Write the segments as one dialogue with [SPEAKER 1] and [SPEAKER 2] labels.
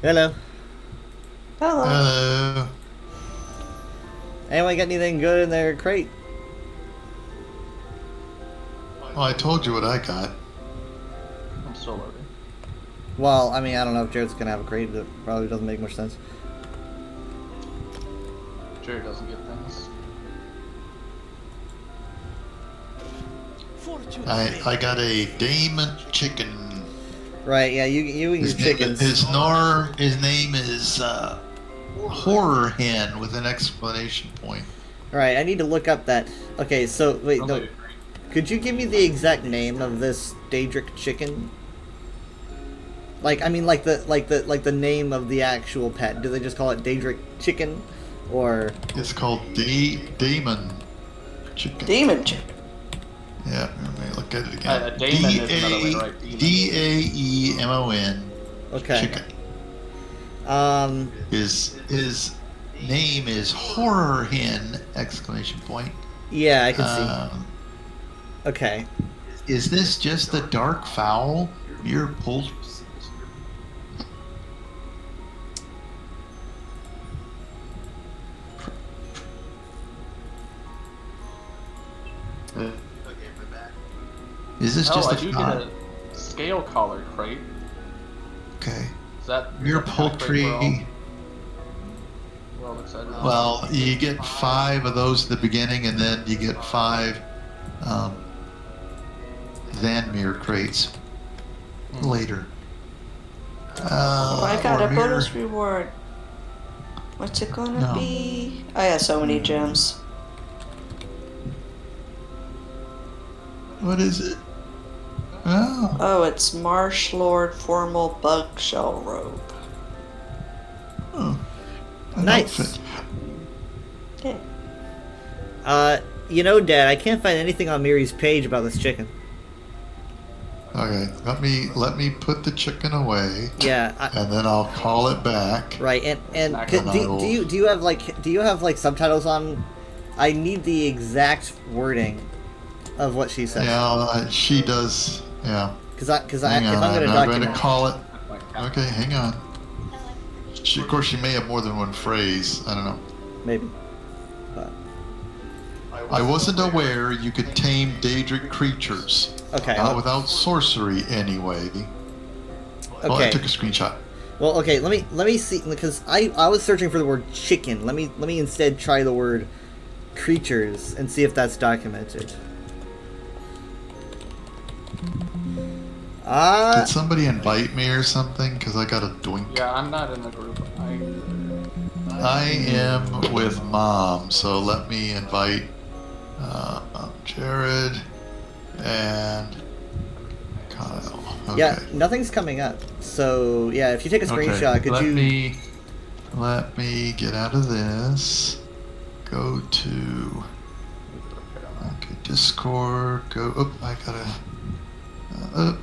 [SPEAKER 1] Hello.
[SPEAKER 2] Hello.
[SPEAKER 1] Anyone got anything good in their crate?
[SPEAKER 3] Well, I told you what I got.
[SPEAKER 2] I'm still loading.
[SPEAKER 1] Well, I mean, I don't know if Jared's gonna have a crate. That probably doesn't make much sense.
[SPEAKER 2] Jerry doesn't get things.
[SPEAKER 3] I got a Damon chicken.
[SPEAKER 1] Right? Yeah, you and your chickens.
[SPEAKER 3] His name is Horror Hen with an exclamation point.
[SPEAKER 1] All right, I need to look up that. Okay, so wait,
[SPEAKER 2] Sounds
[SPEAKER 1] no.
[SPEAKER 2] like a great.
[SPEAKER 1] Could you give me the exact name of this Daedric chicken? Like, I mean, like the name of the actual pet. Do they just call it Daedric chicken, or?
[SPEAKER 3] It's called Damon chicken.
[SPEAKER 4] Demon chicken.
[SPEAKER 3] Yeah, let me look at it again.
[SPEAKER 2] Damon is another way to write demon.
[SPEAKER 3] Daemon
[SPEAKER 1] Okay.
[SPEAKER 3] chicken.
[SPEAKER 1] Um.
[SPEAKER 3] His name is Horror Hen exclamation point.
[SPEAKER 1] Yeah, I can see. Okay.
[SPEAKER 3] Is this just the dark fowl? Mere pulled. Is this
[SPEAKER 2] Oh,
[SPEAKER 3] just
[SPEAKER 2] I
[SPEAKER 3] a
[SPEAKER 2] do get a scale collar crate.
[SPEAKER 3] Okay.
[SPEAKER 2] Is that
[SPEAKER 3] Mere
[SPEAKER 2] is that the crate
[SPEAKER 3] poultry.
[SPEAKER 2] we're all excited about?
[SPEAKER 3] Well, you get 5 of those at the beginning, and then you get 5 Vanmere crates later.
[SPEAKER 4] Oh, I got a
[SPEAKER 3] or
[SPEAKER 4] bonus reward. What's it gonna
[SPEAKER 3] No.
[SPEAKER 4] be? I got so many gems.
[SPEAKER 3] What is it? Oh,
[SPEAKER 4] Oh, it's Marsh Lord Formal Bug Shell Robe.
[SPEAKER 3] an
[SPEAKER 1] Nice.
[SPEAKER 3] outfit.
[SPEAKER 4] Yeah.
[SPEAKER 1] You know, Dad, I can't find anything on Miri's page about this chicken.
[SPEAKER 3] Okay, let me put the chicken away,
[SPEAKER 1] Yeah.
[SPEAKER 3] and then I'll call it back.
[SPEAKER 1] Right, and
[SPEAKER 2] Snack
[SPEAKER 1] do,
[SPEAKER 2] on
[SPEAKER 1] do you have like subtitles on? I need the exact wording of what she said.
[SPEAKER 3] Yeah, she does. Yeah.
[SPEAKER 1] Because if I'm
[SPEAKER 3] Hang on,
[SPEAKER 1] going to
[SPEAKER 3] I'm going
[SPEAKER 1] document,
[SPEAKER 3] to call it.
[SPEAKER 2] Like that.
[SPEAKER 3] Okay, hang on. Of course, she may have more than one phrase. I don't know.
[SPEAKER 1] maybe. But,
[SPEAKER 3] I wasn't aware you could tame Daedric creatures.
[SPEAKER 1] okay.
[SPEAKER 3] Not without sorcery, anyway. Well, I
[SPEAKER 1] Okay.
[SPEAKER 3] took a screenshot.
[SPEAKER 1] Well, okay. Let me see, because I was searching for the word chicken. Let me instead try the word creatures and see if that's documented.
[SPEAKER 3] Did somebody invite me or something? Because I got a doink.
[SPEAKER 2] Yeah, I'm not in the group.
[SPEAKER 3] I am with Mom, so let me invite Jared and Kyle. Okay.
[SPEAKER 1] Yeah, nothing's coming up. So yeah, if you take a screenshot, could you?
[SPEAKER 3] Let me get out of this. Go to Discord. Go. Oh, I gotta. No,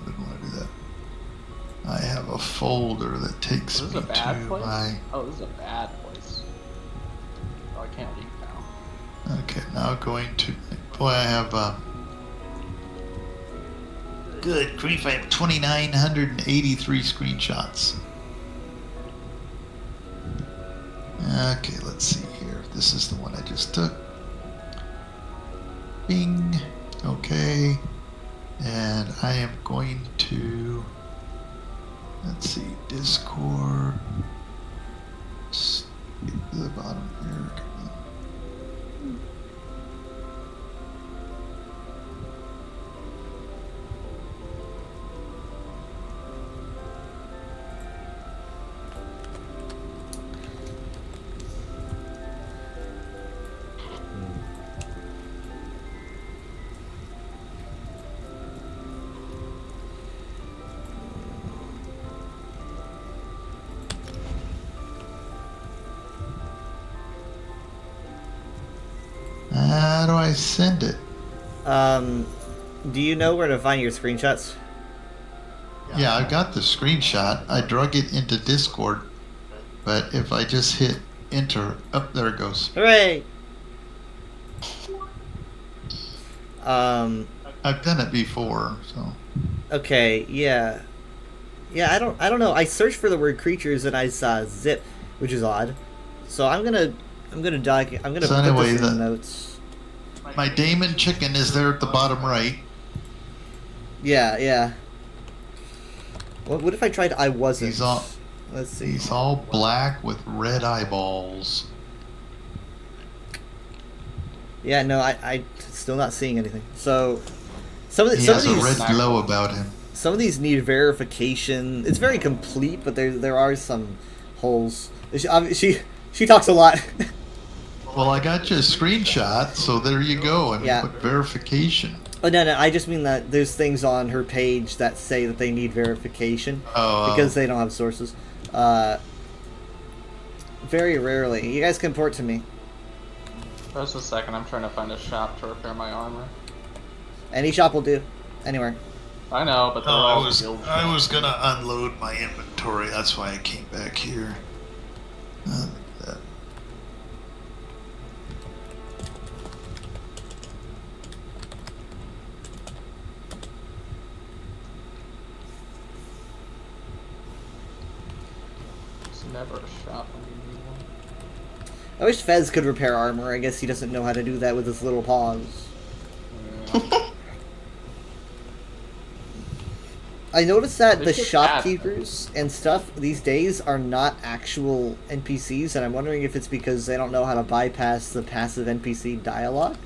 [SPEAKER 3] didn't want to do that. I have a folder that takes
[SPEAKER 2] This is
[SPEAKER 3] me
[SPEAKER 2] a bad
[SPEAKER 3] to
[SPEAKER 2] place?
[SPEAKER 3] my.
[SPEAKER 2] Oh, this is a bad place. Oh, I can't leave now.
[SPEAKER 3] Okay, now going to. Boy, I have. Good grief! I have 2,983 screenshots. Okay, let's see here. This is the one I just took. Bing. Okay. And I am going to. Let's see. Discord. Get to the bottom here. Come on. How do I send it?
[SPEAKER 1] Do you know where to find your screenshots?
[SPEAKER 3] Yeah, I've got the screenshot. I drug it into Discord, but if I just hit enter, up there it goes.
[SPEAKER 1] Hooray!
[SPEAKER 3] I've done it before, so.
[SPEAKER 1] Okay, yeah. Yeah, I don't know. I searched for the word creatures and I saw zip, which is odd. So I'm gonna
[SPEAKER 3] So
[SPEAKER 1] put
[SPEAKER 3] anyway,
[SPEAKER 1] this in the
[SPEAKER 3] the-
[SPEAKER 1] notes.
[SPEAKER 3] My Damon chicken is there at the bottom right.
[SPEAKER 1] Yeah, yeah. What if I tried I wasn't? Let's see.
[SPEAKER 3] He's all black with red eyeballs.
[SPEAKER 1] Yeah, no, I still not seeing anything. So some of
[SPEAKER 3] He
[SPEAKER 1] some
[SPEAKER 3] has
[SPEAKER 1] of
[SPEAKER 3] a
[SPEAKER 1] these
[SPEAKER 3] red glow about him.
[SPEAKER 1] some of these need verification. It's very complete, but there are some holes. She talks a lot.
[SPEAKER 3] Well, I got you a screenshot, so there you go. I mean,
[SPEAKER 1] Yeah.
[SPEAKER 3] put verification.
[SPEAKER 1] Oh no, I just mean that there's things on her page that say that they need verification
[SPEAKER 3] Oh,
[SPEAKER 1] because they don't have sources. Very rarely. You guys can port to me.
[SPEAKER 2] Just a second, I'm trying to find a shop to repair my armor.
[SPEAKER 1] Any shop will do. Anywhere.
[SPEAKER 2] I know, but they're all guild
[SPEAKER 3] I was
[SPEAKER 2] shops.
[SPEAKER 3] gonna unload my inventory. That's why I came back here. That-
[SPEAKER 2] It's never a shop when you need one.
[SPEAKER 1] I wish Fez could repair armor. I guess he doesn't know how to do that with his little paws.
[SPEAKER 2] Yeah.
[SPEAKER 1] I noticed that
[SPEAKER 2] They
[SPEAKER 1] the
[SPEAKER 2] should add
[SPEAKER 1] shopkeepers and stuff these days are not actual NPCs, and I'm wondering if it's because they don't know how to bypass the passive NPC dialogue.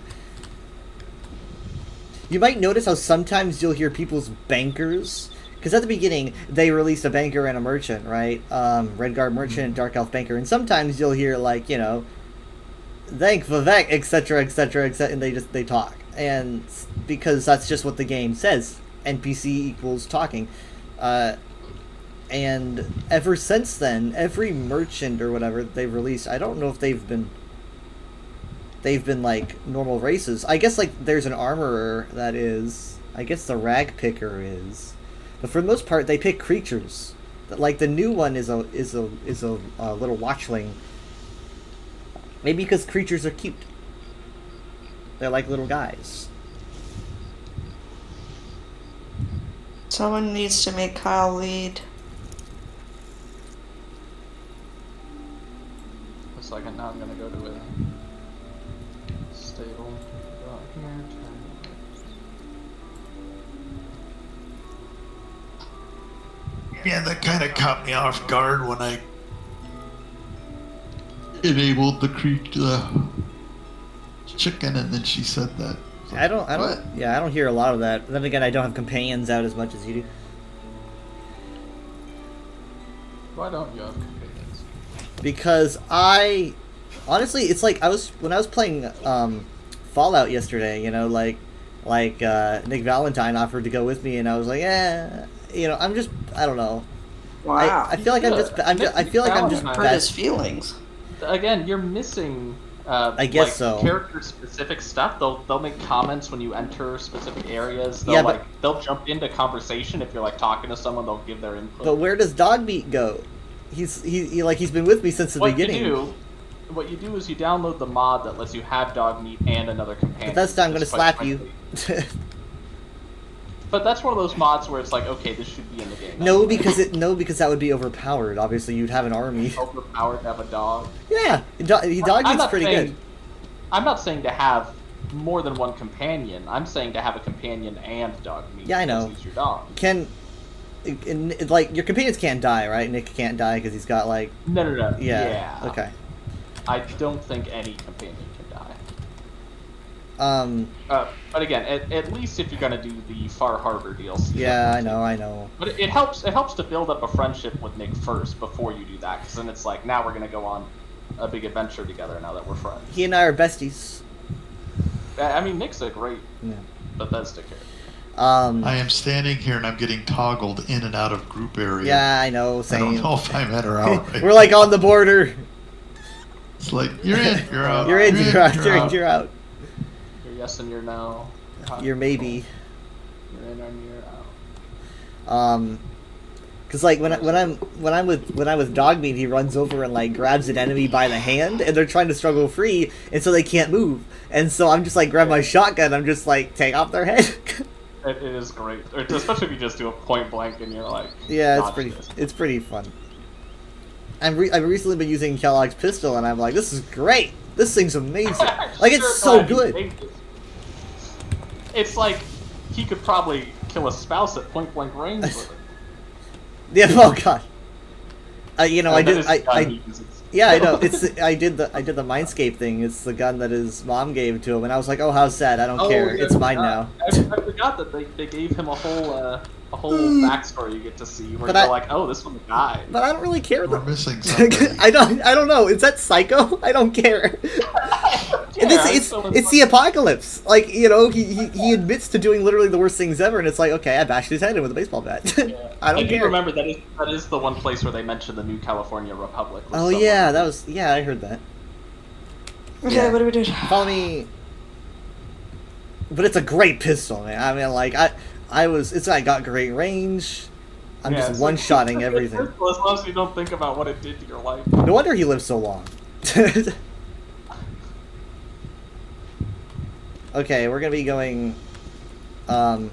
[SPEAKER 1] You might notice how sometimes you'll hear people's bankers, because at the beginning they released a banker and a merchant, right? Redguard merchant and Dark Elf banker, and sometimes you'll hear like, you know, thank Vivek, etc., etc., etc., and they talk, and because that's just what the game says. NPC equals talking. And ever since then, every merchant or whatever they've released, I don't know if they've been like normal races. I guess like there's an armorer that is. I guess the rag picker is. But for the most part, they pick creatures. Like the new one is a little watchling. Maybe because creatures are cute. They're like little guys.
[SPEAKER 4] Someone needs to make Kyle lead.
[SPEAKER 2] A second, now I'm gonna go to a stable. Go out here, turn left.
[SPEAKER 3] Yeah, that kind of caught me off guard when I enabled the chicken, and then she said that.
[SPEAKER 1] I don't,
[SPEAKER 3] What?
[SPEAKER 1] yeah, I don't hear a lot of that. Then again, I don't have companions out as much as you do.
[SPEAKER 2] Why don't you have companions?
[SPEAKER 1] Because honestly, it's like when I was playing Fallout yesterday, you know, like Nick Valentine offered to go with me, and I was like, yeah, you know, I don't know.
[SPEAKER 4] Wow.
[SPEAKER 1] I feel like I feel like I'm just
[SPEAKER 2] Nick
[SPEAKER 4] Hurt his
[SPEAKER 1] best.
[SPEAKER 4] feelings.
[SPEAKER 2] Again, you're missing.
[SPEAKER 1] I guess
[SPEAKER 2] like,
[SPEAKER 1] so.
[SPEAKER 2] Character-specific stuff. They'll make comments when you enter specific areas. They'll
[SPEAKER 1] Yeah, but-
[SPEAKER 2] they'll jump into conversation if you're like talking to someone. They'll give their input.
[SPEAKER 1] But where does Dogmeat go? He's been with me since the beginning.
[SPEAKER 2] What you do is you download the mod that lets you have dog meat and another companion.
[SPEAKER 1] But that's time I'm gonna
[SPEAKER 2] Just quite
[SPEAKER 1] slap you.
[SPEAKER 2] frankly. But that's one of those mods where it's like, okay, this should be in the game.
[SPEAKER 1] No, because that would be overpowered. Obviously, you'd have an army.
[SPEAKER 2] Overpowered to have a dog.
[SPEAKER 1] Yeah,
[SPEAKER 2] I'm
[SPEAKER 1] Dogmeat's
[SPEAKER 2] not
[SPEAKER 1] pretty
[SPEAKER 2] saying-
[SPEAKER 1] good.
[SPEAKER 2] I'm not saying to have more than one companion. I'm saying to have a companion and dog meat.
[SPEAKER 1] Yeah, I know.
[SPEAKER 2] because he's your dog.
[SPEAKER 1] Like your companions can't die, right? Nick can't die because he's got like
[SPEAKER 2] No.
[SPEAKER 1] yeah. Okay.
[SPEAKER 2] I don't think any companion can
[SPEAKER 1] Um.
[SPEAKER 2] die. But again, at least if you're gonna do the Far Harbor DLC.
[SPEAKER 1] Yeah, I know.
[SPEAKER 2] But it helps to build up a friendship with Nick first before you do that, because then it's like, now we're gonna go on a big adventure together now that we're friends.
[SPEAKER 1] He and I are besties.
[SPEAKER 2] I mean, Nick's a great
[SPEAKER 1] Yeah.
[SPEAKER 2] Bethesda character.
[SPEAKER 3] I am standing here and I'm getting toggled in and out of group area.
[SPEAKER 1] Yeah, I know.
[SPEAKER 3] I
[SPEAKER 1] Same.
[SPEAKER 3] don't know if I'm in or out. Right
[SPEAKER 1] We're like on the border.
[SPEAKER 3] It's like you're in, you're out.
[SPEAKER 1] You're in. You're out.
[SPEAKER 3] you're out.
[SPEAKER 1] You're out.
[SPEAKER 2] You're yes and you're no. hot
[SPEAKER 1] You're
[SPEAKER 2] and
[SPEAKER 1] maybe.
[SPEAKER 2] cold. You're in and you're out.
[SPEAKER 1] Cause like when I'm with Dogmeat, he runs over and like grabs an enemy by the hand, and they're trying to struggle free, and so they can't move. And so I'm just like grab my shotgun, I'm just like take off their head.
[SPEAKER 2] It is great, especially if you just do a point blank and you're like,
[SPEAKER 1] Yeah,
[SPEAKER 2] dodge this.
[SPEAKER 1] it's pretty fun. I've recently been using Kellogg's pistol, and I'm like, this is great. This thing's amazing. Like, it's
[SPEAKER 2] Sure
[SPEAKER 1] so
[SPEAKER 2] glad you
[SPEAKER 1] good.
[SPEAKER 2] made it. It's like he could probably kill a spouse at point blank range with it.
[SPEAKER 1] Yeah. Oh god. You know, I
[SPEAKER 2] That
[SPEAKER 1] did.
[SPEAKER 2] is the gun he uses.
[SPEAKER 1] Yeah, I know. I did the Mindscape thing. It's the gun that his mom gave to him, and I was like, oh, how sad. I don't care.
[SPEAKER 2] yeah,
[SPEAKER 1] It's mine now.
[SPEAKER 2] I forgot that they gave him a whole backstory you get to see where
[SPEAKER 1] But
[SPEAKER 2] you're
[SPEAKER 1] I-
[SPEAKER 2] like, oh, this one died.
[SPEAKER 1] But I don't really care.
[SPEAKER 3] We're
[SPEAKER 1] Though.
[SPEAKER 3] missing something.
[SPEAKER 1] I don't know. Is that Psycho? I don't care. It's the apocalypse. Like, you know, he admits to doing literally the worst things ever, and it's like, okay, I bashed his head in with a baseball bat. I don't
[SPEAKER 2] do
[SPEAKER 1] care.
[SPEAKER 2] remember that is the one place where they mentioned the new California Republic. was
[SPEAKER 1] Oh
[SPEAKER 2] somewhere.
[SPEAKER 1] yeah, I heard that.
[SPEAKER 4] Okay,
[SPEAKER 1] Yeah.
[SPEAKER 4] what do we do?
[SPEAKER 1] Follow me. But it's a great pistol, man. I mean, like I got great range. I'm
[SPEAKER 2] Yeah,
[SPEAKER 1] just
[SPEAKER 2] it's
[SPEAKER 1] one-shotting
[SPEAKER 2] like-
[SPEAKER 1] everything.
[SPEAKER 2] As long as you don't think about what it did to your life.
[SPEAKER 1] No wonder he lived so long. Okay, we're gonna be going. We're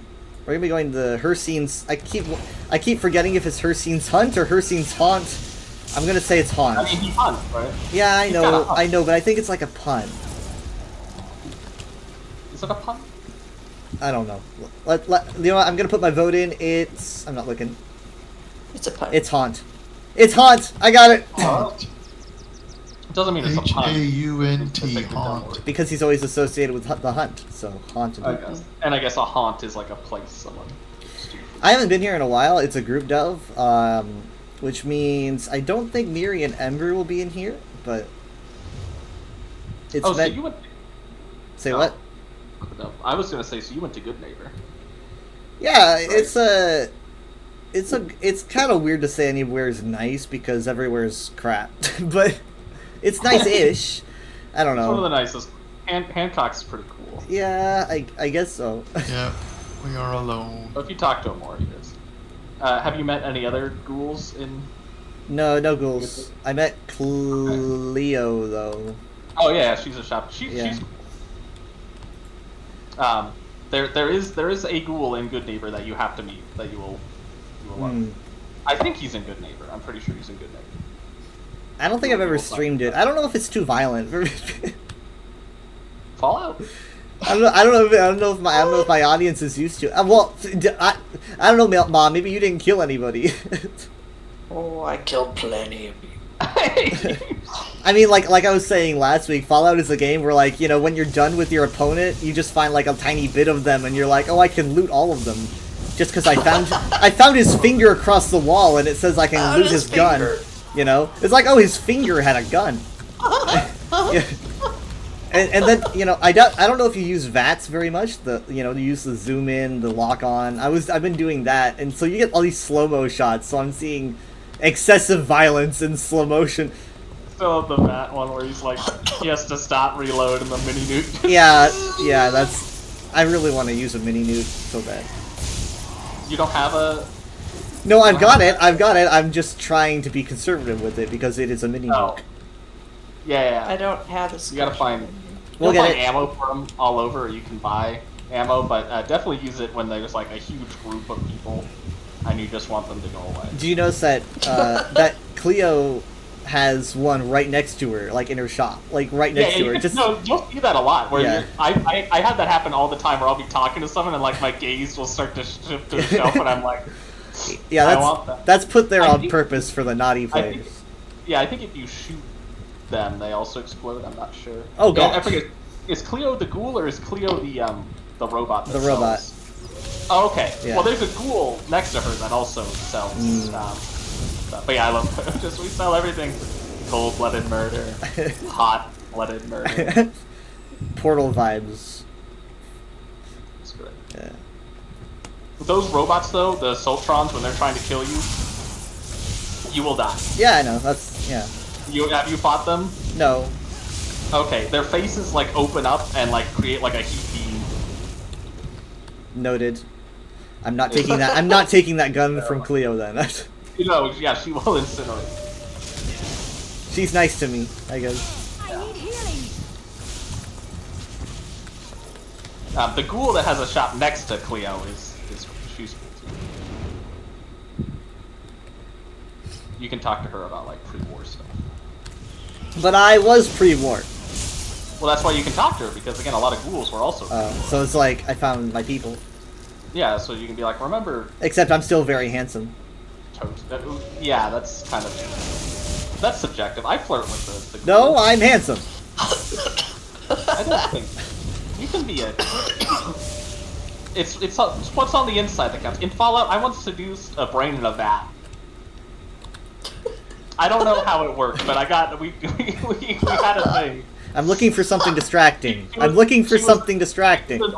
[SPEAKER 1] gonna be going to Hercine's. I keep forgetting if it's Hercine's Hunt or Hercine's Haunt. I'm gonna say it's Haunt.
[SPEAKER 2] I mean, he hunts, right?
[SPEAKER 1] Yeah, I
[SPEAKER 2] he's
[SPEAKER 1] know,
[SPEAKER 2] got a hunt.
[SPEAKER 1] but I think it's like a pun.
[SPEAKER 2] Is it a pun?
[SPEAKER 1] I don't know. You know what? I'm gonna put my vote in. I'm not looking.
[SPEAKER 4] It's a pun.
[SPEAKER 1] It's Haunt. It's Haunt. I got it.
[SPEAKER 2] It doesn't mean it's a pun.
[SPEAKER 3] H-A-U-N-T, haunt.
[SPEAKER 1] Because he's always associated with the hunt, so haunted.
[SPEAKER 2] I guess. And I guess a haunt is like a place someone.
[SPEAKER 1] I haven't been here in a while. It's a group delve, which means I don't think Miri and Ember will be in here, but it's
[SPEAKER 2] Oh, so
[SPEAKER 1] meant.
[SPEAKER 2] you went.
[SPEAKER 1] Say
[SPEAKER 2] Oh.
[SPEAKER 1] what?
[SPEAKER 2] No, I was gonna say, so you went to Good Neighbor.
[SPEAKER 1] Yeah, it's kind of weird to say anywhere is nice because everywhere's crap, but it's nice-ish. I don't
[SPEAKER 2] It's one of the
[SPEAKER 1] know.
[SPEAKER 2] nicest. Hancock's pretty cool.
[SPEAKER 1] Yeah, I guess so.
[SPEAKER 3] Yep, we are alone.
[SPEAKER 2] But if you talk to him more, he is. Have you met any other ghouls in?
[SPEAKER 1] No ghouls. I met Cleo though.
[SPEAKER 2] Oh yeah, she's a shop.
[SPEAKER 1] Yeah.
[SPEAKER 2] She's. There is a ghoul in Good Neighbor that you have to meet that you will learn. I think he's in Good Neighbor. I'm pretty sure he's in Good Neighbor.
[SPEAKER 1] I don't think I've ever streamed it. I don't know if it's too violent.
[SPEAKER 2] Fallout.
[SPEAKER 1] I don't know if my audience is used to. I don't know, Mom. Maybe you didn't kill anybody.
[SPEAKER 4] Oh, I killed plenty of you.
[SPEAKER 1] I mean, like I was saying last week, Fallout is a game where, like, you know, when you're done with your opponent, you just find like a tiny bit of them, and you're like, oh, I can loot all of them, just because I found his finger across the wall, and it says I can loot his gun. You know, it's like, oh, his finger had a gun. Yeah. And then, you know, I don't know if you use VATS very much. You use the zoom in, the lock on. I've been doing that, and so you get all these slow-mo shots. So I'm seeing excessive violence in slow motion.
[SPEAKER 2] Still the Matt one where he's like, he has to stop, reload, and the mini nuke.
[SPEAKER 1] Yeah, that's. I really want to use a mini nuke so bad.
[SPEAKER 2] You don't have a.
[SPEAKER 1] No, I've got it. I'm just trying to be conservative with it because it is a mini
[SPEAKER 2] Oh.
[SPEAKER 1] nuke.
[SPEAKER 2] Yeah.
[SPEAKER 4] I don't have a
[SPEAKER 2] You gotta find.
[SPEAKER 1] We'll
[SPEAKER 2] You'll
[SPEAKER 1] get
[SPEAKER 2] find
[SPEAKER 1] it.
[SPEAKER 2] ammo for them all over, or you can buy ammo, but definitely use it when there's like a huge group of people and you just want them to go away.
[SPEAKER 1] Do you notice that that Cleo has one right next to her, like in her shop, like right next to her? Just
[SPEAKER 2] no, you'll see that a lot. Where
[SPEAKER 1] Yeah.
[SPEAKER 2] I have that happen all the time, where I'll be talking to someone and like my gaze will start to shift to the shelf, and I'm like,
[SPEAKER 1] yeah,
[SPEAKER 2] I want that.
[SPEAKER 1] that's put there
[SPEAKER 2] I
[SPEAKER 1] on
[SPEAKER 2] think-
[SPEAKER 1] purpose for the naughty
[SPEAKER 2] I
[SPEAKER 1] players.
[SPEAKER 2] think, yeah, I think if you shoot them, they also explode. I'm not sure.
[SPEAKER 1] Oh,
[SPEAKER 2] Yeah, I
[SPEAKER 1] gosh.
[SPEAKER 2] forget. Is Cleo the ghoul or is Cleo the robot? That
[SPEAKER 1] The robot.
[SPEAKER 2] sells? Oh, okay.
[SPEAKER 1] Yeah.
[SPEAKER 2] Well, there's a ghoul next to her that also sells. Stuff. But yeah, I love just we sell everything: cold-blooded murder, hot-blooded murder.
[SPEAKER 1] Portal vibes.
[SPEAKER 2] It's good.
[SPEAKER 1] Yeah.
[SPEAKER 2] Those robots, though, the Sultrons, when they're trying to kill you, you will die.
[SPEAKER 1] Yeah, I know. That's yeah.
[SPEAKER 2] Have you fought them?
[SPEAKER 1] No.
[SPEAKER 2] Okay, their faces like open up and like create like a heat beam.
[SPEAKER 1] Noted. I'm not taking that. I'm not taking that gun from Cleo then.
[SPEAKER 2] You know, yeah, she will incinerate.
[SPEAKER 1] She's nice to me, I guess.
[SPEAKER 5] I need healing.
[SPEAKER 2] The ghoul that has a shop next to Cleo is she's cool too. You can talk to her about like pre-war stuff.
[SPEAKER 1] But I was pre-war.
[SPEAKER 2] Well, that's why you can talk to her, because again, a lot of ghouls were also.
[SPEAKER 1] So it's like I found my people.
[SPEAKER 2] Yeah, so you can be like, remember.
[SPEAKER 1] Except I'm still very handsome.
[SPEAKER 2] Yeah, that's kind of. That's subjective. I flirt with the
[SPEAKER 1] No,
[SPEAKER 2] ghouls.
[SPEAKER 1] I'm handsome.
[SPEAKER 2] I don't think. You can be a. It's what's on the inside that counts. In Fallout, I once seduced a brain in a vat. I don't know how it worked, but we had a thing.
[SPEAKER 1] I'm looking for something distracting.
[SPEAKER 2] She was-
[SPEAKER 1] I'm looking for
[SPEAKER 2] she was-
[SPEAKER 1] something distracting.
[SPEAKER 2] It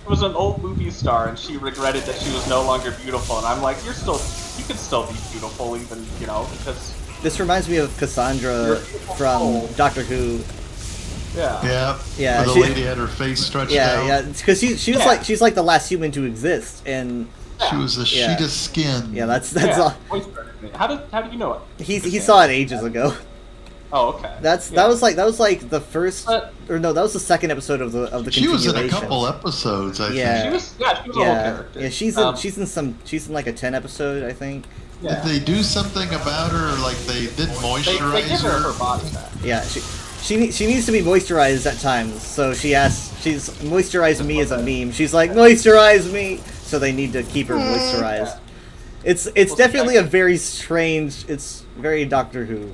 [SPEAKER 2] was an old movie star, and she regretted that she was no longer beautiful. And I'm like, you can still be beautiful, even because
[SPEAKER 1] This reminds me of Cassandra
[SPEAKER 2] You're-
[SPEAKER 1] from
[SPEAKER 2] Oh.
[SPEAKER 1] Doctor Who.
[SPEAKER 3] Yeah.
[SPEAKER 1] Yeah,
[SPEAKER 3] Where the
[SPEAKER 1] she-
[SPEAKER 3] lady had her face stretched
[SPEAKER 1] Yeah,
[SPEAKER 3] out.
[SPEAKER 1] yeah, because she's
[SPEAKER 2] Yeah.
[SPEAKER 1] like she's like the last human to exist, and
[SPEAKER 3] She was a
[SPEAKER 1] Yeah.
[SPEAKER 3] sheet of skin.
[SPEAKER 1] yeah, that's
[SPEAKER 2] yeah.
[SPEAKER 1] all.
[SPEAKER 2] Voice acting. How do you know it?
[SPEAKER 1] He saw it ages ago.
[SPEAKER 2] Oh, okay.
[SPEAKER 1] That
[SPEAKER 2] Yeah.
[SPEAKER 1] was like the first,
[SPEAKER 2] But-
[SPEAKER 1] or no, that was the second episode of the
[SPEAKER 3] She was in
[SPEAKER 1] continuation.
[SPEAKER 3] a couple episodes, I
[SPEAKER 1] Yeah.
[SPEAKER 2] She was a whole
[SPEAKER 1] Yeah,
[SPEAKER 2] character.
[SPEAKER 1] yeah, she's in like a 10 episode, I think.
[SPEAKER 2] Yeah.
[SPEAKER 3] think. Did they do something about her? Like they did
[SPEAKER 2] They
[SPEAKER 3] moisturize
[SPEAKER 2] give her
[SPEAKER 3] her?
[SPEAKER 2] her body back.
[SPEAKER 1] Yeah, she needs to be moisturized at times. So she's moisturize me as a meme. She's like, moisturize me. So they need to keep her moisturized. It's definitely a very strange. It's very Doctor Who.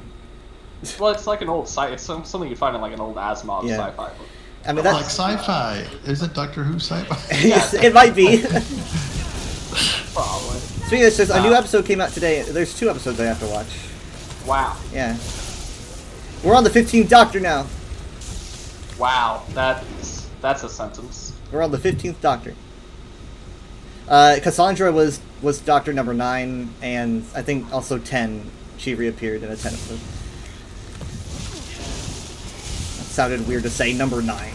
[SPEAKER 2] Well, it's like an old it's something you find in like an old Asimov
[SPEAKER 1] Yeah.
[SPEAKER 2] sci-fi book.
[SPEAKER 1] I mean,
[SPEAKER 3] Like
[SPEAKER 1] that's
[SPEAKER 3] sci-fi. Isn't Doctor Who sci-fi?
[SPEAKER 1] yes, it might be.
[SPEAKER 2] Probably.
[SPEAKER 1] Speaking of this, a new episode came out today. There's 2 episodes I have to watch.
[SPEAKER 2] Wow.
[SPEAKER 1] Yeah, we're on the 15th Doctor now.
[SPEAKER 2] Wow. That's a sentence.
[SPEAKER 1] We're on the 15th Doctor. Cassandra was Doctor number 9, and I think also 10. She reappeared in a 10 episode. That sounded weird to say number 9.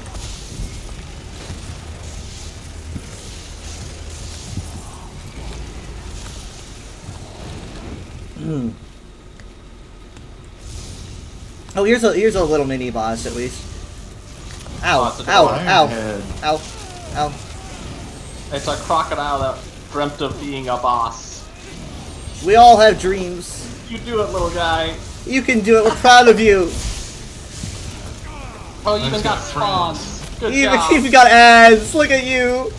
[SPEAKER 1] Oh, here's a little mini boss at least. Ow!
[SPEAKER 2] Oh, it's a
[SPEAKER 1] Ow! Ow!
[SPEAKER 3] Ironhead.
[SPEAKER 1] Ow! Ow!
[SPEAKER 2] It's a crocodile that dreamt of being a boss.
[SPEAKER 1] We all have dreams.
[SPEAKER 2] You do it, little guy.
[SPEAKER 1] You can do it. We're proud of you.
[SPEAKER 2] Oh, you even
[SPEAKER 3] Let's
[SPEAKER 2] got
[SPEAKER 3] get
[SPEAKER 2] spawns. Good
[SPEAKER 1] You
[SPEAKER 2] job.
[SPEAKER 1] even got ads. Look at you.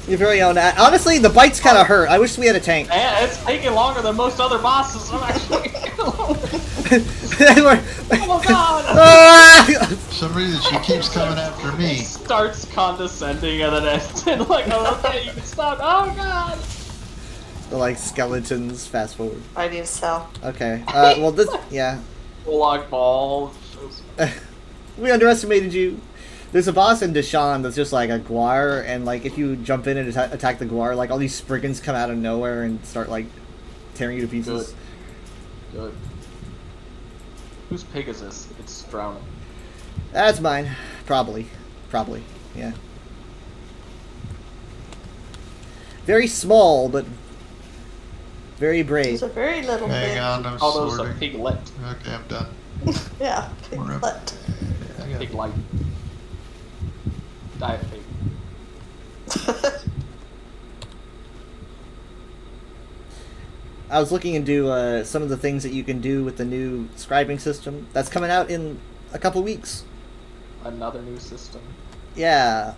[SPEAKER 1] Your very own ad. Honestly, the bites kind of hurt. I wish we had a tank.
[SPEAKER 2] And it's taking longer than most other bosses. I'm actually.
[SPEAKER 1] We're-
[SPEAKER 2] Oh god!
[SPEAKER 1] Ah!
[SPEAKER 3] For some reason, she keeps coming after me.
[SPEAKER 2] Starts condescending and then ends in like, oh, okay, you can stop. Oh god!
[SPEAKER 1] They're like skeletons. Fast forward.
[SPEAKER 4] I need to sell.
[SPEAKER 1] Okay. Well, this. Yeah.
[SPEAKER 2] Bullock ball.
[SPEAKER 1] We underestimated you. There's a boss in Deshaun that's just like a Guar, and like if you jump in and attack the Guar, like all these Spriggans come out of nowhere and start like tearing you to pieces.
[SPEAKER 2] Good. Whose pig is this? It's drowning.
[SPEAKER 1] That's mine. Probably. Yeah. Very small, but very brave.
[SPEAKER 4] It's a very little
[SPEAKER 3] Hang
[SPEAKER 4] bit.
[SPEAKER 3] on, I'm
[SPEAKER 2] All those a
[SPEAKER 3] sorting.
[SPEAKER 2] piglet.
[SPEAKER 3] Okay, I'm done.
[SPEAKER 4] Yeah,
[SPEAKER 3] We're up.
[SPEAKER 4] piglet.
[SPEAKER 3] I got-
[SPEAKER 2] Pig light. Diet pig.
[SPEAKER 1] I was looking into some of the things that you can do with the new scribing system that's coming out in a couple weeks.
[SPEAKER 2] Another new system.
[SPEAKER 1] Yeah,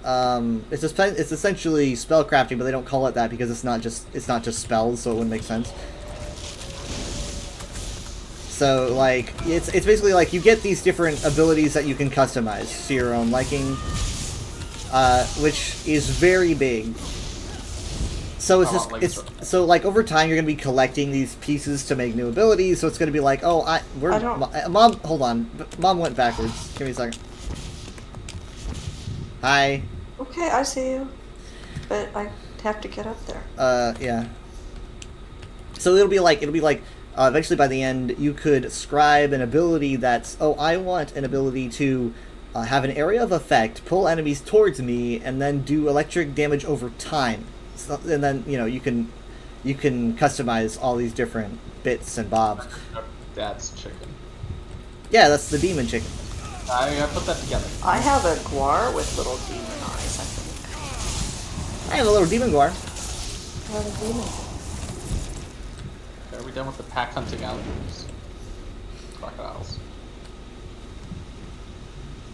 [SPEAKER 1] it's essentially spellcrafting, but they don't call it that because it's not just spells, so it wouldn't make sense. So like it's basically like you get these different abilities that you can customize to your own liking, which is very big. So it's
[SPEAKER 2] Oh,
[SPEAKER 1] just
[SPEAKER 2] like
[SPEAKER 1] so like over time you're gonna be collecting these pieces to make new abilities. So it's gonna be like, oh,
[SPEAKER 4] I don't-
[SPEAKER 1] Mom, hold on, Mom went backwards. Give me a second. Hi.
[SPEAKER 4] Okay, I see you. But I have to get up there.
[SPEAKER 1] Yeah. So it'll be like eventually by the end you could scribe an ability that's, oh, I want an ability to have an area of effect, pull enemies towards me, and then do electric damage over time. So, and then you can customize all these different bits and bobs.
[SPEAKER 2] Dad's chicken.
[SPEAKER 1] Yeah, that's the demon chicken.
[SPEAKER 2] I put that together.
[SPEAKER 4] I have a Guar with little demon eyes, I think.
[SPEAKER 1] I have a little demon guar.
[SPEAKER 4] I have a demon.
[SPEAKER 2] Are we done with the pack hunting alligators? Crocodiles.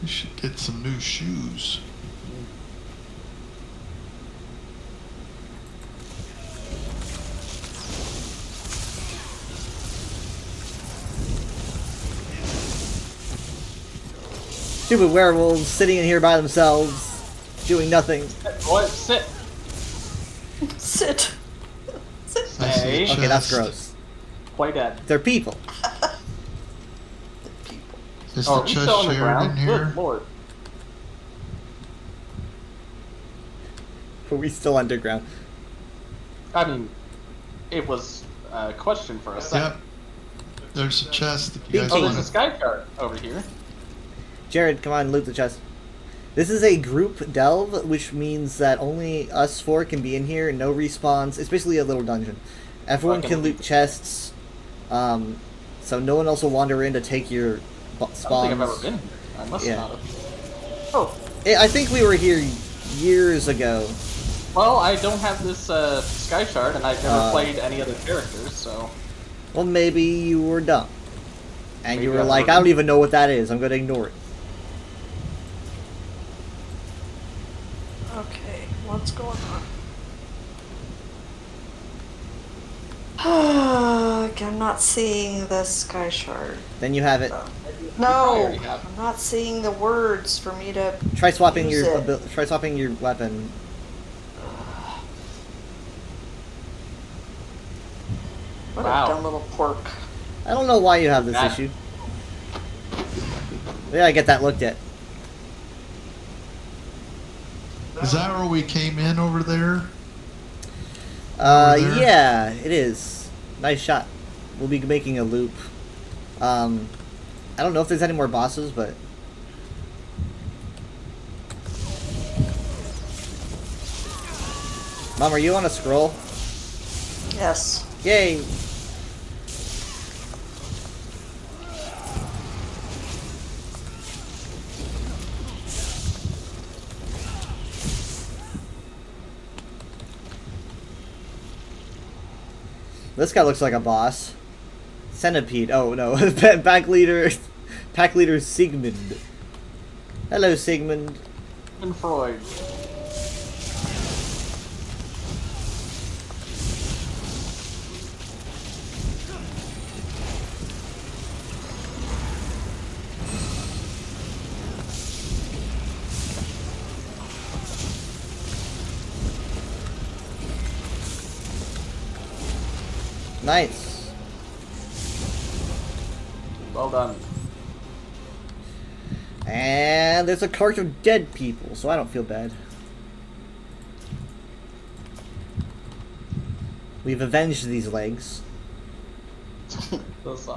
[SPEAKER 3] We should get some new shoes.
[SPEAKER 1] Stupid werewolves sitting in here by themselves, doing nothing.
[SPEAKER 2] Boy, sit.
[SPEAKER 4] Sit. Sit.
[SPEAKER 3] I see a
[SPEAKER 2] Hey.
[SPEAKER 1] Okay, that's
[SPEAKER 3] chest.
[SPEAKER 1] gross.
[SPEAKER 2] Play dead.
[SPEAKER 1] They're people.
[SPEAKER 4] People.
[SPEAKER 3] Is
[SPEAKER 2] Oh,
[SPEAKER 3] the
[SPEAKER 2] are we
[SPEAKER 3] chest
[SPEAKER 2] still on the
[SPEAKER 3] shared
[SPEAKER 2] ground?
[SPEAKER 3] in here?
[SPEAKER 2] Good lord.
[SPEAKER 1] Are we still underground?
[SPEAKER 2] I mean, it was a question for a second.
[SPEAKER 3] Yep. There's a chest if you guys
[SPEAKER 1] Big
[SPEAKER 2] Oh,
[SPEAKER 3] want
[SPEAKER 2] there's a
[SPEAKER 3] to.
[SPEAKER 2] sky card over here.
[SPEAKER 1] Jared, come on, loot the chest. This is a group delve, which means that only us four can be in here, no respawns. It's basically a little dungeon. Everyone
[SPEAKER 2] Okay.
[SPEAKER 1] can loot chests, so no one else will wander in to take your spawns.
[SPEAKER 2] I don't think I've ever been here. I must
[SPEAKER 1] Yeah.
[SPEAKER 2] not have.
[SPEAKER 4] Oh,
[SPEAKER 1] I think we were here years ago.
[SPEAKER 2] Well, I don't have this sky shard, and I've never
[SPEAKER 1] Uh.
[SPEAKER 2] played any other characters, so
[SPEAKER 1] Well, maybe you were dumb. And
[SPEAKER 2] Maybe
[SPEAKER 1] you were
[SPEAKER 2] I've
[SPEAKER 1] like,
[SPEAKER 2] heard
[SPEAKER 1] I don't
[SPEAKER 2] it.
[SPEAKER 1] even know what that is. I'm going to ignore it.
[SPEAKER 4] okay. What's going on? I'm not seeing the sky shard.
[SPEAKER 1] Then you have it.
[SPEAKER 4] No,
[SPEAKER 2] already have it.
[SPEAKER 4] I'm not seeing the words for me to.
[SPEAKER 1] Try swapping
[SPEAKER 4] Use
[SPEAKER 1] your
[SPEAKER 4] it.
[SPEAKER 1] try swapping your weapon.
[SPEAKER 4] What
[SPEAKER 2] Wow.
[SPEAKER 4] a dumb little pork.
[SPEAKER 1] I don't know why you have this
[SPEAKER 2] That-
[SPEAKER 1] issue. We gotta get that looked at.
[SPEAKER 3] Is that where we came in over there? Over there?
[SPEAKER 1] Yeah, it is. Nice shot. We'll be making a loop. I don't know if there's any more bosses, but Mom, are you on a scroll?
[SPEAKER 4] Yes.
[SPEAKER 1] Yay! This guy looks like a boss. Centipede. Oh no, pack leader Sigmund. Hello, Sigmund.
[SPEAKER 2] and Freud.
[SPEAKER 1] Nice.
[SPEAKER 2] Well done.
[SPEAKER 1] And there's a cart of dead people, so I don't feel bad. We've avenged these legs.
[SPEAKER 2] This,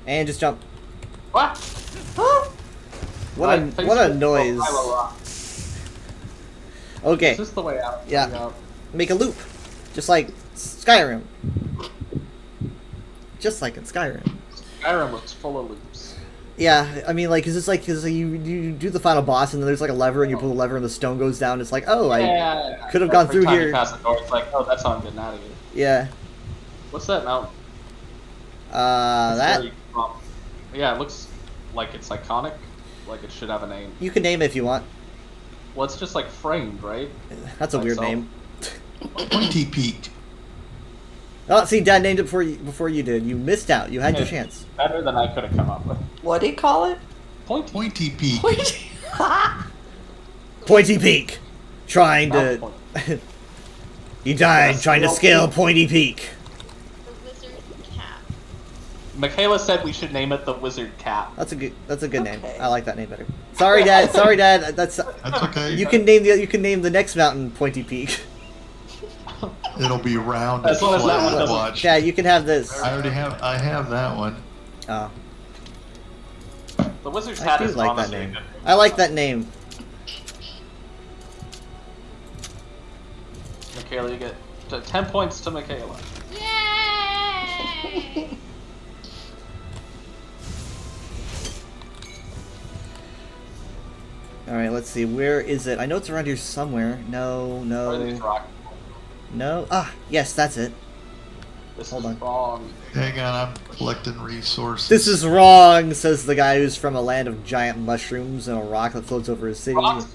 [SPEAKER 1] And just jump.
[SPEAKER 2] what?
[SPEAKER 1] What a noise. Okay,
[SPEAKER 2] Is this the way out?
[SPEAKER 1] Yeah.
[SPEAKER 2] Way out?
[SPEAKER 1] make a loop. Just like Skyrim. Just like in Skyrim.
[SPEAKER 2] Skyrim looks full of loops.
[SPEAKER 1] Yeah, I mean, like, is this like, cause you do the final boss and then there's like a lever and you pull the lever and the stone goes down. It's like, oh,
[SPEAKER 2] Yeah.
[SPEAKER 1] could have gone
[SPEAKER 2] Every
[SPEAKER 1] through
[SPEAKER 2] time
[SPEAKER 1] here.
[SPEAKER 2] You pass the door, it's like, oh, that's how I'm getting out of here.
[SPEAKER 1] Yeah.
[SPEAKER 2] What's that mountain? It's
[SPEAKER 1] That,
[SPEAKER 2] very, yeah, it looks like it's iconic. Like it should have a name.
[SPEAKER 1] you can name it if you want.
[SPEAKER 2] Well, it's just like framed, right?
[SPEAKER 1] That's a weird
[SPEAKER 2] Myself.
[SPEAKER 1] name.
[SPEAKER 3] Pointy Peak.
[SPEAKER 1] Oh, see, Dad named it before you did. You missed out. You had your
[SPEAKER 2] Yeah.
[SPEAKER 1] chance.
[SPEAKER 2] Better than I could have come up with.
[SPEAKER 4] What do you call it?
[SPEAKER 2] Point.
[SPEAKER 3] Pointy Peak.
[SPEAKER 1] Pointy Peak. Trying
[SPEAKER 2] Mount
[SPEAKER 1] to...
[SPEAKER 2] Point.
[SPEAKER 1] You died
[SPEAKER 2] Yeah,
[SPEAKER 1] trying to
[SPEAKER 2] scale
[SPEAKER 1] scale Pointy Peak.
[SPEAKER 5] The wizard cat.
[SPEAKER 2] Michaela said we should name it the Wizard Cat.
[SPEAKER 1] That's a good name.
[SPEAKER 4] Okay.
[SPEAKER 1] I like that name better. Sorry, Dad. Sorry, Dad. That's
[SPEAKER 3] That's okay.
[SPEAKER 1] you can name the next mountain Pointy Peak.
[SPEAKER 3] It'll be round
[SPEAKER 2] As
[SPEAKER 3] and
[SPEAKER 2] long as that one
[SPEAKER 3] flat.
[SPEAKER 2] doesn't-
[SPEAKER 3] Watch.
[SPEAKER 1] Dad, you can have this.
[SPEAKER 3] I have that one.
[SPEAKER 1] Oh,
[SPEAKER 2] The Wizard's
[SPEAKER 1] I
[SPEAKER 2] Hat
[SPEAKER 1] do
[SPEAKER 2] is
[SPEAKER 1] like that
[SPEAKER 2] honestly a
[SPEAKER 1] name.
[SPEAKER 2] good
[SPEAKER 1] I like that name.
[SPEAKER 2] Michaela, you get 10 points to Michaela.
[SPEAKER 5] Yay!
[SPEAKER 1] Alright, let's see. Where is it? I know it's around here somewhere. No,
[SPEAKER 2] Or these
[SPEAKER 1] no.
[SPEAKER 2] rock.
[SPEAKER 1] No. Ah, yes, that's it.
[SPEAKER 2] This
[SPEAKER 1] Hold
[SPEAKER 2] is
[SPEAKER 1] on.
[SPEAKER 2] wrong.
[SPEAKER 3] Hang on, I'm collecting resources.
[SPEAKER 1] This is wrong, says the guy who's from a land of giant mushrooms and a rock that floats over a city.
[SPEAKER 2] Rocks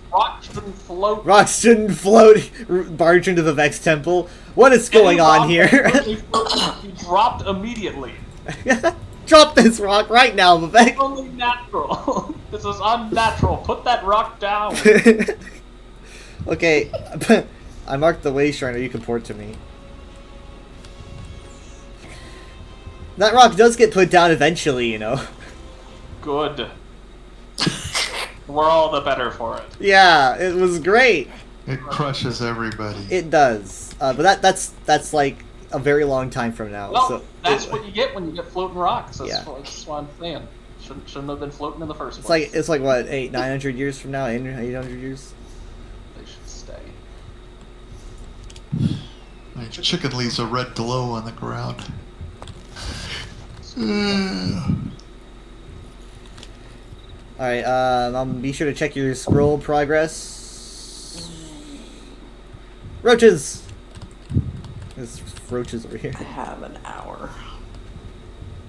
[SPEAKER 2] shouldn't float.
[SPEAKER 1] Rocks shouldn't float, barge into the Vex Temple. What is going on here?
[SPEAKER 2] He dropped immediately.
[SPEAKER 1] Drop this rock right now, Vivek.
[SPEAKER 2] Only natural. This is unnatural. Put that rock down.
[SPEAKER 1] Okay, I marked the way shriner. You can port to me. That rock does get put down eventually, you know.
[SPEAKER 2] Good. We're all the better for it.
[SPEAKER 1] Yeah, it was great.
[SPEAKER 3] It crushes everybody.
[SPEAKER 1] It does, but that's like a very long time from now.
[SPEAKER 2] Well,
[SPEAKER 1] so
[SPEAKER 2] that's what you get when you get floating rocks. That's,
[SPEAKER 1] Yeah.
[SPEAKER 2] that's what I'm saying. Shouldn't have been floating in the first
[SPEAKER 1] it's
[SPEAKER 2] place.
[SPEAKER 1] like what 900 years from now, 800 years.
[SPEAKER 2] They should stay.
[SPEAKER 3] My chicken leaves a red glow on the ground.
[SPEAKER 1] All right, be sure to check your scroll progress. Roaches. There's roaches over here.
[SPEAKER 4] I have an hour.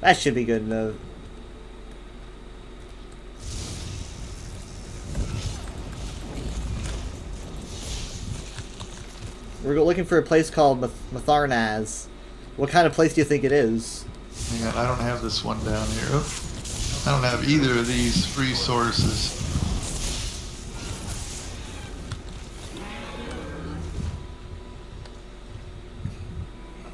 [SPEAKER 1] That should be good enough. We're looking for a place called Matharnaz. What kind of place do you think it is?
[SPEAKER 3] Hang on, I don't have this one down here. Oh, I don't have either of these resources.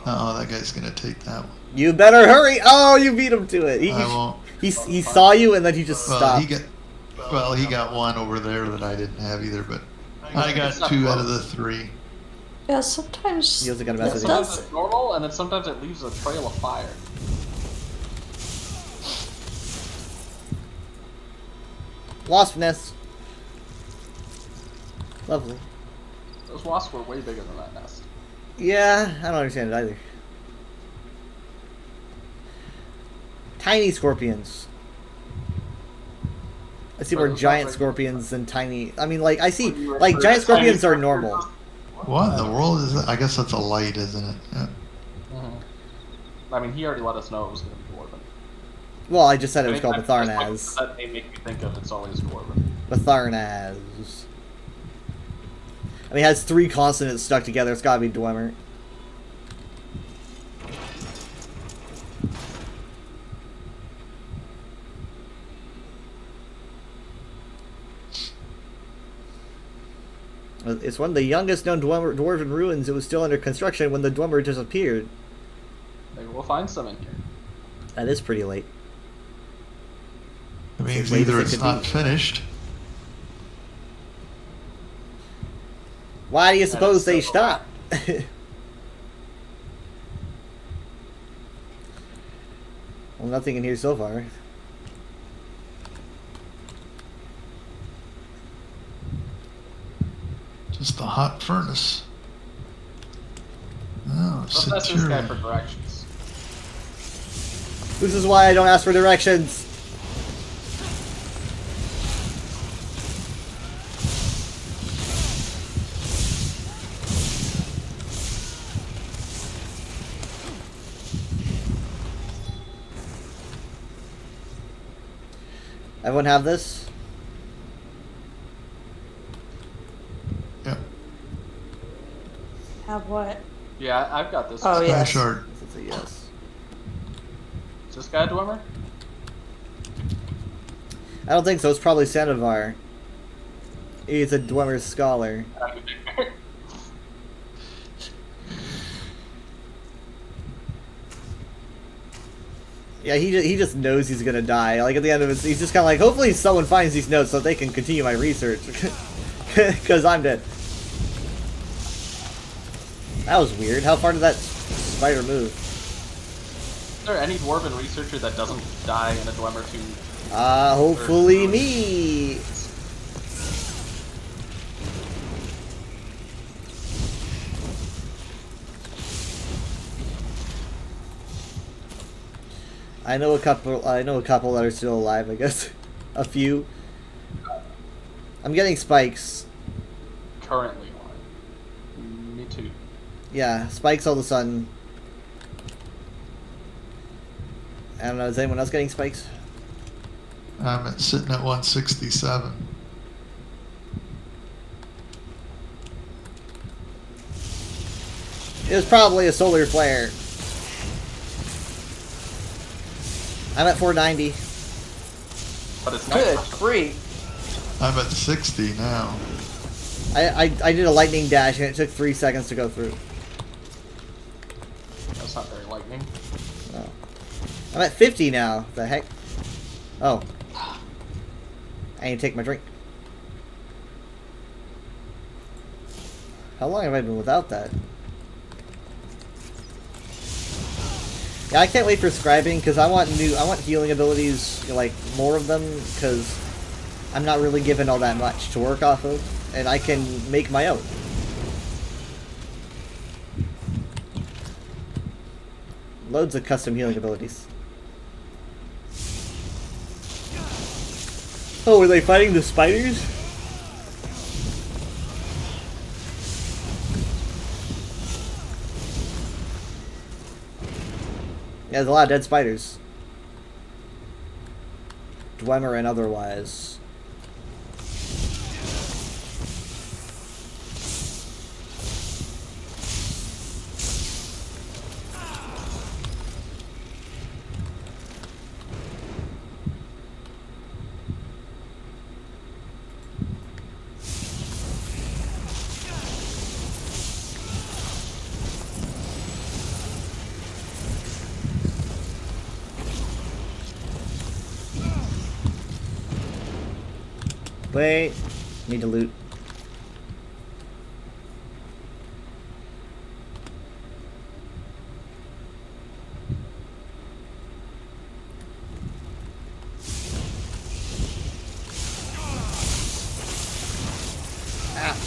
[SPEAKER 3] Oh, that guy's gonna take that one.
[SPEAKER 1] You better hurry! Oh, you beat him to it.
[SPEAKER 3] I won't.
[SPEAKER 1] He saw you and then he just
[SPEAKER 3] Well,
[SPEAKER 1] stopped.
[SPEAKER 3] he got one over there that I didn't have either, but I got
[SPEAKER 2] It's not
[SPEAKER 3] 2 out
[SPEAKER 2] close.
[SPEAKER 3] of the 3.
[SPEAKER 4] Yeah, sometimes
[SPEAKER 1] He also got a message.
[SPEAKER 2] Sometimes it's normal, and then sometimes it leaves a trail of fire.
[SPEAKER 1] Wasp nest. Lovely.
[SPEAKER 2] Those wasps were way bigger than that nest.
[SPEAKER 1] Yeah, I don't understand it either. Tiny scorpions. I see more
[SPEAKER 2] Those
[SPEAKER 1] giant
[SPEAKER 2] sound like-
[SPEAKER 1] scorpions than tiny. I mean, like, I see,
[SPEAKER 2] You
[SPEAKER 1] like,
[SPEAKER 2] refer
[SPEAKER 1] giant
[SPEAKER 2] to tiny
[SPEAKER 1] scorpions are
[SPEAKER 2] scorpions?
[SPEAKER 1] normal.
[SPEAKER 3] What in the world is that? I guess that's a light, isn't it? Yeah.
[SPEAKER 2] I mean, he already let us know it was going to be Dwarven.
[SPEAKER 1] Well, I just said it was called
[SPEAKER 2] Anytime
[SPEAKER 1] Matharnaz.
[SPEAKER 2] That they make me think of, it's always Dwarven.
[SPEAKER 1] Matharnaz. I mean, it has 3 consonants stuck together. It's gotta be Dwemer. It's one of the youngest known dwarven ruins. It was still under construction when the Dwemer disappeared.
[SPEAKER 2] Maybe we'll find some in here.
[SPEAKER 1] That is pretty late.
[SPEAKER 3] It means
[SPEAKER 1] late as
[SPEAKER 3] either
[SPEAKER 1] it
[SPEAKER 3] it's
[SPEAKER 1] could
[SPEAKER 3] not
[SPEAKER 1] be.
[SPEAKER 3] finished.
[SPEAKER 1] Why do you
[SPEAKER 2] it's
[SPEAKER 1] suppose they
[SPEAKER 2] so-
[SPEAKER 1] stopped? Well, nothing in here so far.
[SPEAKER 3] Just the hot furnace. Oh,
[SPEAKER 2] Let's ask this guy for
[SPEAKER 3] Centurion.
[SPEAKER 2] directions.
[SPEAKER 1] This is why I don't ask for directions. Everyone have this?
[SPEAKER 3] Yep.
[SPEAKER 4] Have what?
[SPEAKER 2] Yeah, I've got this.
[SPEAKER 4] Oh, yeah.
[SPEAKER 3] Splash art.
[SPEAKER 1] That's a yes.
[SPEAKER 2] Is this guy a Dwemer?
[SPEAKER 1] I don't think so. It's probably Sanavar. He's a Dwemer scholar. Yeah, he just knows he's gonna die. Like at the end of it, he's just kind of like, hopefully someone finds these notes so they can continue my research, because I'm dead. That was weird. How far did that spider move?
[SPEAKER 2] Is there any Dwarven researcher that doesn't die in a Dwemer tomb?
[SPEAKER 1] Hopefully me. I know a couple. I know a couple that are still alive. I guess a few. I'm getting spikes.
[SPEAKER 2] Currently on. Me too.
[SPEAKER 1] Yeah, spikes all of a sudden. I don't know. Is anyone else getting spikes?
[SPEAKER 3] I'm sitting at 167.
[SPEAKER 1] It was probably a solar flare. I'm at 490.
[SPEAKER 2] But it's
[SPEAKER 4] Good
[SPEAKER 2] not.
[SPEAKER 4] grief.
[SPEAKER 3] I'm at 60 now.
[SPEAKER 1] I did a lightning dash and it took 3 seconds to go through.
[SPEAKER 2] That's not very lightning.
[SPEAKER 1] Oh. I'm at 50 now. The heck? Oh. I need to take my drink. How long have I been without that? Yeah, I can't wait for scribing because I want healing abilities, like more of them, because I'm not really given all that much to work off of, and I can make my own. Loads of custom healing abilities. Oh, were they fighting the spiders? Yeah, there's a lot of dead spiders. Dwemer and otherwise. Wait, need to loot. Ah.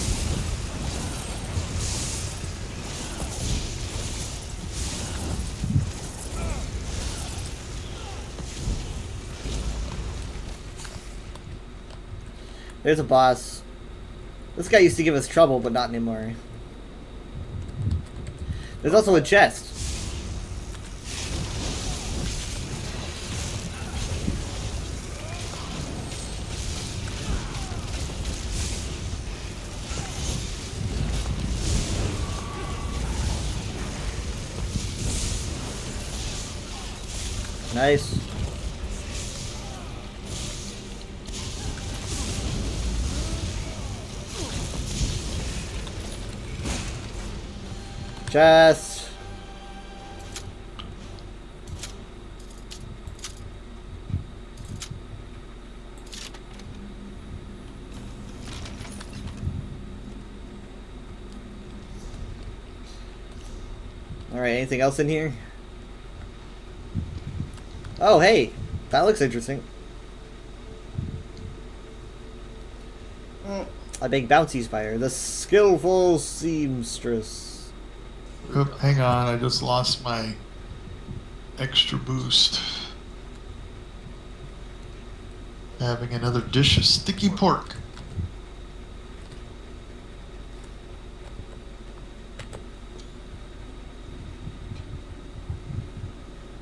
[SPEAKER 1] There's a boss. This guy used to give us trouble, but not anymore. There's also a chest. Nice. Chest. Alright, anything else in here? Oh, hey! That looks interesting. A big bouncy spider. The skillful seamstress.
[SPEAKER 3] Oop, hang on, I just lost my extra boost. Having another dish of sticky pork.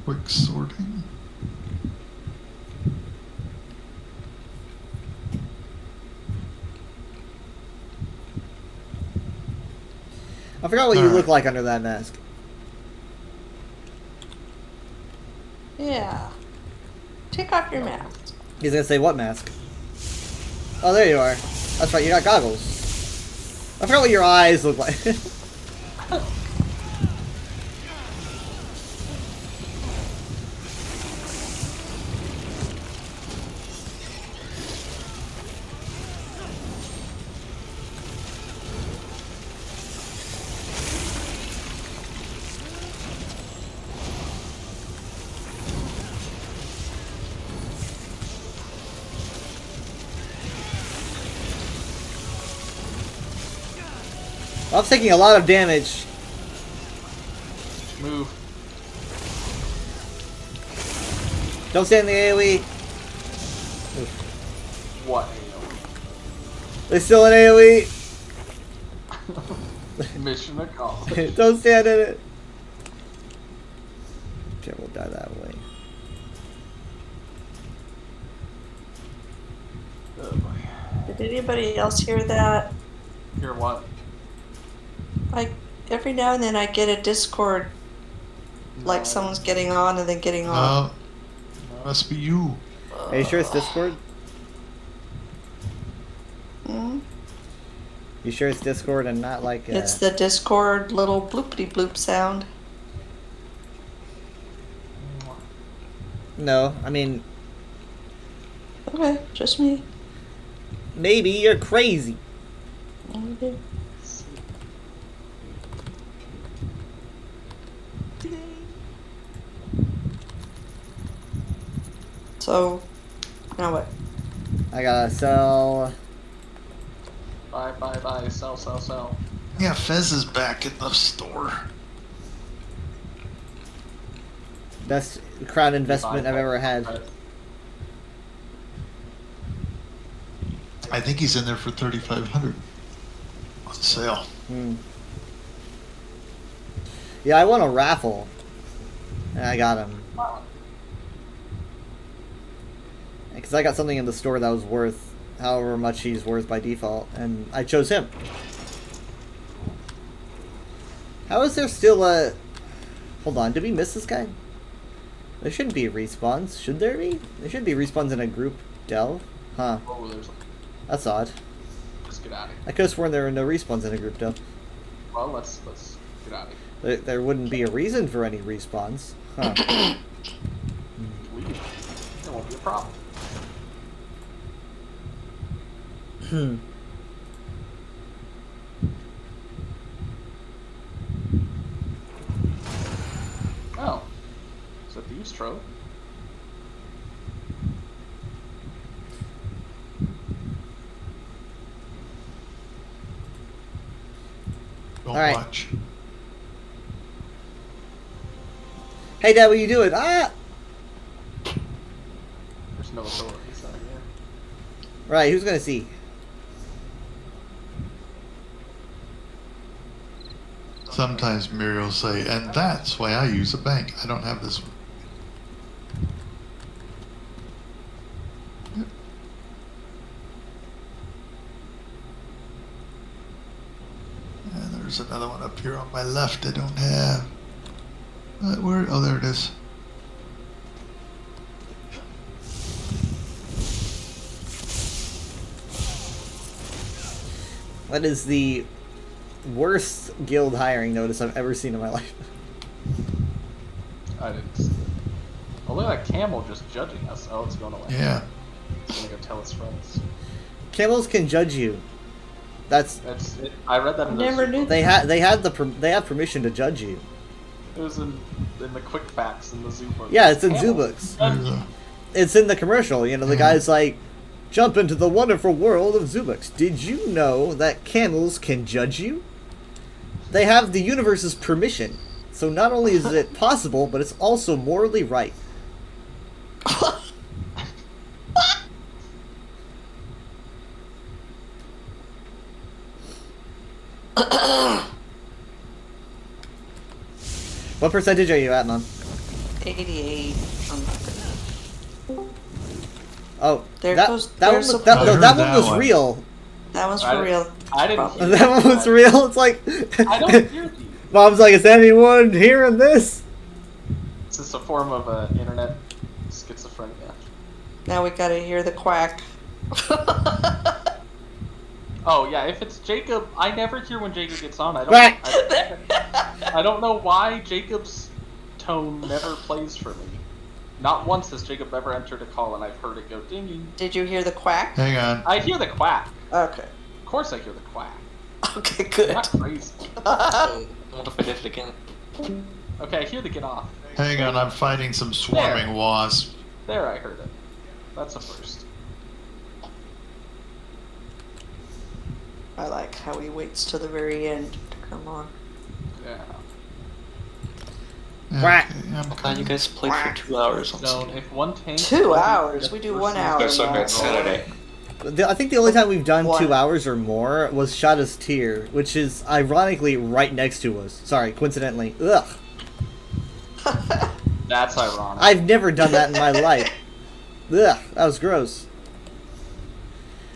[SPEAKER 3] Quick sorting.
[SPEAKER 1] I forgot what you look like under that mask.
[SPEAKER 4] Yeah. Take off your mask.
[SPEAKER 1] He's gonna say what mask? Oh, there you are. That's right, you got goggles. I forgot what your eyes look like. I was taking a lot of damage.
[SPEAKER 2] Move.
[SPEAKER 1] Don't stand in the AoE.
[SPEAKER 2] What?
[SPEAKER 1] There's still an AoE.
[SPEAKER 2] Mission accomplished.
[SPEAKER 1] Don't stand in it. Okay, we'll die that way.
[SPEAKER 2] Oh boy.
[SPEAKER 4] Did anybody else hear that?
[SPEAKER 2] Hear what?
[SPEAKER 4] Like every now and then I get a Discord, like
[SPEAKER 2] No.
[SPEAKER 4] someone's getting on and then getting off.
[SPEAKER 3] Must be you.
[SPEAKER 1] Are you sure it's Discord?
[SPEAKER 4] Hmm?
[SPEAKER 1] You sure it's Discord and not like
[SPEAKER 4] It's the Discord little bloopity bloop sound.
[SPEAKER 1] No, I mean,
[SPEAKER 4] Okay, just me.
[SPEAKER 1] maybe you're crazy.
[SPEAKER 4] Okay. So, now what?
[SPEAKER 1] I gotta sell.
[SPEAKER 2] Buy, sell.
[SPEAKER 3] Yeah, Fez is back in the store.
[SPEAKER 1] Best crowd investment I've ever had.
[SPEAKER 3] I think he's in there for 3,500 on sale.
[SPEAKER 1] Hmm. Yeah, I won a raffle. And I got him. Because I got something in the store that was worth however much he's worth by default, and I chose him. How is there still a... Hold on, did we miss this guy? There shouldn't be respawns, should there be? There should be respawns in a group delve. Huh,
[SPEAKER 2] Oh, there's.
[SPEAKER 1] that's odd.
[SPEAKER 2] Let's get out of here.
[SPEAKER 1] I could have sworn there were no respawns in a group delve.
[SPEAKER 2] Well, let's get out of here.
[SPEAKER 1] There wouldn't be a reason for any respawns. Huh.
[SPEAKER 2] Leave. There won't be a problem.
[SPEAKER 1] Hmm.
[SPEAKER 2] Oh. Is that Thieves' Trove?
[SPEAKER 3] Don't
[SPEAKER 1] All right.
[SPEAKER 3] watch.
[SPEAKER 1] Hey Dad, what you doing? Ah!
[SPEAKER 2] There's no authority, so yeah.
[SPEAKER 1] Right, who's gonna see?
[SPEAKER 3] Sometimes Muriel will say, and that's why I use a bank. I don't have this one. Yep. And there's another one up here on my left I don't have. Where? Oh, there it is.
[SPEAKER 1] That is the worst guild hiring notice I've ever seen in my life.
[SPEAKER 2] I didn't see it. Oh, look at that camel just judging us. Oh, it's going away.
[SPEAKER 3] Yeah.
[SPEAKER 2] It's gonna go tell its friends.
[SPEAKER 1] Camels can judge you. That's
[SPEAKER 2] That's it. I read that in the
[SPEAKER 4] Never knew
[SPEAKER 1] they have permission to judge you.
[SPEAKER 2] It was in the quick facts in the zoo book.
[SPEAKER 1] Yeah, it's in zoo
[SPEAKER 2] Camel.
[SPEAKER 1] books.
[SPEAKER 3] There's a-
[SPEAKER 1] It's in the commercial. You know, the guy's like, "Jump into the wonderful world of zoo books." Did you know that camels can judge you? They have the universe's permission. So not only is it possible, but it's also morally right. What percentage are you at, Mom?
[SPEAKER 4] 88. I'm not gonna.
[SPEAKER 1] Oh,
[SPEAKER 4] There
[SPEAKER 1] that,
[SPEAKER 4] goes-
[SPEAKER 1] that one
[SPEAKER 4] there's
[SPEAKER 1] was,
[SPEAKER 4] a-
[SPEAKER 1] that,
[SPEAKER 3] I
[SPEAKER 1] no,
[SPEAKER 3] heard
[SPEAKER 1] that one
[SPEAKER 3] that
[SPEAKER 1] was
[SPEAKER 3] one.
[SPEAKER 1] real.
[SPEAKER 4] That one's
[SPEAKER 2] I
[SPEAKER 4] for
[SPEAKER 2] didn't-
[SPEAKER 4] real.
[SPEAKER 2] I didn't
[SPEAKER 4] Probably.
[SPEAKER 2] hear
[SPEAKER 1] That one was real. It's like
[SPEAKER 2] I don't hear you.
[SPEAKER 1] Mom's like, "Is anyone hearing this?"
[SPEAKER 2] It's just a form of internet schizophrenia.
[SPEAKER 4] Now we gotta hear the quack.
[SPEAKER 2] Oh yeah, if it's Jacob, I never hear when Jacob gets on. I
[SPEAKER 1] Quack.
[SPEAKER 2] I don't know why Jacob's tone never plays for me. Not once has Jacob ever entered a call and I've heard it go dinging.
[SPEAKER 4] Did you hear the quack?
[SPEAKER 3] Hang on.
[SPEAKER 2] I hear the quack.
[SPEAKER 4] Okay.
[SPEAKER 2] Of course I hear the quack.
[SPEAKER 4] Okay,
[SPEAKER 2] I'm
[SPEAKER 4] good.
[SPEAKER 2] not crazy.
[SPEAKER 6] What if I did it again?
[SPEAKER 2] Okay, I hear the get off.
[SPEAKER 3] Hang on, I'm fighting some swarming wasps.
[SPEAKER 2] There, I heard it. That's a first.
[SPEAKER 4] I like how he waits till the very end to come on.
[SPEAKER 2] Yeah.
[SPEAKER 1] Quack.
[SPEAKER 3] Okay, I'm
[SPEAKER 6] I thought you guys played for 2 hours on
[SPEAKER 2] So
[SPEAKER 6] Sunday.
[SPEAKER 2] if one tank.
[SPEAKER 4] 2 hours? We do 1 hour.
[SPEAKER 6] That's okay,
[SPEAKER 4] now.
[SPEAKER 6] it's Saturday.
[SPEAKER 1] I think the only time we've done
[SPEAKER 4] One.
[SPEAKER 1] 2 hours or more was Shada's Tier, which is ironically right next to us. Sorry, coincidentally. Ugh.
[SPEAKER 2] That's ironic.
[SPEAKER 1] I've never done that in my life. Ugh, that was gross.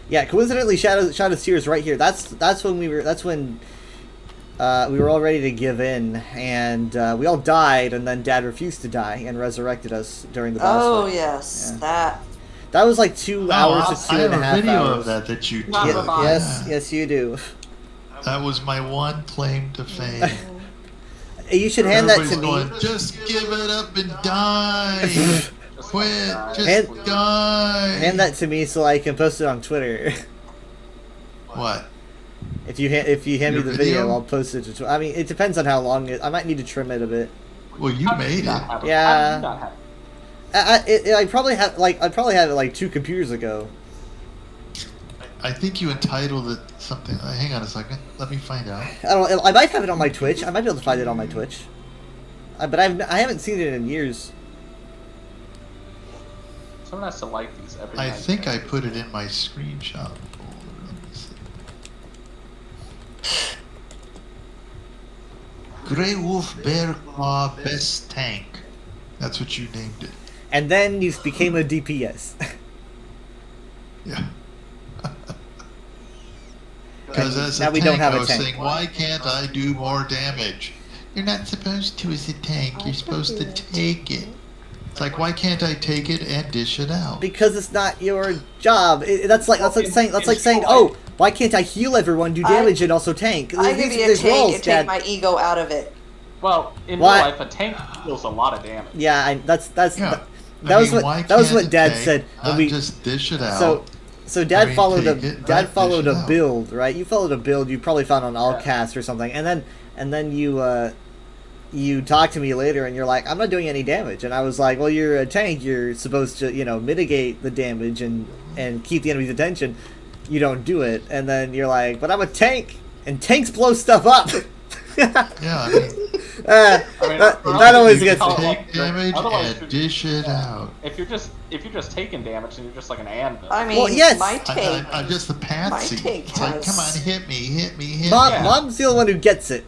[SPEAKER 1] Yeah, coincidentally, Shadow's Tear is right here. That's when we were all ready to give in, and we all died, and then Dad refused to die and resurrected us during the boss
[SPEAKER 4] Oh
[SPEAKER 1] fight.
[SPEAKER 4] yes,
[SPEAKER 1] Yeah. That was like 2 hours to
[SPEAKER 3] I
[SPEAKER 1] two and a
[SPEAKER 3] have a
[SPEAKER 1] half
[SPEAKER 3] video
[SPEAKER 1] hours.
[SPEAKER 3] of that you
[SPEAKER 2] Not
[SPEAKER 3] took.
[SPEAKER 2] about-
[SPEAKER 1] Yes, you do.
[SPEAKER 3] That was my one claim to fame.
[SPEAKER 1] You should hand that to
[SPEAKER 3] Everybody's
[SPEAKER 1] me.
[SPEAKER 3] going, just give it up and die. Quit. Just
[SPEAKER 1] Hand-
[SPEAKER 3] die.
[SPEAKER 1] Hand that to me so I can post it on Twitter.
[SPEAKER 3] What?
[SPEAKER 1] If you hand me
[SPEAKER 3] Your
[SPEAKER 1] the video,
[SPEAKER 3] video?
[SPEAKER 1] I'll post it to Twitter. I mean, it depends on how long it. I might need to trim it a bit.
[SPEAKER 3] Well, you
[SPEAKER 2] How did
[SPEAKER 3] made
[SPEAKER 2] not
[SPEAKER 3] it.
[SPEAKER 2] have
[SPEAKER 1] Yeah.
[SPEAKER 2] How did you not have it?
[SPEAKER 1] I probably have it 2 computers ago.
[SPEAKER 3] I think you entitled it something. Hang on a second. Let me find out.
[SPEAKER 1] I don't know. I might have it on my Twitch. I might be able to find it on my Twitch. But I haven't seen it in years.
[SPEAKER 2] Someone has to like these every
[SPEAKER 3] I
[SPEAKER 2] night.
[SPEAKER 3] think I put it in my screenshot folder. Let me see. Grey Wolf Bear Claw Best Tank. That's what you named it.
[SPEAKER 1] And then you became a DPS.
[SPEAKER 3] Yeah. Because as
[SPEAKER 1] Now
[SPEAKER 3] a
[SPEAKER 1] we
[SPEAKER 3] tank,
[SPEAKER 1] don't have
[SPEAKER 3] I
[SPEAKER 1] a
[SPEAKER 3] was
[SPEAKER 1] tank.
[SPEAKER 3] saying, why can't I do more damage? You're not supposed to as a tank. You're supposed to take it. It's like, why can't I take it and dish it out?
[SPEAKER 1] Because it's not your job. That's like saying, oh, why can't I heal everyone, do damage, and also tank?
[SPEAKER 4] I can be a
[SPEAKER 1] There's
[SPEAKER 4] tank
[SPEAKER 1] roles,
[SPEAKER 4] and
[SPEAKER 1] Dad.
[SPEAKER 4] take my ego out of it.
[SPEAKER 2] Well, in
[SPEAKER 1] Why-
[SPEAKER 2] real life, a tank deals a lot of damage.
[SPEAKER 1] Yeah, that's
[SPEAKER 3] Yeah.
[SPEAKER 1] that
[SPEAKER 3] I
[SPEAKER 1] was
[SPEAKER 3] mean, why
[SPEAKER 1] what
[SPEAKER 3] can't
[SPEAKER 1] Dad
[SPEAKER 3] tank
[SPEAKER 1] said when
[SPEAKER 3] not
[SPEAKER 1] we
[SPEAKER 3] just dish it out.
[SPEAKER 1] So Dad
[SPEAKER 3] I mean,
[SPEAKER 1] followed
[SPEAKER 3] take
[SPEAKER 1] a
[SPEAKER 3] it,
[SPEAKER 1] Dad
[SPEAKER 3] not
[SPEAKER 1] followed
[SPEAKER 3] dish it
[SPEAKER 1] a
[SPEAKER 3] out.
[SPEAKER 1] build, right? You followed a build you probably found on Allcast or something, and then you talked to me later and you're like, I'm not doing any damage, and I was like, well, you're a tank, you're supposed to mitigate the damage and keep the enemy's attention. You don't do it, and then you're like, but I'm a tank, and tanks blow stuff up.
[SPEAKER 3] Yeah, I mean,
[SPEAKER 2] I mean,
[SPEAKER 1] that always gets
[SPEAKER 2] Oh,
[SPEAKER 1] me.
[SPEAKER 3] take damage
[SPEAKER 2] otherwise
[SPEAKER 3] and dish it out.
[SPEAKER 2] If you're just taking damage, then you're just like an anvil.
[SPEAKER 4] I mean,
[SPEAKER 1] Well, yes.
[SPEAKER 4] my tank.
[SPEAKER 3] I'm just the patsy.
[SPEAKER 4] tank
[SPEAKER 3] It's like,
[SPEAKER 4] has-
[SPEAKER 3] come on, hit me.
[SPEAKER 1] Mom's the only one who gets it.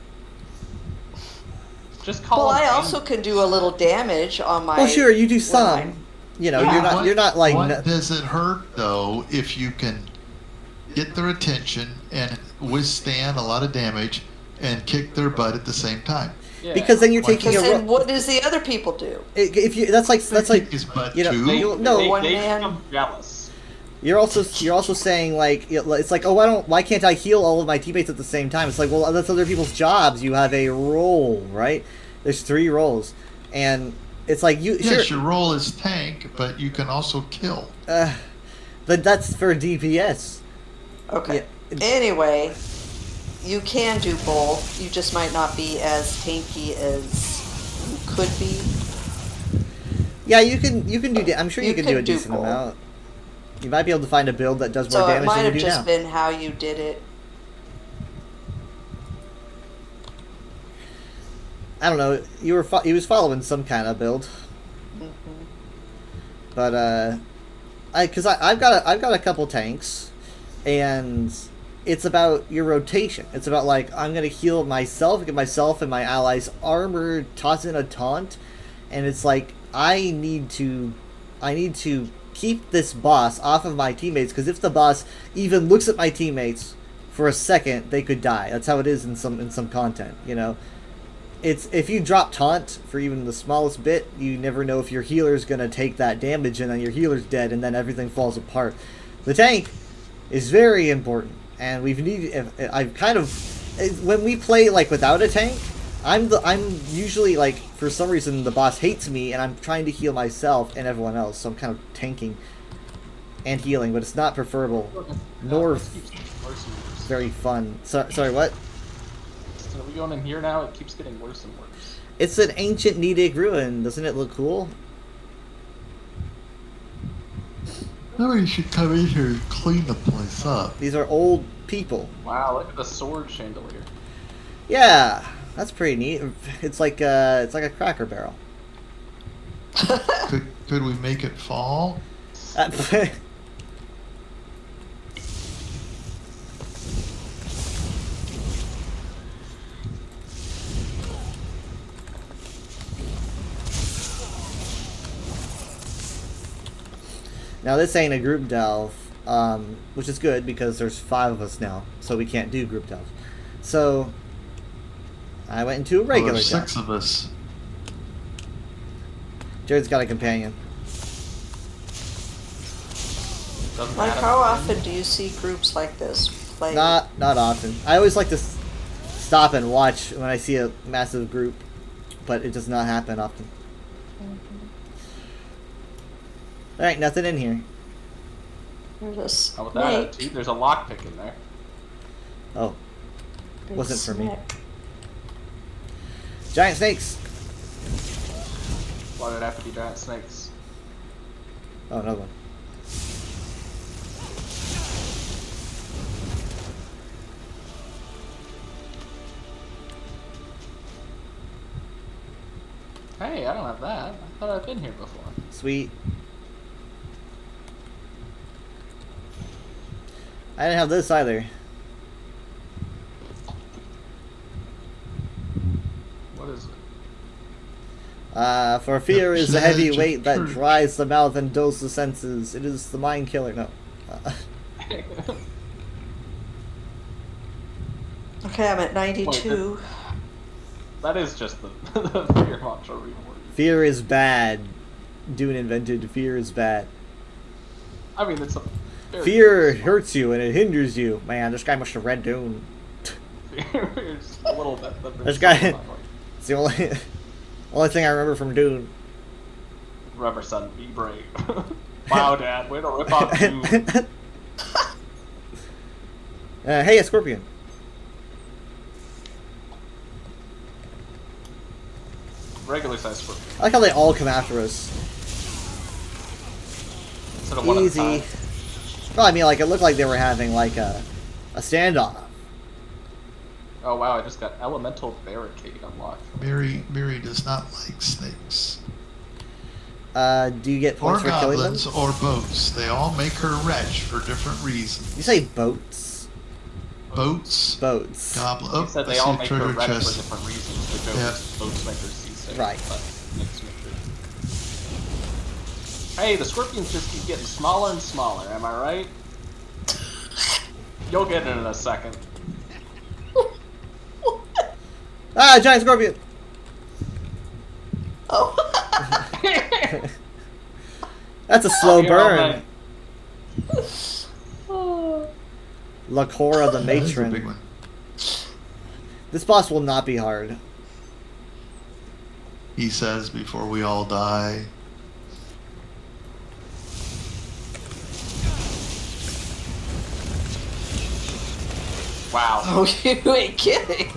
[SPEAKER 2] Just call
[SPEAKER 4] Well,
[SPEAKER 2] them
[SPEAKER 4] I
[SPEAKER 2] an
[SPEAKER 4] also can do a little damage on my.
[SPEAKER 1] Well, sure, you do
[SPEAKER 4] when
[SPEAKER 1] some.
[SPEAKER 4] I'm-
[SPEAKER 2] Yeah.
[SPEAKER 1] You're not like
[SPEAKER 3] What does it hurt though if you can get their attention and withstand a lot of damage and kick their butt at the same time?
[SPEAKER 2] Yeah.
[SPEAKER 1] because then you're
[SPEAKER 3] Why
[SPEAKER 1] taking
[SPEAKER 4] Because
[SPEAKER 1] a
[SPEAKER 4] then what does the other people do?
[SPEAKER 1] if you that's like
[SPEAKER 3] Kick his butt
[SPEAKER 1] you know,
[SPEAKER 3] too.
[SPEAKER 2] They,
[SPEAKER 1] no,
[SPEAKER 2] they,
[SPEAKER 4] one
[SPEAKER 2] they
[SPEAKER 4] man-
[SPEAKER 2] become jealous.
[SPEAKER 1] you're also saying like it's like, oh, why can't I heal all of my teammates at the same time? It's like, well, that's other people's jobs. You have a role, right? There's 3 roles, and it's like
[SPEAKER 3] Yes,
[SPEAKER 1] sure,
[SPEAKER 3] your role is tank, but you can also kill.
[SPEAKER 1] but that's for DPS.
[SPEAKER 4] Okay.
[SPEAKER 1] Yeah.
[SPEAKER 4] Anyway, you can do both. You just might not be as tanky as you could be.
[SPEAKER 1] Yeah, you can do. I'm sure you
[SPEAKER 4] You
[SPEAKER 1] can do a
[SPEAKER 4] can do
[SPEAKER 1] decent
[SPEAKER 4] both.
[SPEAKER 1] amount. You might be able to find a build that does more
[SPEAKER 4] So it
[SPEAKER 1] damage
[SPEAKER 4] might
[SPEAKER 1] than
[SPEAKER 4] have
[SPEAKER 1] you do
[SPEAKER 4] just
[SPEAKER 1] now.
[SPEAKER 4] been how you did it.
[SPEAKER 1] I don't know. He was following some kind of build, but I've got a couple tanks, and it's about your rotation. It's about like, I'm gonna heal myself, get myself and my allies armor, toss in a taunt, and it's like I need to keep this boss off of my teammates, because if the boss even looks at my teammates for a second, they could die. That's how it is in some content, It's if you drop taunt for even the smallest bit, you never know if your healer's gonna take that damage, and then your healer's dead, and then everything falls apart. The tank is very important, and I've kind of, when we play like without a tank, I'm usually like, for some reason the boss hates me, and I'm trying to heal myself and everyone else, so I'm kind of tanking and healing, but it's not preferable nor
[SPEAKER 2] It keeps getting worse and worse.
[SPEAKER 1] very fun. Sorry, what?
[SPEAKER 2] So are we going in here now? It keeps getting worse and worse.
[SPEAKER 1] It's an ancient Nidic ruin. Doesn't it look cool?
[SPEAKER 3] Nobody should come in here and clean the place up.
[SPEAKER 1] These are old people.
[SPEAKER 2] Wow, look at the sword chandelier.
[SPEAKER 1] Yeah. That's pretty neat. It's like a Cracker Barrel.
[SPEAKER 3] Could we make it fall?
[SPEAKER 1] Now this ain't a group delve, which is good because there's 5 of us now, so we can't do group delve. So I went into a
[SPEAKER 3] Well,
[SPEAKER 1] regular
[SPEAKER 3] there's
[SPEAKER 1] delve.
[SPEAKER 3] 6 of us.
[SPEAKER 1] Jared's got a companion.
[SPEAKER 2] Doesn't
[SPEAKER 4] Like,
[SPEAKER 2] matter.
[SPEAKER 4] how often do you see groups like this play?
[SPEAKER 1] Not often. I always like to stop and watch when I see a massive group, but it does not happen often. All right, nothing in here.
[SPEAKER 4] There's a
[SPEAKER 2] How about that?
[SPEAKER 4] snake.
[SPEAKER 2] There's a lockpick in there.
[SPEAKER 1] Oh,
[SPEAKER 4] Big
[SPEAKER 1] wasn't for me.
[SPEAKER 4] snake.
[SPEAKER 1] giant snakes.
[SPEAKER 2] Why did it have to be giant snakes?
[SPEAKER 1] Oh, another one.
[SPEAKER 2] Hey, I don't have that. I thought I'd been here before.
[SPEAKER 1] Sweet. I didn't have this either.
[SPEAKER 2] What is it?
[SPEAKER 1] For fear is a heavy
[SPEAKER 3] Pledge
[SPEAKER 1] weight
[SPEAKER 3] of
[SPEAKER 1] that
[SPEAKER 3] truth.
[SPEAKER 1] dries the mouth and dulls the senses. It is the mind killer. No.
[SPEAKER 4] Okay, I'm at 92.
[SPEAKER 2] That is just the fear mantra reward.
[SPEAKER 1] Fear is bad. Dune invented fear is bad.
[SPEAKER 2] I mean, it's a very
[SPEAKER 1] Fear hurts you and it hinders you. Man, this guy must have read Dune.
[SPEAKER 2] Fear's a little bit. but
[SPEAKER 1] This
[SPEAKER 2] it's
[SPEAKER 1] guy-
[SPEAKER 2] still not like
[SPEAKER 1] It's the only thing I remember from Dune.
[SPEAKER 2] Rubber son, be brave. Wow, Dad, way to rip off you.
[SPEAKER 1] Hey, a scorpion.
[SPEAKER 2] Regular size scorpion.
[SPEAKER 1] I like how they all come after us.
[SPEAKER 2] Instead of one at a
[SPEAKER 1] Easy.
[SPEAKER 2] time.
[SPEAKER 1] Well, I mean, like, it looked like they were having, like, a standoff.
[SPEAKER 2] Oh wow, I just got elemental barricade unlocked.
[SPEAKER 3] Mary does not like snakes.
[SPEAKER 1] Do you get
[SPEAKER 3] Or
[SPEAKER 1] points for killing them?
[SPEAKER 3] goblins or boats. They all make her wretch for different reasons.
[SPEAKER 1] You say boats?
[SPEAKER 3] Boats,
[SPEAKER 1] Boats.
[SPEAKER 3] goblin.
[SPEAKER 2] You
[SPEAKER 3] Oh,
[SPEAKER 2] said
[SPEAKER 3] I
[SPEAKER 2] they
[SPEAKER 3] see
[SPEAKER 2] all
[SPEAKER 3] a
[SPEAKER 2] make her
[SPEAKER 3] treasure
[SPEAKER 2] red for
[SPEAKER 3] chest.
[SPEAKER 2] different reasons. The joke
[SPEAKER 3] Yeah.
[SPEAKER 2] is boats make her seasick.
[SPEAKER 1] Right.
[SPEAKER 2] But snakes make her... Hey, the scorpions just keep getting smaller and smaller, am I right? You'll get it in a second.
[SPEAKER 1] Ah, giant scorpion!
[SPEAKER 4] Oh.
[SPEAKER 1] That's a slow
[SPEAKER 2] Here, all
[SPEAKER 1] burn. Lakora the
[SPEAKER 3] That is a big
[SPEAKER 1] Matron.
[SPEAKER 3] one.
[SPEAKER 1] This boss will not be hard.
[SPEAKER 3] He says before we all die.
[SPEAKER 2] Wow.
[SPEAKER 4] Oh, you ain't kidding.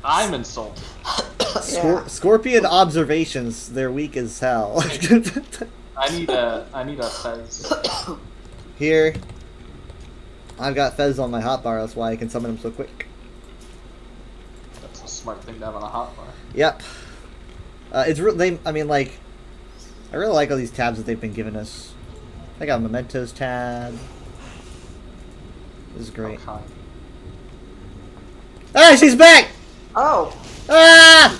[SPEAKER 2] I'm insulted.
[SPEAKER 4] Yeah.
[SPEAKER 1] Scorpion observations, they're weak as hell.
[SPEAKER 2] I need a fez.
[SPEAKER 1] Here. I've got Fez on my hotbar, that's why I can summon him so quick.
[SPEAKER 2] That's a smart thing to have on a hotbar.
[SPEAKER 1] Yep. I mean, like, I really like all these tabs that they've been giving us. I got a Mementos tab. This is great.
[SPEAKER 2] Okay.
[SPEAKER 1] Ah, she's back!
[SPEAKER 4] Oh.
[SPEAKER 1] Ah!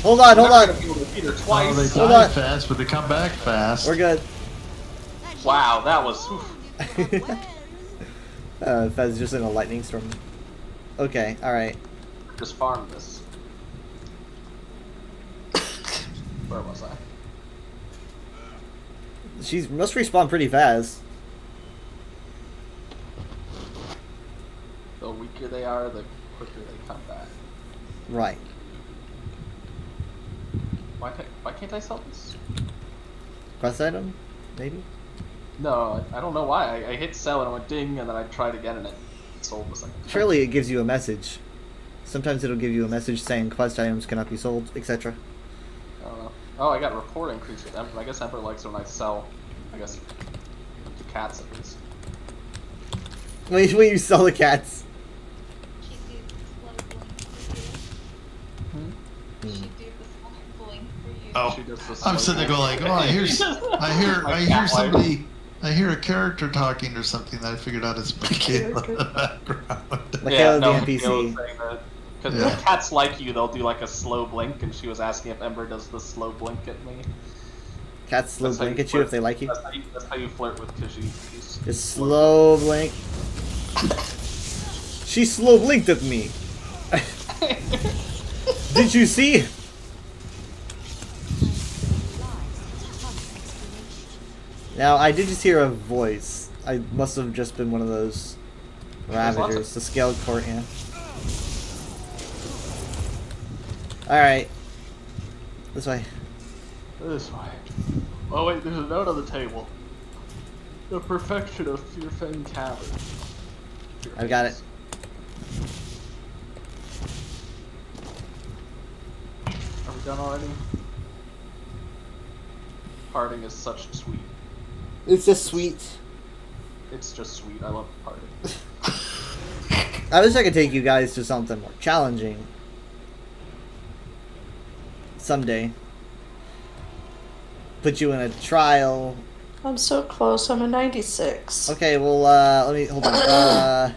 [SPEAKER 1] Hold on, hold
[SPEAKER 2] I'm not
[SPEAKER 1] on.
[SPEAKER 2] gonna be able to beat her
[SPEAKER 3] Oh,
[SPEAKER 2] twice.
[SPEAKER 3] they
[SPEAKER 1] Hold
[SPEAKER 3] die
[SPEAKER 1] on.
[SPEAKER 3] fast, but they come back fast.
[SPEAKER 1] We're good.
[SPEAKER 2] Wow, that was. Oof.
[SPEAKER 1] Fez is just in a lightning storm. Okay, alright.
[SPEAKER 2] Just farm this. Where was I?
[SPEAKER 1] She must respawn pretty fast.
[SPEAKER 2] The weaker they are, the quicker they come back.
[SPEAKER 1] Right.
[SPEAKER 2] Why can't I sell this?
[SPEAKER 1] Quest item? Maybe?
[SPEAKER 2] No, I don't know why. I hit sell and it went ding, and then I tried again and it sold the second time.
[SPEAKER 1] Surely it gives you a message. Sometimes it'll give you a message saying quest items cannot be sold, etc.
[SPEAKER 2] I don't know. Oh, I got rapport increase with Emperor. I guess Emperor likes it when I sell, I guess, to cats at least.
[SPEAKER 1] When you sell the cats.
[SPEAKER 3] Oh,
[SPEAKER 2] She does the
[SPEAKER 3] I'm
[SPEAKER 2] slow
[SPEAKER 3] sitting there going like, oh, I hear somebody, I hear a character talking or something. That I figured out it's Michaela in the background.
[SPEAKER 1] Michaela the
[SPEAKER 2] Michaela's
[SPEAKER 1] NPC.
[SPEAKER 2] saying that because
[SPEAKER 3] Yeah.
[SPEAKER 2] cats like you, they'll do like a slow blink, and she was asking if Ember does the slow blink at me.
[SPEAKER 1] Cats slow
[SPEAKER 2] That's how
[SPEAKER 1] blink
[SPEAKER 2] you
[SPEAKER 1] at you if
[SPEAKER 2] flirt.
[SPEAKER 1] they like you.
[SPEAKER 2] That's how you flirt with Khajiit.
[SPEAKER 1] Just slow blink. She slow blinked at me. Did you see? Now, I did just hear a voice. I must have just been one of those Ravagers, the scaled court, yeah. Alright. This way.
[SPEAKER 2] This way. Oh wait, there's a note on the table. The perfection of Fearfang Cavern.
[SPEAKER 1] I've got it.
[SPEAKER 2] Are we done already? Parting is such sweet.
[SPEAKER 1] It's just sweet.
[SPEAKER 2] It's just sweet. I love parting.
[SPEAKER 1] I wish I could take you guys to something more challenging. Someday. Put you in a trial.
[SPEAKER 4] I'm so close. I'm a 96.
[SPEAKER 1] Okay, well, let me, hold on.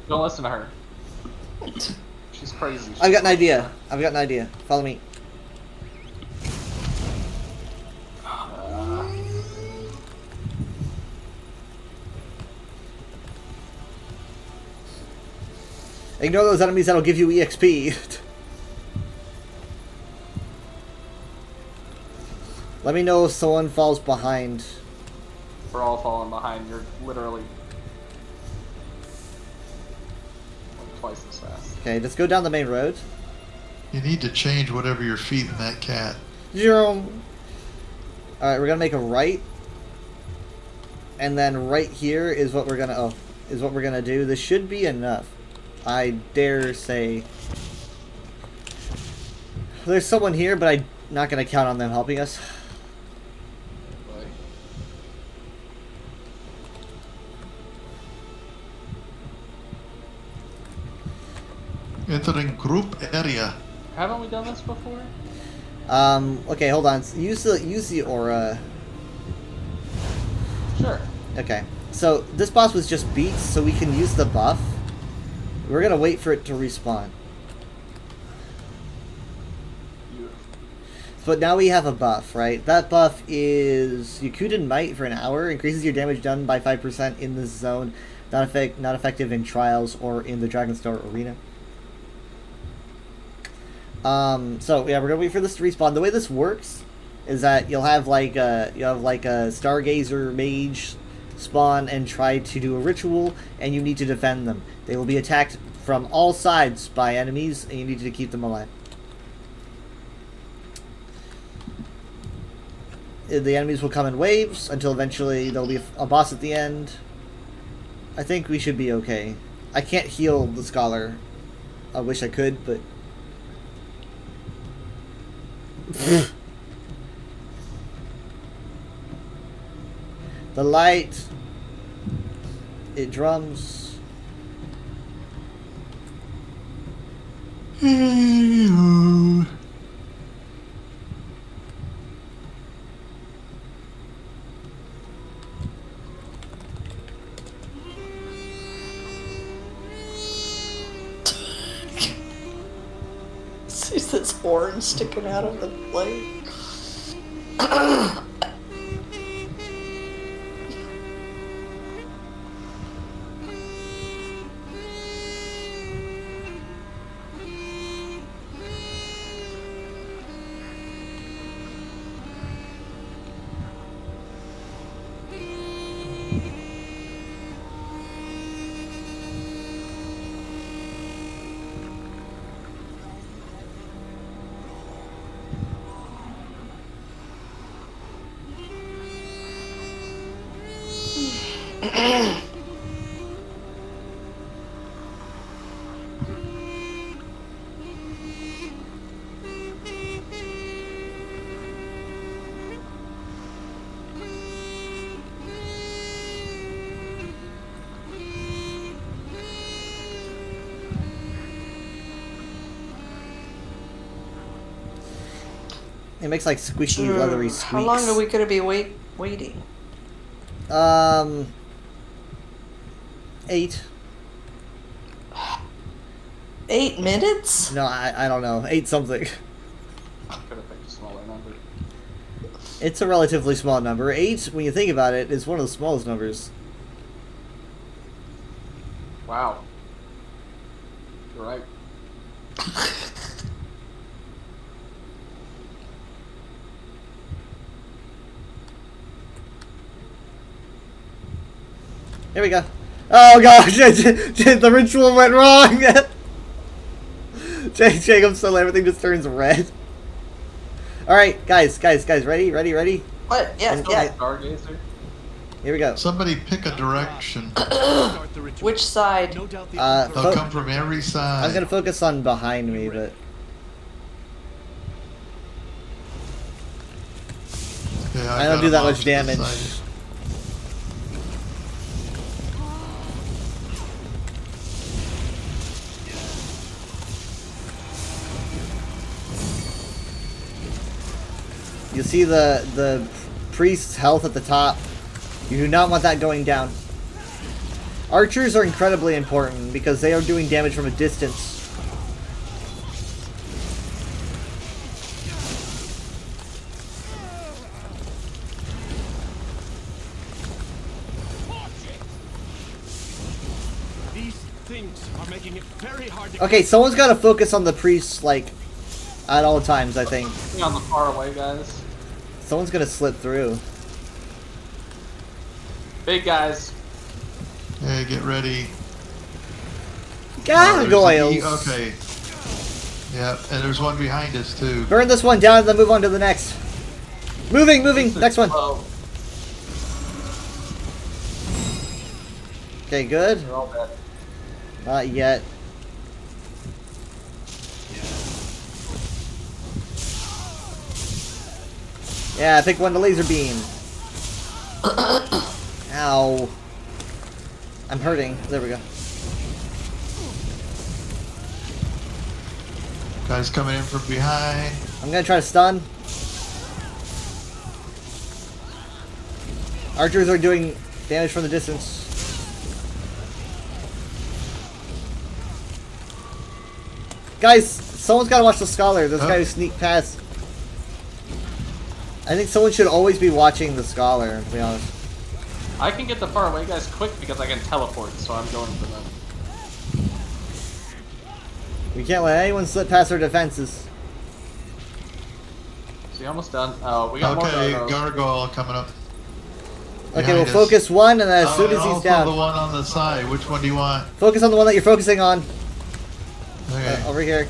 [SPEAKER 2] Don't listen to her. She's crazy.
[SPEAKER 1] I've got an idea. I've got an idea. Follow me. Ignore those enemies that'll give you EXP. Let me know if someone falls behind.
[SPEAKER 2] We're all falling behind. You're literally like twice as fast.
[SPEAKER 1] Okay, let's go down the main road.
[SPEAKER 3] You need to change whatever you're feeding that cat.
[SPEAKER 1] Jerome. Alright, we're gonna make a right. And then right here is what we're gonna do. This should be enough. I dare say. There's someone here, but I'm not gonna count on them helping us.
[SPEAKER 3] Entering group area.
[SPEAKER 2] Haven't we done this before?
[SPEAKER 1] Okay, hold on. Use the aura.
[SPEAKER 2] Sure.
[SPEAKER 1] Okay. So this boss was just beats, so we can use the buff. We're gonna wait for it to respawn.
[SPEAKER 2] Beautiful.
[SPEAKER 1] But now we have a buff, right? That buff is Yakuden Might for an hour, increases your damage done by 5% in this zone, not effective in trials or in the Dragonstar arena. So yeah, we're gonna wait for this to respawn. The way this works is that you'll have like a Stargazer mage spawn and try to do a ritual, and you need to defend them. They will be attacked from all sides by enemies, and you need to keep them alive. The enemies will come in waves until eventually there'll be a boss at the end. I think we should be okay. I can't heal the Scholar. I wish I could, but... The light... It drums...
[SPEAKER 4] Sees this horn sticking out of the blade.
[SPEAKER 1] It makes like squishy, leathery squeaks.
[SPEAKER 4] How long are we gonna be waiting?
[SPEAKER 1] 8.
[SPEAKER 4] 8 minutes?
[SPEAKER 1] No, I don't know. 8 something.
[SPEAKER 2] I could have picked a smaller number.
[SPEAKER 1] It's a relatively small number. 8, when you think about it, is one of the smallest numbers.
[SPEAKER 2] Wow. You're right.
[SPEAKER 1] Here we go. Oh gosh, the ritual went wrong. Jacob, so everything just turns red. All right, guys, ready?
[SPEAKER 4] What? Yeah.
[SPEAKER 2] Stargazer?
[SPEAKER 1] Here we go.
[SPEAKER 3] Somebody pick a direction.
[SPEAKER 4] Which side?
[SPEAKER 3] They'll come from every side.
[SPEAKER 1] I'm gonna focus on behind me, but
[SPEAKER 3] Okay,
[SPEAKER 1] I don't
[SPEAKER 3] got
[SPEAKER 1] do that
[SPEAKER 3] them
[SPEAKER 1] much
[SPEAKER 3] off to the
[SPEAKER 1] damage.
[SPEAKER 3] side.
[SPEAKER 1] you see the priest's health at the top. You do not want that going down. Archers are incredibly important because they are doing damage from a distance.
[SPEAKER 7] These things are making it very hard to
[SPEAKER 1] Okay, someone's got to focus on the priest, like, at all times, I think.
[SPEAKER 2] Be on the far away, guys.
[SPEAKER 1] Someone's gonna slip through.
[SPEAKER 2] Big guys.
[SPEAKER 3] Hey, get ready.
[SPEAKER 1] Gargoyles!
[SPEAKER 3] Okay. Yeah, and there's one behind us too.
[SPEAKER 1] Burn this one down and then move on to the next. Moving! Next one.
[SPEAKER 2] Oh,
[SPEAKER 1] Okay, good.
[SPEAKER 2] they're all dead.
[SPEAKER 1] Not yet. Yeah, pick one to laser beam. Ow. I'm hurting. There we go.
[SPEAKER 3] Guys coming in from behind.
[SPEAKER 1] I'm gonna try to stun. Archers are doing damage from the distance. Guys, someone's gotta watch the scholar. This guy who sneaked past. I think someone should always be watching the scholar, to be honest.
[SPEAKER 2] I can get the far away guys quick because I can teleport, so I'm going for them.
[SPEAKER 1] We can't let anyone slip past our defenses.
[SPEAKER 2] So you're almost done. Oh, we got more
[SPEAKER 3] Okay,
[SPEAKER 2] Gargoyles.
[SPEAKER 3] gargoyle coming up.
[SPEAKER 1] Okay,
[SPEAKER 3] Behind
[SPEAKER 1] we'll
[SPEAKER 3] us.
[SPEAKER 1] focus one, and then as
[SPEAKER 3] Oh,
[SPEAKER 1] soon
[SPEAKER 3] and
[SPEAKER 1] as he's
[SPEAKER 3] also
[SPEAKER 1] down,
[SPEAKER 3] the one on the side. Which one do you want?
[SPEAKER 1] focus on the one that you're focusing on.
[SPEAKER 3] Okay.
[SPEAKER 1] Over here.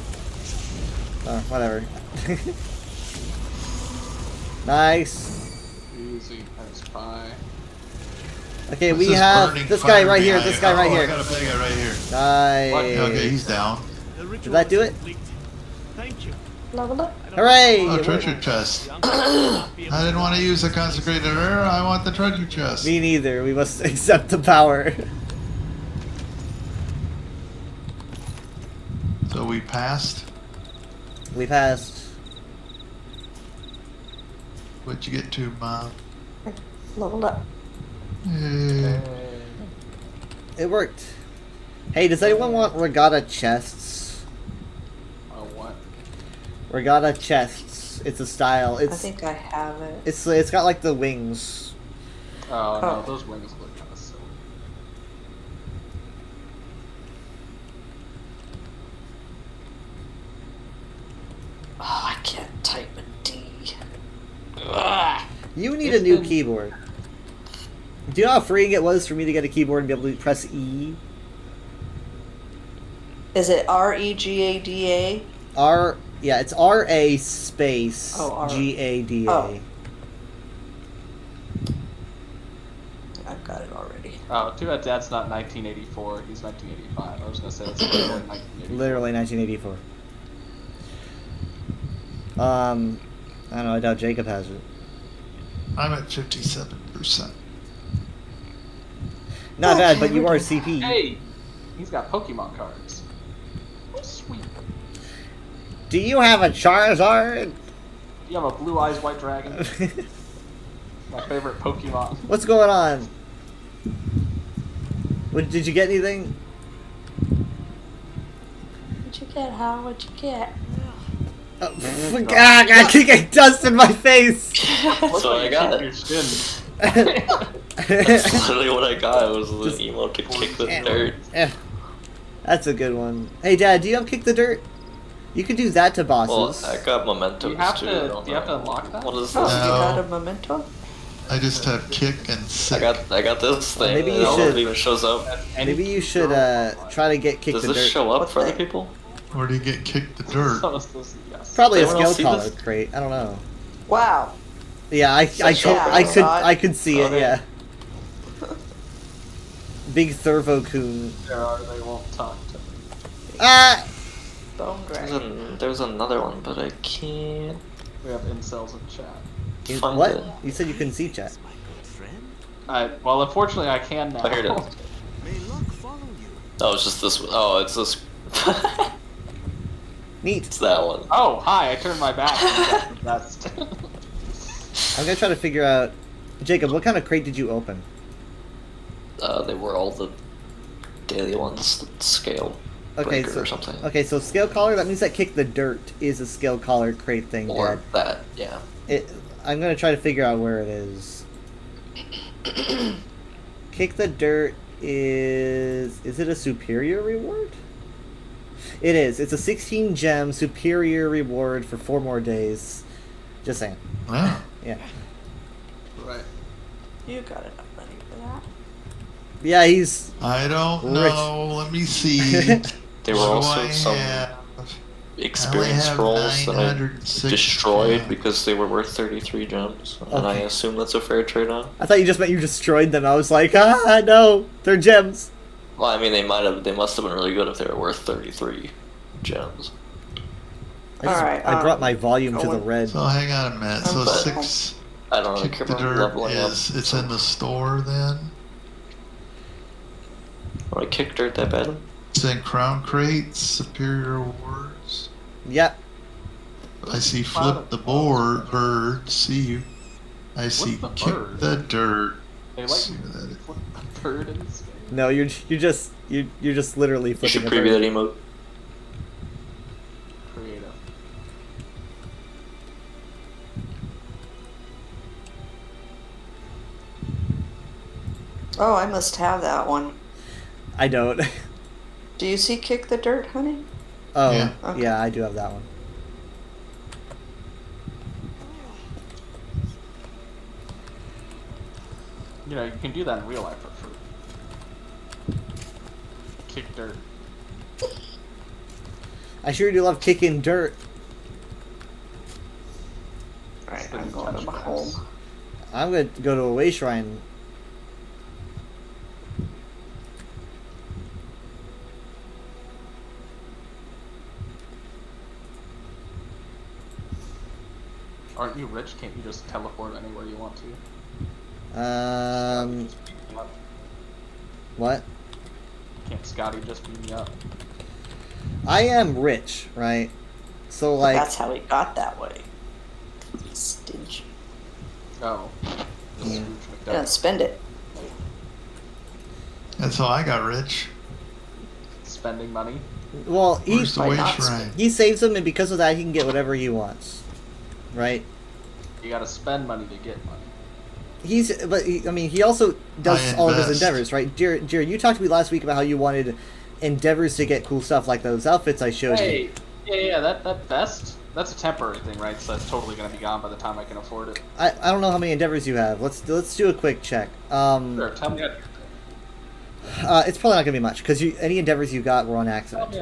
[SPEAKER 1] Oh, whatever. Nice.
[SPEAKER 2] Easy. That's pie.
[SPEAKER 1] Okay,
[SPEAKER 3] This
[SPEAKER 1] we
[SPEAKER 3] is
[SPEAKER 1] have
[SPEAKER 3] burning
[SPEAKER 1] this guy
[SPEAKER 3] fire
[SPEAKER 1] right here.
[SPEAKER 3] behind
[SPEAKER 1] This
[SPEAKER 3] you.
[SPEAKER 1] guy right
[SPEAKER 3] Oh, I
[SPEAKER 1] here.
[SPEAKER 3] got a big guy right here.
[SPEAKER 1] Nice.
[SPEAKER 3] Okay, he's down.
[SPEAKER 7] The ritual
[SPEAKER 1] Did that do
[SPEAKER 7] is
[SPEAKER 1] it?
[SPEAKER 7] complete. Thank you.
[SPEAKER 4] Level up.
[SPEAKER 1] Hooray!
[SPEAKER 3] Oh, treasure chest. I didn't want to use the consecrated herb. I want the treasure chest.
[SPEAKER 1] Me neither. We must accept the power.
[SPEAKER 3] So we passed.
[SPEAKER 1] We passed.
[SPEAKER 3] What'd you get to, Mom?
[SPEAKER 4] Leveled up.
[SPEAKER 3] Eh,
[SPEAKER 1] It worked. Hey, does anyone want regatta chests?
[SPEAKER 2] Oh, what?
[SPEAKER 1] Regatta chests. It's a style.
[SPEAKER 4] I
[SPEAKER 1] It's
[SPEAKER 4] think I have it.
[SPEAKER 1] it's got like the wings.
[SPEAKER 2] Oh, no,
[SPEAKER 4] Oh.
[SPEAKER 2] those wings look kind of silly.
[SPEAKER 4] Oh, I can't type a D.
[SPEAKER 1] You need
[SPEAKER 2] It's
[SPEAKER 1] a new
[SPEAKER 2] been-
[SPEAKER 1] keyboard. Do you know how freeing it was for me to get a keyboard and be able to press E?
[SPEAKER 4] Is it REGADA?
[SPEAKER 1] Yeah, it's RA space
[SPEAKER 4] Oh, R.
[SPEAKER 1] GADA.
[SPEAKER 4] Oh. I've got it already.
[SPEAKER 2] Oh, too bad Dad's not 1984. He's 1985. I was gonna say that's literally 1984.
[SPEAKER 1] Literally 1984. I don't know. I doubt Jacob has it.
[SPEAKER 3] I'm at 57%.
[SPEAKER 1] Not bad, but you are a CP.
[SPEAKER 2] Hey, he's got Pokemon cards. Oh, sweet.
[SPEAKER 1] Do you have a Charizard?
[SPEAKER 2] you have a blue eyes white dragon? My favorite Pokemon.
[SPEAKER 1] What's going on? Did you get anything?
[SPEAKER 4] What'd you get, Hal? What'd you get?
[SPEAKER 1] Oh, I keep getting dust in my face.
[SPEAKER 6] That's what I got.
[SPEAKER 2] Your skin.
[SPEAKER 6] That's literally what I got. It was the emote to kick the dirt.
[SPEAKER 1] Eh. That's a good one. Hey, Dad, do you have kick the dirt? You could do that to
[SPEAKER 6] Well,
[SPEAKER 1] bosses.
[SPEAKER 6] I got mementos
[SPEAKER 2] Do you have
[SPEAKER 6] too.
[SPEAKER 2] to? Do you have to unlock that?
[SPEAKER 6] What is
[SPEAKER 4] Oh,
[SPEAKER 6] this?
[SPEAKER 4] you
[SPEAKER 3] No.
[SPEAKER 4] got a memento?
[SPEAKER 3] I just have kick and sick.
[SPEAKER 6] I got this thing.
[SPEAKER 1] maybe you
[SPEAKER 6] I don't know if
[SPEAKER 1] should-
[SPEAKER 6] it even shows up.
[SPEAKER 2] And
[SPEAKER 1] Maybe you should try to get kick
[SPEAKER 6] Does
[SPEAKER 1] the
[SPEAKER 6] this
[SPEAKER 1] dirt.
[SPEAKER 6] show up
[SPEAKER 4] What
[SPEAKER 6] for other
[SPEAKER 4] thing?
[SPEAKER 6] people?
[SPEAKER 3] Where do you get kick the dirt?
[SPEAKER 2] Yes.
[SPEAKER 1] Probably a
[SPEAKER 6] Does anyone
[SPEAKER 1] scale
[SPEAKER 6] else see
[SPEAKER 1] collar
[SPEAKER 6] this?
[SPEAKER 1] crate. I don't know.
[SPEAKER 4] Wow.
[SPEAKER 1] Yeah, I
[SPEAKER 6] that show up for
[SPEAKER 1] I could see it.
[SPEAKER 6] Okay.
[SPEAKER 1] Yeah. Big Thervo-kun.
[SPEAKER 2] There are. They won't talk to me.
[SPEAKER 4] Bone
[SPEAKER 6] There's,
[SPEAKER 4] dragon.
[SPEAKER 6] there's another one, but I can't
[SPEAKER 2] We have incels in chat.
[SPEAKER 6] find
[SPEAKER 1] What?
[SPEAKER 6] it.
[SPEAKER 1] You said you couldn't see chat.
[SPEAKER 2] Well, unfortunately, I can now.
[SPEAKER 6] Oh, here it is.
[SPEAKER 7] May luck follow you.
[SPEAKER 6] Oh, it's just this one. Oh, it's this.
[SPEAKER 1] Neat.
[SPEAKER 6] It's that one.
[SPEAKER 2] Oh, hi! I turned my back. That's the best.
[SPEAKER 1] I'm gonna try to figure out. Jacob, what kind of crate did you open?
[SPEAKER 6] They were all the daily ones, the scale
[SPEAKER 1] Okay,
[SPEAKER 6] breaker
[SPEAKER 1] so
[SPEAKER 6] or something.
[SPEAKER 1] okay, so scale collar. That means that kick the dirt is a scale collar crate thing.
[SPEAKER 6] Or
[SPEAKER 1] Dad.
[SPEAKER 6] that, yeah.
[SPEAKER 1] I'm gonna try to figure out where it is. Kick the dirt is it a superior reward? It is. It's a 16 gem superior reward for 4 more days. Just saying.
[SPEAKER 3] Wow.
[SPEAKER 1] Yeah.
[SPEAKER 2] Right.
[SPEAKER 4] You got enough money for that.
[SPEAKER 1] Yeah, he's
[SPEAKER 3] I don't
[SPEAKER 1] Rich.
[SPEAKER 3] know. Let me see.
[SPEAKER 6] There were
[SPEAKER 3] What do
[SPEAKER 6] also
[SPEAKER 3] I
[SPEAKER 6] some
[SPEAKER 3] have?
[SPEAKER 6] experience
[SPEAKER 3] have
[SPEAKER 6] rolls that I
[SPEAKER 3] 906
[SPEAKER 6] destroyed
[SPEAKER 3] gems.
[SPEAKER 6] because they were worth 33 gems, and I
[SPEAKER 1] Okay.
[SPEAKER 6] assume that's a fair trade-off.
[SPEAKER 1] I thought you just meant you destroyed them. I was like, no, they're gems.
[SPEAKER 6] Well, I mean, they must have been really good if they were worth 33 gems.
[SPEAKER 4] Alright,
[SPEAKER 1] I brought my volume to the
[SPEAKER 4] going-
[SPEAKER 1] red.
[SPEAKER 3] So hang on a minute. So
[SPEAKER 4] But-
[SPEAKER 3] 6
[SPEAKER 6] I don't really
[SPEAKER 3] kick
[SPEAKER 6] care
[SPEAKER 3] the
[SPEAKER 6] about
[SPEAKER 3] dirt
[SPEAKER 6] leveling up.
[SPEAKER 3] is it's in the store then.
[SPEAKER 6] Do I kick dirt that badly?
[SPEAKER 3] It's in crown crates, superior rewards.
[SPEAKER 1] Yep.
[SPEAKER 3] I see flip the board bird. See you. I see
[SPEAKER 2] the
[SPEAKER 3] kick
[SPEAKER 2] bird?
[SPEAKER 3] the dirt.
[SPEAKER 2] They like
[SPEAKER 3] See what that is.
[SPEAKER 2] flip a bird in this game.
[SPEAKER 1] No, you're just literally
[SPEAKER 6] You
[SPEAKER 1] flipping
[SPEAKER 6] should
[SPEAKER 1] a
[SPEAKER 6] preview
[SPEAKER 1] bird.
[SPEAKER 6] that emote.
[SPEAKER 2] Creative.
[SPEAKER 4] Oh, I must have that one.
[SPEAKER 1] I don't.
[SPEAKER 4] Do you see Kick the Dirt, honey?
[SPEAKER 1] Oh,
[SPEAKER 3] Yeah.
[SPEAKER 4] Okay.
[SPEAKER 1] yeah, I do have that one.
[SPEAKER 2] You know, you can do that in real life for free. Kick dirt.
[SPEAKER 1] I sure do love kicking dirt.
[SPEAKER 4] Alright,
[SPEAKER 2] Spin
[SPEAKER 4] I'm going to my
[SPEAKER 2] touch
[SPEAKER 4] home.
[SPEAKER 2] grass.
[SPEAKER 1] I'm gonna go to a way shrine.
[SPEAKER 2] Aren't you rich? Can't you just teleport anywhere you want to?
[SPEAKER 1] Um, what?
[SPEAKER 2] Can't Scotty just beam me up?
[SPEAKER 1] I am rich, right? So
[SPEAKER 4] But
[SPEAKER 1] like,
[SPEAKER 4] that's how he got that way. Stingy.
[SPEAKER 2] Oh.
[SPEAKER 1] Yeah.
[SPEAKER 4] Yeah, spend it.
[SPEAKER 3] That's how I got rich.
[SPEAKER 2] Spending money.
[SPEAKER 1] well, he
[SPEAKER 3] Where's the
[SPEAKER 4] might
[SPEAKER 3] way
[SPEAKER 4] not
[SPEAKER 3] shrine?
[SPEAKER 1] he saves them, and because of that, he can get whatever he wants, right?
[SPEAKER 2] You gotta spend money to get money.
[SPEAKER 1] I mean, he also does
[SPEAKER 3] I
[SPEAKER 1] all of his
[SPEAKER 3] invest.
[SPEAKER 1] endeavors, right? Jared, you talked to me last week about how you wanted endeavors to get cool stuff like those outfits I showed you.
[SPEAKER 2] Hey, yeah, that vest, that's a temporary thing, right? So that's totally gonna be gone by the time I can afford it.
[SPEAKER 1] I don't know how many endeavors you have. Let's do a quick check.
[SPEAKER 2] Sure, tell me.
[SPEAKER 1] It's probably not gonna be much because any endeavors you got were on
[SPEAKER 2] Tell
[SPEAKER 1] accident.
[SPEAKER 2] me.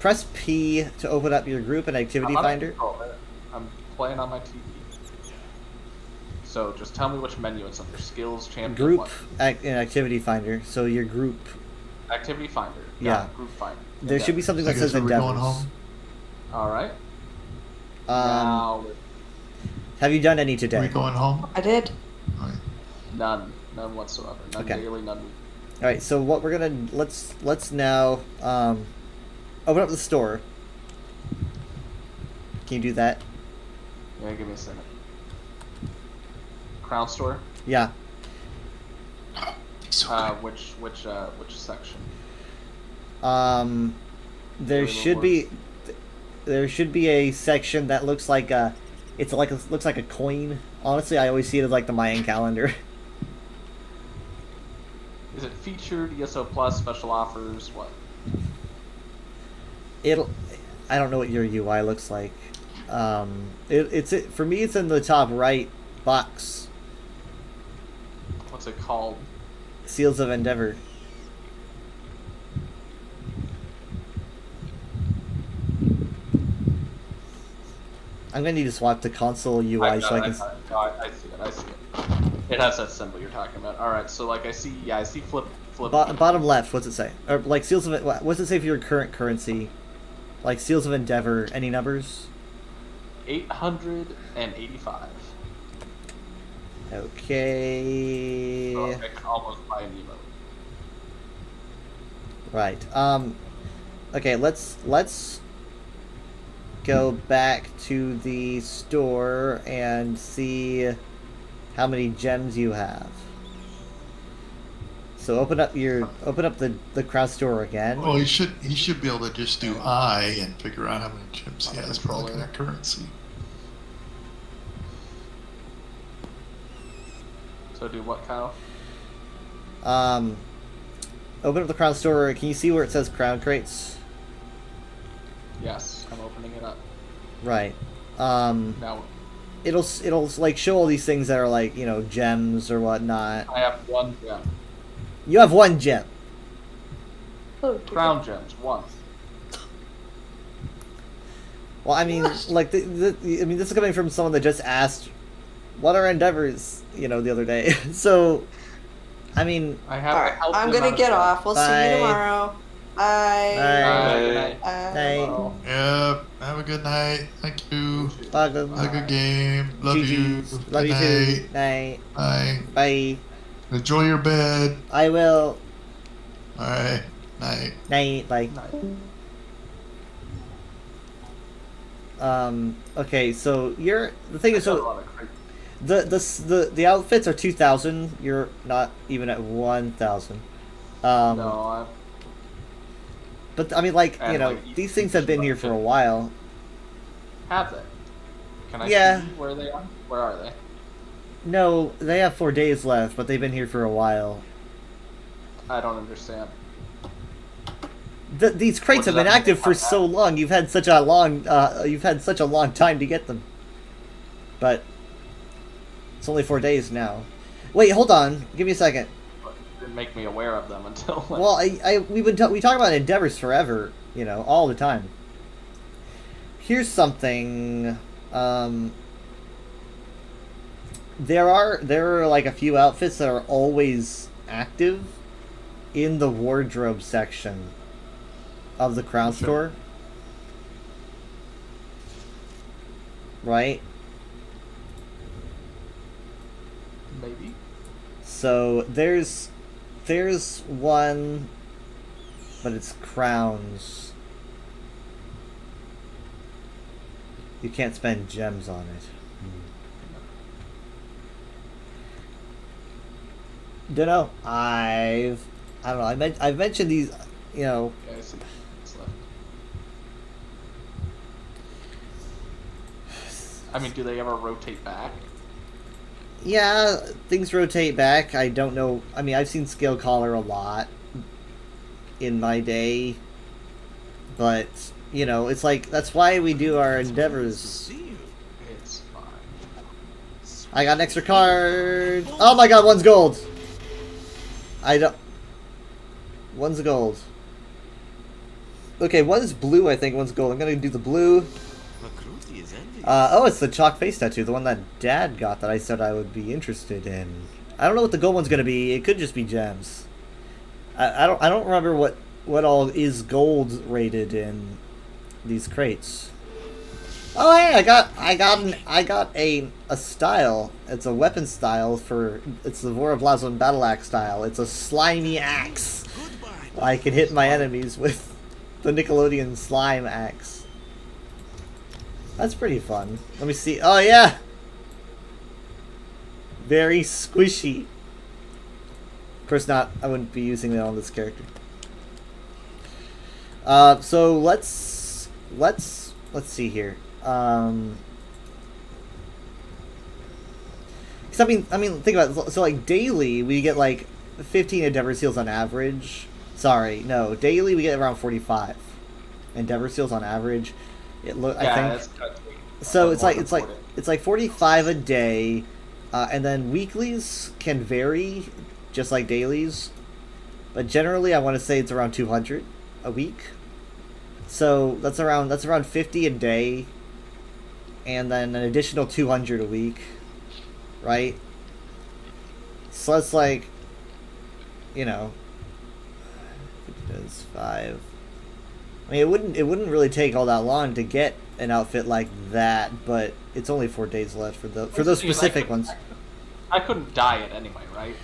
[SPEAKER 1] Press P to open up your group and activity finder.
[SPEAKER 2] I'm playing on my TV. So just tell me which menu it's under. Skills, champion,
[SPEAKER 1] Group
[SPEAKER 2] what?
[SPEAKER 1] in activity finder. So your group.
[SPEAKER 2] Activity finder.
[SPEAKER 1] Yeah.
[SPEAKER 2] Group finder.
[SPEAKER 1] There should be something
[SPEAKER 3] I
[SPEAKER 1] that
[SPEAKER 3] guess
[SPEAKER 1] says
[SPEAKER 3] we're
[SPEAKER 1] endeavors.
[SPEAKER 3] going home.
[SPEAKER 2] All right.
[SPEAKER 1] Um,
[SPEAKER 2] Now,
[SPEAKER 1] have you done any
[SPEAKER 3] Are we
[SPEAKER 1] today?
[SPEAKER 3] going home?
[SPEAKER 4] I did.
[SPEAKER 3] Alright.
[SPEAKER 2] none whatsoever. None
[SPEAKER 1] Okay.
[SPEAKER 2] daily, none weekly.
[SPEAKER 1] All right. So what we're gonna let's now open up the store. Can you do that?
[SPEAKER 2] Yeah, give me a second. Crown store.
[SPEAKER 1] Yeah.
[SPEAKER 3] So good.
[SPEAKER 2] Which section?
[SPEAKER 1] There should be a section that looks like looks like a coin. Honestly, I always see it as like the Mayan calendar.
[SPEAKER 2] Is it featured, ESO Plus, special offers, what?
[SPEAKER 1] I don't know what your UI looks like. For me, it's in the top right box.
[SPEAKER 2] What's it called?
[SPEAKER 1] Seals of Endeavor. I'm gonna need to swap to console UI so I can.
[SPEAKER 2] I see it. It has that symbol you're talking about. All right, so like I see flip.
[SPEAKER 1] Bottom left. What's it say? Or like Seals of what's it say for your current currency? Like Seals of Endeavor. Any numbers?
[SPEAKER 2] 885.
[SPEAKER 1] Okay.
[SPEAKER 2] So I can almost buy an emote.
[SPEAKER 1] Right. Okay. Let's go back to the store and see how many gems you have. So open up the Crown store again.
[SPEAKER 3] Well, he should be able to just do I and figure out how many gems he has for like that currency.
[SPEAKER 2] So do what, Kyle?
[SPEAKER 1] Open up the Crown store. Can you see where it says Crown Crates?
[SPEAKER 2] Yes, I'm opening it up.
[SPEAKER 1] Right.
[SPEAKER 2] Now
[SPEAKER 1] It'll like show all these things that are like, you know, gems or whatnot.
[SPEAKER 2] I have one gem.
[SPEAKER 1] You have one gem.
[SPEAKER 4] Oh,
[SPEAKER 2] Crown gems, one.
[SPEAKER 1] Well, I mean, like I mean, this is coming from someone that just asked, "What are endeavors?" You know, the other day. So, I mean,
[SPEAKER 2] I have.
[SPEAKER 4] Alright, I'm gonna get off. We'll see
[SPEAKER 1] Bye.
[SPEAKER 4] you tomorrow. Bye.
[SPEAKER 1] Bye.
[SPEAKER 2] Night.
[SPEAKER 1] Night.
[SPEAKER 2] Oh.
[SPEAKER 3] Yep. Have a good night. Thank you.
[SPEAKER 1] Welcome.
[SPEAKER 3] Have a good game. Love you.
[SPEAKER 1] GG's. Love
[SPEAKER 3] Good
[SPEAKER 1] you
[SPEAKER 3] night.
[SPEAKER 1] too. Night.
[SPEAKER 3] Bye.
[SPEAKER 1] Bye.
[SPEAKER 3] Enjoy your bed.
[SPEAKER 1] I will.
[SPEAKER 3] All right. Night.
[SPEAKER 1] Night. Bye. Okay, so the thing is, so the outfits are 2,000. You're not even at 1,000.
[SPEAKER 2] No,
[SPEAKER 1] But I mean, like, you
[SPEAKER 2] And,
[SPEAKER 1] know,
[SPEAKER 2] like,
[SPEAKER 1] these things have been here for a while.
[SPEAKER 2] have they? Can I
[SPEAKER 1] Yeah.
[SPEAKER 2] see where they are? Where are they?
[SPEAKER 1] No, they have 4 days left, but they've been here for a while.
[SPEAKER 2] I don't understand.
[SPEAKER 1] These crates
[SPEAKER 2] What
[SPEAKER 1] have
[SPEAKER 2] does
[SPEAKER 1] been
[SPEAKER 2] that
[SPEAKER 1] active
[SPEAKER 2] mean?
[SPEAKER 1] for so long. You've had such a long time to get them. But it's only 4 days now. Wait, hold on. Give me a second.
[SPEAKER 2] Didn't make me aware of them until. Like,
[SPEAKER 1] Well, we talk about endeavors forever, you know, all the time. Here's something. There are like a few outfits that are always active in the wardrobe section of the Crown store. Right?
[SPEAKER 2] maybe.
[SPEAKER 1] So there's one, but it's crowns. You can't spend gems on it. Don't know. I don't know. I've mentioned these. You know.
[SPEAKER 2] Yeah, I see. It's left. I mean, do they ever rotate back?
[SPEAKER 1] Yeah, things rotate back. I don't know. I mean, I've seen Scale Collar a lot in my day, but you know, it's like that's why we do our endeavors.
[SPEAKER 2] It's fine.
[SPEAKER 1] I got an extra card. Oh my god, one's gold. I don't. One's gold. Okay, one is blue, I think. One's gold. I'm gonna do the blue. Oh, it's the chalk face tattoo, the one that Dad got that I said I would be interested in. I don't know what the gold one's gonna be. It could just be gems. I don't remember what all is gold rated in these crates. Oh hey, I got a style. It's a weapon style it's the Vorablazon battle axe style. It's a slimy axe. I can hit my enemies with the Nickelodeon slime axe. That's pretty fun. Let me see. Oh yeah, very squishy. Of course not. I wouldn't be using that on this character. So let's see here. 'Cause I mean, think about it. So like daily, we get like 15 Endeavor Seals on average. Sorry, no, daily we get around 45 Endeavor Seals on average. I think.
[SPEAKER 2] That's
[SPEAKER 1] So
[SPEAKER 2] more than
[SPEAKER 1] it's like 45 a day, and then weeklies can vary, just like dailies, but generally I want to say it's around 200 a week. So that's around 50 a day, and then an additional 200 a week, right? So that's like, you know, 50 times 5. I mean, it wouldn't really take all that long to get an outfit like that, but it's only 4 days left for those specific ones.
[SPEAKER 2] I couldn't dye it anyway, right?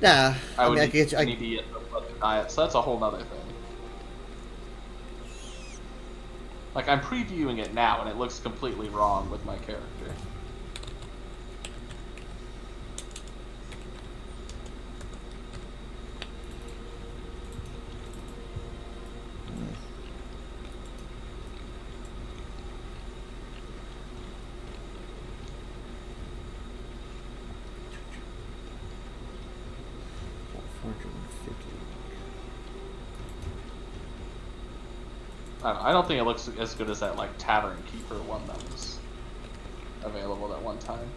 [SPEAKER 1] Nah,
[SPEAKER 2] I would
[SPEAKER 1] mean,
[SPEAKER 2] need an idiot to dye it, so that's a whole nother thing. Like, I'm previewing it now, and it looks completely wrong with my character. I don't think it looks as good as that like Tavern Keeper one that was available at one time.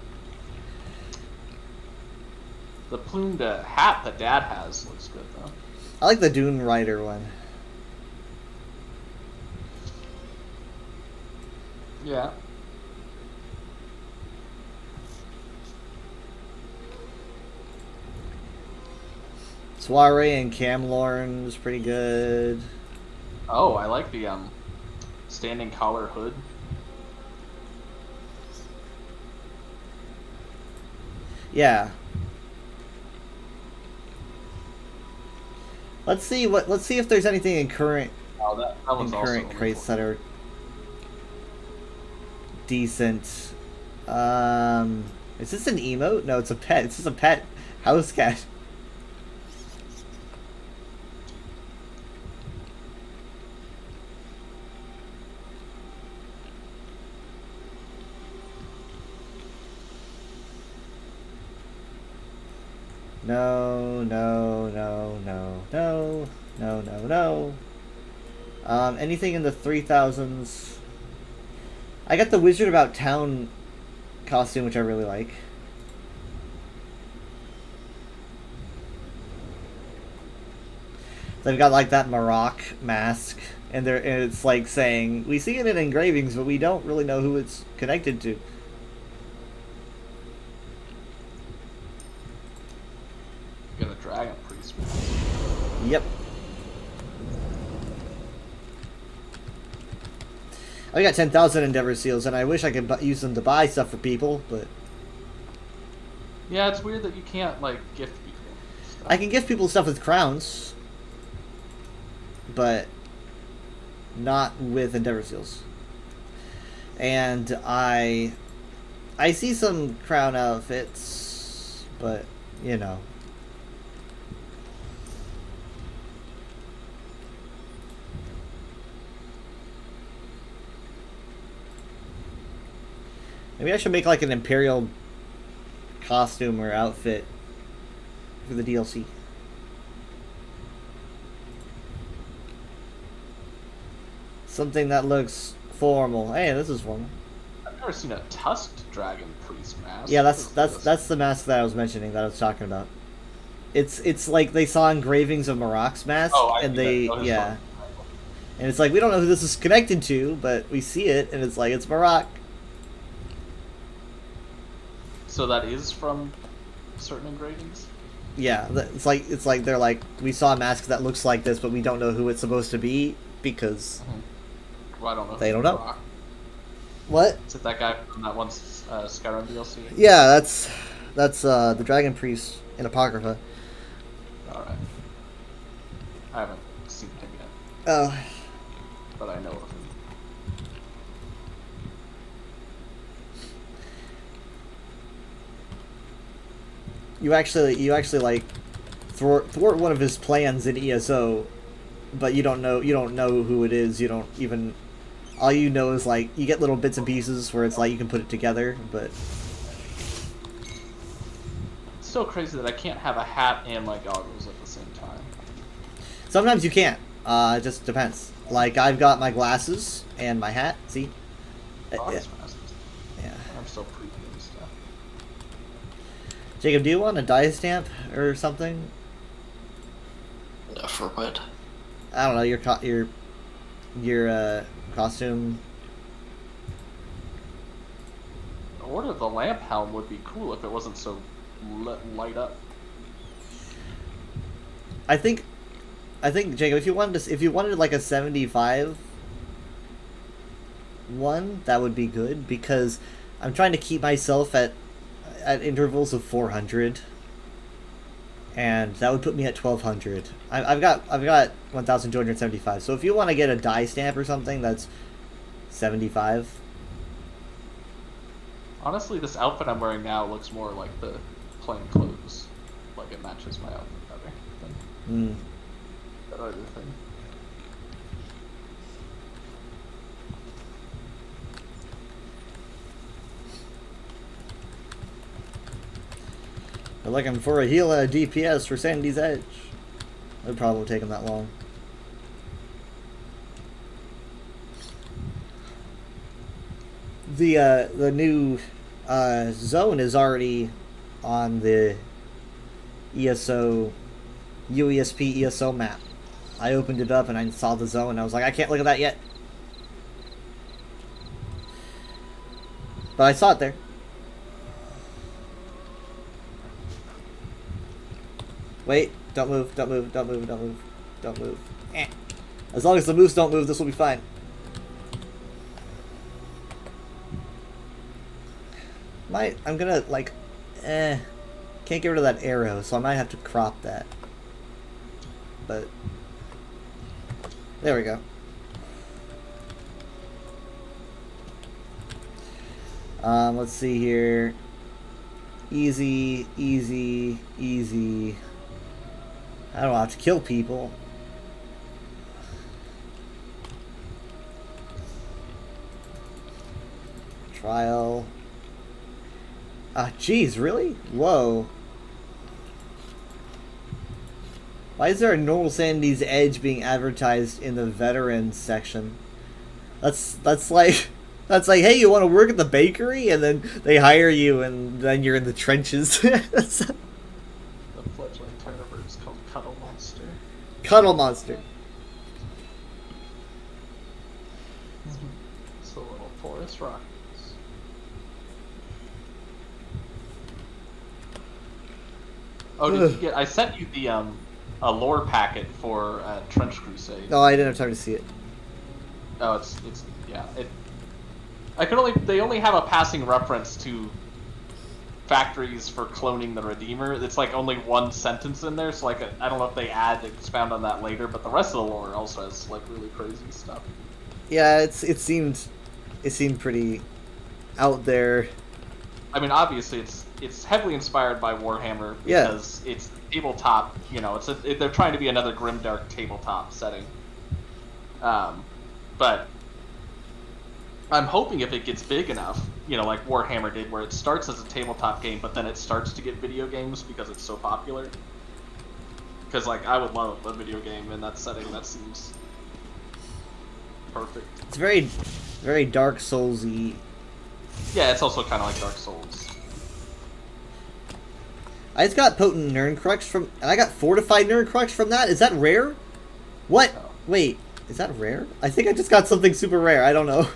[SPEAKER 2] The plumed hat that Dad has looks good though.
[SPEAKER 1] I like the Dune Rider one.
[SPEAKER 2] Yeah.
[SPEAKER 1] Soiree and Camlorn is pretty good.
[SPEAKER 2] Oh, I like the standing collar hood.
[SPEAKER 1] Yeah. Let's see if there's anything in current
[SPEAKER 2] Oh, that one's also only
[SPEAKER 1] crates that are decent. Is this an emote? No, it's a pet. It's just a pet house cat. No, no, no, no, no, no, no, no. Anything in the 3000s. I got the Wizard About Town costume, which I really like. They've got like that Maroc mask, and it's like saying, we see it in engravings, but we don't really know who it's connected to.
[SPEAKER 2] Got a Dragon Priest.
[SPEAKER 1] Yep. I got 10,000 Endeavor Seals, and I wish I could use them to buy stuff for people, but...
[SPEAKER 2] Yeah, it's weird that you can't, like, gift people stuff.
[SPEAKER 1] I can gift people stuff with crowns, but not with Endeavor Seals. And I see some crown outfits, but, you know... Maybe I should make like an Imperial costume or outfit for the DLC. Something that looks formal. Hey, this is formal.
[SPEAKER 2] I've never seen a tusked Dragon Priest mask.
[SPEAKER 1] Yeah, that's the mask that I was mentioning, that I was talking about. It's like they saw engravings of Maroc's mask, and they and it's like we don't know who this is connected to, but we see it, and it's like it's Maroc.
[SPEAKER 2] So that is from certain engravings?
[SPEAKER 1] Yeah, it's like they're like, we saw a mask that looks like this, but we don't know who it's supposed to be because
[SPEAKER 2] Well, I don't know.
[SPEAKER 1] They don't know.
[SPEAKER 2] Rock.
[SPEAKER 1] What?
[SPEAKER 2] Is it that guy from that one Skyrim DLC?
[SPEAKER 1] Yeah, that's the Dragon Priest in Apocrypha.
[SPEAKER 2] Alright. I haven't seen him yet,
[SPEAKER 1] Oh,
[SPEAKER 2] but I know of him.
[SPEAKER 1] you actually like thwart one of his plans in ESO, but you don't know who it is. You don't even. All you know is like you get little bits and pieces where it's like you can put it together, but
[SPEAKER 2] It's so crazy that I can't have a hat and my goggles at the same time.
[SPEAKER 1] sometimes you can't. It just depends. Like I've got my glasses and my hat. See?
[SPEAKER 2] Oh, that's fast.
[SPEAKER 1] Yeah.
[SPEAKER 2] I'm so creepy and stuff.
[SPEAKER 1] Jacob, do you want a dye stamp or something?
[SPEAKER 6] For what?
[SPEAKER 1] I don't know, your costume.
[SPEAKER 2] Order the lamp helm would be cool if it wasn't so light up.
[SPEAKER 1] I think Jacob, if you wanted like a 75 one, that would be good because I'm trying to keep myself at intervals of 400. And that would put me at 1200. I've got 1275. So if you want to get a dye stamp or something, that's 75.
[SPEAKER 2] Honestly, this outfit I'm wearing now looks more like the plain clothes. Like it matches my outfit better than that other thing.
[SPEAKER 1] We're looking for a heal and a DPS for Sandy's Edge. It probably won't take them that long. The new zone is already on the UESP ESO map. I opened it up and I saw the zone and I was like, I can't look at that yet. But I saw it there. Wait, don't move, don't move, don't move, don't move, don't move. Eh. As long as the moose don't move, this will be fine. I'm gonna, like, can't get rid of that arrow, so I might have to crop that. But, there we go. Let's see here. Easy, easy, easy. I don't have to kill people. Trial. Jeez, really? Whoa. Why is there a normal Sandy's Edge being advertised in the veterans section? That's like hey, you want to work at the bakery, and then they hire you, and then you're in the trenches.
[SPEAKER 2] The fledgling Terrorburg is called Cuddle Monster.
[SPEAKER 1] Cuddle Monster.
[SPEAKER 2] It's the little forest rockets. Oh, did you get? I sent you the a lore packet for Trench Crusade.
[SPEAKER 1] No, I didn't have time to see it.
[SPEAKER 2] Oh, it's yeah. They only have a passing reference to factories for cloning the Redeemer. It's like only one sentence in there, so like I don't know if they expound on that later, but the rest of the lore also has like really crazy stuff.
[SPEAKER 1] Yeah, it seemed pretty out there.
[SPEAKER 2] I mean, obviously it's heavily inspired by Warhammer because it's tabletop. You know, they're trying to be another grimdark tabletop setting. But I'm hoping if it gets big enough, you know, like Warhammer did, where it starts as a tabletop game, but then it starts to get video games because it's so popular. Because, like, I would love a video game in that setting. That seems perfect.
[SPEAKER 1] It's very, very Dark Souls-y.
[SPEAKER 2] Yeah, it's also kind of like Dark Souls.
[SPEAKER 1] I just got Potent Nirncrux and I got Fortified Nirncrux from that? Is that rare? What?
[SPEAKER 2] Oh.
[SPEAKER 1] Wait, is that rare? I think I just got something super rare. I don't know.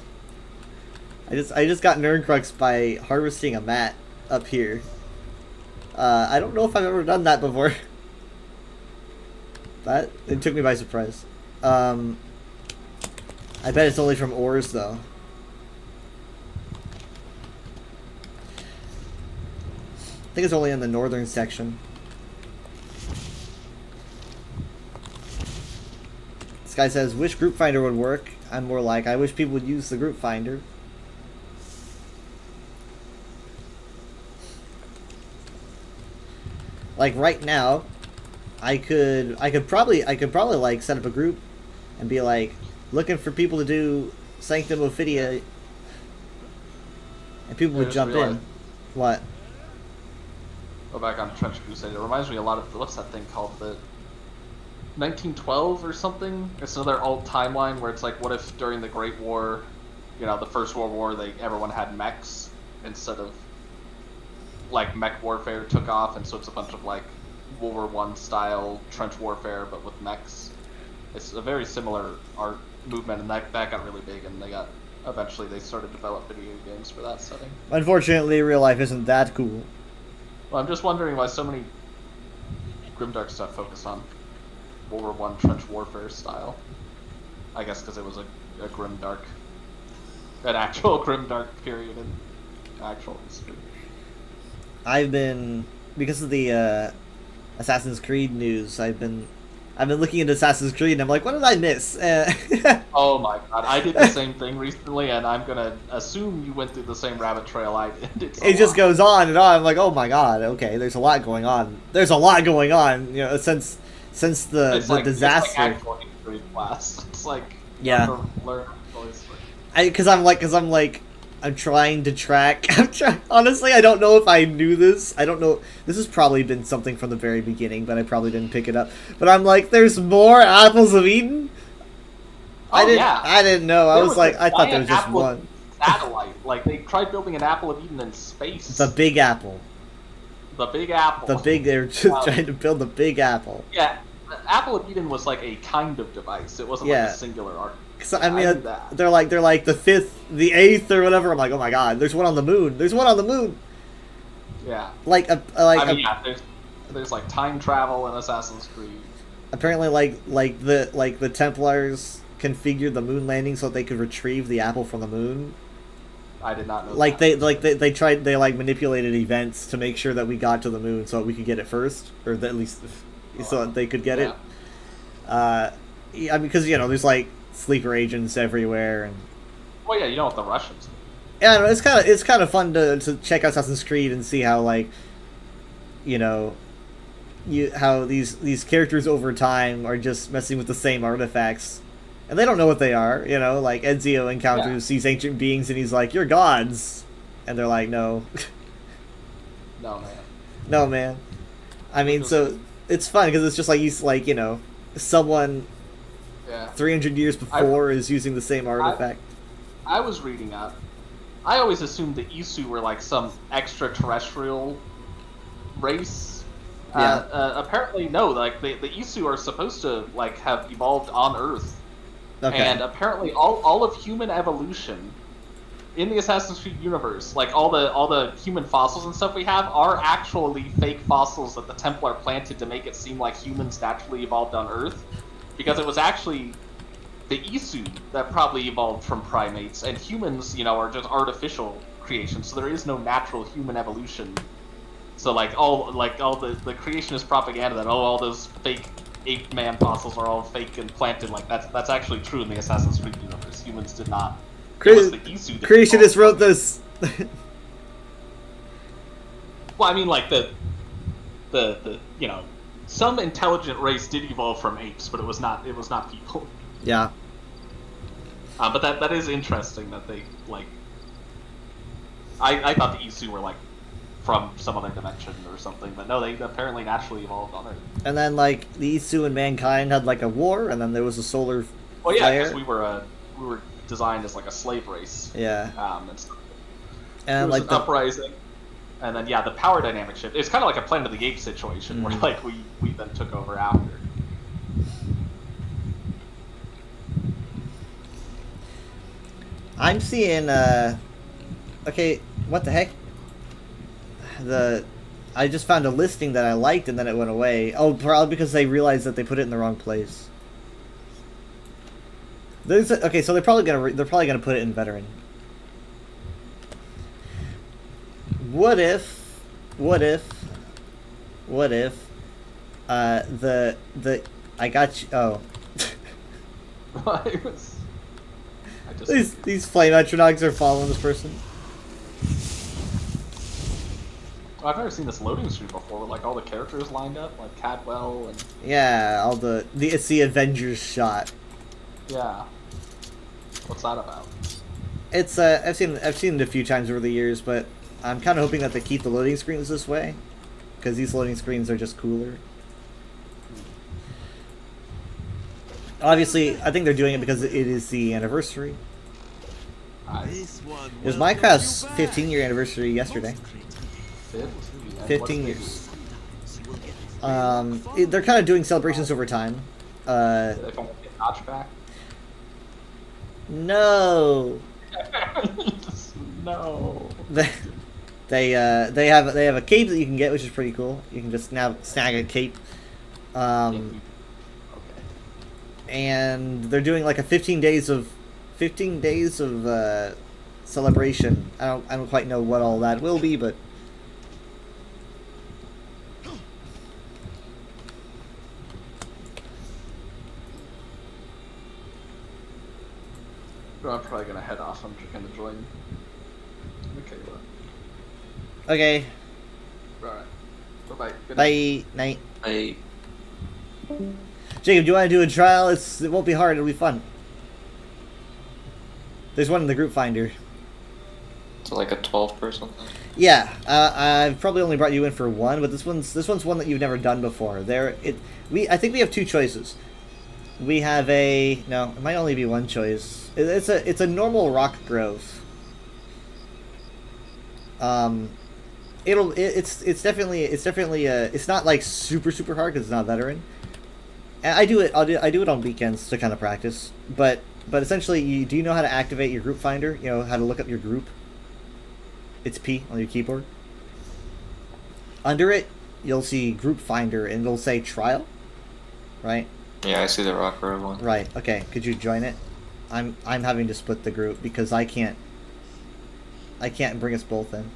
[SPEAKER 1] I just got Nirncrux by harvesting a mat up here. I don't know if I've ever done that before. It took me by surprise. I bet it's only from ores though. I think it's only in the northern section. This guy says, wish group finder would work. I'm more like, I wish people would use the group finder. Like right now, I could probably like set up a group and be like looking for people to do Sanctum Ophidia, and people would
[SPEAKER 2] just
[SPEAKER 1] jump
[SPEAKER 2] realized-
[SPEAKER 1] in. What?
[SPEAKER 2] Go back on Trench Crusade. It reminds me a lot of what's that thing called, the 1912 or something. It's another alt timeline where it's like, what if during the Great War, the First World War, everyone had mechs instead of like mech warfare took off, and so it's a bunch of like World War One style trench warfare but with mechs. It's a very similar art movement, and that got really big, and eventually they started to develop video games for that setting.
[SPEAKER 1] Unfortunately, real life isn't that cool.
[SPEAKER 2] Well, I'm just wondering why so many Grimdark stuff focus on World War One trench warfare style. I guess because it was a Grimdark, an actual Grimdark period in actual history.
[SPEAKER 1] I've been, because of the Assassin's Creed news, I've been looking into Assassin's Creed, and I'm like, what did I miss?
[SPEAKER 2] Oh my god, I did the same thing recently, and I'm gonna assume you went through the same rabbit trail I did.
[SPEAKER 1] It just goes on and on. I'm like, oh my god, okay, there's a lot going on. There's a lot going on, since the
[SPEAKER 2] It's like
[SPEAKER 1] disaster.
[SPEAKER 2] It's like actual history class. It's like
[SPEAKER 1] Yeah.
[SPEAKER 2] you have to learn all these things.
[SPEAKER 1] I'm trying to track. Honestly, I don't know if I knew this. I don't know. This has probably been something from the very beginning, but I probably didn't pick it up. But I'm like, there's more Apples of Eden?
[SPEAKER 2] Oh,
[SPEAKER 1] I didn't know. I
[SPEAKER 2] There
[SPEAKER 1] was like,
[SPEAKER 2] a
[SPEAKER 1] I thought there
[SPEAKER 2] giant
[SPEAKER 1] was just
[SPEAKER 2] apple
[SPEAKER 1] one.
[SPEAKER 2] satellite. Like, they tried building an Apple of Eden in space.
[SPEAKER 1] The Big Apple.
[SPEAKER 2] The Big Apple.
[SPEAKER 1] They were just trying to build the Big Apple.
[SPEAKER 2] Yeah, the Apple of Eden was like a kind of device. It wasn't
[SPEAKER 1] Yeah.
[SPEAKER 2] like a singular art.
[SPEAKER 1] So,
[SPEAKER 2] I
[SPEAKER 1] I mean,
[SPEAKER 2] knew that.
[SPEAKER 1] they're like the 5th, the 8th, or whatever. I'm like, oh my god, there's one on the moon. There's one on the moon.
[SPEAKER 2] Yeah. There's like time travel in Assassin's Creed.
[SPEAKER 1] Apparently, the Templars configured the moon landing so that they could retrieve the apple from the moon.
[SPEAKER 2] I did not know
[SPEAKER 1] Like
[SPEAKER 2] that.
[SPEAKER 1] they manipulated events to make sure that we got to the moon so that we could get it first, or that at least so that they could get it. I mean, because there's like sleeper agents everywhere, and
[SPEAKER 2] Well, yeah, you know what the Russians do.
[SPEAKER 1] yeah, I don't know, it's kind of fun to check out Assassin's Creed and see how how these characters over time are just messing with the same artifacts, and they don't know what they are. Like Ezio encounters these ancient beings, and he's like, "You're gods," and they're like, "No,
[SPEAKER 2] No, man.
[SPEAKER 1] no, man." I mean, so it's fun because it's just like someone
[SPEAKER 2] Yeah.
[SPEAKER 1] 300 years before is using the same artifact.
[SPEAKER 2] I was reading up. I always assumed the Isu were like some extraterrestrial race.
[SPEAKER 1] Yeah.
[SPEAKER 2] Apparently, no. Like the Isu are supposed to like have evolved on Earth,
[SPEAKER 1] Okay.
[SPEAKER 2] and apparently all of human evolution in the Assassin's Creed universe, like all the human fossils and stuff we have, are actually fake fossils that the Templar planted to make it seem like humans naturally evolved on Earth, because it was actually the Isu that probably evolved from primates, and humans, are just artificial creations. So there is no natural human evolution. So all the creationist propaganda that all those fake ape man fossils are all fake and planted, like that's actually true in the Assassin's Creed universe. Humans did not. It was the Isu that
[SPEAKER 1] Creationists
[SPEAKER 2] evolved.
[SPEAKER 1] wrote this.
[SPEAKER 2] Well, I mean, like the some intelligent race did evolve from apes, but it was not people.
[SPEAKER 1] Yeah.
[SPEAKER 2] But that is interesting that they like. I thought the Isu were like from some other dimension or something, but no, they apparently naturally evolved on Earth.
[SPEAKER 1] And then the Isu and mankind had a war, and then there was a solar
[SPEAKER 2] Well, yeah,
[SPEAKER 1] flare.
[SPEAKER 2] because we were designed as like a slave race.
[SPEAKER 1] Yeah.
[SPEAKER 2] And stuff.
[SPEAKER 1] And
[SPEAKER 2] There was an
[SPEAKER 1] the
[SPEAKER 2] uprising, and then the power dynamic shift. It's kind of like a Planet of the Apes situation where we then took over after.
[SPEAKER 1] I'm seeing okay, what the heck? I just found a listing that I liked and then it went away. Oh, probably because they realized that they put it in the wrong place. Okay, so they're probably gonna put it in veteran. What if I got you. Oh.
[SPEAKER 2] I just
[SPEAKER 1] These flame atronachs are following this person.
[SPEAKER 2] I've never seen this loading screen before, where like all the characters lined up, like Cadwell and
[SPEAKER 1] Yeah, all it's the Avengers shot.
[SPEAKER 2] yeah. What's that about?
[SPEAKER 1] It's I've seen it a few times over the years, but I'm kind of hoping that they keep the loading screens this way, because these loading screens are just cooler. Obviously, I think they're doing it because it is the anniversary.
[SPEAKER 7] This one
[SPEAKER 1] It was
[SPEAKER 7] will
[SPEAKER 1] Minecraft's
[SPEAKER 7] put you back.
[SPEAKER 1] 15-year anniversary yesterday. 15 years. They're kind of doing celebrations over time.
[SPEAKER 2] They finally get Notch back.
[SPEAKER 1] No.
[SPEAKER 2] No.
[SPEAKER 1] They have a cape that you can get, which is pretty cool. You can just now snag a cape.
[SPEAKER 2] Okay.
[SPEAKER 1] And they're doing like a 15 days of celebration. I don't quite know what all that will be, but
[SPEAKER 2] I'm probably gonna head off. I'm just gonna join Michaela.
[SPEAKER 1] okay.
[SPEAKER 2] Alright. Bye-bye. Good night.
[SPEAKER 1] Bye. Night.
[SPEAKER 6] I
[SPEAKER 1] Jacob, do you want to do a trial? It won't be hard. It'll be fun. There's one in the group finder.
[SPEAKER 6] it's like a 12 person.
[SPEAKER 1] Yeah, I've probably only brought you in for one, but this one's one that you've never done before. I think we have two choices. We have no, it might only be one choice. It's a normal rock grove. It's definitely it's not like super hard because it's not veteran. And I do it on weekends to kind of practice, but essentially, do you know how to activate your group finder? You know how to look up your group. It's P on your keyboard. Under it, you'll see group finder, and it'll say trial, right?
[SPEAKER 6] Yeah, I see the Rock Road one.
[SPEAKER 1] Right. Okay. Could you join it? I'm having to split the group because I can't bring us both in.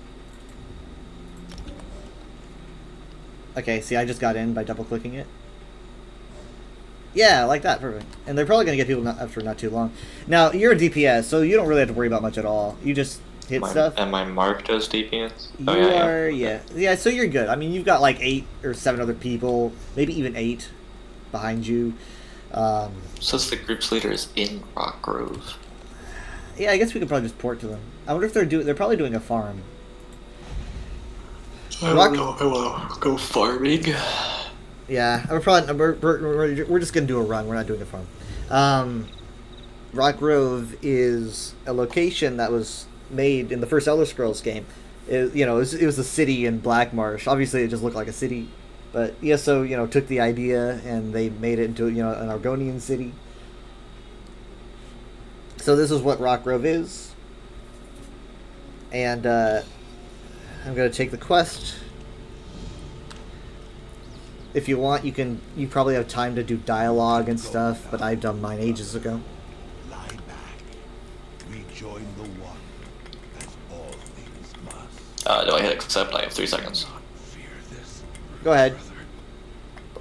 [SPEAKER 1] Okay. See, I just got in by double clicking it. Yeah, like that. Perfect. And they're probably gonna get people after not too long. Now you're a DPS, so you don't really have to worry about much at all. You just hit stuff.
[SPEAKER 6] Am I marked as DPS? Oh,
[SPEAKER 1] You
[SPEAKER 6] yeah,
[SPEAKER 1] are, yeah. So you're good. I mean, you've got like 8 or 7 other people, maybe even 8 behind you.
[SPEAKER 6] Says the group's leader is in Rock Grove.
[SPEAKER 1] Yeah, I guess we could probably just port to them. I wonder if they're probably doing a farm.
[SPEAKER 6] I don't know. I want to go farming.
[SPEAKER 1] Yeah, we're just gonna do a run. We're not doing a farm. Rock Grove is a location that was made in the first Elder Scrolls game. It was a city in Black Marsh. Obviously, it just looked like a city, but ESO took the idea and they made it into an Argonian city. So this is what Rock Grove is, and I'm gonna take the quest. If you want, you probably have time to do dialogue and stuff, but I've done mine ages ago.
[SPEAKER 7] Lie back. Rejoin the one, as all things must.
[SPEAKER 6] Do I hit accept? I have 3 seconds.
[SPEAKER 7] Not fear this.
[SPEAKER 1] Go ahead.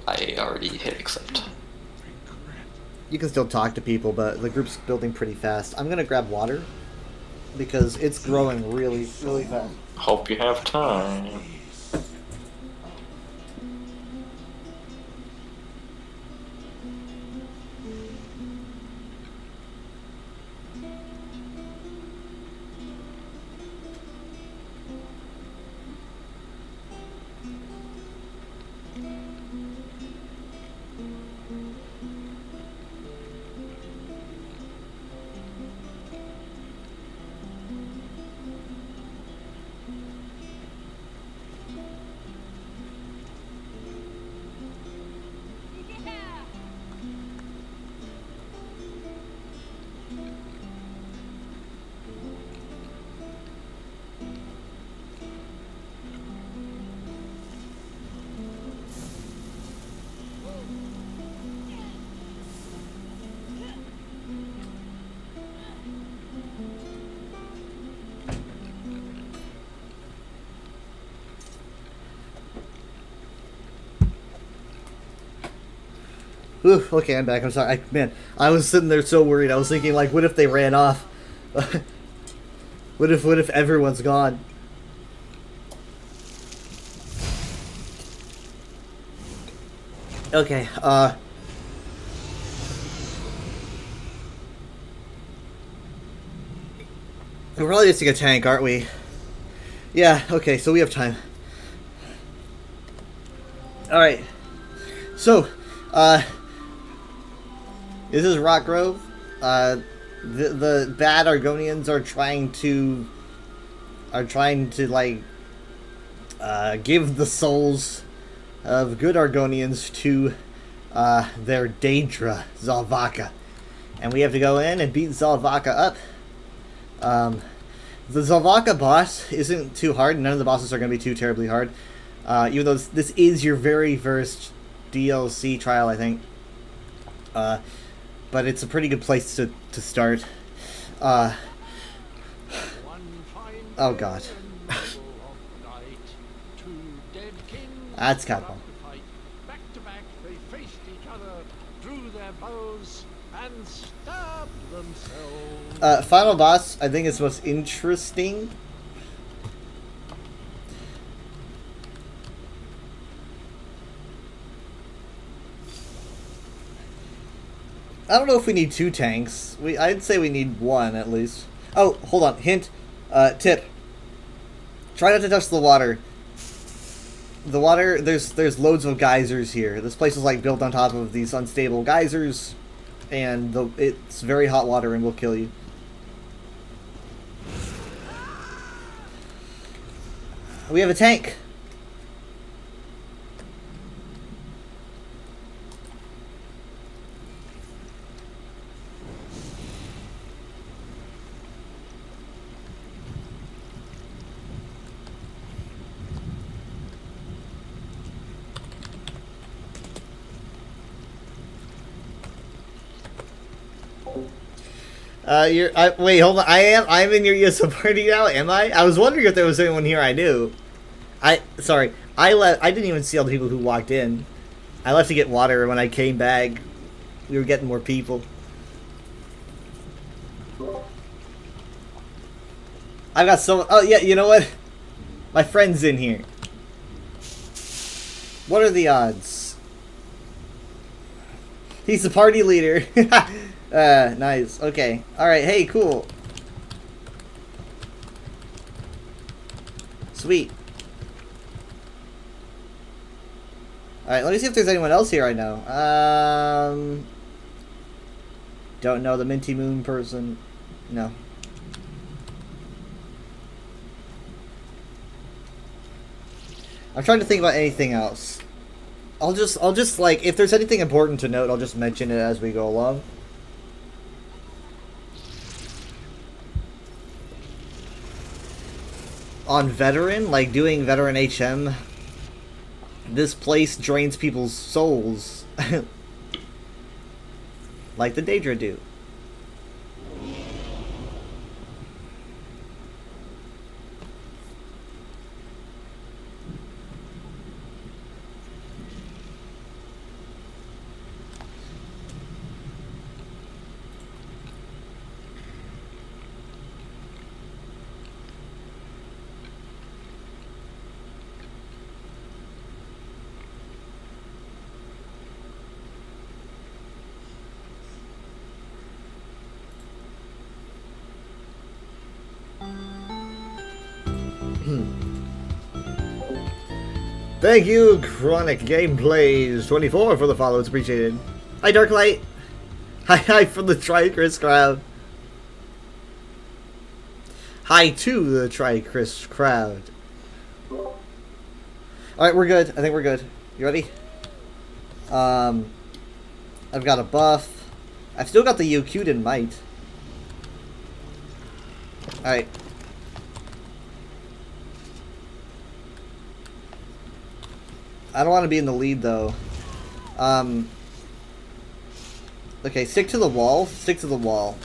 [SPEAKER 6] I already hit accept.
[SPEAKER 7] Regret.
[SPEAKER 1] You can still talk to people, but the group's building pretty fast. I'm gonna grab water because it's growing really fast.
[SPEAKER 6] Hope you have time.
[SPEAKER 1] Whew, okay, I'm back. I'm sorry. I was sitting there so worried. I was thinking, like, what if they ran off? What if everyone's gone? Okay, we're probably missing a tank, aren't we? Yeah, okay, so we have time. Alright. So, this is Rock Grove. The bad Argonians are trying to like give the souls of good Argonians to their Daedra, Zalvaka. And we have to go in and beat Zalvaka up. The Zalvaka boss isn't too hard. None of the bosses are going to be too terribly hard. Even though this is your very first DLC trial, I think. But it's a pretty good place to start. Oh god. That's kind of fun.
[SPEAKER 7] Back to back, they faced each other, drew their bows, and stabbed themselves.
[SPEAKER 1] Final boss, I think, is most interesting. I don't know if we need 2 tanks. I'd say we need 1 at least. Oh, hold on. Hint. Tip. Try not to touch the water. The water, there's loads of geysers here. This place is like built on top of these unstable geysers, and it's very hot water and will kill you. We have a tank. Wait, hold on. I'm in your ESO party now, am I? I was wondering if there was anyone here I knew. Sorry. I didn't even see all the people who walked in. I left to get water, and when I came back, we were getting more people. I've got so... Oh, yeah, you know what? My friend's in here. What are the odds? He's the party leader. Nice. Okay. Alright, hey, cool. Sweet. Alright, let me see if there's anyone else here I know. Don't know the Minty Moon person. No. I'm trying to think about anything else. I'll just like, if there's anything important to note, I'll just mention it as we go along. On Veteran, like doing Veteran HM, this place drains people's souls. Like the Daedra do. Thank you, Chronic Gameplays 24 for the follow. It's appreciated. Hi, Darklight. Hi from the Tricris crowd. Hi to the Tricris crowd. Alright, we're good. I think we're good. You ready? I've got a buff. I've still got the Yokuden Might. Alright. I don't want to be in the lead, though. Okay, stick to the wall. Stick to the wall.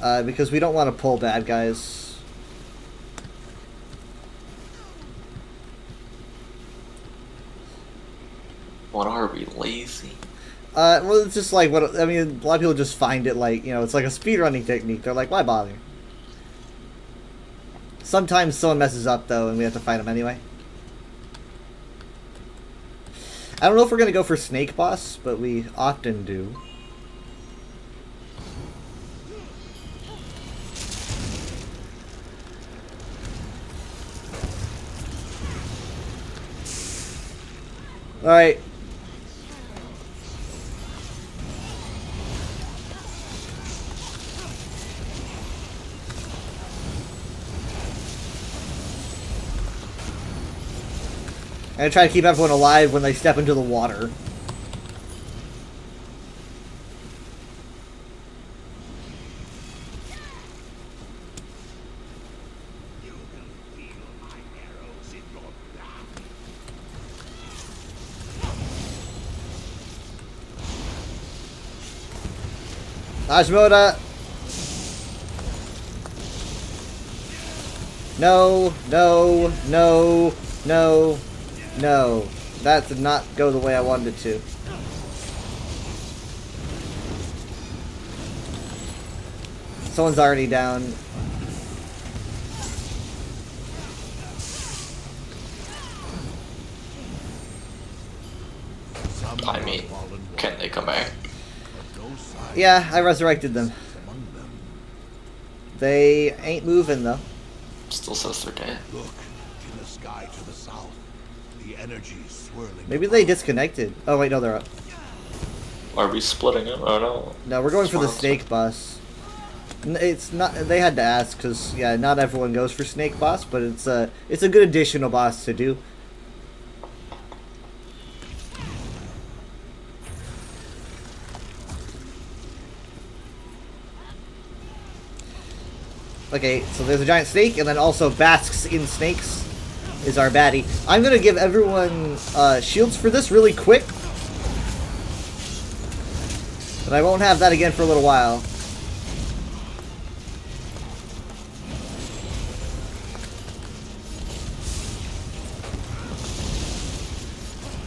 [SPEAKER 1] Because we don't want to pull bad guys.
[SPEAKER 6] What are we, lazy?
[SPEAKER 1] Well, it's just like, what I mean, a lot of people just find it like, you know, it's like a speedrunning technique. They're like, why bother? Sometimes someone messes up, though, and we have to fight them anyway. I don't know if we're gonna go for Snake Boss, but we often do. Alright. I'm gonna try to keep everyone alive when they step into the water. Ajmoda! No, no, no, no, no. That did not go the way I wanted it to. Someone's already down.
[SPEAKER 6] I mean, can they come back?
[SPEAKER 1] Yeah, I resurrected them. They ain't moving though.
[SPEAKER 6] Still says they're dead.
[SPEAKER 7] Look in the sky to the south. The energy is swirling.
[SPEAKER 1] Maybe they disconnected. Oh wait, no, they're up.
[SPEAKER 6] Are we splitting up? Oh no.
[SPEAKER 1] No, we're going for the
[SPEAKER 6] Swirls.
[SPEAKER 1] snake boss. It's not. They had to ask because yeah, not everyone goes for snake boss, but it's a good additional boss to do. Okay, so there's a giant snake, and then also basks in snakes is our baddie. I'm gonna give everyone shields for this really quick, but I won't have that again for a little while.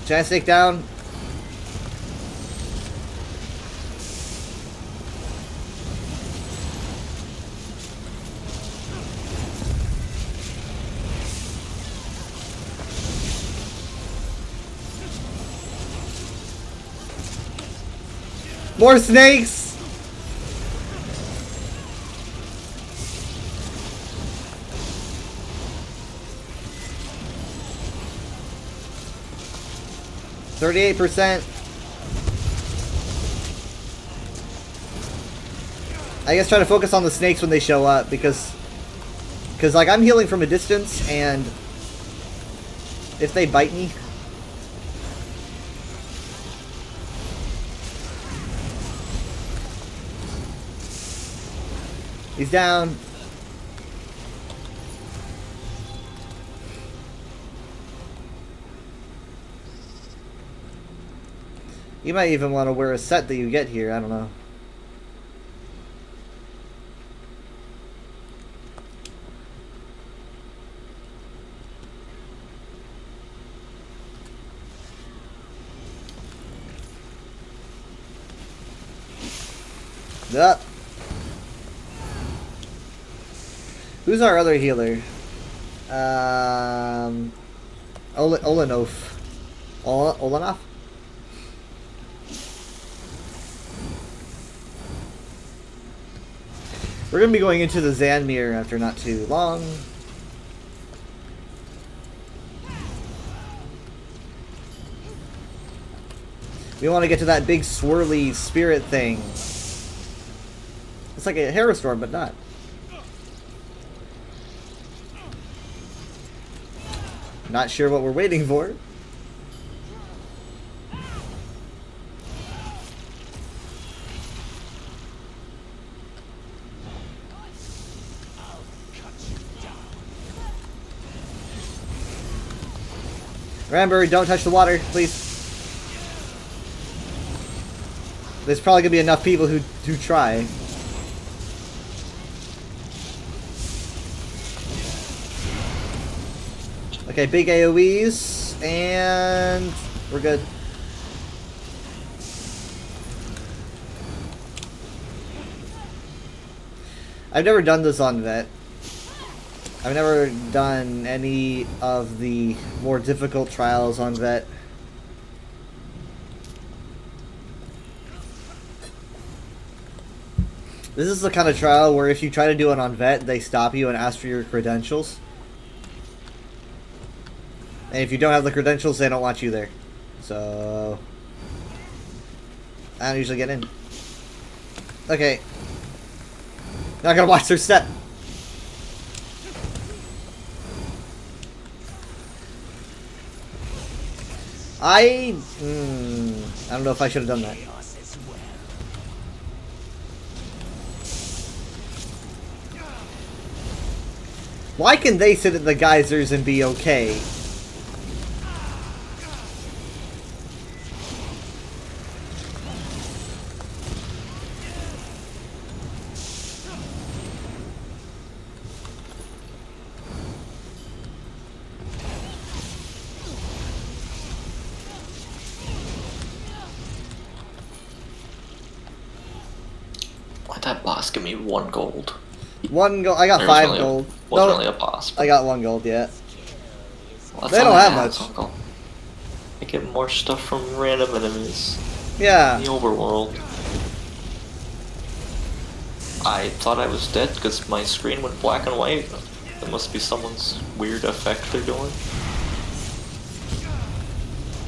[SPEAKER 1] Giant snake down. More snakes! %. I guess try to focus on the snakes when they show up because like I'm healing from a distance and if they bite me. He's down. You might even want to wear a set that you get here. I don't know. Yup. Who's our other healer? Olenov. Olenov? We're gonna be going into the Zanmir after not too long. We want to get to that big swirly spirit thing. It's like a Herostorm, but not. Not sure what we're waiting for. Remember, don't touch the water, please. There's probably gonna be enough people who try. Okay, big AoEs, and we're good. I've never done this on Vet. I've never done any of the more difficult trials on Vet. This is the kind of trial where if you try to do it on vet, they stop you and ask for your credentials. And if you don't have the credentials, they don't want you there. So I don't usually get in. Okay. Not gonna watch their step. I don't know if I should have done that. Why can they sit at the geysers and be okay?
[SPEAKER 6] Why'd that boss give me 1 gold?
[SPEAKER 1] 1 gold. I got
[SPEAKER 6] There
[SPEAKER 1] 5
[SPEAKER 6] wasn't really a-
[SPEAKER 1] gold.
[SPEAKER 6] Wasn't
[SPEAKER 1] No,
[SPEAKER 6] really a boss.
[SPEAKER 1] I got 1 gold. Yeah.
[SPEAKER 6] Well, that's
[SPEAKER 1] They
[SPEAKER 6] all
[SPEAKER 1] don't
[SPEAKER 6] I
[SPEAKER 1] have
[SPEAKER 6] had,
[SPEAKER 1] much.
[SPEAKER 6] so I get more stuff from random enemies
[SPEAKER 1] Yeah.
[SPEAKER 6] in the overworld. I thought I was dead because my screen went black and white. That must be someone's weird effect they're doing.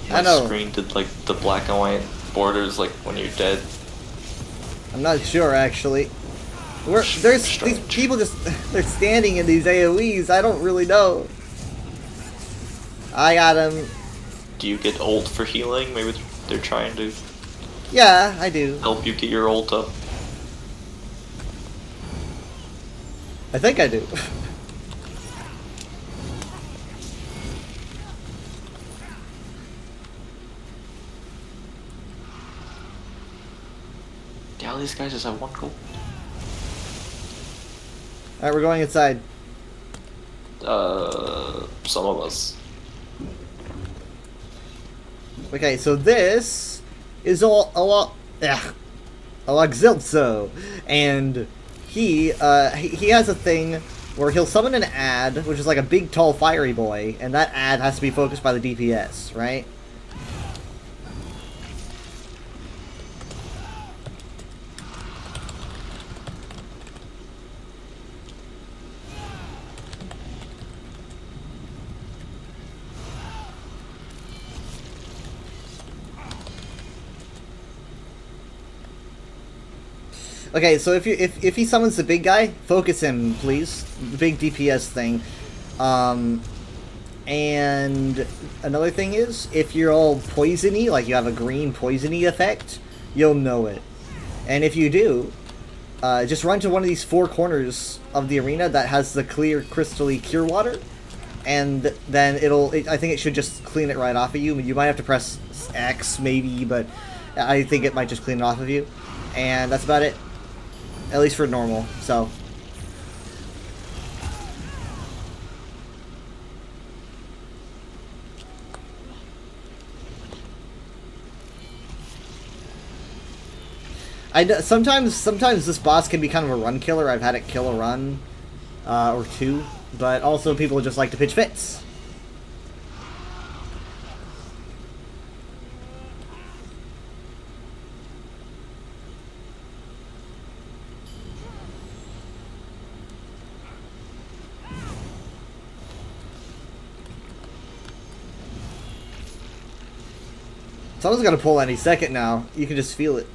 [SPEAKER 6] My
[SPEAKER 1] I know.
[SPEAKER 6] screen did like the black and white borders like when you're dead.
[SPEAKER 1] I'm not sure actually. There's these
[SPEAKER 6] Strange.
[SPEAKER 1] people just they're standing in these AoEs. I don't really know. I got him.
[SPEAKER 6] Do you get ult for healing? Maybe they're trying to
[SPEAKER 1] Yeah, I do.
[SPEAKER 6] help you get your ult up.
[SPEAKER 1] I think I do.
[SPEAKER 6] Yeah, all these guys just have 1 gold.
[SPEAKER 1] Alright, we're going inside.
[SPEAKER 6] Some of us.
[SPEAKER 1] Okay, so this is Alakziltso, and he has a thing where he'll summon an ad, which is like a big, tall, fiery boy, and that ad has to be focused by the DPS, right? Okay, so if he summons the big guy, focus him, please. The big DPS thing. And another thing is, if you're all poisony, like you have a green poisony effect, you'll know it. And if you do, just run to one of these 4 corners of the arena that has the clear, crystally cure water, and then I think it should just clean it right off of you. You might have to press X, maybe, but I think it might just clean it off of you. And that's about it. At least for normal, so. Sometimes this boss can be kind of a run killer. I've had it kill a run or 2, but also people just like to pitch fits. Someone's gonna pull any second now. You can just feel it.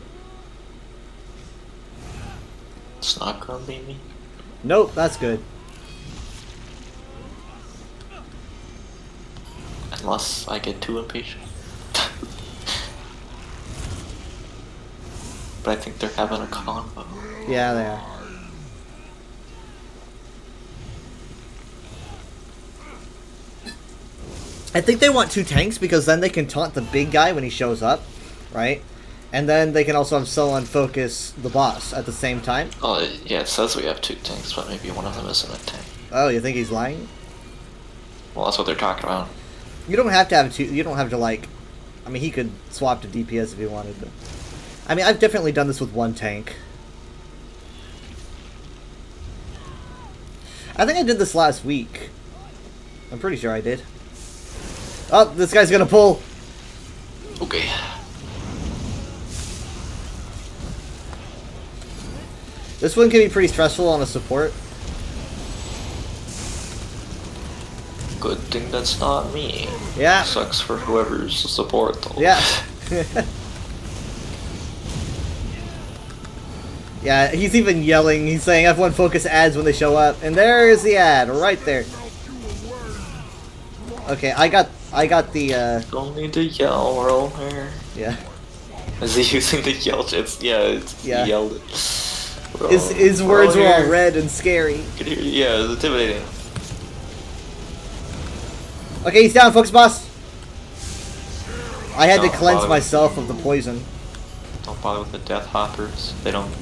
[SPEAKER 6] It's not gonna be me.
[SPEAKER 1] Nope, that's good.
[SPEAKER 6] Unless I get too impatient. But I think they're having a combo.
[SPEAKER 1] Yeah, they are. I think they want 2 tanks because then they can taunt the big guy when he shows up, right? And then they can also have Solon focus the boss at the same time.
[SPEAKER 6] Oh, yeah, it says we have 2 tanks, but maybe one of them isn't a tank.
[SPEAKER 1] Oh, you think he's lying?
[SPEAKER 6] Well, that's what they're talking about.
[SPEAKER 1] You don't have to have 2. You don't have to, like. I mean, he could swap to DPS if he wanted to. I mean, I've definitely done this with 1 tank. I think I did this last week. I'm pretty sure I did. Oh, this guy's gonna pull.
[SPEAKER 6] Okay.
[SPEAKER 1] This one can be pretty stressful on a support.
[SPEAKER 6] Good thing that's not me.
[SPEAKER 1] Yeah.
[SPEAKER 6] Sucks for whoever's the support though.
[SPEAKER 1] Yeah. Yeah, he's even yelling. He's saying F1 focus ads when they show up. And there is the ad, right there. Okay, I got the,
[SPEAKER 6] Don't need to yell, we're all here.
[SPEAKER 1] yeah.
[SPEAKER 6] Is he using the yell? It's
[SPEAKER 1] Yeah.
[SPEAKER 6] he yelled it.
[SPEAKER 1] His words were all red and scary.
[SPEAKER 6] Yeah, it's intimidating.
[SPEAKER 1] Okay, he's down, focus boss. I had to
[SPEAKER 6] Don't
[SPEAKER 1] cleanse
[SPEAKER 6] bother.
[SPEAKER 1] myself of the poison.
[SPEAKER 6] Don't bother with the death hoppers. They don't.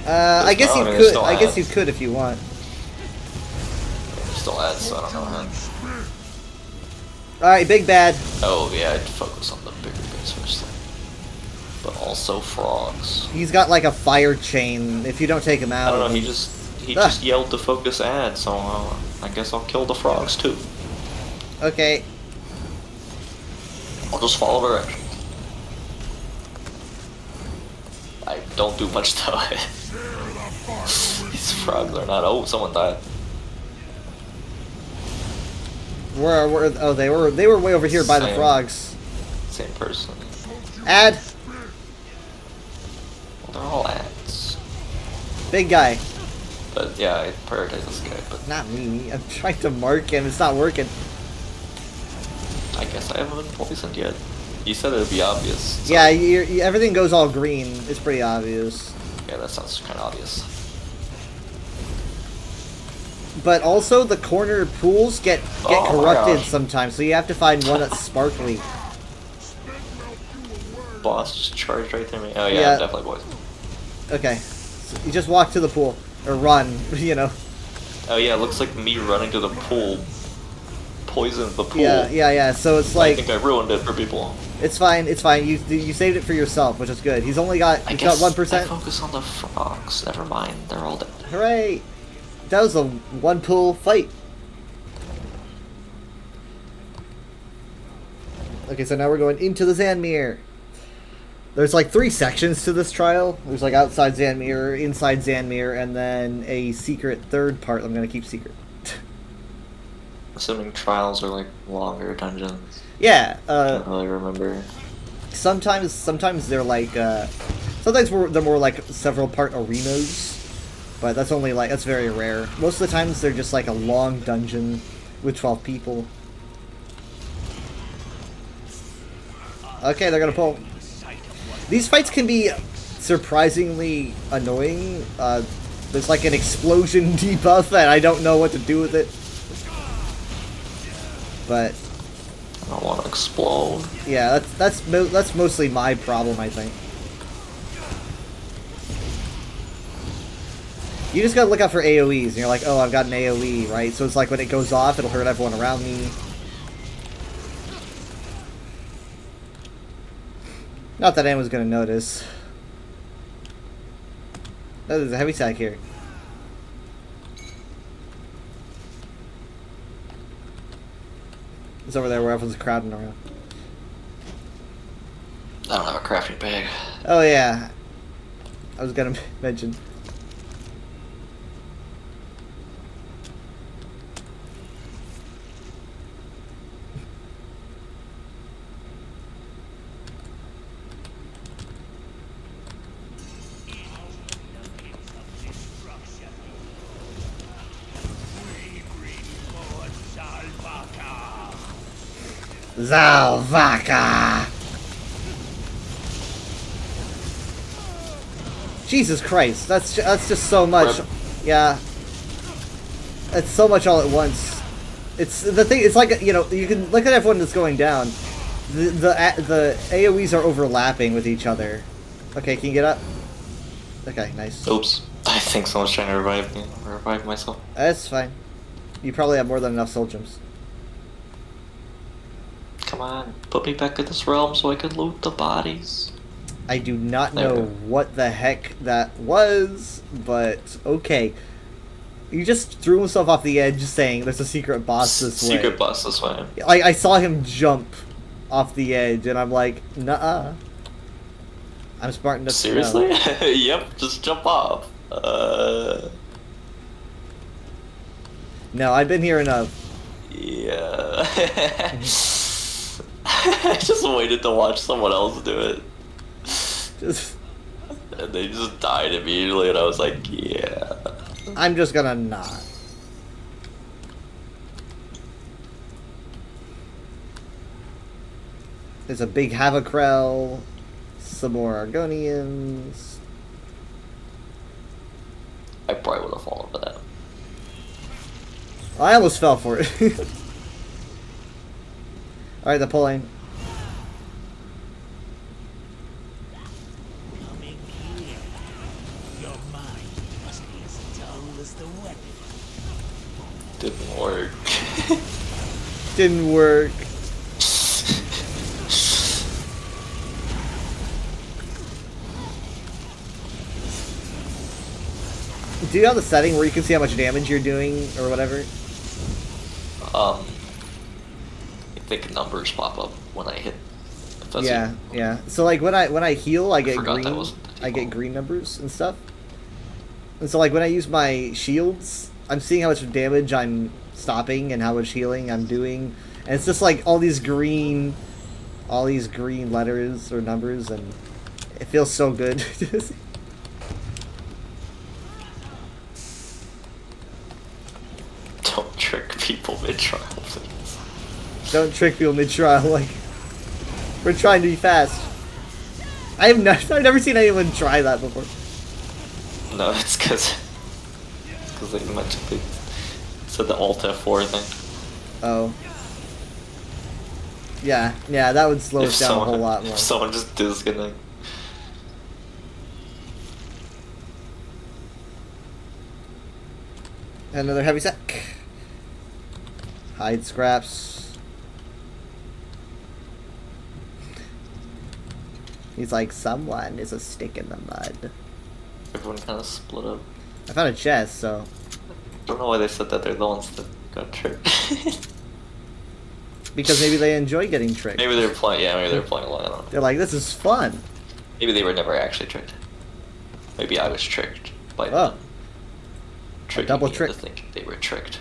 [SPEAKER 1] I guess you
[SPEAKER 6] I mean,
[SPEAKER 1] could.
[SPEAKER 6] there's no
[SPEAKER 1] I guess you
[SPEAKER 6] ads.
[SPEAKER 1] could if you want.
[SPEAKER 6] Still ads, so I don't know. Man.
[SPEAKER 1] All right, big bad.
[SPEAKER 6] Oh yeah, I'd focus on the bigger guys first. But also frogs.
[SPEAKER 1] He's got like a fire chain. If you don't take him
[SPEAKER 6] I
[SPEAKER 1] out,
[SPEAKER 6] don't know. He just
[SPEAKER 1] Ah.
[SPEAKER 6] yelled to focus ad, so I guess I'll kill the frogs too.
[SPEAKER 1] Okay.
[SPEAKER 6] I'll just follow directions. I don't do much though. These frogs are not. Oh, someone died.
[SPEAKER 1] Where? Oh, they were way over here by the
[SPEAKER 6] Same.
[SPEAKER 1] frogs.
[SPEAKER 6] Same person.
[SPEAKER 1] Ad.
[SPEAKER 6] Well, they're all ads.
[SPEAKER 1] Big guy.
[SPEAKER 6] But yeah, I prioritize this guy. But
[SPEAKER 1] Not me. I'm trying to mark him. It's not working.
[SPEAKER 6] I guess I haven't been poisoned yet. You said it'd be obvious. So
[SPEAKER 1] Yeah, everything goes all green. It's pretty obvious.
[SPEAKER 6] yeah, that sounds kind of obvious.
[SPEAKER 1] But also, the corner pools get
[SPEAKER 6] Oh my
[SPEAKER 1] corrupted
[SPEAKER 6] gosh.
[SPEAKER 1] sometimes, so you have to find one that's sparkly.
[SPEAKER 6] Boss just charged right through me. Oh yeah,
[SPEAKER 1] Yeah.
[SPEAKER 6] I'm definitely poisoned.
[SPEAKER 1] Okay. So you just walk to the pool. Or run, you know.
[SPEAKER 6] Oh yeah, it looks like me running to the pool poisoned the pool.
[SPEAKER 1] Yeah. So it's
[SPEAKER 6] I
[SPEAKER 1] like,
[SPEAKER 6] think I ruined it for people.
[SPEAKER 1] it's fine. You saved it for yourself, which is good. He's only got,
[SPEAKER 6] I
[SPEAKER 1] he's got
[SPEAKER 6] guess
[SPEAKER 1] 1%.
[SPEAKER 6] I focus on the frogs. Never mind, they're all dead.
[SPEAKER 1] Hooray! That was a one pool fight. Okay, so now we're going into the Zanmir. There's like 3 sections to this trial. There's like outside Zanmir, inside Zanmir, and then a secret third part I'm gonna keep secret.
[SPEAKER 6] Assuming trials are like longer dungeons.
[SPEAKER 1] Yeah,
[SPEAKER 6] I don't really remember.
[SPEAKER 1] sometimes they're like, sometimes they're more like several part arenas, but that's very rare. Most of the times they're just like a long dungeon with 12 people. Okay, they're gonna pull. These fights can be surprisingly annoying. There's like an explosion debuff and I don't know what to do with it. But
[SPEAKER 6] I don't want to explode.
[SPEAKER 1] yeah, that's mostly my problem, I think. You just gotta look out for AoEs, and you're like, oh, I've got an AoE, right? So it's like when it goes off, it'll hurt everyone around me. Not that anyone's gonna notice. Oh, there's a heavy sack here. It's over there where everyone's crowding around.
[SPEAKER 6] I don't have a crafting bag.
[SPEAKER 1] Oh yeah, I was gonna mention. Zalvaka! Jesus Christ, that's just so much.
[SPEAKER 6] Rip.
[SPEAKER 1] Yeah. It's so much all at once. It's the thing. It's like, you know, you can look at everyone that's going down. The AOE's are overlapping with each other. Okay, can you get up? Okay, nice.
[SPEAKER 6] Oops. I think someone's trying to revive me. Revive myself.
[SPEAKER 1] That's fine. You probably have more than enough soul gems.
[SPEAKER 6] Come on, put me back in this realm so I can loot the bodies.
[SPEAKER 1] I do not
[SPEAKER 6] There we
[SPEAKER 1] know
[SPEAKER 6] go.
[SPEAKER 1] what the heck that was, but okay. You just threw himself off the edge saying there's a secret boss this way.
[SPEAKER 6] Secret boss this way.
[SPEAKER 1] I saw him jump off the edge, and I'm like, nuh-uh. I'm smart enough
[SPEAKER 6] Seriously?
[SPEAKER 1] to know.
[SPEAKER 6] Yep, just jump off.
[SPEAKER 1] No, I've been here enough.
[SPEAKER 6] Yeah. I just waited to watch someone else do it.
[SPEAKER 1] Just,
[SPEAKER 6] And they just died immediately, and I was like, yeah.
[SPEAKER 1] I'm just gonna not. There's a big Havakrell, some more Argonians.
[SPEAKER 6] I probably would have fallen for that.
[SPEAKER 1] I almost fell for it. Alright, the pulling.
[SPEAKER 8] Coming here. Your mind must be as dull as the weapon.
[SPEAKER 6] Didn't work.
[SPEAKER 1] Didn't work. Do you have the setting where you can see how much damage you're doing or whatever?
[SPEAKER 6] I think numbers pop up when I hit. If that's
[SPEAKER 1] Yeah,
[SPEAKER 6] it.
[SPEAKER 1] yeah. So like when I heal, I get
[SPEAKER 6] forgot that
[SPEAKER 1] green.
[SPEAKER 6] wasn't the
[SPEAKER 1] I get
[SPEAKER 6] default.
[SPEAKER 1] green numbers and stuff. And so like when I use my shields, I'm seeing how much damage I'm stopping and how much healing I'm doing, and it's just like all these green letters or numbers, and it feels so good.
[SPEAKER 6] Don't trick people mid-trial, please.
[SPEAKER 1] Don't trick people mid-trial. Like we're trying to be fast. I've never seen anyone try that before.
[SPEAKER 6] No, it's because they mentioned they said the Alt F4 thing.
[SPEAKER 1] Oh. Yeah, that would slow us down a whole lot more.
[SPEAKER 6] If someone just disconnect.
[SPEAKER 1] Another heavy sack. Hide scraps. He's like, someone is a stick in the mud.
[SPEAKER 6] Everyone kind of split up.
[SPEAKER 1] I found a chest, so.
[SPEAKER 6] Don't know why they said that they're the ones that got tricked.
[SPEAKER 1] Because maybe they enjoy getting tricked.
[SPEAKER 6] Maybe they're playing. Yeah, maybe they're playing along. I don't know.
[SPEAKER 1] They're like, this is fun.
[SPEAKER 6] Maybe they were never actually tricked. Maybe I was tricked by
[SPEAKER 1] Oh.
[SPEAKER 6] them. Tricking
[SPEAKER 1] double
[SPEAKER 6] me
[SPEAKER 1] trick.
[SPEAKER 6] into thinking they were tricked.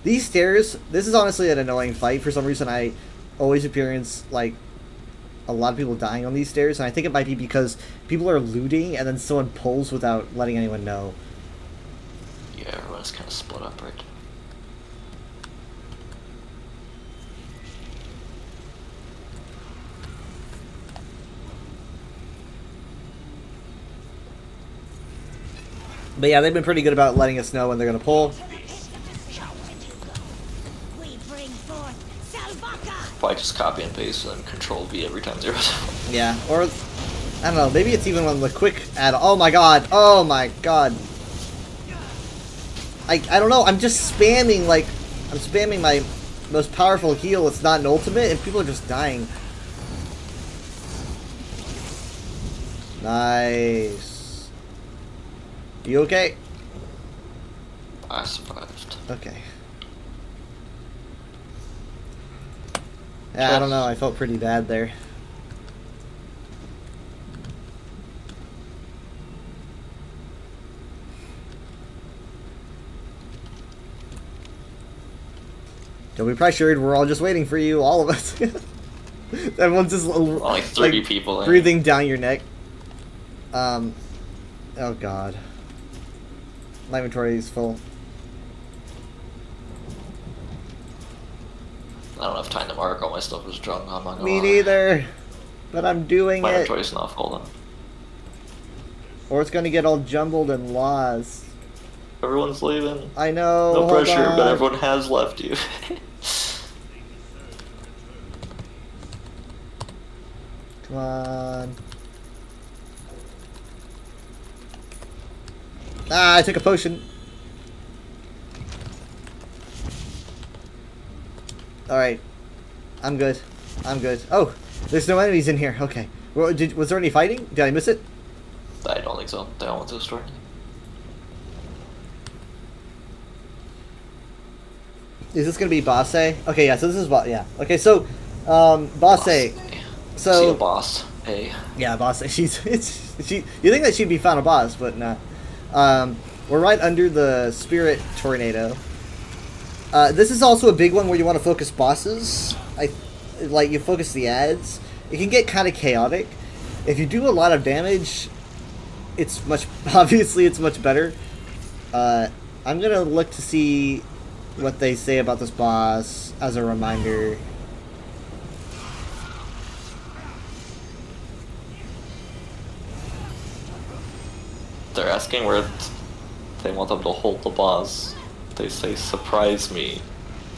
[SPEAKER 1] These stairs, this is honestly an annoying fight. For some reason, I always experience, like, a lot of people dying on these stairs, and I think it might be because people are looting, and then someone pulls without letting anyone know.
[SPEAKER 6] Yeah, everyone's kind of split up, right?
[SPEAKER 1] But yeah, they've been pretty good about letting us know when they're gonna pull.
[SPEAKER 8] We bring forth Salvaka!
[SPEAKER 6] Probably just copy and paste and then Control V every time there's
[SPEAKER 1] Yeah, or I don't know. Maybe it's even on the quick add. Oh my god! Oh my god! I don't know. I'm just spamming I'm spamming my most powerful heal. It's not an ultimate, and people are just dying. Nice. You okay?
[SPEAKER 6] I survived.
[SPEAKER 1] Okay. Yeah, I don't know. I felt pretty bad there. Don't be pressured. We're all just waiting for you, all of us. Everyone's just
[SPEAKER 6] Only 30 people in.
[SPEAKER 1] breathing down your neck. Oh god. My inventory is full.
[SPEAKER 6] I don't have time to mark. All my stuff is drunk. I'm not gonna
[SPEAKER 1] Me
[SPEAKER 6] lie.
[SPEAKER 1] neither. But I'm doing
[SPEAKER 6] My
[SPEAKER 1] it.
[SPEAKER 6] inventory's not full then.
[SPEAKER 1] Or it's gonna get all jumbled and lost.
[SPEAKER 6] Everyone's leaving.
[SPEAKER 1] I know.
[SPEAKER 6] No
[SPEAKER 1] hold
[SPEAKER 6] pressure, but
[SPEAKER 1] on.
[SPEAKER 6] everyone has left you.
[SPEAKER 1] Come on. Ah, I took a potion. Alright. I'm good. I'm good. Oh, there's no enemies in here. Okay. Well, was there any fighting? Did I miss it?
[SPEAKER 6] I don't think so. They all went to the store.
[SPEAKER 1] Is this gonna be Boss A? Okay, yeah, so this is yeah. Okay, so Boss A.
[SPEAKER 6] See a
[SPEAKER 1] So
[SPEAKER 6] boss. Hey,
[SPEAKER 1] Yeah, boss. You think that she'd be final boss, but nah. We're right under the Spirit Tornado. This is also a big one where you want to focus bosses. Like you focus the ads. It can get kind of chaotic. If you do a lot of damage, it's much better. I'm gonna look to see what they say about this boss as a reminder.
[SPEAKER 6] they're asking where they want them to hold the boss. They say, surprise me.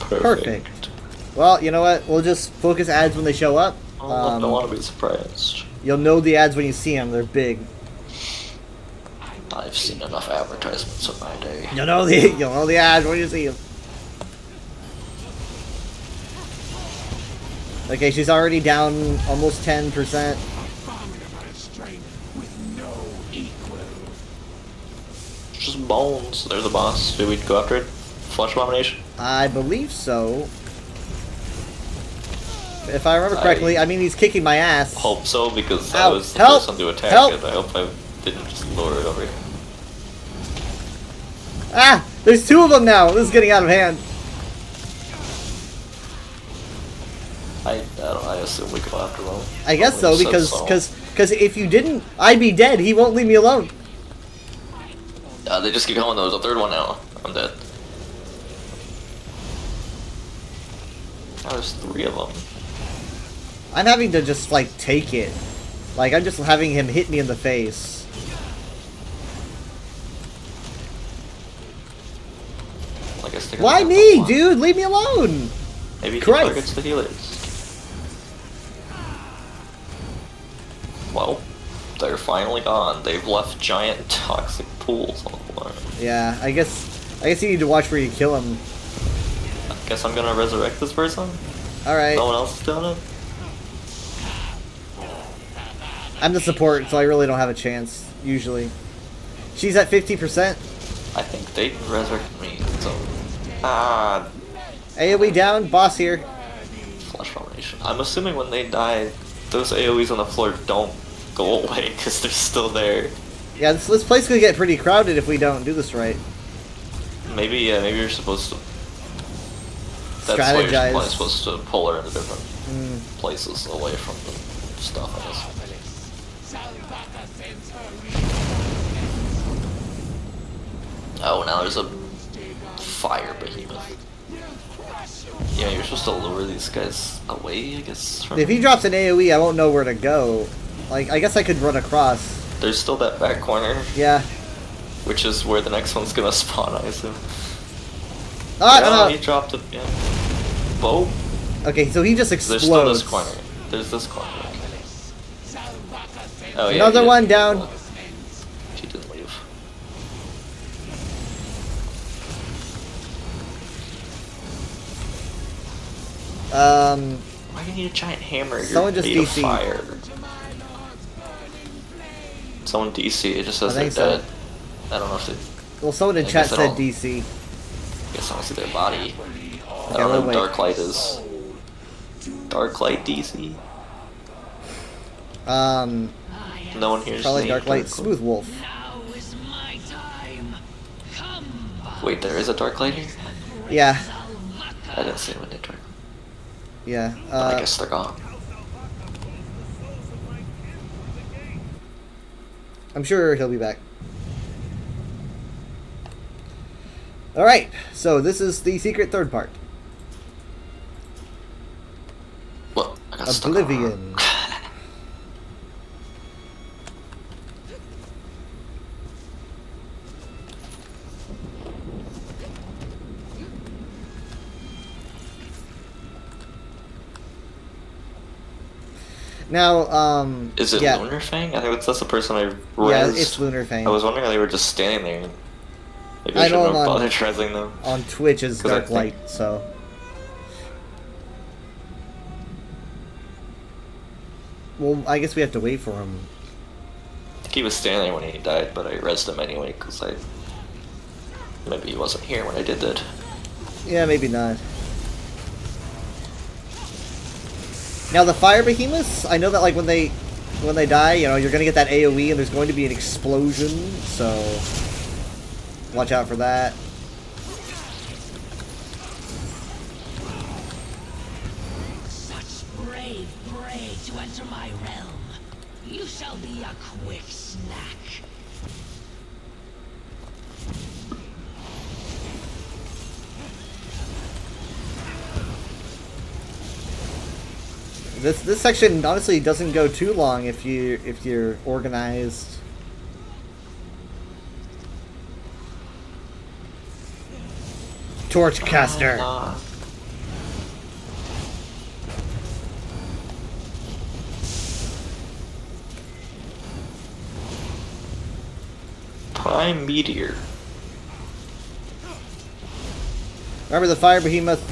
[SPEAKER 6] Perfect.
[SPEAKER 1] Well, you know what? We'll just focus ads when they show up.
[SPEAKER 6] I don't want to be surprised.
[SPEAKER 1] You'll know the ads when you see them. They're big.
[SPEAKER 6] I've seen enough advertisements in my day.
[SPEAKER 1] You'll know the ads when you see them. Okay, she's already down almost 10%.
[SPEAKER 6] Just bones. They're the boss. Do we go after it? Flesh Abomination?
[SPEAKER 1] I believe so. If I remember correctly, I mean he's kicking my ass.
[SPEAKER 6] Hope so, because
[SPEAKER 1] Ow,
[SPEAKER 6] I was the
[SPEAKER 1] help,
[SPEAKER 6] first one to attack
[SPEAKER 1] help.
[SPEAKER 6] it. I hope I didn't just lure it over here.
[SPEAKER 1] Ah! There's two of them now! This is getting out of hand.
[SPEAKER 6] I assume we go after them.
[SPEAKER 1] I guess so,
[SPEAKER 6] Probably
[SPEAKER 1] because
[SPEAKER 6] says so.
[SPEAKER 1] cause if you didn't, I'd be dead. He won't leave me alone.
[SPEAKER 6] They just keep going. There's a third one now. I'm dead. Now there's 3 of them.
[SPEAKER 1] I'm having to just, like, take it. Like, I'm just having him hit me in the face.
[SPEAKER 6] I guess they
[SPEAKER 1] Why
[SPEAKER 6] got
[SPEAKER 1] me,
[SPEAKER 6] one.
[SPEAKER 1] dude? Leave me alone!
[SPEAKER 6] Maybe he
[SPEAKER 1] Christ.
[SPEAKER 6] targets the healers. Well, they're finally gone. They've left giant toxic pools on the floor.
[SPEAKER 1] Yeah, I guess you need to watch where you kill him.
[SPEAKER 6] I guess I'm gonna resurrect this person.
[SPEAKER 1] Alright.
[SPEAKER 6] No one else is doing it.
[SPEAKER 1] I'm the support, so I really don't have a chance, usually. She's at 50%.
[SPEAKER 6] I think they resurrected me. So,
[SPEAKER 1] AoE down, boss here.
[SPEAKER 6] Flesh Abomination. I'm assuming when they die, those AoEs on the floor don't go away because they're still there.
[SPEAKER 1] Yeah, this place could get pretty crowded if we don't do this right.
[SPEAKER 6] Maybe you're supposed to. That's why you're
[SPEAKER 1] Strategize.
[SPEAKER 6] probably supposed to pull her into different places away from the stuff, I guess. Oh, now there's a fire behemoth. Yeah, you're supposed to lure these guys away, I guess. From...
[SPEAKER 1] If he drops an AoE, I won't know where to go. Like, I guess I could run across.
[SPEAKER 6] There's still that back corner,
[SPEAKER 1] Yeah.
[SPEAKER 6] which is where the next one's gonna spawn, I assume.
[SPEAKER 1] Ah,
[SPEAKER 6] No,
[SPEAKER 1] no.
[SPEAKER 6] he dropped it. Yeah. Whoa.
[SPEAKER 1] Okay, so he just explodes.
[SPEAKER 6] There's still this corner. There's this corner. Okay. Oh yeah.
[SPEAKER 1] Another
[SPEAKER 6] he
[SPEAKER 1] one
[SPEAKER 6] didn't-
[SPEAKER 1] down.
[SPEAKER 6] He didn't leave. Why do you need a giant hammer? You're
[SPEAKER 1] Someone just
[SPEAKER 6] made of
[SPEAKER 1] DC'd.
[SPEAKER 6] fire. Someone DC. It just says
[SPEAKER 1] I
[SPEAKER 6] they're
[SPEAKER 1] think so.
[SPEAKER 6] dead. I don't know if they.
[SPEAKER 1] Well, someone in
[SPEAKER 6] I
[SPEAKER 1] chat
[SPEAKER 6] guess I
[SPEAKER 1] said
[SPEAKER 6] don't-
[SPEAKER 1] DC.
[SPEAKER 6] I guess I don't see their body. I
[SPEAKER 1] Okay,
[SPEAKER 6] don't know
[SPEAKER 1] we'll
[SPEAKER 6] who
[SPEAKER 1] wait.
[SPEAKER 6] Darklight is. Darklight DC. No one hears
[SPEAKER 1] Probably
[SPEAKER 6] me.
[SPEAKER 1] Darklight Smooth Wolf.
[SPEAKER 8] Now is my time. Come,
[SPEAKER 6] Wait, there is a Darklight here?
[SPEAKER 1] Yeah,
[SPEAKER 6] I didn't see him in the Dark.
[SPEAKER 1] yeah.
[SPEAKER 6] I guess they're gone.
[SPEAKER 1] I'm sure he'll be back. Alright, so this is the secret third part.
[SPEAKER 6] Well, I got stuck on a
[SPEAKER 1] Oblivion.
[SPEAKER 6] rock.
[SPEAKER 1] Now,
[SPEAKER 6] Is it
[SPEAKER 1] yeah,
[SPEAKER 6] Lunar Fang? I think that's the person I
[SPEAKER 1] yeah,
[SPEAKER 6] rezzed.
[SPEAKER 1] it's Lunar Fang.
[SPEAKER 6] I was wondering how they were just standing there. Maybe
[SPEAKER 1] I
[SPEAKER 6] I shouldn't
[SPEAKER 1] know
[SPEAKER 6] have
[SPEAKER 1] I'm on-
[SPEAKER 6] bothered rezzing them.
[SPEAKER 1] On Twitch is
[SPEAKER 6] 'Cause I
[SPEAKER 1] Dark
[SPEAKER 6] think-
[SPEAKER 1] Light, so. Well, I guess we have to wait for him.
[SPEAKER 6] I think he was standing there when he died, but I rezzed him anyway because I. Maybe he wasn't here when I did that.
[SPEAKER 1] Yeah, maybe not. Now the fire behemoths, I know that like when they when they die, you know, you're gonna get that AoE and there's going to be an explosion, so watch out for that.
[SPEAKER 8] Such brave prey to enter my realm. You shall be a quick snack.
[SPEAKER 1] This section honestly doesn't go too long if you're organized. Torchcaster.
[SPEAKER 6] Prime Meteor.
[SPEAKER 1] Remember, the fire behemoth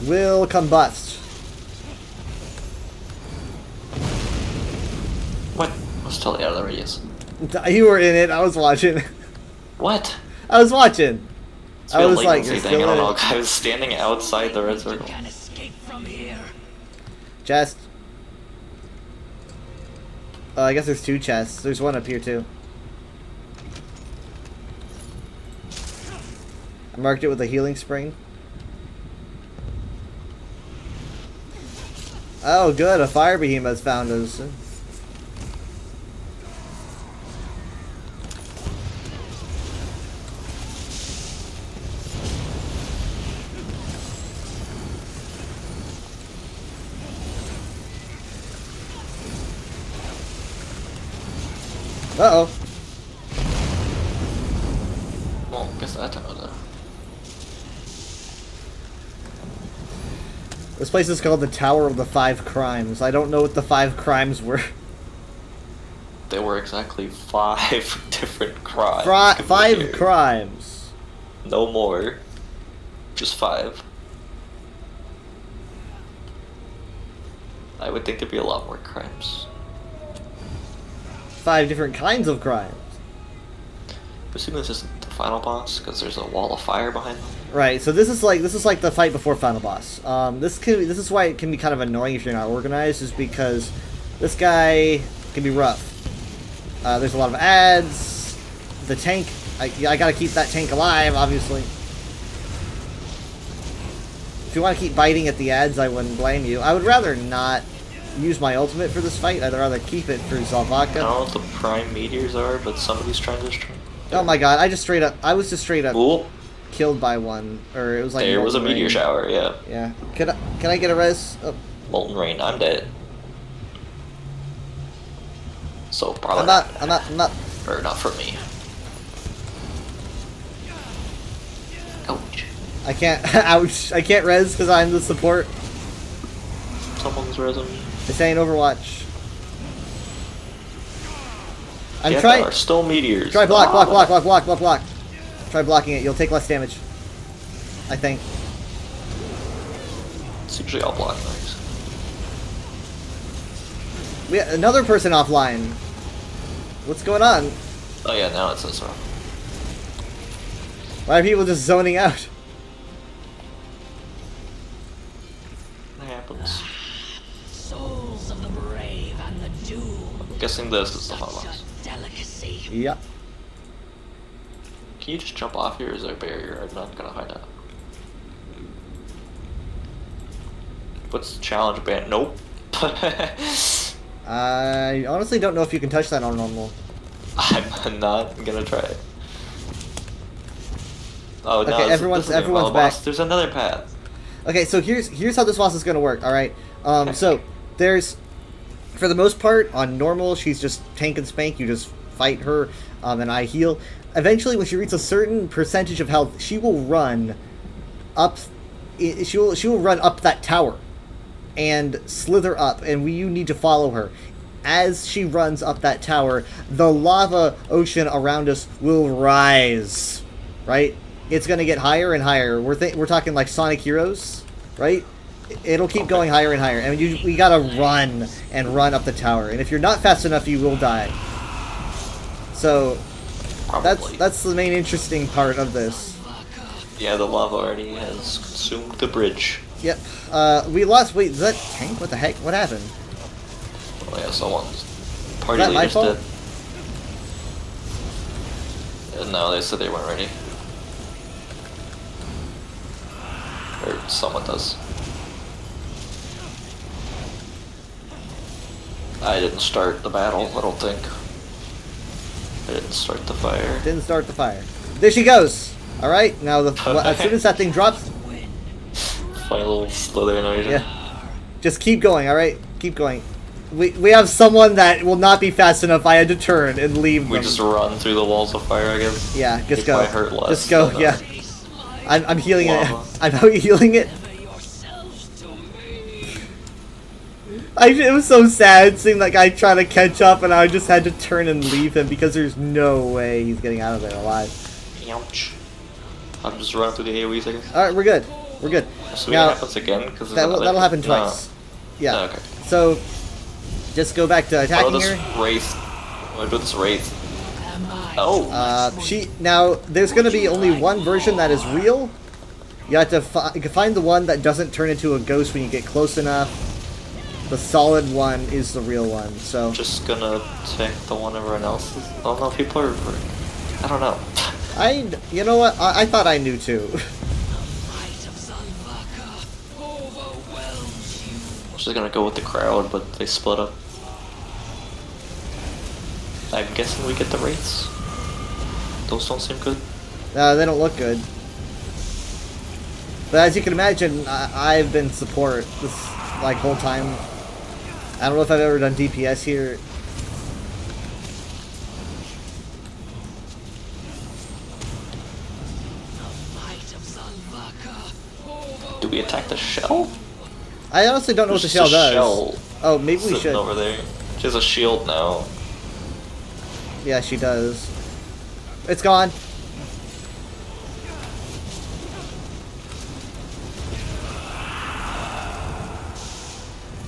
[SPEAKER 1] will combust.
[SPEAKER 6] What? Let's totally out of the radius.
[SPEAKER 1] You were in it. I was watching.
[SPEAKER 6] What?
[SPEAKER 1] I was watching.
[SPEAKER 6] It's
[SPEAKER 1] I
[SPEAKER 6] been a
[SPEAKER 1] was like,
[SPEAKER 6] latency
[SPEAKER 1] you're
[SPEAKER 6] thing. I
[SPEAKER 1] still
[SPEAKER 6] don't
[SPEAKER 1] in
[SPEAKER 6] know.
[SPEAKER 1] it.
[SPEAKER 6] I was standing outside the red
[SPEAKER 8] You
[SPEAKER 6] circle.
[SPEAKER 8] can escape from here.
[SPEAKER 1] Chest. I guess there's 2 chests. There's one up here too. I marked it with a healing spring. Oh, good. A fire behemoth found us. Uh-oh.
[SPEAKER 6] Well, guess that time was there.
[SPEAKER 1] This place is called the Tower of the 5 Crimes. I don't know what the 5 crimes were.
[SPEAKER 6] There were exactly 5 different crimes.
[SPEAKER 1] 5
[SPEAKER 6] committed.
[SPEAKER 1] crimes.
[SPEAKER 6] No more. Just 5. I would think there'd be a lot more crimes.
[SPEAKER 1] 5 different kinds of crimes.
[SPEAKER 6] I'm assuming this isn't the final boss because there's a wall of fire behind them.
[SPEAKER 1] Right, so this is like the fight before final boss. This is why it can be kind of annoying if you're not organized, is because this guy can be rough. There's a lot of ads. The tank, I gotta keep that tank alive, obviously. If you want to keep biting at the ads, I wouldn't blame you. I would rather not use my ultimate for this fight. I'd rather keep it for
[SPEAKER 6] I
[SPEAKER 1] Zalvaka.
[SPEAKER 6] don't know what the prime meteors are, but somebody's trying to destroy.
[SPEAKER 1] Oh my god, I was just straight up
[SPEAKER 6] Ooh,
[SPEAKER 1] killed by one, or it was like
[SPEAKER 6] there was a
[SPEAKER 1] Molten
[SPEAKER 6] meteor
[SPEAKER 1] Rain.
[SPEAKER 6] shower, yeah.
[SPEAKER 1] Yeah. Can I get a res? Oh,
[SPEAKER 6] Molten Rain, I'm dead. So probably
[SPEAKER 1] I'm not.
[SPEAKER 6] or not for me. Ouch.
[SPEAKER 1] I can't. Ouch! I can't res because I'm the support.
[SPEAKER 6] Someone's resin.
[SPEAKER 1] This ain't Overwatch. I'm
[SPEAKER 6] Yeah,
[SPEAKER 1] trying.
[SPEAKER 6] there are still meteors.
[SPEAKER 1] Try block. Try blocking it. You'll take less damage. I think.
[SPEAKER 6] It's usually all block things.
[SPEAKER 1] We got another person offline. What's going on?
[SPEAKER 6] Oh yeah, now it's this one.
[SPEAKER 1] Why are people just zoning out?
[SPEAKER 6] It happens.
[SPEAKER 8] Souls of the brave and the doomed.
[SPEAKER 6] I'm guessing this is the final
[SPEAKER 8] Such
[SPEAKER 6] boss.
[SPEAKER 8] a delicacy.
[SPEAKER 1] Yeah.
[SPEAKER 6] Can you just jump off here? Is there a barrier? I'm not gonna find out. What's the challenge band? Nope.
[SPEAKER 1] I honestly don't know if you can touch that on normal.
[SPEAKER 6] I'm not gonna try it. Oh no!
[SPEAKER 1] Okay,
[SPEAKER 6] this
[SPEAKER 1] everyone's
[SPEAKER 6] isn't the final
[SPEAKER 1] back.
[SPEAKER 6] boss. There's another path.
[SPEAKER 1] Okay, so here's how this boss is gonna work. All right. So there's, for the most part, on normal, she's just tank and spank. You just fight her, and I heal. Eventually, when she reaches a certain percentage of health, she will run up. She will run up that tower, and slither up, and you need to follow her. As she runs up that tower, the lava ocean around us will rise. Right? It's gonna get higher and higher. We're talking like Sonic Heroes, right? It'll keep going higher and higher, and we gotta run and run up the tower. And if you're not fast enough, you will die. So
[SPEAKER 6] Probably.
[SPEAKER 1] that's the main interesting part of this.
[SPEAKER 6] Yeah, the lava already has consumed the bridge.
[SPEAKER 1] Yep. We lost. Wait, is that tank? What the heck? What happened?
[SPEAKER 6] Oh yeah, someone's Party
[SPEAKER 1] that my
[SPEAKER 6] leader's
[SPEAKER 1] fault?
[SPEAKER 6] dead. No, they said they weren't ready. Or someone does. I didn't start the battle, I don't think. I didn't start the fire.
[SPEAKER 1] Didn't start the fire. There she goes. All right. Now as soon as that thing drops,
[SPEAKER 6] Funny little slither noise.
[SPEAKER 1] yeah. Just keep going. All right. Keep going. We have someone that will not be fast enough. I had to turn and leave
[SPEAKER 6] We
[SPEAKER 1] them.
[SPEAKER 6] just run through the walls of fire, I guess.
[SPEAKER 1] Yeah. Just
[SPEAKER 6] If
[SPEAKER 1] go.
[SPEAKER 6] I hurt less
[SPEAKER 1] Just go.
[SPEAKER 6] than,
[SPEAKER 1] Yeah. I'm healing it.
[SPEAKER 6] lava.
[SPEAKER 1] I'm healing it.
[SPEAKER 8] yourselves to me.
[SPEAKER 1] It was so sad seeing that guy trying to catch up, and I just had to turn and leave him because there's no way he's getting out of there alive.
[SPEAKER 6] Ouch. I'm just running through the AoEs, I guess.
[SPEAKER 1] All right, we're good. We're good.
[SPEAKER 6] So
[SPEAKER 1] Now-
[SPEAKER 6] it happens again? Cause
[SPEAKER 1] That'll happen twice. Yeah.
[SPEAKER 6] Oh, okay.
[SPEAKER 1] So, just go back to
[SPEAKER 6] What
[SPEAKER 1] attacking
[SPEAKER 6] about this
[SPEAKER 1] her.
[SPEAKER 6] wraith? What about this wraith?
[SPEAKER 8] Am I
[SPEAKER 6] Oh.
[SPEAKER 1] Now there's going to be only one version that is real. You have to you can find the one that doesn't turn into a ghost when you get close enough. The solid one is the real one. So
[SPEAKER 6] Just gonna take the one everyone else is. Oh no, people are. I don't know.
[SPEAKER 1] you know what? I thought I knew too.
[SPEAKER 8] might of Zalvaka overwhelms you?
[SPEAKER 6] I'm just gonna go with the crowd, but they split up. I'm guessing we get the wraiths. Those don't seem good.
[SPEAKER 1] They don't look good. But as you can imagine, I've been support this like whole time. I don't know if I've ever done DPS here.
[SPEAKER 8] Might of Zalvaka
[SPEAKER 6] Do we attack the shell?
[SPEAKER 1] I honestly don't know what the
[SPEAKER 6] There's
[SPEAKER 1] shell
[SPEAKER 6] just a
[SPEAKER 1] does.
[SPEAKER 6] shell
[SPEAKER 1] Oh, maybe we
[SPEAKER 6] sitting
[SPEAKER 1] should.
[SPEAKER 6] over there. She has a shield now.
[SPEAKER 1] Yeah, she does. It's gone.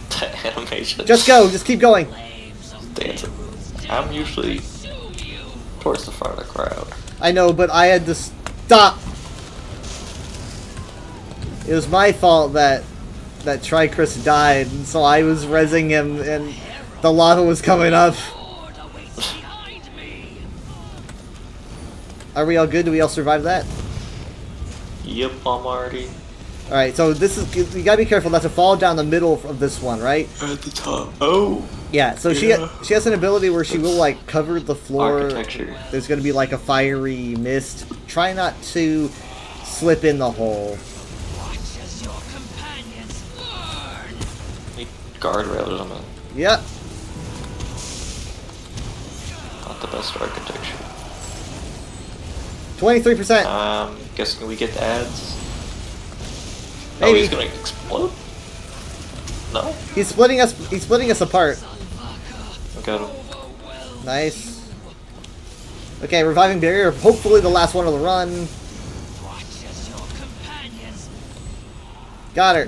[SPEAKER 6] The animation.
[SPEAKER 1] Just go. Just keep going.
[SPEAKER 6] Dancing. I'm usually towards the front of the crowd.
[SPEAKER 1] I know, but I had to stop. It was my fault that Tricris died, and so I was rezzing him, and the lava was coming up.
[SPEAKER 8] Lord awaits behind me.
[SPEAKER 1] Are we all good? Do we all survive that?
[SPEAKER 6] Yep, I'm already
[SPEAKER 1] All right. So this is you gotta be careful not to fall down the middle of this one, right?
[SPEAKER 6] at the top. Oh!
[SPEAKER 1] Yeah. So
[SPEAKER 6] Yeah.
[SPEAKER 1] she has an ability where she will like cover the floor.
[SPEAKER 6] Architecture.
[SPEAKER 1] There's gonna be like a fiery mist. Try not to slip in the hole.
[SPEAKER 8] Watch as your companions burn.
[SPEAKER 6] Need guardrails or something.
[SPEAKER 1] Yep.
[SPEAKER 6] Not the best architecture.
[SPEAKER 1] 23%.
[SPEAKER 6] Guessing we get ads. Oh,
[SPEAKER 1] Maybe.
[SPEAKER 6] he's gonna explode? No?
[SPEAKER 1] He's splitting us. He's splitting us apart.
[SPEAKER 6] Got him.
[SPEAKER 1] Nice. Okay, reviving barrier. Hopefully the last one of the run.
[SPEAKER 8] Watch as your companions
[SPEAKER 1] Got her.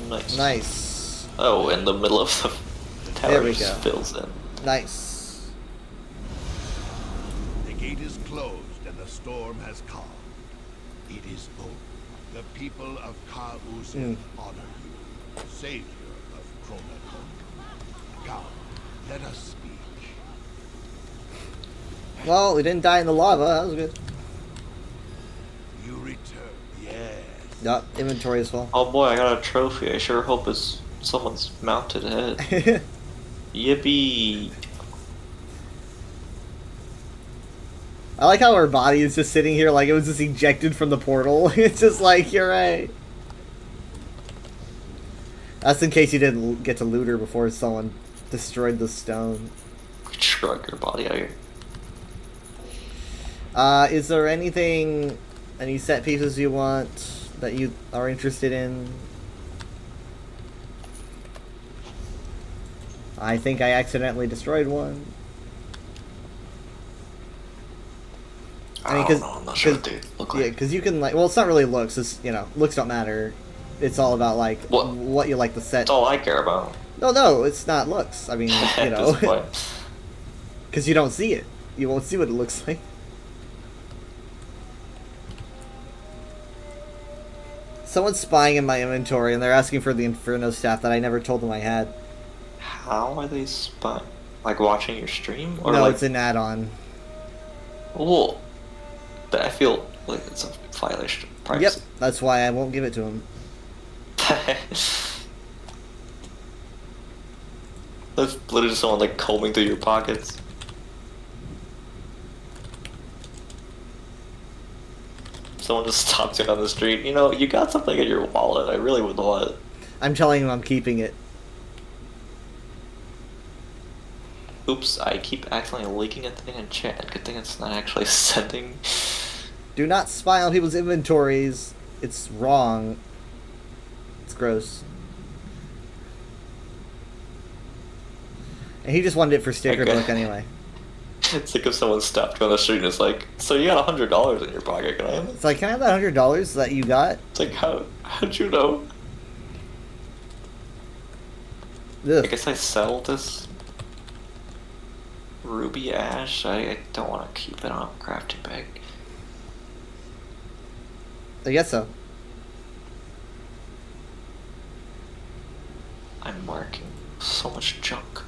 [SPEAKER 6] Nice.
[SPEAKER 1] Nice.
[SPEAKER 6] Oh, in the middle of the tower
[SPEAKER 1] There we
[SPEAKER 6] just
[SPEAKER 1] go.
[SPEAKER 6] fills in.
[SPEAKER 1] Nice.
[SPEAKER 7] The gate is closed and the storm has calmed. It is over. The people of Ka-Uzin honor you, savior of Chronicon. Come, let us speak.
[SPEAKER 1] Well, we didn't die in the lava. That was good.
[SPEAKER 7] You return, yes.
[SPEAKER 1] Yup, inventory is full.
[SPEAKER 6] Oh boy, I got a trophy. I sure hope it's someone's mounted head. Yippee!
[SPEAKER 1] I like how her body is just sitting here like it was just ejected from the portal. It's just like, you're right. That's in case you didn't get to loot her before someone destroyed the stone.
[SPEAKER 6] Shrug your body out here.
[SPEAKER 1] Is there anything, any set pieces you want that you are interested in? I think I accidentally destroyed one. I mean,
[SPEAKER 6] I don't know, I'm not sure what they look
[SPEAKER 1] yeah,
[SPEAKER 6] like.
[SPEAKER 1] because you can like, well, it's not really looks. It's, you know, looks don't matter. It's all about like what you like the set.
[SPEAKER 6] That's all I care about.
[SPEAKER 1] No, it's not looks. I mean, you
[SPEAKER 6] At
[SPEAKER 1] know,
[SPEAKER 6] this point.
[SPEAKER 1] because you don't see it. You won't see what it looks like. Someone's spying in my inventory, and they're asking for the Inferno staff that I never told them I had.
[SPEAKER 6] How are they spying? Like watching your stream? Or
[SPEAKER 1] No,
[SPEAKER 6] like,
[SPEAKER 1] it's an add-on.
[SPEAKER 6] well, but I feel like it's a violation of
[SPEAKER 1] Yep,
[SPEAKER 6] privacy.
[SPEAKER 1] that's why I won't give it to him.
[SPEAKER 6] That's literally someone like combing through your pockets. Someone just stopped you on the street. You know, you got something in your wallet. I really would want it.
[SPEAKER 1] I'm telling him I'm keeping it.
[SPEAKER 6] Oops, I keep accidentally leaking a thing in chat. Good thing it's not actually sending.
[SPEAKER 1] Do not spy on people's inventories. It's wrong. It's gross. And he just wanted it for sticker
[SPEAKER 6] Okay.
[SPEAKER 1] book anyway.
[SPEAKER 6] It's like if someone stopped you on the street and it's like, so you got $100 in your pocket, can I have it?
[SPEAKER 1] It's like, can I have that $100 that you got?
[SPEAKER 6] It's like, how'd you know? I
[SPEAKER 1] Ugh.
[SPEAKER 6] guess I sell this ruby ash. I don't want to keep it on a crafting bag.
[SPEAKER 1] I guess so.
[SPEAKER 6] I'm marking so much junk.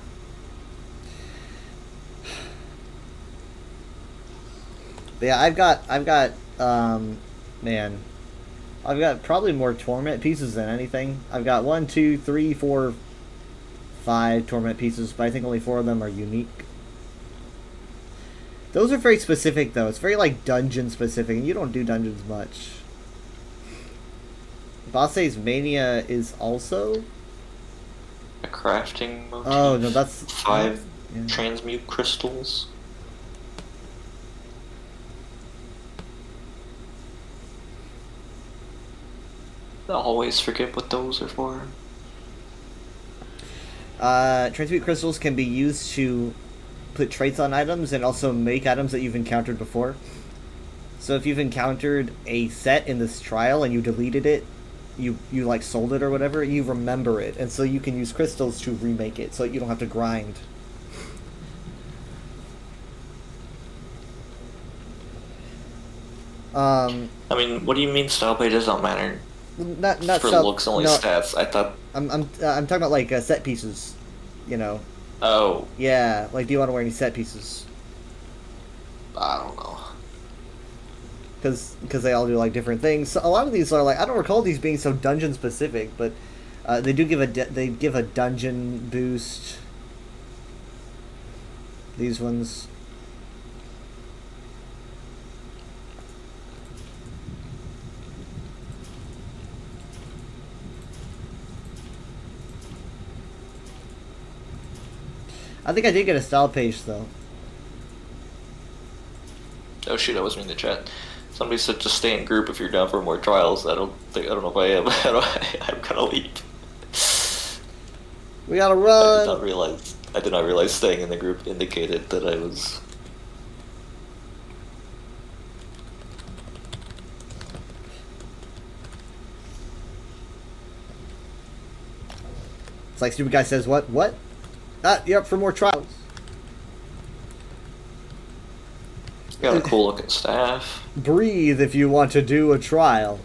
[SPEAKER 1] But yeah, I've got, man, I've got probably more torment pieces than anything. I've got 1, 2, 3, 4, 5 torment pieces, but I think only 4 of them are unique. Those are very specific, though. It's very, like, dungeon specific, and you don't do dungeons much. Bosse's Mania is also...
[SPEAKER 6] A crafting motif.
[SPEAKER 1] Oh, no, that's...
[SPEAKER 6] 5
[SPEAKER 1] yeah.
[SPEAKER 6] transmute crystals. I always forget what those are for.
[SPEAKER 1] Transmute crystals can be used to put traits on items and also make items that you've encountered before. So if you've encountered a set in this trial and you deleted it, you like sold it or whatever, you remember it, and so you can use crystals to remake it, so you don't have to grind.
[SPEAKER 6] I mean, what do you mean style page does not matter?
[SPEAKER 1] Not
[SPEAKER 6] For
[SPEAKER 1] sub-
[SPEAKER 6] looks only
[SPEAKER 1] no,
[SPEAKER 6] stats. I thought.
[SPEAKER 1] I'm talking about like set pieces, you know.
[SPEAKER 6] Oh,
[SPEAKER 1] Yeah, like do you want to wear any set pieces?
[SPEAKER 6] I don't know.
[SPEAKER 1] Because they all do like different things. So a lot of these are like, I don't recall these being so dungeon specific, but they do give they give a dungeon boost. These ones. I think I did get a style page though.
[SPEAKER 6] Oh shoot, I wasn't in the chat. Somebody said just stay in group if you're down for more trials. I don't know if I am. I'm gonna leave.
[SPEAKER 1] We gotta
[SPEAKER 6] I did
[SPEAKER 1] run.
[SPEAKER 6] not realize staying in the group indicated that I was.
[SPEAKER 1] It's like stupid guy says what? What? Ah, you're up for more trials.
[SPEAKER 6] Got a cool looking staff.
[SPEAKER 1] Breathe if you want to do a trial.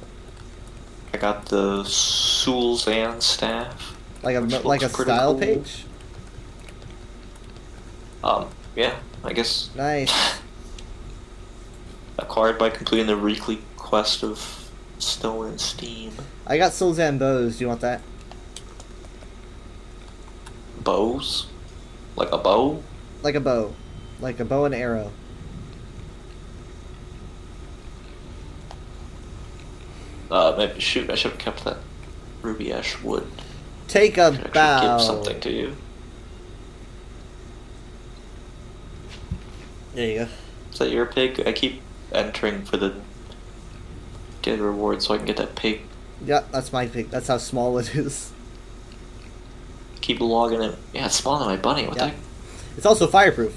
[SPEAKER 6] I got the Sulzan staff.
[SPEAKER 1] Like a
[SPEAKER 6] Which
[SPEAKER 1] like a
[SPEAKER 6] looks pretty
[SPEAKER 1] style
[SPEAKER 6] cool.
[SPEAKER 1] page.
[SPEAKER 6] Yeah, I guess
[SPEAKER 1] Nice.
[SPEAKER 6] acquired by completing the weekly quest of Stone and Steam.
[SPEAKER 1] I got Sulzan bows. Do you want that?
[SPEAKER 6] Bows? Like a bow?
[SPEAKER 1] Like a bow and arrow.
[SPEAKER 6] Maybe, shoot, I should have kept that ruby ash wood.
[SPEAKER 1] Take a
[SPEAKER 6] Could actually
[SPEAKER 1] bow.
[SPEAKER 6] give something to you.
[SPEAKER 1] There you go.
[SPEAKER 6] Is that your pig? I keep entering for the get reward so I can get that pig.
[SPEAKER 1] Yeah, that's my pick. That's how small it is.
[SPEAKER 6] Keep logging it. Yeah, it's smaller than my bunny. What the
[SPEAKER 1] Yeah.
[SPEAKER 6] heck?
[SPEAKER 1] It's also fireproof.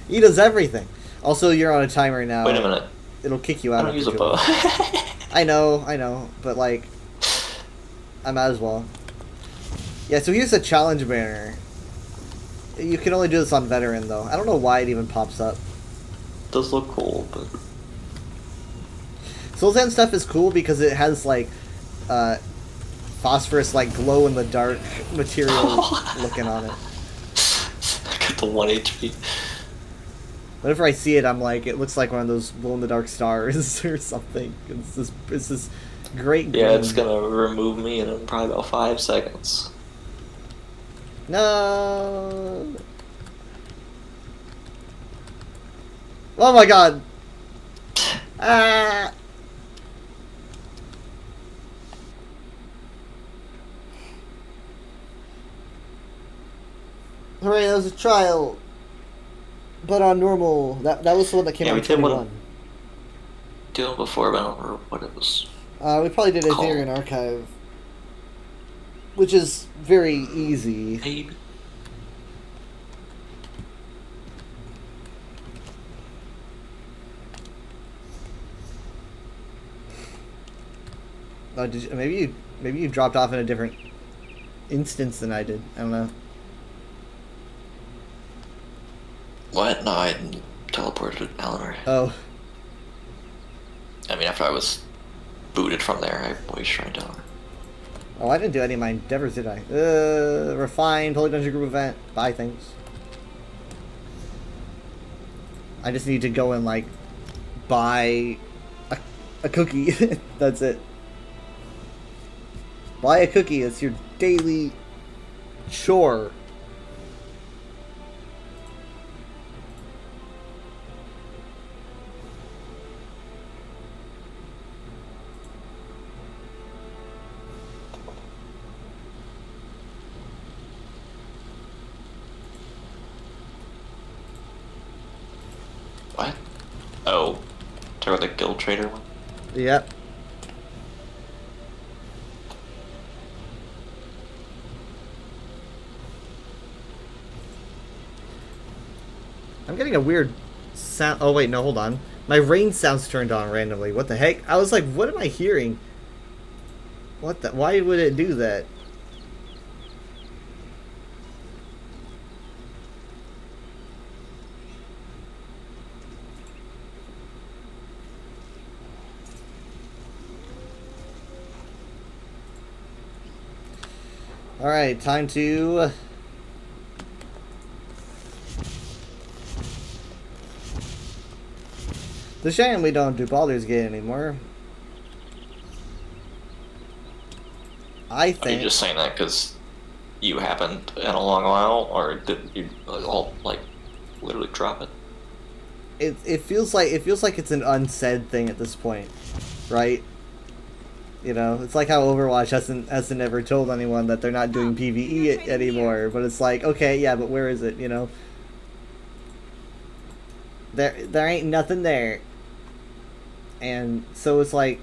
[SPEAKER 1] He does everything. Also, you're on a timer now.
[SPEAKER 6] Wait a minute.
[SPEAKER 1] It'll kick you
[SPEAKER 6] I
[SPEAKER 1] out.
[SPEAKER 6] don't
[SPEAKER 1] after
[SPEAKER 6] use a
[SPEAKER 1] too
[SPEAKER 6] bow.
[SPEAKER 1] long. I know, but like, I might as well. Yeah, so here's a challenge banner. You can only do this on veteran though. I don't know why it even pops up.
[SPEAKER 6] Does look cool, but
[SPEAKER 1] Sulzan stuff is cool because it has like 5 phosphorus like glow in the dark material looking on it.
[SPEAKER 6] I got the 1 HP.
[SPEAKER 1] Whenever I see it, I'm like, it looks like one of those glow in the dark stars or something. It's this great.
[SPEAKER 6] Yeah,
[SPEAKER 1] green.
[SPEAKER 6] it's gonna remove me in probably about 5 seconds.
[SPEAKER 1] No. Oh my god. Ah. Hooray, that was a trial. But on normal. That was the one that came
[SPEAKER 6] Yeah,
[SPEAKER 1] out
[SPEAKER 6] we
[SPEAKER 1] in
[SPEAKER 6] did
[SPEAKER 1] 21.
[SPEAKER 6] one. Did it before, but I don't remember what it was.
[SPEAKER 1] We probably did
[SPEAKER 6] Called.
[SPEAKER 1] Aetherian Archive. Which is very easy.
[SPEAKER 6] Maybe.
[SPEAKER 1] Oh, did you, maybe you dropped off in a different instance than I did. I don't know.
[SPEAKER 6] What? No, I teleported Eleanor.
[SPEAKER 1] Oh,
[SPEAKER 6] I mean, after I was booted from there, I voice shrine Eleanor.
[SPEAKER 1] oh, I didn't do any of my endeavors, did I? Refined Holy Dungeon Group event. Buy things. I just need to go and like buy a cookie. That's it. Buy a cookie. It's your daily chore.
[SPEAKER 6] What? Oh. Talk about the Guild Trader one?
[SPEAKER 1] Yep. I'm getting a weird sound. Oh wait, no, hold on. My rain sounds turned on randomly. What the heck? I was like, what am I hearing? What the? Why would it do that? Alright, time to... It's a shame we don't do Baldur's Gate anymore. I
[SPEAKER 6] Are you
[SPEAKER 1] think...
[SPEAKER 6] just saying that because you happened in a long while, or did you all, like, literally drop it?
[SPEAKER 1] It feels like it's an unsaid thing at this point, right? You know, it's like how Overwatch hasn't ever told anyone that they're not doing PvE anymore, but it's like, okay, yeah, but where is it, you know? There ain't nothing there. And so it's like,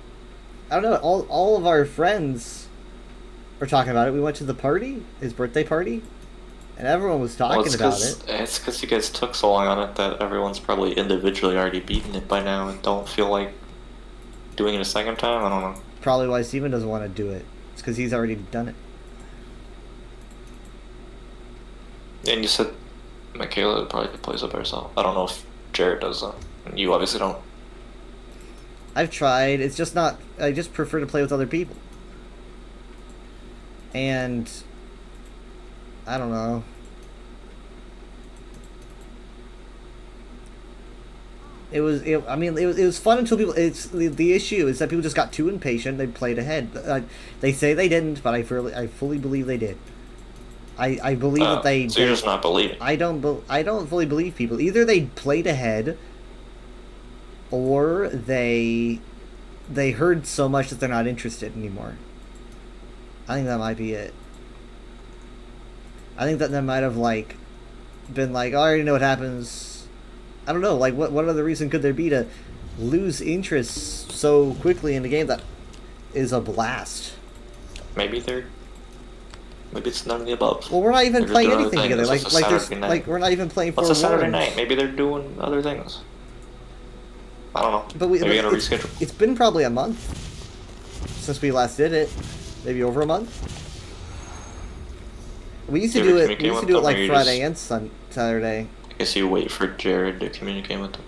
[SPEAKER 1] I don't know, all of our friends are talking about it. We went to the party, his birthday party, and everyone was talking about it.
[SPEAKER 6] It's because you guys took so long on it that everyone's probably individually already beaten it by now and don't feel like doing it a second time. I don't know.
[SPEAKER 1] Probably why Steven doesn't want to do it. It's because he's already done it.
[SPEAKER 6] And you said Michaela probably plays it by herself. I don't know if Jared does though. You obviously don't.
[SPEAKER 1] I've tried. It's just not... I just prefer to play with other people. And... I don't know. It was fun until people... It's the issue is that people just got too impatient. They played ahead. They say they didn't, but I fully believe they did. I believe that they...
[SPEAKER 6] So you're just not believing.
[SPEAKER 1] I don't fully believe people. Either they played ahead, or they heard so much that they're not interested anymore. I think that might be it. I think that they might have like been like, oh, I already know what happens. I don't know, like what other reason could there be to lose interest so quickly in a game that is a blast?
[SPEAKER 6] Maybe it's none of the above.
[SPEAKER 1] Well, we're not even
[SPEAKER 6] They're just
[SPEAKER 1] playing
[SPEAKER 6] doing
[SPEAKER 1] anything
[SPEAKER 6] other
[SPEAKER 1] together.
[SPEAKER 6] things. It's a Saturday night.
[SPEAKER 1] We're not even playing
[SPEAKER 6] What's a Saturday
[SPEAKER 1] Forewarned.
[SPEAKER 6] night? Maybe they're doing other things. I don't know.
[SPEAKER 1] But
[SPEAKER 6] Maybe we gotta reschedule.
[SPEAKER 1] It's been probably a month since we last did it. Maybe over a month. We used to do it. We used to do it like Friday and Saturday.
[SPEAKER 6] I guess you wait for Jared to communicate with them.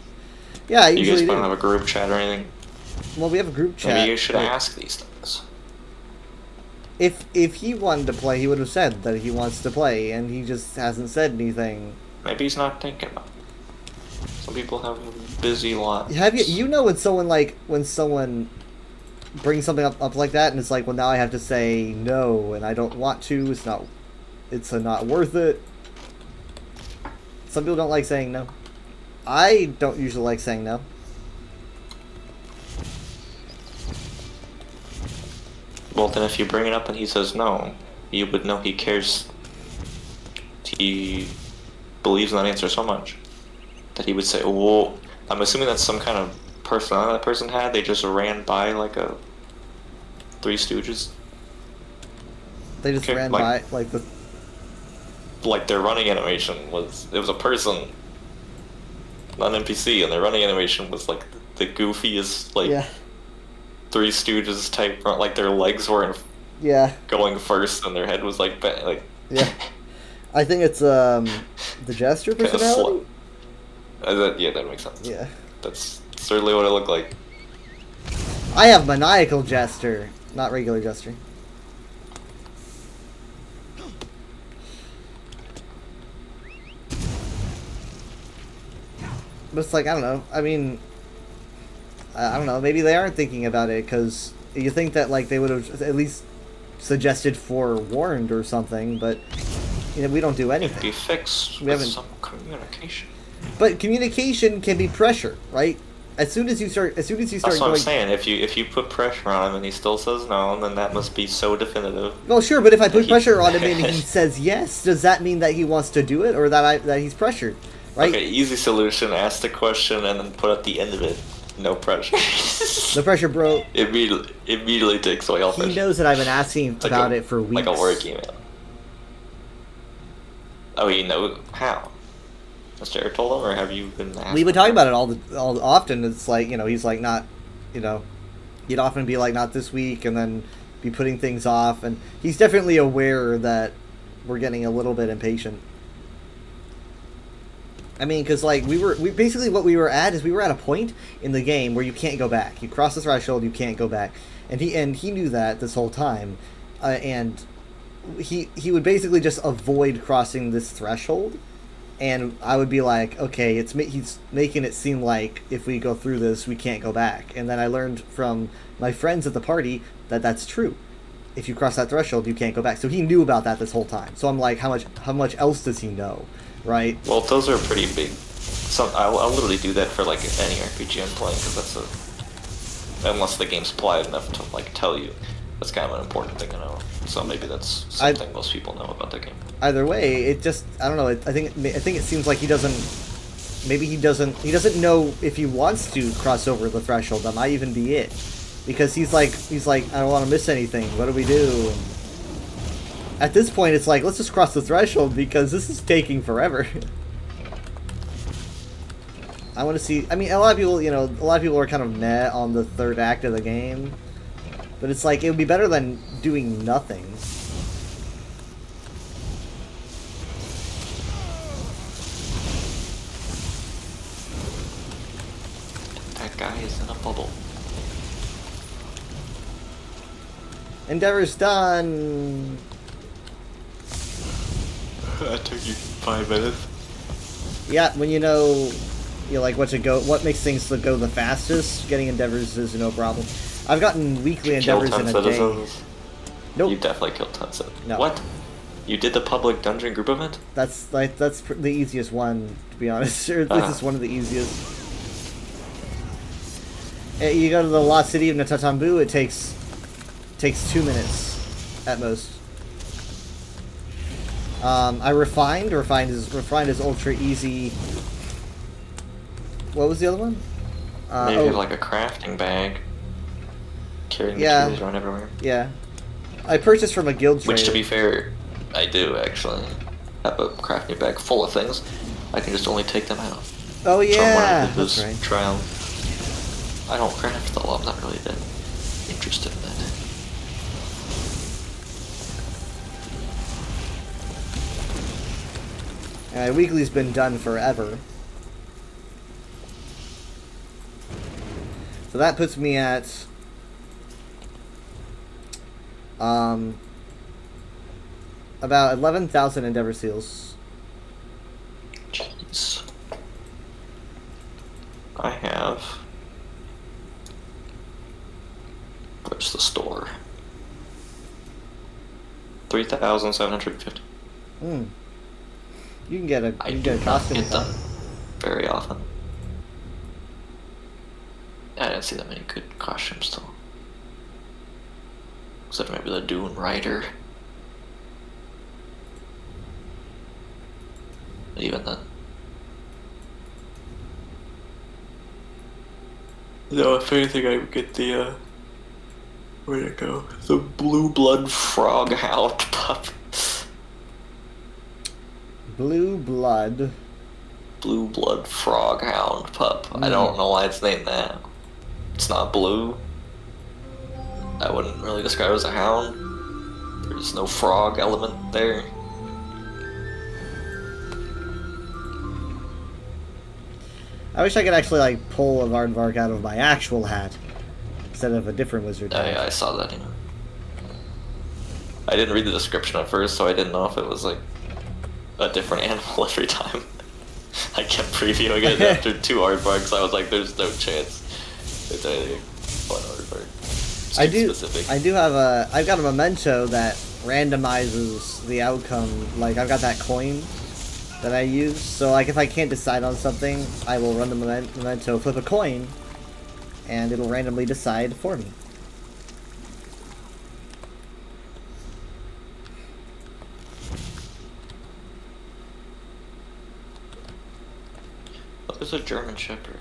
[SPEAKER 1] Yeah, I
[SPEAKER 6] You guys
[SPEAKER 1] usually
[SPEAKER 6] don't
[SPEAKER 1] do.
[SPEAKER 6] have a group chat or anything?
[SPEAKER 1] Well, we have a group chat.
[SPEAKER 6] Maybe you should
[SPEAKER 1] but
[SPEAKER 6] ask these things.
[SPEAKER 1] If he wanted to play, he would have said that he wants to play, and he just hasn't said anything.
[SPEAKER 6] Maybe he's not thinking about it. Some people have busy lives.
[SPEAKER 1] Have you know when someone brings something up like that, and it's like, well, now I have to say no, and I don't want to. It's not worth it. Some people don't like saying no. I don't usually like saying no.
[SPEAKER 6] Well, then if you bring it up and he says no, you would know he cares. He believes in that answer so much that he would say, well, I'm assuming that's some kind of personality that person had. They just ran by like a Three Stooges.
[SPEAKER 1] They just ran by like the.
[SPEAKER 6] Like their running animation was a person, not an NPC, and their running animation was like the goofiest like
[SPEAKER 1] Yeah.
[SPEAKER 6] Three Stooges type run. Like their legs were
[SPEAKER 1] Yeah.
[SPEAKER 6] going first, and their head was like
[SPEAKER 1] Yeah. I think it's the Jester personality.
[SPEAKER 6] That makes sense.
[SPEAKER 1] Yeah.
[SPEAKER 6] That's certainly what it looked like.
[SPEAKER 1] I have maniacal Jester, not regular Jester. But it's like, I don't know. I mean, I don't know. Maybe they aren't thinking about it because you think that like they would have at least suggested forewarned or something. But you know, we don't do anything.
[SPEAKER 6] It'd be fixed
[SPEAKER 1] We
[SPEAKER 6] with
[SPEAKER 1] haven't-
[SPEAKER 6] some communication.
[SPEAKER 1] But communication can be pressure, right? As soon as you start
[SPEAKER 6] That's what
[SPEAKER 1] going.
[SPEAKER 6] I'm saying. If you put pressure on him and he still says no, then that must be so definitive.
[SPEAKER 1] Well, sure, but if I put
[SPEAKER 6] He-
[SPEAKER 1] pressure on him and he says yes, does that mean that he wants to do it, or that he's pressured, right?
[SPEAKER 6] Okay, easy solution. Ask the question and then put at the end of it, no pressure.
[SPEAKER 1] The pressure, bro.
[SPEAKER 6] Immediately takes away all pressure.
[SPEAKER 1] He knows that I've been asking
[SPEAKER 6] Like
[SPEAKER 1] about it for weeks.
[SPEAKER 6] Like a work email. Oh, you know how? Has Jared told him, or have you been asking?
[SPEAKER 1] We've been talking about it all often. It's like, you know, he's like not, you know, he'd often be like not this week, and then be putting things off, and he's definitely aware that we're getting a little bit impatient. I mean, because like we basically what we were at a point in the game where you can't go back. You cross the threshold, you can't go back, and he knew that this whole time, and he would basically just avoid crossing this threshold. And I would be like, okay, he's making it seem like if we go through this, we can't go back. And then I learned from my friends at the party that that's true. If you cross that threshold, you can't go back. So he knew about that this whole time. So I'm like, how much else does he know, right?
[SPEAKER 6] Well, those are pretty big. I'll literally do that for like any RPG I'm playing, because unless the game's polite enough to like tell you, that's kind of an important thing to know. So maybe that's something most people know about the game.
[SPEAKER 1] Either way, it just, I don't know. I think it seems like he doesn't. Maybe he doesn't know if he wants to cross over the threshold. That might even be it, because he's like I don't want to miss anything. What do we do? And at this point, it's like, let's just cross the threshold because this is taking forever. I want to see. I mean, a lot of people are kind of meh on the third act of the game, but it's like it would be better than doing nothing.
[SPEAKER 6] That guy is in a bubble.
[SPEAKER 1] Endeavor's done.
[SPEAKER 6] That took you 5 minutes.
[SPEAKER 1] Yeah, when you know like what makes things go the fastest, getting endeavors is no problem. I've gotten weekly endeavors in a day. Nope.
[SPEAKER 6] You definitely killed 10 citizens.
[SPEAKER 1] No.
[SPEAKER 6] What? You did the public dungeon group event?
[SPEAKER 1] That's the easiest one, to be honest. Or at least it's one of the easiest. You go to the lost city of Natatambu, it takes 2 minutes at most. I refined is ultra easy. What was the other one?
[SPEAKER 6] Maybe like a crafting bag. Carrying materials around everywhere.
[SPEAKER 1] Yeah. I purchased from a guild trader.
[SPEAKER 6] Which, to be fair, I do actually have a crafting bag full of things. I can just only take them out.
[SPEAKER 1] Oh yeah,
[SPEAKER 6] From
[SPEAKER 1] that's right.
[SPEAKER 6] Trial. I don't craft though. I'm not really that interested in that.
[SPEAKER 1] Weekly's been done forever. So that puts me at About 11,000 Endeavor Seals.
[SPEAKER 6] Jeez. I have. Where's the store? 3,750.
[SPEAKER 1] Hmm. You can get a
[SPEAKER 6] I
[SPEAKER 1] you can
[SPEAKER 6] do
[SPEAKER 1] get a
[SPEAKER 6] not
[SPEAKER 1] costume
[SPEAKER 6] get
[SPEAKER 1] with
[SPEAKER 6] them
[SPEAKER 1] that.
[SPEAKER 6] very often. I didn't see that many good costumes though. Except maybe the Dune Rider. But even then. No, if anything, I would get the, where'd it go? The Blue Blood Frog Hound pup.
[SPEAKER 1] Blue Blood.
[SPEAKER 6] Blue Blood Frog Hound pup. I don't know why it's named that. It's not blue. I wouldn't really describe it as a hound. There's no frog element there.
[SPEAKER 1] I wish I could actually like pull a Aardvark out of my actual hat instead of a different wizard hat.
[SPEAKER 6] Yeah, I saw that. I didn't read the description at first, so I didn't know if it was like a different animal every time. I kept previewing it after 2 aardvarks. I was like, "There's no chance it's anything but aardvark."
[SPEAKER 1] I do.
[SPEAKER 6] Specific.
[SPEAKER 1] I do have a. I've got a memento that randomizes the outcome. Like I've got that coin that I use. So like if I can't decide on something, I will run the memento, flip a coin, and it'll randomly decide for me.
[SPEAKER 6] Well, there's a German Shepherd.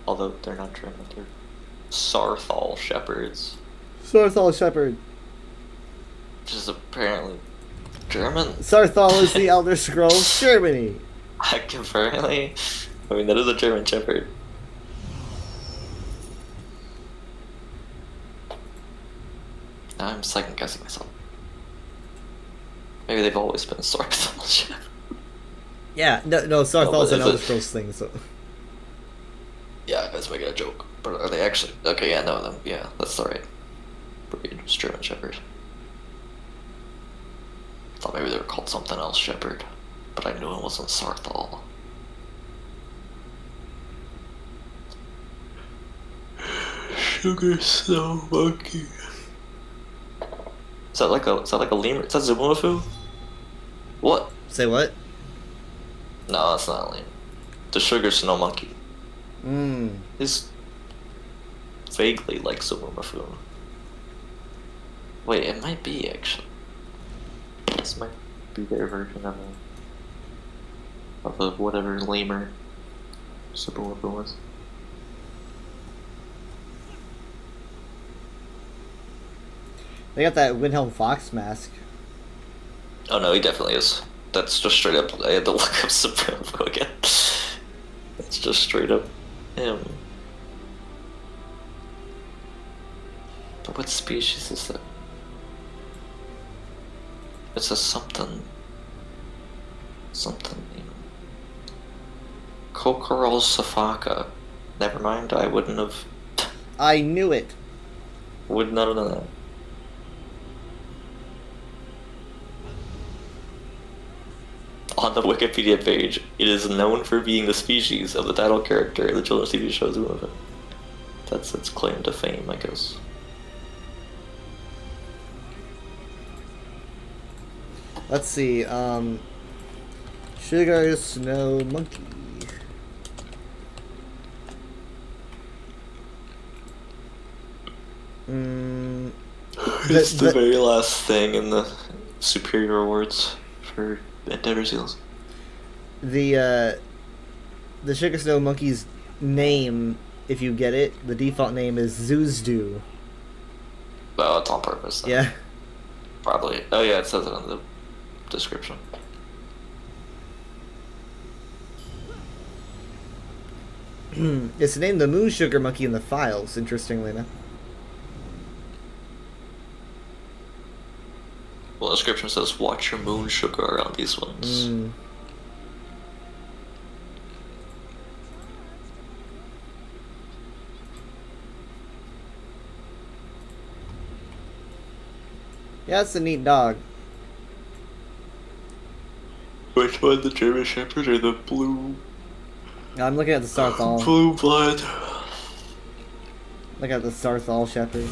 [SPEAKER 6] Although they're not German, they're Sarthal Shepherds,
[SPEAKER 1] Sarthal Shepherd.
[SPEAKER 6] which is apparently German.
[SPEAKER 1] Sarthal is the Elder Scrolls Germany.
[SPEAKER 6] Apparently, I mean that is a German Shepherd. Now I'm second guessing myself. Maybe they've always been a Sarthal Shepherd.
[SPEAKER 1] Yeah, no, Sarthal's
[SPEAKER 6] but
[SPEAKER 1] an
[SPEAKER 6] is
[SPEAKER 1] Elder
[SPEAKER 6] it-
[SPEAKER 1] Scrolls thing. So
[SPEAKER 6] Yeah, I was making a joke. But are they actually? Okay, yeah, no, yeah, that's alright. Breed, it's German Shepherd. Thought maybe they were called something else Shepherd, but I knew it wasn't Sarthal. Sugar Snow Monkey. Is that like a lemur? Is that Zumumafu? What?
[SPEAKER 1] say what?
[SPEAKER 6] No, that's not a lemur. The Sugar Snow Monkey
[SPEAKER 1] Mmm.
[SPEAKER 6] is vaguely like Zumumafu. Wait, it might be actually. This might be their version of a whatever lemur Zumumafu was.
[SPEAKER 1] They got that Wilhelm Fox mask.
[SPEAKER 6] Oh no, he definitely is. That's just straight up. I had to look up Zumumafu again. That's just straight up him. But what species is that? It's a something. Something. Kokorol Safaka. Never mind, I wouldn't have.
[SPEAKER 1] I knew it.
[SPEAKER 6] Would not have done that. On the Wikipedia page, it is known for being the species of the title character in the children's TV show Zumumafu. That's its claim to fame, I guess.
[SPEAKER 1] Let's see. Sugar Snow Monkey. Mm,
[SPEAKER 6] It's the
[SPEAKER 1] the-
[SPEAKER 6] very last thing in the superior awards for Endeavor Seals.
[SPEAKER 1] the Sugar Snow Monkey's name, if you get it, the default name is Zuzdu.
[SPEAKER 6] Oh, it's on purpose. Then.
[SPEAKER 1] Yeah.
[SPEAKER 6] Probably. Oh yeah, it says it in the description.
[SPEAKER 1] It's named the Moon Sugar Monkey in the files, interestingly enough.
[SPEAKER 6] Well, the description says, "Watch your moon sugar" on these ones.
[SPEAKER 1] Mm. Yeah, it's a neat dog.
[SPEAKER 6] Which one, the German Shepherd or the blue?
[SPEAKER 1] I'm looking at the Sarthal.
[SPEAKER 6] Blue blood.
[SPEAKER 1] Look at the Sarthal Shepherd.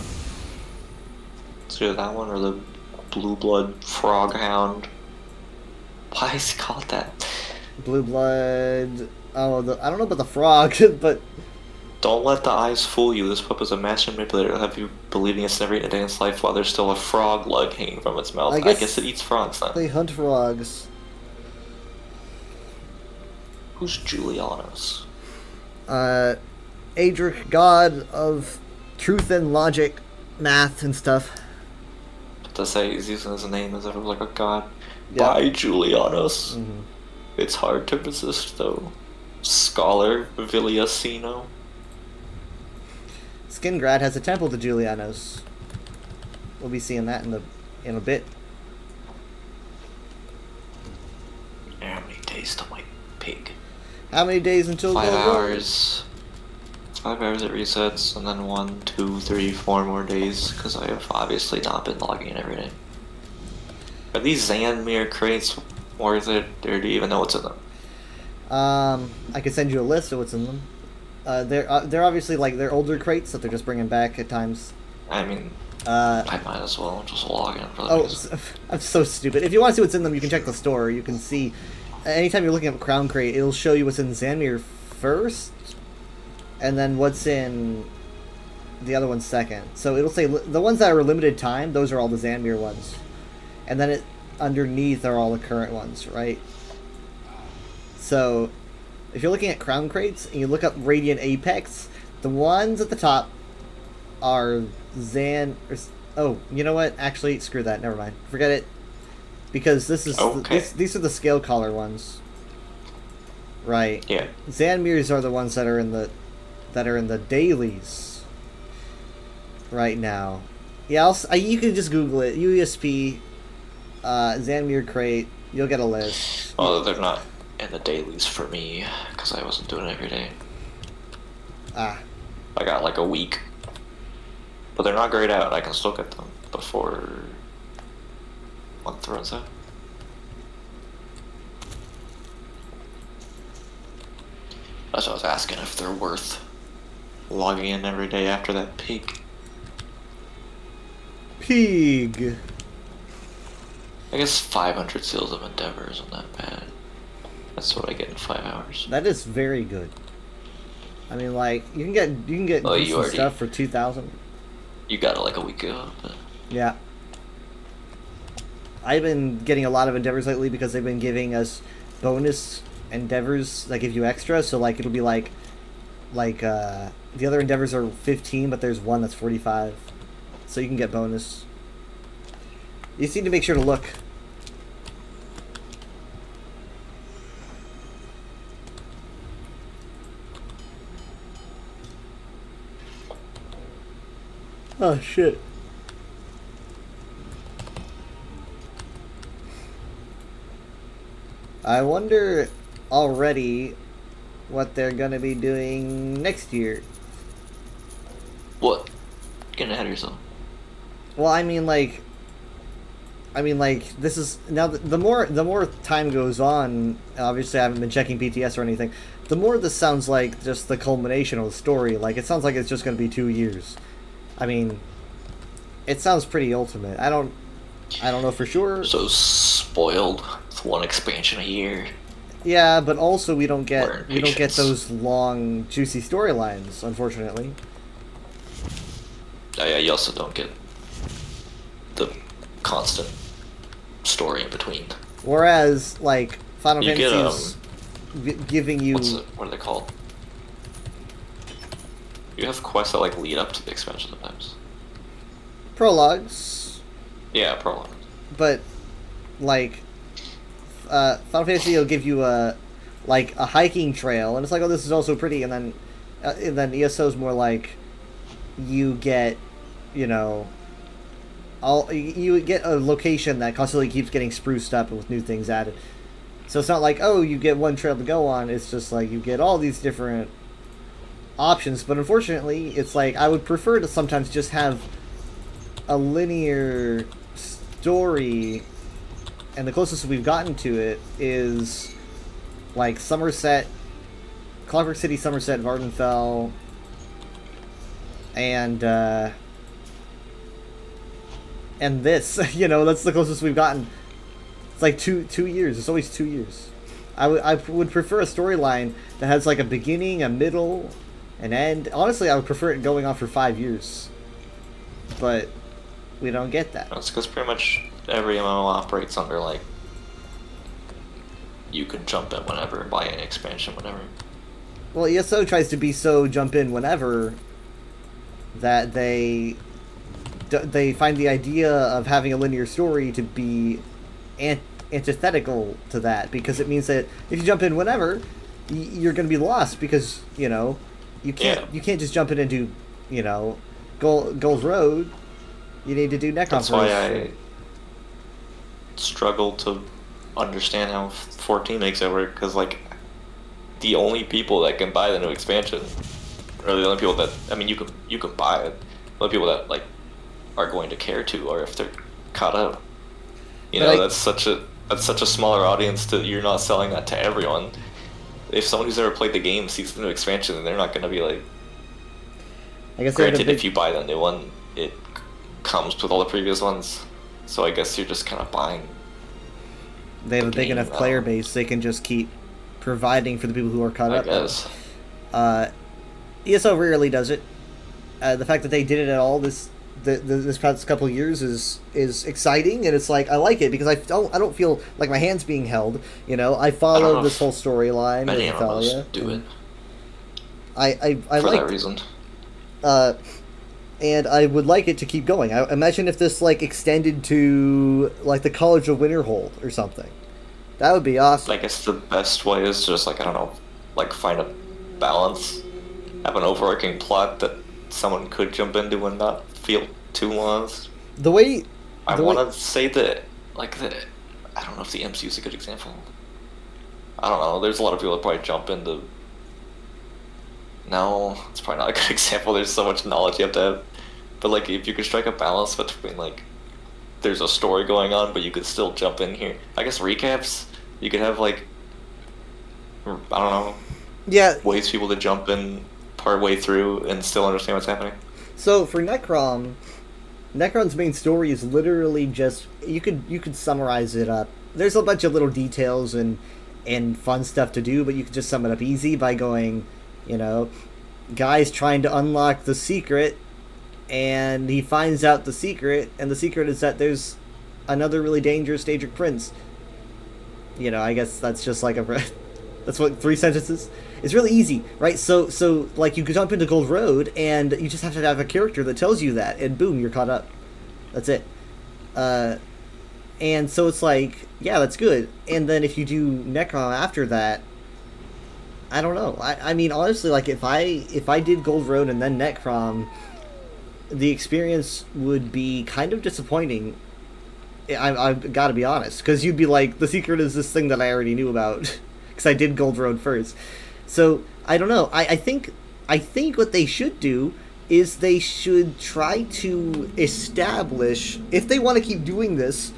[SPEAKER 6] It's either that one or the blue blood frog hound. Why is it called that?
[SPEAKER 1] Blue blood. Oh, I don't know about the frog, but
[SPEAKER 6] Don't let the eyes fool you. This pup is a master manipulator. It'll have you believing it's never eaten a day in its life while there's still a frog lug hanging from its mouth.
[SPEAKER 1] I
[SPEAKER 6] I
[SPEAKER 1] guess
[SPEAKER 6] guess it eats frogs then.
[SPEAKER 1] they hunt frogs.
[SPEAKER 6] Who's Julianos?
[SPEAKER 1] Adric, god of truth and logic, math and stuff.
[SPEAKER 6] To say he's using his name as if it was like a god.
[SPEAKER 1] Yeah.
[SPEAKER 6] By Julianos.
[SPEAKER 1] Mhm.
[SPEAKER 6] It's hard to resist though. Scholar Viliasino.
[SPEAKER 1] Skingrad has a temple to Julianos. We'll be seeing that in a bit.
[SPEAKER 6] How many days to my pig?
[SPEAKER 1] How many days until
[SPEAKER 6] 5
[SPEAKER 1] Gold Road?
[SPEAKER 6] hours. 5 hours it resets, and then 1, 2, 3, 4 more days, because I have obviously not been logging in every day. Are these Zanmir crates worth it, or do you even know what's in them?
[SPEAKER 1] I could send you a list of what's in them. They're obviously like they're older crates that they're just bringing back at times.
[SPEAKER 6] I mean,
[SPEAKER 1] Uh,
[SPEAKER 6] I might as well just log in for that.
[SPEAKER 1] oh, I'm so stupid. If you want to see what's in them, you can check the store. You can see anytime you're looking at Crown Crate, it'll show you what's in Zanmir first, and then what's in the other one second. So it'll say the ones that are limited time. Those are all the Zanmir ones, and then underneath are all the current ones, right? So if you're looking at Crown Crates and you look up Radiant Apex, the ones at the top are oh, you know what? Actually, screw that. Never mind. Forget it. Because this is
[SPEAKER 6] Okay.
[SPEAKER 1] these are the scale collar ones, right?
[SPEAKER 6] Yeah.
[SPEAKER 1] Zanmirs are the ones that are in the dailies right now. Yeah, you can just Google it. UESP Zanmir crate. You'll get a list.
[SPEAKER 6] Well, they're not in the dailies for me, because I wasn't doing it every day.
[SPEAKER 1] Ah,
[SPEAKER 6] I got like a week. But they're not grayed out. I can still get them before month runs out. That's what I was asking, if they're worth logging in every day after that peak.
[SPEAKER 1] pig.
[SPEAKER 6] I guess 500 Seals of Endeavor isn't that bad. That's what I get in 5 hours.
[SPEAKER 1] That is very good. I mean, like you can get
[SPEAKER 6] Oh, you
[SPEAKER 1] decent
[SPEAKER 6] already-
[SPEAKER 1] stuff for 2,000.
[SPEAKER 6] You got it like a week ago, but
[SPEAKER 1] Yeah. I've been getting a lot of endeavors lately because they've been giving us bonus endeavors that give you extra. So like it'll be like the other endeavors are 15, but there's one that's 45. So you can get bonus. You just need to make sure to look. Oh shit. I wonder already what they're gonna be doing next year.
[SPEAKER 6] what? Getting ahead of yourself.
[SPEAKER 1] Well, I mean, like, this is now the more time goes on. Obviously, I haven't been checking BTS or anything. The more this sounds like just the culmination of the story. Like, it sounds like it's just going to be 2 years. I mean, it sounds pretty ultimate. I don't know for sure.
[SPEAKER 6] So spoiled with one expansion a year.
[SPEAKER 1] Yeah, but also we don't
[SPEAKER 6] We're
[SPEAKER 1] get
[SPEAKER 6] impatient.
[SPEAKER 1] those long, juicy storylines, unfortunately.
[SPEAKER 6] Oh, yeah, you also don't get the constant story in between.
[SPEAKER 1] Whereas, like, Final
[SPEAKER 6] You get,
[SPEAKER 1] Fantasy's giving you...
[SPEAKER 6] What are they called? You have quests that like lead up to the expansion sometimes.
[SPEAKER 1] prologues,
[SPEAKER 6] Yeah, prologue.
[SPEAKER 1] but, like, Final Fantasy will give you a hiking trail, and it's like, oh, this is also pretty, and then ESO's more like, you get, you know... you get a location that constantly keeps getting spruced up with new things added. So it's not like, oh, you get one trail to go on. It's just like you get all these different options. But unfortunately, it's like I would prefer to sometimes just have a linear story, and the closest we've gotten to it is like Somerset, Clockwork City, Somerset, Vardenfell, and this. You know, that's the closest we've gotten. It's like two years. It's always 2 years. I would prefer a storyline that has like a beginning, a middle, an end. Honestly, I would prefer it going on for 5 years. But we don't get that.
[SPEAKER 6] That's because pretty much every MMO operates under like you can jump in whenever, buy an expansion whenever.
[SPEAKER 1] Well, ESO tries to be so jump in whenever that they find the idea of having a linear story to be antithetical to that, because it means that if you jump in whenever, you're going to be lost, because you can't just jump in and do Gold Road. You need to do Necron.
[SPEAKER 6] That's why I struggle to understand how 14 makes it work, because like the only people that can buy the new expansion are the only people that, I mean, you can buy it. The only people that like are going to care to are if they're caught up. That's such a smaller audience that you're not selling that to everyone. If someone who's never played the game sees the new expansion, then they're not going to be like.
[SPEAKER 1] I guess
[SPEAKER 6] granted, if you buy the new one, it comes with all the previous ones. So I guess you're just kind of buying.
[SPEAKER 1] They have a big enough player base; they can just keep providing for the people who are caught up.
[SPEAKER 6] I guess.
[SPEAKER 1] ESO rarely does it. The fact that they did it at all this past couple of years is exciting, and it's like I like it because I don't feel like my hand's being held. I followed this whole storyline.
[SPEAKER 6] Many MMOs do it.
[SPEAKER 1] I
[SPEAKER 6] for
[SPEAKER 1] like
[SPEAKER 6] that reason.
[SPEAKER 1] And I would like it to keep going. I imagine if this like extended to like the College of Winterhold or something. That would be awesome.
[SPEAKER 6] I guess the best way is just like, I don't know, like find a balance, have an overarching plot that someone could jump into and not feel too lost. I want to say that, I don't know if the MCU is a good example. I don't know. There's a lot of people that probably jump into. No, it's probably not a good example. There's so much knowledge you have to have. But like, if you could strike a balance between like, there's a story going on, but you could still jump in here. I guess recaps. You could have like, I don't know.
[SPEAKER 1] Yeah.
[SPEAKER 6] Ways for people to jump in part way through and still understand what's happening.
[SPEAKER 1] So for Necron's main story is literally just you could summarize it up. There's a bunch of little details and fun stuff to do, but you could just sum it up easy by going, guy's trying to unlock the secret, and he finds out the secret, and the secret is that there's another really dangerous Daedric prince. I guess that's just like that's what 3 sentences. It's really easy, right? So like you could jump into Gold Road, and you just have to have a character that tells you that, and boom, you're caught up. That's it. And so it's like, yeah, that's good. And then if you do Necron after that, I don't know. I mean, honestly, like if I did Gold Road and then Necron, the experience would be kind of disappointing. I've got to be honest, because you'd be like, the secret is this thing that I already knew about, because I did Gold Road first. So I don't know. I think what they should do is they should try to establish, if they want to keep doing this,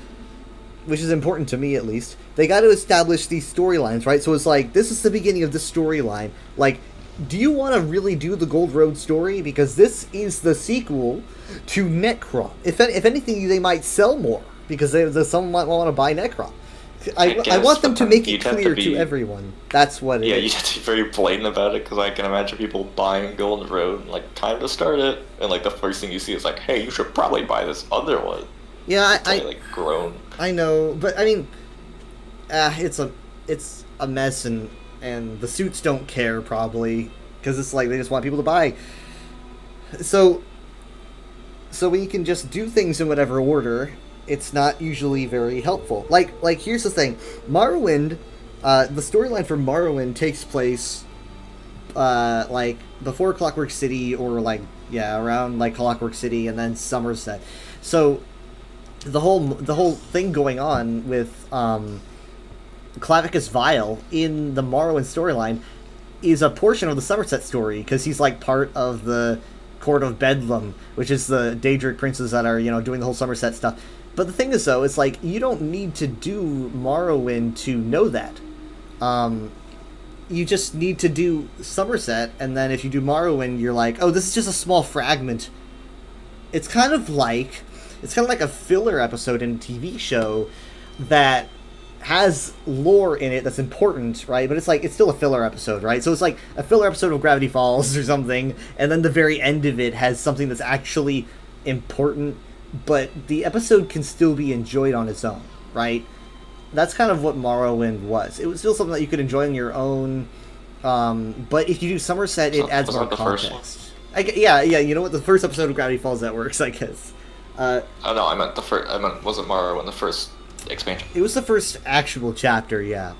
[SPEAKER 1] which is important to me at least, they got to establish these storylines, right? So it's like, this is the beginning of this storyline. Like, do you want to really do the Gold Road story? Because this is the sequel to Necron. If anything, they might sell more, because someone might want to buy Necron. I want them to make it clear to everyone. That's what it is.
[SPEAKER 6] Yeah, you have to be very blatant about it, because I can imagine people buying Golden Road, like, time to start it, and like the first thing you see is like, hey, you should probably buy this other one.
[SPEAKER 1] Yeah,
[SPEAKER 6] like grown.
[SPEAKER 1] I know, but I mean, it's a mess, and the suits don't care probably, because it's like they just want people to buy. So we can just do things in whatever order. It's not usually very helpful. Like here's the thing, Morrowind, the storyline for Morrowind takes place, like before Clockwork City, or around like Clockwork City and then Somerset. So the whole thing going on with Clavicus Vile in the Morrowind storyline is a portion of the Somerset story, because he's like part of the Court of Bedlam, which is the Daedric princes that are doing the whole Somerset stuff. But the thing is, though, it's like you don't need to do Morrowind to know that. You just need to do Somerset, and then if you do Morrowind, you're like, oh, this is just a small fragment. It's kind of like a filler episode in a TV show that has lore in it that's important, right? But it's still a filler episode, right? So it's like a filler episode of Gravity Falls or something, and then the very end of it has something that's actually important, but the episode can still be enjoyed on its own, right? That's kind of what Morrowind was. It was still something that you could enjoy on your own, but if you do Somerset, it adds more context. Yeah, you know what? The first episode of Gravity Falls that works, I guess.
[SPEAKER 6] Oh no, I meant the first. I meant wasn't Morrowind the first expansion?
[SPEAKER 1] It was the first actual chapter, yeah.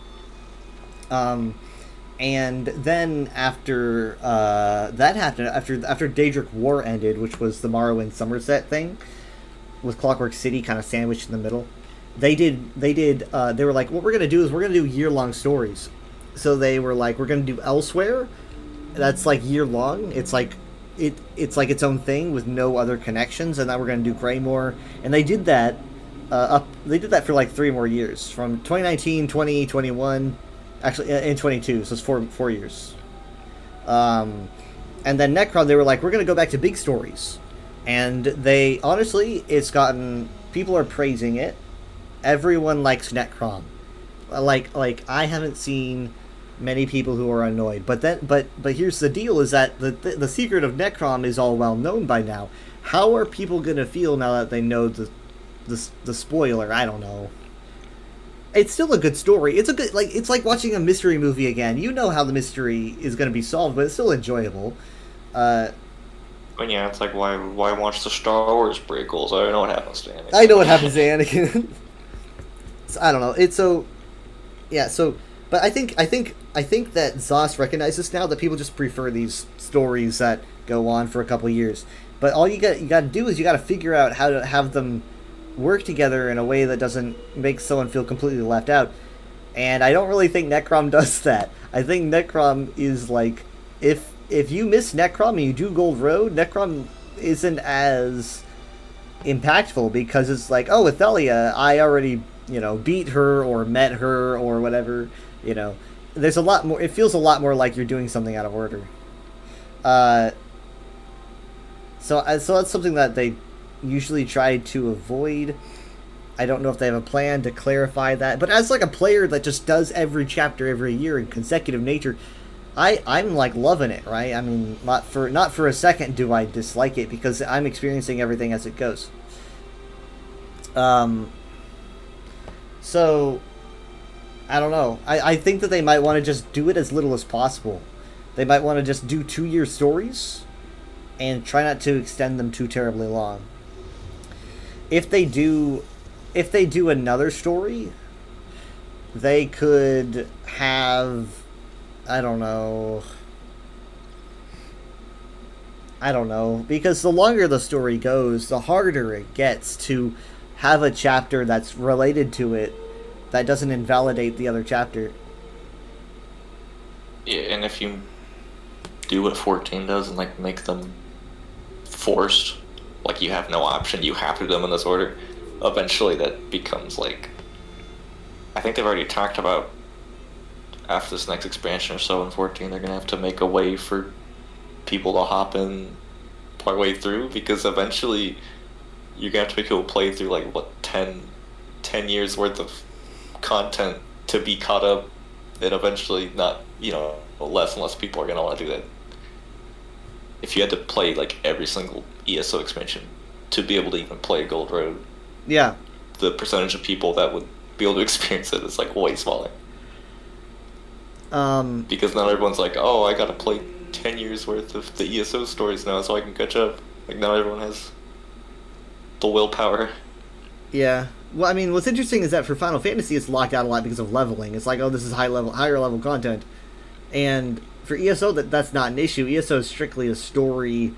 [SPEAKER 1] And then after that happened, after Daedric War ended, which was the Morrowind Somerset thing, with Clockwork City kind of sandwiched in the middle, they were like, what we're gonna do is we're gonna do year-long stories. So they were like, we're gonna do Elsewhere, that's like year-long. It's like its own thing with no other connections, and now we're gonna do Greymoor, and they did that. They did that for like 3 more years, from 2019, 20, 21, actually in 22, so it's 4 years. And then Necrom, they were like, we're going to go back to big stories. And they, honestly, people are praising it. Everyone likes Necrom. Like I haven't seen many people who are annoyed. But here's the deal, is that the secret of Necrom is all well known by now. How are people going to feel now that they know the spoiler? I don't know. It's still a good story. It's like watching a mystery movie again. You know how the mystery is going to be solved, but it's still enjoyable.
[SPEAKER 6] But yeah, it's like why watch the Star Wars prequels? I know what happens to Anakin.
[SPEAKER 1] I know what happens to Anakin. So, I don't know. It's so yeah. So, but I think that ZOS recognizes now that people just prefer these stories that go on for a couple years. But all you got to do is you got to figure out how to have them work together in a way that doesn't make someone feel completely left out. And I don't really think Necrom does that. I think Necrom is like, if you miss Necrom and you do Gold Road, Necrom isn't as impactful because it's like, oh, Athelia, I already, beat her or met her or whatever, There's a lot more, it feels a lot more like you're doing something out of order. So that's something that they usually try to avoid. I don't know if they have a plan to clarify that, but as like a player that just does every chapter every year in consecutive nature, I'm like loving it, right? I mean, not for a second do I dislike it, because I'm experiencing everything as it goes. So I don't know. I think that they might want to just do it as little as possible. They might want to just do 2-year stories and try not to extend them too terribly long. If they do another story, they could have, I don't know, because the longer the story goes, the harder it gets to have a chapter that's related to it that doesn't invalidate the other chapter.
[SPEAKER 6] Yeah, and if you do what 14 does and like make them forced, like you have no option, you have to do them in this order, eventually that becomes like, I think they've already talked about after this next expansion or so in 14 they're gonna have to make a way for people to hop in partway through, because eventually you're gonna have to make people play through like 10 years worth of content to be caught up, and eventually not, less and less people are gonna want to do that. If you had to play like every single ESO expansion to be able to even play Gold Road,
[SPEAKER 1] yeah,
[SPEAKER 6] the percentage of people that would be able to experience it is like way smaller. Because not everyone's like, oh, I gotta play 10 years worth of the ESO stories now so I can catch up. Like, not everyone has the willpower.
[SPEAKER 1] Yeah. Well, I mean, what's interesting is that for Final Fantasy, it's locked out a lot because of leveling. It's like, oh, this is higher level content, and for ESO, that's not an issue. ESO is strictly a story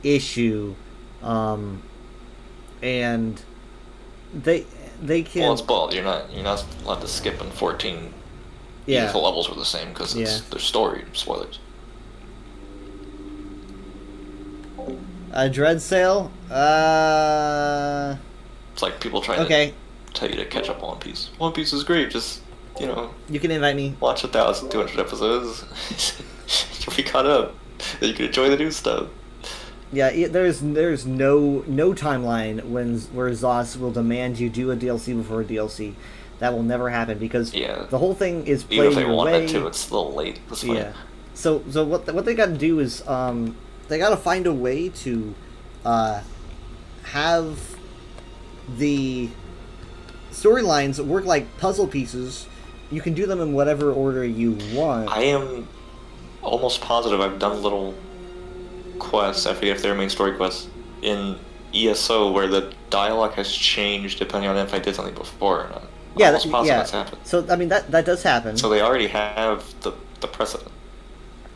[SPEAKER 1] issue, and they can.
[SPEAKER 6] Well, it's bald. You're not allowed to skip in 14.
[SPEAKER 1] Yeah.
[SPEAKER 6] Even if the levels were the same, because they're story spoilers.
[SPEAKER 1] Dread Sale.
[SPEAKER 6] It's like people trying
[SPEAKER 1] Okay,
[SPEAKER 6] to tell you to catch up on One Piece. One Piece is great. Just
[SPEAKER 1] you can invite me.
[SPEAKER 6] watch 1,200 episodes. You'll be caught up. Then you can enjoy the new stuff.
[SPEAKER 1] Yeah, there's no timeline where Zos will demand you do a DLC before a DLC. That will never happen because
[SPEAKER 6] Yeah.
[SPEAKER 1] the whole thing is play
[SPEAKER 6] Even if they
[SPEAKER 1] your
[SPEAKER 6] wanted
[SPEAKER 1] way.
[SPEAKER 6] to, it's a little late. This way.
[SPEAKER 1] Yeah. So what they got to do is they got to find a way to have the storylines work like puzzle pieces. You can do them in whatever order you want.
[SPEAKER 6] I am almost positive I've done little quests, I forget if they're main story quests, in ESO where the dialogue has changed depending on if I did something before or not.
[SPEAKER 1] Yeah,
[SPEAKER 6] Almost positive
[SPEAKER 1] yeah.
[SPEAKER 6] that's happened.
[SPEAKER 1] So I mean that does happen.
[SPEAKER 6] So they already have the precedent.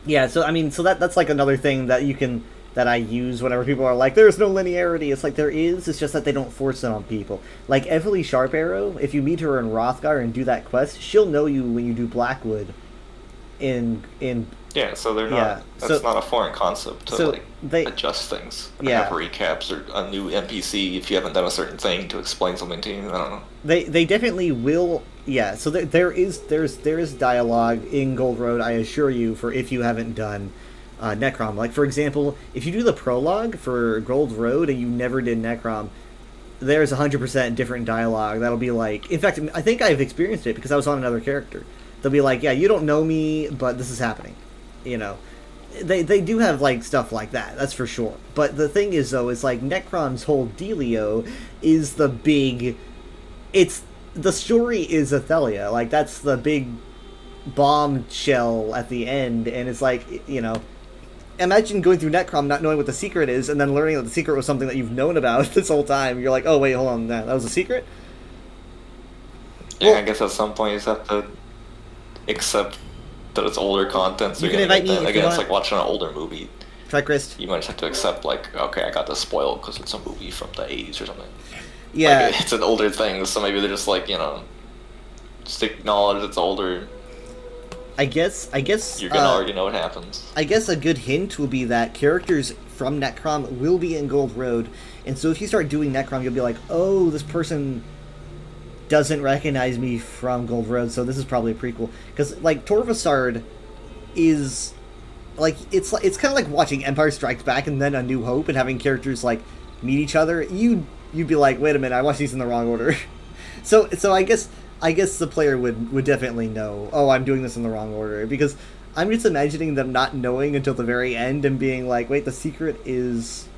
[SPEAKER 1] Yeah, so I mean, so that's like another thing that I use whenever people are like, "There's no linearity." It's like there is. It's just that they don't force it on people. Like Evely Sharp Arrow, if you meet her in Rothgar and do that quest, she'll know you when you do Blackwood. In
[SPEAKER 6] Yeah, so they're not.
[SPEAKER 1] Yeah,
[SPEAKER 6] That's
[SPEAKER 1] so-
[SPEAKER 6] not a foreign concept to
[SPEAKER 1] so
[SPEAKER 6] like
[SPEAKER 1] they-
[SPEAKER 6] adjust things.
[SPEAKER 1] Yeah.
[SPEAKER 6] Have recaps or a new NPC if you haven't done a certain thing to explain something to you. I don't know.
[SPEAKER 1] They definitely will. Yeah, so there is dialogue in Gold Road. I assure you, for if you haven't done Necrom. Like for example, if you do the prologue for Gold Road and you never did Necrom, there's 100% different dialogue. That'll be like, in fact, I think I've experienced it because I was on another character. They'll be like, "Yeah, you don't know me, but this is happening," you know. They do have like stuff like that. That's for sure. But the thing is though, is like Necrom's whole dealio is the big. It's the story is Athelia. Like that's the big bombshell at the end, and it's like, you know. Imagine going through Necrom not knowing what the secret is, and then learning that the secret was something that you've known about this whole time. You're like, "Oh wait, hold on, that was a secret."
[SPEAKER 6] Yeah,
[SPEAKER 1] Well-
[SPEAKER 6] I guess at some point you just have to accept that it's older content. So
[SPEAKER 1] You
[SPEAKER 6] you're
[SPEAKER 1] can
[SPEAKER 6] gonna
[SPEAKER 1] invite
[SPEAKER 6] get
[SPEAKER 1] me
[SPEAKER 6] that.
[SPEAKER 1] if you
[SPEAKER 6] Again, it's
[SPEAKER 1] want.
[SPEAKER 6] like watching an older movie.
[SPEAKER 1] Try Christ.
[SPEAKER 6] You might just have to accept, like, okay, I got this spoiled because it's a movie from the 80s or something.
[SPEAKER 1] Yeah.
[SPEAKER 6] Like, it's an older thing, so maybe they're just like, just acknowledge it's older.
[SPEAKER 1] I guess
[SPEAKER 6] You're gonna already know what happens.
[SPEAKER 1] I guess a good hint will be that characters from Necrom will be in Gold Road, and so if you start doing Necrom, you'll be like, "Oh, this person doesn't recognize me from Gold Road, so this is probably a prequel." Because like Torvasard is like it's kind of like watching Empire Strikes Back and then A New Hope and having characters like meet each other. You'd be like, "Wait a minute, I watched these in the wrong order." so I guess the player would definitely know, "Oh, I'm doing this in the wrong order," because I'm just imagining them not knowing until the very end and being like, "Wait, the secret is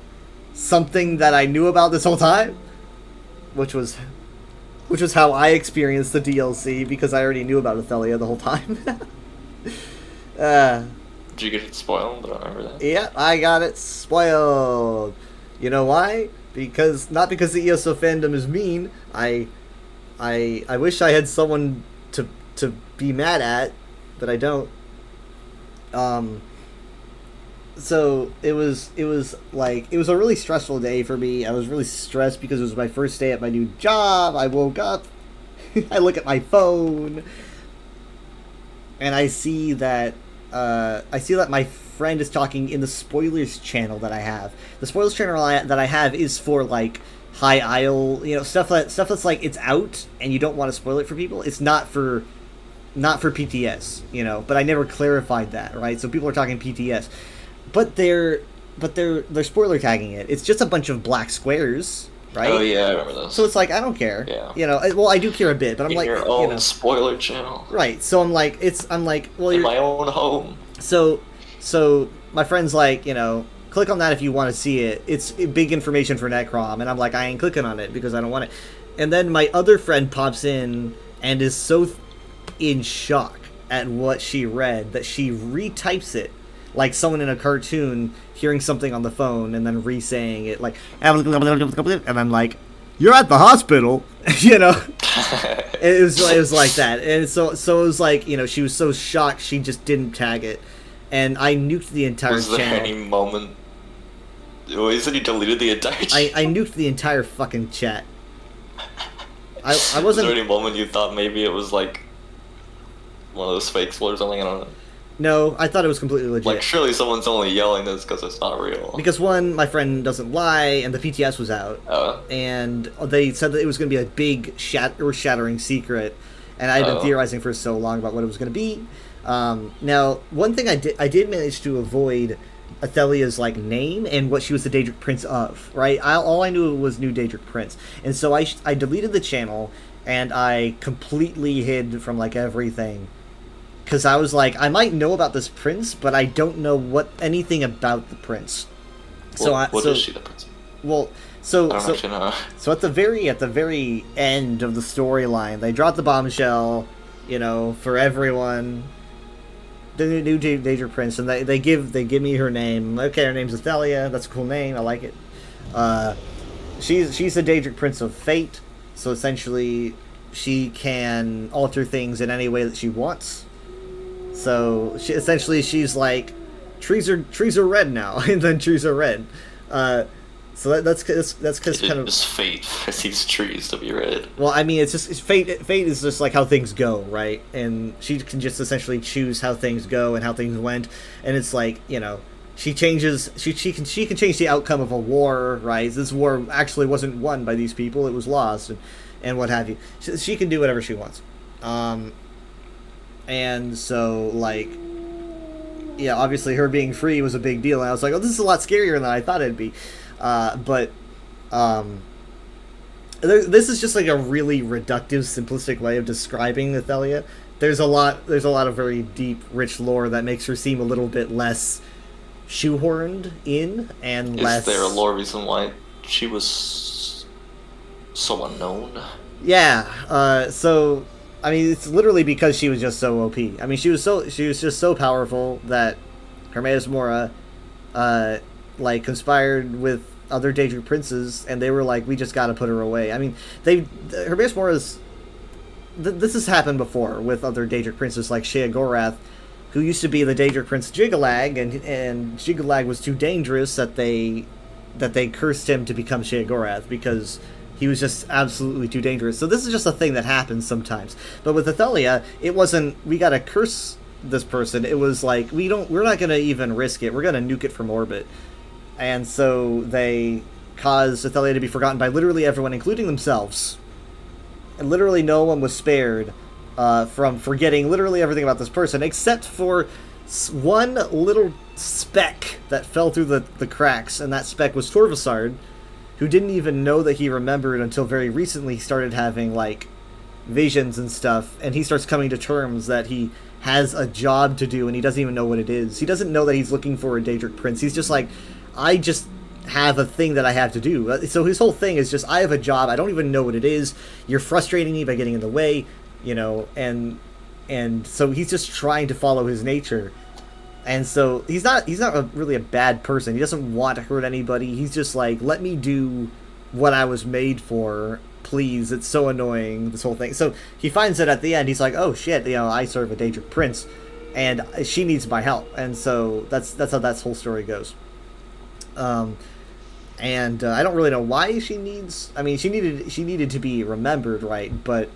[SPEAKER 1] something that I knew about this whole time," which was how I experienced the DLC because I already knew about Athelia the whole time.
[SPEAKER 6] Did you get it spoiled? I don't remember that.
[SPEAKER 1] Yeah, I got it spoiled. You know why? Not because the ESO fandom is mean. I wish I had someone to be mad at, but I don't. So it was a really stressful day for me. I was really stressed because it was my first day at my new job. I woke up, I look at my phone, and I see that my friend is talking in the spoilers channel that I have. The spoilers channel that I have is for like High Isle, stuff that's like it's out and you don't want to spoil it for people. It's not for PTS, but I never clarified that, right? So people are talking PTS, but they're spoiler tagging it. It's just a bunch of black squares, right?
[SPEAKER 6] Oh yeah, I remember those.
[SPEAKER 1] So it's like I don't care.
[SPEAKER 6] Yeah.
[SPEAKER 1] Well, I do care a bit, but I'm
[SPEAKER 6] in
[SPEAKER 1] like,
[SPEAKER 6] your own spoiler channel.
[SPEAKER 1] right. So I'm like, well,
[SPEAKER 6] In my own home.
[SPEAKER 1] So my friend's like, click on that if you want to see it. It's big information for Necrom, and I'm like, I ain't clicking on it because I don't want it. And then my other friend pops in and is so in shock at what she read that she retypes it like someone in a cartoon hearing something on the phone and then re-saying it like, and I'm like, "You're at the hospital," It was like that, and so it was like, she was so shocked she just didn't tag it, and I nuked the entire
[SPEAKER 6] Was there
[SPEAKER 1] channel.
[SPEAKER 6] any moment? You said you deleted the entire channel?
[SPEAKER 1] I nuked the entire fucking chat. I
[SPEAKER 6] Was
[SPEAKER 1] wasn't.
[SPEAKER 6] there any moment you thought maybe it was like one of those fake spoilers or something? I don't know.
[SPEAKER 1] No, I thought it was completely legit.
[SPEAKER 6] Like, surely someone's only yelling this because it's not real.
[SPEAKER 1] Because one, my friend doesn't lie, and the PTS was out, and they said that it was going to be a big, earth-shattering secret, and I had been theorizing for so long about what it was going to be. Now, one thing I did manage to avoid Athelia's like name and what she was the Daedric Prince of, right? All I knew was new Daedric Prince, and so I deleted the channel and I completely hid from like everything. Because I was like, I might know about this prince, but I don't know anything about the prince.
[SPEAKER 6] What is she, the prince?
[SPEAKER 1] Well,
[SPEAKER 6] I don't actually know.
[SPEAKER 1] So at the very end of the storyline, they drop the bombshell, for everyone. The new Daedric Prince, and they give me her name. Okay, her name's Athelia. That's a cool name. I like it. She's the Daedric Prince of Fate. So essentially, she can alter things in any way that she wants. So she's like, trees are red now, and then trees are red. So that's kind of
[SPEAKER 6] just fate for these trees to be red.
[SPEAKER 1] Well, I mean, it's fate. Fate is just like how things go, right? And she can just essentially choose how things go and how things went. And it's like, she changes. She can change the outcome of a war, right? This war actually wasn't won by these people; it was lost, and what have you. She can do whatever she wants. And so, like, yeah, obviously her being free was a big deal. And I was like, oh, this is a lot scarier than I thought it'd be. This is just like a really reductive, simplistic way of describing Athelia. There's a lot of very deep, rich lore that makes her seem a little bit less shoehorned in and less...
[SPEAKER 6] Is there a lore reason why she was so unknown?
[SPEAKER 1] Yeah, so... I mean, it's literally because she was just so OP. I mean, she was just so powerful that Hermaeus Mora, conspired with other Daedric princes, and they were like, we just gotta put her away. I mean, Hermaeus Mora's... This has happened before with other Daedric princes like Sheogorath, who used to be the Daedric Prince Jiggalag, and Jiggalag was too dangerous that they cursed him to become Sheogorath, because... he was just absolutely too dangerous. So this is just a thing that happens sometimes. But with Athelia, it wasn't, we gotta curse this person. It was like, we're not gonna even risk it. We're gonna nuke it from orbit. And so they caused Athelia to be forgotten by literally everyone, including themselves. And literally no one was spared from forgetting literally everything about this person, except for one little speck that fell through the cracks, and that speck was Torvasard, who didn't even know that he remembered until very recently. He started having, like, visions and stuff, and he starts coming to terms that he has a job to do, and he doesn't even know what it is. He doesn't know that he's looking for a Daedric Prince. He's just like, I just have a thing that I have to do. So his whole thing is just, I have a job, I don't even know what it is, you're frustrating me by getting in the way, and so he's just trying to follow his nature. And so he's not really a bad person. He doesn't want to hurt anybody. He's just like, let me do what I was made for, please. It's so annoying, this whole thing. So he finds that at the end, he's like, oh shit, I serve a Daedric Prince, and she needs my help. And so that's how that whole story goes. I don't really know why she needs... I mean, she needed to be remembered, right? But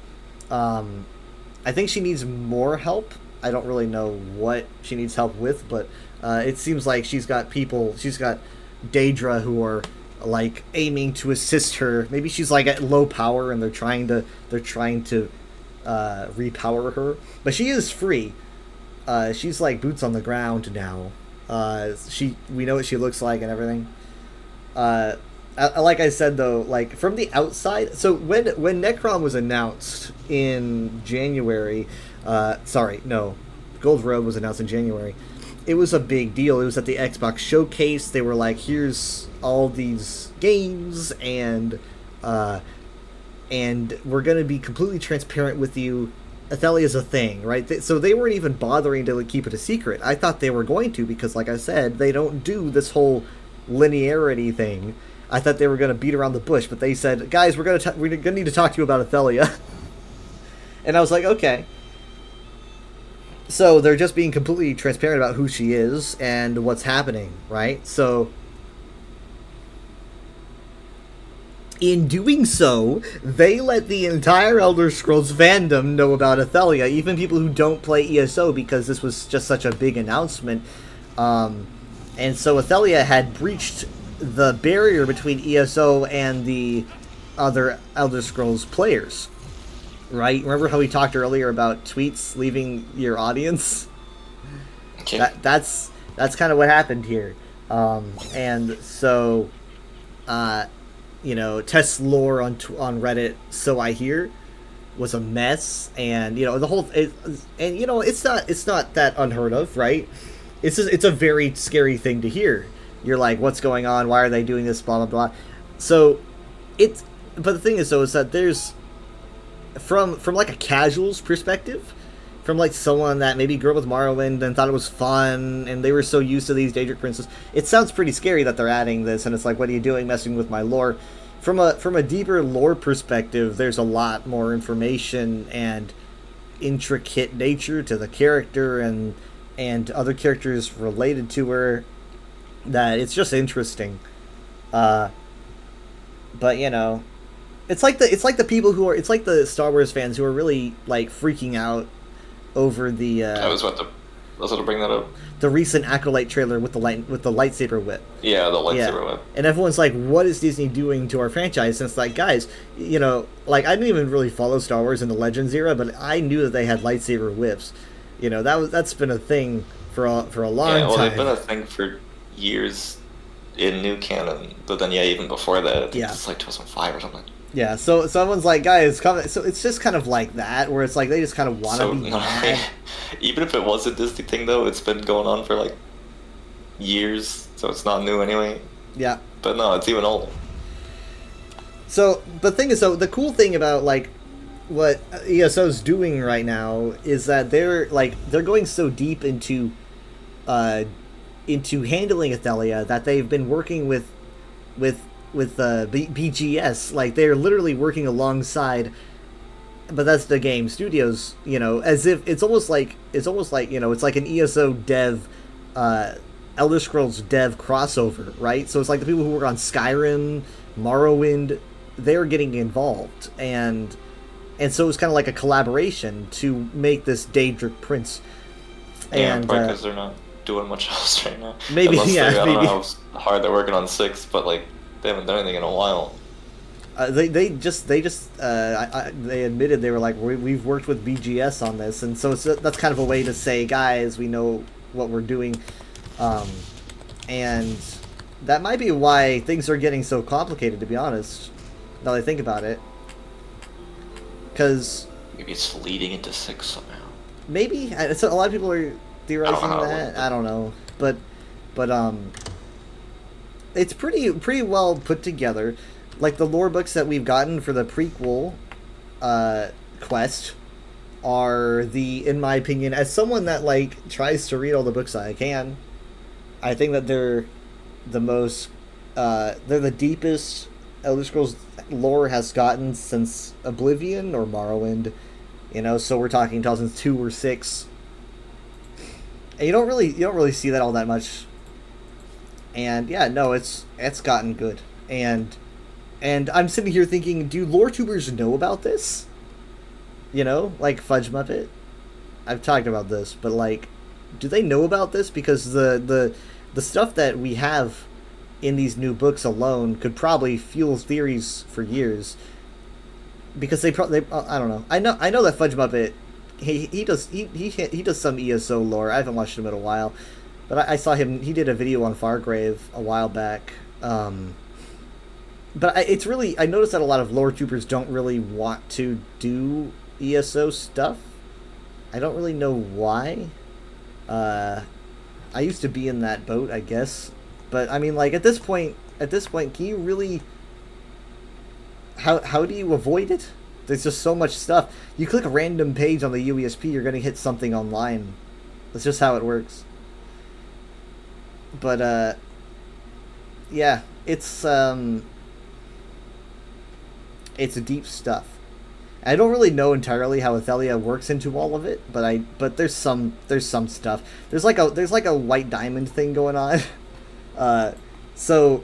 [SPEAKER 1] I think she needs more help. I don't really know what she needs help with, but it seems like she's got Daedra who are like aiming to assist her. Maybe she's like at low power and they're trying to repower her. But she is free. She's like boots on the ground now. We know what she looks like and everything. Like I said though, like from the outside, so when Necron was announced in January, Gold Road was announced in January, it was a big deal. It was at the Xbox showcase. They were like, here's all these games, and we're going to be completely transparent with you. Athelia's a thing, right? So they weren't even bothering to keep it a secret. I thought they were going to, because like I said, they don't do this whole linearity thing. I thought they were going to beat around the bush, but they said, guys, we're going to need to talk to you about Athelia. And I was like, okay. So they're just being completely transparent about who she is and what's happening, right? So In doing so, they let the entire Elder Scrolls fandom know about Athelia, even people who don't play ESO, because this was just such a big announcement. And so Athelia had breached the barrier between ESO and the other Elder Scrolls players. Right? Remember how we talked earlier about tweets leaving your audience?
[SPEAKER 6] Okay.
[SPEAKER 1] That's kind of what happened here. And so, test lore on Reddit, so I hear, was a mess, and the whole it's not that unheard of, right? It's a very scary thing to hear. You're like, what's going on? Why are they doing this? Blah blah blah. So, but the thing is though, is that there's from like a casual's perspective, from like someone that maybe grew up with Morrowind and thought it was fun, and they were so used to these Daedric princes, it sounds pretty scary that they're adding this, and it's like, what are you doing messing with my lore? From a deeper lore perspective, there's a lot more information and intricate nature to the character and other characters related to her that it's just interesting. But it's like the people who are, it's like the Star Wars fans who are really like freaking out over the
[SPEAKER 6] I was about to bring that up.
[SPEAKER 1] The recent Acolyte trailer with the lightsaber whip.
[SPEAKER 6] Yeah, the lightsaber whip.
[SPEAKER 1] And everyone's like, what is Disney doing to our franchise? And it's like, guys, like, I didn't even really follow Star Wars in the Legends era, but I knew that they had lightsaber whips. That's been a thing for a long time.
[SPEAKER 6] Yeah, well, they've been a thing for years in new canon, but then even before that, I think it's like 2005 or something.
[SPEAKER 1] Yeah, so someone's like, guys, come. So it's just kind of like that, where it's like they just kind of want to be mad.
[SPEAKER 6] Even if it was a Disney thing, though, it's been going on for like years, so it's not new anyway.
[SPEAKER 1] Yeah.
[SPEAKER 6] But no, it's even older.
[SPEAKER 1] So the thing is, the cool thing about like what ESO's doing right now is that they're going so deep into handling Athelia that they've been working with BGS. Like, they're literally working alongside Bethesda Game Studios, as if it's almost like it's like an ESO dev Elder Scrolls dev crossover, right? So it's like the people who work on Skyrim, Morrowind, they're getting involved, and so it's kind of like a collaboration to make this Daedric Prince.
[SPEAKER 6] Yeah, probably because they're not doing much else right now.
[SPEAKER 1] Maybe,
[SPEAKER 6] I don't
[SPEAKER 1] maybe.
[SPEAKER 6] know how hard they're working on 6, but like they haven't done anything in a while.
[SPEAKER 1] They admitted, they were like, we've worked with BGS on this, and so that's kind of a way to say, guys, we know what we're doing, and that might be why things are getting so complicated, to be honest, now that I think about it, because
[SPEAKER 6] maybe it's leading into 6 somehow.
[SPEAKER 1] Maybe so a lot of people are theorizing that. I don't know, but it's pretty well put together. Like, the lore books that we've gotten for the prequel quest are in my opinion, as someone that like tries to read all the books I can, I think that they're the most they're the deepest Elder Scrolls lore has gotten since Oblivion or Morrowind, so we're talking 2002 or 6. And you don't really see that all that much. And yeah, no, it's gotten good. And I'm sitting here thinking, do lore tubers know about this? Like Fudge Muppet? I've talked about this, but like, do they know about this? Because the stuff that we have in these new books alone could probably fuel theories for years. Because they I don't know. I know that Fudge Muppet, he does some ESO lore. I haven't watched him in a while, but I saw him. He did a video on Fargrave a while back. But it's really, I noticed that a lot of lore tubers don't really want to do ESO stuff. I don't really know why. I used to be in that boat, I guess. But I mean, like, at this point, can you really? How do you avoid it? There's just so much stuff. You click a random page on the UESP, you're gonna hit something online. That's just how it works. But yeah, it's deep stuff. I don't really know entirely how Athelia works into all of it, but there's some stuff. There's like a white diamond thing going on. So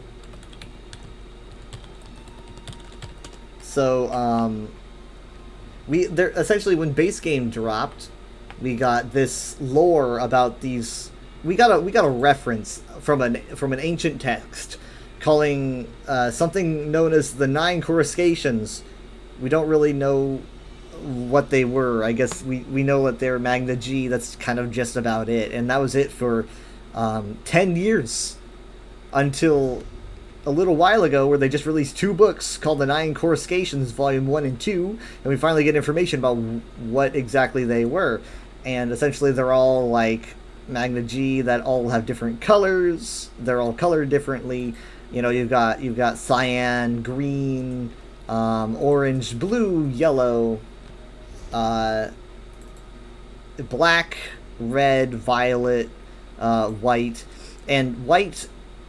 [SPEAKER 1] So there essentially when base game dropped, we got this lore about these. We got a reference from an ancient text calling something known as the 9 coruscations. We don't really know what they were. I guess we know that they're Magna G. That's kind of just about it, and that was it for 10 years until a little while ago, where they just released 2 books called the 9 Coruscations, Volume 1 and 2, and we finally get information about what exactly they were. And essentially they're all like Magna G that all have different colors. They're all colored differently. You know, you've got cyan, green, orange, blue, yellow, black, red, violet, white. And white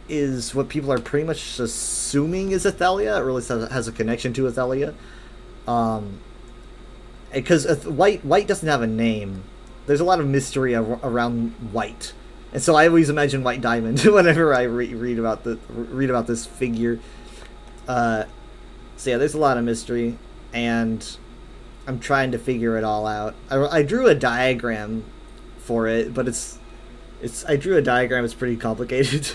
[SPEAKER 1] is what people are pretty much assuming is Athalia, or at least has a connection to Athalia. Because white doesn't have a name. There's a lot of mystery around white, and so I always imagine White Diamond whenever I read about this figure. So yeah, there's a lot of mystery, and I'm trying to figure it all out. I drew a diagram for it, but I drew a diagram. It's pretty complicated.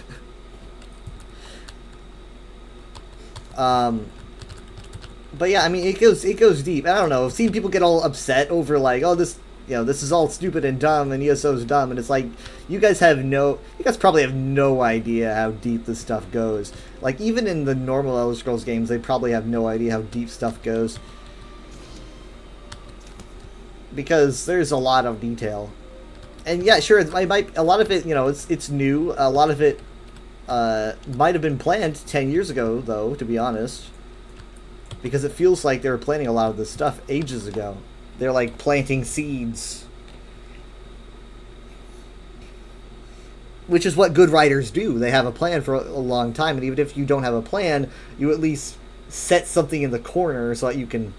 [SPEAKER 1] But yeah, I mean, it goes deep. I don't know. I've seen people get all upset over like, oh, this is all stupid and dumb, and ESO's dumb, and it's like, you guys probably have no idea how deep this stuff goes. Like, even in the normal Elder Scrolls games, they probably have no idea how deep stuff goes. Because there's a lot of detail. And yeah, sure, a lot of it, it's new. A lot of it might have been planned 10 years ago, though, to be honest. Because it feels like they were planning a lot of this stuff ages ago. They're like planting seeds. Which is what good writers do. They have a plan for a long time, and even if you don't have a plan, you at least set something in the corner so that you can,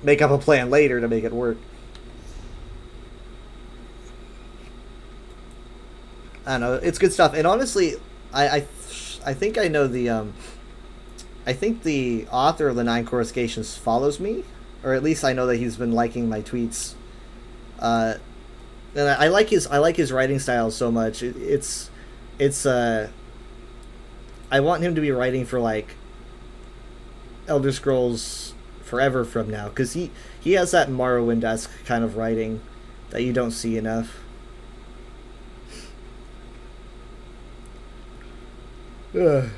[SPEAKER 1] make up a plan later to make it work. I don't know. It's good stuff. And honestly, I think I know the I think the author of the 9 Coruscations follows me, or at least I know that he's been liking my tweets. And I like his writing style so much. It's I want him to be writing for like Elder Scrolls forever from now, because he has that Morrowind-esque kind of writing that you don't see enough. Ugh.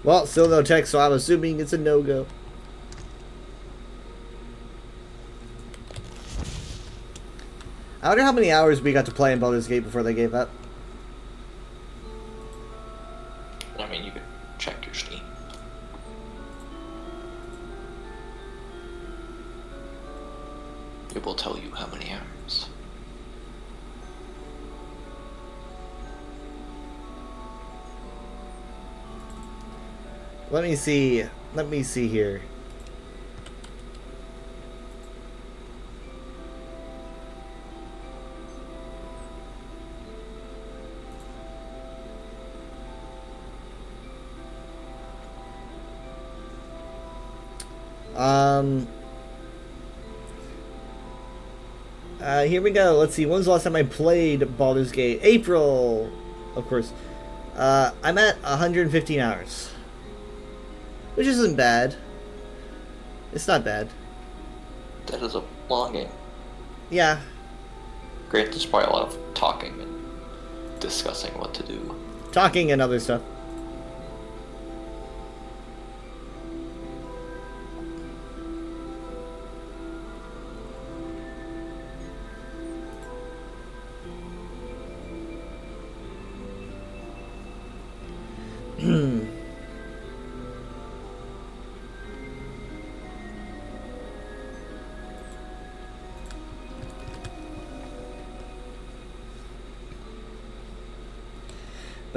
[SPEAKER 1] Well, still no text, so I'm assuming it's a no-go. I wonder how many hours we got to play in Baldur's Gate before they gave up.
[SPEAKER 6] I mean, you could check your Steam. It will tell you how many hours.
[SPEAKER 1] Let me see here. Here we go. Let's see. When's the last time I played Baldur's Gate? April, of course. I'm at 115 hours. Which isn't bad. It's not bad.
[SPEAKER 6] That is a long game.
[SPEAKER 1] Yeah.
[SPEAKER 6] Great, there's probably a lot of talking and discussing what to do.
[SPEAKER 1] Talking and other stuff.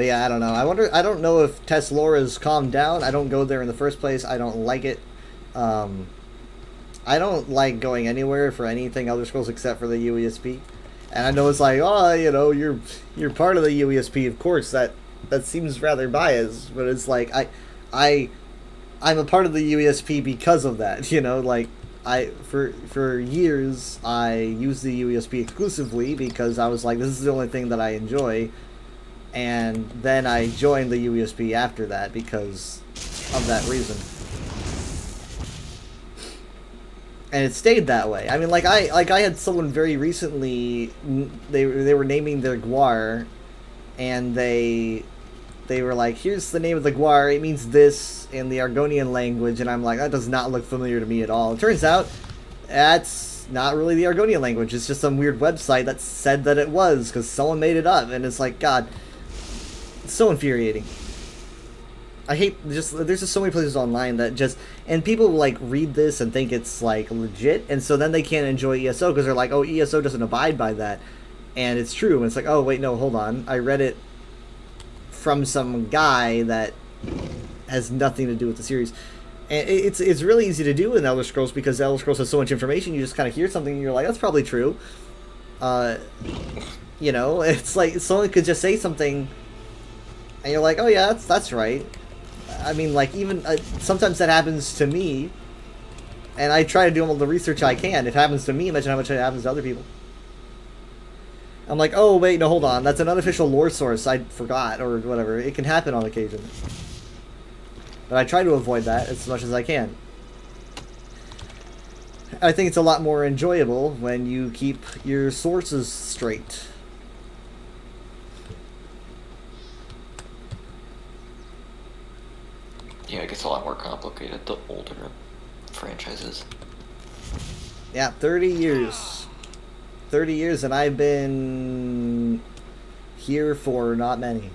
[SPEAKER 1] But yeah, I don't know. I don't know if Teslaura's calmed down. I don't go there in the first place. I don't like it. I don't like going anywhere for anything Elder Scrolls except for the UESP. And I know it's like, oh, you know, you're part of the UESP, of course. That seems rather biased, but it's like I'm a part of the UESP because of that. You know, like for years I used the UESP exclusively because I was like, this is the only thing that I enjoy. And then I joined the UESP after that because of that reason. And it stayed that way. I mean, like I had someone very recently. They were naming their Gwar, and they were like, "Here's the name of the Gwar. It means this in the Argonian language." And I'm like, that does not look familiar to me at all. It turns out that's not really the Argonian language. It's just some weird website that said that it was because someone made it up. And it's like, God, it's so infuriating. I hate there's just so many places online that just, and people like read this and think it's like legit, and so then they can't enjoy ESO because they're like, oh, ESO doesn't abide by that, and it's true, and it's like, oh wait, no, hold on, I read it from some guy that has nothing to do with the series. And it's really easy to do in Elder Scrolls because Elder Scrolls has so much information. You just kind of hear something and you're like, that's probably true. You know, it's like someone could just say something and you're like, oh yeah, that's right. I mean, like, even sometimes that happens to me, and I try to do all the research I can. It happens to me, imagine how much it happens to other people. I'm like, oh, wait, no, hold on. That's an unofficial lore source. I forgot, or whatever. It can happen on occasion. But I try to avoid that as much as I can. I think it's a lot more enjoyable when you keep your sources straight.
[SPEAKER 6] Yeah, it gets a lot more complicated the older franchises.
[SPEAKER 1] Yeah, 30 years. 30 years, and I've been here for not many.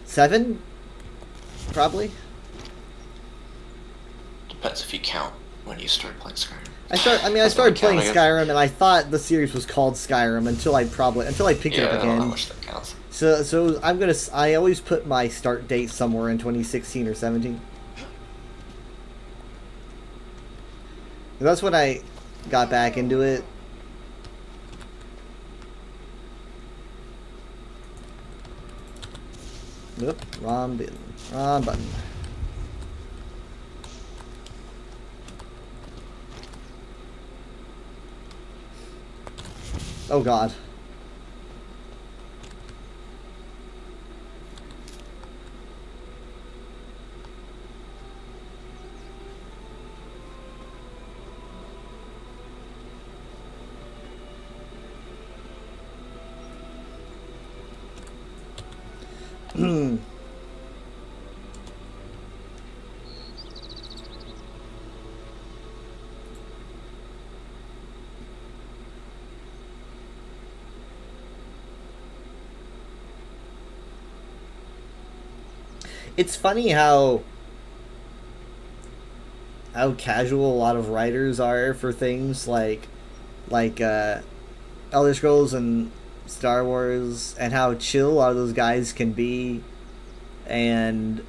[SPEAKER 1] 7? Probably.
[SPEAKER 6] Depends if you count when you start playing Skyrim.
[SPEAKER 1] I started playing Skyrim, and I thought the series was called Skyrim until I picked it up again.
[SPEAKER 6] I don't know how much that counts.
[SPEAKER 1] So I always put my start date somewhere in 2016 or 17. That's when I got back into it. Nope, wrong button. Oh God. It's funny how casual a lot of writers are for things like Elder Scrolls and Star Wars, and how chill a lot of those guys can be, and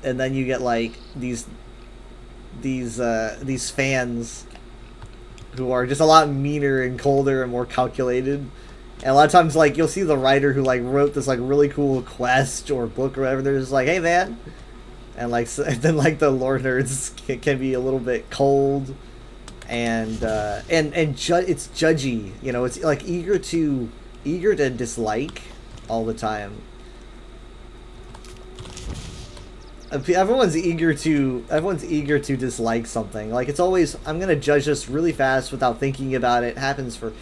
[SPEAKER 1] then you get like these fans who are just a lot meaner and colder and more calculated. And a lot of times, like, you'll see the writer who, like, wrote this, like, really cool quest or book or whatever, they're just like, hey, man. And, like, and then, like, the lore nerds can be a little bit cold. And it's judgy. You know, it's, like, eager to dislike all the time. Everyone's eager to dislike something. Like, it's always, I'm gonna judge this really fast without thinking about it. It happens for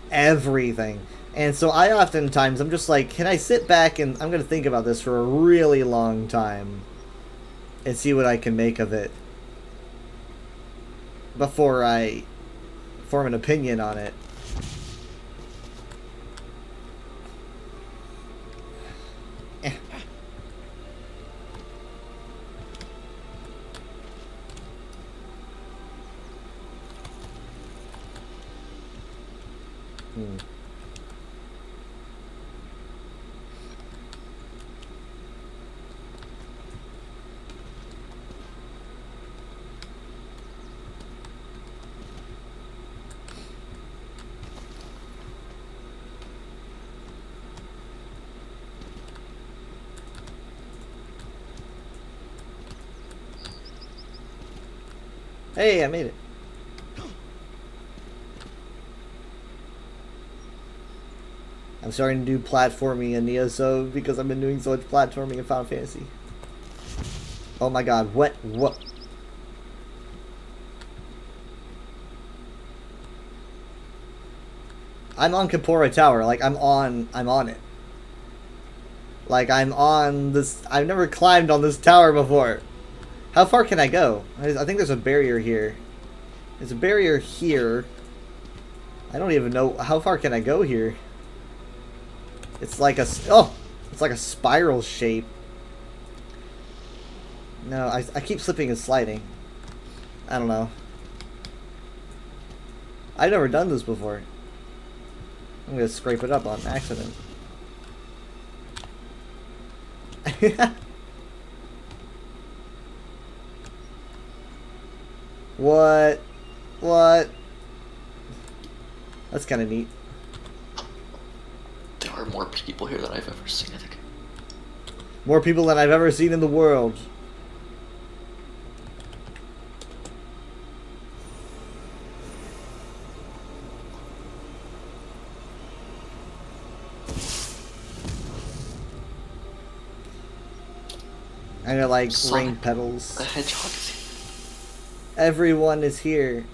[SPEAKER 1] everything. And so I oftentimes, I'm just like, can I sit back and I'm going to think about this for a really long time and see what I can make of it before I form an opinion on it. Hey, I made it. I'm starting to do platforming in Neozo because I've been doing so much platforming in Final Fantasy. Oh my god, what? I'm on Kapora Tower, like I'm on it. Like I'm on this, I've never climbed on this tower before. How far can I go? I think there's a barrier here. There's a barrier here. I don't even know, how far can I go here? It's like a, it's like a spiral shape. No, I keep slipping and sliding. I don't know. I've never done this before. I'm gonna scrape it up on accident. What? What? That's kind of neat.
[SPEAKER 6] There are more people here than I've ever seen, I think.
[SPEAKER 1] More people than I've ever seen in the world. I'm gonna like
[SPEAKER 6] Sonic,
[SPEAKER 1] ring petals.
[SPEAKER 6] The hedgehog is here.
[SPEAKER 1] Everyone is here.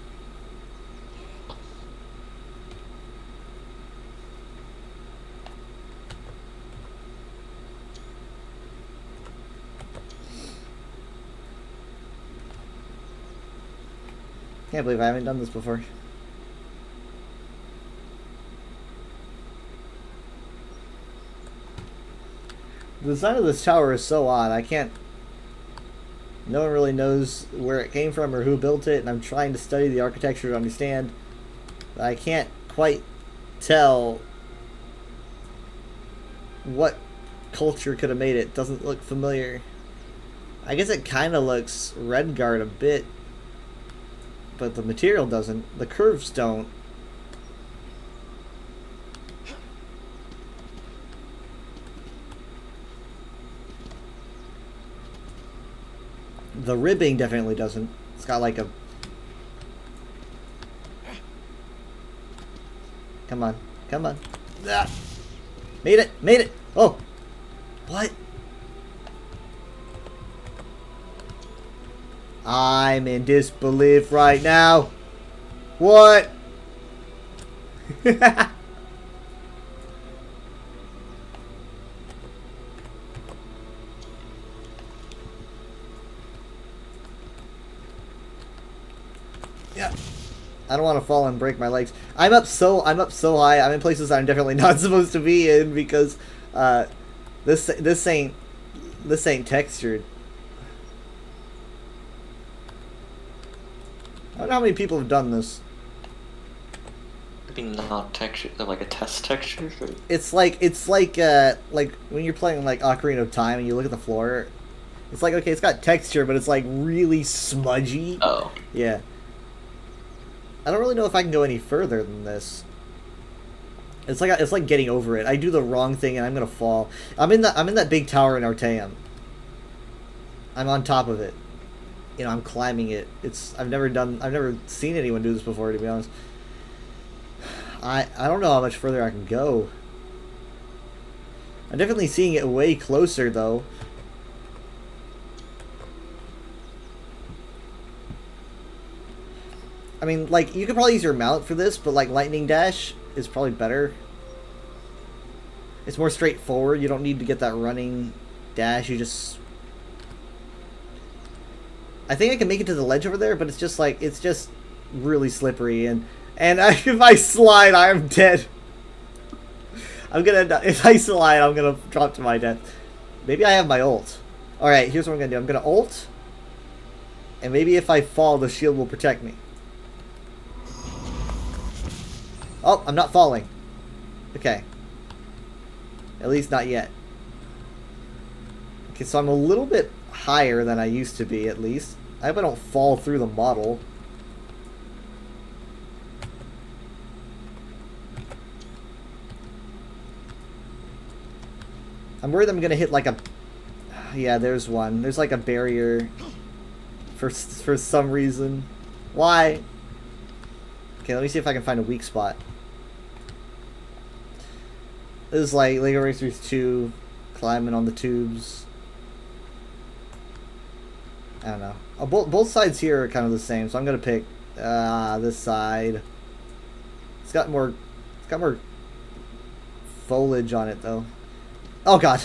[SPEAKER 1] Can't believe I haven't done this before. The design of this tower is so odd. I can't... No one really knows where it came from or who built it, and I'm trying to study the architecture to understand. But I can't quite tell what culture could have made it. Doesn't look familiar. I guess it kind of looks Redguard a bit, but the material doesn't. The curves don't. The ribbing definitely doesn't. It's got like a... Come on. Come on. Ah. Made it! Made it! Oh! What? I'm in disbelief right now. What? Yeah. I don't want to fall and break my legs. I'm up so high. I'm in places I'm definitely not supposed to be in because this ain't textured. I don't know how many people have done this.
[SPEAKER 6] Maybe not texture, like a test texture. Or...
[SPEAKER 1] It's like when you're playing like Ocarina of Time and you look at the floor. It's like, okay, it's got texture, but it's like really smudgy.
[SPEAKER 6] Oh.
[SPEAKER 1] Yeah. I don't really know if I can go any further than this. It's like getting over it. I do the wrong thing and I'm gonna fall. I'm in that big tower in Artaeum. I'm on top of it. You know, I'm climbing it. I've never seen anyone do this before, to be honest. I don't know how much further I can go. I'm definitely seeing it way closer though. I mean, like, you could probably use your mount for this, but like lightning dash is probably better. It's more straightforward. You don't need to get that running dash. You just... I think I can make it to the ledge over there, but it's just like, it's just really slippery, and if I slide, I am dead. If I slide, I'm gonna drop to my death. Maybe I have my ult. Alright, here's what I'm gonna do. I'm gonna ult, and maybe if I fall, the shield will protect me. Oh, I'm not falling. Okay. At least not yet. Okay, so I'm a little bit higher than I used to be, at least. I hope I don't fall through the model. I'm worried I'm gonna hit like a... Yeah, there's one. There's like a barrier for some reason. Why? Okay, let me see if I can find a weak spot. This is like Lego Racers 2, climbing on the tubes. I don't know. Both sides here are kind of the same, so I'm gonna pick this side. It's got more foliage on it though. Oh god.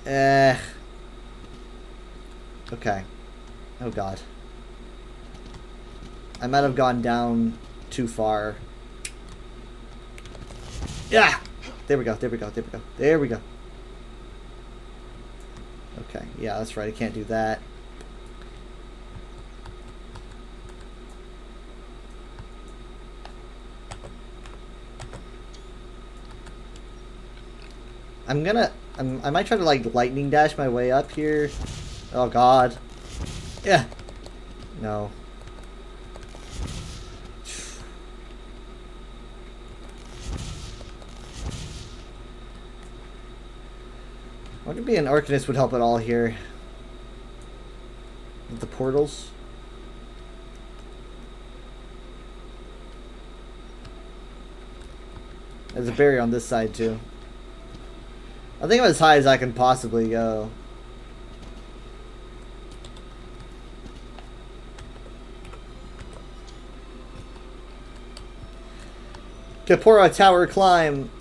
[SPEAKER 1] Okay. Oh god. I might have gone down too far. Yeah! There we go, there we go, there we go, there we go. Okay, yeah, that's right, I can't do that. I might try to like lightning dash my way up here. Oh god. Yeah. No. I wonder if being an Arcanist would help at all here. With the portals. There's a barrier on this side too. I think I'm as high as I can possibly go. Kapora Tower climb.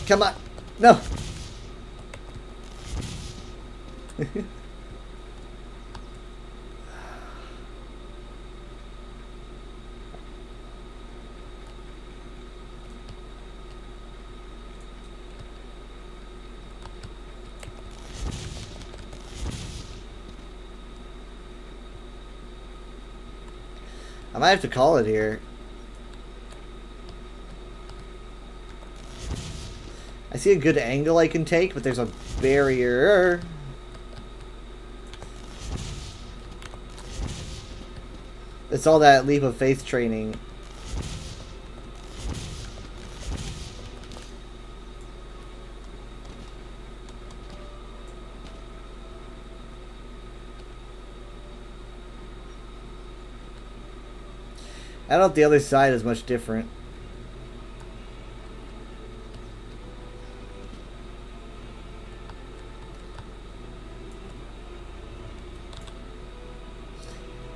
[SPEAKER 1] Come on. No. I might have to call it here. I see a good angle I can take, but there's a barrier. It's all that leap of faith training. I don't know if the other side is much different.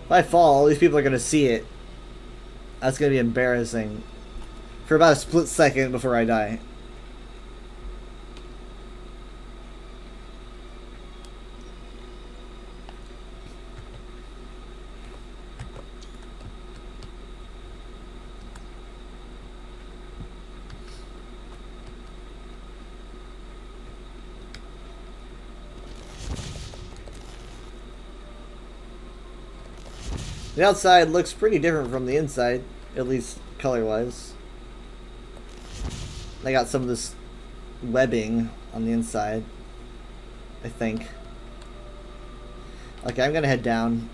[SPEAKER 1] If I fall, all these people are going to see it. That's going to be embarrassing. For about a split second before I die. The outside looks pretty different from the inside, at least color-wise. They got some of this webbing on the inside, I think. Okay, I'm gonna head down.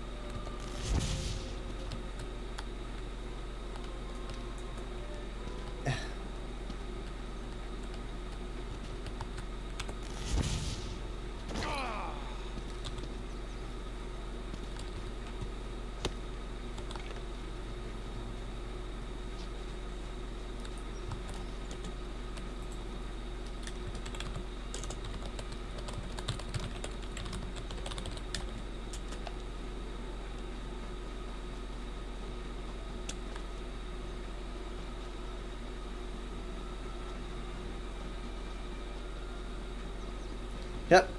[SPEAKER 1] Yep.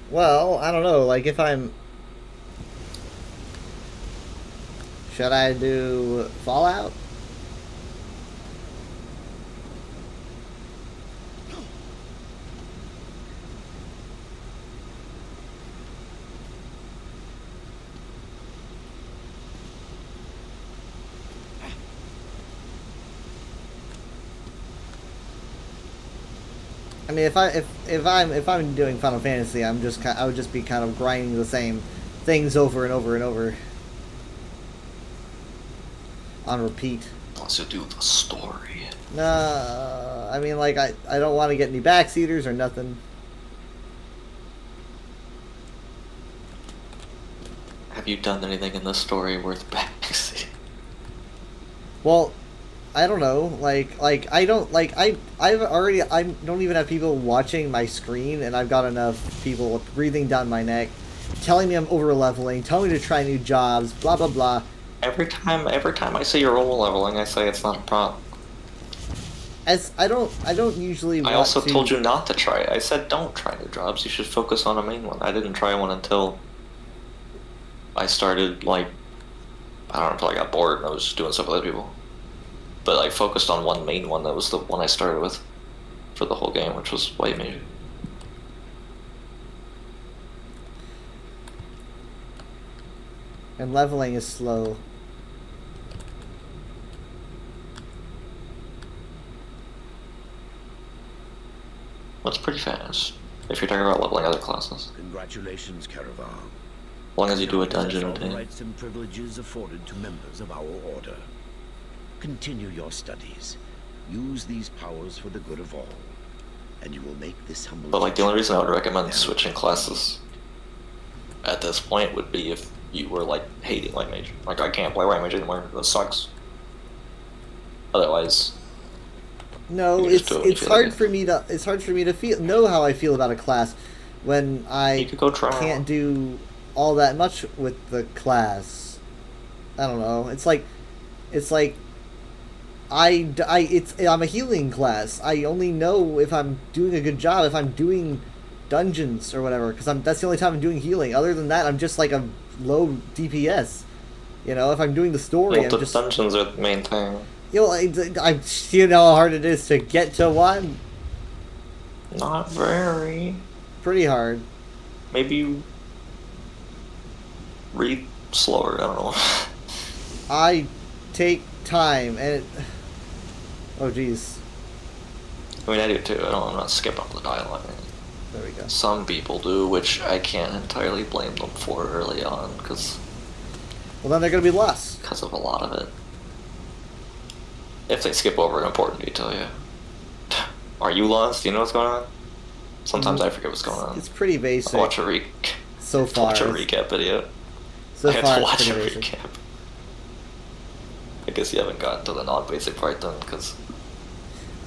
[SPEAKER 1] Well, I don't know, like if I'm... Should I do Fallout? I mean, if I'm doing Final Fantasy, I would just be kind of grinding the same things over and over and over on repeat.
[SPEAKER 6] Unless you do the story.
[SPEAKER 1] Nah, I mean, like I don't want to get any backseaters or nothing.
[SPEAKER 6] Have you done anything in the story worth backseat?
[SPEAKER 1] Well, I don't know. Like I don't like I don't even have people watching my screen, and I've got enough people breathing down my neck, telling me I'm over leveling, telling me to try new jobs, blah blah blah.
[SPEAKER 6] Every time I see you're over leveling, I say it's not a problem.
[SPEAKER 1] As I don't usually.
[SPEAKER 6] I also told you not to try it. I said don't try new jobs. You should focus on a main one. I didn't try one until I started, like, I don't know, until I got bored and I was just doing stuff with other people. But I focused on one main one. That was the one I started with for the whole game, which was White Mage.
[SPEAKER 1] And leveling is slow.
[SPEAKER 6] That's pretty fast, if you're talking about leveling other classes.
[SPEAKER 7] Congratulations, Caravan.
[SPEAKER 6] As long as you do a dungeon a
[SPEAKER 7] all the
[SPEAKER 6] day.
[SPEAKER 7] rights and privileges afforded to members of our order. Continue your studies. Use these powers for the good of all, and you will make this humble.
[SPEAKER 6] But, like, the only reason I would recommend switching classes at this point would be if you were, like, hating White Mage. Like, I can't play White Mage anymore. That sucks. Otherwise,
[SPEAKER 1] No,
[SPEAKER 6] you just do it when you
[SPEAKER 1] it's
[SPEAKER 6] feel
[SPEAKER 1] hard
[SPEAKER 6] like it.
[SPEAKER 1] for me to know how I feel about a class when
[SPEAKER 6] You
[SPEAKER 1] I
[SPEAKER 6] could go try
[SPEAKER 1] can't
[SPEAKER 6] one.
[SPEAKER 1] do all that much with the class. I don't know. It's like I'm a healing class. I only know if I'm doing a good job if I'm doing dungeons or whatever, because that's the only time I'm doing healing. Other than that, I'm just like a low DPS. You know, if I'm doing the story,
[SPEAKER 6] Well,
[SPEAKER 1] I'm
[SPEAKER 6] the
[SPEAKER 1] just
[SPEAKER 6] dungeons are the main thing.
[SPEAKER 1] you know, you know how hard it is to get to one.
[SPEAKER 6] Not very.
[SPEAKER 1] Pretty hard.
[SPEAKER 6] Maybe you read slower, I don't know.
[SPEAKER 1] I take time and oh jeez,
[SPEAKER 6] I mean, I do too. I'm not skipping up the dialogue.
[SPEAKER 1] there we go.
[SPEAKER 6] Some people do, which I can't entirely blame them for early on, because
[SPEAKER 1] Well, then they're gonna be lost.
[SPEAKER 6] of a lot of it. If they skip over an important detail, yeah. Are you lost? Do you know what's going on? Sometimes I forget what's going on.
[SPEAKER 1] It's pretty basic
[SPEAKER 6] I'll watch a
[SPEAKER 1] so far.
[SPEAKER 6] watch a recap video.
[SPEAKER 1] So
[SPEAKER 6] I had
[SPEAKER 1] far,
[SPEAKER 6] to
[SPEAKER 1] it's
[SPEAKER 6] watch a
[SPEAKER 1] pretty basic.
[SPEAKER 6] recap. I guess you haven't gotten to the non-basic part then, because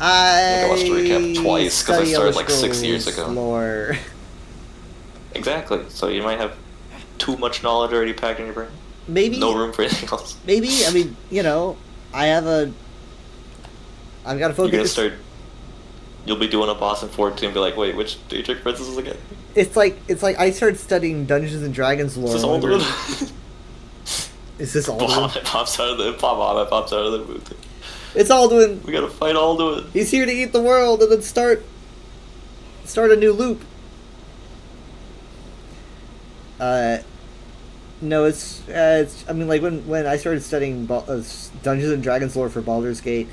[SPEAKER 1] I
[SPEAKER 6] watched the recap twice, 'cause I
[SPEAKER 1] study
[SPEAKER 6] started,
[SPEAKER 1] Elder
[SPEAKER 6] like, 6 years
[SPEAKER 1] Scrolls
[SPEAKER 6] ago.
[SPEAKER 1] Lore.
[SPEAKER 6] exactly. So you might have too much knowledge already packed in your brain.
[SPEAKER 1] Maybe.
[SPEAKER 6] No room for anything else.
[SPEAKER 1] Maybe. I mean, you know, I've got to
[SPEAKER 6] You're
[SPEAKER 1] focus.
[SPEAKER 6] gonna start. You'll be doing a boss in 14 and be like, wait, which Dietrich princess is again?
[SPEAKER 1] It's like I started studying Dungeons and Dragons lore.
[SPEAKER 6] Is this
[SPEAKER 1] whenever-
[SPEAKER 6] Alduin?
[SPEAKER 1] Is this Alduin?
[SPEAKER 6] Bahamut pops out of the booth.
[SPEAKER 1] It's Alduin.
[SPEAKER 6] We gotta fight Alduin.
[SPEAKER 1] He's here to eat the world and then start a new loop. No, it's I mean, like when I started studying Dungeons and Dragons lore for Baldur's Gate,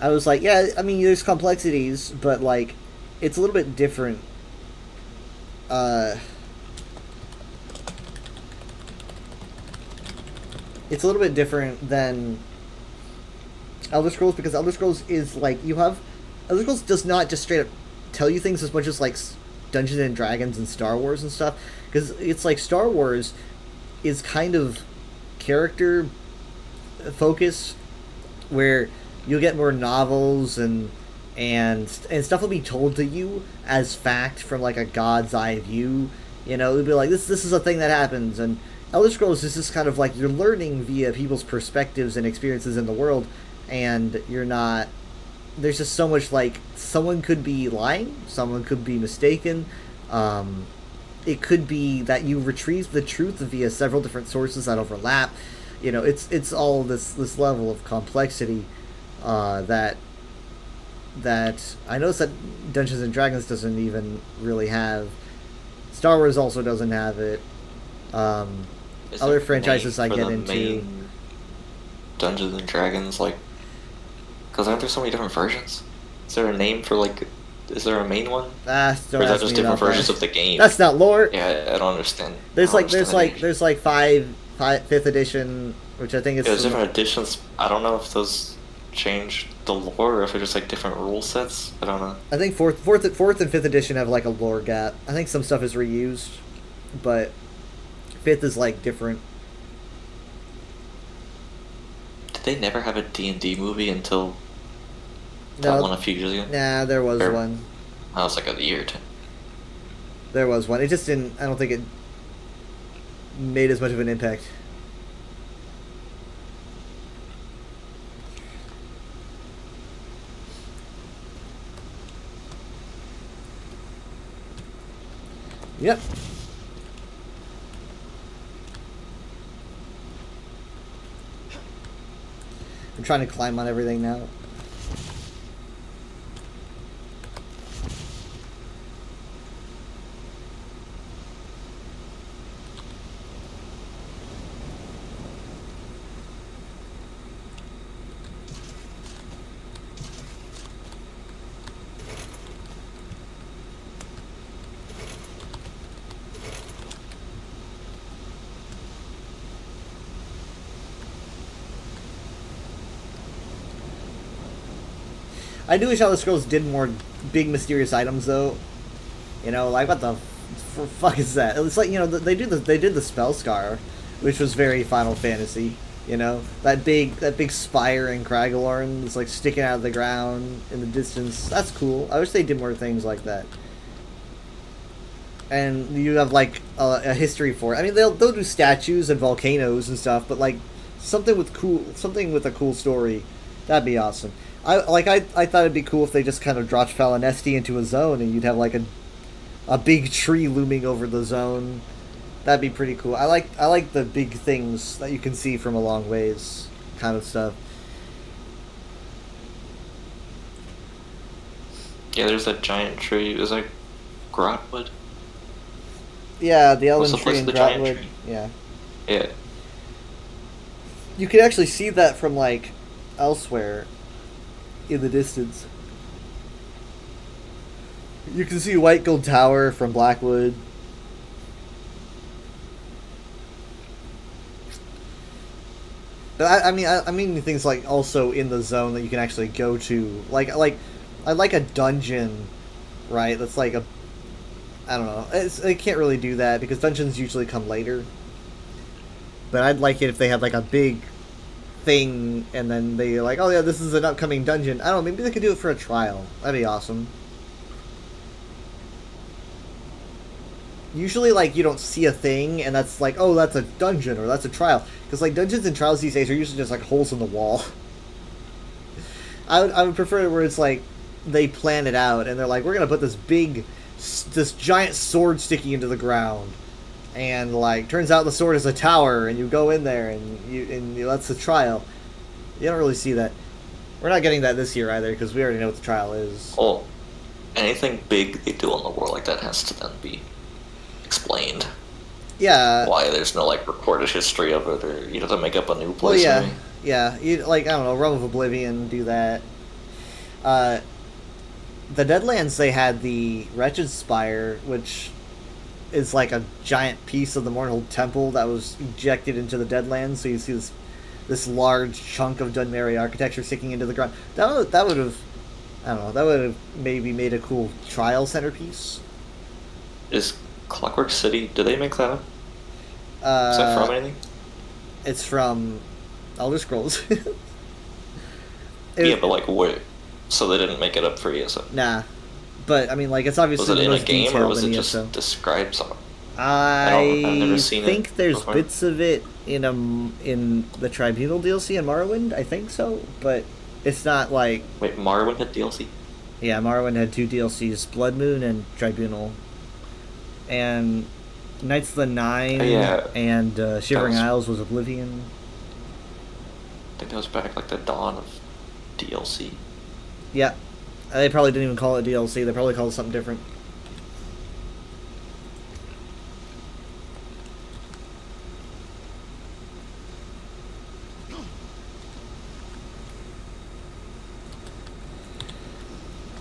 [SPEAKER 1] I was like, yeah, I mean, there's complexities, but like, it's a little bit different. It's a little bit different than Elder Scrolls, because Elder Scrolls is like Elder Scrolls does not just straight up tell you things as much as like Dungeons and Dragons and Star Wars and stuff, because it's like Star Wars is kind of character focus, where you'll get more novels and stuff will be told to you as fact from like a god's eye view. You know, it'll be like this is a thing that happens, and Elder Scrolls is just kind of like you're learning via people's perspectives and experiences in the world, and you're not. There's just so much, like, someone could be lying, someone could be mistaken. It could be that you retrieve the truth via several different sources that overlap. You know, it's all this level of complexity that I noticed that Dungeons and Dragons doesn't even really have. Star Wars also doesn't have it.
[SPEAKER 6] Is
[SPEAKER 1] Other
[SPEAKER 6] there a
[SPEAKER 1] franchises
[SPEAKER 6] name
[SPEAKER 1] I
[SPEAKER 6] for
[SPEAKER 1] get
[SPEAKER 6] the
[SPEAKER 1] into.
[SPEAKER 6] main Dungeons and Dragons, like, because aren't there so many different versions? Is there a name for like Is there a main one?
[SPEAKER 1] Don't
[SPEAKER 6] Or is that
[SPEAKER 1] ask
[SPEAKER 6] just
[SPEAKER 1] me
[SPEAKER 6] different
[SPEAKER 1] about
[SPEAKER 6] versions
[SPEAKER 1] that.
[SPEAKER 6] of the game?
[SPEAKER 1] That's not lore.
[SPEAKER 6] Yeah, I don't understand.
[SPEAKER 1] There's
[SPEAKER 6] I don't understand that.
[SPEAKER 1] there's like fifth edition, which I think is
[SPEAKER 6] Yeah, there's
[SPEAKER 1] from-
[SPEAKER 6] different editions. I don't know if those change the lore or if they're just like different rule sets. I don't know.
[SPEAKER 1] I think fourth and fifth edition have like a lore gap. I think some stuff is reused, but fifth is like different.
[SPEAKER 6] Did they never have a D&D movie until that one a few years ago?
[SPEAKER 1] Nah, there was
[SPEAKER 6] Or-
[SPEAKER 1] one.
[SPEAKER 6] That was like a year or two.
[SPEAKER 1] There was one. It just didn't. I don't think it made as much of an impact. Yep. I'm trying to climb on everything now. I do wish Elder Scrolls did more big mysterious items though. You know, like what the fuck is that? It's like, you know, they did the spell scar, which was very Final Fantasy. You know, that big spire in Kragglorn is like sticking out of the ground in the distance. That's cool. I wish they did more things like that. And you have like a history for it. I mean, they'll do statues and volcanoes and stuff, but like something with a cool story, that'd be awesome. I thought it'd be cool if they just kind of dropped Falinesti into a zone and you'd have like a big tree looming over the zone. That'd be pretty cool. I like the big things that you can see from a long ways, kind of stuff.
[SPEAKER 6] Yeah, there's that giant tree. It was like Grotwood.
[SPEAKER 1] Yeah, the Elven
[SPEAKER 6] What's the
[SPEAKER 1] tree
[SPEAKER 6] place
[SPEAKER 1] in
[SPEAKER 6] with the giant
[SPEAKER 1] Grotwood.
[SPEAKER 6] tree?
[SPEAKER 1] Yeah,
[SPEAKER 6] Yeah.
[SPEAKER 1] you can actually see that from like elsewhere in the distance. You can see White Gold Tower from Blackwood. But I mean things like also in the zone that you can actually go to. Like I like a dungeon, right? That's like a, I don't know. It can't really do that because dungeons usually come later. But I'd like it if they had like a big thing and then they like, oh yeah, this is an upcoming dungeon. I don't know, maybe they could do it for a trial. That'd be awesome. Usually, like, you don't see a thing, and that's like, oh, that's a dungeon, or that's a trial. Because, like, dungeons and trials these days are usually just, like, holes in the wall. I would prefer it where it's, like, they plan it out, and they're like, we're gonna put this giant sword sticking into the ground. And, like, turns out the sword is a tower, and you go in there, and that's the trial. You don't really see that. We're not getting that this year, either, because we already know what the trial is.
[SPEAKER 6] Well, anything big they do in the world like that has to then be explained.
[SPEAKER 1] Yeah.
[SPEAKER 6] Why there's no like recorded history of it, or you have to make up a new
[SPEAKER 1] Well,
[SPEAKER 6] place.
[SPEAKER 1] yeah,
[SPEAKER 6] maybe.
[SPEAKER 1] yeah. You like, I don't know, Realm of Oblivion do that. The Deadlands, they had the Wretched Spire, which is like a giant piece of the Mournhold Temple that was ejected into the Deadlands. So you see this large chunk of Dunmeri architecture sticking into the ground. That would have, I don't know, that would have maybe made a cool trial centerpiece.
[SPEAKER 6] Is Clockwork City? Did they make that up? Is that from anything?
[SPEAKER 1] It's from Elder Scrolls.
[SPEAKER 6] Yeah, but like where? So they didn't make it up for ESO.
[SPEAKER 1] Nah, but I mean, like, it's obviously
[SPEAKER 6] Was it
[SPEAKER 1] the
[SPEAKER 6] in a
[SPEAKER 1] most
[SPEAKER 6] game or
[SPEAKER 1] detailed
[SPEAKER 6] was
[SPEAKER 1] in
[SPEAKER 6] it just
[SPEAKER 1] ESO.
[SPEAKER 6] described somewhere?
[SPEAKER 1] I
[SPEAKER 6] I've never seen it
[SPEAKER 1] think there's
[SPEAKER 6] before.
[SPEAKER 1] bits of it in the Tribunal DLC in Morrowind. I think so, but it's not like,
[SPEAKER 6] Wait, Morrowind had DLC?
[SPEAKER 1] yeah, Morrowind had 2 DLCs, Blood Moon and Tribunal, and Knights of the Nine
[SPEAKER 6] Yeah.
[SPEAKER 1] and Shivering
[SPEAKER 6] was-
[SPEAKER 1] Isles was Oblivion.
[SPEAKER 6] I think that was back like the dawn of DLC.
[SPEAKER 1] Yeah, they probably didn't even call it DLC. They probably called it something different.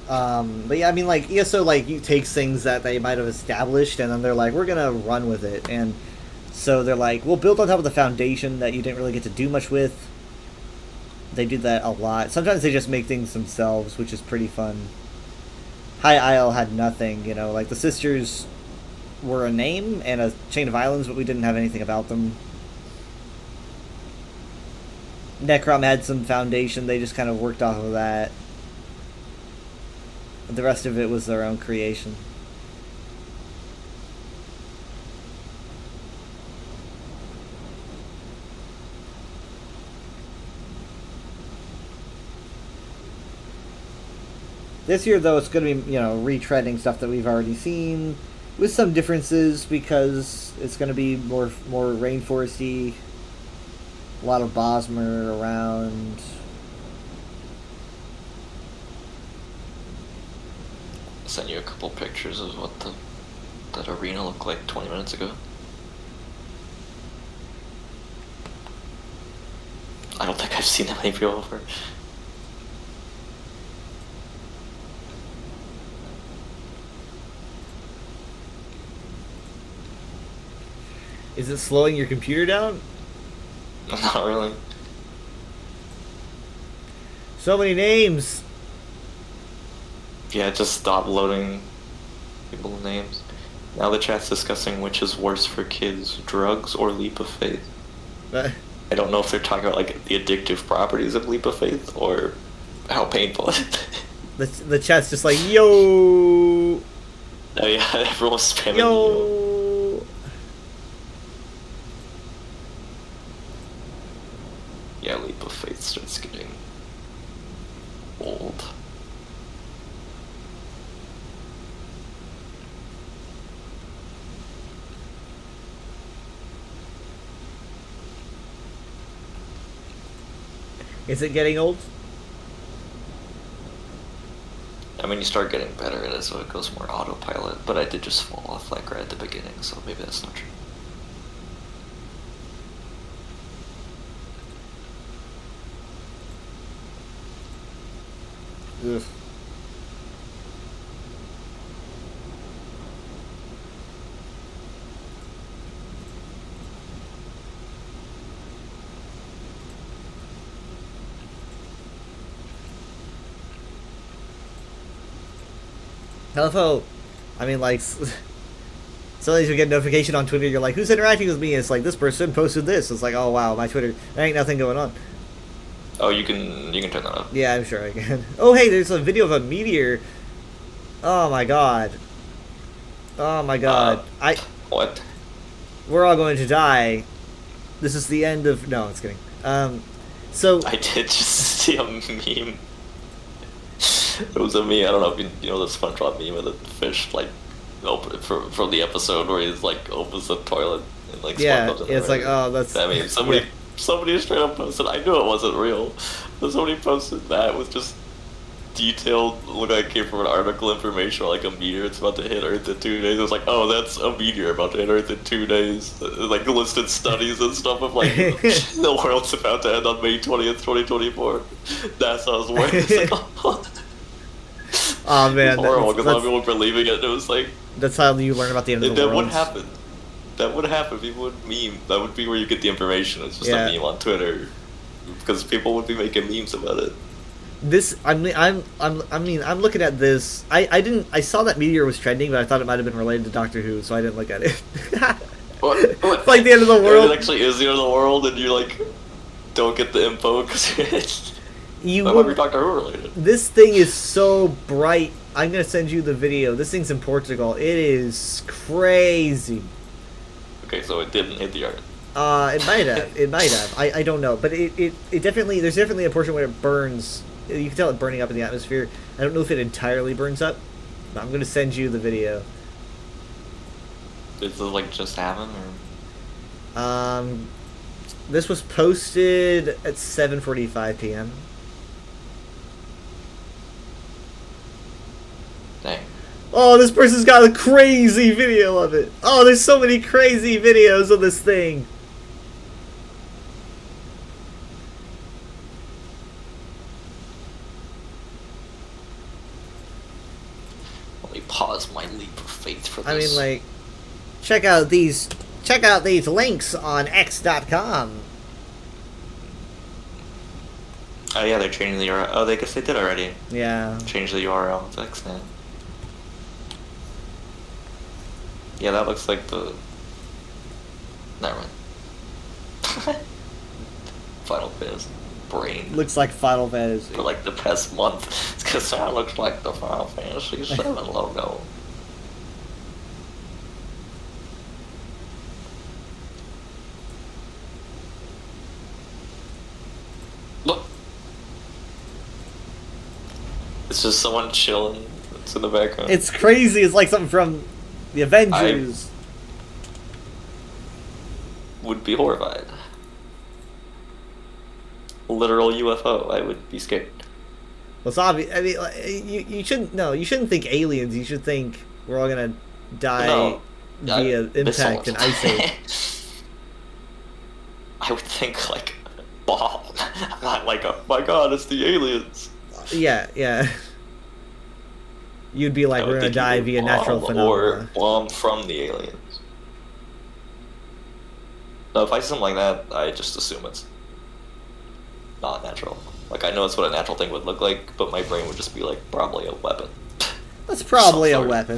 [SPEAKER 1] But yeah, I mean, like, ESO, like, you takes things that they might have established, and then they're like, we're gonna run with it. And so they're like, we'll build on top of the foundation that you didn't really get to do much with. They do that a lot. Sometimes they just make things themselves, which is pretty fun. High Isle had nothing, you know, like, the sisters were a name and a chain of islands, but we didn't have anything about them. Necrom had some foundation, they just kind of worked off of that. The rest of it was their own creation. This year, though, it's going to be, you know, retreading stuff that we've already seen, with some differences, because it's going to be more rainforesty, a lot of Bosmer around.
[SPEAKER 6] Sent you a couple pictures of what that arena looked like 20 minutes ago. I don't think I've seen that many people before.
[SPEAKER 1] Is it slowing your computer down?
[SPEAKER 6] Not really.
[SPEAKER 1] So many names!
[SPEAKER 6] Yeah, just stop loading people's names. Now the chat's discussing which is worse for kids, drugs or Leap of Faith. I don't know if they're talking about like the addictive properties of Leap of Faith or how painful it is.
[SPEAKER 1] The chat's just like, yo!
[SPEAKER 6] Oh yeah, everyone's spamming yo. Yeah, Leap of Faith starts getting old.
[SPEAKER 1] Is it getting old?
[SPEAKER 6] I mean, you start getting better at it, so it goes more autopilot, but I did just fall off like right at the beginning, so maybe that's not true.
[SPEAKER 1] Ugh. Hello, I mean, like, sometimes you get a notification on Twitter, you're like, who's interacting with me? And it's like, this person posted this. It's like, oh wow, my Twitter, there ain't nothing going on.
[SPEAKER 6] Oh, you can turn that up.
[SPEAKER 1] Yeah, I'm sure I can. Oh, hey, there's a video of a meteor. Oh my god. Oh my god.
[SPEAKER 6] What?
[SPEAKER 1] We're all going to die. This is the end of... No, it's kidding. So...
[SPEAKER 6] I did just see a meme. It was a meme. I don't know if you know the SpongeBob meme of the fish, like, open from the episode where he's, like, opens the toilet and, like,
[SPEAKER 1] yeah,
[SPEAKER 6] SpongeBob's in
[SPEAKER 1] it's like, oh, that's...
[SPEAKER 6] I mean, somebody straight up posted, I knew it wasn't real, but somebody posted that with just detailed, look like it came from an article information, like a meteor it's about to hit Earth in 2 days. It was like, oh, that's a meteor about to hit Earth in 2 days. Like, listed studies and stuff of, like, the world's about to end on May 20th, 2024. NASA's work. It's like, oh,
[SPEAKER 1] oh man,
[SPEAKER 6] it's horrible, because a lot of people were believing it, and it was like...
[SPEAKER 1] That's how you learn about the end of the world.
[SPEAKER 6] That would happen. That would happen. People would meme. That would be where you get the information. It's just a meme on Twitter, because people would be making memes about it.
[SPEAKER 1] This, I'm looking at this. I saw that meteor was trending, but I thought it might have been related to Doctor Who, so I didn't look at it.
[SPEAKER 6] What?
[SPEAKER 1] It's like the end of the world.
[SPEAKER 6] It actually is the end of the world, and you like don't get the info because it's.
[SPEAKER 1] You
[SPEAKER 6] might be Doctor Who related.
[SPEAKER 1] This thing is so bright. I'm gonna send you the video. This thing's in Portugal. It is crazy.
[SPEAKER 6] Okay, so it didn't hit the Earth.
[SPEAKER 1] It might have. It might have. I don't know, but it definitely, there's definitely a portion where it burns. You can tell it burning up in the atmosphere. I don't know if it entirely burns up, but I'm gonna send you the video.
[SPEAKER 6] Is this like just happened, or?
[SPEAKER 1] This was posted at 7:45 p.m.
[SPEAKER 6] Dang.
[SPEAKER 1] Oh, this person's got a crazy video of it. Oh, there's so many crazy videos of this thing.
[SPEAKER 6] Let me pause my leap of faith for this.
[SPEAKER 1] I mean, like, check out these links on X.com.
[SPEAKER 6] Oh yeah, they're changing the URL. Oh, they guess they did already.
[SPEAKER 1] Yeah.
[SPEAKER 6] Change the URL to Xnet. Yeah, that looks like the... Never mind. Final Fantasy brain.
[SPEAKER 1] Looks like Final Fantasy.
[SPEAKER 6] For like the past month. It's because that looks like the Final Fantasy 7 logo. Look! It's just someone chilling. It's in the background.
[SPEAKER 1] It's crazy. It's like something from the Avengers.
[SPEAKER 6] Would be horrified. Literal UFO. I would be scared.
[SPEAKER 1] Well, it's obvious. I mean, like, you shouldn't. No, you shouldn't think aliens. You should think we're all gonna die
[SPEAKER 6] No,
[SPEAKER 1] via impact
[SPEAKER 6] missiles.
[SPEAKER 1] and ice age.
[SPEAKER 6] I would think like bomb. Not like a my god, it's the aliens.
[SPEAKER 1] Yeah. You'd be like,
[SPEAKER 6] I would
[SPEAKER 1] we're gonna
[SPEAKER 6] think
[SPEAKER 1] die
[SPEAKER 6] either
[SPEAKER 1] via natural
[SPEAKER 6] bomb
[SPEAKER 1] phenomena.
[SPEAKER 6] or bomb from the aliens. No, if I see something like that, I just assume it's not natural. Like, I know it's what a natural thing would look like, but my brain would just be like, probably a weapon.
[SPEAKER 1] That's probably a
[SPEAKER 6] Some sort.
[SPEAKER 1] weapon.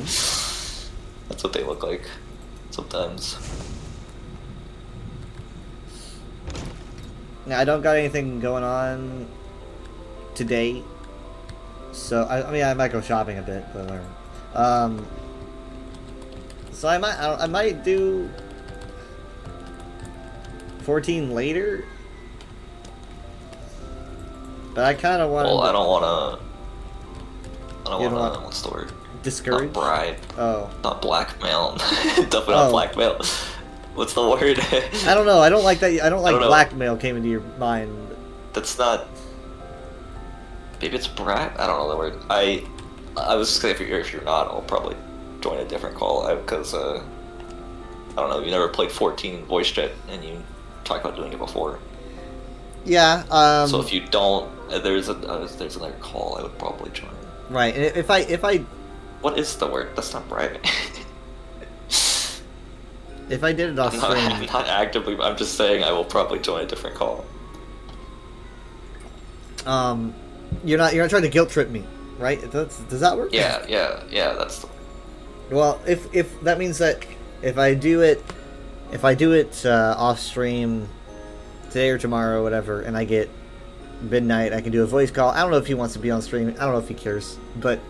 [SPEAKER 6] That's what they look like sometimes.
[SPEAKER 1] Now, I don't got anything going on today, so I mean I might go shopping a bit, but whatever. So I might do 14 later, but I kind of want.
[SPEAKER 6] Well, I don't
[SPEAKER 1] You don't
[SPEAKER 6] want to.
[SPEAKER 1] want-
[SPEAKER 6] What's the word?
[SPEAKER 1] discourage.
[SPEAKER 6] Not bribe.
[SPEAKER 1] Oh,
[SPEAKER 6] Not blackmail. Definitely not
[SPEAKER 1] Oh.
[SPEAKER 6] blackmail. What's the word?
[SPEAKER 1] I don't know. I don't like that. I don't like
[SPEAKER 6] don't know.
[SPEAKER 1] blackmail came into your mind.
[SPEAKER 6] That's not. Maybe it's bribe. I don't know the word. I was just saying if you're not, I'll probably join a different call because I don't know. You never played 14 voice chat and you talked about doing it before.
[SPEAKER 1] Yeah.
[SPEAKER 6] So if you don't, there's another call I would probably join.
[SPEAKER 1] Right. And if I
[SPEAKER 6] What is the word? That's not bribing.
[SPEAKER 1] if I did it off
[SPEAKER 6] I'm
[SPEAKER 1] stream,
[SPEAKER 6] not actively. I'm just saying I will probably join a different call.
[SPEAKER 1] you're not trying to guilt trip me, right? Does that work?
[SPEAKER 6] Yeah. That's the word.
[SPEAKER 1] Well, if that means that if I do it off stream today or tomorrow or whatever, and I get midnight, I can do a voice call. I don't know if he wants to be on stream. I don't know if he cares, but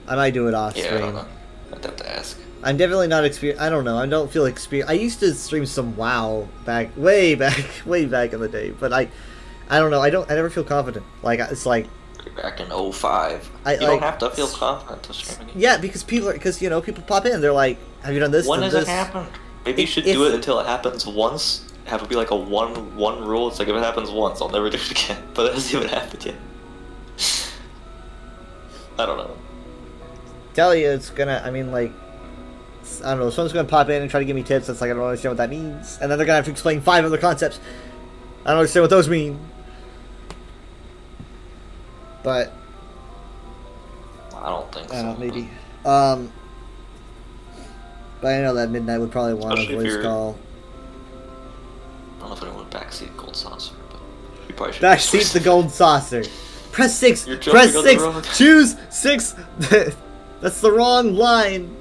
[SPEAKER 1] I might do it off
[SPEAKER 6] Yeah, I
[SPEAKER 1] stream.
[SPEAKER 6] don't know. I'd have to ask.
[SPEAKER 1] I'm definitely not experienced. I don't know. I don't feel experienced. I used to stream some WoW way back in the day, but I don't know. I never feel confident. Like it's like
[SPEAKER 6] Back in 05.
[SPEAKER 1] I-
[SPEAKER 6] You don't
[SPEAKER 1] like-
[SPEAKER 6] have to feel confident to stream again.
[SPEAKER 1] yeah, because people pop in. They're like, "Have you done this?"
[SPEAKER 6] When
[SPEAKER 1] done
[SPEAKER 6] has it
[SPEAKER 1] this?"
[SPEAKER 6] happened? Maybe you should
[SPEAKER 1] If-
[SPEAKER 6] do it until it happens once. Have it be like a one rule. It's like if it happens once, I'll never do it again. But it hasn't even happened yet. I don't know.
[SPEAKER 1] Tell you, it's gonna. I mean, like, I don't know. Someone's gonna pop in and try to give me tips. It's like I don't understand what that means, and then they're gonna have to explain 5 other concepts. I don't understand what those mean. But
[SPEAKER 6] I don't think so.
[SPEAKER 1] I don't know, maybe. But I know that Midnight would probably want
[SPEAKER 6] Especially
[SPEAKER 1] a
[SPEAKER 6] if
[SPEAKER 1] voice
[SPEAKER 6] you're-
[SPEAKER 1] call.
[SPEAKER 6] I don't know if anyone would backseat Gold Saucer, but you probably should.
[SPEAKER 1] Backseat the gold saucer. Press 6.
[SPEAKER 6] You're jumping
[SPEAKER 1] Press
[SPEAKER 6] on the
[SPEAKER 1] 6.
[SPEAKER 6] road.
[SPEAKER 1] Choose 6. That's the wrong line.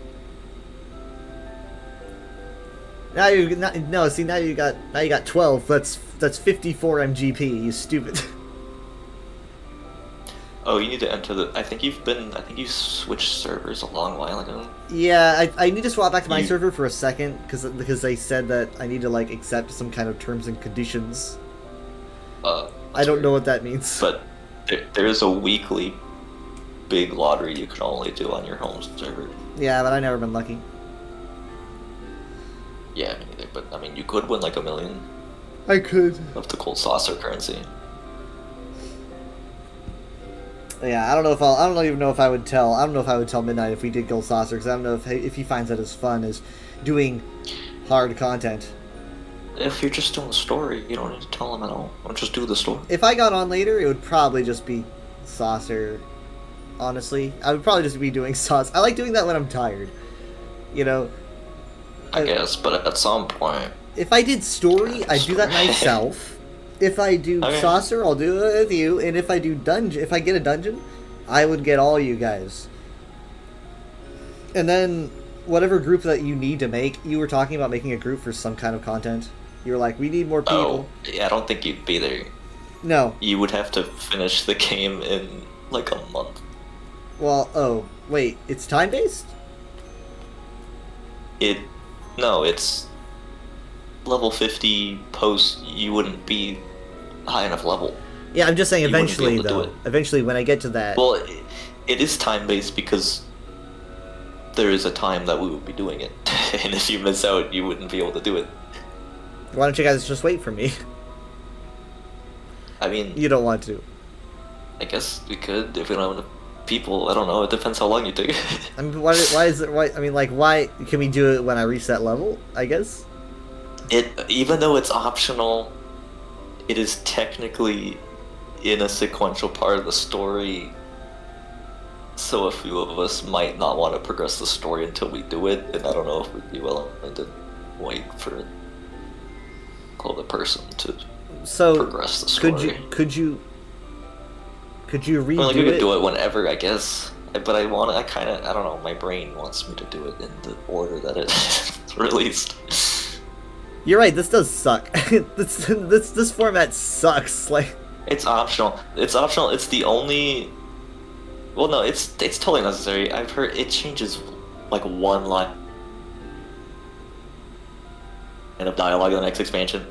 [SPEAKER 1] Now you now you got 12. That's 54 MGP. You stupid.
[SPEAKER 6] Oh, you need to enter the. I think you switched servers a long while ago.
[SPEAKER 1] Yeah, I need to swap back to my
[SPEAKER 6] You-
[SPEAKER 1] server for a second because they said that I need to like accept some kind of terms and conditions. I don't know what that means.
[SPEAKER 6] But there is a weekly big lottery you can only do on your home server.
[SPEAKER 1] Yeah, but I've never been lucky.
[SPEAKER 6] Yeah, me neither. But I mean, you could win like $1 million
[SPEAKER 1] I could.
[SPEAKER 6] of the Gold Saucer currency.
[SPEAKER 1] Yeah, I don't even know if I would tell. I don't know if I would tell Midnight if we did Gold Saucer because I don't know if he finds that as fun as doing hard content.
[SPEAKER 6] If you're just doing the story, you don't need to tell them at all. Don't just do the story.
[SPEAKER 1] If I got on later, it would probably just be Saucer. honestly. I would probably just be doing sauce. I like doing that when I'm tired. You know,
[SPEAKER 6] I guess, but at some point,
[SPEAKER 1] if I did story, I'd do that myself. If I do
[SPEAKER 6] Okay.
[SPEAKER 1] saucer, I'll do it with you. And if I do dungeon, if I get a dungeon, I would get all you guys. And then whatever group that you need to make, you were talking about making a group for some kind of content. You were like, we need more people.
[SPEAKER 6] oh, yeah, I don't think you'd be there.
[SPEAKER 1] No.
[SPEAKER 6] You would have to finish the game in like a month.
[SPEAKER 1] Well, oh, wait, it's time based?
[SPEAKER 6] No, it's level 50 post. You wouldn't be high enough level.
[SPEAKER 1] Yeah, I'm just saying
[SPEAKER 6] You wouldn't be
[SPEAKER 1] eventually
[SPEAKER 6] able to do
[SPEAKER 1] though.
[SPEAKER 6] it.
[SPEAKER 1] Eventually when I get to that.
[SPEAKER 6] Well, it is time based because there is a time that we would be doing it, and if you miss out, you wouldn't be able to do it.
[SPEAKER 1] Why don't you guys just wait for me?
[SPEAKER 6] I mean,
[SPEAKER 1] You don't want to.
[SPEAKER 6] I guess we could if we don't have enough people. I don't know. It depends how long you take.
[SPEAKER 1] I mean, why is it? Why? I mean, like, why can we do it when I reach that level? I guess.
[SPEAKER 6] Even though it's optional, it is technically in a sequential part of the story. So a few of us might not want to progress the story until we do it, and I don't know if we'd be willing to wait for the person to
[SPEAKER 1] So
[SPEAKER 6] progress the story.
[SPEAKER 1] could you redo
[SPEAKER 6] I mean, like, we could
[SPEAKER 1] it?
[SPEAKER 6] do it whenever, I guess. But I don't know, my brain wants me to do it in the order that it's released.
[SPEAKER 1] You're right. This does suck. this format sucks. Like,
[SPEAKER 6] It's optional. It's optional. It's the only. Well, no, it's totally necessary. I've heard it changes like one line of dialogue in the next expansion,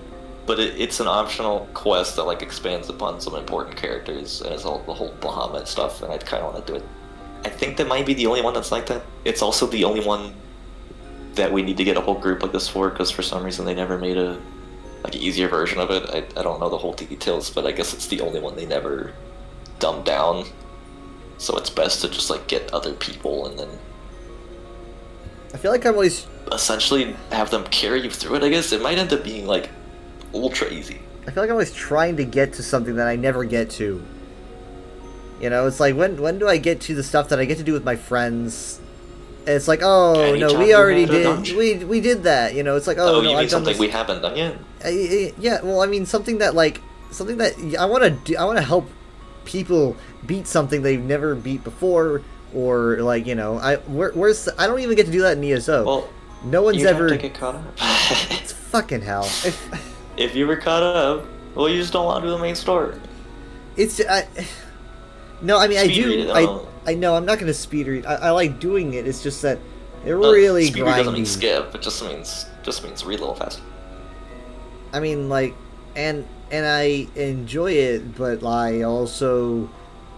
[SPEAKER 6] but it's an optional quest that like expands upon some important characters, and it's all the whole Bahamut stuff. And I kind of want to do it. I think that might be the only one that's like that. It's also the only one that we need to get a whole group like this for, because for some reason they never made a like easier version of it. I don't know the whole details, but I guess it's the only one they never dumbed down. So it's best to just like get other people and then
[SPEAKER 1] I feel like I'm always.
[SPEAKER 6] essentially have them carry you through it. I guess it might end up being like ultra easy.
[SPEAKER 1] I feel like I'm always trying to get to something that I never get to. You know, it's like when do I get to the stuff that I get to do with my friends? And it's like, oh
[SPEAKER 6] Anytime
[SPEAKER 1] no, we
[SPEAKER 6] you
[SPEAKER 1] already
[SPEAKER 6] had a
[SPEAKER 1] did.
[SPEAKER 6] dungeon.
[SPEAKER 1] We did that. You know, it's like,
[SPEAKER 6] Oh,
[SPEAKER 1] no,
[SPEAKER 6] you
[SPEAKER 1] I've
[SPEAKER 6] mean
[SPEAKER 1] done
[SPEAKER 6] something
[SPEAKER 1] this.
[SPEAKER 6] we haven't done yet?
[SPEAKER 1] Yeah, well, I mean something that I want to do. I want to help people beat something they've never beat before, or like, you know, I don't even get to do that in ESO.
[SPEAKER 6] Well,
[SPEAKER 1] no one's
[SPEAKER 6] you
[SPEAKER 1] ever.
[SPEAKER 6] have to get caught up.
[SPEAKER 1] It's fucking hell.
[SPEAKER 6] If you were caught up, well, you just don't want to do the main story.
[SPEAKER 1] It's no, I mean
[SPEAKER 6] Speed read it,
[SPEAKER 1] I
[SPEAKER 6] oh.
[SPEAKER 1] I know I'm not gonna speed read. I like doing it. It's just that it really
[SPEAKER 6] Speed read doesn't
[SPEAKER 1] grindy.
[SPEAKER 6] mean skip. It just means read a little faster.
[SPEAKER 1] I mean, like, and I enjoy it, but I also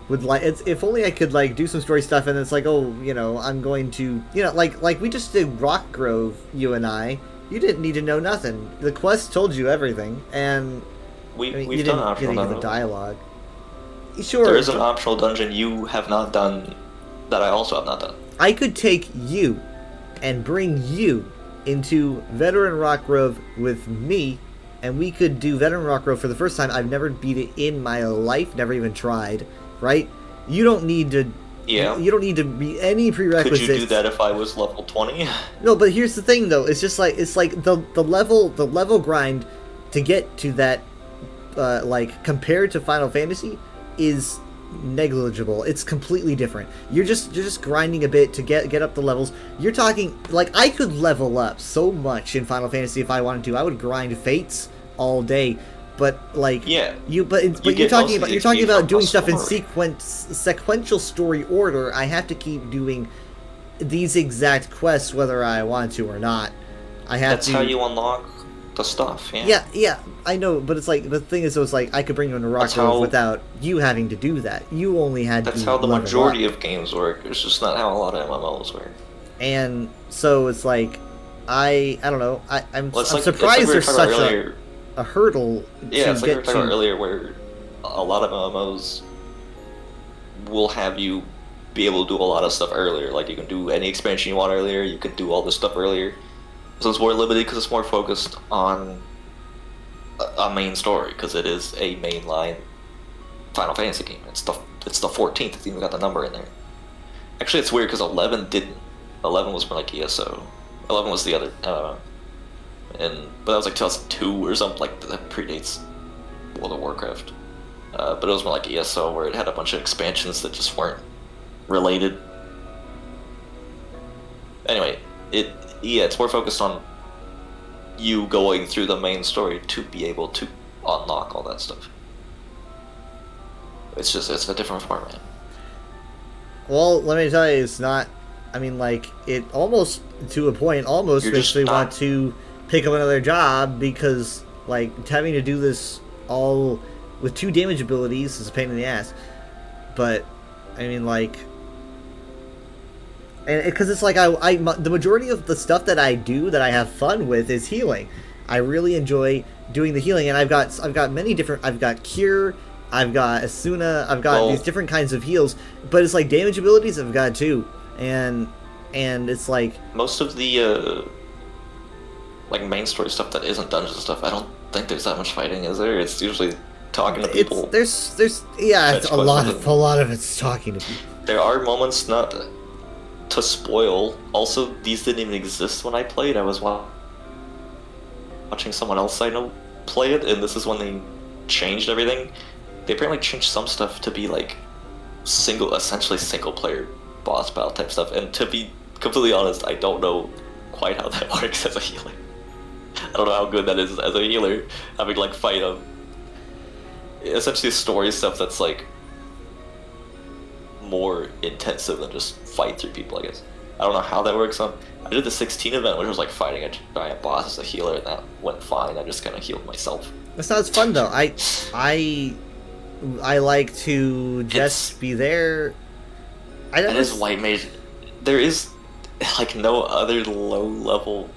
[SPEAKER 1] would like. If only I could like do some story stuff, and it's like, oh, you know, I'm going to, you know, like we just did Rock Grove, you and I. You didn't need to know nothing. The quest told you everything, and I mean,
[SPEAKER 6] We've
[SPEAKER 1] you
[SPEAKER 6] done
[SPEAKER 1] didn't
[SPEAKER 6] optional
[SPEAKER 1] get the
[SPEAKER 6] dungeons.
[SPEAKER 1] dialogue. Sure,
[SPEAKER 6] There is an optional dungeon you have not done that I also have not done.
[SPEAKER 1] I could take you and bring you into Veteran Rock Grove with me, and we could do Veteran Rock Grove for the first time. I've never beat it in my life, never even tried, right? You don't need to.
[SPEAKER 6] Yeah.
[SPEAKER 1] You don't need to be any
[SPEAKER 6] Could
[SPEAKER 1] prerequisites.
[SPEAKER 6] you do that if I was level 20?
[SPEAKER 1] No, but here's the thing, though. It's just like the level grind to get to that, like compared to Final Fantasy, is negligible. It's completely different. You're just grinding a bit to get up the levels. You're talking like I could level up so much in Final Fantasy if I wanted to. I would grind Fates all day, but like
[SPEAKER 6] Yeah.
[SPEAKER 1] but you're
[SPEAKER 6] get
[SPEAKER 1] talking
[SPEAKER 6] most of
[SPEAKER 1] about
[SPEAKER 6] the
[SPEAKER 1] you're talking
[SPEAKER 6] XP
[SPEAKER 1] about
[SPEAKER 6] from
[SPEAKER 1] doing
[SPEAKER 6] the
[SPEAKER 1] stuff in
[SPEAKER 6] story.
[SPEAKER 1] sequential story order. I have to keep doing these exact quests whether I want to or not. I have
[SPEAKER 6] That's
[SPEAKER 1] to.
[SPEAKER 6] how you unlock the stuff. Yeah.
[SPEAKER 1] Yeah, I know, but it's like the thing is, it was like I could bring you into Rock
[SPEAKER 6] That's
[SPEAKER 1] Grove
[SPEAKER 6] how-
[SPEAKER 1] without you having to do that. You only had
[SPEAKER 6] That's
[SPEAKER 1] to.
[SPEAKER 6] how the
[SPEAKER 1] level
[SPEAKER 6] majority
[SPEAKER 1] up.
[SPEAKER 6] of games work. It's just not how a lot of MMOs work.
[SPEAKER 1] And so it's like, I don't know. I'm
[SPEAKER 6] Well, it's
[SPEAKER 1] I'm
[SPEAKER 6] like,
[SPEAKER 1] surprised
[SPEAKER 6] it's like we were
[SPEAKER 1] there's
[SPEAKER 6] talking about
[SPEAKER 1] such
[SPEAKER 6] earlier.
[SPEAKER 1] a hurdle
[SPEAKER 6] Yeah,
[SPEAKER 1] to
[SPEAKER 6] it's like we were
[SPEAKER 1] get
[SPEAKER 6] talking about
[SPEAKER 1] to.
[SPEAKER 6] earlier, where a lot of MMOs will have you be able to do a lot of stuff earlier. Like you can do any expansion you want earlier. You can do all this stuff earlier. So it's more limited because it's more focused on a main story, because it is a mainline Final Fantasy game. It's the it's the 14th. It's even got the number in there. Actually, it's weird because 11 didn't. 11 was more like ESO. 11 was the other. But that was like 2002 or something. Like that predates World of Warcraft. But it was more like ESO, where it had a bunch of expansions that just weren't related. Anyway, it's more focused on you going through the main story to be able to unlock all that stuff. It's a different format.
[SPEAKER 1] Well, let me tell you, it's not. I mean, like, it almost, to a point, almost
[SPEAKER 6] You're
[SPEAKER 1] makes
[SPEAKER 6] just
[SPEAKER 1] me
[SPEAKER 6] not-
[SPEAKER 1] want to pick up another job, because, like, having to do this all with 2 damage abilities is a pain in the ass. But, I mean, like, and because it's like the majority of the stuff that I do that I have fun with is healing. I really enjoy doing the healing, and I've got many different. I've got Cure, I've got Asuna, I've got these different kinds of heals. But it's like damage abilities I've got too, and it's like
[SPEAKER 6] Most of the like main story stuff that isn't dungeon stuff, I don't think there's that much fighting, is there? It's usually talking to people.
[SPEAKER 1] There's yeah, it's
[SPEAKER 6] Fetch
[SPEAKER 1] a lot
[SPEAKER 6] quests.
[SPEAKER 1] of it's talking to people.
[SPEAKER 6] There are moments, not to spoil. Also, these didn't even exist when I played. I was watching someone else I know play it, and this is when they changed everything. They apparently changed some stuff to be like essentially single player boss battle type stuff. And to be completely honest, I don't know quite how that works as a healer. I don't know how good that is as a healer, having like fight essentially story stuff that's like more intensive than just fight through people, I guess. I don't know how that works. I did the 16 event, which was like fighting a giant boss as a healer, and that went fine. I just kind of healed myself.
[SPEAKER 1] That sounds fun though. I like to just be there. I don't
[SPEAKER 6] That is white mage. There is like no other low level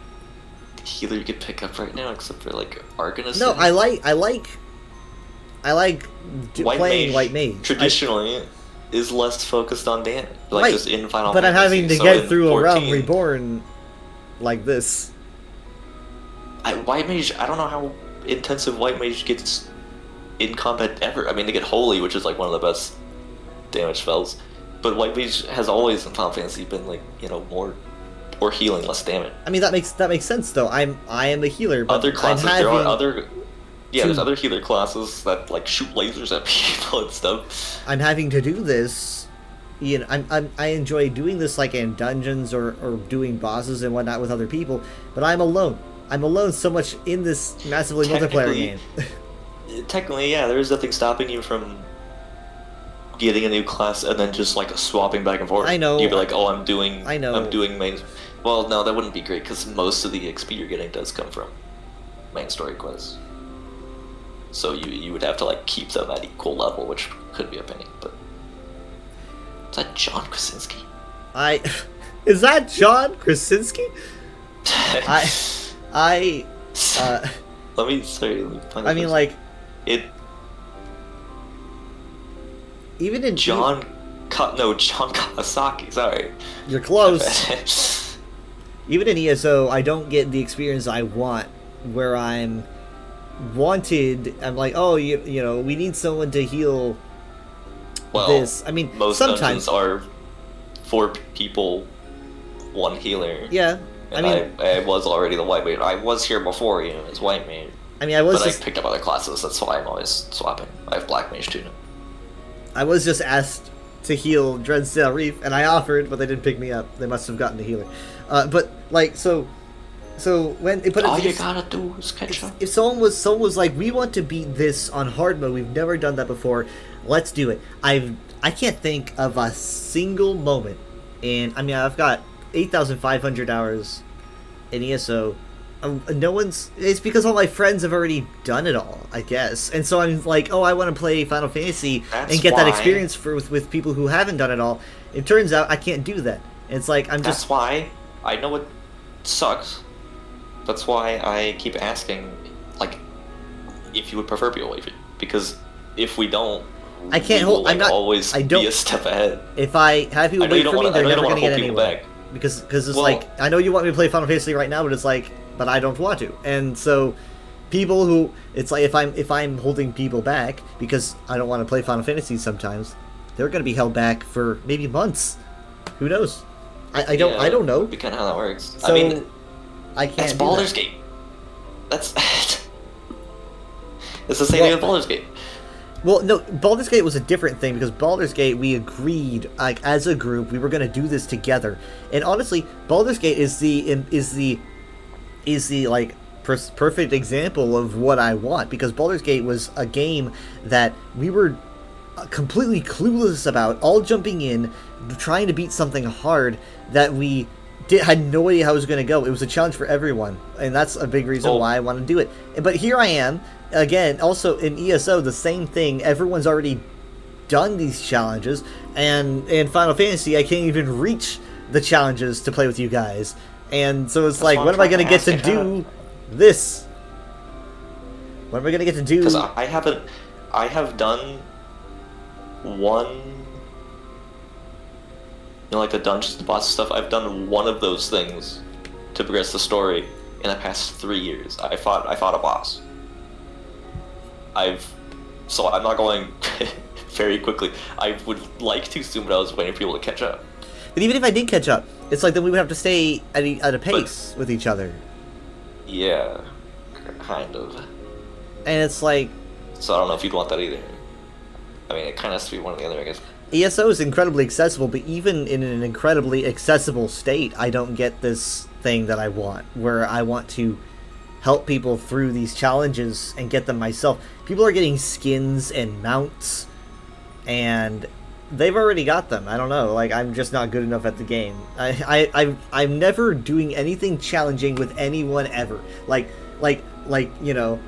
[SPEAKER 6] healer you could pick up right now except for like Arcanist.
[SPEAKER 1] No, I like playing white mage.
[SPEAKER 6] Traditionally, is less focused on damage, like
[SPEAKER 1] Right,
[SPEAKER 6] just in Final
[SPEAKER 1] but I'm
[SPEAKER 6] Fantasy.
[SPEAKER 1] having to
[SPEAKER 6] So
[SPEAKER 1] get
[SPEAKER 6] in
[SPEAKER 1] through a realm
[SPEAKER 6] 14,
[SPEAKER 1] reborn like this.
[SPEAKER 6] White mage. I don't know how intensive white mage gets in combat ever. I mean, they get holy, which is like one of the best damage spells, but white mage has always in Final Fantasy been like, you know, more healing, less damage.
[SPEAKER 1] I mean, that makes sense though. I am the healer, but
[SPEAKER 6] Other classes,
[SPEAKER 1] I'm
[SPEAKER 6] there are
[SPEAKER 1] having
[SPEAKER 6] other. Yeah,
[SPEAKER 1] to-
[SPEAKER 6] there's other healer classes that like shoot lasers at people and stuff.
[SPEAKER 1] I'm having to do this. You know, I enjoy doing this like in dungeons or doing bosses and whatnot with other people, but I'm alone. I'm alone so much in this massively multiplayer game.
[SPEAKER 6] Technically, yeah, there is nothing stopping you from getting a new class and then just like swapping back and forth.
[SPEAKER 1] I know.
[SPEAKER 6] You'd be like, oh, I'm doing main. Well, no, that wouldn't be great because most of the XP you're getting does come from main story quests. So you would have to like keep them at equal level, which could be a pain. But is that John Krasinski?
[SPEAKER 1] Is that John Krasinski?
[SPEAKER 6] Let me find
[SPEAKER 1] I mean, like,
[SPEAKER 6] it.
[SPEAKER 1] even in
[SPEAKER 6] John Kawasaki. Sorry,
[SPEAKER 1] you're close. Even in ESO, I don't get the experience I want, where I'm wanted. I'm like, oh, you know, we need someone to heal this. I mean,
[SPEAKER 6] most
[SPEAKER 1] sometimes
[SPEAKER 6] dungeons are 4 people, 1 healer.
[SPEAKER 1] Yeah,
[SPEAKER 6] And I was already the white mage. I was here before, you know, as white mage.
[SPEAKER 1] I mean, I was
[SPEAKER 6] but
[SPEAKER 1] just
[SPEAKER 6] I picked up other classes. That's why I'm always swapping. I have black mage too now.
[SPEAKER 1] I was just asked to heal Dreadsail Reef, and I offered, but they didn't pick me up. They must have gotten the healer. But like, so when
[SPEAKER 6] All you gotta do is catch up.
[SPEAKER 1] If someone was like, we want to beat this on hard mode, we've never done that before, let's do it. I can't think of a single moment, and I mean, I've got 8,500 hours in ESO. It's because all my friends have already done it all, I guess. And so I'm like, oh, I want to play Final Fantasy and get that experience with people who haven't done it all. It turns out I can't do that. It's like,
[SPEAKER 6] That's why I know it sucks. That's why I keep asking, like, if you would prefer POE, because if we don't,
[SPEAKER 1] I can't
[SPEAKER 6] we will, like, always be a step ahead.
[SPEAKER 1] If I have people wait for me, they're never going to get anywhere.
[SPEAKER 6] Back.
[SPEAKER 1] Because it's like, I know you want me to play Final Fantasy right now, but it's like, but I don't want to. And so people who, it's like, if I'm holding people back because I don't want to play Final Fantasy sometimes, they're going to be held back for maybe months. Who knows? I don't know.
[SPEAKER 6] Be kind of how that works.
[SPEAKER 1] So,
[SPEAKER 6] I mean,
[SPEAKER 1] I can't.
[SPEAKER 6] that's
[SPEAKER 1] do
[SPEAKER 6] Baldur's
[SPEAKER 1] that.
[SPEAKER 6] Gate. That's it's the same thing with Baldur's Gate.
[SPEAKER 1] Well, no, Baldur's Gate was a different thing because Baldur's Gate, we agreed, like as a group, we were going to do this together. And honestly, Baldur's Gate is the like perfect example of what I want, because Baldur's Gate was a game that we were completely clueless about, all jumping in, trying to beat something hard that we had no idea how it was going to go. It was a challenge for everyone, and that's a big reason why I want to do it. But here I am, again, also in ESO, the same thing. Everyone's already done these challenges, and in Final Fantasy, I can't even reach the challenges to play with you guys. And so it's like, when am I going to get to do this? When am I going to get to do...
[SPEAKER 6] Because I have done one... You know, like the dungeons, the boss stuff, I've done one of those things to progress the story in the past 3 years. I fought a boss. So I'm not going very quickly. I would like to soon, but I was waiting for people to catch up.
[SPEAKER 1] But even if I did catch up, it's like then we would have to stay at a pace with each other.
[SPEAKER 6] Yeah, kind of.
[SPEAKER 1] And it's like...
[SPEAKER 6] So I don't know if you'd want that either. I mean, it kind of has to be one or the other, I guess.
[SPEAKER 1] ESO is incredibly accessible, but even in an incredibly accessible state, I don't get this thing that I want, where I want to help people through these challenges and get them myself. People are getting skins and mounts, and they've already got them. I don't know, like, I'm just not good enough at the game. I'm never doing anything challenging with anyone ever. Like you know,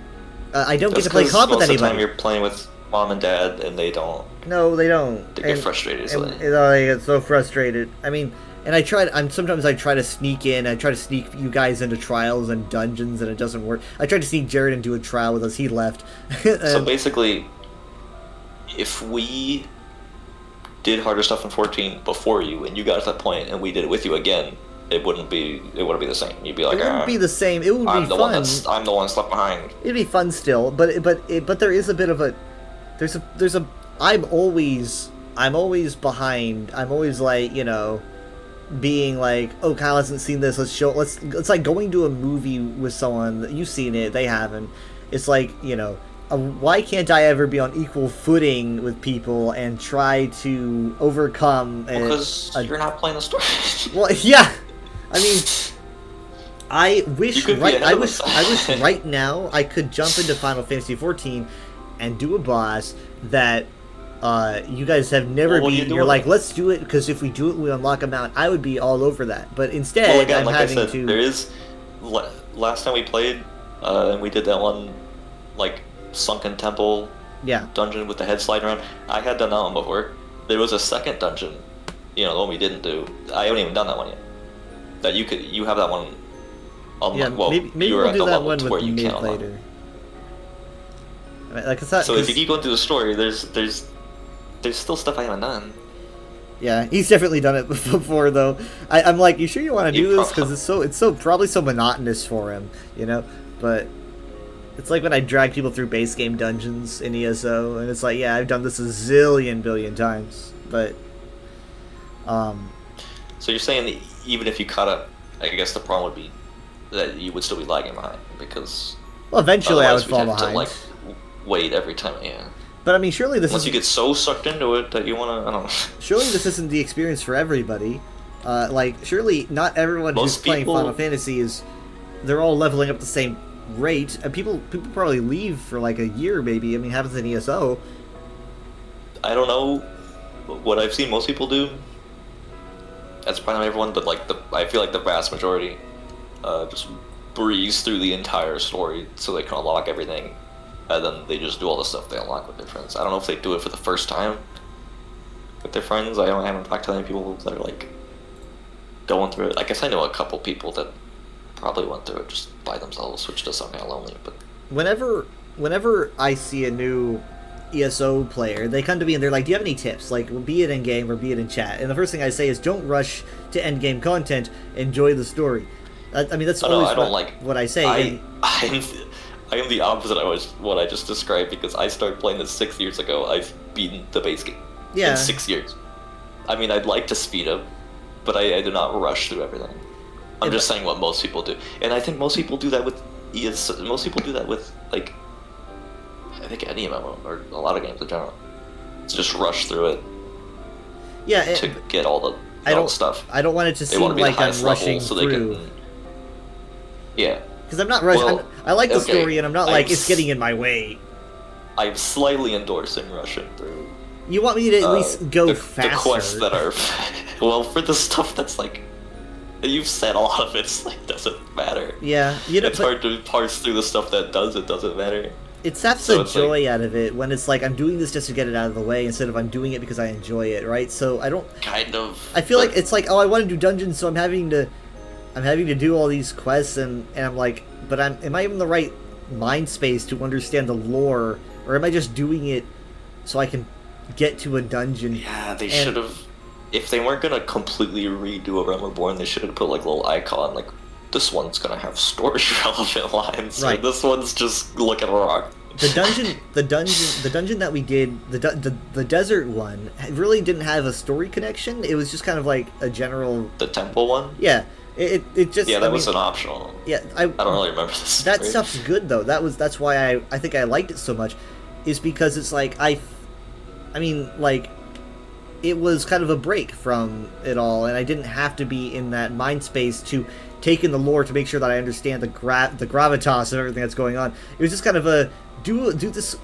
[SPEAKER 1] I don't get to play co-op with
[SPEAKER 6] most of the time
[SPEAKER 1] anybody.
[SPEAKER 6] you're playing with mom and dad, and they don't.
[SPEAKER 1] No, they don't.
[SPEAKER 6] They get frustrated. So
[SPEAKER 1] And I get so frustrated. I mean, and sometimes I try to sneak in. I try to sneak you guys into trials and dungeons, and it doesn't work. I tried to sneak Jared into a trial with us. He left.
[SPEAKER 6] So basically, if we did harder stuff in 14 before you, and you got to that point, and we did it with you again, it wouldn't be the same. You'd be like,
[SPEAKER 1] it wouldn't be the same. It would be fun.
[SPEAKER 6] I'm the one that's left behind.
[SPEAKER 1] It'd be fun still, but there is a bit of a there's a I'm always behind. I'm always like, you know, being like, oh, Kyle hasn't seen this. It's like going to a movie with someone. You've seen it, they haven't. It's like, you know, why can't I ever be on equal footing with people and try to overcome?
[SPEAKER 6] Because you're not playing the story.
[SPEAKER 1] Well, yeah. I mean, I wish right now I could jump into Final Fantasy 14 and do a boss that you guys have never beaten. You're like, let's do it, because if we do it, we unlock a mount. I would be all over that. But instead,
[SPEAKER 6] well, again,
[SPEAKER 1] I'm
[SPEAKER 6] like
[SPEAKER 1] having
[SPEAKER 6] I said,
[SPEAKER 1] to...
[SPEAKER 6] There is... Last time we played, and we did that one, like, sunken temple dungeon with the head sliding around. I had done that one before. There was a second dungeon, you know, the one we didn't do. I haven't even done that one yet. That you have that one...
[SPEAKER 1] maybe
[SPEAKER 6] you were
[SPEAKER 1] we'll
[SPEAKER 6] at
[SPEAKER 1] do
[SPEAKER 6] the
[SPEAKER 1] that
[SPEAKER 6] level
[SPEAKER 1] one
[SPEAKER 6] to
[SPEAKER 1] with
[SPEAKER 6] where you
[SPEAKER 1] Mid
[SPEAKER 6] can't unlock.
[SPEAKER 1] later. Like,
[SPEAKER 6] So if you keep going through the story, there's still stuff I haven't done.
[SPEAKER 1] Yeah, he's definitely done it before, though. I'm like, you sure you want to do this? Because it's probably so monotonous for him, you know? But it's like when I drag people through base game dungeons in ESO, and it's like, yeah, I've done this a zillion billion times, but...
[SPEAKER 6] So you're saying that even if you caught up, I guess the problem would be that you would still be lagging behind, because...
[SPEAKER 1] Well, eventually I would fall
[SPEAKER 6] have
[SPEAKER 1] behind.
[SPEAKER 6] to, like, wait every time, yeah.
[SPEAKER 1] But I mean, surely this
[SPEAKER 6] Once you get so sucked into it that you want to, I don't know.
[SPEAKER 1] Surely this isn't the experience for everybody. Like, surely not everyone who's playing Final Fantasy is... They're all leveling up the same rate. And people probably leave for like a year, maybe. I mean, it happens in ESO.
[SPEAKER 6] I don't know what I've seen most people do. That's probably not everyone, but like I feel like the vast majority just breeze through the entire story so they can unlock everything. And then they just do all the stuff they unlock with their friends. I don't know if they do it for the first time with their friends. I haven't talked to any people that are like going through it. I guess I know a couple people that probably went through it just by themselves, which does sound kind of lonely. But
[SPEAKER 1] whenever I see a new ESO player, they come to me and they're like, do you have any tips? Like, be it in game or be it in chat. And the first thing I say is, don't rush to end game content. Enjoy the story. I mean, that's always what I say.
[SPEAKER 6] I am the opposite of what I just described, because I started playing this 6 years ago. I've beaten the base game.
[SPEAKER 1] Yeah.
[SPEAKER 6] in 6 years. I mean, I'd like to speed up, but I do not rush through everything. I'm just saying what most people do, and I think most people do that with most people do that with like I think any MMO or a lot of games in general. It's just rush through it
[SPEAKER 1] Yeah.
[SPEAKER 6] to get all the stuff.
[SPEAKER 1] I don't want it to
[SPEAKER 6] They want
[SPEAKER 1] seem
[SPEAKER 6] to be
[SPEAKER 1] like
[SPEAKER 6] the
[SPEAKER 1] I'm
[SPEAKER 6] highest level
[SPEAKER 1] rushing
[SPEAKER 6] so they
[SPEAKER 1] through.
[SPEAKER 6] can. Yeah.
[SPEAKER 1] Because I'm not rushing.
[SPEAKER 6] Well,
[SPEAKER 1] I like the
[SPEAKER 6] okay.
[SPEAKER 1] story, and I'm not like
[SPEAKER 6] I'm
[SPEAKER 1] it's getting in my way.
[SPEAKER 6] I'm slightly endorsing rushing through.
[SPEAKER 1] You want me to at least go faster?
[SPEAKER 6] The quests that are, well, for the stuff that's like, you've said a lot of it's like doesn't matter.
[SPEAKER 1] Yeah, you know,
[SPEAKER 6] It's hard to parse through the stuff that doesn't matter.
[SPEAKER 1] It saps
[SPEAKER 6] So
[SPEAKER 1] the
[SPEAKER 6] it's
[SPEAKER 1] joy out of it when it's like I'm doing this just to get it out of the way instead of I'm doing it because I enjoy it, right? So I don't.
[SPEAKER 6] Kind of.
[SPEAKER 1] I feel
[SPEAKER 6] but
[SPEAKER 1] like it's like, oh, I want to do dungeons, so I'm having to do all these quests, and I'm like, but am I in the right mind space to understand the lore, or am I just doing it so I can get to a dungeon?
[SPEAKER 6] Yeah, they should have. If they weren't gonna completely redo a Realm Reborn, they should have put like a little icon, like this one's gonna have story relevant lines,
[SPEAKER 1] Right.
[SPEAKER 6] or this one's just look at a rock.
[SPEAKER 1] The dungeon that we did, the desert one, really didn't have a story connection. It was just kind of like a general.
[SPEAKER 6] The temple one.
[SPEAKER 1] Yeah, it just.
[SPEAKER 6] Yeah, that
[SPEAKER 1] I
[SPEAKER 6] was
[SPEAKER 1] mean,
[SPEAKER 6] an optional.
[SPEAKER 1] Yeah,
[SPEAKER 6] I don't really remember this.
[SPEAKER 1] That
[SPEAKER 6] story.
[SPEAKER 1] stuff's good though. That's why I think I liked it so much, is because it's like I mean, like, it was kind of a break from it all, and I didn't have to be in that mind space to take in the lore to make sure that I understand the gravitas of everything that's going on. It was just kind of a do this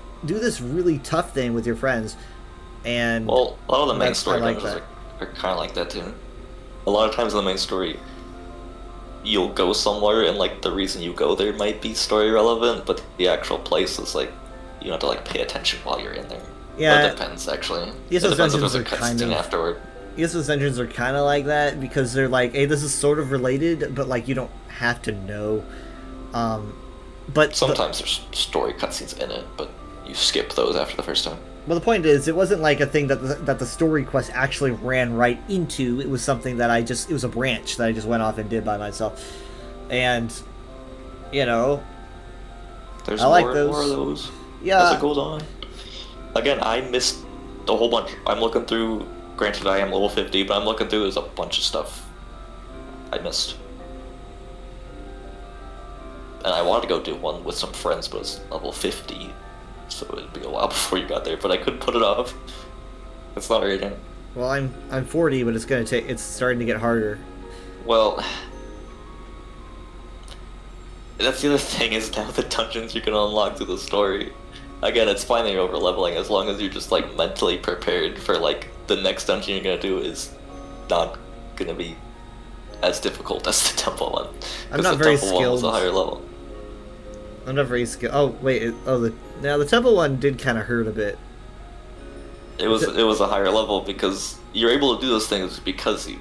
[SPEAKER 1] really tough thing with your friends, and
[SPEAKER 6] Well, a lot of the main
[SPEAKER 1] I
[SPEAKER 6] story
[SPEAKER 1] like
[SPEAKER 6] dungeons
[SPEAKER 1] that.
[SPEAKER 6] are kind of like that too. A lot of times in the main story, you'll go somewhere and like the reason you go there might be story relevant, but the actual place is like you don't have to like pay attention while you're in there.
[SPEAKER 1] Yeah.
[SPEAKER 6] Well, it depends actually.
[SPEAKER 1] Yes,
[SPEAKER 6] It
[SPEAKER 1] those
[SPEAKER 6] depends if
[SPEAKER 1] dungeons
[SPEAKER 6] there's a
[SPEAKER 1] are kind
[SPEAKER 6] cutscene
[SPEAKER 1] of-
[SPEAKER 6] afterward.
[SPEAKER 1] I guess those dungeons are kind of like that because they're like, hey, this is sort of related, but like you don't have to know. But
[SPEAKER 6] Sometimes there's story cutscenes in it, but you skip those after the first time.
[SPEAKER 1] Well, the point is, it wasn't like a thing that the story quest actually ran right into. It was something that it was a branch that I just went off and did by myself. And, you know,
[SPEAKER 6] There's
[SPEAKER 1] I like
[SPEAKER 6] more
[SPEAKER 1] those.
[SPEAKER 6] of those
[SPEAKER 1] Yeah.
[SPEAKER 6] as it goes on. Again, I missed a whole bunch. I'm looking through. Granted, I am level 50, but I'm looking through. There's a bunch of stuff I missed. And I wanted to go do one with some friends, but it's level 50, so it'd be a while before you got there. But I couldn't put it off. It's not urgent.
[SPEAKER 1] well, I'm 40, but it's starting to get harder.
[SPEAKER 6] Well, that's the other thing is now the dungeons you can unlock through the story. Again, it's fine that you're over leveling as long as you're just like mentally prepared for like the next dungeon you're gonna do is not gonna be as difficult as the temple one.
[SPEAKER 1] I'm
[SPEAKER 6] 'Cause
[SPEAKER 1] not
[SPEAKER 6] the
[SPEAKER 1] very
[SPEAKER 6] temple one was a
[SPEAKER 1] skilled.
[SPEAKER 6] higher level.
[SPEAKER 1] I'm not very skilled. Oh wait, the temple one did kind of hurt a bit.
[SPEAKER 6] It was a higher level because you're able to do those things because you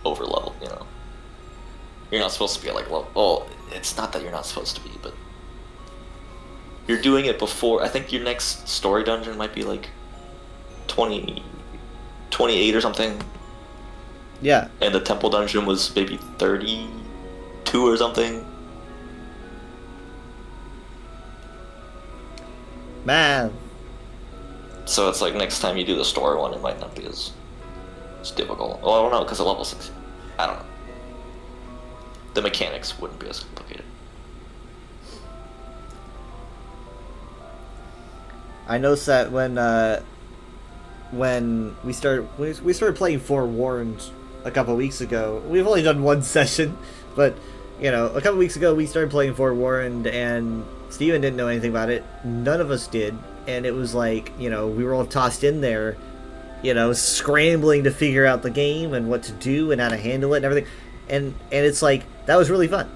[SPEAKER 6] over level. You know, you're not supposed to be at like level. Well, it's not that you're not supposed to be, but you're doing it before. I think your next story dungeon might be like 28 or something,
[SPEAKER 1] Yeah,
[SPEAKER 6] and the temple dungeon was maybe 32 or something.
[SPEAKER 1] man.
[SPEAKER 6] So it's like next time you do the story one, it might not be as difficult. Well, I don't know because of level 6. I don't know. The mechanics wouldn't be as complicated.
[SPEAKER 1] I noticed that when we started playing Forewarned a couple weeks ago. We've only done one session, but you know, a couple weeks ago we started playing Forewarned, and Steven didn't know anything about it. None of us did, and it was like, you know, we were all tossed in there, you know, scrambling to figure out the game and what to do and how to handle it and everything. And it's like, that was really fun.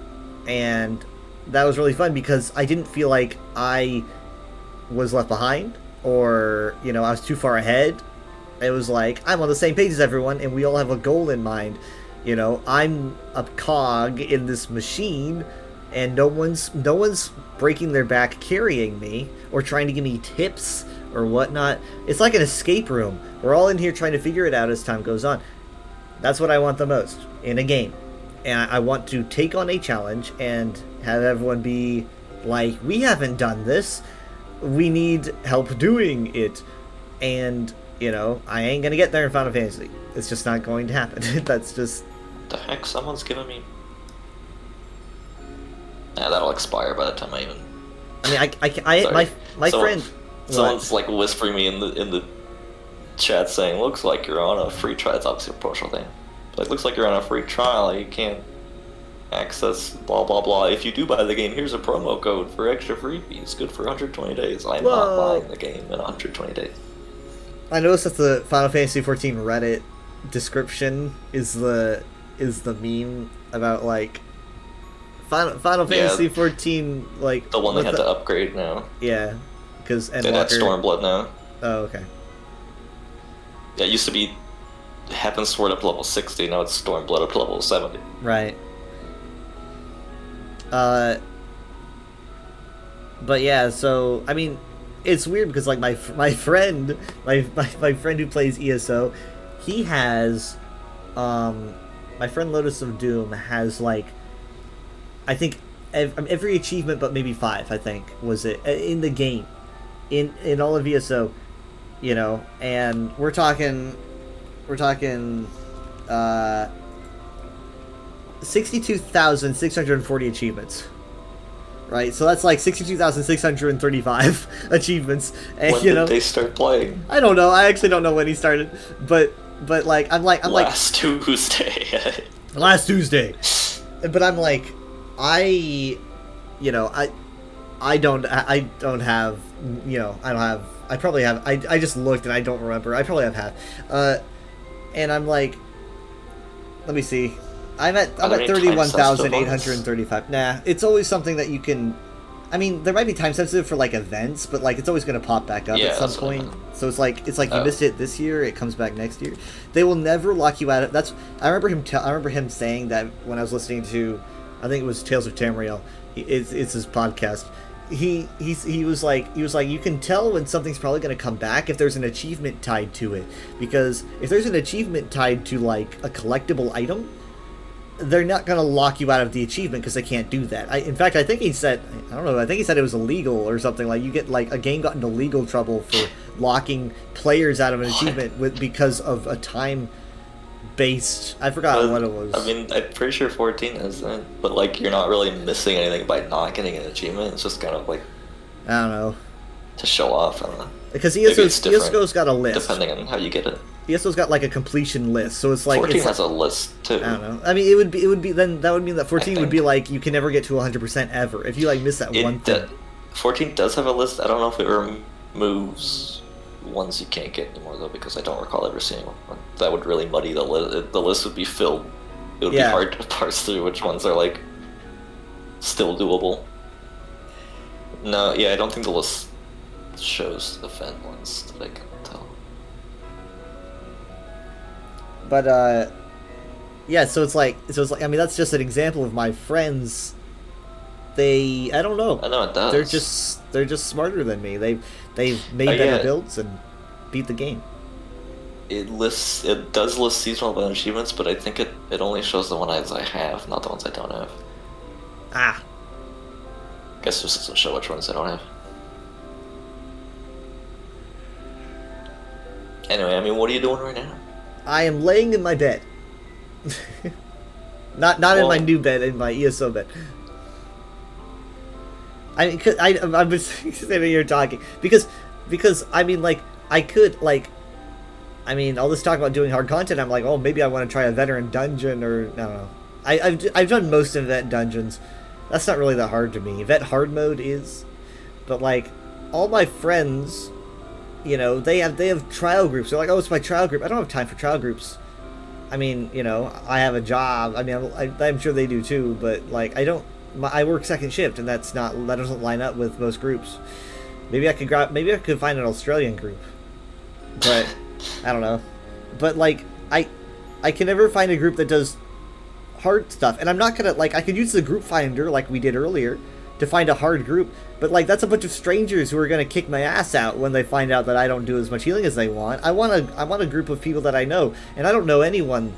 [SPEAKER 1] And that was really fun because I didn't feel like I was left behind or, you know, I was too far ahead. It was like, I'm on the same page as everyone and we all have a goal in mind. You know, I'm a cog in this machine and no one's breaking their back carrying me or trying to give me tips or whatnot. It's like an escape room. We're all in here trying to figure it out as time goes on. That's what I want the most in a game. And I want to take on a challenge and have everyone be like, we haven't done this. We need help doing it. And you know, I ain't gonna get there in Final Fantasy. It's just not going to happen. That's just...
[SPEAKER 6] The heck? Someone's giving me... Nah, that'll expire by the time I even...
[SPEAKER 1] I mean,
[SPEAKER 6] Sorry.
[SPEAKER 1] my
[SPEAKER 6] Someone-
[SPEAKER 1] friend...
[SPEAKER 6] Someone's like whispering me in the chat saying, "Looks like you're on a free trial." It's obviously a promotional thing. Like, looks like you're on a free trial. You can't access blah blah blah. If you do buy the game, here's a promo code for extra freebies. Good for 120 days. I'm not
[SPEAKER 1] Whoa.
[SPEAKER 6] buying the game in 120 days.
[SPEAKER 1] I noticed that the Final Fantasy 14 Reddit description is the meme about like Final Fantasy 14 like
[SPEAKER 6] The one they
[SPEAKER 1] with
[SPEAKER 6] had to upgrade now.
[SPEAKER 1] yeah, because
[SPEAKER 6] They got
[SPEAKER 1] Endwalker.
[SPEAKER 6] Stormblood now.
[SPEAKER 1] Oh, okay.
[SPEAKER 6] Yeah, it used to be Heavensward up to level 60. Now it's Stormblood up to level 70.
[SPEAKER 1] Right. But yeah, so I mean, it's weird because like my friend who plays ESO, he has, my friend Lotus of Doom has like, I think every achievement but maybe 5 I think was it in the game, in all of ESO, you know, and we're talking 62,640 achievements. Right, so that's like 62,635 achievements, and
[SPEAKER 6] When
[SPEAKER 1] you
[SPEAKER 6] did
[SPEAKER 1] know,
[SPEAKER 6] they start playing?
[SPEAKER 1] I don't know. I actually don't know when he started, but like I'm like
[SPEAKER 6] Last Tuesday.
[SPEAKER 1] last Tuesday, but I'm like, I don't have, you know, I probably have, I just looked and I don't remember. I probably have half, and I'm like, let me see. I'm at
[SPEAKER 6] Are there any
[SPEAKER 1] 31,835. Nah, it's always something that you can. I mean, there might be time sensitive for like events, but like it's always going to pop back up
[SPEAKER 6] Yeah,
[SPEAKER 1] at some
[SPEAKER 6] that's what I
[SPEAKER 1] point.
[SPEAKER 6] meant.
[SPEAKER 1] So it's like you
[SPEAKER 6] Oh.
[SPEAKER 1] missed it this year, it comes back next year. They will never lock you out of. That's I remember him saying that when I was listening to, I think it was Tales of Tamriel. It's his podcast. He was like you can tell when something's probably going to come back if there's an achievement tied to it, because if there's an achievement tied to like a collectible item, they're not going to lock you out of the achievement because they can't do that. In fact, I think he said, I don't know, I think he said it was illegal or something. Like, you get, like, a game got into legal trouble for locking players out of an achievement because of a time-based, I forgot what it was.
[SPEAKER 6] I mean, I'm pretty sure 14 isn't, but like you're not really missing anything by not getting an achievement. It's just kind of like
[SPEAKER 1] I don't know.
[SPEAKER 6] to show off. I don't know.
[SPEAKER 1] Because
[SPEAKER 6] Maybe it's different,
[SPEAKER 1] ESO's got a list.
[SPEAKER 6] depending on how you get it.
[SPEAKER 1] ESO's got, like, a completion list, so it's like...
[SPEAKER 6] 14
[SPEAKER 1] it's,
[SPEAKER 6] has a list too.
[SPEAKER 1] I don't know. I mean, it would be then that would mean that 14 would
[SPEAKER 6] think.
[SPEAKER 1] be like you can never get to 100% ever if you like miss that one thing.
[SPEAKER 6] 14 does have a list. I don't know if it removes ones you can't get anymore though, because I don't recall ever seeing one. That would really muddy the list. The list would be filled. It would
[SPEAKER 1] Yeah.
[SPEAKER 6] be hard to parse through which ones are like still doable. No, yeah, I don't think the list shows the event ones that I can tell.
[SPEAKER 1] But yeah, so it's like I mean that's just an example of my friends. I don't know.
[SPEAKER 6] I know it does.
[SPEAKER 1] They're just smarter than me. They've made better
[SPEAKER 6] yeah.
[SPEAKER 1] builds and beat the game.
[SPEAKER 6] It does list seasonal event achievements, but I think it only shows the ones I have, not the ones I don't have.
[SPEAKER 1] Ah,
[SPEAKER 6] Guess it just doesn't show which ones I don't have. Anyway, I mean, what are you doing right now?
[SPEAKER 1] I am laying in my bed. not in my
[SPEAKER 6] Well-
[SPEAKER 1] new bed, in my ESO bed. I mean, I was sitting here talking because I mean, like, I could, like, I mean, all this talk about doing hard content, I'm like, oh, maybe I want to try a veteran dungeon, or I don't know. I've done most of vet dungeons. That's not really that hard to me. Vet hard mode is, but like, all my friends, you know, they have trial groups. They're like, oh, it's my trial group. I don't have time for trial groups. I mean, you know, I have a job. I mean, I'm sure they do too, but like, I work second shift, and that doesn't line up with most groups. Maybe I could find an Australian group, but I don't know. But like, I can never find a group that does hard stuff, and I'm not gonna, like, I could use the group finder like we did earlier to find a hard group, but like, that's a bunch of strangers who are gonna kick my ass out when they find out that I don't do as much healing as they want. I want a group of people that I know, and I don't know anyone.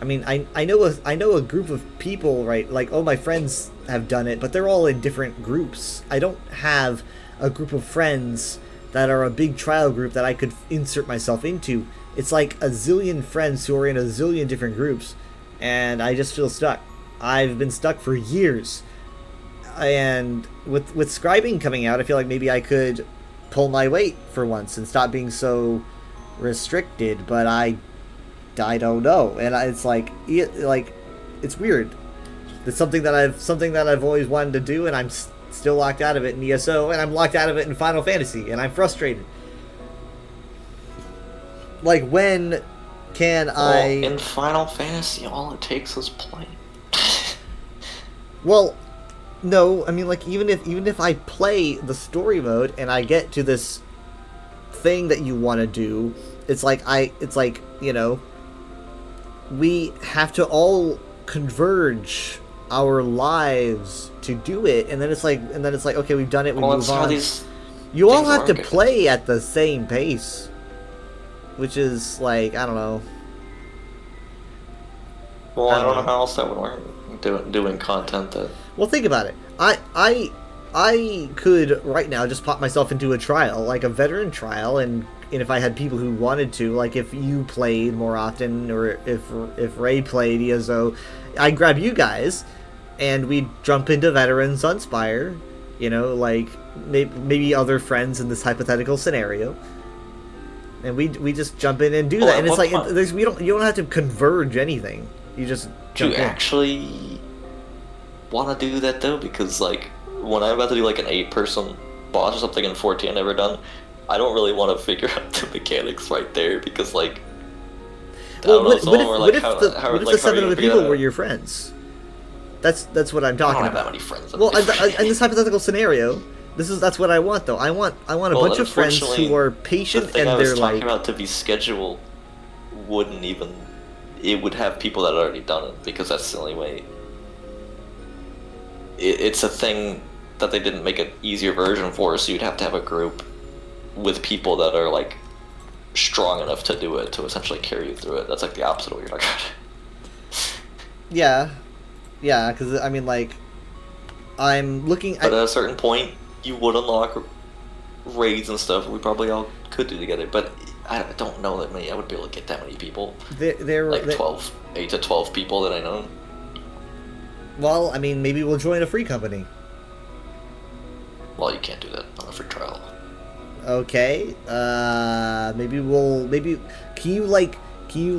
[SPEAKER 1] I mean, I know a group of people, right? Like, oh, my friends have done it, but they're all in different groups. I don't have a group of friends that are a big trial group that I could insert myself into. It's like a zillion friends who are in a zillion different groups, and I just feel stuck. I've been stuck for years. And with scribing coming out, I feel like maybe I could pull my weight for once and stop being so restricted, but I don't know. And it's like it's weird. It's something that I've always wanted to do, and I'm still locked out of it in ESO, and I'm locked out of it in Final Fantasy, and I'm frustrated. Like, when can I...
[SPEAKER 6] in Final Fantasy, all it takes is play.
[SPEAKER 1] Well, no, I mean, like, even if I play the story mode and I get to this thing that you want to do, it's like, you know, we have to all converge our lives to do it, and then it's like, okay, we've done it, we move on. You all have to play at the same pace, which is like, I don't know.
[SPEAKER 6] Well, I don't know how else that would work. Doing content that.
[SPEAKER 1] Well, think about it. I could right now just pop myself into a trial, like a veteran trial, and if I had people who wanted to, like if you played more often, or if Ray played ESO, I'd grab you guys, and we'd jump into Veteran Sunspire, you know, like maybe other friends in this hypothetical scenario, and we just jump in and do that, and it's like you don't have to converge anything. You just jump in.
[SPEAKER 6] Actually want to do that though, because like when I'm about to do like an 8-person boss or something in 14 I've never done, I don't really want to figure out the mechanics right there, because like
[SPEAKER 1] what if the 7 other people were your friends? That's what I'm talking about.
[SPEAKER 6] I don't have that many friends.
[SPEAKER 1] Well, in this hypothetical scenario, that's what I want though. I want a bunch of friends who are patient,
[SPEAKER 6] the thing
[SPEAKER 1] and
[SPEAKER 6] I was
[SPEAKER 1] they're
[SPEAKER 6] talking
[SPEAKER 1] like
[SPEAKER 6] about to be scheduled wouldn't even. It would have people that had already done it, because that's the only way. It's a thing that they didn't make an easier version for, so you'd have to have a group with people that are like strong enough to do it, to essentially carry you through it. That's like the opposite of what you're talking about.
[SPEAKER 1] Yeah, because I mean, like, I'm looking.
[SPEAKER 6] But at a certain point, you would unlock raids and stuff. We probably all could do together, but I don't know that many. I wouldn't be able to get that many people.
[SPEAKER 1] They're
[SPEAKER 6] 8 to 12 people that I know.
[SPEAKER 1] Well, I mean, maybe we'll join a free company.
[SPEAKER 6] Well, you can't do that on a free trial.
[SPEAKER 1] Okay. Maybe can you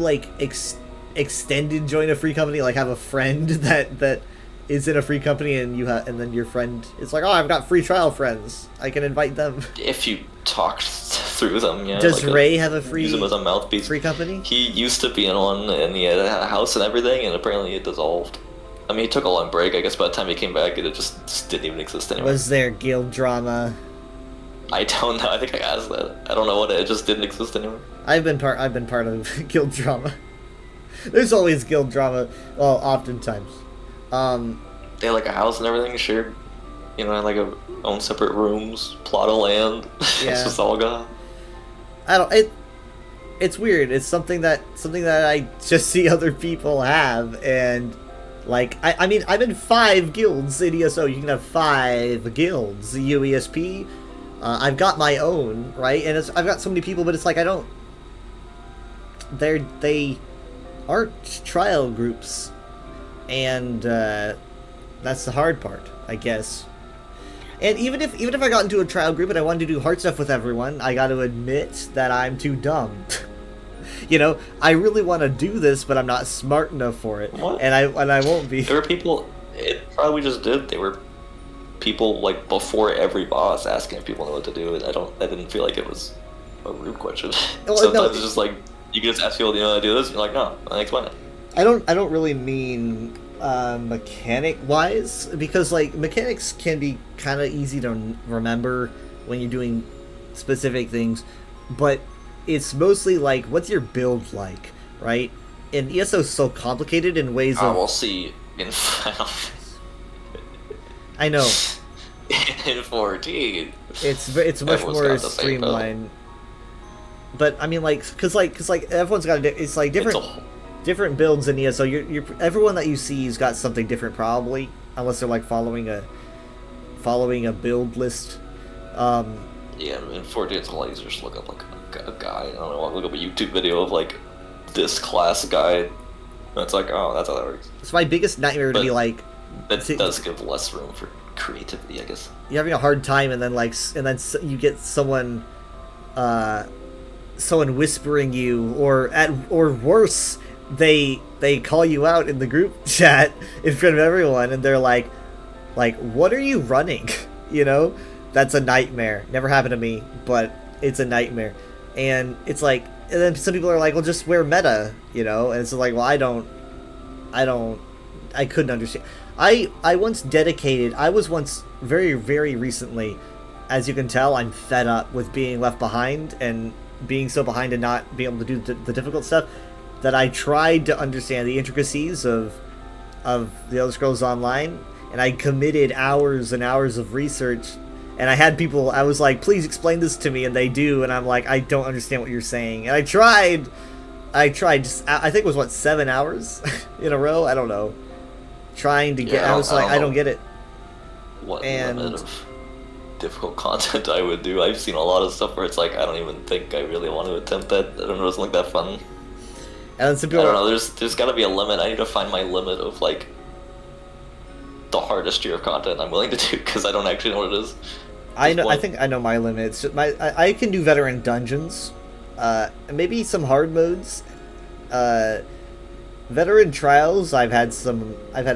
[SPEAKER 1] extended join a free company, like have a friend that is in a free company, and and then your friend is like, oh, I've got free trial friends, I can invite them.
[SPEAKER 6] If you talk through them, yeah.
[SPEAKER 1] Does Ray have a free
[SPEAKER 6] use him as a mouthpiece?
[SPEAKER 1] Free company?
[SPEAKER 6] He used to be in one, and he had a house and everything, and apparently it dissolved. I mean, he took a long break. I guess by the time he came back, it just didn't even exist anymore.
[SPEAKER 1] Was there guild drama?
[SPEAKER 6] I don't know. I think I asked that. I don't know what it just didn't exist anymore.
[SPEAKER 1] I've been part of guild drama. There's always guild drama. Well, oftentimes.
[SPEAKER 6] They had like a house and everything shared. You know, had like own separate rooms, plot of land.
[SPEAKER 1] Yeah.
[SPEAKER 6] It's just all gone.
[SPEAKER 1] It's weird. It's something that I just see other people have, and like I mean, I'm in 5 guilds in ESO. You can have 5 guilds. UESP. I've got my own, right? And I've got so many people, but it's like I don't. They aren't trial groups, and that's the hard part, I guess. And even if I got into a trial group and I wanted to do hard stuff with everyone, I got to admit that I'm too dumb. You know, I really want to do this, but I'm not smart enough for it.
[SPEAKER 6] What?
[SPEAKER 1] And I won't be.
[SPEAKER 6] There were people. It probably just did. They were people like before every boss asking if people know what to do, and I didn't feel like it was a rude question.
[SPEAKER 1] Well,
[SPEAKER 6] Sometimes
[SPEAKER 1] no,
[SPEAKER 6] it's just like you can just ask people, do you know how to do this? And you're like, no, I explain it.
[SPEAKER 1] I don't really mean mechanic wise, because like mechanics can be kind of easy to remember when you're doing specific things, but it's mostly like, what's your build like, right? And ESO is so complicated in ways of.
[SPEAKER 6] We'll see in Final.
[SPEAKER 1] I know.
[SPEAKER 6] In 14.
[SPEAKER 1] It's much more streamlined. But I mean, like, cause everyone's got it's like different builds in ESO. You're everyone that you see's got something different probably, unless they're like following a build list.
[SPEAKER 6] Yeah, in 14 it's a lot easier to look up like a guide. I don't know, look up a YouTube video of like this class guide. And it's like, oh, that's how that works.
[SPEAKER 1] It's my biggest nightmare to
[SPEAKER 6] But
[SPEAKER 1] be like,
[SPEAKER 6] That
[SPEAKER 1] See-
[SPEAKER 6] does give less room for creativity, I guess.
[SPEAKER 1] you're having a hard time, and then you get someone, someone whispering you, or worse, they call you out in the group chat in front of everyone, and they're like, what are you running? You know, that's a nightmare. Never happened to me, but it's a nightmare. And it's like, and then some people are like, well, just wear meta, you know, and it's like, well, I couldn't understand. I was once very, very recently, as you can tell, I'm fed up with being left behind and being so behind and not being able to do the difficult stuff, that I tried to understand the intricacies of the Elder Scrolls Online, and I committed hours and hours of research, and I had people, I was like, please explain this to me, and they do, and I'm like, I don't understand what you're saying, and I tried, just, I think it was, 7 hours in a row? I don't know. Trying to get,
[SPEAKER 6] Yeah,
[SPEAKER 1] I was like, I don't
[SPEAKER 6] know
[SPEAKER 1] get it.
[SPEAKER 6] what
[SPEAKER 1] And-
[SPEAKER 6] limit of difficult content I would do. I've seen a lot of stuff where it's like, I don't even think I really want to attempt that. I don't know, it doesn't look that fun.
[SPEAKER 1] And then some
[SPEAKER 6] I
[SPEAKER 1] people,
[SPEAKER 6] don't know, there's gotta be a limit. I need to find my limit of like the hardest tier of content I'm willing to do, because I don't actually know what it is.
[SPEAKER 1] I know. I
[SPEAKER 6] One-
[SPEAKER 1] think I know my limits. I can do veteran dungeons, maybe some hard modes. Veteran trials, I've had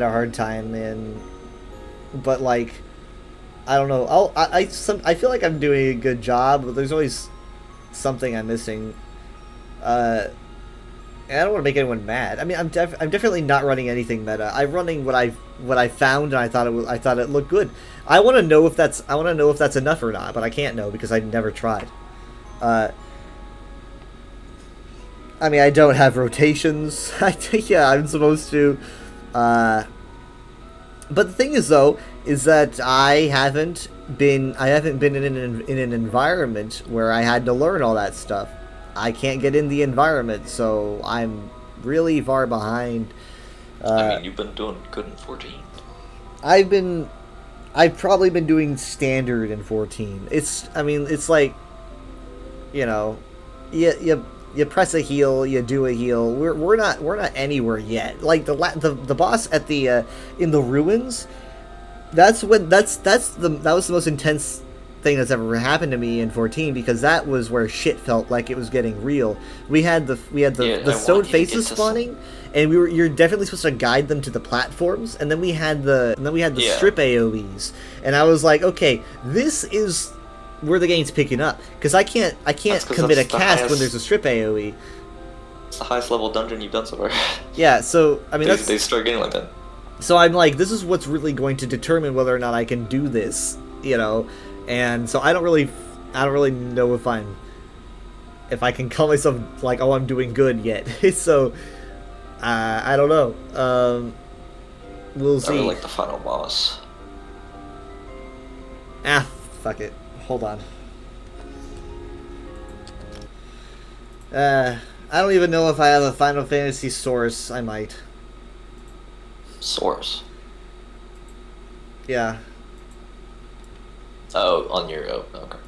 [SPEAKER 1] a hard time in, but like, I don't know. I feel like I'm doing a good job, but there's always something I'm missing. And I don't want to make anyone mad. I mean, I'm definitely not running anything meta. I'm running what I found, and I thought it looked good. I want to know if that's enough or not, but I can't know because I never tried. I mean, I don't have rotations. I think, yeah, I'm supposed to. But the thing is, though, is that I haven't been in an environment where I had to learn all that stuff. I can't get in the environment, so I'm really far behind.
[SPEAKER 6] I mean, you've been doing good in 14.
[SPEAKER 1] I've probably been doing standard in 14. It's like, you know, you press a heal, you do a heal. We're not anywhere yet. Like the boss at the in the ruins. That was the most intense thing that's ever happened to me in 14, because that was where shit felt like it was getting real. We had the stone faces spawning, and you're definitely supposed to guide them to the platforms, and then we had the
[SPEAKER 6] Yeah.
[SPEAKER 1] strip AoEs, and I was like, okay, this is where the game's picking up, because I can't
[SPEAKER 6] 'cause
[SPEAKER 1] commit a
[SPEAKER 6] that's the
[SPEAKER 1] cast when
[SPEAKER 6] highest-
[SPEAKER 1] there's a strip AoE.
[SPEAKER 6] It's the highest level dungeon you've done so far.
[SPEAKER 1] Yeah, so I mean
[SPEAKER 6] They start getting like that.
[SPEAKER 1] so I'm like, this is what's really going to determine whether or not I can do this, you know. And so I don't really know if I can call myself like, oh, I'm doing good yet. So I don't know. We'll
[SPEAKER 6] I
[SPEAKER 1] see.
[SPEAKER 6] really like the final boss.
[SPEAKER 1] Fuck it. Hold on. I don't even know if I have a Final Fantasy source. I might.
[SPEAKER 6] Source.
[SPEAKER 1] Yeah.
[SPEAKER 6] Oh, on your okay.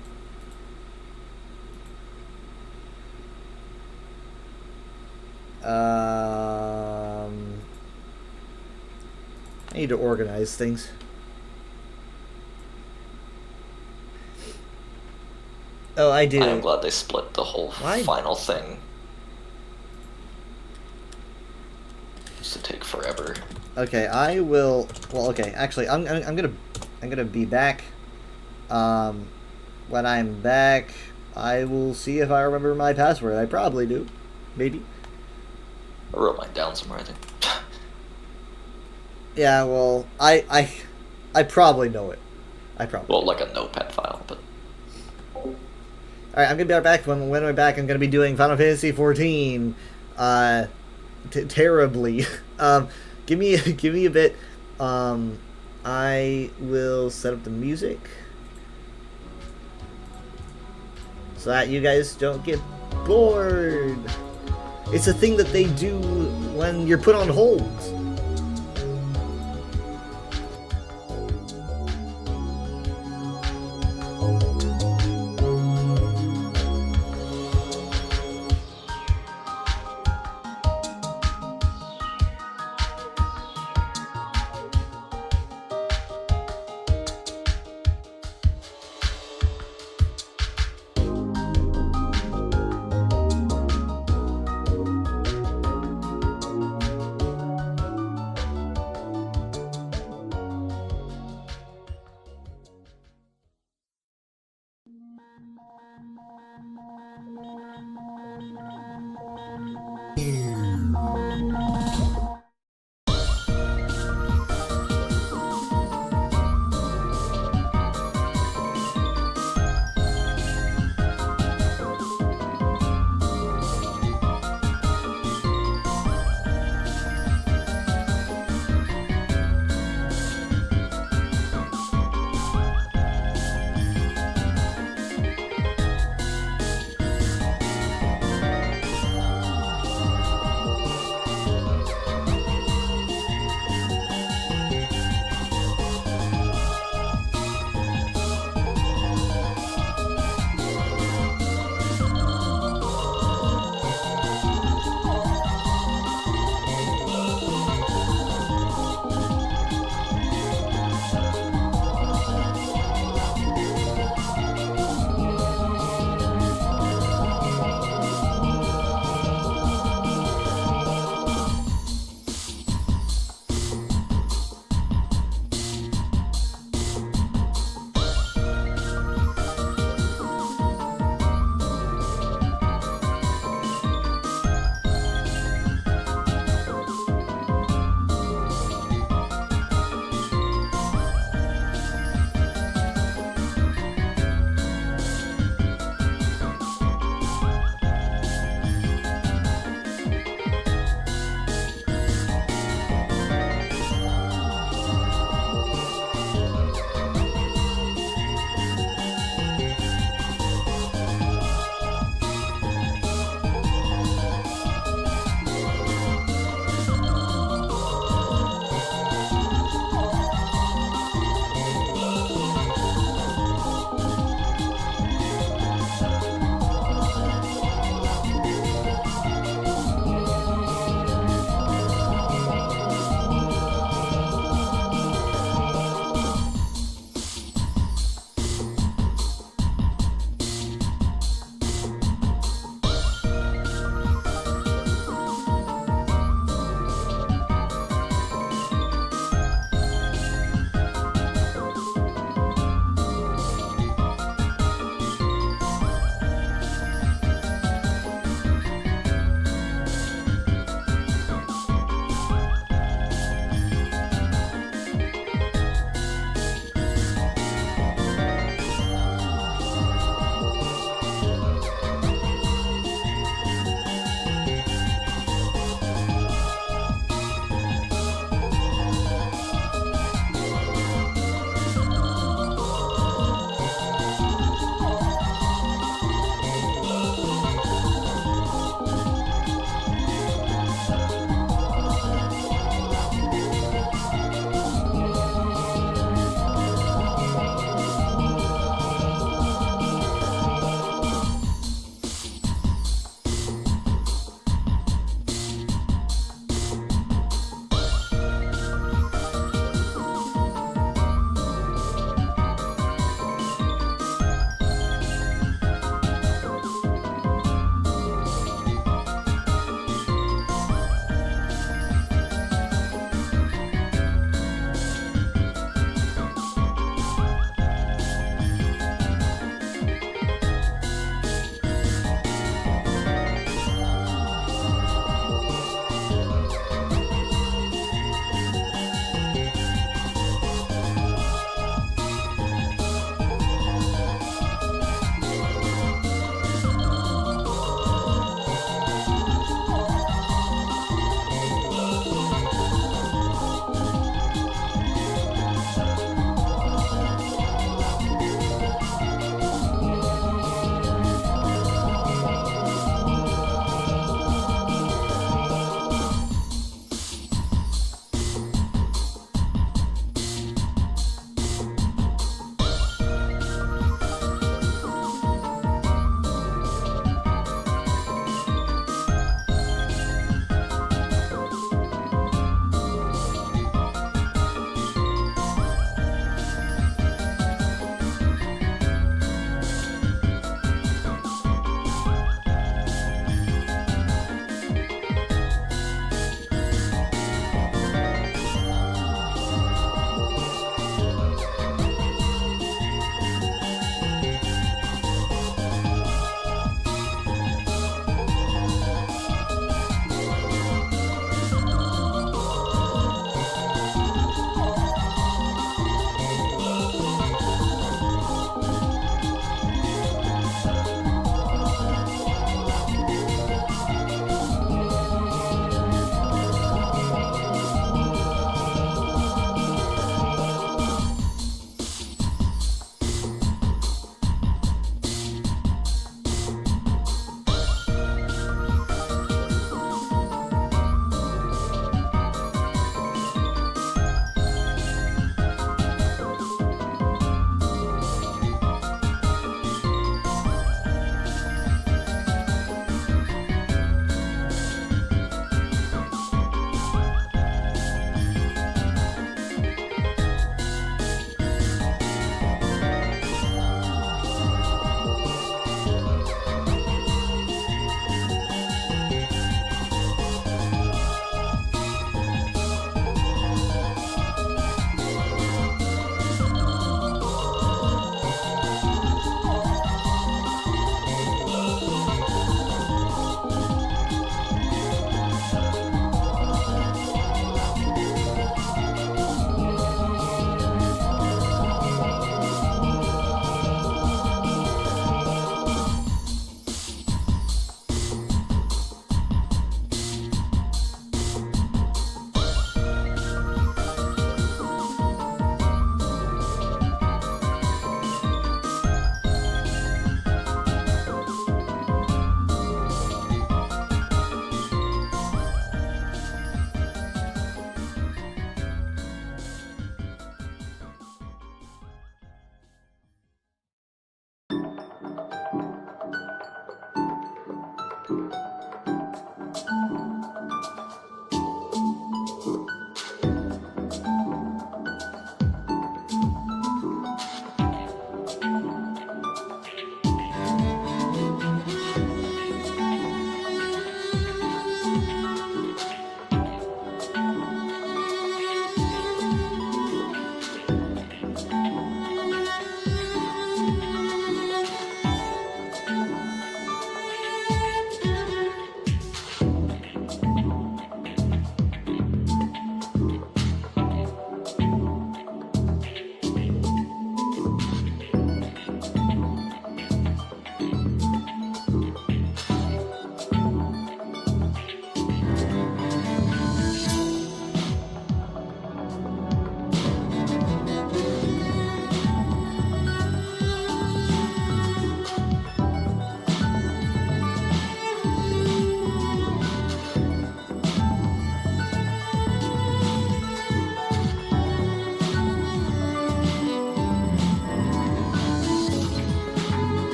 [SPEAKER 1] I need to organize things. Oh, I do.
[SPEAKER 6] I am glad they split the whole
[SPEAKER 1] Why?
[SPEAKER 6] final thing. Used to take forever.
[SPEAKER 1] Okay, I will. Well, okay. Actually, I'm gonna be back. When I'm back, I will see if I remember my password. I probably do, maybe.
[SPEAKER 6] I wrote mine down somewhere, I think.
[SPEAKER 1] Yeah. Well, I probably know it. I probably.
[SPEAKER 6] Well, like a notepad file, but
[SPEAKER 1] All right, I'm gonna be right back. When I'm back, I'm gonna be doing Final Fantasy 14. Terribly. Give me a bit. I will set up the music so that you guys don't get bored. It's a thing that they do when you're put on hold.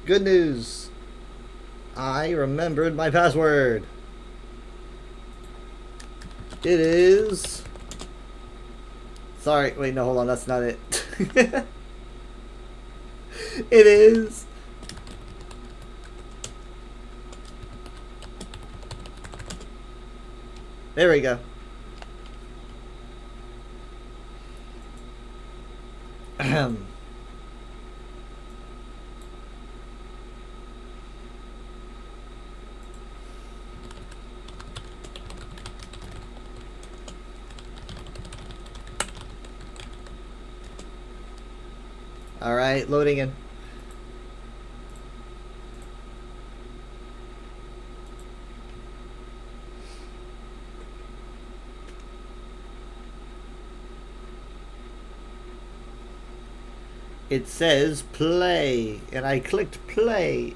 [SPEAKER 1] Good news. I remembered my password. It is... Sorry, wait, no, hold on, that's not it. It is... There we go. Ahem. All right, loading in. It says play, and I clicked play.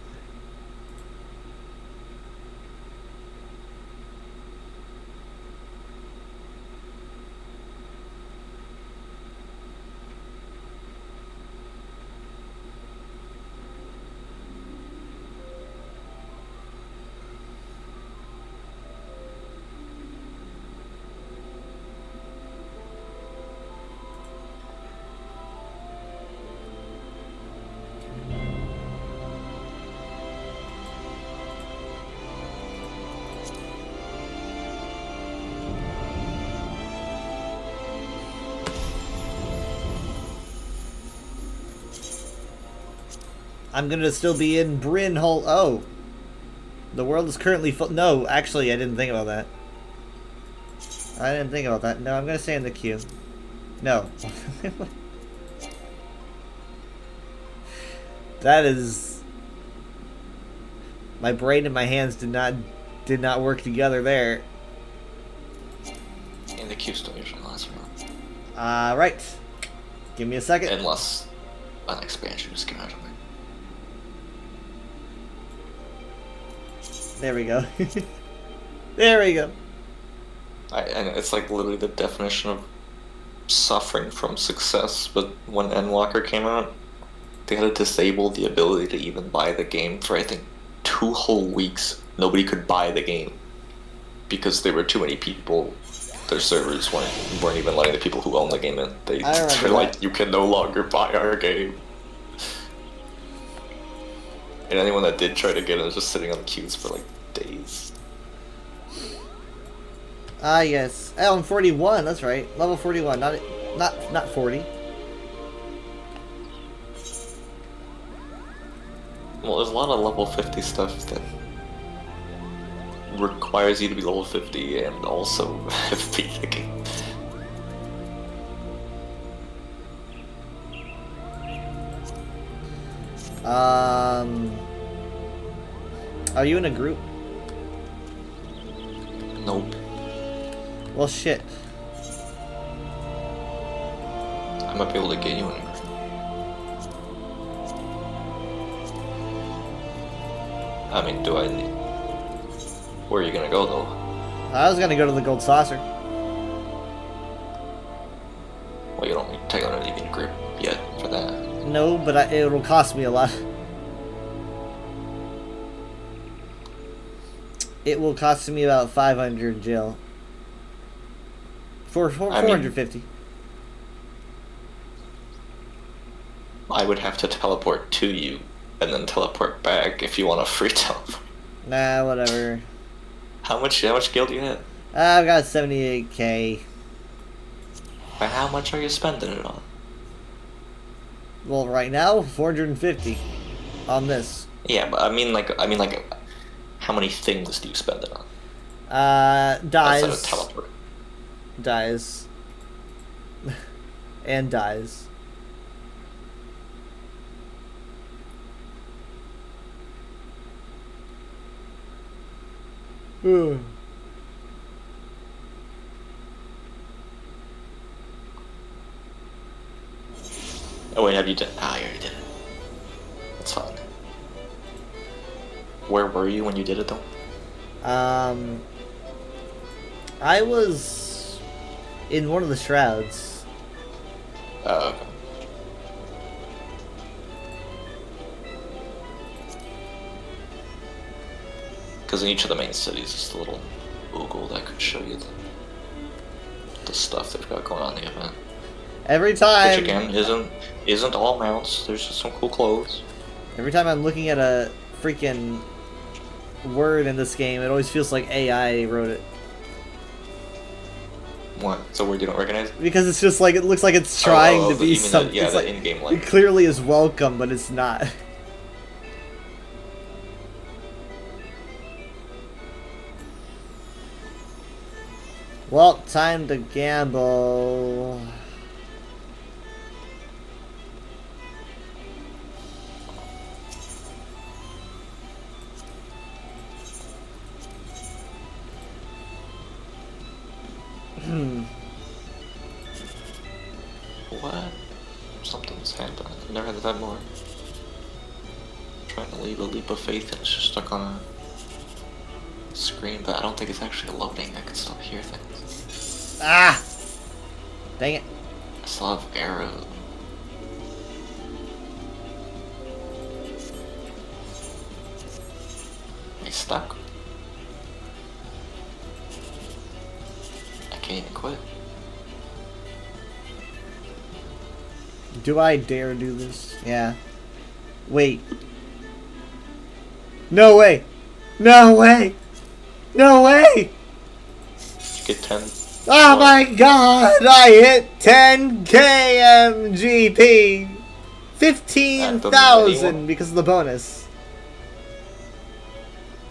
[SPEAKER 1] I'm gonna still be in Bryn Hall. Oh. The world is currently full. No, actually, I didn't think about that. I didn't think about that. No, I'm gonna stay in the queue. No. That is... My brain and my hands did not work together there.
[SPEAKER 6] And the queue still usually lasts around.
[SPEAKER 1] Right. Give me a second.
[SPEAKER 6] Unless an expansion just came out of it.
[SPEAKER 1] There we go. There we go.
[SPEAKER 6] And it's like literally the definition of suffering from success, but when Endwalker came out, they had to disable the ability to even buy the game for, I think, 2 whole weeks. Nobody could buy the game because there were too many people. Their servers weren't even letting the people who own the game in. They're like, you can no longer buy our game. And anyone that did try to get in was just sitting on the queues for like days.
[SPEAKER 1] Ah, yes. Oh, I'm 41. That's right. Level 41. Not 40.
[SPEAKER 6] Well, there's a lot of level 50 stuff that requires you to be level 50 and also beat the game.
[SPEAKER 1] Are you in a group?
[SPEAKER 6] Nope.
[SPEAKER 1] Well, shit.
[SPEAKER 6] I might be able to get you in a group. I mean, do I need... Where are you gonna go, though?
[SPEAKER 1] I was gonna go to the Gold Saucer.
[SPEAKER 6] Well, you don't need to take on an even group yet for that.
[SPEAKER 1] No, but it'll cost me a lot. It will cost me about 500 Jill. For 450.
[SPEAKER 6] I would have to teleport to you and then teleport back if you want a free teleport.
[SPEAKER 1] Nah, whatever.
[SPEAKER 6] How much gil do you have?
[SPEAKER 1] I've got 78k.
[SPEAKER 6] But how much are you spending it on?
[SPEAKER 1] Well, right now, 450 on this.
[SPEAKER 6] Yeah, but I mean like how many things do you spend it on?
[SPEAKER 1] Dies.
[SPEAKER 6] Outside of teleport.
[SPEAKER 1] Dies. And dies. Oh
[SPEAKER 6] wait, have you done? Ah, you already did it. That's fine. Where were you when you did it, though?
[SPEAKER 1] I was in one of the shrouds.
[SPEAKER 6] Oh, okay. Because in each of the main cities, it's a little Google that could show you the stuff they've got going on in the event.
[SPEAKER 1] Every time.
[SPEAKER 6] Which again isn't all mounts. There's just some cool clothes.
[SPEAKER 1] Every time I'm looking at a freaking word in this game, it always feels like AI wrote it.
[SPEAKER 6] What? It's a word you don't recognize?
[SPEAKER 1] Because it's just like, it looks like it's trying to be something.
[SPEAKER 6] Yeah,
[SPEAKER 1] it's
[SPEAKER 6] the
[SPEAKER 1] like,
[SPEAKER 6] in-game
[SPEAKER 1] it
[SPEAKER 6] language.
[SPEAKER 1] clearly is welcome, but it's not. Well, time to gamble.
[SPEAKER 6] What? Something's happened. I've never had that more. Trying to leave a leap of faith and it's just stuck on a screen, but I don't think it's actually loading. I can still hear things.
[SPEAKER 1] Ah! Dang it.
[SPEAKER 6] I still have arrows. Am I stuck? I can't even quit.
[SPEAKER 1] Do I dare do this? Yeah. Wait. No way! No way! No way!
[SPEAKER 6] Did you get 10?
[SPEAKER 1] Oh my god! I hit 10k MGP! 15,000 because of the bonus.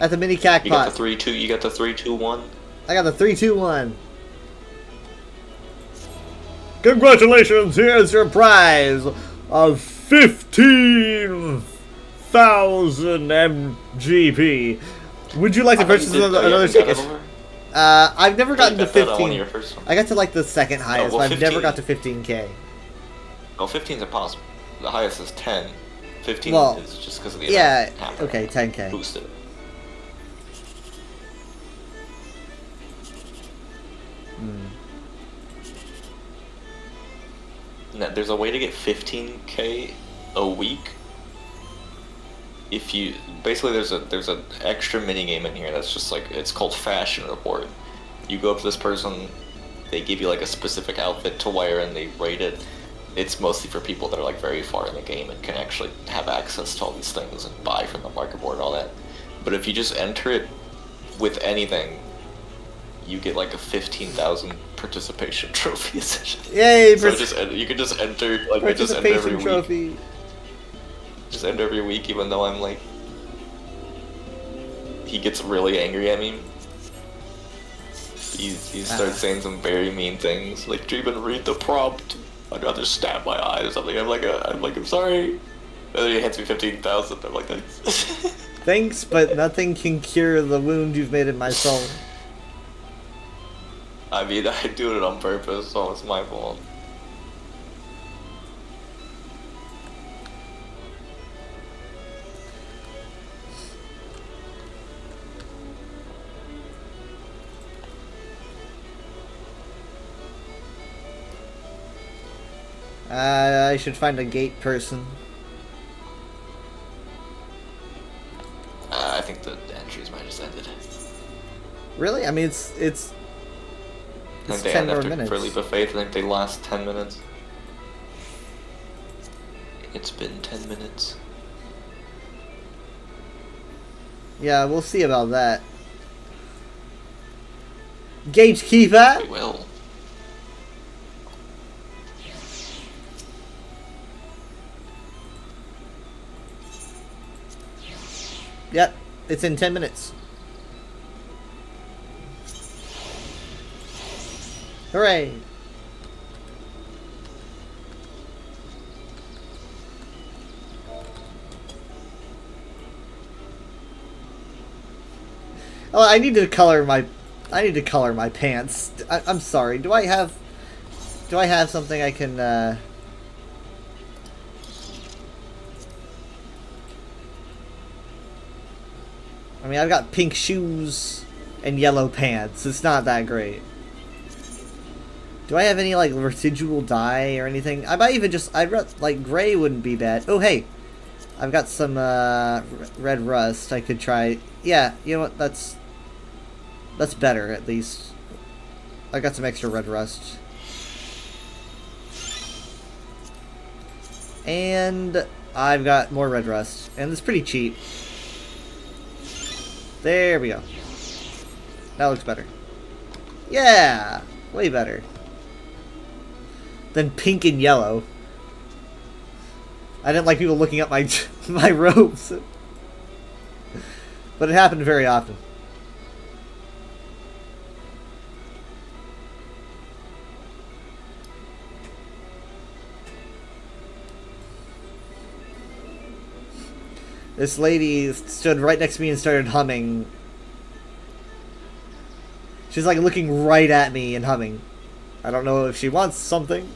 [SPEAKER 1] At the mini
[SPEAKER 6] You got
[SPEAKER 1] cacpot.
[SPEAKER 6] the 3-2, you got the 3-2-1.
[SPEAKER 1] I got the 3-2-1. Congratulations, here's your prize of 15,000 MGP. Would you like to purchase another ticket? I've never gotten to 15. I got to like the second highest, but I've never got to 15k.
[SPEAKER 6] No, 15 is impossible. The highest is 10. 15
[SPEAKER 1] Well,
[SPEAKER 6] is just because of the
[SPEAKER 1] yeah,
[SPEAKER 6] event happening.
[SPEAKER 1] okay, 10k.
[SPEAKER 6] Boosted it. Now, there's a way to get 15k a week. If you basically there's an extra mini game in here that's just like, it's called Fashion Report. You go up to this person, they give you like a specific outfit to wear and they rate it. It's mostly for people that are like very far in the game and can actually have access to all these things and buy from the market board and all that. But if you just enter it with anything, you get like a 15,000 participation trophy essentially.
[SPEAKER 1] Yay!
[SPEAKER 6] So you can just enter like I just enter every
[SPEAKER 1] Participation trophy.
[SPEAKER 6] week. Just end every week, even though I'm like, he gets really angry at me. He starts saying some very mean things, like, "Do you even read the prompt? I'd rather stab my eye or something." I'm like, I'm sorry. And then he hands me 15,000. I'm like, thanks.
[SPEAKER 1] Thanks, but nothing can cure the wound you've made in my soul.
[SPEAKER 6] I mean, I do it on purpose, so it's my fault.
[SPEAKER 1] I should find a gate person.
[SPEAKER 6] I think the entries might have just ended.
[SPEAKER 1] Really? I mean, it's
[SPEAKER 6] I think they
[SPEAKER 1] 10
[SPEAKER 6] end
[SPEAKER 1] more
[SPEAKER 6] after
[SPEAKER 1] minutes.
[SPEAKER 6] for Leap of Faith. I think they last 10 minutes. It's been 10 minutes.
[SPEAKER 1] Yeah, we'll see about that. Gatekeeper?
[SPEAKER 6] We will.
[SPEAKER 1] Yep, it's in 10 minutes. Hooray! Oh, I need to color my pants. I'm sorry. Do I have something I can I mean, I've got pink shoes and yellow pants. It's not that great. Do I have any, like, residual dye or anything? I might even just... like, gray wouldn't be bad. Oh, hey. I've got some red rust. I could try. Yeah, you know what? That's better at least. I got some extra red rust. And I've got more red rust, and it's pretty cheap. There we go. That looks better. Yeah, way better than pink and yellow. I didn't like people looking up my my robes, but it happened very often. This lady stood right next to me and started humming. She's like looking right at me and humming. I don't know if she wants something.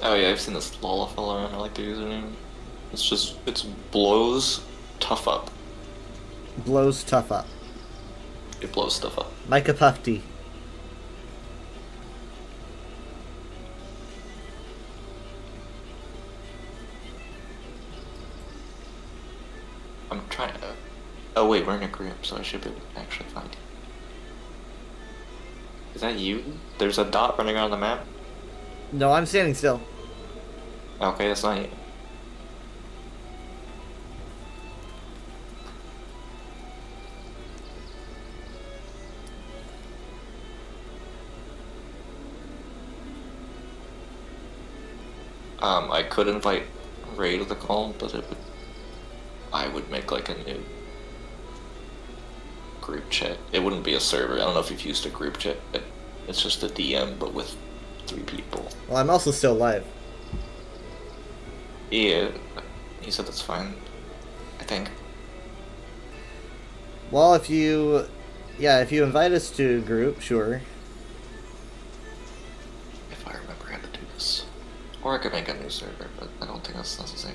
[SPEAKER 6] Oh yeah, I've seen this Lollafell around. I like the username. It's blows tough up.
[SPEAKER 1] Blows tough up.
[SPEAKER 6] It blows stuff up.
[SPEAKER 1] Micah Puffy.
[SPEAKER 6] I'm trying to. Oh wait, we're in a group, so I should be able to actually find you. Is that you? There's a dot running around the map.
[SPEAKER 1] No, I'm standing still.
[SPEAKER 6] Okay, that's not you. I could invite Ray to the call, but I would make like a new group chat. It wouldn't be a server. I don't know if you've used a group chat. It's just a DM, but with 3 people.
[SPEAKER 1] Well, I'm also still live.
[SPEAKER 6] Yeah, he said that's fine. I think.
[SPEAKER 1] Well, if you invite us to a group, sure.
[SPEAKER 6] If I remember how to do this. Or I could make a new server, but I don't think that's necessary.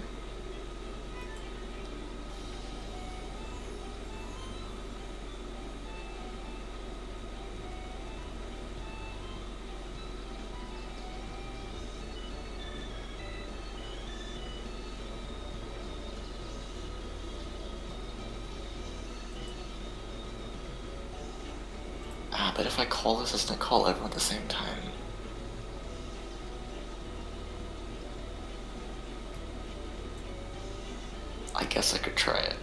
[SPEAKER 6] But if I call this, it's gonna call everyone at the same time. I guess I could try it.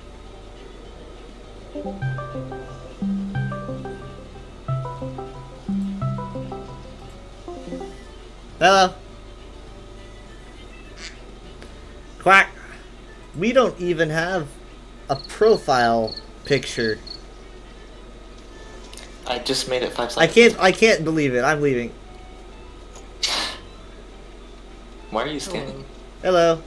[SPEAKER 1] Hello. Quack. We don't even have a profile picture.
[SPEAKER 6] I just made it 5 seconds.
[SPEAKER 1] I can't believe it. I'm leaving.
[SPEAKER 6] Why are you standing?
[SPEAKER 1] Hello.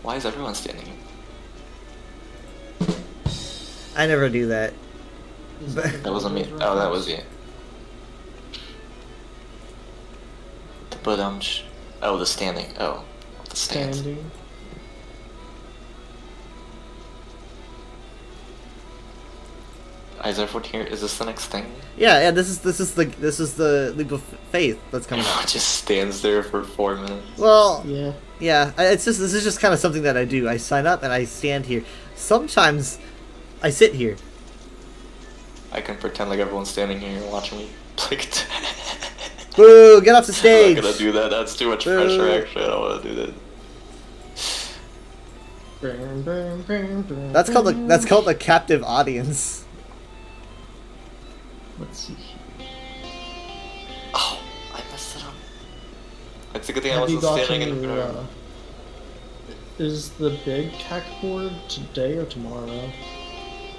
[SPEAKER 6] Why is everyone standing?
[SPEAKER 1] I never do that.
[SPEAKER 6] That wasn't me. Oh, that was you. But oh, the standing. Oh, the stance.
[SPEAKER 9] Standing.
[SPEAKER 6] Is everyone here? Is this the next thing?
[SPEAKER 1] Yeah. This is the leap of faith that's coming
[SPEAKER 6] Everyone
[SPEAKER 1] up.
[SPEAKER 6] just stands there for 4 minutes.
[SPEAKER 1] Well,
[SPEAKER 9] Yeah.
[SPEAKER 1] yeah. This is just kind of something that I do. I sign up and I stand here. Sometimes I sit here.
[SPEAKER 6] I can pretend like everyone's standing here and watching me play guitar.
[SPEAKER 1] Boo! Get off the stage.
[SPEAKER 6] I'm not gonna do that. That's too much
[SPEAKER 1] Boo.
[SPEAKER 6] pressure. Actually, I don't want to do that.
[SPEAKER 1] That's called the captive audience.
[SPEAKER 9] Let's see.
[SPEAKER 6] Oh, I messed it up. It's a good thing I
[SPEAKER 9] Have you
[SPEAKER 6] wasn't standing
[SPEAKER 9] gotten
[SPEAKER 6] in
[SPEAKER 9] your,
[SPEAKER 6] front.
[SPEAKER 9] is the big CAC board today or tomorrow?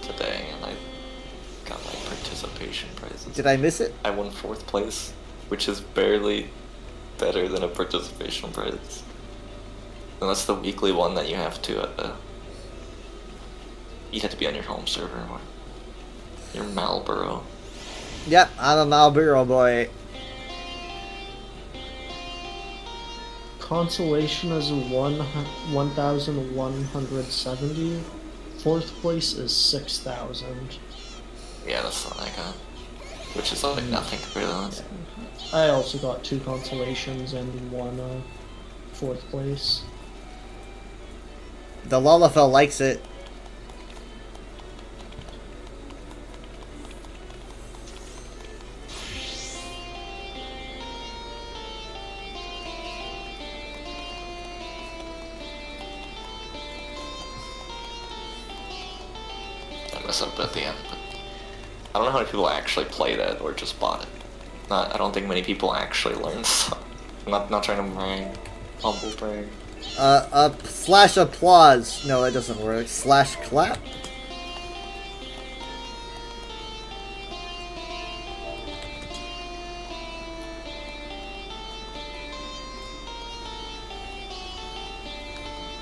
[SPEAKER 6] Today, and I got my participation prizes.
[SPEAKER 1] Did I miss it?
[SPEAKER 6] I won 4th place, which is barely better than a participation prize. And that's the weekly one that you have to, you'd have to be on your home server. You're Marlboro.
[SPEAKER 1] Yep, I'm a Marlboro boy.
[SPEAKER 9] Consolation is 1,170. Fourth place is 6,000.
[SPEAKER 6] Yeah, that's what I got. Which is like nothing compared to that.
[SPEAKER 9] I also got 2 consolations and 1 fourth place.
[SPEAKER 1] The Lalafell likes it.
[SPEAKER 6] I messed up at the end, but I don't know how many people actually play that or just bought it. I don't think many people actually learn, so I'm not trying to brag. Humble brag.
[SPEAKER 1] Slash applause. No, that doesn't work. Slash clap.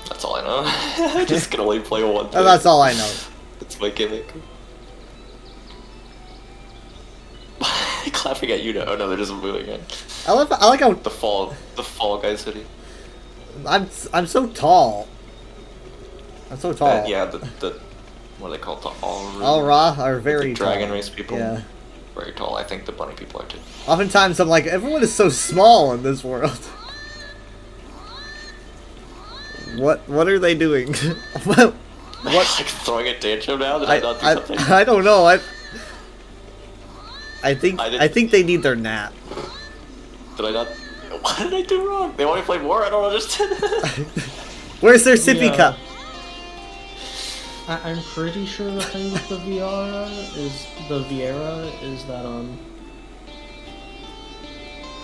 [SPEAKER 6] That's all I know. I just can only play one thing.
[SPEAKER 1] Oh, that's all I know.
[SPEAKER 6] That's my gimmick. Clapping at you now. Oh no, they're just moving in.
[SPEAKER 1] I like how
[SPEAKER 6] The Fall Guys hoodie.
[SPEAKER 1] I'm so tall. I'm so tall.
[SPEAKER 6] Yeah, the what are they called? The
[SPEAKER 1] All-Ra are very
[SPEAKER 6] the dragon
[SPEAKER 1] tall.
[SPEAKER 6] race people.
[SPEAKER 1] Yeah.
[SPEAKER 6] Very tall. I think the bunny people are too.
[SPEAKER 1] Oftentimes I'm like, everyone is so small in this world. What are they doing? What?
[SPEAKER 6] Like throwing a tantrum now? Did I not do something?
[SPEAKER 1] I don't know. I think they need their nap.
[SPEAKER 6] Did I not? What did I do wrong? They want me to play more? I don't understand.
[SPEAKER 1] Where's their sippy cup?
[SPEAKER 9] I'm pretty sure the thing with the Viera is that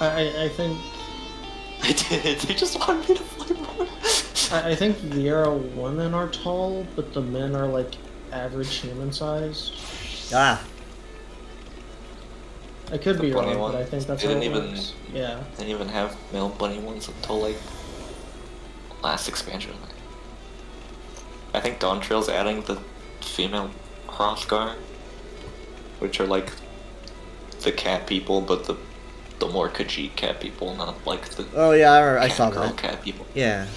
[SPEAKER 9] I think
[SPEAKER 6] I did. They just wanted me to play more.
[SPEAKER 9] I think Viera women are tall, but the men are like average human sized.
[SPEAKER 1] Ah.
[SPEAKER 9] I could be
[SPEAKER 6] bunny
[SPEAKER 9] wrong,
[SPEAKER 6] one.
[SPEAKER 9] but I think that's
[SPEAKER 6] They
[SPEAKER 9] how it
[SPEAKER 6] didn't even-
[SPEAKER 9] works. Yeah.
[SPEAKER 6] They didn't even have male bunny ones until like last expansion. I think Dawn Trail's adding the female Hrothgar, which are like the cat people, but the more Khajiit cat people, not like the
[SPEAKER 1] Oh yeah, I saw
[SPEAKER 6] girl
[SPEAKER 1] that.
[SPEAKER 6] cat people.
[SPEAKER 1] Yeah.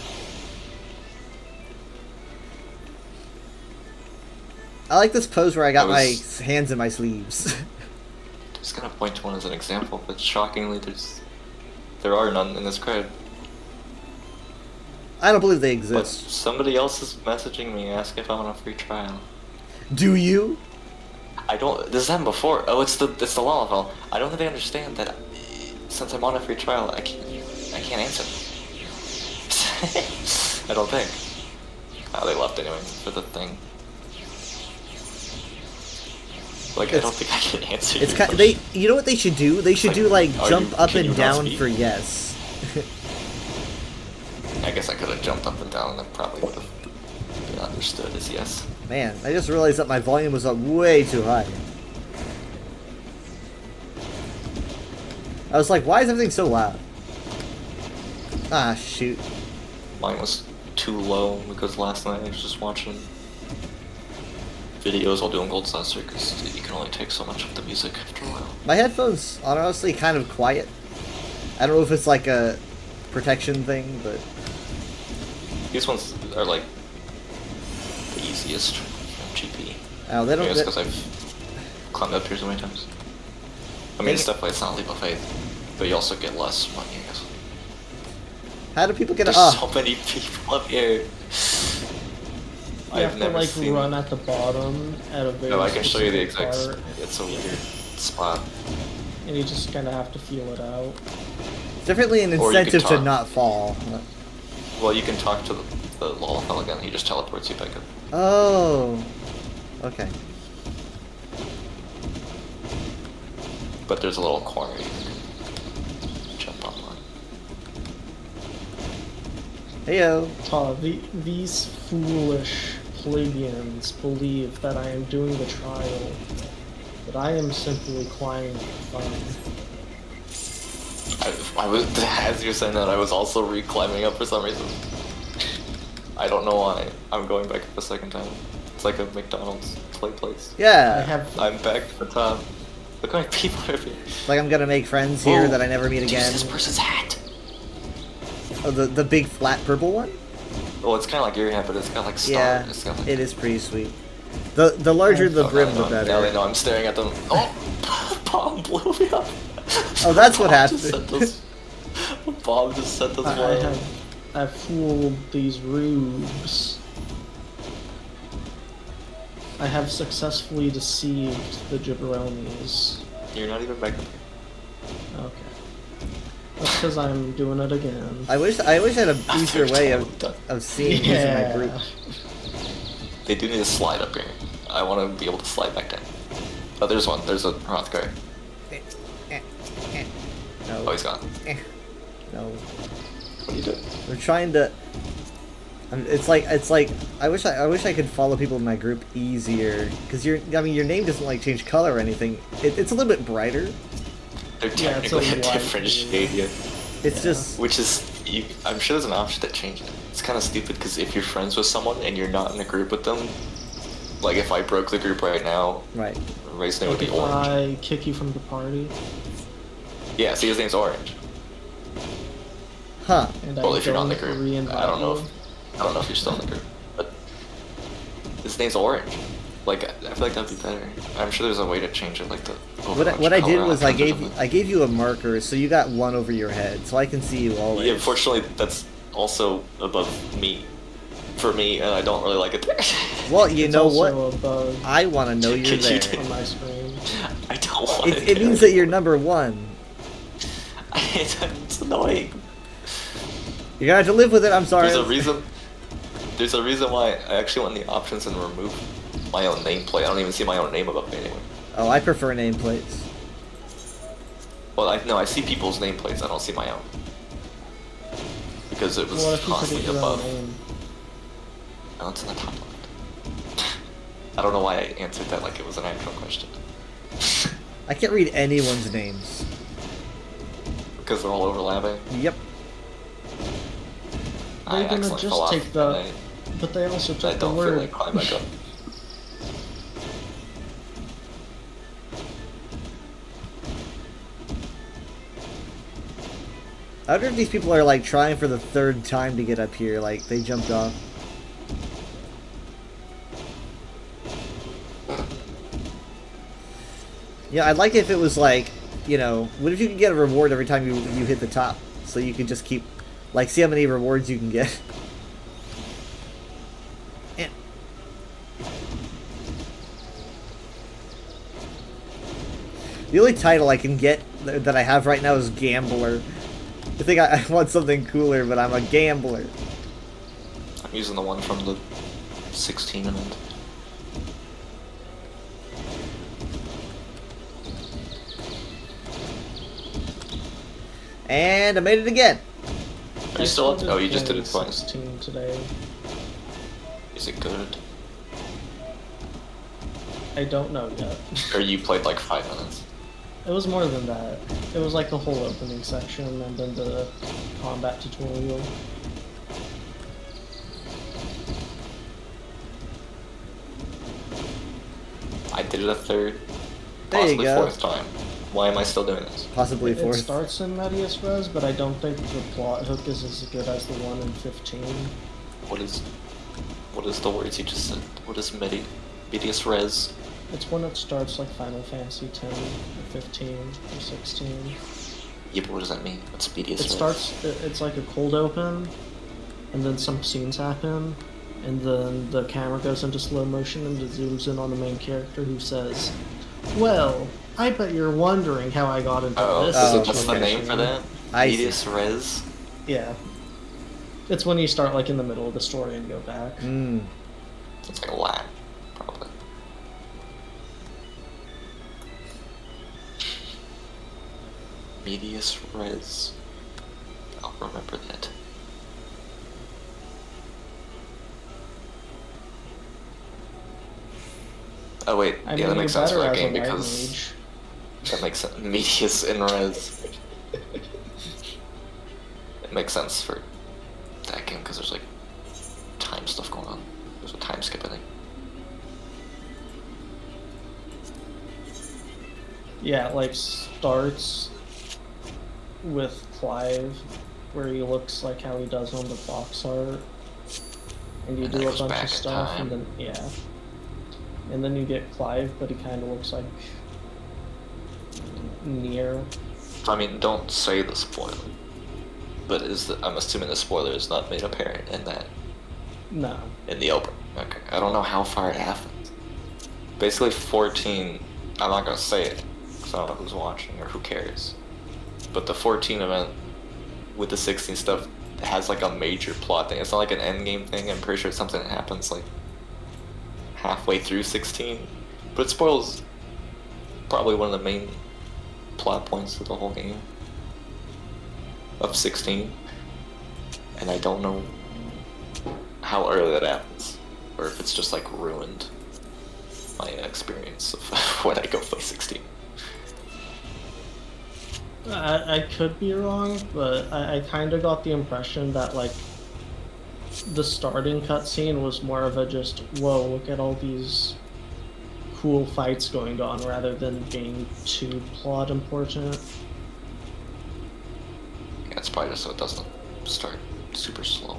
[SPEAKER 1] I like this pose where I got my hands in my sleeves.
[SPEAKER 6] Just gonna point to one as an example, but shockingly, there are none in this crowd.
[SPEAKER 1] I don't believe they
[SPEAKER 6] But
[SPEAKER 1] exist.
[SPEAKER 6] somebody else is messaging me, asking if I want a free trial.
[SPEAKER 1] Do you?
[SPEAKER 6] I don't. This happened before. Oh, it's the Lalafell. I don't think they understand that since I'm on a free trial, I can't answer. I don't think. Oh, they left anyway for the thing. Like, I don't think I can answer.
[SPEAKER 1] It's
[SPEAKER 6] your
[SPEAKER 1] kind.
[SPEAKER 6] question.
[SPEAKER 1] You know what they should do? They should do like
[SPEAKER 6] Are
[SPEAKER 1] jump
[SPEAKER 6] you-
[SPEAKER 1] up
[SPEAKER 6] can you
[SPEAKER 1] and
[SPEAKER 6] not
[SPEAKER 1] down
[SPEAKER 6] speak?
[SPEAKER 1] for yes.
[SPEAKER 6] I guess I could have jumped up and down, and that probably would have been understood as yes.
[SPEAKER 1] Man, I just realized that my volume was up way too high. I was like, why is everything so loud? Ah, shoot.
[SPEAKER 6] Mine was too low because last night I was just watching videos while doing Gold Saucer because you can only take so much of the music after a while.
[SPEAKER 1] My headphones are honestly kind of quiet. I don't know if it's like a protection thing, but
[SPEAKER 6] These ones are like the easiest from GP.
[SPEAKER 1] oh, they
[SPEAKER 6] I
[SPEAKER 1] don't.
[SPEAKER 6] guess because I've climbed up here so many times. I mean, it's definitely it's not a leap of faith, but you also get less money, I guess.
[SPEAKER 1] How do people get
[SPEAKER 6] There's
[SPEAKER 1] up?
[SPEAKER 6] so many people up here.
[SPEAKER 9] You
[SPEAKER 6] I've
[SPEAKER 9] have to
[SPEAKER 6] never
[SPEAKER 9] like
[SPEAKER 6] seen.
[SPEAKER 9] run at the bottom at a very
[SPEAKER 6] No, I can show you the
[SPEAKER 9] specific
[SPEAKER 6] exact.
[SPEAKER 9] part,
[SPEAKER 6] It's a weird spot.
[SPEAKER 9] and you just kind of have to feel it out.
[SPEAKER 1] Definitely an
[SPEAKER 6] Or you could
[SPEAKER 1] incentive to
[SPEAKER 6] talk.
[SPEAKER 1] not fall.
[SPEAKER 6] Well, you can talk to the Lalafell again. He just teleports you back up.
[SPEAKER 1] Oh. Okay.
[SPEAKER 6] But there's a little corner you can jump on.
[SPEAKER 1] Heyo.
[SPEAKER 9] These foolish plebeians believe that I am doing the trial, but I am simply climbing for fun.
[SPEAKER 6] I was, as you're saying that, I was also re-climbing up for some reason. I don't know why. I'm going back up a second time. It's like a McDonald's play place.
[SPEAKER 9] I
[SPEAKER 1] Yeah.
[SPEAKER 9] have
[SPEAKER 6] I'm back at the top. Look how many people are here.
[SPEAKER 1] Like I'm gonna make friends here
[SPEAKER 6] Whoa.
[SPEAKER 1] that I never meet
[SPEAKER 6] Did you see
[SPEAKER 1] again.
[SPEAKER 6] this person's hat?
[SPEAKER 1] Oh, the big flat purple one?
[SPEAKER 6] Well, it's kind of like your hat, but it's got like stars.
[SPEAKER 1] Yeah,
[SPEAKER 6] It's got like...
[SPEAKER 1] it is pretty sweet. The larger the
[SPEAKER 6] Oh,
[SPEAKER 1] brim,
[SPEAKER 6] now
[SPEAKER 1] the
[SPEAKER 6] they know- Now they
[SPEAKER 1] better.
[SPEAKER 6] know I'm staring at them. Oh! Bomb blew me up.
[SPEAKER 1] Oh, that's what
[SPEAKER 6] Bomb just
[SPEAKER 1] happened.
[SPEAKER 6] sent us- Bomb just sent us
[SPEAKER 9] I
[SPEAKER 6] flying.
[SPEAKER 9] have fooled these rubes. I have successfully deceived the jabronis.
[SPEAKER 6] You're not even back up.
[SPEAKER 9] Okay. That's because I'm doing it again.
[SPEAKER 1] I wish I had an easier way
[SPEAKER 6] Third time
[SPEAKER 1] of seeing who's in my group.
[SPEAKER 6] They do need to slide up here. I want to be able to slide back down. Oh, there's one. There's a Hrothgar.
[SPEAKER 1] No.
[SPEAKER 6] Oh, he's gone.
[SPEAKER 1] No.
[SPEAKER 6] What are you doing?
[SPEAKER 1] We're trying to. It's like I wish I could follow people in my group easier because your name doesn't like change color or anything. It's a little bit brighter.
[SPEAKER 6] They're
[SPEAKER 9] Yeah, it's a
[SPEAKER 6] technically a
[SPEAKER 9] white
[SPEAKER 6] different
[SPEAKER 9] shade.
[SPEAKER 6] shade, yeah.
[SPEAKER 1] It's just
[SPEAKER 6] Which is, I'm sure there's an option to change it. It's kind of stupid because if you're friends with someone and you're not in a group with them, like if I broke the group right now,
[SPEAKER 1] right.
[SPEAKER 6] Ray's name would
[SPEAKER 9] Like
[SPEAKER 6] be
[SPEAKER 9] if
[SPEAKER 6] Orange.
[SPEAKER 9] I kick you from the party,
[SPEAKER 6] Yeah, see, his name's Orange.
[SPEAKER 1] Huh.
[SPEAKER 9] and
[SPEAKER 6] Well,
[SPEAKER 9] I
[SPEAKER 6] if you're not in the
[SPEAKER 9] don't
[SPEAKER 6] group,
[SPEAKER 9] re-invite
[SPEAKER 6] I don't know
[SPEAKER 9] you,
[SPEAKER 6] if you're still in the group, but his name's Orange. Like, I feel like that'd be better. I'm sure there's a way to change it, like the
[SPEAKER 1] What I did
[SPEAKER 6] color
[SPEAKER 1] was I
[SPEAKER 6] icons or
[SPEAKER 1] gave
[SPEAKER 6] something.
[SPEAKER 1] you a marker so you got one over your head so I can see you always.
[SPEAKER 6] Yeah, unfortunately, that's also above me. For me, and I don't really like it there.
[SPEAKER 1] Well, you
[SPEAKER 9] it's
[SPEAKER 1] know
[SPEAKER 9] also
[SPEAKER 1] what?
[SPEAKER 9] a bug
[SPEAKER 1] I want to know you're
[SPEAKER 6] Could you
[SPEAKER 1] there.
[SPEAKER 6] do-
[SPEAKER 9] on my screen.
[SPEAKER 6] I don't want
[SPEAKER 1] It means that you're number one.
[SPEAKER 6] It's annoying.
[SPEAKER 1] You're gonna have to live with it. I'm sorry.
[SPEAKER 6] There's a reason. There's a reason why I actually went in the options and removed my own nameplate. I don't even see my own name above me anyway.
[SPEAKER 1] Oh, I prefer nameplates.
[SPEAKER 6] Well, I see people's nameplates. I don't see my own because it was
[SPEAKER 9] What if you
[SPEAKER 6] constantly
[SPEAKER 9] forget your own
[SPEAKER 6] above.
[SPEAKER 9] name?
[SPEAKER 6] No, it's in the top left. I don't know why I answered that like it was an actual question.
[SPEAKER 1] I can't read anyone's names.
[SPEAKER 6] Because they're all overlapping.
[SPEAKER 1] Yep.
[SPEAKER 6] I
[SPEAKER 9] They're gonna
[SPEAKER 6] accidentally
[SPEAKER 9] just
[SPEAKER 6] fell off.
[SPEAKER 9] take the-
[SPEAKER 6] and
[SPEAKER 9] But they also
[SPEAKER 6] I
[SPEAKER 9] took the
[SPEAKER 6] don't feel
[SPEAKER 9] word.
[SPEAKER 6] like climbing back up.
[SPEAKER 1] I wonder if these people are like trying for the third time to get up here. Like they jumped off. Yeah, I'd like if it was like, you know, what if you could get a reward every time you hit the top, so you could just keep, like, see how many rewards you can get. And the only title I can get that I have right now is Gambler. I think I want something cooler, but I'm a gambler.
[SPEAKER 6] I'm using the one from the 16 and end.
[SPEAKER 1] And I made it again.
[SPEAKER 6] Are you still up?
[SPEAKER 9] started
[SPEAKER 6] Oh, you just did it
[SPEAKER 9] playing
[SPEAKER 6] twice.
[SPEAKER 9] 16 today.
[SPEAKER 6] Is it good?
[SPEAKER 9] I don't know yet.
[SPEAKER 6] Or you played like 5 minutes?
[SPEAKER 9] It was more than that. It was like the whole opening section and then the combat tutorial.
[SPEAKER 6] I did it a third,
[SPEAKER 1] There you
[SPEAKER 6] possibly
[SPEAKER 1] go.
[SPEAKER 6] fourth time. Why am I still doing this?
[SPEAKER 1] Possibly
[SPEAKER 9] It
[SPEAKER 1] fourth.
[SPEAKER 9] starts in Medias Res, but I don't think the plot hook is as good as the one in 15.
[SPEAKER 6] What is the words you just said? What is medias res?
[SPEAKER 9] It's when it starts like Final Fantasy 10 or 15 or 16.
[SPEAKER 6] Yeah, but what does that mean? What's medias
[SPEAKER 9] It
[SPEAKER 6] res?
[SPEAKER 9] starts, it's like a cold open, and then some scenes happen, and then the camera goes into slow motion and it zooms in on the main character who says, "Well, I bet you're wondering how I got into
[SPEAKER 6] Oh,
[SPEAKER 9] this
[SPEAKER 1] Oh,
[SPEAKER 6] what's the name for that?
[SPEAKER 1] I see.
[SPEAKER 6] Medias res?
[SPEAKER 9] Yeah. It's when you start like in the middle of the story and go back.
[SPEAKER 1] Mm.
[SPEAKER 6] It's like Latin, probably. Medias res. I'll remember that. Oh wait,
[SPEAKER 9] I
[SPEAKER 6] yeah,
[SPEAKER 9] mean,
[SPEAKER 6] that makes
[SPEAKER 9] you're
[SPEAKER 6] sense for
[SPEAKER 9] better
[SPEAKER 6] that
[SPEAKER 9] as a
[SPEAKER 6] game
[SPEAKER 9] light
[SPEAKER 6] because
[SPEAKER 9] mage.
[SPEAKER 6] that makes sense. Medias in res. It makes sense for that game because there's like time stuff going on. There's a time skip, I think.
[SPEAKER 9] Yeah, it, like, starts with Clive, where he looks like how he does on the box art. And you
[SPEAKER 6] And then
[SPEAKER 9] do a
[SPEAKER 6] it goes
[SPEAKER 9] bunch
[SPEAKER 6] back
[SPEAKER 9] of
[SPEAKER 6] in
[SPEAKER 9] stuff,
[SPEAKER 6] time.
[SPEAKER 9] and then, yeah. And then you get Clive, but he kind of looks like Nier.
[SPEAKER 6] I mean, don't say the spoiler. But I'm assuming the spoiler is not made apparent in that,
[SPEAKER 9] No.
[SPEAKER 6] in the open. Okay, I don't know how far it happens. Basically, 14. I'm not gonna say it because I don't know who's watching or who cares. But the 14 event with the 16 stuff has like a major plot thing. It's not like an end game thing. I'm pretty sure it's something that happens like halfway through 16, but it spoils probably one of the main plot points of the whole game of 16. And I don't know how early that happens, or if it's just like ruined my experience of when I go play 16.
[SPEAKER 9] I could be wrong, but I kind of got the impression that, like, the starting cutscene was more of a just, whoa, look at all these cool fights going on, rather than being too plot important.
[SPEAKER 6] Yeah, it's probably just so it doesn't start super slow.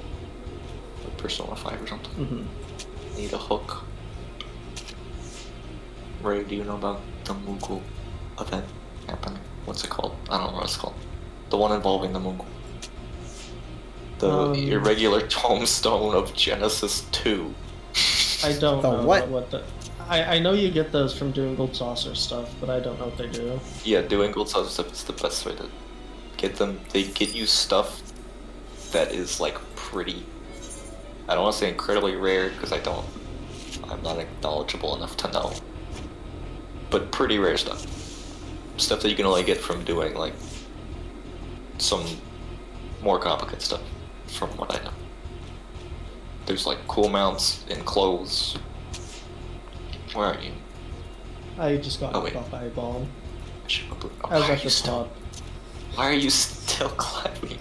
[SPEAKER 6] Like Persona 5 or something.
[SPEAKER 9] Mm-hmm.
[SPEAKER 6] Need a hook. Ray, do you know about the Moogle event happening? What's it called? I don't know what it's called. The one involving the Moogle. The irregular tombstone of Genesis 2.
[SPEAKER 9] I don't
[SPEAKER 1] The
[SPEAKER 9] know
[SPEAKER 1] what?
[SPEAKER 9] what the... I know you get those from doing Gold Saucer stuff, but I don't know what they do.
[SPEAKER 6] Yeah, doing gold saucer stuff is the best way to get them. They get you stuff that is like pretty. I don't want to say incredibly rare because I'm not knowledgeable enough to know. But pretty rare stuff. Stuff that you can only get from doing like some more complicated stuff, from what I know. There's like cool mounts in clothes. Where are you?
[SPEAKER 9] I just got
[SPEAKER 6] Oh,
[SPEAKER 9] knocked
[SPEAKER 6] wait.
[SPEAKER 9] off by a bomb.
[SPEAKER 6] Oh,
[SPEAKER 9] I was
[SPEAKER 6] why are
[SPEAKER 9] at
[SPEAKER 6] you
[SPEAKER 9] the
[SPEAKER 6] still-
[SPEAKER 9] top.
[SPEAKER 6] Why are you still climbing?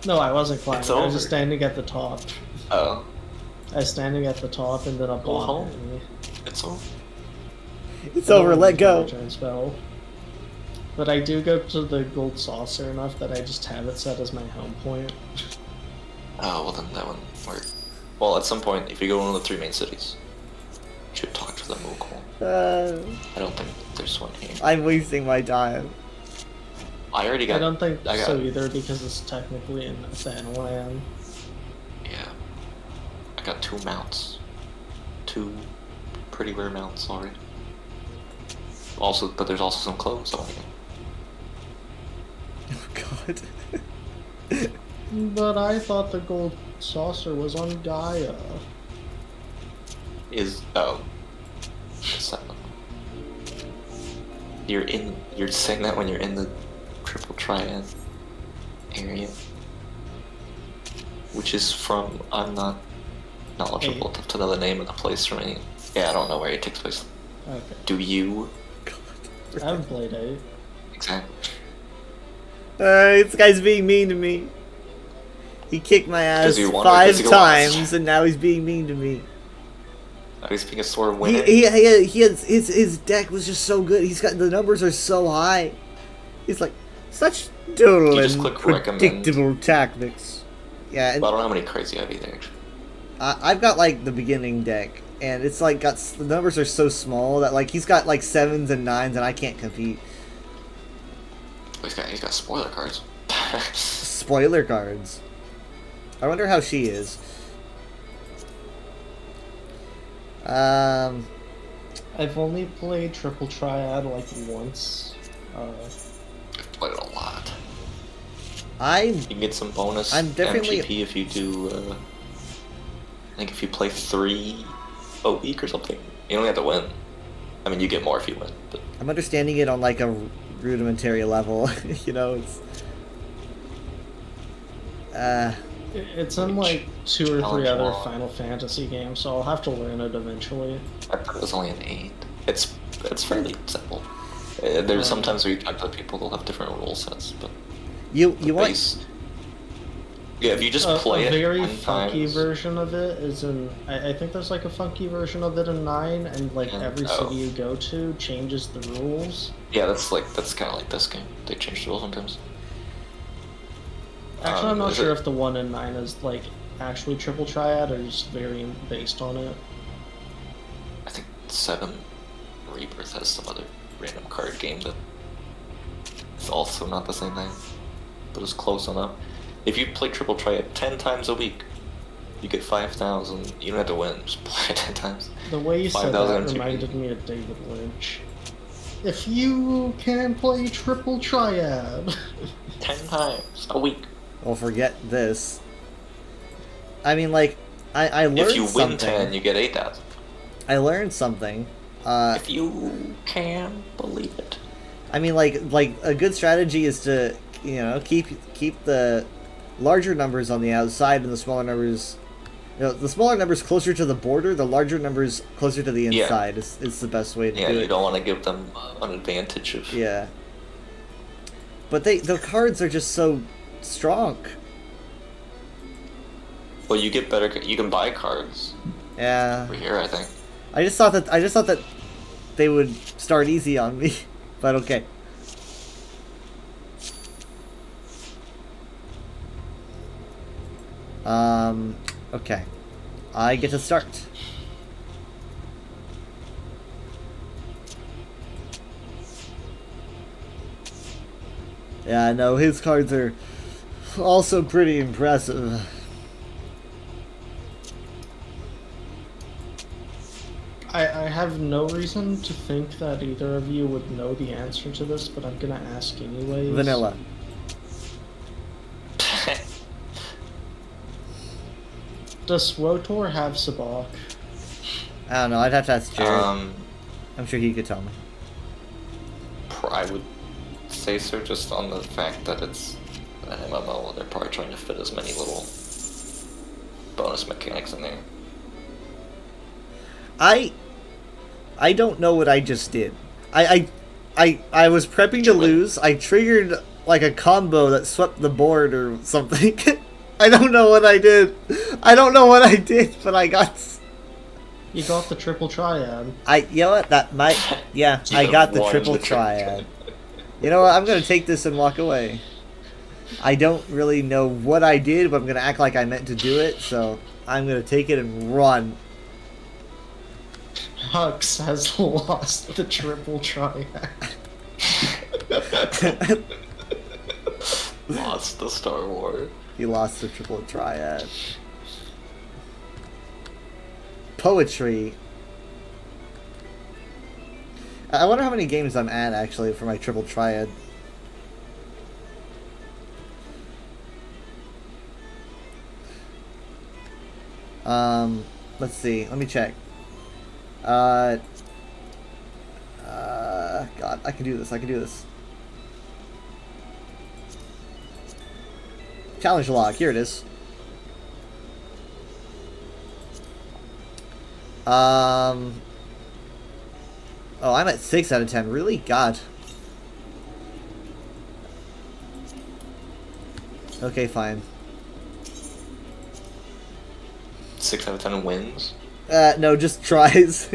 [SPEAKER 9] No, I wasn't climbing.
[SPEAKER 6] It's
[SPEAKER 9] I was
[SPEAKER 6] over.
[SPEAKER 9] just standing at the top.
[SPEAKER 6] Oh,
[SPEAKER 9] I was standing at the top, and then a
[SPEAKER 6] Go
[SPEAKER 9] bomb
[SPEAKER 6] home.
[SPEAKER 9] hit me.
[SPEAKER 6] it's over.
[SPEAKER 1] It's over. Let go.
[SPEAKER 9] Return spell. But I do go to the Gold Saucer enough that I just have it set as my home point.
[SPEAKER 6] Oh, well then that one worked. Well, at some point, if you go to one of the 3 main cities, you should talk to the Moogle. I don't think there's one here.
[SPEAKER 1] I'm wasting my time.
[SPEAKER 6] I already got.
[SPEAKER 9] I don't think
[SPEAKER 6] I got,
[SPEAKER 9] so either, because it's technically in Thanalan.
[SPEAKER 6] Yeah. I got 2 mounts. 2 pretty rare mounts already. Also, but there's also some clothes I want to get.
[SPEAKER 1] Oh God.
[SPEAKER 9] But I thought the Gold Saucer was on Gaia.
[SPEAKER 6] Oh. You're saying that when you're in the Triple Triad area, which is from, I'm not knowledgeable enough to know the name of the place from any. Yeah, I don't know where it takes place.
[SPEAKER 9] Okay.
[SPEAKER 6] Do you?
[SPEAKER 9] I haven't played 8.
[SPEAKER 6] Exactly.
[SPEAKER 1] This guy's being mean to me. He kicked my ass
[SPEAKER 6] 'Cause you won or
[SPEAKER 1] 5
[SPEAKER 6] 'cause you lost?
[SPEAKER 1] times, and now he's being mean to me.
[SPEAKER 6] Oh, he's being a sore
[SPEAKER 1] He
[SPEAKER 6] winner.
[SPEAKER 1] he has his deck was just so good. He's got the numbers are so high. He's like such dull
[SPEAKER 6] You just
[SPEAKER 1] and
[SPEAKER 6] click recommend.
[SPEAKER 1] predictable tactics. Yeah, and
[SPEAKER 6] But I don't know how many crazy I have either, actually.
[SPEAKER 1] I've got like the beginning deck, and it's like the numbers are so small that like he's got like 7s and 9s, and I can't compete.
[SPEAKER 6] He's got spoiler cards.
[SPEAKER 1] Spoiler cards. I wonder how she is.
[SPEAKER 9] I've only played Triple Triad like once.
[SPEAKER 6] I've played it a lot.
[SPEAKER 1] I'm
[SPEAKER 6] You can get some bonus
[SPEAKER 1] I'm definitely-
[SPEAKER 6] MGP if you do, I think if you play 3 a week or something. You don't have to win. I mean, you get more if you win, but
[SPEAKER 1] I'm understanding it on like a rudimentary level. You know,
[SPEAKER 9] It's in like 2 or 3
[SPEAKER 6] Challenge
[SPEAKER 9] other
[SPEAKER 6] one.
[SPEAKER 9] Final Fantasy games, so I'll have to learn it eventually.
[SPEAKER 6] I thought it was only an 8. It's fairly simple. There's sometimes where you talk to people, they'll have different rule sets, but
[SPEAKER 1] you
[SPEAKER 6] the
[SPEAKER 1] want
[SPEAKER 6] base. Yeah, if you just
[SPEAKER 9] A
[SPEAKER 6] play it
[SPEAKER 9] very
[SPEAKER 6] 10
[SPEAKER 9] funky
[SPEAKER 6] times,
[SPEAKER 9] version of it is in. I think there's like a funky version of it in 9, and like
[SPEAKER 6] And-
[SPEAKER 9] every
[SPEAKER 6] oh.
[SPEAKER 9] city you go to changes the rules.
[SPEAKER 6] yeah, that's kind of like this game. They change the rules sometimes.
[SPEAKER 9] Actually, I'm not
[SPEAKER 6] is
[SPEAKER 9] sure
[SPEAKER 6] it-
[SPEAKER 9] if the one in 9 is like actually triple triad or just very based on it.
[SPEAKER 6] I think 7 Rebirth has some other random card game that is also not the same thing, but is close enough. If you play Triple Triad 10 times a week, you get 5,000. You don't have to win, just play it 10 times.
[SPEAKER 9] The way you said
[SPEAKER 6] 5,000
[SPEAKER 9] that
[SPEAKER 6] GP.
[SPEAKER 9] reminded me of David Lynch. If you can play triple triad.
[SPEAKER 6] 10 times a week.
[SPEAKER 1] Well, forget this. I mean, like, I learned
[SPEAKER 6] If you
[SPEAKER 1] something.
[SPEAKER 6] win 10, you get 8,000.
[SPEAKER 1] I learned something.
[SPEAKER 6] If you can believe it.
[SPEAKER 1] I mean, like a good strategy is to, you know, keep the larger numbers on the outside and the smaller numbers, you know, the smaller numbers closer to the border, the larger numbers closer to the
[SPEAKER 6] Yeah.
[SPEAKER 1] inside is the best way to
[SPEAKER 6] Yeah,
[SPEAKER 1] do
[SPEAKER 6] you
[SPEAKER 1] it.
[SPEAKER 6] don't want to give them an advantage of.
[SPEAKER 1] Yeah. But the cards are just so strong.
[SPEAKER 6] Well, you get better. You can buy cards
[SPEAKER 1] Yeah.
[SPEAKER 6] over here, I think.
[SPEAKER 1] I just thought that they would start easy on me, but okay. Okay. I get to start. Yeah, no, his cards are also pretty impressive.
[SPEAKER 9] I have no reason to think that either of you would know the answer to this, but I'm gonna ask anyways.
[SPEAKER 1] Vanilla.
[SPEAKER 9] Does SWOTOR have Sabak?
[SPEAKER 1] I don't know, I'd have to ask Jared.
[SPEAKER 6] um,
[SPEAKER 1] I'm sure he could tell me.
[SPEAKER 6] I would say so, just on the fact that it's an MMO, and they're probably trying to fit as many little bonus mechanics in there.
[SPEAKER 1] I don't know what I just did. I was prepping to lose. I triggered like a combo that swept the board or something. I don't know what I did. I don't know what I did, but I got.
[SPEAKER 9] You got the triple triad.
[SPEAKER 1] You know what? That might. Yeah,
[SPEAKER 6] You
[SPEAKER 1] I got the
[SPEAKER 6] won
[SPEAKER 1] triple
[SPEAKER 6] the triple
[SPEAKER 1] triad. You know what? I'm gonna take this and walk away. I don't really know what I did, but I'm gonna act like I meant to do it. So I'm gonna take it and run.
[SPEAKER 9] Hux has lost the triple triad.
[SPEAKER 6] Lost the Star Wars.
[SPEAKER 1] He lost the triple triad. Poetry. I wonder how many games I'm at actually for my triple triad. Let's see. Let me check. God, I can do this. I can do this. Challenge log. Here it is. Oh, I'm at 6 out of 10. Really? God. Okay, fine.
[SPEAKER 6] 6 out of 10 wins.
[SPEAKER 1] No, just tries.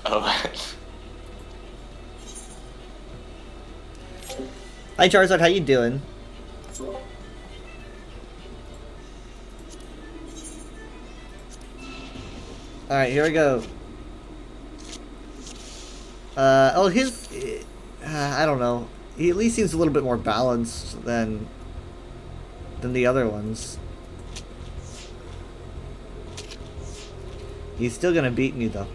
[SPEAKER 6] Oh.
[SPEAKER 1] Hi, Charizard. How you doing? Alright, here we go. Oh, his... I don't know. He at least seems a little bit more balanced than the other ones. He's still gonna beat me, though.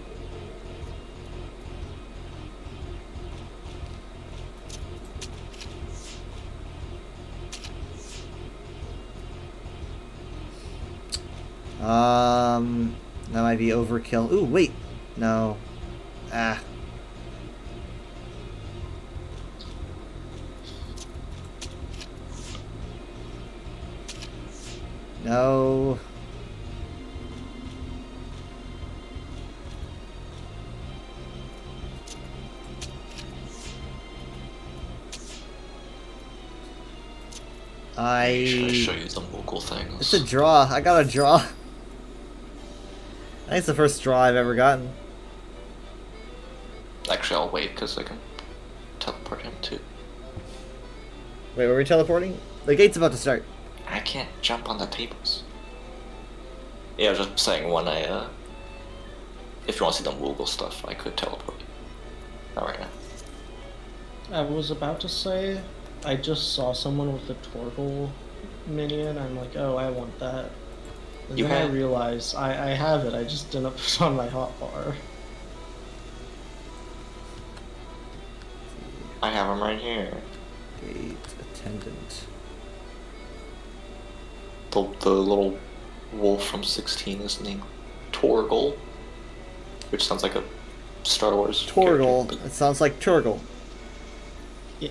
[SPEAKER 1] That might be overkill. Ooh, wait. No. Ah. No.
[SPEAKER 6] Should I show you some local things?
[SPEAKER 1] It's a draw. I got a draw. I think it's the first draw I've ever gotten.
[SPEAKER 6] Actually, I'll wait because I can teleport him too.
[SPEAKER 1] Wait, were we teleporting? The gate's about to start.
[SPEAKER 6] I can't jump on the tables. Yeah, I was just saying when I, if you want to see the Moogle stuff, I could teleport. Not right now.
[SPEAKER 9] I was about to say, I just saw someone with the Torgal minion. I'm like, oh, I want that. And
[SPEAKER 6] You
[SPEAKER 9] then
[SPEAKER 6] have-
[SPEAKER 9] I realized I have it. I just didn't put it on my hotbar.
[SPEAKER 6] I have him right here.
[SPEAKER 1] Gate attendant.
[SPEAKER 6] The little wolf from 16 is named Torgal, which sounds like a Star Wars
[SPEAKER 1] Torgal.
[SPEAKER 6] character,
[SPEAKER 1] It sounds like Turgle.
[SPEAKER 9] Yeah.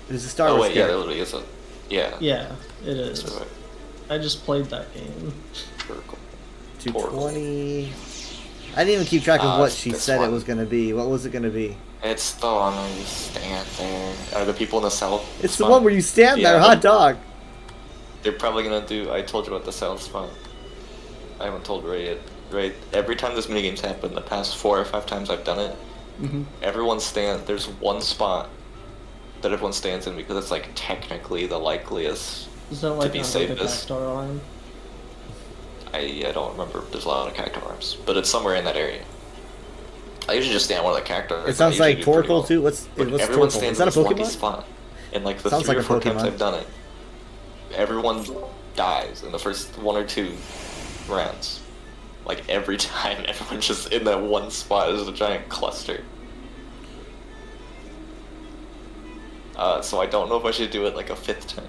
[SPEAKER 1] It is a Star
[SPEAKER 6] oh
[SPEAKER 1] Wars
[SPEAKER 6] wait, yeah, there
[SPEAKER 1] character.
[SPEAKER 6] literally is a yeah.
[SPEAKER 9] Yeah, it is.
[SPEAKER 6] That's right.
[SPEAKER 9] I just played that game.
[SPEAKER 6] Torgal.
[SPEAKER 1] 220. I didn't even keep track of what
[SPEAKER 6] It's
[SPEAKER 1] she
[SPEAKER 6] this
[SPEAKER 1] said it
[SPEAKER 6] one.
[SPEAKER 1] was going to be. What was it going to be?
[SPEAKER 6] It's the one where you stand there. Are the people in the south?
[SPEAKER 1] It's the
[SPEAKER 6] spot?
[SPEAKER 1] one where you stand
[SPEAKER 6] Yeah,
[SPEAKER 1] there, hot dog.
[SPEAKER 6] They're probably gonna do. I told you about the south spot. I haven't told Ray yet. Right. Every time this minigames happen, the past 4 or 5 times I've done it, everyone stand. There's one spot that everyone stands in because it's like technically the likeliest.
[SPEAKER 9] Is that like
[SPEAKER 6] be
[SPEAKER 9] a
[SPEAKER 6] safest.
[SPEAKER 9] Cactar arm?
[SPEAKER 6] I don't remember. There's a lot of cactus arms, but it's somewhere in that area. I usually just stand on one of the cactus.
[SPEAKER 1] It sounds like Torkoal too. What's
[SPEAKER 6] But
[SPEAKER 1] what's
[SPEAKER 6] everyone
[SPEAKER 1] Torkoal?
[SPEAKER 6] stands
[SPEAKER 1] Is that a
[SPEAKER 6] in this lucky
[SPEAKER 1] Pokemon?
[SPEAKER 6] spot. And like the
[SPEAKER 1] Sounds
[SPEAKER 6] 3
[SPEAKER 1] like
[SPEAKER 6] or
[SPEAKER 1] a
[SPEAKER 6] 4 times
[SPEAKER 1] Pokemon.
[SPEAKER 6] I've done it, everyone dies in the first 1 or 2 rounds. Like every time, everyone's just in that one spot as a giant cluster. So I don't know if I should do it like a 5th time.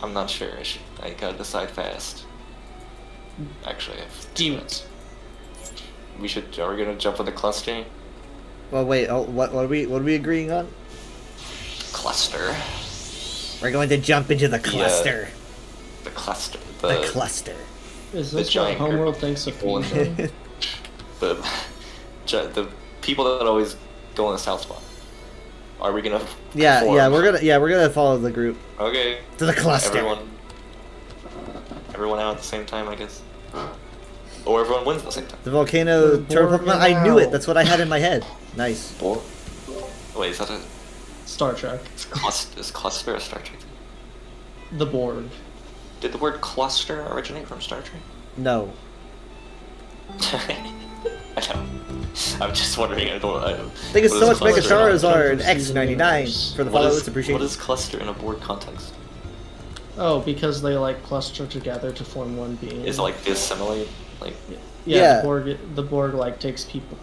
[SPEAKER 6] I'm not sure. I gotta decide fast. Actually, I have 2 minutes. Are we gonna jump on the cluster?
[SPEAKER 1] Well, wait. Oh, what are we agreeing on?
[SPEAKER 6] Cluster.
[SPEAKER 1] We're going to jump into the cluster.
[SPEAKER 6] The cluster.
[SPEAKER 1] The cluster.
[SPEAKER 9] Is
[SPEAKER 6] the
[SPEAKER 9] this what
[SPEAKER 6] giant group
[SPEAKER 9] Homeworld thinks of Fusion?
[SPEAKER 6] the people that always go in the south spot. Are we gonna?
[SPEAKER 1] Yeah,
[SPEAKER 6] conform?
[SPEAKER 1] we're gonna follow the group
[SPEAKER 6] Okay.
[SPEAKER 1] to the cluster.
[SPEAKER 6] Everyone out at the same time, I guess. Or everyone wins at the same time.
[SPEAKER 1] The volcano
[SPEAKER 9] The
[SPEAKER 1] turtle
[SPEAKER 9] Borg
[SPEAKER 1] Pokemon. I knew it.
[SPEAKER 9] now.
[SPEAKER 1] That's what I had in my head. Nice.
[SPEAKER 6] Or wait, is that a
[SPEAKER 9] Star Trek.
[SPEAKER 6] is cluster a Star Trek?
[SPEAKER 9] The Borg.
[SPEAKER 6] Did the word cluster originate from Star Trek?
[SPEAKER 1] No.
[SPEAKER 6] I don't. I'm just wondering. I don't.
[SPEAKER 1] Thank you
[SPEAKER 6] what
[SPEAKER 1] so
[SPEAKER 6] is
[SPEAKER 1] much, Mega
[SPEAKER 6] cluster?
[SPEAKER 1] Charizard
[SPEAKER 9] Season
[SPEAKER 1] X99 for the
[SPEAKER 6] What
[SPEAKER 1] follow.
[SPEAKER 6] is-
[SPEAKER 1] It's appreciated.
[SPEAKER 6] What is cluster in a board context?
[SPEAKER 9] Oh, because they like cluster together to form one being.
[SPEAKER 6] Is it like assimilate? Like
[SPEAKER 1] Yeah.
[SPEAKER 9] The Borg like takes people.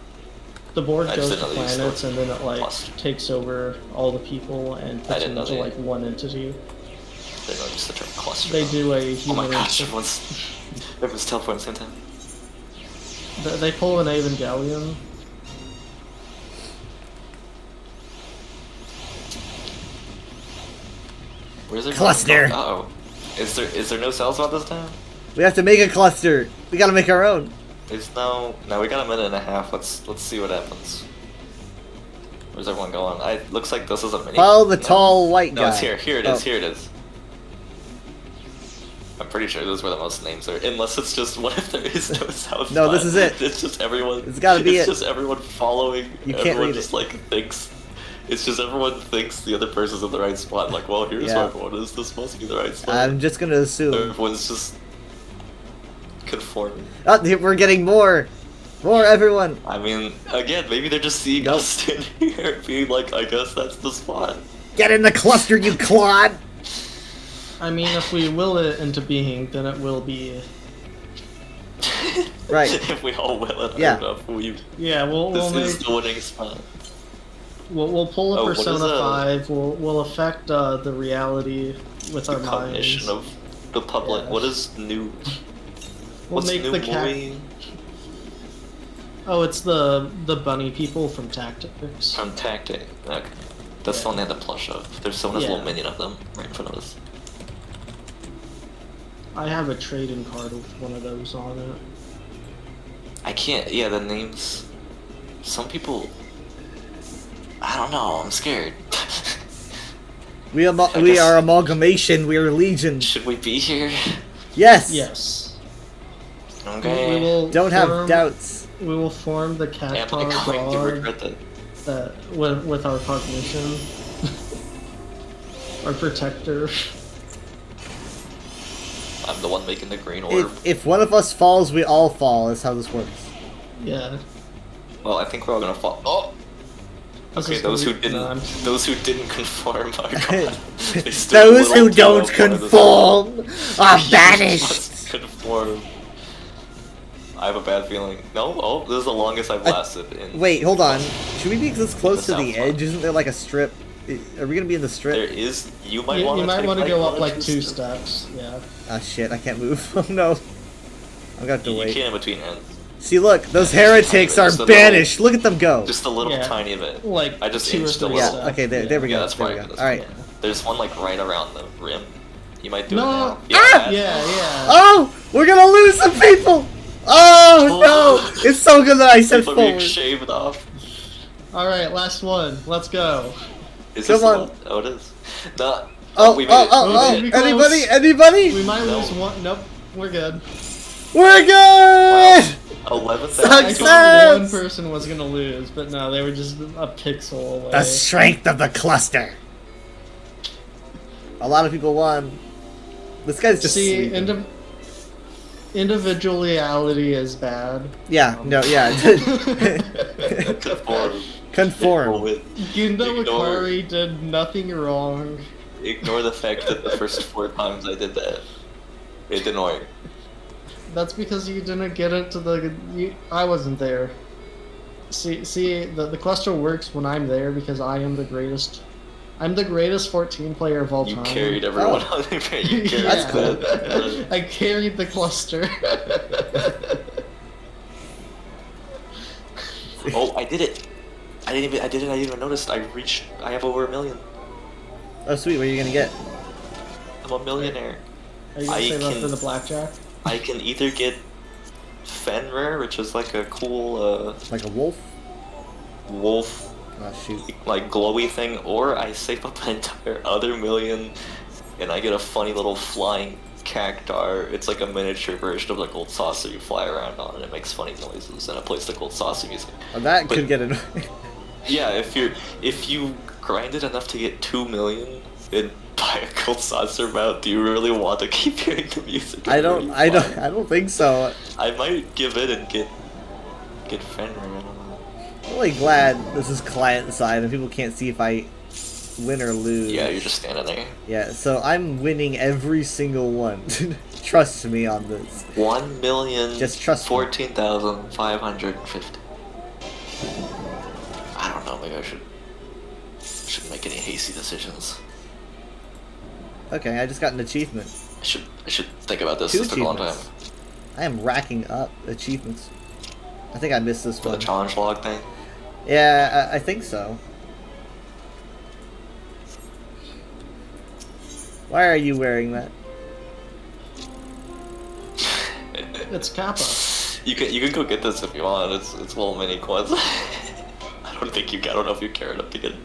[SPEAKER 9] The Borg
[SPEAKER 6] I just
[SPEAKER 9] goes to
[SPEAKER 6] didn't know they used
[SPEAKER 9] planets
[SPEAKER 6] the
[SPEAKER 9] and then it like
[SPEAKER 6] cluster.
[SPEAKER 9] takes over all the people and puts them
[SPEAKER 6] didn't know
[SPEAKER 9] into
[SPEAKER 6] they-
[SPEAKER 9] like one entity.
[SPEAKER 6] they don't use the term cluster.
[SPEAKER 9] They
[SPEAKER 6] though.
[SPEAKER 9] do a
[SPEAKER 6] Oh my
[SPEAKER 9] human.
[SPEAKER 6] gosh! Everyone's teleporting at the same time.
[SPEAKER 9] They pull an Evangelion.
[SPEAKER 6] Where's their
[SPEAKER 1] Cluster.
[SPEAKER 6] Uh oh. Is there no cells on this time?
[SPEAKER 1] We have to make a cluster. We gotta make our own.
[SPEAKER 6] There's no. No, we got a minute and a half. Let's see what happens. Where's everyone going? Looks like this is a mini.
[SPEAKER 1] Follow the
[SPEAKER 6] no.
[SPEAKER 1] tall white guy.
[SPEAKER 6] No, it's here. Here it is.
[SPEAKER 1] Oh.
[SPEAKER 6] Here it is. I'm pretty sure this is where the most names are. Unless it's just what if there is no south.
[SPEAKER 1] No, this
[SPEAKER 6] spot?
[SPEAKER 1] is it.
[SPEAKER 6] It's just everyone.
[SPEAKER 1] It's gotta be
[SPEAKER 6] It's
[SPEAKER 1] it.
[SPEAKER 6] just everyone following.
[SPEAKER 1] You can't
[SPEAKER 6] everyone
[SPEAKER 1] read
[SPEAKER 6] just
[SPEAKER 1] it.
[SPEAKER 6] like thinks. It's just everyone thinks the other person's in the right spot. Like, well, here's
[SPEAKER 1] Yeah.
[SPEAKER 6] where everyone is. This must be the right spot.
[SPEAKER 1] I'm just gonna assume.
[SPEAKER 6] Everyone's just conforming.
[SPEAKER 1] Oh, we're getting more. More, everyone.
[SPEAKER 6] I mean, again, maybe they're just seeing
[SPEAKER 1] Nope.
[SPEAKER 6] us standing here, being like, I guess that's the spot.
[SPEAKER 1] Get in the cluster, you clod.
[SPEAKER 9] I mean, if we will it into being, then it will be.
[SPEAKER 1] Right.
[SPEAKER 6] If we all will it
[SPEAKER 1] Yeah.
[SPEAKER 6] enough,
[SPEAKER 9] Yeah, we'll
[SPEAKER 6] this
[SPEAKER 9] make.
[SPEAKER 6] is the winning spot.
[SPEAKER 9] We'll pull a
[SPEAKER 6] Oh, what is
[SPEAKER 9] Persona
[SPEAKER 6] that?
[SPEAKER 9] 5. We'll affect the reality with our
[SPEAKER 6] Cognition
[SPEAKER 9] minds.
[SPEAKER 6] of the public.
[SPEAKER 9] Yeah.
[SPEAKER 6] What is new?
[SPEAKER 9] We'll
[SPEAKER 6] What's
[SPEAKER 9] make
[SPEAKER 6] new
[SPEAKER 9] the cat.
[SPEAKER 6] movie?
[SPEAKER 9] Oh, it's the bunny people from Tactics.
[SPEAKER 6] From Tactic. Okay. That's the one they had the plush of. There's someone has a
[SPEAKER 9] Yeah.
[SPEAKER 6] little minion of them right in front of us.
[SPEAKER 9] I have a trading card with one of those on it.
[SPEAKER 6] I can't. Yeah, the names. Some people. I don't know. I'm scared.
[SPEAKER 1] We are amalgamation. We are legion.
[SPEAKER 6] Should we be here?
[SPEAKER 1] Yes.
[SPEAKER 9] Yes.
[SPEAKER 6] Okay.
[SPEAKER 9] We will
[SPEAKER 1] Don't have
[SPEAKER 9] form-
[SPEAKER 1] doubts.
[SPEAKER 9] We will form the
[SPEAKER 6] Am I
[SPEAKER 9] Cactar
[SPEAKER 6] going to
[SPEAKER 9] God
[SPEAKER 6] regret that?
[SPEAKER 9] that with our cognition. Our protector.
[SPEAKER 6] I'm the one making the green orb.
[SPEAKER 1] If one of us falls, we all fall. That's how this works.
[SPEAKER 9] Yeah.
[SPEAKER 6] Well, I think we're all gonna fall. Oh.
[SPEAKER 9] This
[SPEAKER 6] Okay,
[SPEAKER 9] is
[SPEAKER 6] those who
[SPEAKER 9] gonna be-
[SPEAKER 6] didn't,
[SPEAKER 9] no, I'm-
[SPEAKER 6] those who didn't conform are gone. They stood a
[SPEAKER 1] Those
[SPEAKER 6] little
[SPEAKER 1] who
[SPEAKER 6] too
[SPEAKER 1] don't
[SPEAKER 6] up one of the-
[SPEAKER 1] conform are
[SPEAKER 6] You
[SPEAKER 1] banished.
[SPEAKER 6] must conform. I have a bad feeling. No, oh, this is the longest I've lasted in.
[SPEAKER 1] Wait, hold on. Should we be this close to
[SPEAKER 6] The
[SPEAKER 1] the
[SPEAKER 6] south front.
[SPEAKER 1] edge? Isn't there like a strip? Are we gonna be in the strip?
[SPEAKER 6] There is. You might
[SPEAKER 9] You,
[SPEAKER 6] want to.
[SPEAKER 9] might want to go up like 2 steps. Yeah.
[SPEAKER 1] Ah shit, I can't move. Oh no. I'm gonna have to
[SPEAKER 6] You
[SPEAKER 1] wait.
[SPEAKER 6] can in between ends.
[SPEAKER 1] See, look, those heretics are
[SPEAKER 6] Just a little-
[SPEAKER 1] banished. Look at them go.
[SPEAKER 6] Just a little
[SPEAKER 9] Yeah.
[SPEAKER 6] tiny bit.
[SPEAKER 9] Like
[SPEAKER 6] I just
[SPEAKER 9] 2 or
[SPEAKER 6] inched a
[SPEAKER 9] 3
[SPEAKER 6] little.
[SPEAKER 1] Yeah.
[SPEAKER 9] steps.
[SPEAKER 1] Okay. There we go.
[SPEAKER 6] Yeah, that's
[SPEAKER 1] there we
[SPEAKER 6] probably
[SPEAKER 1] go.
[SPEAKER 6] good.
[SPEAKER 1] All right.
[SPEAKER 6] There's one like right around the rim. You might do
[SPEAKER 9] No.
[SPEAKER 6] it now.
[SPEAKER 1] Ah!
[SPEAKER 9] Yeah.
[SPEAKER 1] Oh, we're gonna lose some people. Oh no! It's so good that I said
[SPEAKER 6] People are being
[SPEAKER 1] forward.
[SPEAKER 6] shaved off.
[SPEAKER 9] All right, last one. Let's go.
[SPEAKER 6] Is
[SPEAKER 1] Come
[SPEAKER 6] this the
[SPEAKER 1] on.
[SPEAKER 6] one? Oh, it is. No.
[SPEAKER 1] Oh,
[SPEAKER 6] we made it.
[SPEAKER 9] Oh,
[SPEAKER 6] We
[SPEAKER 9] oh,
[SPEAKER 6] made it.
[SPEAKER 9] close.
[SPEAKER 1] Anybody?
[SPEAKER 9] We might
[SPEAKER 6] No.
[SPEAKER 9] lose one. Nope, we're good.
[SPEAKER 1] We're good.
[SPEAKER 6] Wow. 11,000.
[SPEAKER 9] I
[SPEAKER 1] Success!
[SPEAKER 9] thought one person was gonna lose, but no, they were just a pixel away.
[SPEAKER 1] The strength of the cluster. A lot of people won. This guy's just
[SPEAKER 9] See,
[SPEAKER 1] sleeping.
[SPEAKER 9] individuality is bad.
[SPEAKER 1] Yeah, no, yeah.
[SPEAKER 6] Conform.
[SPEAKER 1] Conform.
[SPEAKER 9] Gindo
[SPEAKER 6] Ignore.
[SPEAKER 9] Ikari did nothing wrong.
[SPEAKER 6] Ignore the fact that the first 4 times I did that, it didn't work.
[SPEAKER 9] That's because you didn't get into the. I wasn't there. See, the cluster works when I'm there because I am the greatest. I'm the greatest 14 player of all
[SPEAKER 6] You
[SPEAKER 9] time.
[SPEAKER 6] carried everyone
[SPEAKER 1] Oh.
[SPEAKER 6] on you carried
[SPEAKER 1] That's cool.
[SPEAKER 6] that.
[SPEAKER 9] I carried the cluster.
[SPEAKER 6] Oh, I did it! I didn't even notice. I have over 1 million.
[SPEAKER 1] Oh, sweet. What are you gonna get?
[SPEAKER 6] I'm a millionaire.
[SPEAKER 9] Are you gonna
[SPEAKER 6] I
[SPEAKER 9] save up
[SPEAKER 6] can-
[SPEAKER 9] for the blackjack?
[SPEAKER 6] I can either get Fenrir, which is like a cool
[SPEAKER 1] Like a wolf?
[SPEAKER 6] wolf
[SPEAKER 1] Oh shoot.
[SPEAKER 6] like glowy thing, or I save up an entire other million and I get a funny little flying cactar. It's like a miniature version of the gold saucer you fly around on, and it makes funny noises and it plays the gold saucer music.
[SPEAKER 1] Oh, that
[SPEAKER 6] But-
[SPEAKER 1] could get annoying.
[SPEAKER 6] Yeah, if you grinded enough to get 2 million and buy a gold saucer mount, do you really want to keep hearing the music?
[SPEAKER 1] I don't think so.
[SPEAKER 6] I might give it and get Fenrir. I don't know.
[SPEAKER 1] I'm really glad this is client side and people can't see if I win or lose.
[SPEAKER 6] Yeah, you're just standing there.
[SPEAKER 1] Yeah, so I'm winning every single one. Trust me on this.
[SPEAKER 6] 1,000,000.
[SPEAKER 1] Just trust me.
[SPEAKER 6] 14,550. I don't know. Maybe I shouldn't make any hasty decisions.
[SPEAKER 1] Okay, I just got an achievement.
[SPEAKER 6] I should think about this.
[SPEAKER 1] 2
[SPEAKER 6] This took a long time.
[SPEAKER 1] achievements. I am racking up achievements. I think I missed this
[SPEAKER 6] For the
[SPEAKER 1] one.
[SPEAKER 6] challenge log thing.
[SPEAKER 1] Yeah, I think so. Why are you wearing that?
[SPEAKER 9] It's Kappa.
[SPEAKER 6] You can go get this if you want. It's little mini quads. I don't know if you care enough to get it.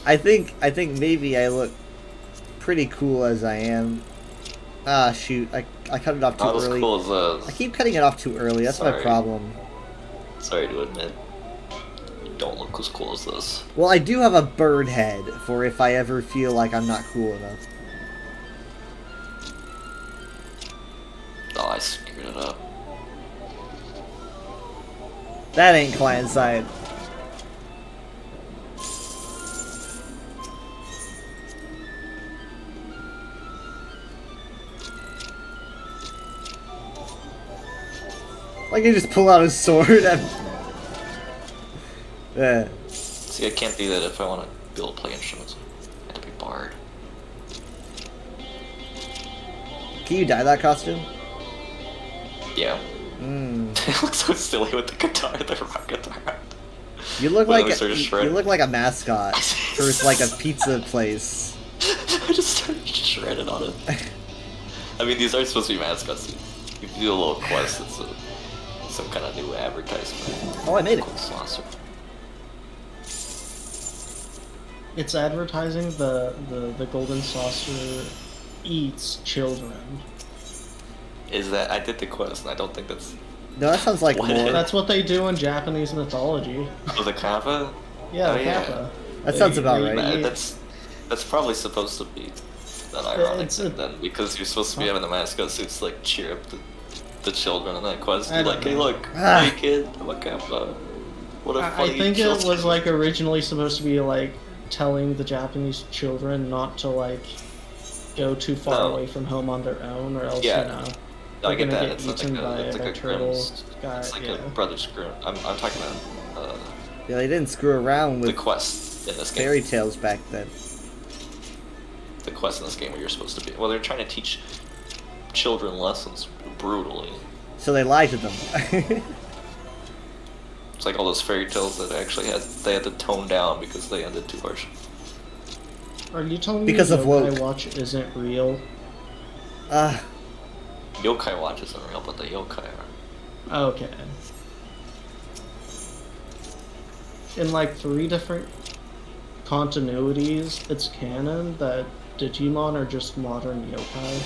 [SPEAKER 1] I think maybe I look pretty cool as I am. Ah, shoot. I cut it off too
[SPEAKER 6] Not as
[SPEAKER 1] early.
[SPEAKER 6] cool as
[SPEAKER 1] I keep cutting it off too early. That's my
[SPEAKER 6] Sorry.
[SPEAKER 1] problem.
[SPEAKER 6] Sorry to admit. You don't look as cool as this.
[SPEAKER 1] Well, I do have a bird head for if I ever feel like I'm not cool enough.
[SPEAKER 6] Oh, I screwed it up.
[SPEAKER 1] That ain't client side. Like he just pull out his sword and... Yeah.
[SPEAKER 6] See, I can't do that if I want to be able to play instruments. I have to be bard.
[SPEAKER 1] Can you dye that costume?
[SPEAKER 6] Yeah.
[SPEAKER 1] Mm.
[SPEAKER 6] It looks so silly with the guitar, the rock guitar.
[SPEAKER 1] You look
[SPEAKER 6] When
[SPEAKER 1] like
[SPEAKER 6] I started shredding.
[SPEAKER 1] you look like a mascot for like a pizza place.
[SPEAKER 6] I just started shredding on it. I mean, these aren't supposed to be mascots. You do a little quest. It's some kind of new advertisement.
[SPEAKER 1] Oh, I made it.
[SPEAKER 6] Cool saucer.
[SPEAKER 9] It's advertising the golden saucer eats children.
[SPEAKER 6] Is that I did the quest, and I don't think that's
[SPEAKER 1] No, that sounds like
[SPEAKER 6] What?
[SPEAKER 1] more.
[SPEAKER 9] That's what they do in Japanese mythology.
[SPEAKER 6] oh, the kappa.
[SPEAKER 9] Yeah,
[SPEAKER 6] Oh,
[SPEAKER 9] the
[SPEAKER 6] yeah.
[SPEAKER 9] kappa.
[SPEAKER 1] That sounds about
[SPEAKER 9] They-
[SPEAKER 1] right.
[SPEAKER 9] they-
[SPEAKER 6] That's probably supposed to be that ironic
[SPEAKER 9] It's
[SPEAKER 6] thing then, because you're supposed to be having the mascot suits like cheer up the children in that quest.
[SPEAKER 9] I
[SPEAKER 6] You're
[SPEAKER 9] don't
[SPEAKER 6] like, hey,
[SPEAKER 9] know.
[SPEAKER 6] look,
[SPEAKER 1] Ah.
[SPEAKER 6] hey kid, I'm a kappa. What a
[SPEAKER 9] I
[SPEAKER 6] funny
[SPEAKER 9] think it
[SPEAKER 6] children.
[SPEAKER 9] was like originally supposed to be like telling the Japanese children not to like go too far
[SPEAKER 6] No.
[SPEAKER 9] away from home on their own, or else
[SPEAKER 6] Yeah.
[SPEAKER 9] you know
[SPEAKER 6] I
[SPEAKER 9] they're
[SPEAKER 6] get
[SPEAKER 9] gonna
[SPEAKER 6] that.
[SPEAKER 9] get
[SPEAKER 6] It's like
[SPEAKER 9] eaten
[SPEAKER 6] a,
[SPEAKER 9] by
[SPEAKER 6] it's
[SPEAKER 9] a
[SPEAKER 6] like a
[SPEAKER 9] turtle
[SPEAKER 6] Grimm's.
[SPEAKER 9] guy.
[SPEAKER 6] It's like
[SPEAKER 9] Yeah.
[SPEAKER 6] a Brothers Grimm. I'm talking about
[SPEAKER 1] Yeah, they didn't screw around
[SPEAKER 6] the
[SPEAKER 1] with
[SPEAKER 6] quest in this game.
[SPEAKER 1] fairy tales back then.
[SPEAKER 6] The quest in this game where you're supposed to be. Well, they're trying to teach children lessons brutally.
[SPEAKER 1] So they lied to them.
[SPEAKER 6] It's like all those fairy tales that actually they had to tone down because they ended too harsh.
[SPEAKER 9] Are you telling
[SPEAKER 1] Because
[SPEAKER 9] me
[SPEAKER 1] of
[SPEAKER 9] Yokai
[SPEAKER 1] woke.
[SPEAKER 9] Watch isn't real?
[SPEAKER 6] Yokai Watch isn't real, but the yokai are.
[SPEAKER 9] Okay. In like 3 different continuities, it's canon that Digimon are just modern yokai.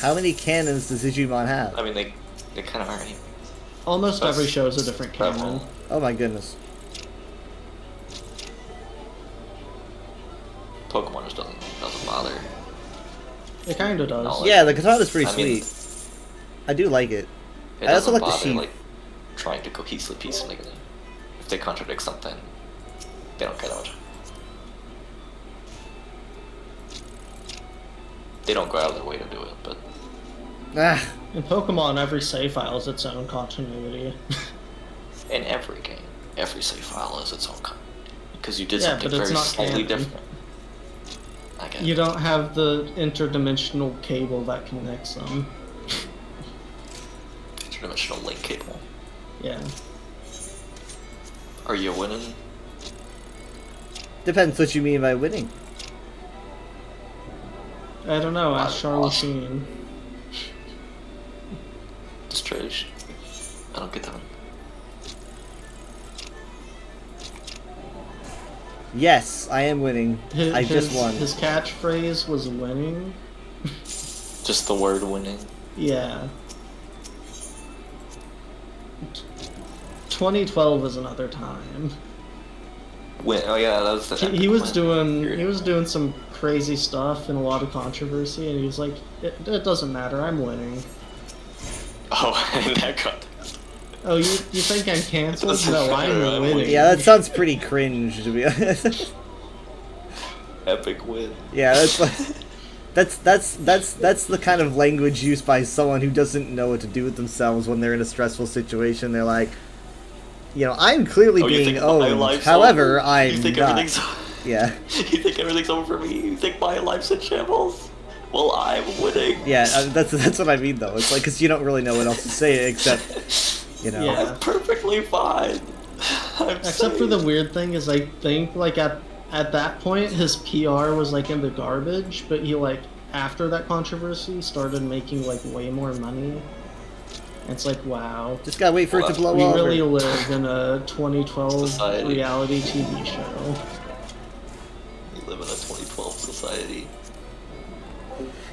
[SPEAKER 1] How many cannons does Digimon have?
[SPEAKER 6] I mean, they kind of are.
[SPEAKER 9] Almost
[SPEAKER 6] That's
[SPEAKER 9] every show is a different canon.
[SPEAKER 6] several.
[SPEAKER 1] Oh my goodness.
[SPEAKER 6] Pokemon just doesn't bother.
[SPEAKER 9] It kind of does.
[SPEAKER 6] No,
[SPEAKER 1] Yeah, the katana's pretty
[SPEAKER 6] I mean,
[SPEAKER 1] sweet. I do like it.
[SPEAKER 6] It
[SPEAKER 1] I also
[SPEAKER 6] doesn't
[SPEAKER 1] like the
[SPEAKER 6] bother
[SPEAKER 1] sheep.
[SPEAKER 6] like trying to cohesively piece something. If they contradict something, they don't care that much. They don't go out of their way to do it, but
[SPEAKER 1] Ah,
[SPEAKER 9] In Pokemon, every save file is its own continuity.
[SPEAKER 6] in every game, every save file has its own kind. Because you did
[SPEAKER 9] Yeah,
[SPEAKER 6] something
[SPEAKER 9] but it's
[SPEAKER 6] very
[SPEAKER 9] not
[SPEAKER 6] slightly
[SPEAKER 9] canon.
[SPEAKER 6] different. I get
[SPEAKER 9] You
[SPEAKER 6] it.
[SPEAKER 9] don't have the interdimensional cable that connects them.
[SPEAKER 6] Interdimensional link cable.
[SPEAKER 9] Yeah.
[SPEAKER 6] Are you winning?
[SPEAKER 1] depends what you mean by winning.
[SPEAKER 9] I don't know, ask
[SPEAKER 6] Wow,
[SPEAKER 9] Charlie
[SPEAKER 6] awesome.
[SPEAKER 9] Sheen.
[SPEAKER 6] It's trash. I don't get that one.
[SPEAKER 1] Yes, I am winning. I just won.
[SPEAKER 9] His catchphrase was winning.
[SPEAKER 6] Just the word winning.
[SPEAKER 9] Yeah. 2012 is another time.
[SPEAKER 6] Win. Oh yeah, that was the.
[SPEAKER 9] He was
[SPEAKER 6] win.
[SPEAKER 9] doing some crazy stuff and a lot of controversy, and he was like, "It doesn't matter. I'm winning."
[SPEAKER 6] Oh, in that context.
[SPEAKER 9] Oh, you think I'm canceled?
[SPEAKER 6] Doesn't
[SPEAKER 9] No,
[SPEAKER 6] matter,
[SPEAKER 9] I'm
[SPEAKER 6] I'm
[SPEAKER 9] winning.
[SPEAKER 6] winning.
[SPEAKER 1] Yeah, that sounds pretty cringe to be honest.
[SPEAKER 6] Epic win.
[SPEAKER 1] Yeah, that's like that's the kind of language used by someone who doesn't know what to do with themselves when they're in a stressful situation. They're like, you know, I'm clearly
[SPEAKER 6] Oh, you
[SPEAKER 1] being
[SPEAKER 6] think my
[SPEAKER 1] owned.
[SPEAKER 6] life's
[SPEAKER 1] However,
[SPEAKER 6] over?
[SPEAKER 1] I'm
[SPEAKER 6] You think
[SPEAKER 1] not.
[SPEAKER 6] everything's
[SPEAKER 1] Yeah,
[SPEAKER 6] You think everything's over for me? You think my life's in shambles? Well, I'm winning.
[SPEAKER 1] yeah, that's what I mean though. It's like because you don't really know what else to say except, you know.
[SPEAKER 9] Yeah.
[SPEAKER 6] I'm perfectly fine. I'm
[SPEAKER 9] Except for the weird thing is, I think like at that point his PR was like in the garbage, but he like after that controversy started making like way more money. And it's like, wow,
[SPEAKER 1] Just gotta wait for it to blow
[SPEAKER 9] we
[SPEAKER 1] over.
[SPEAKER 9] really live in a 2012
[SPEAKER 6] Society.
[SPEAKER 9] reality TV show.
[SPEAKER 6] We live in a 2012 society.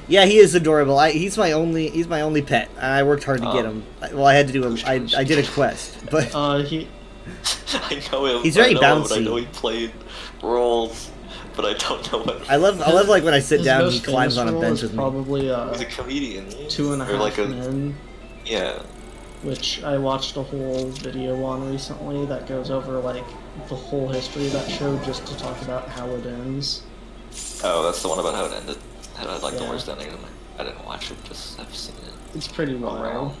[SPEAKER 1] Yeah, he is adorable. He's my only pet, and I worked hard to get him. Well, I had to do I did a quest, but
[SPEAKER 9] He
[SPEAKER 6] I know him.
[SPEAKER 1] He's very
[SPEAKER 6] I know him,
[SPEAKER 1] bouncy.
[SPEAKER 6] I know he played roles, but I don't know what.
[SPEAKER 1] I love like when I sit
[SPEAKER 9] his
[SPEAKER 1] down,
[SPEAKER 9] most
[SPEAKER 1] he climbs
[SPEAKER 9] famous
[SPEAKER 1] on a
[SPEAKER 9] role
[SPEAKER 1] bench
[SPEAKER 9] is
[SPEAKER 1] with me.
[SPEAKER 9] probably
[SPEAKER 6] He's a comedian. Yeah?
[SPEAKER 9] 2.5
[SPEAKER 6] Or like a
[SPEAKER 9] Men,
[SPEAKER 6] yeah.
[SPEAKER 9] which I watched a whole video on recently that goes over like the whole history of that show just to talk about how it ends.
[SPEAKER 6] Oh, that's the one about how it ended. How it had like the
[SPEAKER 9] Yeah.
[SPEAKER 6] worst ending. I didn't watch it. Just I've seen it
[SPEAKER 9] It's pretty wild.
[SPEAKER 6] around.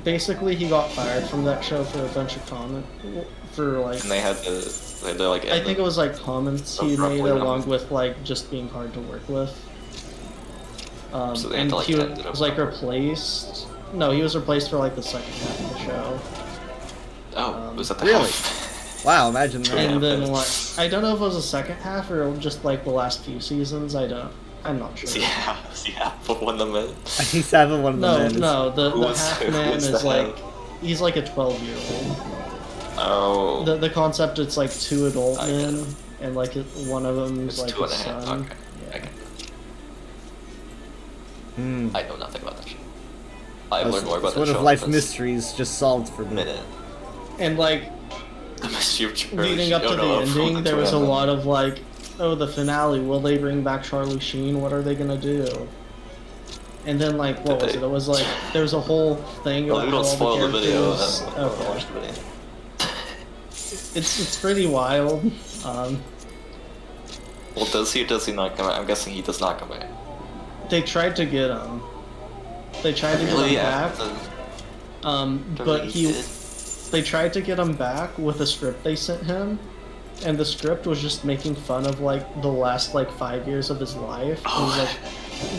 [SPEAKER 9] Basically, he got fired from that show for a bunch of for like
[SPEAKER 6] And they had to like.
[SPEAKER 9] I think it was like comments he
[SPEAKER 6] abruptly,
[SPEAKER 9] made
[SPEAKER 6] huh?
[SPEAKER 9] along with like just being hard to work with.
[SPEAKER 6] So they had
[SPEAKER 9] And
[SPEAKER 6] to, like,
[SPEAKER 9] he
[SPEAKER 6] end it
[SPEAKER 9] was like
[SPEAKER 6] abruptly.
[SPEAKER 9] replaced. No, he was replaced for like the second half of the show.
[SPEAKER 6] Oh, was that the
[SPEAKER 1] really?
[SPEAKER 6] half?
[SPEAKER 1] Wow, imagine that.
[SPEAKER 6] Yeah.
[SPEAKER 9] And then like I don't know if it was the second half or just like the last few seasons. I'm not sure.
[SPEAKER 6] Is he half of one of them?
[SPEAKER 1] He's having one of the
[SPEAKER 9] No,
[SPEAKER 1] men.
[SPEAKER 9] no, the
[SPEAKER 6] Who was-
[SPEAKER 9] half
[SPEAKER 6] who
[SPEAKER 9] man
[SPEAKER 6] was
[SPEAKER 9] is
[SPEAKER 6] the
[SPEAKER 9] like
[SPEAKER 6] half?
[SPEAKER 9] he's like a 12-year-old.
[SPEAKER 6] Oh.
[SPEAKER 9] The concept, it's like 2 adult
[SPEAKER 6] I get
[SPEAKER 9] men,
[SPEAKER 6] it.
[SPEAKER 9] and like one of them's
[SPEAKER 6] It's
[SPEAKER 9] like
[SPEAKER 6] 2.5.
[SPEAKER 9] his son.
[SPEAKER 6] Okay.
[SPEAKER 9] Yeah.
[SPEAKER 6] I get it.
[SPEAKER 1] Hmm.
[SPEAKER 6] I know nothing about that shit. I've
[SPEAKER 1] That's-
[SPEAKER 6] learned more about
[SPEAKER 1] that's one
[SPEAKER 6] that show
[SPEAKER 1] of life
[SPEAKER 6] in this
[SPEAKER 1] mysteries just solved for me.
[SPEAKER 6] minute.
[SPEAKER 9] And like
[SPEAKER 6] The mystery of Charlie
[SPEAKER 9] leading
[SPEAKER 6] Sheen.
[SPEAKER 9] up to
[SPEAKER 6] Oh,
[SPEAKER 9] the
[SPEAKER 6] no, from
[SPEAKER 9] ending, there was a
[SPEAKER 6] Toronto.
[SPEAKER 9] lot of like, oh, the finale. Will they bring back Charlie Sheen? What are they gonna do? And then like, what
[SPEAKER 6] Did
[SPEAKER 9] was
[SPEAKER 6] they?
[SPEAKER 9] it? It was like there was a whole thing
[SPEAKER 6] Well,
[SPEAKER 9] about
[SPEAKER 6] we
[SPEAKER 9] how
[SPEAKER 6] don't
[SPEAKER 9] all
[SPEAKER 6] spoil the video.
[SPEAKER 9] characters-
[SPEAKER 6] I'll
[SPEAKER 9] Okay.
[SPEAKER 6] watch the video.
[SPEAKER 9] It's pretty wild.
[SPEAKER 6] Well, does he or does he not come back? I'm guessing he does not come back.
[SPEAKER 9] They tried to get him. They tried to get
[SPEAKER 6] Really?
[SPEAKER 9] him
[SPEAKER 6] Yeah.
[SPEAKER 9] back. But they tried to get him back with a script they sent him, and the script was just making fun of like the last like 5 years of his life. And he's like,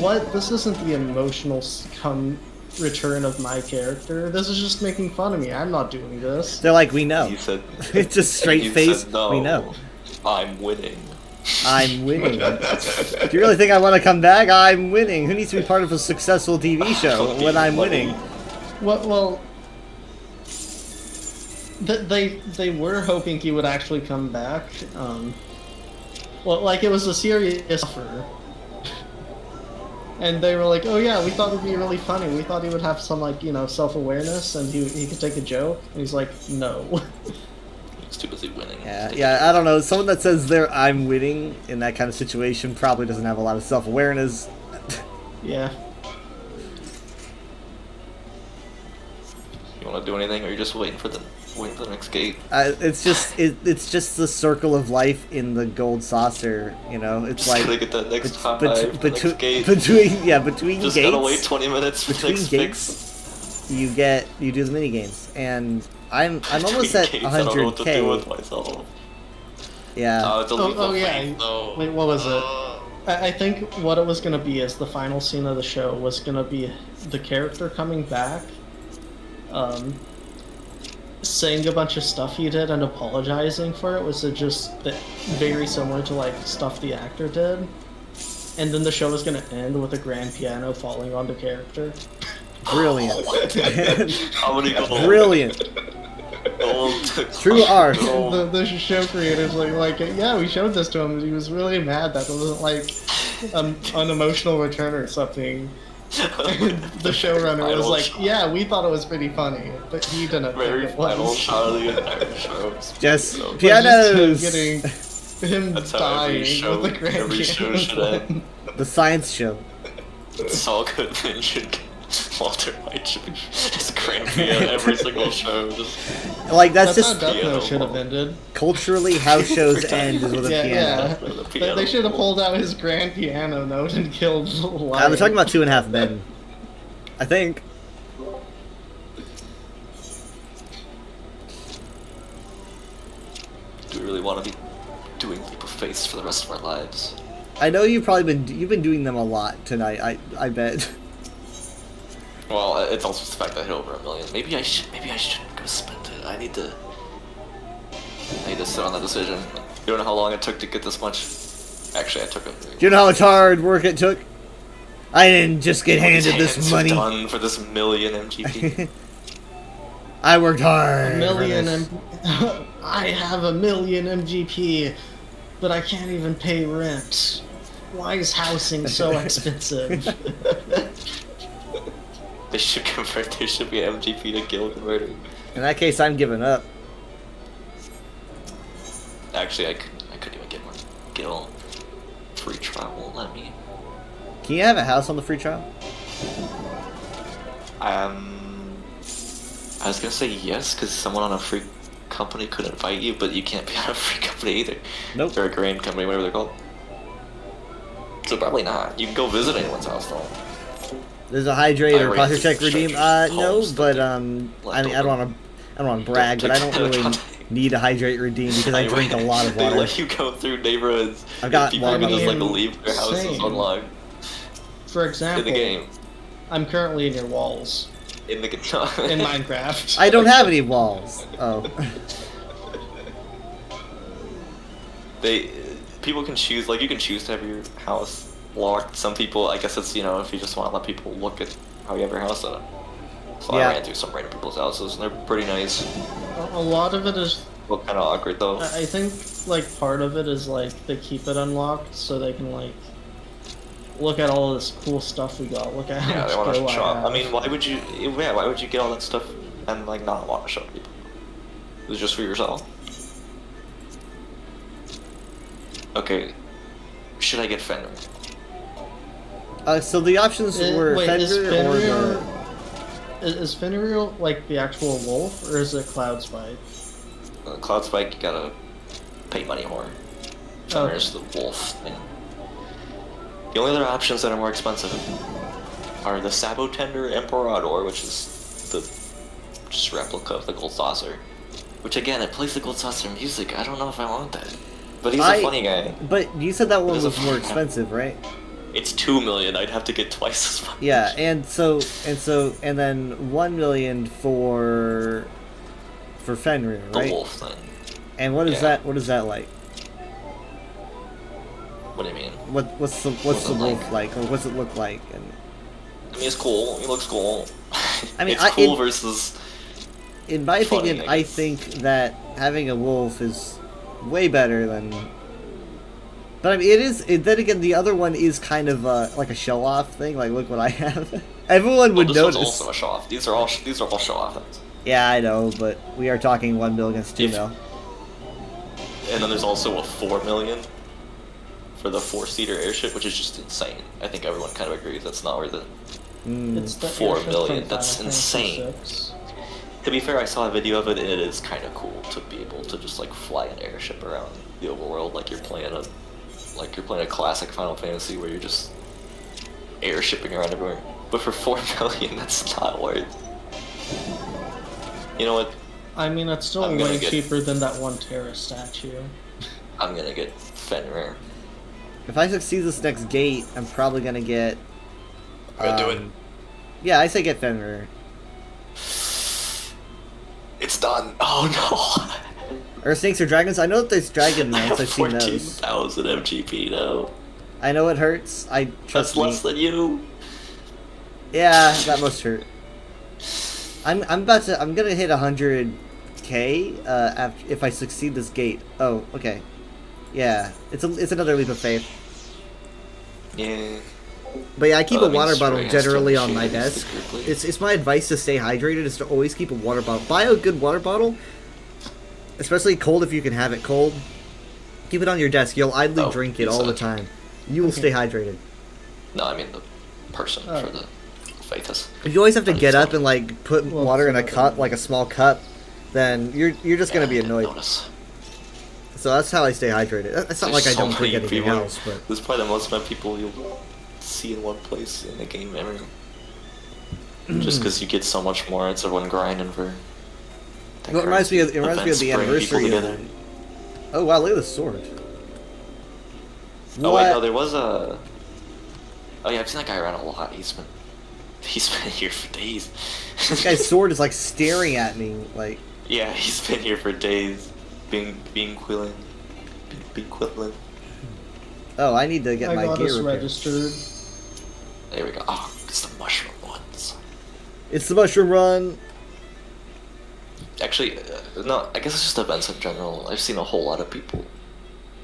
[SPEAKER 9] "What? This isn't the emotional return of my character. This is just making fun of me. I'm not doing this."
[SPEAKER 1] They're like, we know.
[SPEAKER 6] He said.
[SPEAKER 1] It's just straight
[SPEAKER 6] he
[SPEAKER 1] face.
[SPEAKER 6] Said, no,
[SPEAKER 1] We know.
[SPEAKER 6] I'm winning.
[SPEAKER 1] I'm winning. Do you really think I want to come back? I'm winning. Who needs to be part of a successful TV show when I'm winning?
[SPEAKER 9] Well, they were hoping he would actually come back. Well, like it was a serious offer. And they were like, "Oh yeah, we thought it'd be really funny. We thought he would have some like, you know, self-awareness and he could take a joke." And he's like, "No."
[SPEAKER 6] He's too busy winning.
[SPEAKER 1] Yeah, I don't know. Someone that says they're I'm winning in that kind of situation probably doesn't have a lot of self-awareness.
[SPEAKER 9] Yeah.
[SPEAKER 6] You want to do anything, or you're just waiting for the next gate?
[SPEAKER 1] It's just the circle of life in the gold saucer, you know. It's
[SPEAKER 6] Just
[SPEAKER 1] like
[SPEAKER 6] gotta get that next high,
[SPEAKER 1] between
[SPEAKER 6] next gate.
[SPEAKER 1] between
[SPEAKER 6] Just
[SPEAKER 1] gates.
[SPEAKER 6] gotta wait 20 minutes for the
[SPEAKER 1] Between
[SPEAKER 6] next
[SPEAKER 1] gates,
[SPEAKER 6] fix.
[SPEAKER 1] you do the mini games, and I'm almost at
[SPEAKER 6] Between gates, I don't know what to do with
[SPEAKER 1] 100k.
[SPEAKER 6] myself.
[SPEAKER 1] Yeah.
[SPEAKER 9] Oh yeah.
[SPEAKER 6] No.
[SPEAKER 9] Wait, what was it? I think what it was gonna be is the final scene of the show was gonna be the character coming back, saying a bunch of stuff he did and apologizing for it. Was it just very similar to like stuff the actor did? And then the show was gonna end with a grand piano falling on the character.
[SPEAKER 1] Brilliant.
[SPEAKER 6] How many gold?
[SPEAKER 1] Brilliant.
[SPEAKER 6] Gold.
[SPEAKER 1] True art.
[SPEAKER 9] The show creators like, yeah, we showed this to him. He was really mad that it wasn't like an emotional return or something. The showrunner was like, yeah, we thought it was pretty funny, but he didn't
[SPEAKER 6] Very
[SPEAKER 9] think it was.
[SPEAKER 6] final Charlie and Irish shows.
[SPEAKER 1] Just
[SPEAKER 6] So-
[SPEAKER 9] But
[SPEAKER 1] pianos.
[SPEAKER 9] just him
[SPEAKER 6] That's how
[SPEAKER 9] dying
[SPEAKER 6] every show,
[SPEAKER 9] with the grand
[SPEAKER 6] every show
[SPEAKER 9] piano
[SPEAKER 6] should
[SPEAKER 9] playing.
[SPEAKER 6] end.
[SPEAKER 1] The science show.
[SPEAKER 6] Saul Goodman should get Walter White should be his grand piano every single show. Just
[SPEAKER 1] Like that's
[SPEAKER 9] That's how
[SPEAKER 1] just
[SPEAKER 9] Death
[SPEAKER 6] piano
[SPEAKER 9] Note should have
[SPEAKER 6] ball.
[SPEAKER 9] ended.
[SPEAKER 1] culturally how shows end is with a
[SPEAKER 9] Yeah,
[SPEAKER 1] piano.
[SPEAKER 9] yeah.
[SPEAKER 6] With a
[SPEAKER 9] They
[SPEAKER 6] piano.
[SPEAKER 9] should have pulled out his grand piano note and killed the lion.
[SPEAKER 1] We're talking about 2.5 Men. I think.
[SPEAKER 6] Do we really want to be doing Leap of Faith for the rest of our lives?
[SPEAKER 1] I know you've been doing them a lot tonight. I bet.
[SPEAKER 6] Well, it's also the fact that I hit over 1 million. Maybe I should go spend it. I need to sit on that decision. You don't know how long it took to get this much. Actually, I took it.
[SPEAKER 1] Do you know how much hard work it took? I didn't just get handed this money.
[SPEAKER 6] Done for this million MGP.
[SPEAKER 1] I worked hard.
[SPEAKER 9] A million
[SPEAKER 1] for this.
[SPEAKER 9] I have 1 million MGP, but I can't even pay rent. Why is housing so expensive?
[SPEAKER 6] They should convert. There should be an MGP to Gil converter.
[SPEAKER 1] In that case, I'm giving up.
[SPEAKER 6] Actually, I couldn't even get one. Gil free trial won't let me.
[SPEAKER 1] Can you have a house on the free trial?
[SPEAKER 6] I was gonna say yes, because someone on a free company could invite you, but you can't be on a free company either.
[SPEAKER 1] Nope.
[SPEAKER 6] Or a grand company, whatever they're called. So probably not. You can go visit anyone's house though.
[SPEAKER 1] There's a hydrate or
[SPEAKER 6] I
[SPEAKER 1] posture
[SPEAKER 6] raised
[SPEAKER 1] check redeem.
[SPEAKER 6] strangers'
[SPEAKER 1] No,
[SPEAKER 6] homes
[SPEAKER 1] but
[SPEAKER 6] that
[SPEAKER 1] I mean,
[SPEAKER 6] left
[SPEAKER 1] I don't
[SPEAKER 6] over.
[SPEAKER 1] want to brag, but I don't really need a hydrate redeem because I drink a lot of
[SPEAKER 6] They
[SPEAKER 1] water.
[SPEAKER 6] let you go through neighborhoods.
[SPEAKER 1] I've got
[SPEAKER 6] and people
[SPEAKER 1] water
[SPEAKER 6] can just like
[SPEAKER 9] bottles.
[SPEAKER 6] leave their houses
[SPEAKER 9] Same.
[SPEAKER 6] unlocked
[SPEAKER 9] For
[SPEAKER 6] in
[SPEAKER 9] example,
[SPEAKER 6] the game.
[SPEAKER 9] I'm currently in your walls
[SPEAKER 6] In the
[SPEAKER 9] in Minecraft.
[SPEAKER 1] I don't have any walls. Oh.
[SPEAKER 6] People can choose, like you can choose to have your house locked. Some people, I guess it's, you know, if you just want to let people look at how you have your house set up. So
[SPEAKER 1] Yeah.
[SPEAKER 6] I ran through some random people's houses, and they're pretty nice.
[SPEAKER 9] A lot of it is,
[SPEAKER 6] Well, kind of awkward though.
[SPEAKER 9] I think, like, part of it is, like, they keep it unlocked so they can, like, look at all this cool stuff we got. Look at how
[SPEAKER 6] Yeah,
[SPEAKER 9] much
[SPEAKER 6] they want
[SPEAKER 9] go
[SPEAKER 6] to show
[SPEAKER 9] I
[SPEAKER 6] off.
[SPEAKER 9] have.
[SPEAKER 6] I mean, why would you? Yeah, why would you get all that stuff and like not want to show people? It was just for yourself. Okay, should I get Fenrir?
[SPEAKER 1] So the options were
[SPEAKER 9] Wait, is
[SPEAKER 1] Fenrir or
[SPEAKER 9] Fenrir...
[SPEAKER 1] the...
[SPEAKER 9] Is Fenrir, like, the actual wolf, or is it Cloud Spike?
[SPEAKER 6] Cloud Spike, you gotta pay money more. Fenrir's the wolf thing. The only other options that are more expensive are the Sabo Tender Emperador, which is the just replica of the Gold Saucer. Which again, it plays the Gold Saucer music. I don't know if I want that. But he's a funny guy.
[SPEAKER 1] But you said that one
[SPEAKER 6] He's a
[SPEAKER 1] was more
[SPEAKER 6] funny guy.
[SPEAKER 1] expensive, right?
[SPEAKER 6] It's 2 million. I'd have to get twice as much.
[SPEAKER 1] Yeah, and then 1 million for Fenrir,
[SPEAKER 6] The
[SPEAKER 1] right?
[SPEAKER 6] wolf thing.
[SPEAKER 1] And what is
[SPEAKER 6] Yeah.
[SPEAKER 1] that? What is that like?
[SPEAKER 6] What do you mean?
[SPEAKER 1] What's the
[SPEAKER 6] What's it
[SPEAKER 1] wolf like, or what's it look like? And
[SPEAKER 6] I mean, it's cool. He looks cool.
[SPEAKER 1] I mean,
[SPEAKER 6] it's cool
[SPEAKER 1] in,
[SPEAKER 6] versus.
[SPEAKER 1] in my
[SPEAKER 6] funny,
[SPEAKER 1] opinion,
[SPEAKER 6] I
[SPEAKER 1] I
[SPEAKER 6] guess.
[SPEAKER 1] think that having a wolf is way better than. But I mean, it is. Then again, the other one is kind of like a show-off thing. Like, look what I have. Everyone
[SPEAKER 6] Well,
[SPEAKER 1] would
[SPEAKER 6] this
[SPEAKER 1] notice.
[SPEAKER 6] one's also a show off. These are all show off things.
[SPEAKER 1] Yeah, I know, but we are talking 1 mil against 2
[SPEAKER 6] If-
[SPEAKER 1] mil.
[SPEAKER 6] And then there's also a 4 million for the 4-seater airship, which is just insane. I think everyone kind of agrees that's not worth it.
[SPEAKER 9] It's the
[SPEAKER 6] 4
[SPEAKER 9] airship
[SPEAKER 6] million,
[SPEAKER 9] from
[SPEAKER 6] that's
[SPEAKER 9] Final Fantasy
[SPEAKER 6] insane.
[SPEAKER 9] VI.
[SPEAKER 6] To be fair, I saw a video of it, and it is kind of cool to be able to just like fly an airship around the overworld like you're playing a classic Final Fantasy where you're just airshipping around everywhere. But for 4 million, that's not worth. You know what?
[SPEAKER 9] I mean, it's still
[SPEAKER 6] I'm gonna
[SPEAKER 9] way
[SPEAKER 6] get-
[SPEAKER 9] cheaper than that one Terra statue.
[SPEAKER 6] I'm gonna get Fenrir.
[SPEAKER 1] If I succeed this next gate, I'm probably gonna get.
[SPEAKER 6] I'm gonna do it.
[SPEAKER 1] Yeah, I say get Fenrir.
[SPEAKER 6] It's done. Oh
[SPEAKER 1] Or Snakes or Dragons. I know that there's dragon
[SPEAKER 6] no! I
[SPEAKER 1] mounts.
[SPEAKER 6] have
[SPEAKER 1] I've seen those.
[SPEAKER 6] 14,000 MGP now.
[SPEAKER 1] I know it hurts. I
[SPEAKER 6] That's
[SPEAKER 1] trust me.
[SPEAKER 6] less than you.
[SPEAKER 1] Yeah, that must hurt. I'm gonna hit 100k after if I succeed this gate. Oh, okay. Yeah, it's another leap of faith.
[SPEAKER 6] Yeah.
[SPEAKER 1] But yeah, I keep
[SPEAKER 6] Oh,
[SPEAKER 1] a
[SPEAKER 6] that
[SPEAKER 1] water
[SPEAKER 6] means
[SPEAKER 1] bottle
[SPEAKER 6] Ray has to
[SPEAKER 1] generally on my
[SPEAKER 6] choose the
[SPEAKER 1] desk.
[SPEAKER 6] group lead.
[SPEAKER 1] It's my advice to stay hydrated is to always keep a water bottle. Buy a good water bottle, especially cold if you can have it cold. Keep it on your desk. You'll idly
[SPEAKER 6] Oh,
[SPEAKER 1] drink it all the time. You will stay hydrated.
[SPEAKER 6] No, I mean the person
[SPEAKER 9] Oh.
[SPEAKER 6] for the Faithus.
[SPEAKER 1] If you always have to
[SPEAKER 6] I'm
[SPEAKER 1] get
[SPEAKER 6] sorry.
[SPEAKER 1] up and like put
[SPEAKER 9] Well,
[SPEAKER 1] water in a
[SPEAKER 9] so-
[SPEAKER 1] cup, like a small cup, then you're just gonna be
[SPEAKER 6] I didn't
[SPEAKER 1] annoyed.
[SPEAKER 6] notice.
[SPEAKER 1] So that's how I stay hydrated. It's not like I
[SPEAKER 6] There's so
[SPEAKER 1] don't drink
[SPEAKER 6] many
[SPEAKER 1] anything
[SPEAKER 6] people-
[SPEAKER 1] else, but
[SPEAKER 6] This is probably the most amount of people you'll see in one place in a game ever. Just because you get so much more, it's everyone grinding for. the
[SPEAKER 1] Well, it reminds me of the
[SPEAKER 6] events, bring people
[SPEAKER 1] anniversary.
[SPEAKER 6] together.
[SPEAKER 1] Oh wow, look at the sword.
[SPEAKER 6] Oh wait, no,
[SPEAKER 1] What?
[SPEAKER 6] there was a. Oh yeah, I've seen that guy around a lot. He's been here for days.
[SPEAKER 1] This guy's sword is like staring at me, like.
[SPEAKER 6] Yeah, he's been here for days, being quilling.
[SPEAKER 1] Oh, I need to get
[SPEAKER 9] I
[SPEAKER 1] my
[SPEAKER 9] got
[SPEAKER 1] gear
[SPEAKER 9] us
[SPEAKER 1] repaired.
[SPEAKER 9] registered.
[SPEAKER 6] There we go. Oh, it's the mushroom ones.
[SPEAKER 1] It's the mushroom run.
[SPEAKER 6] Actually, no, I guess it's just events in general. I've seen a whole lot of people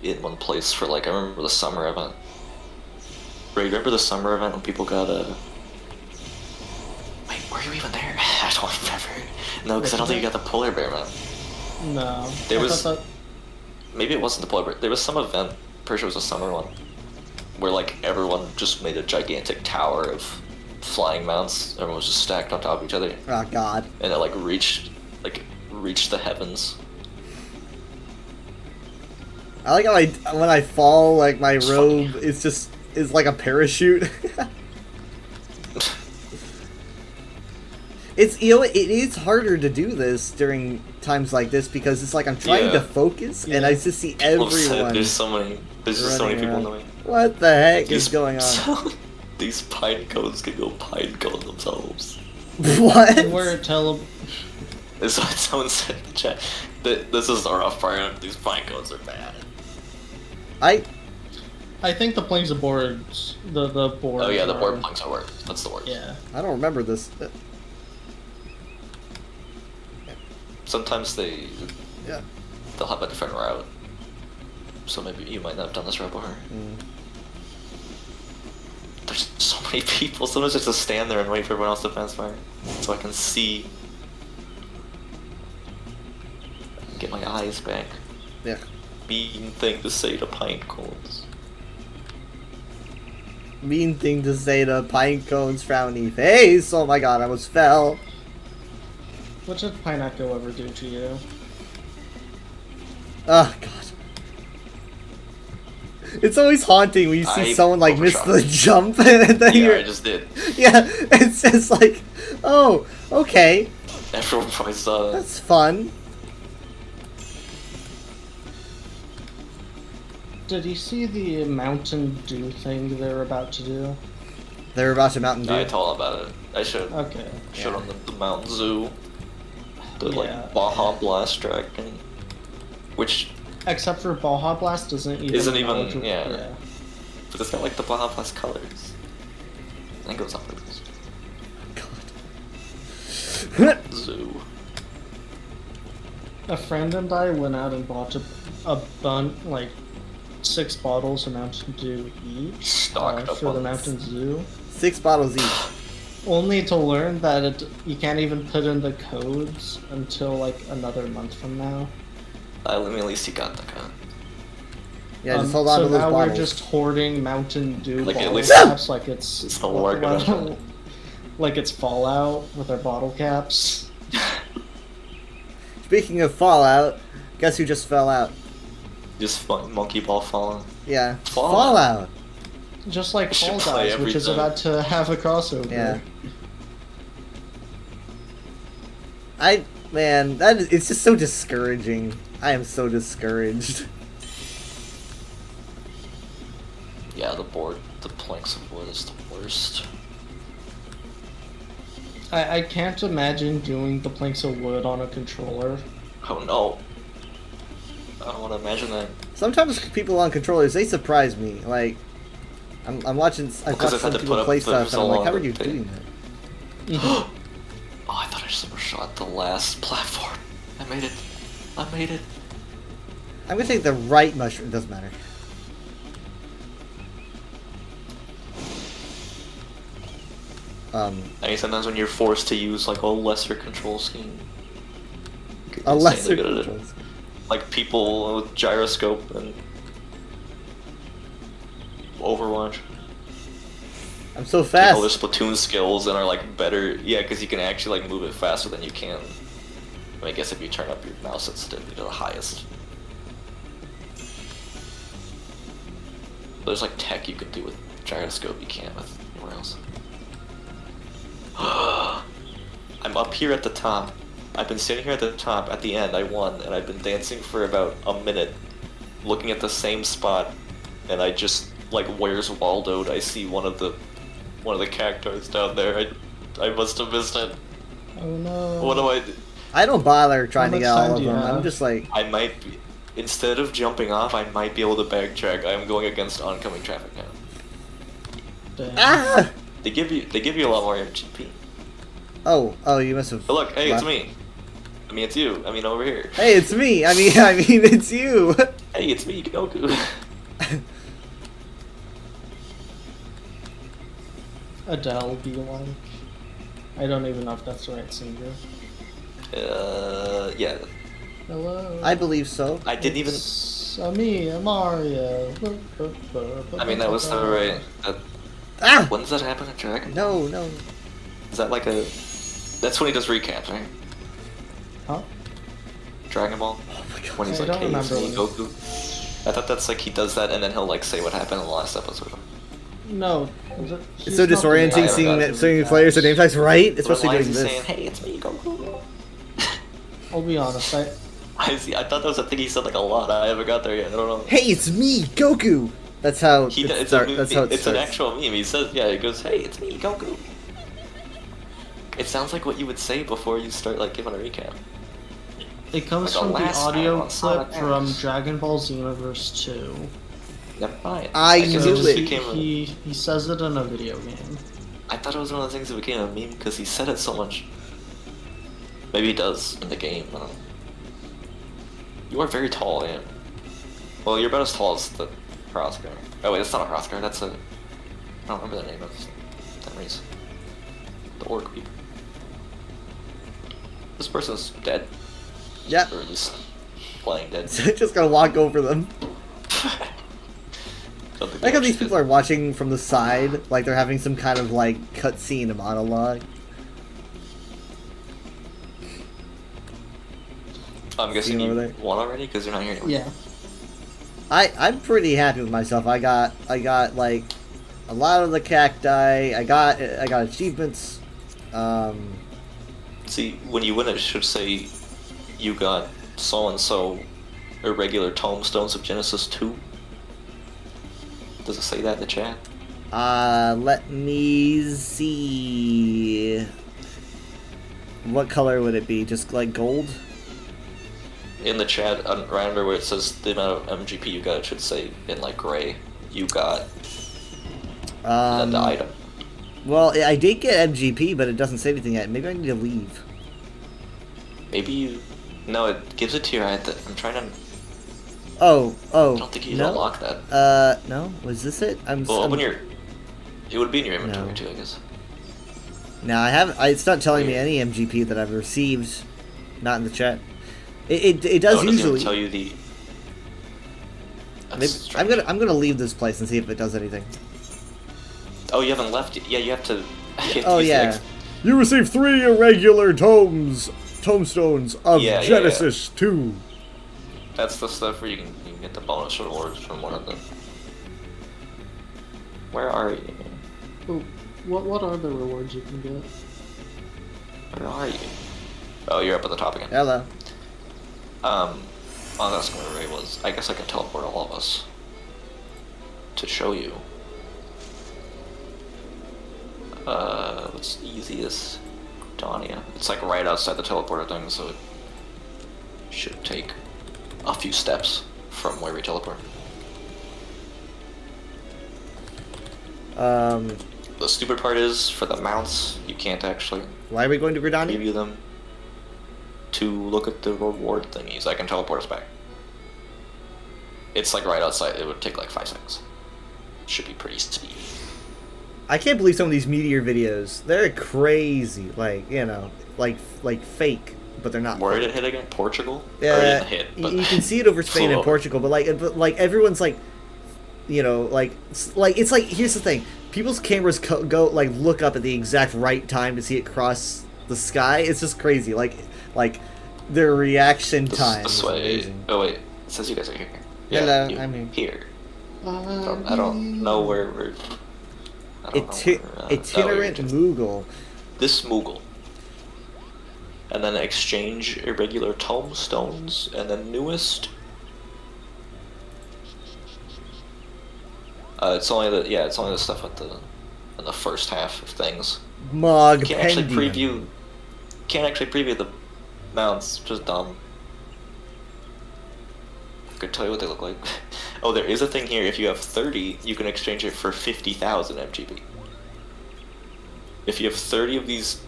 [SPEAKER 6] in one place for like, I remember the summer event. Ray, remember the summer event when people got Wait, were you even there? I don't remember. No, because I don't think you got the polar bear man.
[SPEAKER 9] No.
[SPEAKER 6] There
[SPEAKER 9] I
[SPEAKER 6] was-
[SPEAKER 9] thought that-
[SPEAKER 6] Maybe it wasn't the polar bear. There was some event, pretty sure it was a summer one, where like everyone just made a gigantic tower of flying mounts. Everyone was just stacked on top of each other,
[SPEAKER 1] Oh God.
[SPEAKER 6] and it like reached the heavens.
[SPEAKER 1] I like how when I fall, like my
[SPEAKER 6] It's
[SPEAKER 1] robe
[SPEAKER 6] funny.
[SPEAKER 1] is like a parachute. It's it is harder to do this during times like this because it's like I'm trying to
[SPEAKER 6] Yeah.
[SPEAKER 1] focus and
[SPEAKER 9] Yeah.
[SPEAKER 1] I just see
[SPEAKER 6] People said
[SPEAKER 1] everyone.
[SPEAKER 6] There's just so many
[SPEAKER 1] running
[SPEAKER 6] people in
[SPEAKER 1] around.
[SPEAKER 6] the way.
[SPEAKER 1] What the heck is going on?
[SPEAKER 6] These pine cones can go pine cone themselves.
[SPEAKER 1] What?
[SPEAKER 9] Where tele
[SPEAKER 6] That's what someone said in the chat. This is the rough part. These pine cones are bad.
[SPEAKER 9] I think the planes of boards the board.
[SPEAKER 6] Oh yeah, the board planks are work. That's the word.
[SPEAKER 9] Yeah.
[SPEAKER 1] I don't remember this.
[SPEAKER 6] sometimes
[SPEAKER 1] Yeah.
[SPEAKER 6] they'll have a different route. So maybe you might not have done this route before. There's so many people. Sometimes just to stand there and wait for everyone else to fence fire, so I can see, get my eyes back.
[SPEAKER 1] Yeah.
[SPEAKER 6] Mean thing to say to pine cones.
[SPEAKER 1] Mean thing to say to Pinecone's frowny face. Oh my god, I almost fell.
[SPEAKER 9] What did Pineapple ever do to you?
[SPEAKER 1] Oh god. It's always haunting when you see
[SPEAKER 6] I
[SPEAKER 1] someone like miss
[SPEAKER 6] overshot.
[SPEAKER 1] the jump and then
[SPEAKER 6] Yeah,
[SPEAKER 1] you're
[SPEAKER 6] I just did.
[SPEAKER 1] yeah, it's just like, oh, okay,
[SPEAKER 6] Everyone probably saw that.
[SPEAKER 1] that's fun.
[SPEAKER 9] Did you see the Mountain Dew thing they're about to do?
[SPEAKER 1] They're about to Mountain Dew.
[SPEAKER 6] I told him about it. I showed
[SPEAKER 9] Okay.
[SPEAKER 6] showed him the Mountain Zoo, the
[SPEAKER 9] Yeah.
[SPEAKER 6] like Baja Blast Dragon, which
[SPEAKER 9] Except for Baja Blast
[SPEAKER 6] Isn't even-
[SPEAKER 9] eligible-
[SPEAKER 6] yeah. but it's got like the Baja Blast colors. And it goes up like this.
[SPEAKER 1] God.
[SPEAKER 6] Zoo.
[SPEAKER 9] A friend and I went out and bought a bunch, like 6 bottles of Mountain Dew each
[SPEAKER 6] Stocked up
[SPEAKER 9] for the
[SPEAKER 6] on
[SPEAKER 9] Mountain Zoo,
[SPEAKER 1] 6 bottles each.
[SPEAKER 9] only to learn that you can't even put in the codes until like another month from now.
[SPEAKER 6] I mean, at least you got the gun.
[SPEAKER 1] Yeah, just hold on
[SPEAKER 9] so
[SPEAKER 1] to those
[SPEAKER 9] now
[SPEAKER 1] bottles.
[SPEAKER 9] we're just hoarding Mountain Dew
[SPEAKER 6] Like, at
[SPEAKER 9] bottle
[SPEAKER 6] least-
[SPEAKER 9] caps like it's
[SPEAKER 6] the work eventually.
[SPEAKER 9] like it's Fallout with our bottle caps.
[SPEAKER 1] Speaking of Fallout, guess who just fell out?
[SPEAKER 6] Just monkey ball falling.
[SPEAKER 1] Yeah,
[SPEAKER 6] Fallout.
[SPEAKER 1] Fallout.
[SPEAKER 9] Just like
[SPEAKER 6] We should
[SPEAKER 9] Fall
[SPEAKER 6] play
[SPEAKER 9] Guys, which is
[SPEAKER 6] everything.
[SPEAKER 9] about to have a crossover.
[SPEAKER 1] Yeah. It's just so discouraging. I am so discouraged.
[SPEAKER 6] Yeah, the planks of wood is the worst.
[SPEAKER 9] I can't imagine doing the planks of wood on a controller.
[SPEAKER 6] Oh no. I don't want to imagine that.
[SPEAKER 1] Sometimes people on controllers, they surprise me. Like, I'm watching. I've
[SPEAKER 6] Because
[SPEAKER 1] watched
[SPEAKER 6] I've had
[SPEAKER 1] some
[SPEAKER 6] to
[SPEAKER 1] people
[SPEAKER 6] put up
[SPEAKER 1] play
[SPEAKER 6] for
[SPEAKER 1] stuff,
[SPEAKER 6] so
[SPEAKER 1] and I'm like,
[SPEAKER 6] long
[SPEAKER 1] how are
[SPEAKER 6] that
[SPEAKER 1] you
[SPEAKER 6] they-
[SPEAKER 1] doing that?
[SPEAKER 6] Oh, I thought I just overshot the last platform. I made it. I made it.
[SPEAKER 1] I'm gonna take the right mushroom. Doesn't matter.
[SPEAKER 6] I mean, sometimes when you're forced to use like a lesser control scheme. you're
[SPEAKER 1] A
[SPEAKER 6] insanely
[SPEAKER 1] lesser
[SPEAKER 6] good at it.
[SPEAKER 1] controls.
[SPEAKER 6] Like people with gyroscope and Overwatch.
[SPEAKER 1] I'm so
[SPEAKER 6] Take all their
[SPEAKER 1] fast.
[SPEAKER 6] Splatoon skills and are like better. Yeah, because you can actually like move it faster than you can. I guess if you turn up your mouse sensitivity to the highest. There's like tech you can do with gyroscope you can't with anywhere else. I'm up here at the top. I've been sitting here at the top. At the end, I won, and I've been dancing for about a minute, looking at the same spot, and I just like, where's Waldo'd? I see one of the characters down there. I must have missed it.
[SPEAKER 9] Oh no.
[SPEAKER 6] What do I do?
[SPEAKER 1] I don't bother trying to
[SPEAKER 9] much
[SPEAKER 1] get all
[SPEAKER 9] time
[SPEAKER 1] of
[SPEAKER 9] do you
[SPEAKER 1] them. I'm
[SPEAKER 9] have?
[SPEAKER 1] just like,
[SPEAKER 6] I might be, instead of jumping off, I might be able to backtrack. I'm going against oncoming traffic now.
[SPEAKER 9] Damn.
[SPEAKER 1] ah!
[SPEAKER 6] They give you a lot more MGP.
[SPEAKER 1] Oh, you must have.
[SPEAKER 6] But look, hey, it's
[SPEAKER 1] left.
[SPEAKER 6] me. I mean, it's you. I mean, over here.
[SPEAKER 1] Hey, it's me. I mean, it's you.
[SPEAKER 6] Hey, it's me, Goku.
[SPEAKER 9] Adele be like. I don't even know if that's the right singer.
[SPEAKER 6] Yeah.
[SPEAKER 9] Hello.
[SPEAKER 1] I believe so.
[SPEAKER 6] I didn't even.
[SPEAKER 9] It's me, Mario.
[SPEAKER 6] I mean, that was the right.
[SPEAKER 1] Ah!
[SPEAKER 6] When does that happen in Dragon?
[SPEAKER 1] No.
[SPEAKER 6] Is that like a? That's when he does recaps, right?
[SPEAKER 9] Huh?
[SPEAKER 6] Dragon Ball.
[SPEAKER 1] Oh my god.
[SPEAKER 6] When he's
[SPEAKER 9] I
[SPEAKER 6] like,
[SPEAKER 9] don't
[SPEAKER 6] hey, it's me,
[SPEAKER 9] remember
[SPEAKER 6] Goku. I thought that's like he does that and then he'll like say what happened in the last episode.
[SPEAKER 9] No.
[SPEAKER 1] It's so disorienting seeing players with name tags right, especially
[SPEAKER 6] Why is
[SPEAKER 1] doing
[SPEAKER 6] he
[SPEAKER 1] this.
[SPEAKER 6] saying, hey, it's me, Goku?
[SPEAKER 9] I'll be honest,
[SPEAKER 6] I see. I thought that was a thing he said like a lot. I haven't got there yet. I don't know.
[SPEAKER 1] Hey, it's me, Goku. That's how.
[SPEAKER 6] He,
[SPEAKER 1] it
[SPEAKER 6] it's
[SPEAKER 1] start-
[SPEAKER 6] a meme,
[SPEAKER 1] that's how it
[SPEAKER 6] it's an
[SPEAKER 1] starts.
[SPEAKER 6] actual meme. He says, yeah, he goes, hey, it's me, Goku. It sounds like what you would say before you start like giving a recap.
[SPEAKER 9] it comes
[SPEAKER 6] Like
[SPEAKER 9] from
[SPEAKER 6] the
[SPEAKER 9] the
[SPEAKER 6] last time
[SPEAKER 9] audio
[SPEAKER 6] on Sonic
[SPEAKER 9] clip from
[SPEAKER 6] X.
[SPEAKER 9] Dragon Ball Xenoverse 2.
[SPEAKER 6] Never mind.
[SPEAKER 1] I
[SPEAKER 6] guess
[SPEAKER 1] knew
[SPEAKER 6] it just
[SPEAKER 1] it.
[SPEAKER 6] became a-
[SPEAKER 9] He says it in a video game.
[SPEAKER 6] I thought it was one of the things that became a meme because he said it so much. Maybe he does in the game. I don't know. You are very tall, Ian. Well, you're about as tall as the Hrothgar. Oh wait, that's not a Hrothgar. That's a. I don't remember the name of that race. The orc people. This person's dead.
[SPEAKER 1] Yeah.
[SPEAKER 6] Or at least playing dead.
[SPEAKER 1] Just gonna walk over them.
[SPEAKER 6] Don't think
[SPEAKER 1] Like
[SPEAKER 6] they
[SPEAKER 1] how these
[SPEAKER 6] actually
[SPEAKER 1] people are watching from the side, like they're having some kind of like cutscene monologue.
[SPEAKER 6] I'm guessing
[SPEAKER 1] See him over
[SPEAKER 6] you
[SPEAKER 1] there?
[SPEAKER 6] won already because you're not here anymore.
[SPEAKER 9] Yeah.
[SPEAKER 1] I'm pretty happy with myself. I got like a lot of the cacti. I got achievements.
[SPEAKER 6] See, when you win, it should say you got so and so irregular tomestones of Genesis 2. Does it say that in the chat?
[SPEAKER 1] Let me see. What color would it be? Just like gold?
[SPEAKER 6] In the chat, right under where it says the amount of MGP you got, it should say in like gray, you got the item.
[SPEAKER 1] Well, I did get MGP, but it doesn't say anything yet. Maybe I need to leave.
[SPEAKER 6] Maybe you... No, it gives it to you right there. I'm trying to...
[SPEAKER 1] Oh.
[SPEAKER 6] I don't think you
[SPEAKER 1] no?
[SPEAKER 6] unlock that.
[SPEAKER 1] No? Was this it?
[SPEAKER 6] Well, open your... It would be in your inventory
[SPEAKER 1] No.
[SPEAKER 6] too, I guess.
[SPEAKER 1] No, I haven't. It's not telling me any MGP that I've received. Not in the chat. It does
[SPEAKER 6] No, it doesn't
[SPEAKER 1] usually.
[SPEAKER 6] even tell you the... That's
[SPEAKER 1] Maybe,
[SPEAKER 6] strange.
[SPEAKER 1] I'm gonna leave this place and see if it does anything.
[SPEAKER 6] Oh, you haven't left yet. Yeah, you have to... you have to
[SPEAKER 1] Oh
[SPEAKER 6] use the
[SPEAKER 1] yeah. You received 3 irregular tomestones of
[SPEAKER 6] Yeah, yeah,
[SPEAKER 1] Genesis 2.
[SPEAKER 6] That's the stuff where you can get the bonus rewards from one of them. Where are you?
[SPEAKER 9] Oh, what are the rewards you can get?
[SPEAKER 6] Where are you? Oh, you're up at the top again.
[SPEAKER 1] Hello.
[SPEAKER 6] Oh, that's where Ray was. I guess I can teleport all of us to show you. What's easiest? Dania. It's like right outside the teleporter thing, so it should take a few steps from where we teleport. The stupid part is, for the mounts, you can't actually
[SPEAKER 1] Why are we going to
[SPEAKER 6] give
[SPEAKER 1] Gridania?
[SPEAKER 6] you them to look at the reward thingies. I can teleport us back. It's like right outside. It would take like 5 seconds. Should be pretty speedy.
[SPEAKER 1] I can't believe some of these Meteor videos. They're crazy. Like, you know, like fake, but they're not.
[SPEAKER 6] Where
[SPEAKER 1] fake.
[SPEAKER 6] did it hit again? Portugal? Or it
[SPEAKER 1] Yeah,
[SPEAKER 6] didn't hit, but
[SPEAKER 1] you can see it over Spain
[SPEAKER 6] flew
[SPEAKER 1] and
[SPEAKER 6] over.
[SPEAKER 1] Portugal, but like everyone's like, you know, like it's like here's the thing: people's cameras go like look up at the exact right time to see it cross the sky. It's just crazy. Like their reaction time.
[SPEAKER 6] This
[SPEAKER 1] is
[SPEAKER 6] way.
[SPEAKER 1] amazing.
[SPEAKER 6] Oh wait, it says you guys are here.
[SPEAKER 1] Hello,
[SPEAKER 6] you-
[SPEAKER 1] I'm here.
[SPEAKER 6] Here. I don't know where we're. I don't know where,
[SPEAKER 1] Itinerant
[SPEAKER 6] no,
[SPEAKER 1] Moogle.
[SPEAKER 6] this Moogle. And then exchange irregular tomestones, and then newest. It's only the stuff at in the first half of things.
[SPEAKER 1] Mog
[SPEAKER 6] Can't actually preview the mounts, which is dumb. I could tell you what they look like. Oh, there is a thing here. If you have 30, you can exchange it for 50,000 MGP. If you have 30 of these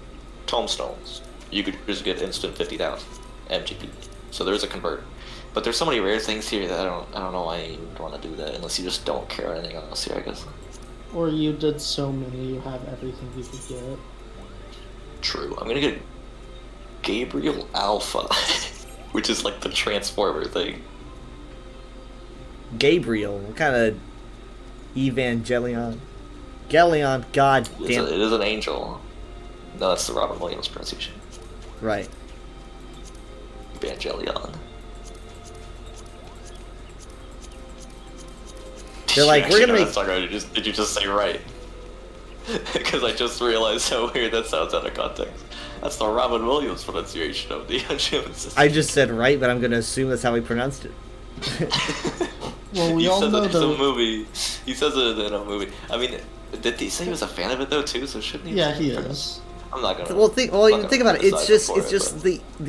[SPEAKER 6] tomestones, you could just get instant 50,000 MGP. So there's a converter. But there's so many rare things here that I don't know why you would want to do that unless you just don't care anything else here, I guess.
[SPEAKER 9] Or you did so many, you have everything you could get.
[SPEAKER 6] True. I'm gonna get Gabriel Alpha, which is like the Transformer thing.
[SPEAKER 1] Gabriel. What kind of Evangelion? Galleon, god
[SPEAKER 6] It
[SPEAKER 1] damn.
[SPEAKER 6] is an angel. No, that's the Robin Williams pronunciation.
[SPEAKER 1] Right.
[SPEAKER 6] Evangelion.
[SPEAKER 1] They're like,
[SPEAKER 6] You
[SPEAKER 1] we're
[SPEAKER 6] actually
[SPEAKER 1] gonna
[SPEAKER 6] know
[SPEAKER 1] make-
[SPEAKER 6] that song, right? Did you just say right? Because I just realized how weird that sounds out of context. That's the Robin Williams pronunciation of the Unhuman System.
[SPEAKER 1] I just said right, but I'm gonna assume that's how he pronounced it.
[SPEAKER 9] Well, we
[SPEAKER 6] He
[SPEAKER 9] all
[SPEAKER 6] says
[SPEAKER 9] know
[SPEAKER 6] it in a
[SPEAKER 9] the...
[SPEAKER 6] movie. He says it in a movie. I mean, did he say he was a fan of it though too? So shouldn't he?
[SPEAKER 9] Yeah, he is.
[SPEAKER 6] I'm not gonna.
[SPEAKER 1] Well, think about it. It's just
[SPEAKER 6] criticize him for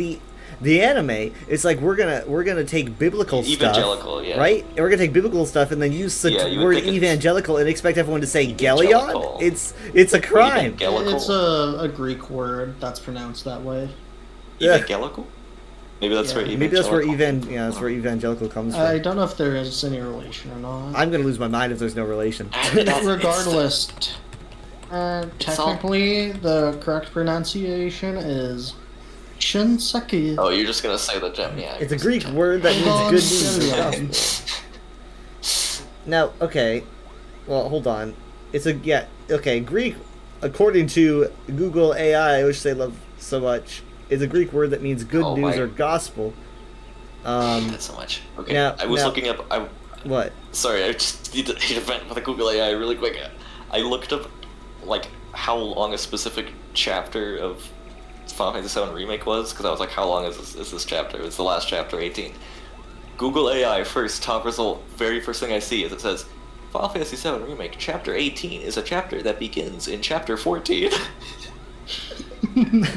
[SPEAKER 1] the anime. It's like we're gonna take biblical
[SPEAKER 6] Evangelical,
[SPEAKER 1] stuff,
[SPEAKER 6] yeah.
[SPEAKER 1] right? And we're gonna take biblical stuff and then use the
[SPEAKER 6] Yeah, you would
[SPEAKER 1] word
[SPEAKER 6] think it's
[SPEAKER 1] evangelical and expect everyone to say
[SPEAKER 6] evangelical.
[SPEAKER 1] Galleon. It's a crime.
[SPEAKER 6] Evangelical.
[SPEAKER 9] It's a Greek word that's pronounced that way.
[SPEAKER 1] Yeah.
[SPEAKER 6] Evangelical? Maybe that's where
[SPEAKER 1] Maybe that's where
[SPEAKER 6] evangelical.
[SPEAKER 1] that's where evangelical comes from.
[SPEAKER 9] I don't know if there is any relation or not.
[SPEAKER 1] I'm gonna lose my mind if there's no relation.
[SPEAKER 9] Regardless, technically, the correct pronunciation is Shinseki.
[SPEAKER 6] Oh, you're just gonna say the gem, yeah.
[SPEAKER 1] It's a Greek word that means good news. Now, okay. Well, hold on. Greek, according to Google AI, which they love so much, is a Greek word that means good news or gospel.
[SPEAKER 6] That's so much. Okay,
[SPEAKER 1] now-
[SPEAKER 6] I was
[SPEAKER 1] now-
[SPEAKER 6] looking up.
[SPEAKER 1] What?
[SPEAKER 6] Sorry, I just need to vent with the Google AI really quick. I looked up, like, how long a specific chapter of Final Fantasy VII Remake was, because I was like, how long is this chapter? It's the last chapter, 18. Google AI, first, top result, very first thing I see is it says, Final Fantasy VII Remake, Chapter 18 is a chapter that begins in Chapter 14.
[SPEAKER 1] I'm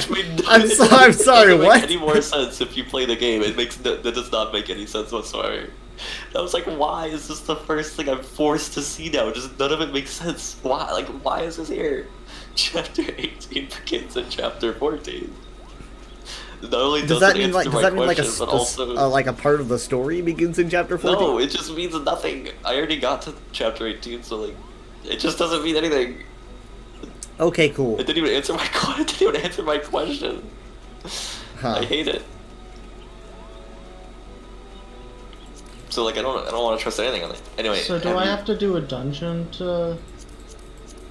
[SPEAKER 1] sorry,
[SPEAKER 6] It doesn't
[SPEAKER 1] what?
[SPEAKER 6] make any more sense if you play the game. That does not make any sense whatsoever. I was like, why is this the first thing I'm forced to see now? Just none of it makes sense. Why is this here? Chapter 18 begins in Chapter 14. Not only
[SPEAKER 1] Does that mean
[SPEAKER 6] answer my question, but also
[SPEAKER 1] like a part of the story begins in chapter 14?
[SPEAKER 6] no, it just means nothing. I already got to Chapter 18, so like, it just doesn't mean anything.
[SPEAKER 1] Okay, cool.
[SPEAKER 6] It didn't even answer my question.
[SPEAKER 1] Huh.
[SPEAKER 6] I hate it. So like I don't want to trust anything on it. Anyway.
[SPEAKER 9] So do I have to do a dungeon to?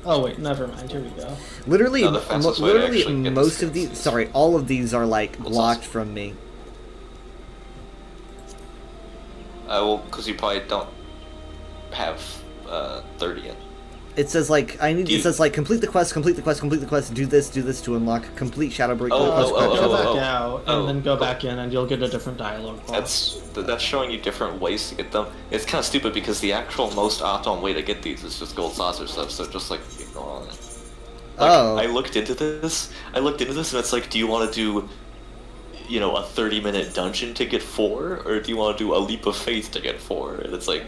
[SPEAKER 9] Oh wait, never mind. Here we go.
[SPEAKER 1] Literally,
[SPEAKER 6] No, the fastest way to
[SPEAKER 1] literally
[SPEAKER 6] actually get
[SPEAKER 1] most
[SPEAKER 6] this
[SPEAKER 1] of these.
[SPEAKER 6] is-
[SPEAKER 1] Sorry, all of these are like
[SPEAKER 6] What's
[SPEAKER 1] blocked
[SPEAKER 6] this?
[SPEAKER 1] from me.
[SPEAKER 6] Well, because you probably don't have 30 yet.
[SPEAKER 1] It says like
[SPEAKER 6] Do you-
[SPEAKER 1] It says like complete the quest, complete the quest, complete the quest. Do this to unlock complete Shadowbreak.
[SPEAKER 6] Oh,
[SPEAKER 1] quest,
[SPEAKER 6] oh,
[SPEAKER 1] quest,
[SPEAKER 6] oh,
[SPEAKER 9] Go
[SPEAKER 1] quest.
[SPEAKER 9] back out and
[SPEAKER 6] oh,
[SPEAKER 9] then go
[SPEAKER 6] oh.
[SPEAKER 9] back in, and you'll get a different dialogue box.
[SPEAKER 6] That's showing you different ways to get them. It's kind of stupid because the actual most optimal way to get these is just gold saucer stuff. So just like ignore it. Like,
[SPEAKER 1] Oh.
[SPEAKER 6] I looked into this, and it's like, do you want to do, a 30-minute dungeon to get 4, or do you want to do a leap of faith to get 4? And it's like,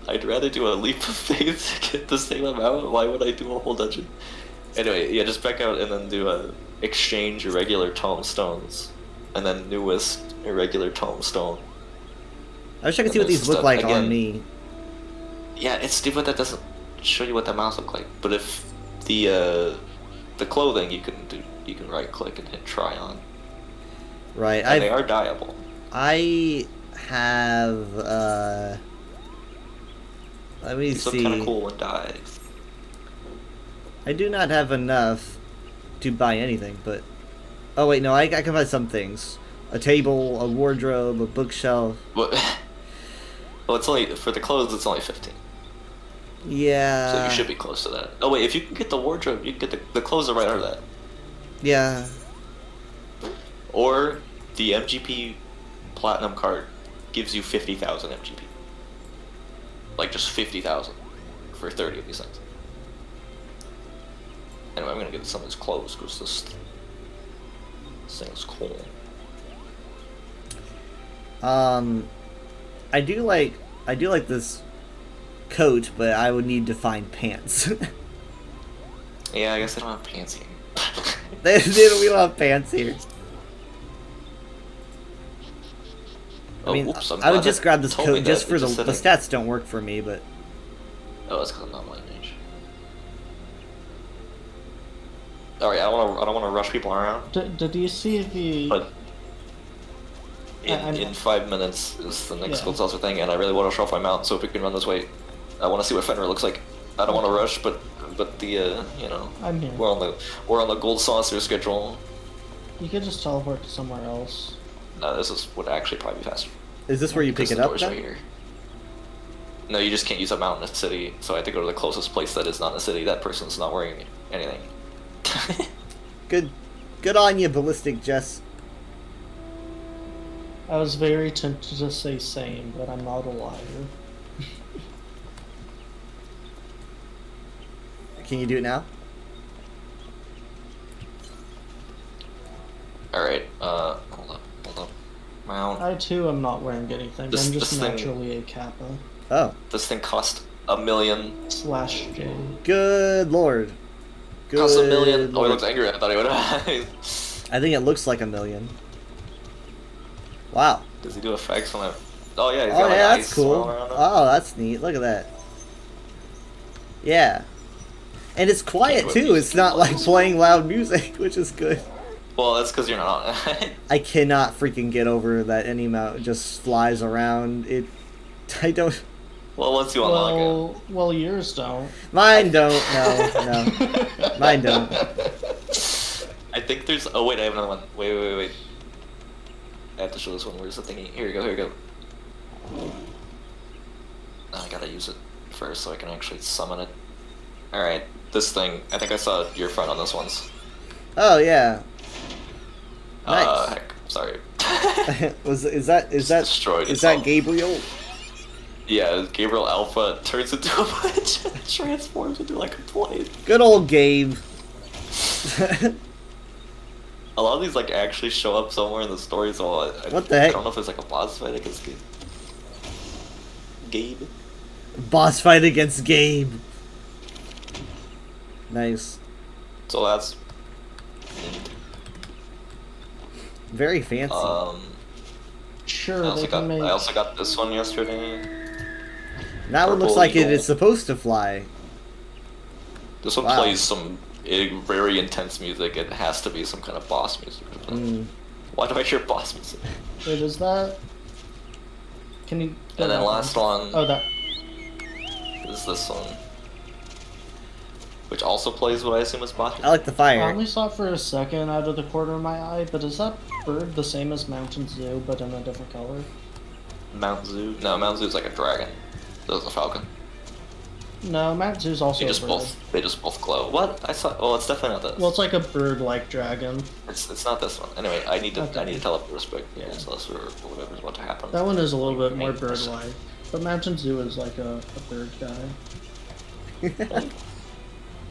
[SPEAKER 6] I'd rather do a leap of faith to get the same amount. Why would I do a whole dungeon? Anyway, yeah, just back out and then do a exchange irregular tomestones, and then newest irregular tomestone.
[SPEAKER 1] I wish I could
[SPEAKER 6] And
[SPEAKER 1] see what
[SPEAKER 6] there's
[SPEAKER 1] these look
[SPEAKER 6] stuff-
[SPEAKER 1] like on
[SPEAKER 6] again-
[SPEAKER 1] me.
[SPEAKER 6] Yeah, it's stupid that doesn't show you what the mouse look like. But if the clothing you can right click and hit try on.
[SPEAKER 1] Right.
[SPEAKER 6] And they are dyeable.
[SPEAKER 1] I have. Let me
[SPEAKER 6] These look
[SPEAKER 1] see.
[SPEAKER 6] kind of cool when dyed.
[SPEAKER 1] I do not have enough to buy anything, but. Oh wait, no, I can buy some things. A table, a wardrobe, a bookshelf.
[SPEAKER 6] But well, it's only for the clothes. It's only 15.
[SPEAKER 1] Yeah.
[SPEAKER 6] So you should be close to that. Oh wait, if you can get the wardrobe, you can get the clothes are right under that.
[SPEAKER 1] Yeah.
[SPEAKER 6] Or the MGP Platinum card gives you 50,000 MGP. Like just 50,000 for 30 of these things. Anyway, I'm gonna get some of these clothes because this thing's cool.
[SPEAKER 1] I do like this coat, but I would need to find pants.
[SPEAKER 6] Yeah, I guess I don't have pants here.
[SPEAKER 1] we don't have pants here. I
[SPEAKER 6] Oh,
[SPEAKER 1] mean,
[SPEAKER 6] oops, I'm
[SPEAKER 1] I would
[SPEAKER 6] glad
[SPEAKER 1] just
[SPEAKER 6] that
[SPEAKER 1] grab this
[SPEAKER 6] told me
[SPEAKER 1] coat
[SPEAKER 6] that.
[SPEAKER 1] just
[SPEAKER 6] It
[SPEAKER 1] for the
[SPEAKER 6] said
[SPEAKER 1] stats don't work for me, but
[SPEAKER 6] Oh, that's because I'm not my age. Alright, I don't wanna rush people around,
[SPEAKER 9] Did you see the?
[SPEAKER 6] but
[SPEAKER 9] I'm-
[SPEAKER 6] in 5 minutes is the next
[SPEAKER 9] Yeah.
[SPEAKER 6] gold saucer thing, and I really want to show off my mount, so if we can run this way, I want to see what Fenrir looks like. I don't want to rush, but the
[SPEAKER 9] I'm here.
[SPEAKER 6] we're on the gold saucer schedule.
[SPEAKER 9] You could just teleport to somewhere else.
[SPEAKER 6] No, this would actually probably be faster.
[SPEAKER 1] is this where you pick
[SPEAKER 6] Because
[SPEAKER 1] it
[SPEAKER 6] the
[SPEAKER 1] up
[SPEAKER 6] door's
[SPEAKER 1] then?
[SPEAKER 6] right here. No, you just can't use a mount in a city, so I have to go to the closest place that is not a city. That person's not wearing anything.
[SPEAKER 1] Good on you, Ballistic Jess.
[SPEAKER 9] I was very tempted to say same, but I'm not a liar.
[SPEAKER 1] Can you do it now?
[SPEAKER 6] Alright, hold up. Mount.
[SPEAKER 9] I too am not wearing anything.
[SPEAKER 6] This-
[SPEAKER 9] I'm just
[SPEAKER 6] this thing-
[SPEAKER 9] naturally a kappa
[SPEAKER 1] Oh,
[SPEAKER 6] This thing cost $1 million.
[SPEAKER 9] / J.
[SPEAKER 1] good lord. Good
[SPEAKER 6] Cost $1 million. Oh, he
[SPEAKER 1] lord.
[SPEAKER 6] looks angry. I thought he would.
[SPEAKER 1] I think it looks like 1 million. Wow.
[SPEAKER 6] Does he do effects on it? Oh yeah, he's
[SPEAKER 1] Oh
[SPEAKER 6] got like
[SPEAKER 1] yeah,
[SPEAKER 6] ice
[SPEAKER 1] that's cool.
[SPEAKER 6] swirling around him.
[SPEAKER 1] Oh, that's neat. Look at that. Yeah. And it's quiet
[SPEAKER 6] Can't
[SPEAKER 1] too. It's not like playing loud music, which is good.
[SPEAKER 6] Well, that's because you're not.
[SPEAKER 1] I cannot freaking get over that any mount just flies around. I don't.
[SPEAKER 6] Well, once you unlock it.
[SPEAKER 9] Well, yours don't.
[SPEAKER 1] Mine don't. No. Mine don't.
[SPEAKER 6] I think there's. Oh wait, I have another one. Wait. I have to show this one. Where's the thingy? Here we go. I gotta use it first so I can actually summon it. Alright, this thing. I think I saw your friend on this one's.
[SPEAKER 1] Oh yeah. Nice.
[SPEAKER 6] Heck, sorry.
[SPEAKER 1] is that
[SPEAKER 6] destroyed
[SPEAKER 1] is
[SPEAKER 6] itself.
[SPEAKER 1] that Gabriel?
[SPEAKER 6] Yeah, Gabriel Alpha turns into a bunch and transforms into like a plane.
[SPEAKER 1] Good old Gabe.
[SPEAKER 6] A lot of these like actually show up somewhere in the story, so
[SPEAKER 1] What the heck?
[SPEAKER 6] I don't know if there's like a boss fight against Gabe.
[SPEAKER 1] Boss fight against Gabe. Nice.
[SPEAKER 6] So that's
[SPEAKER 1] Very fancy.
[SPEAKER 9] Sure,
[SPEAKER 6] I
[SPEAKER 9] they can make.
[SPEAKER 6] also got this one yesterday.
[SPEAKER 1] That one looks
[SPEAKER 6] Purple
[SPEAKER 1] like it
[SPEAKER 6] Eagle.
[SPEAKER 1] is supposed to fly.
[SPEAKER 6] This one
[SPEAKER 1] Wow.
[SPEAKER 6] plays some very intense music. It has to be some kind of boss music. Why do I hear boss music?
[SPEAKER 9] Wait, is that? Can you?
[SPEAKER 6] And then last one
[SPEAKER 9] Oh, that.
[SPEAKER 6] is this one, which also plays what I assume is boss music.
[SPEAKER 1] I like the
[SPEAKER 9] I
[SPEAKER 1] fire.
[SPEAKER 9] only saw it for a second out of the corner of my eye, but is that bird the same as Mountain Zoo, but in a different color?
[SPEAKER 6] Mount Zoo? No, Mount Zoo's like a dragon. This is a falcon.
[SPEAKER 9] No, Mountain Zoo's also a bird.
[SPEAKER 6] They just both glow. What? I saw. Oh, it's definitely not this.
[SPEAKER 9] Well, it's like a bird-like dragon.
[SPEAKER 6] It's not this one. Anyway, I need to
[SPEAKER 9] Okay.
[SPEAKER 6] teleport respect. Yeah, so that's whatever's about to happen.
[SPEAKER 9] That one is a little bit more
[SPEAKER 6] 8%.
[SPEAKER 9] bird-like, but Mountain Zoo is like a bird guy.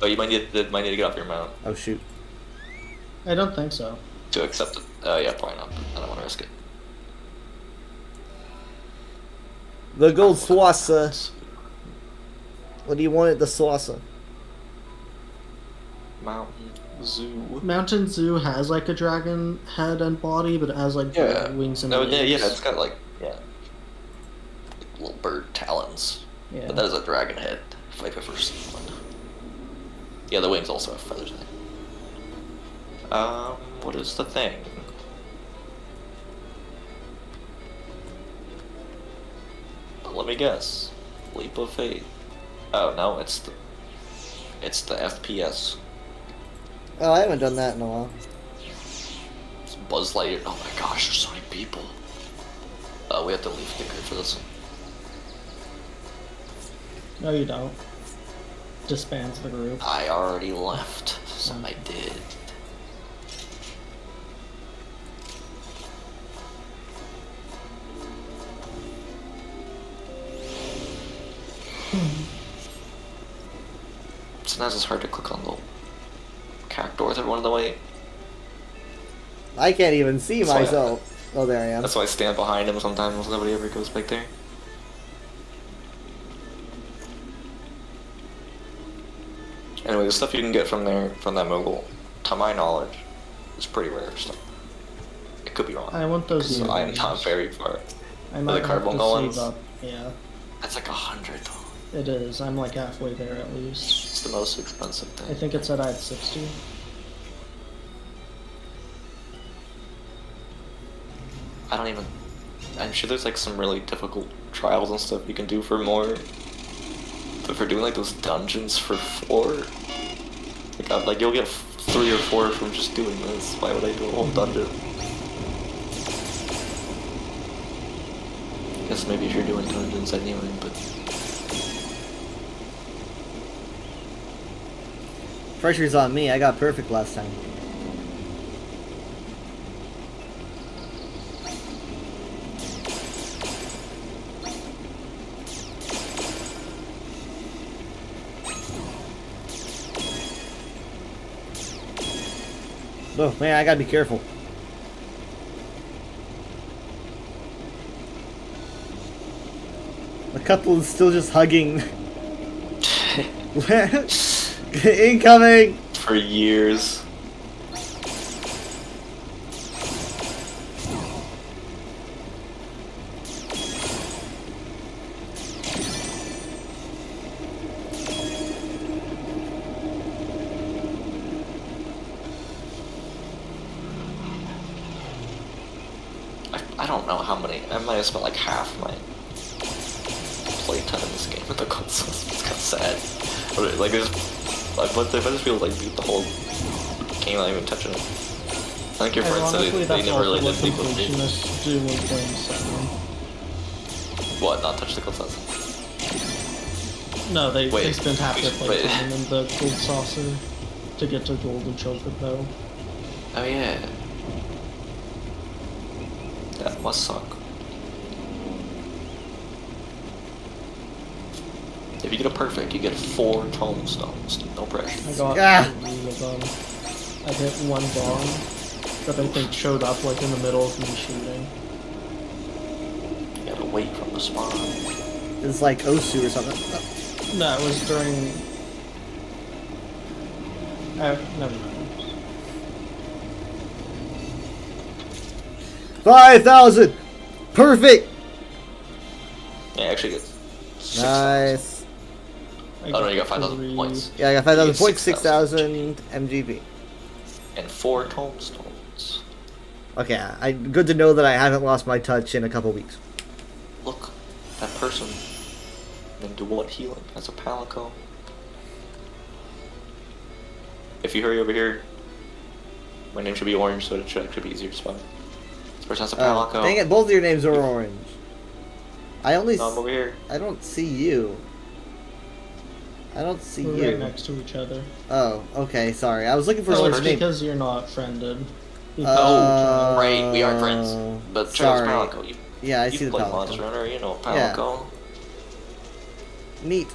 [SPEAKER 6] Oh, you might need to get off your mount
[SPEAKER 1] Oh shoot.
[SPEAKER 9] I don't think so.
[SPEAKER 6] to accept it. Yeah, probably not. I don't want to risk it.
[SPEAKER 1] The gold saucer. What do you want at the saucer?
[SPEAKER 6] Mountain Zoo.
[SPEAKER 9] Mountain Zoo has like a dragon head and body, but it has like bird wings and
[SPEAKER 6] No,
[SPEAKER 9] wings.
[SPEAKER 6] yeah, it's got like little bird talons.
[SPEAKER 9] Yeah.
[SPEAKER 6] But that is a dragon head, if I've ever seen one. Yeah, the wings also have feathers. What is the thing? Let me guess. Leap of faith. Oh no, it's the FPS.
[SPEAKER 1] Oh, I haven't done that in a while.
[SPEAKER 6] It's Buzz Lightyear. Oh my gosh, there's so many people. We have to leave the grid for this one.
[SPEAKER 9] No, you don't. Disbands the group.
[SPEAKER 6] I already left, so I did. Sometimes it's hard to click on the character with everyone in the way.
[SPEAKER 1] I can't even see
[SPEAKER 6] That's why-
[SPEAKER 1] myself. Oh, there I am.
[SPEAKER 6] That's why I stand behind him sometimes. Nobody ever goes back there. Anyway, the stuff you can get from there, from that Moogle, to my knowledge, is pretty rare stuff. It could be wrong.
[SPEAKER 9] I want those.
[SPEAKER 6] 'cause I am not very far.
[SPEAKER 9] I might have to
[SPEAKER 6] carbuncle
[SPEAKER 9] save
[SPEAKER 6] ones?
[SPEAKER 9] up. Yeah,
[SPEAKER 6] That's like 100 though.
[SPEAKER 9] it is. I'm like halfway there at least.
[SPEAKER 6] It's the most expensive
[SPEAKER 9] I
[SPEAKER 6] thing.
[SPEAKER 9] think it said I had 60.
[SPEAKER 6] I don't even. I'm sure there's like some really difficult trials and stuff you can do for more. But for doing like those dungeons for 4, like you'll get 3 or 4 from just doing this. Why would I do a whole dungeon? Guess maybe if you're doing dungeons anyway, but
[SPEAKER 1] Pressure's on me. I got perfect last time. Oh man, I gotta be careful. The couple is still just hugging. Incoming!
[SPEAKER 6] for years. know how many. I might have spent like half my playtime in this game with the consoles. It's kind of sad. But like, if I just feel like beat the whole game without even touching it. I think your friend said
[SPEAKER 9] Ironically,
[SPEAKER 6] they
[SPEAKER 9] that's
[SPEAKER 6] never really
[SPEAKER 9] also
[SPEAKER 6] did
[SPEAKER 9] what
[SPEAKER 6] people do.
[SPEAKER 9] completionists do when playing 7.
[SPEAKER 6] What? Not touch the consoles?
[SPEAKER 9] No, they
[SPEAKER 6] Wait,
[SPEAKER 9] spend half their
[SPEAKER 6] wait.
[SPEAKER 9] playtime in the gold saucer to get to golden chocobo.
[SPEAKER 6] Oh yeah. That must suck. If you get a perfect, you get 4 tomestones. No pressure.
[SPEAKER 9] I got
[SPEAKER 1] Ah.
[SPEAKER 9] 3 of them. I hit one bomb that I think showed up like in the middle of me shooting.
[SPEAKER 6] You gotta wait from the spawn.
[SPEAKER 1] It's like Osu or something. Oh,
[SPEAKER 9] No, it was during... never mind.
[SPEAKER 1] 5,000! Perfect!
[SPEAKER 6] Yeah, actually get 6,000.
[SPEAKER 1] Nice.
[SPEAKER 9] I
[SPEAKER 6] Oh no, you got 5,000
[SPEAKER 9] 3.
[SPEAKER 6] points.
[SPEAKER 1] Yeah, I got 5,000
[SPEAKER 6] You get
[SPEAKER 1] points,
[SPEAKER 6] 6,000.
[SPEAKER 1] 6,000 MGB.
[SPEAKER 6] And 4 tomestones.
[SPEAKER 1] Okay, good to know that I haven't lost my touch in a couple weeks.
[SPEAKER 6] Look, that person can do what healing as a Palico. If you hurry over here, my name should be orange, so it should actually be easier to spell. This person has a Palico.
[SPEAKER 1] Dang it, both of your names are orange. I only
[SPEAKER 6] No, I'm over here.
[SPEAKER 1] I don't see you. I don't see
[SPEAKER 9] We're
[SPEAKER 1] you.
[SPEAKER 9] right next to each other.
[SPEAKER 1] Oh, okay, sorry. I was looking for
[SPEAKER 9] Oh, it's
[SPEAKER 1] someone's name.
[SPEAKER 9] because you're not friended.
[SPEAKER 6] Oh, right, we are friends. But Charles
[SPEAKER 1] sorry.
[SPEAKER 6] Palico, you,
[SPEAKER 1] Yeah, I see
[SPEAKER 6] you
[SPEAKER 1] the
[SPEAKER 6] play
[SPEAKER 1] Palico.
[SPEAKER 6] Monster Hunter, you know
[SPEAKER 1] Yeah.
[SPEAKER 6] Palico.
[SPEAKER 1] Neat.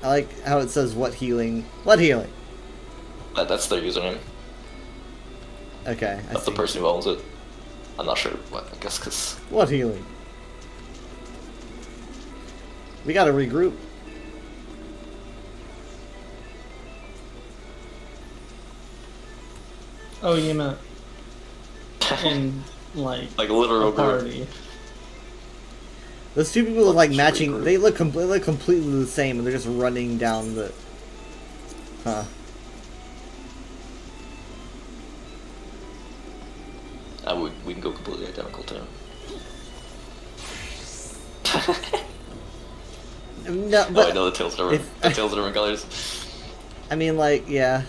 [SPEAKER 1] I like how it says what healing. What healing?
[SPEAKER 6] That's their username.
[SPEAKER 1] Okay, I
[SPEAKER 6] That's
[SPEAKER 1] see.
[SPEAKER 6] the person who owns it. I'm not sure, but I guess because
[SPEAKER 1] What healing? We gotta regroup.
[SPEAKER 9] Oh, you meant in, like
[SPEAKER 6] literal
[SPEAKER 9] a
[SPEAKER 6] group.
[SPEAKER 9] party.
[SPEAKER 1] Those two people look like
[SPEAKER 6] Let's
[SPEAKER 1] matching.
[SPEAKER 6] regroup.
[SPEAKER 1] They look completely the same, and they're just running down the. Huh.
[SPEAKER 6] We can go completely identical too.
[SPEAKER 1] No,
[SPEAKER 6] Oh,
[SPEAKER 1] but
[SPEAKER 6] I know the tails are different.
[SPEAKER 1] if-
[SPEAKER 6] The tails are different colors.
[SPEAKER 1] I mean, like, yeah.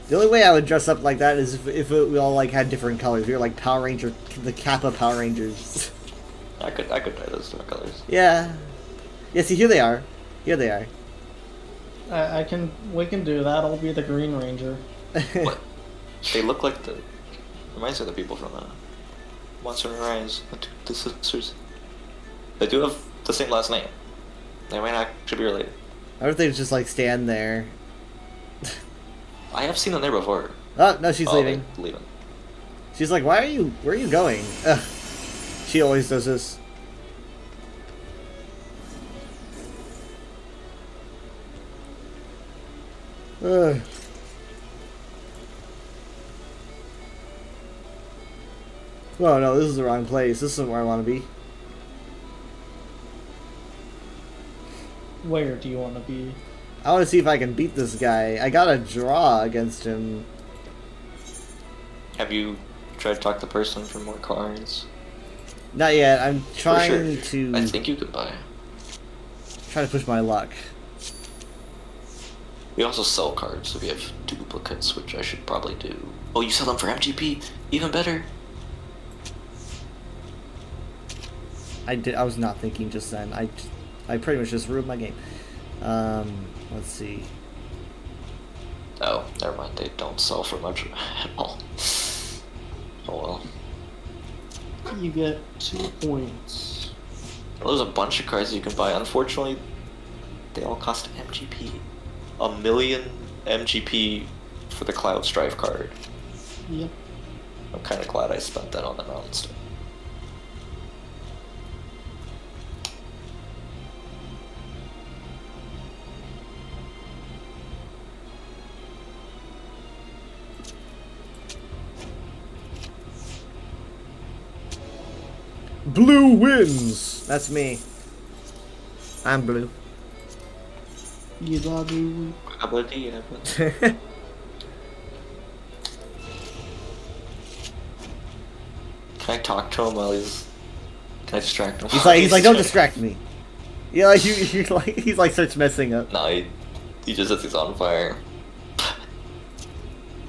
[SPEAKER 1] The only way I would dress up like that is if we all like had different colors. We were like Power Ranger, the Kappa Power Rangers.
[SPEAKER 6] I could try those different colors.
[SPEAKER 1] Yeah. Yeah. See, here they are. Here they are.
[SPEAKER 9] We can do that. I'll be the Green Ranger.
[SPEAKER 6] What? They look like the reminds me of the people from Monster Hunter Rise, the sisters. They do have the same last name. They might actually be related.
[SPEAKER 1] I wonder if they just like stand there.
[SPEAKER 6] I have seen them there before.
[SPEAKER 1] Oh no, she's
[SPEAKER 6] Oh,
[SPEAKER 1] leaving.
[SPEAKER 6] they're leaving.
[SPEAKER 1] She's like, why are you? Where are you going? Ugh. She always does this. Ugh. Oh no, this is the wrong place. This isn't where I want to be.
[SPEAKER 9] Where do you want to be?
[SPEAKER 1] I want to see if I can beat this guy. I got a draw against him.
[SPEAKER 6] Have you tried to talk the person for more cards?
[SPEAKER 1] Not yet. I'm
[SPEAKER 6] For
[SPEAKER 1] trying
[SPEAKER 6] sure.
[SPEAKER 1] to
[SPEAKER 6] I think you could buy.
[SPEAKER 1] try to push my luck.
[SPEAKER 6] We also sell cards if you have duplicates, which I should probably do. Oh, you sell them for MGP? Even better.
[SPEAKER 1] I was not thinking just then. I pretty much just ruined my game. Let's see.
[SPEAKER 6] Oh, never mind. They don't sell for much at all. Oh well.
[SPEAKER 9] You get 2 points.
[SPEAKER 6] Well, there's a bunch of cards you can buy. Unfortunately, they all cost MGP. 1,000,000 MGP for the Cloud Strife card.
[SPEAKER 9] Yep.
[SPEAKER 6] I'm kind of glad I spent that on the mountain stuff.
[SPEAKER 1] Blue wins. That's me. I'm blue.
[SPEAKER 9] You do.
[SPEAKER 6] Can I talk to him while he's... Can I distract him?
[SPEAKER 1] He's like, don't distract me. Yeah, like he's like starts messing up.
[SPEAKER 6] No, he just says he's on fire.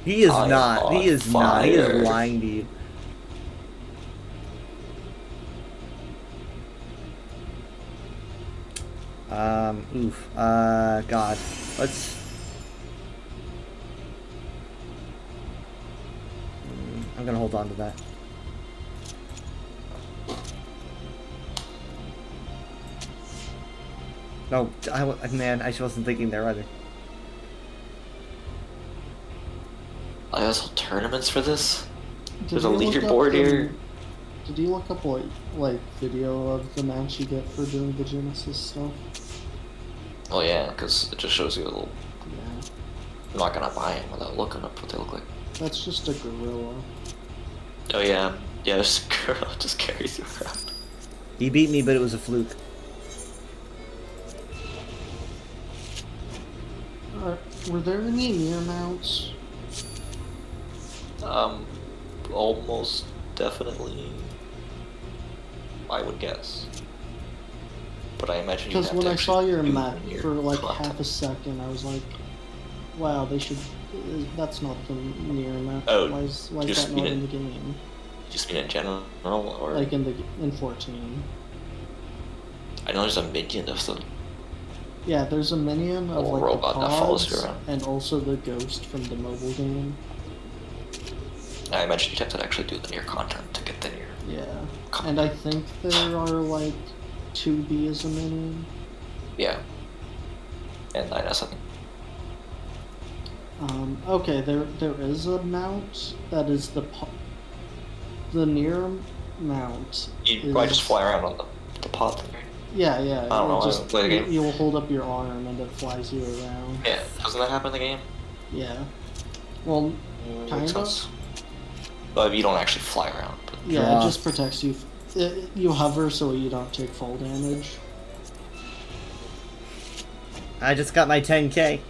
[SPEAKER 1] He is
[SPEAKER 6] I am
[SPEAKER 1] not.
[SPEAKER 6] on
[SPEAKER 1] He is not. He is
[SPEAKER 6] fire.
[SPEAKER 1] lying to you. Oof. God. Let's. I'm gonna hold on to that. No, man, I wasn't thinking there either.
[SPEAKER 6] I also tournaments for this? There's a
[SPEAKER 9] you look up
[SPEAKER 6] leaderboard
[SPEAKER 9] the-
[SPEAKER 6] here.
[SPEAKER 9] Did you look up like video of the mounts you get for doing the Genesis stuff?
[SPEAKER 6] Oh yeah, because it just shows you a little...
[SPEAKER 9] Yeah.
[SPEAKER 6] I'm not gonna buy them without looking up what they look like.
[SPEAKER 9] That's just a gorilla.
[SPEAKER 6] Oh yeah. Yeah, this girl just carries you around.
[SPEAKER 1] He beat me, but it was a fluke.
[SPEAKER 9] Were there any near mounts?
[SPEAKER 6] Almost definitely. I would guess. But I imagine you
[SPEAKER 9] Because
[SPEAKER 6] have
[SPEAKER 9] when
[SPEAKER 6] to
[SPEAKER 9] I saw
[SPEAKER 6] actually
[SPEAKER 9] your
[SPEAKER 6] do
[SPEAKER 9] map
[SPEAKER 6] your
[SPEAKER 9] for like
[SPEAKER 6] content.
[SPEAKER 9] half a second, I was like, wow, they should. That's not the near map.
[SPEAKER 6] Oh,
[SPEAKER 9] why is
[SPEAKER 6] just
[SPEAKER 9] that not
[SPEAKER 6] mean
[SPEAKER 9] in the
[SPEAKER 6] it-
[SPEAKER 9] game?
[SPEAKER 6] Just mean in general, or...
[SPEAKER 9] Like in 14.
[SPEAKER 6] I know there's a minion of the...
[SPEAKER 9] Yeah, there's a minion of
[SPEAKER 6] Little
[SPEAKER 9] like
[SPEAKER 6] robot
[SPEAKER 9] the
[SPEAKER 6] that follows you
[SPEAKER 9] pods,
[SPEAKER 6] around.
[SPEAKER 9] and also the ghost from the mobile game.
[SPEAKER 6] I imagine you'd have to actually do the near content to get the near.
[SPEAKER 9] Yeah, and I think there are like 2B as a minion.
[SPEAKER 6] Yeah. And 9S,
[SPEAKER 9] Okay, there is a mount that is the near mount.
[SPEAKER 6] you probably just fly around on the pod thing, right?
[SPEAKER 9] Yeah, yeah.
[SPEAKER 6] I don't know, I
[SPEAKER 9] just,
[SPEAKER 6] haven't played the game.
[SPEAKER 9] You'll hold up your arm and it flies you around.
[SPEAKER 6] Yeah, doesn't that happen in the game?
[SPEAKER 9] Yeah. Well,
[SPEAKER 6] Makes
[SPEAKER 9] kind of.
[SPEAKER 6] sense. But you don't actually fly around. But
[SPEAKER 9] Yeah,
[SPEAKER 1] Draw.
[SPEAKER 9] it just protects you. You hover so you don't take fall damage.
[SPEAKER 1] I just got my 10K.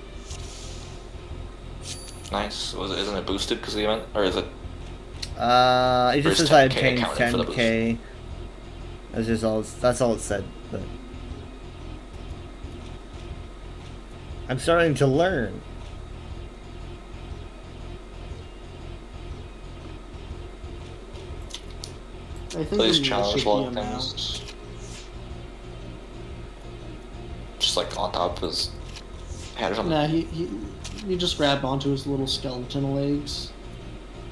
[SPEAKER 6] nice. Isn't it boosted because of the event? Or is it...
[SPEAKER 1] It just
[SPEAKER 6] First
[SPEAKER 1] says I
[SPEAKER 6] 10K
[SPEAKER 1] obtained
[SPEAKER 6] accounted for the boost.
[SPEAKER 1] 10K. That's all it said. But I'm starting to learn.
[SPEAKER 9] I think
[SPEAKER 6] Please
[SPEAKER 9] there
[SPEAKER 6] challenge
[SPEAKER 9] should be
[SPEAKER 6] log
[SPEAKER 9] a
[SPEAKER 6] things.
[SPEAKER 9] mount.
[SPEAKER 6] Just like on top of his head or something?
[SPEAKER 9] Nah, you just grab onto his little skeleton legs.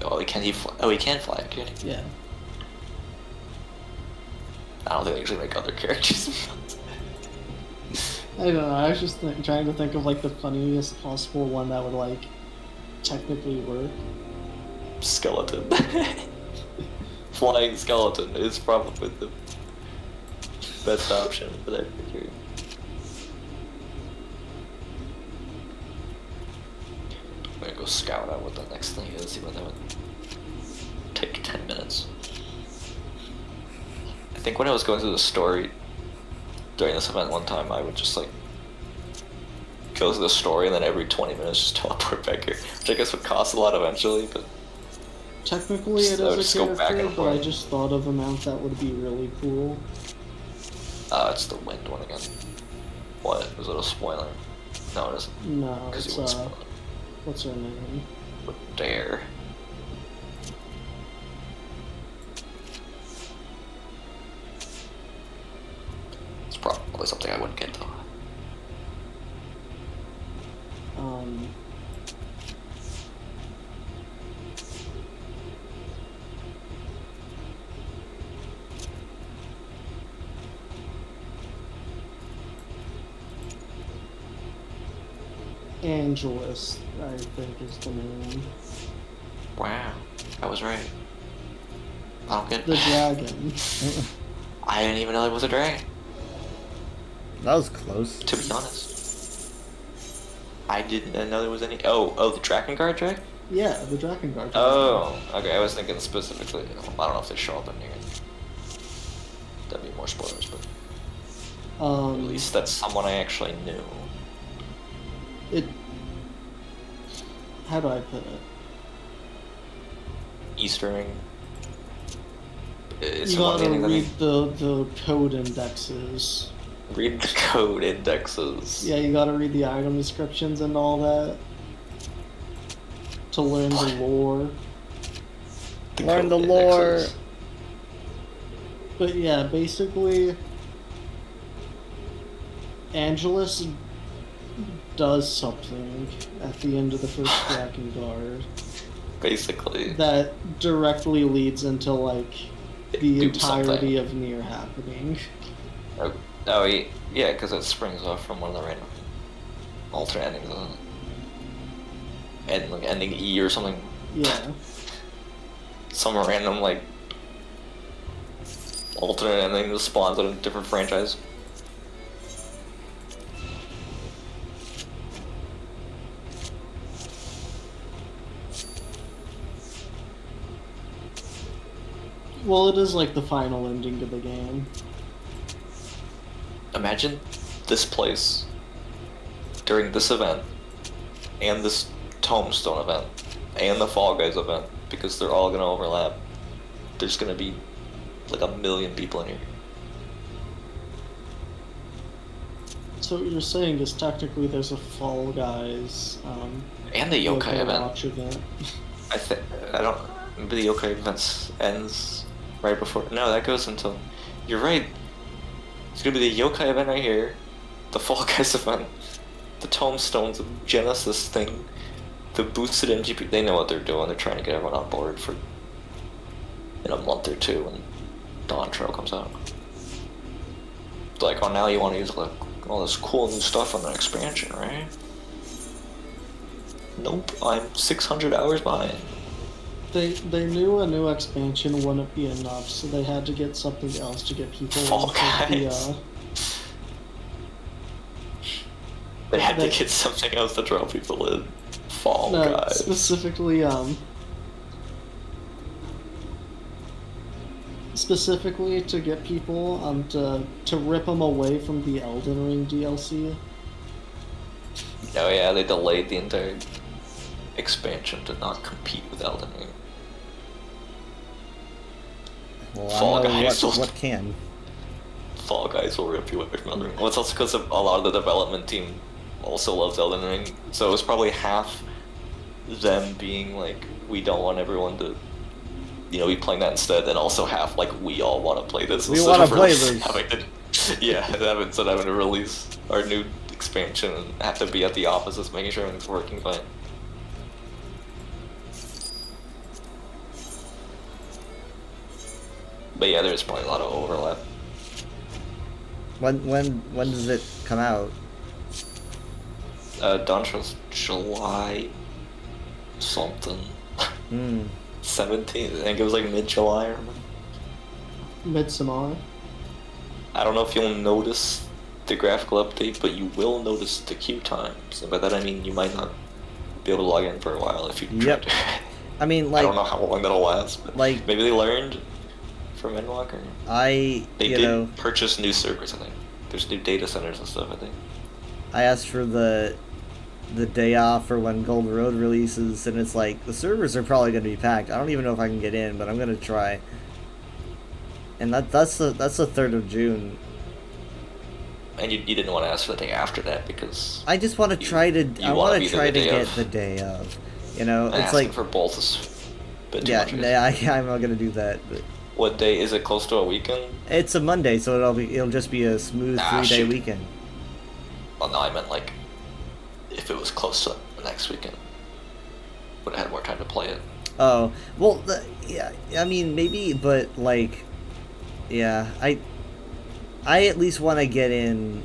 [SPEAKER 6] Oh, can he fly? Oh, he can fly, can he?
[SPEAKER 9] Yeah.
[SPEAKER 6] I don't think they usually make other characters.
[SPEAKER 9] I don't know. I was just trying to think of like the funniest possible one that would like technically work.
[SPEAKER 6] Skeleton. Flying skeleton is probably the best option for that creature. I'm gonna go scout out what the next thing is, see what that would take 10 minutes. I think when I was going through the story during this event one time, I would just like go through the story and then every 20 minutes just teleport back here, which I guess would cost a lot eventually, but
[SPEAKER 9] Technically, it
[SPEAKER 6] So
[SPEAKER 9] is
[SPEAKER 6] just
[SPEAKER 9] a
[SPEAKER 6] go back
[SPEAKER 9] character,
[SPEAKER 6] and
[SPEAKER 9] but I
[SPEAKER 6] forth.
[SPEAKER 9] just thought of a mount that would be really cool.
[SPEAKER 6] it's the wind one again. What? Was it a spoiler? No, it isn't.
[SPEAKER 9] No,
[SPEAKER 6] Because
[SPEAKER 9] it's
[SPEAKER 6] you wouldn't spoil it.
[SPEAKER 9] what's her name?
[SPEAKER 6] Would dare. It's probably something I wouldn't get though.
[SPEAKER 9] Angelus, I think is the name.
[SPEAKER 6] Wow, I was right. I don't get
[SPEAKER 9] The dragon.
[SPEAKER 6] I didn't even know there was a dragon,
[SPEAKER 1] That was close.
[SPEAKER 6] to be honest. I didn't know there was any. Oh, the Drakengard dragon?
[SPEAKER 9] Yeah, the Drakengard.
[SPEAKER 6] Oh, okay. I was thinking specifically. I don't know if they show up in here. That'd be more spoilers, but at least that's someone I actually knew.
[SPEAKER 9] How do I put it?
[SPEAKER 6] Eastering. It's
[SPEAKER 9] You
[SPEAKER 6] one
[SPEAKER 9] gotta
[SPEAKER 6] ending that
[SPEAKER 9] read the code indexes.
[SPEAKER 6] read the code indexes.
[SPEAKER 9] Yeah, you gotta read the item descriptions and all that to learn the lore.
[SPEAKER 1] Learn the
[SPEAKER 6] code
[SPEAKER 1] lore.
[SPEAKER 6] indexes.
[SPEAKER 9] But yeah, basically, Angelus does something at the end of the first Drakengard
[SPEAKER 6] Basically.
[SPEAKER 9] that directly leads into like the
[SPEAKER 6] Do
[SPEAKER 9] entirety
[SPEAKER 6] something.
[SPEAKER 9] of Nier happening.
[SPEAKER 6] Oh, yeah, because it springs off from one of the random alternate endings, doesn't it? And like ending E or something.
[SPEAKER 9] Yeah.
[SPEAKER 6] Some random like alternate ending that spawns in a different franchise.
[SPEAKER 9] Well, it is like the final ending of the game.
[SPEAKER 6] Imagine this place during this event and this Tombstone event and the Fall Guys event, because they're all gonna overlap. There's gonna be like 1 million people in here.
[SPEAKER 9] So what you're saying is technically there's a Fall Guys
[SPEAKER 6] And the Yokai event.
[SPEAKER 9] Watch event.
[SPEAKER 6] I don't. Maybe the Yokai event ends right before. No, that goes until. You're right. It's gonna be the Yokai event right here, the Fall Guys event, the Tombstones, the Genesis thing, the boosted MGP. They know what they're doing. They're trying to get everyone on board for in a month or two when Dawn Trail comes out. It's like, oh, now you want to use like all this cool new stuff on the expansion, right? Nope, I'm 600 hours behind.
[SPEAKER 9] They knew a new expansion wouldn't be enough, so they had to get something else to get people
[SPEAKER 6] Fall
[SPEAKER 9] into
[SPEAKER 6] Guys. They had to get something else to draw people in. Fall
[SPEAKER 9] no,
[SPEAKER 6] Guys.
[SPEAKER 9] specifically to get people to rip them away from the Elden Ring DLC.
[SPEAKER 6] Oh yeah, they delayed the entire expansion to not compete with Elden Ring.
[SPEAKER 1] Well,
[SPEAKER 6] Fall
[SPEAKER 1] I know
[SPEAKER 6] Guys will-
[SPEAKER 1] what can.
[SPEAKER 6] Fall Guys will rip you away from Elden Ring. Well, it's also because a lot of the development team also loves Elden Ring, so it was probably half them being like, we don't want everyone to, be playing that instead, and also half like, we all want to play this.
[SPEAKER 1] We
[SPEAKER 6] instead
[SPEAKER 1] wanna
[SPEAKER 6] of
[SPEAKER 1] play
[SPEAKER 6] release-
[SPEAKER 1] this.
[SPEAKER 6] having to- instead of having to release our new expansion and have to be at the offices making sure everything's working fine. But yeah, there's probably a lot of overlap.
[SPEAKER 1] When does it come out?
[SPEAKER 6] Dawn Trail's July something. 17th. I think it was like mid-July or something.
[SPEAKER 9] Midsommar.
[SPEAKER 6] I don't know if you'll notice the graphical update, but you will notice the queue times. And by that I mean you might not be able to log in for a while if you try
[SPEAKER 1] Yep.
[SPEAKER 6] to.
[SPEAKER 1] I mean,
[SPEAKER 6] I
[SPEAKER 1] like,
[SPEAKER 6] don't know how long that'll last, but
[SPEAKER 1] like-
[SPEAKER 6] maybe they learned from Endwalker.
[SPEAKER 1] I
[SPEAKER 6] They
[SPEAKER 1] you
[SPEAKER 6] did
[SPEAKER 1] know
[SPEAKER 6] purchase new servers, I think. There's new data centers and stuff, I think.
[SPEAKER 1] I asked for the day off for when Gold Road releases, and it's like the servers are probably going to be packed. I don't even know if I can get in, but I'm going to try. And that's the 3rd of June.
[SPEAKER 6] And you didn't want to ask for the day after that because
[SPEAKER 1] I just want to try to. I
[SPEAKER 6] wanna
[SPEAKER 1] want
[SPEAKER 6] be
[SPEAKER 1] to
[SPEAKER 6] there
[SPEAKER 1] try
[SPEAKER 6] the
[SPEAKER 1] to
[SPEAKER 6] day
[SPEAKER 1] get
[SPEAKER 6] of.
[SPEAKER 1] the day of. You know, it's
[SPEAKER 6] asking
[SPEAKER 1] like
[SPEAKER 6] for both is a bit too
[SPEAKER 1] yeah,
[SPEAKER 6] much, I guess.
[SPEAKER 1] I'm not going to do that. But
[SPEAKER 6] What day is it? Close to a weekend?
[SPEAKER 1] it's a Monday, so it'll just be a smooth 3-day
[SPEAKER 6] shoot.
[SPEAKER 1] weekend.
[SPEAKER 6] Oh no, I meant like if it was close to the next weekend, would have had more time to play it.
[SPEAKER 1] Oh, well, yeah, I mean, maybe, but, like, yeah, I at least want to get in,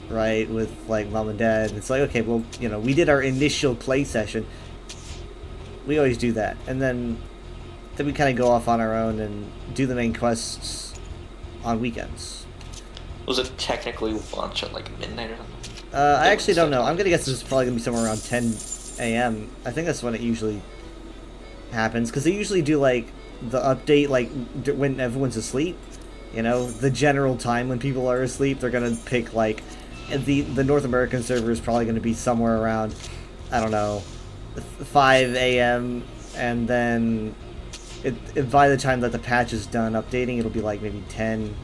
[SPEAKER 1] right, with, like, Mom and Dad. It's like, okay, well, we did our initial play session. We always do that. And then we kind of go off on our own and do the main quests on weekends.
[SPEAKER 6] Was it technically launch at like midnight or something?
[SPEAKER 1] I actually don't know. I'm going to guess it's probably going to be somewhere around 10 a.m. I think that's when it usually happens, because they usually do like the update like when everyone's asleep. The general time when people are asleep. They're gonna pick like the North American server is probably gonna be somewhere around, I don't know, 5 a.m. and then by the time that the patch is done updating, it'll be like maybe 10,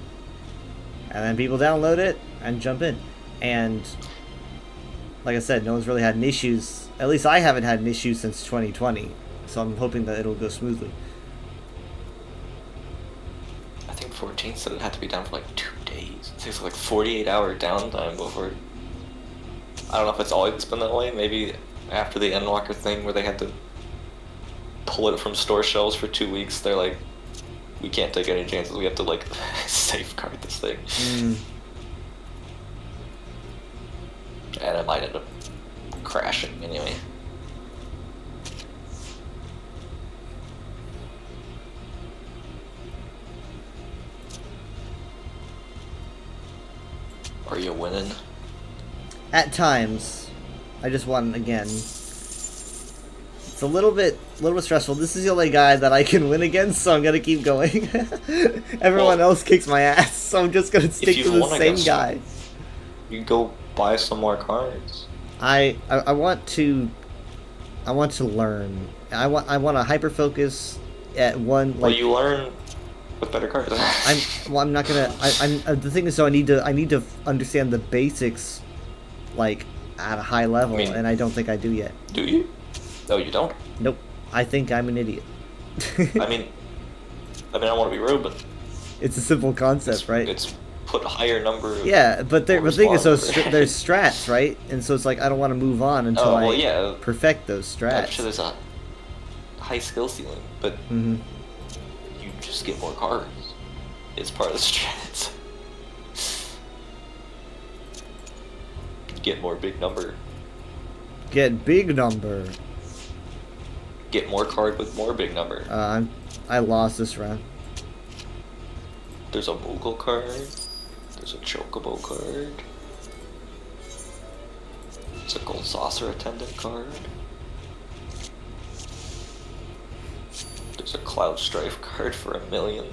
[SPEAKER 1] and then people download it and jump in. And like I said, no one's really had any issues. At least I haven't had an issue since 2020, so I'm hoping that it'll go smoothly.
[SPEAKER 6] I think 14 said it had to be down for like 2 days. It takes like 48-hour downtime before. I don't know if it's always been that way. Maybe after the Endwalker thing where they had to pull it from store shelves for 2 weeks, they're like, we can't take any chances. We have to like safeguard this thing. And it might end up crashing anyway. Are you winning?
[SPEAKER 1] At times, I just won again. It's a little bit stressful. This is the only guy that I can win against, so I'm gonna keep going. Everyone else kicks my ass, so I'm just gonna stick to the same guy.
[SPEAKER 6] You go buy some more cards.
[SPEAKER 1] I want to learn. I want to hyper focus at one. Like,
[SPEAKER 6] Well, you learn with better cards.
[SPEAKER 1] I'm not gonna. The thing is, so I need to understand the basics, like at a high level, and I don't think I do yet.
[SPEAKER 6] Do you? No, you don't.
[SPEAKER 1] Nope. I think I'm an idiot.
[SPEAKER 6] I mean, I don't want to be rude, but
[SPEAKER 1] it's a simple concept, right?
[SPEAKER 6] It's put a higher number.
[SPEAKER 1] Yeah, but the thing is, so there's strats, right? And so it's like I don't want to move on until I perfect those strats.
[SPEAKER 6] I'm sure there's a high skill ceiling, but you just get more cards. It's part of the strats. Get more big number.
[SPEAKER 1] Get big number.
[SPEAKER 6] Get more card with more big number.
[SPEAKER 1] I lost this round.
[SPEAKER 6] There's a Moogle card. There's a Chocobo card. There's a Gold Saucer Attendant card. There's a Cloud Strife card for 1 million.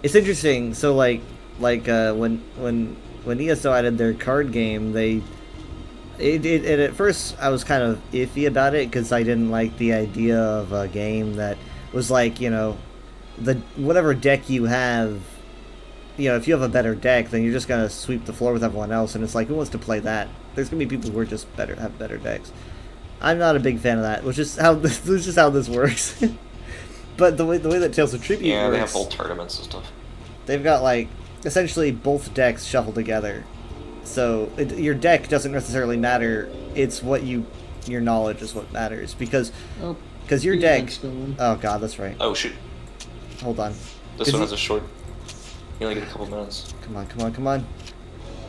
[SPEAKER 1] It's interesting. So when ESO added their card game, and at first I was kind of iffy about it because I didn't like the idea of a game that was like, whatever deck you have, if you have a better deck, then you're just gonna sweep the floor with everyone else, and it's like, who wants to play that? There's gonna be people who are just have better decks. I'm not a big fan of that, which is how this works. But the way that Tales of Tribute works,
[SPEAKER 6] they have whole tournaments and stuff.
[SPEAKER 1] They've got like essentially both decks shuffled together, so your deck doesn't necessarily matter. It's what your knowledge is what matters because your deck. Oh god, that's right.
[SPEAKER 6] Oh shoot.
[SPEAKER 1] Hold on.
[SPEAKER 6] This one has a short. You only get a couple minutes.
[SPEAKER 1] Come on.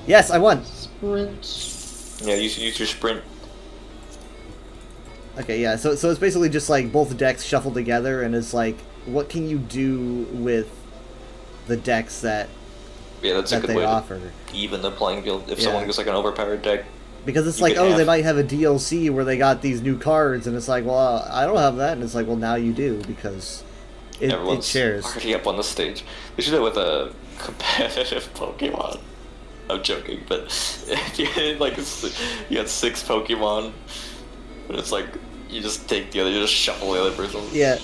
[SPEAKER 1] Yes, I won.
[SPEAKER 9] Sprint.
[SPEAKER 6] Yeah, use your sprint.
[SPEAKER 1] Okay, yeah. So it's basically just like both decks shuffled together, and it's like, what can you do with the decks that
[SPEAKER 6] that's a good
[SPEAKER 1] they
[SPEAKER 6] way
[SPEAKER 1] offer?
[SPEAKER 6] To even the playing field. If someone gets like an overpowered deck,
[SPEAKER 1] because it's like, they might have a DLC where they got these new cards, and it's like, well, I don't have that, and it's like, well, now you do because it shares.
[SPEAKER 6] Already up on the stage. They should do it with a competitive Pokemon. I'm joking, but if you had you had 6 Pokemon, but it's like you just take the other, you just shuffle the other person.
[SPEAKER 1] Yeah,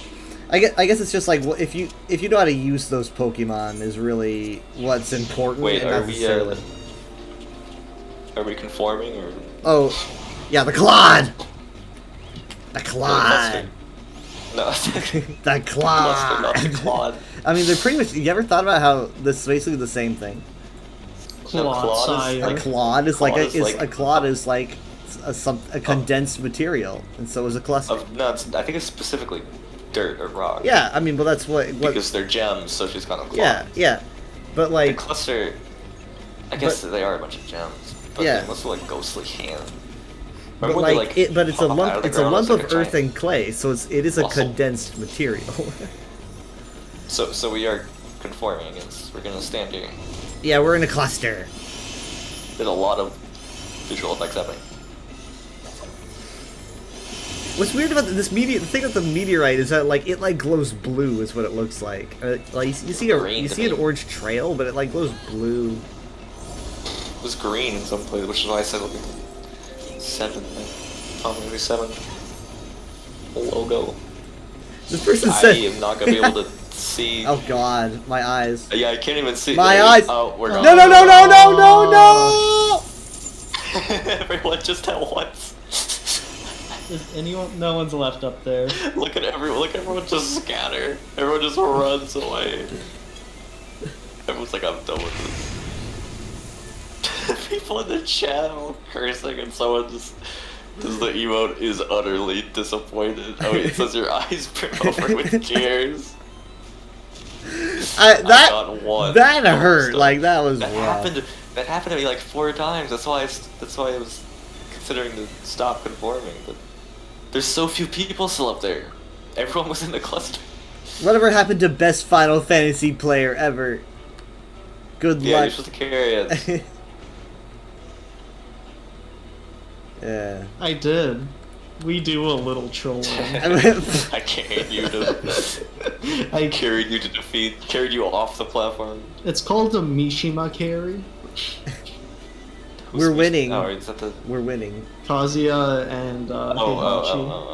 [SPEAKER 1] I guess it's just like if you know how to use those Pokemon is really what's important.
[SPEAKER 6] Wait, are we conforming or?
[SPEAKER 1] Oh, yeah, the Claude. The Claude.
[SPEAKER 6] No,
[SPEAKER 1] the Claude.
[SPEAKER 6] Not the Claude.
[SPEAKER 1] I mean, they're pretty much. You ever thought about how this is basically the same thing?
[SPEAKER 9] Claude.
[SPEAKER 1] A Claude is like a condensed material, and so is a cluster.
[SPEAKER 6] I think it's specifically dirt or rock.
[SPEAKER 1] Yeah, I mean, but that's what
[SPEAKER 6] because they're gems, so she's got a Claude.
[SPEAKER 1] Yeah, but like
[SPEAKER 6] the cluster. I guess they are a bunch of gems, but they must look like ghostly hand.
[SPEAKER 1] But but it's a lump. It's a lump of earth and clay, so it is a condensed material.
[SPEAKER 6] So we are conforming against. We're gonna stand here.
[SPEAKER 1] Yeah, we're in a cluster.
[SPEAKER 6] There's a lot of visual effects happening.
[SPEAKER 1] What's weird about this the thing with the meteorite is that like it like glows blue is what it looks like. Like you see
[SPEAKER 6] Green
[SPEAKER 1] you
[SPEAKER 6] to
[SPEAKER 1] see an
[SPEAKER 6] me.
[SPEAKER 1] orange trail, but it like glows blue.
[SPEAKER 6] It was green in some place, which is why I said like 7. Probably 7. Logo.
[SPEAKER 1] This person
[SPEAKER 6] I
[SPEAKER 1] said,
[SPEAKER 6] am not gonna be able to see.
[SPEAKER 1] "Oh God, my eyes,
[SPEAKER 6] Yeah, I can't even see.
[SPEAKER 1] my
[SPEAKER 6] There it
[SPEAKER 1] eyes."
[SPEAKER 6] is. Oh, we're gone.
[SPEAKER 1] No, no, no, no, no, no, no!
[SPEAKER 6] Everyone just at once.
[SPEAKER 9] Is anyone? No one's left up there.
[SPEAKER 6] Look at everyone. Look at everyone just scatter. Everyone just runs away. Everyone's like, I'm done with this. People in the chat all cursing, and someone just. This the emote is utterly disappointed. Oh, it says your eyes brim over with tears. I got one.
[SPEAKER 1] That hurt.
[SPEAKER 6] Stuff.
[SPEAKER 1] Like that was
[SPEAKER 6] That
[SPEAKER 1] rough.
[SPEAKER 6] happened. That happened to me like 4 times. That's why I was considering to stop conforming. But there's so few people still up there. Everyone was in the cluster.
[SPEAKER 1] Whatever happened to best Final Fantasy player ever? Good
[SPEAKER 6] Yeah, you're
[SPEAKER 1] luck.
[SPEAKER 6] supposed to carry it.
[SPEAKER 1] Yeah.
[SPEAKER 9] I did. We do a little trolling.
[SPEAKER 6] I carried you to.
[SPEAKER 9] I
[SPEAKER 6] carried you to defeat. Carried you off the platform.
[SPEAKER 9] It's called a Mishima carry.
[SPEAKER 1] We're winning.
[SPEAKER 6] Oh, is that the?
[SPEAKER 1] We're winning.
[SPEAKER 9] Kazuya and Heihachi.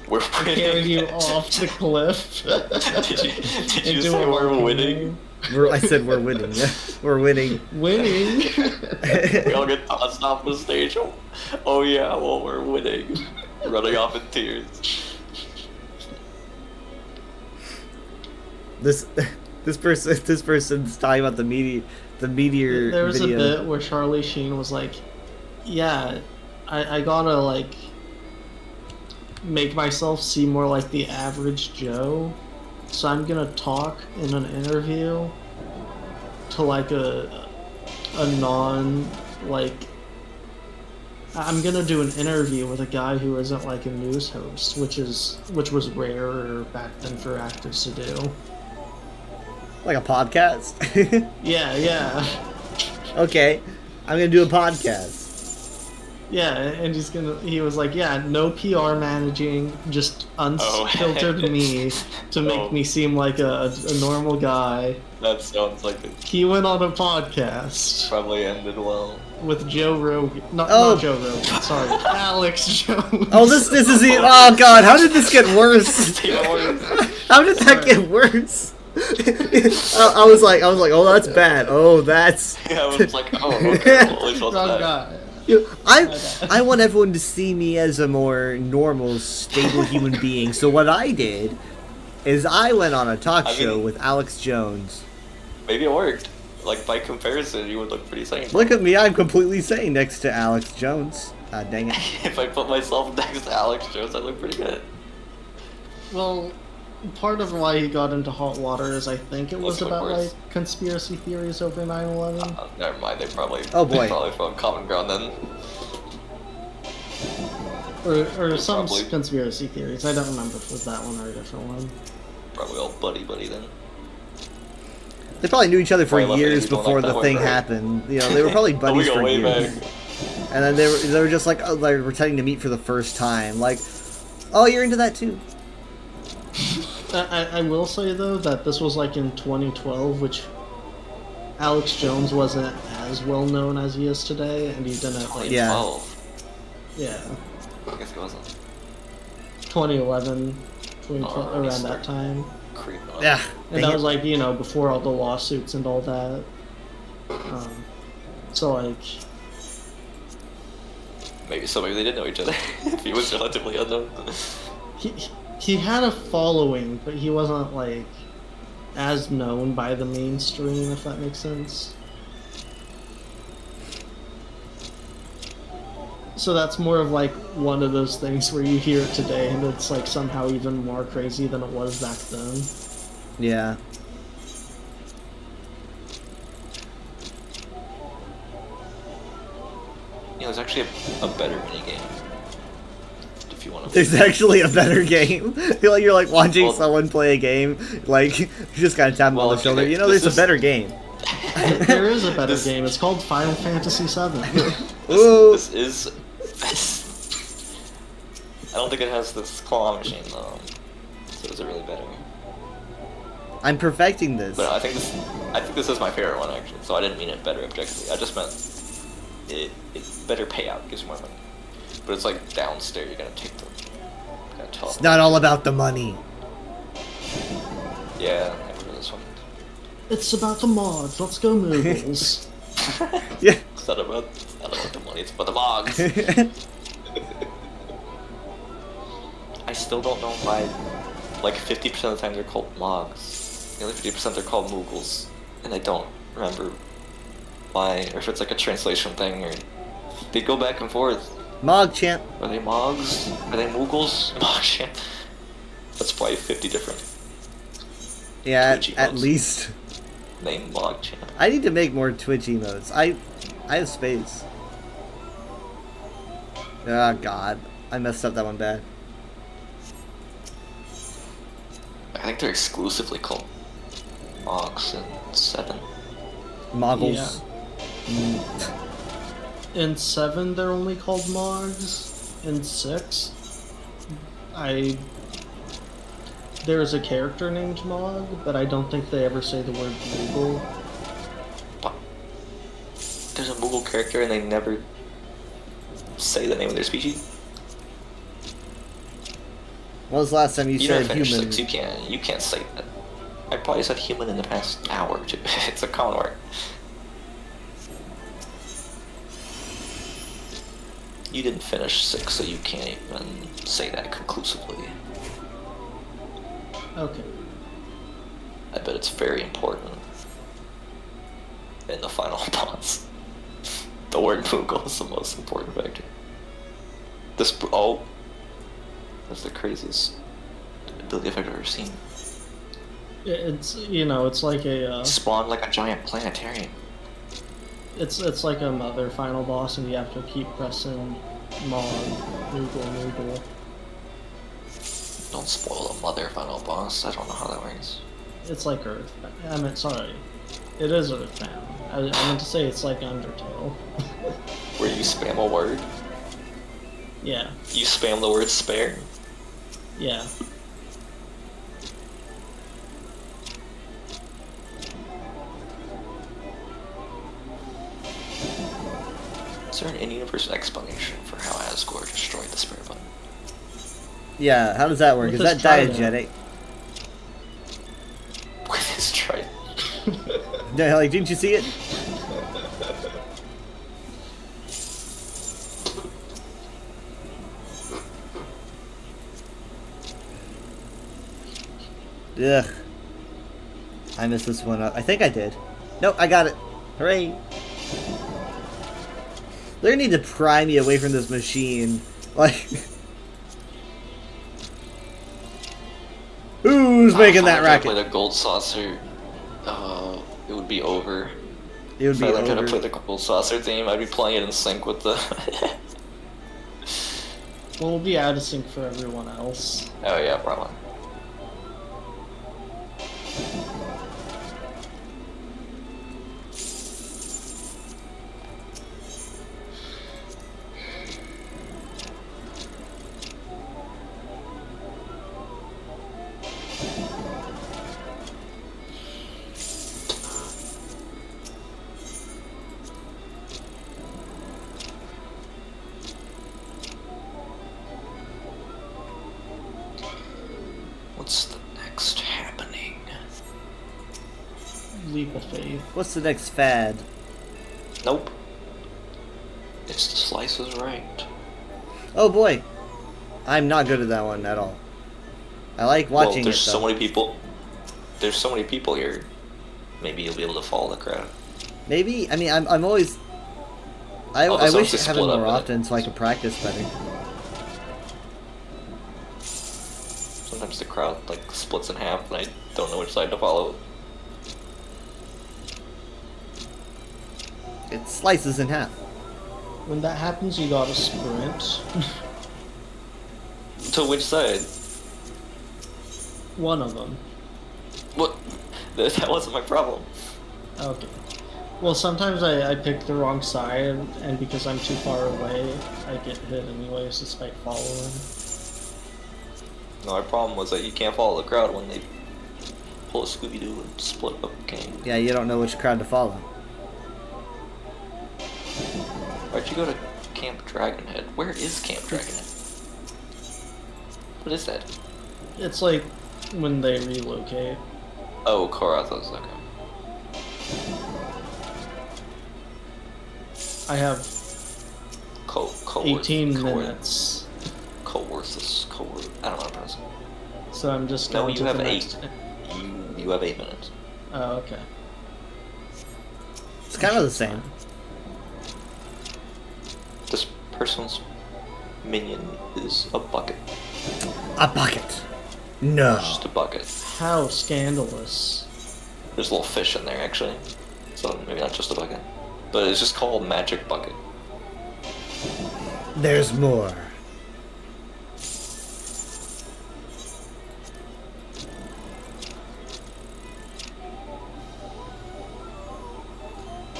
[SPEAKER 6] We're winning.
[SPEAKER 9] Carried you off the cliff.
[SPEAKER 6] Did you
[SPEAKER 9] Into
[SPEAKER 6] say
[SPEAKER 9] a
[SPEAKER 6] we're
[SPEAKER 9] volcano.
[SPEAKER 6] winning?
[SPEAKER 1] I said we're winning. Yeah, we're winning.
[SPEAKER 9] Winning.
[SPEAKER 6] We all get tossed off the stage. Oh yeah, well we're winning. Running off in tears.
[SPEAKER 1] This person's talking about the meteor
[SPEAKER 9] There was
[SPEAKER 1] video.
[SPEAKER 9] a bit where Charlie Sheen was like, "Yeah, I gotta like make myself seem more like the average Joe, so I'm gonna talk in an interview to like a non like." I'm gonna do an interview with a guy who isn't like a news host, which was rarer back then for actors to do.
[SPEAKER 1] Like a podcast?
[SPEAKER 9] Yeah.
[SPEAKER 1] Okay. I'm gonna do a podcast.
[SPEAKER 9] Yeah, and he was like, yeah, no PR managing, just unfiltered me to make me seem like a normal guy.
[SPEAKER 6] That sounds like it
[SPEAKER 9] He went on a podcast
[SPEAKER 6] probably ended well.
[SPEAKER 9] with Joe Rogan. Not Joe Rogan, sorry. Alex Jones.
[SPEAKER 1] Oh, this is it. Oh God, how did this get worse? How did that get worse? I was like, oh, that's bad. Oh, that's.
[SPEAKER 6] Yeah, I was like, oh, okay. Well, at least wasn't
[SPEAKER 9] Wrong
[SPEAKER 6] that.
[SPEAKER 9] guy.
[SPEAKER 1] I want everyone to see me as a more normal, stable human being. So what I did is I went on a talk show with Alex Jones.
[SPEAKER 6] Maybe it worked. Like by comparison, you would look pretty sane.
[SPEAKER 1] Look at me, I'm completely sane next to Alex Jones. Dang it.
[SPEAKER 6] If I put myself next to Alex Jones, I look pretty good.
[SPEAKER 9] Well, part of why he got into hot water is I think it was
[SPEAKER 6] Let's look
[SPEAKER 9] about
[SPEAKER 6] worse.
[SPEAKER 9] like conspiracy theories over 9/11.
[SPEAKER 6] Never mind. They probably.
[SPEAKER 1] Oh, boy.
[SPEAKER 6] They probably found common ground then.
[SPEAKER 9] Or some
[SPEAKER 6] Probably.
[SPEAKER 9] conspiracy theories. I don't remember if it was that one or a different one.
[SPEAKER 6] Probably all buddy then.
[SPEAKER 1] They probably knew each other for
[SPEAKER 6] Probably left
[SPEAKER 1] years
[SPEAKER 6] it, you don't
[SPEAKER 1] before
[SPEAKER 6] like
[SPEAKER 1] the
[SPEAKER 6] that
[SPEAKER 1] thing
[SPEAKER 6] one, right?
[SPEAKER 1] happened. You know, they were probably
[SPEAKER 6] Oh, we
[SPEAKER 1] buddies
[SPEAKER 6] go
[SPEAKER 1] for
[SPEAKER 6] way
[SPEAKER 1] years.
[SPEAKER 6] back.
[SPEAKER 1] And then they were just like, oh, they were pretending to meet for the first time. Like, oh, you're into that too.
[SPEAKER 9] I will say though that this was like in 2012, which Alex Jones wasn't as well known as he is today, and he didn't like
[SPEAKER 6] 2012.
[SPEAKER 9] yeah
[SPEAKER 6] I guess it wasn't.
[SPEAKER 9] 2011, 2012
[SPEAKER 6] Oh,
[SPEAKER 9] around
[SPEAKER 6] start
[SPEAKER 9] that time,
[SPEAKER 6] creeping up.
[SPEAKER 1] Yeah.
[SPEAKER 9] and
[SPEAKER 1] dang
[SPEAKER 9] that
[SPEAKER 1] it.
[SPEAKER 9] was like before all the lawsuits and all that. So like
[SPEAKER 6] Maybe they did know each other. If he was relatively unknown.
[SPEAKER 9] he had a following, but he wasn't like as known by the mainstream, if that makes sense. So that's more of like one of those things where you hear it today and it's like somehow even more crazy than it was back then.
[SPEAKER 1] Yeah.
[SPEAKER 6] There's actually a better minigame. If you want to.
[SPEAKER 1] There's actually a better game. You're like watching
[SPEAKER 6] Well-
[SPEAKER 1] someone play a game, like you just gotta tap them on the
[SPEAKER 6] Well,
[SPEAKER 1] shoulder.
[SPEAKER 6] okay,
[SPEAKER 1] You know,
[SPEAKER 6] this
[SPEAKER 1] there's a
[SPEAKER 6] is-
[SPEAKER 1] better game.
[SPEAKER 9] There is a better game. It's called Final Fantasy VII.
[SPEAKER 1] Ooh.
[SPEAKER 6] This is I don't think it has this claw machine though. So is it really better?
[SPEAKER 1] I'm perfecting this.
[SPEAKER 6] But I think this is my favorite one actually. So I didn't mean it better objectively. I just meant it's better payout, gives you more money. But it's like downstairs. You're gonna take the.
[SPEAKER 1] It's not all about the money.
[SPEAKER 6] Yeah, I remember this one.
[SPEAKER 9] It's about the mods. Let's go, Moogles.
[SPEAKER 1] Yeah.
[SPEAKER 6] It's not about the money. It's about the mogs. I still don't know why. Like 50% of the time they're called mogs. The other 50% they're called Moogles, and I don't remember why, or if it's like a translation thing, or they go back and forth.
[SPEAKER 1] Mogchamp.
[SPEAKER 6] Are they Mogs? Are they Moogles? Mogchamp. That's probably 50 different
[SPEAKER 1] Yeah,
[SPEAKER 6] Twitch
[SPEAKER 1] at
[SPEAKER 6] emotes.
[SPEAKER 1] least.
[SPEAKER 6] Name Mogchamp.
[SPEAKER 1] I need to make more Twitch emotes. I have space. Oh god, I messed up that one bad.
[SPEAKER 6] I think they're exclusively called Mogs in 7.
[SPEAKER 1] Moggles.
[SPEAKER 9] In 7, they're only called Mogs. In 6, there's a character named Mog, but I don't think they ever say the word Moogle.
[SPEAKER 6] What? There's a Moogle character and they never say the name of their species?
[SPEAKER 1] When was the last time you
[SPEAKER 6] You
[SPEAKER 1] said
[SPEAKER 6] didn't finish
[SPEAKER 1] human?
[SPEAKER 6] 6, you can't say that. I probably said human in the past hour or two. It's a common word. You didn't finish 6, so you can't even say that conclusively.
[SPEAKER 9] Okay.
[SPEAKER 6] I bet it's very important in the final boss. The word Moogle is the most important factor. That's the craziest ability effect I've ever seen.
[SPEAKER 9] It's, it's like a,
[SPEAKER 6] Spawn like a giant planetarium.
[SPEAKER 9] it's like a mother final boss, and you have to keep pressing Mog, Moogle.
[SPEAKER 6] Don't spoil the mother final boss. I don't know how that works.
[SPEAKER 9] It's like Earth. Sorry. It is Earthbound. I meant to say it's like Undertale.
[SPEAKER 6] Where you spam a word?
[SPEAKER 9] Yeah.
[SPEAKER 6] You spam the word spare?
[SPEAKER 9] Yeah.
[SPEAKER 6] Is there an in-universe explanation for how Asgore destroyed the spare button?
[SPEAKER 1] Yeah, how does that work?
[SPEAKER 9] With
[SPEAKER 1] Is
[SPEAKER 9] his
[SPEAKER 1] that
[SPEAKER 9] trident.
[SPEAKER 1] diegetic?
[SPEAKER 6] With his trident.
[SPEAKER 1] Yeah, like, didn't you see it? Ugh. I missed this one up. I think I did. Nope, I got it. Hooray. They're gonna need to pry me away from this machine. Like... Who's making that
[SPEAKER 6] If I
[SPEAKER 1] racket?
[SPEAKER 6] played a gold saucer, it would be over.
[SPEAKER 1] It would
[SPEAKER 6] If
[SPEAKER 1] be
[SPEAKER 6] I learned how to
[SPEAKER 1] over.
[SPEAKER 6] play the gold saucer theme, I'd be playing it in sync with the...
[SPEAKER 9] Well, we'll be out of sync for everyone else.
[SPEAKER 6] Oh yeah, probably. What's the next happening?
[SPEAKER 9] Leap of Faith.
[SPEAKER 1] What's the next fad?
[SPEAKER 6] Nope. It's the Slice is Right.
[SPEAKER 1] Oh boy. I'm not good at that one at all. I like watching
[SPEAKER 6] Well, there's
[SPEAKER 1] it,
[SPEAKER 6] so
[SPEAKER 1] though.
[SPEAKER 6] many people. There's so many people here. Maybe you'll be able to follow the crowd.
[SPEAKER 1] Maybe? I mean, I'm always... I
[SPEAKER 6] Oh,
[SPEAKER 1] wish
[SPEAKER 6] so
[SPEAKER 1] it
[SPEAKER 6] it's
[SPEAKER 1] happened
[SPEAKER 6] split up
[SPEAKER 1] more
[SPEAKER 6] in it.
[SPEAKER 1] often so I could practice better.
[SPEAKER 6] Sometimes the crowd like splits in half, and I don't know which side to follow.
[SPEAKER 1] It slices in half.
[SPEAKER 9] When that happens, you gotta sprint.
[SPEAKER 6] To which side?
[SPEAKER 9] One of them.
[SPEAKER 6] What? That wasn't my problem.
[SPEAKER 9] Okay. Well, sometimes I pick the wrong side, and because I'm too far away, I get hit anyways, despite following.
[SPEAKER 6] No, my problem was that you can't follow the crowd when they pull a Scooby-Doo and split up the game.
[SPEAKER 1] Yeah, you don't know which crowd to follow.
[SPEAKER 6] Why'd you go to Camp Dragonhead? Where is Camp Dragonhead? What is that?
[SPEAKER 9] It's like when they relocate.
[SPEAKER 6] Oh, Korathos, okay.
[SPEAKER 9] I have
[SPEAKER 6] Coworth.
[SPEAKER 9] 18 minutes,
[SPEAKER 6] Coworth. I don't know how to pronounce it.
[SPEAKER 9] so I'm just
[SPEAKER 6] No,
[SPEAKER 9] going
[SPEAKER 6] you
[SPEAKER 9] to
[SPEAKER 6] have
[SPEAKER 9] the
[SPEAKER 6] 8.
[SPEAKER 9] next-
[SPEAKER 6] You have 8 minutes.
[SPEAKER 9] Oh, okay.
[SPEAKER 1] It's kind of the same.
[SPEAKER 6] This person's minion is a bucket.
[SPEAKER 1] A bucket. No.
[SPEAKER 6] Just a bucket.
[SPEAKER 9] How scandalous.
[SPEAKER 6] There's a little fish in there, actually. So maybe not just a bucket. But it's just called Magic Bucket.
[SPEAKER 1] There's more.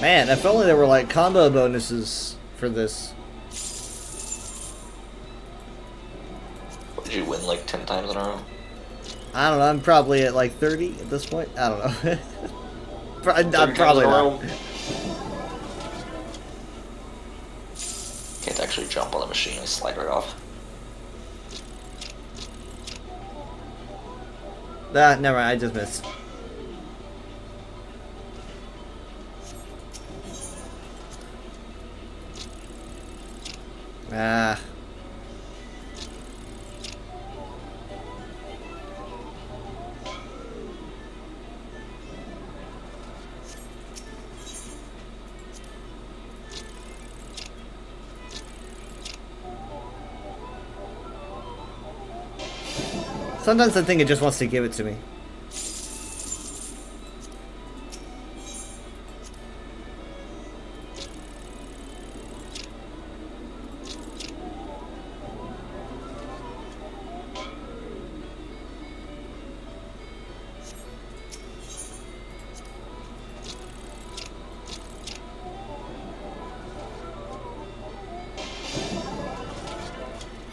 [SPEAKER 1] Man, if only there were like combo bonuses for this.
[SPEAKER 6] What, did you win like 10 times in a row?
[SPEAKER 1] I don't know, I'm probably at like 30 at this point. I don't know. I'm
[SPEAKER 6] 30 times
[SPEAKER 1] probably
[SPEAKER 6] in a
[SPEAKER 1] not.
[SPEAKER 6] row? Can't actually jump on the machine, I slide right off.
[SPEAKER 1] Ah, never mind, I just missed. Ah. Sometimes I think it just wants to give it to me.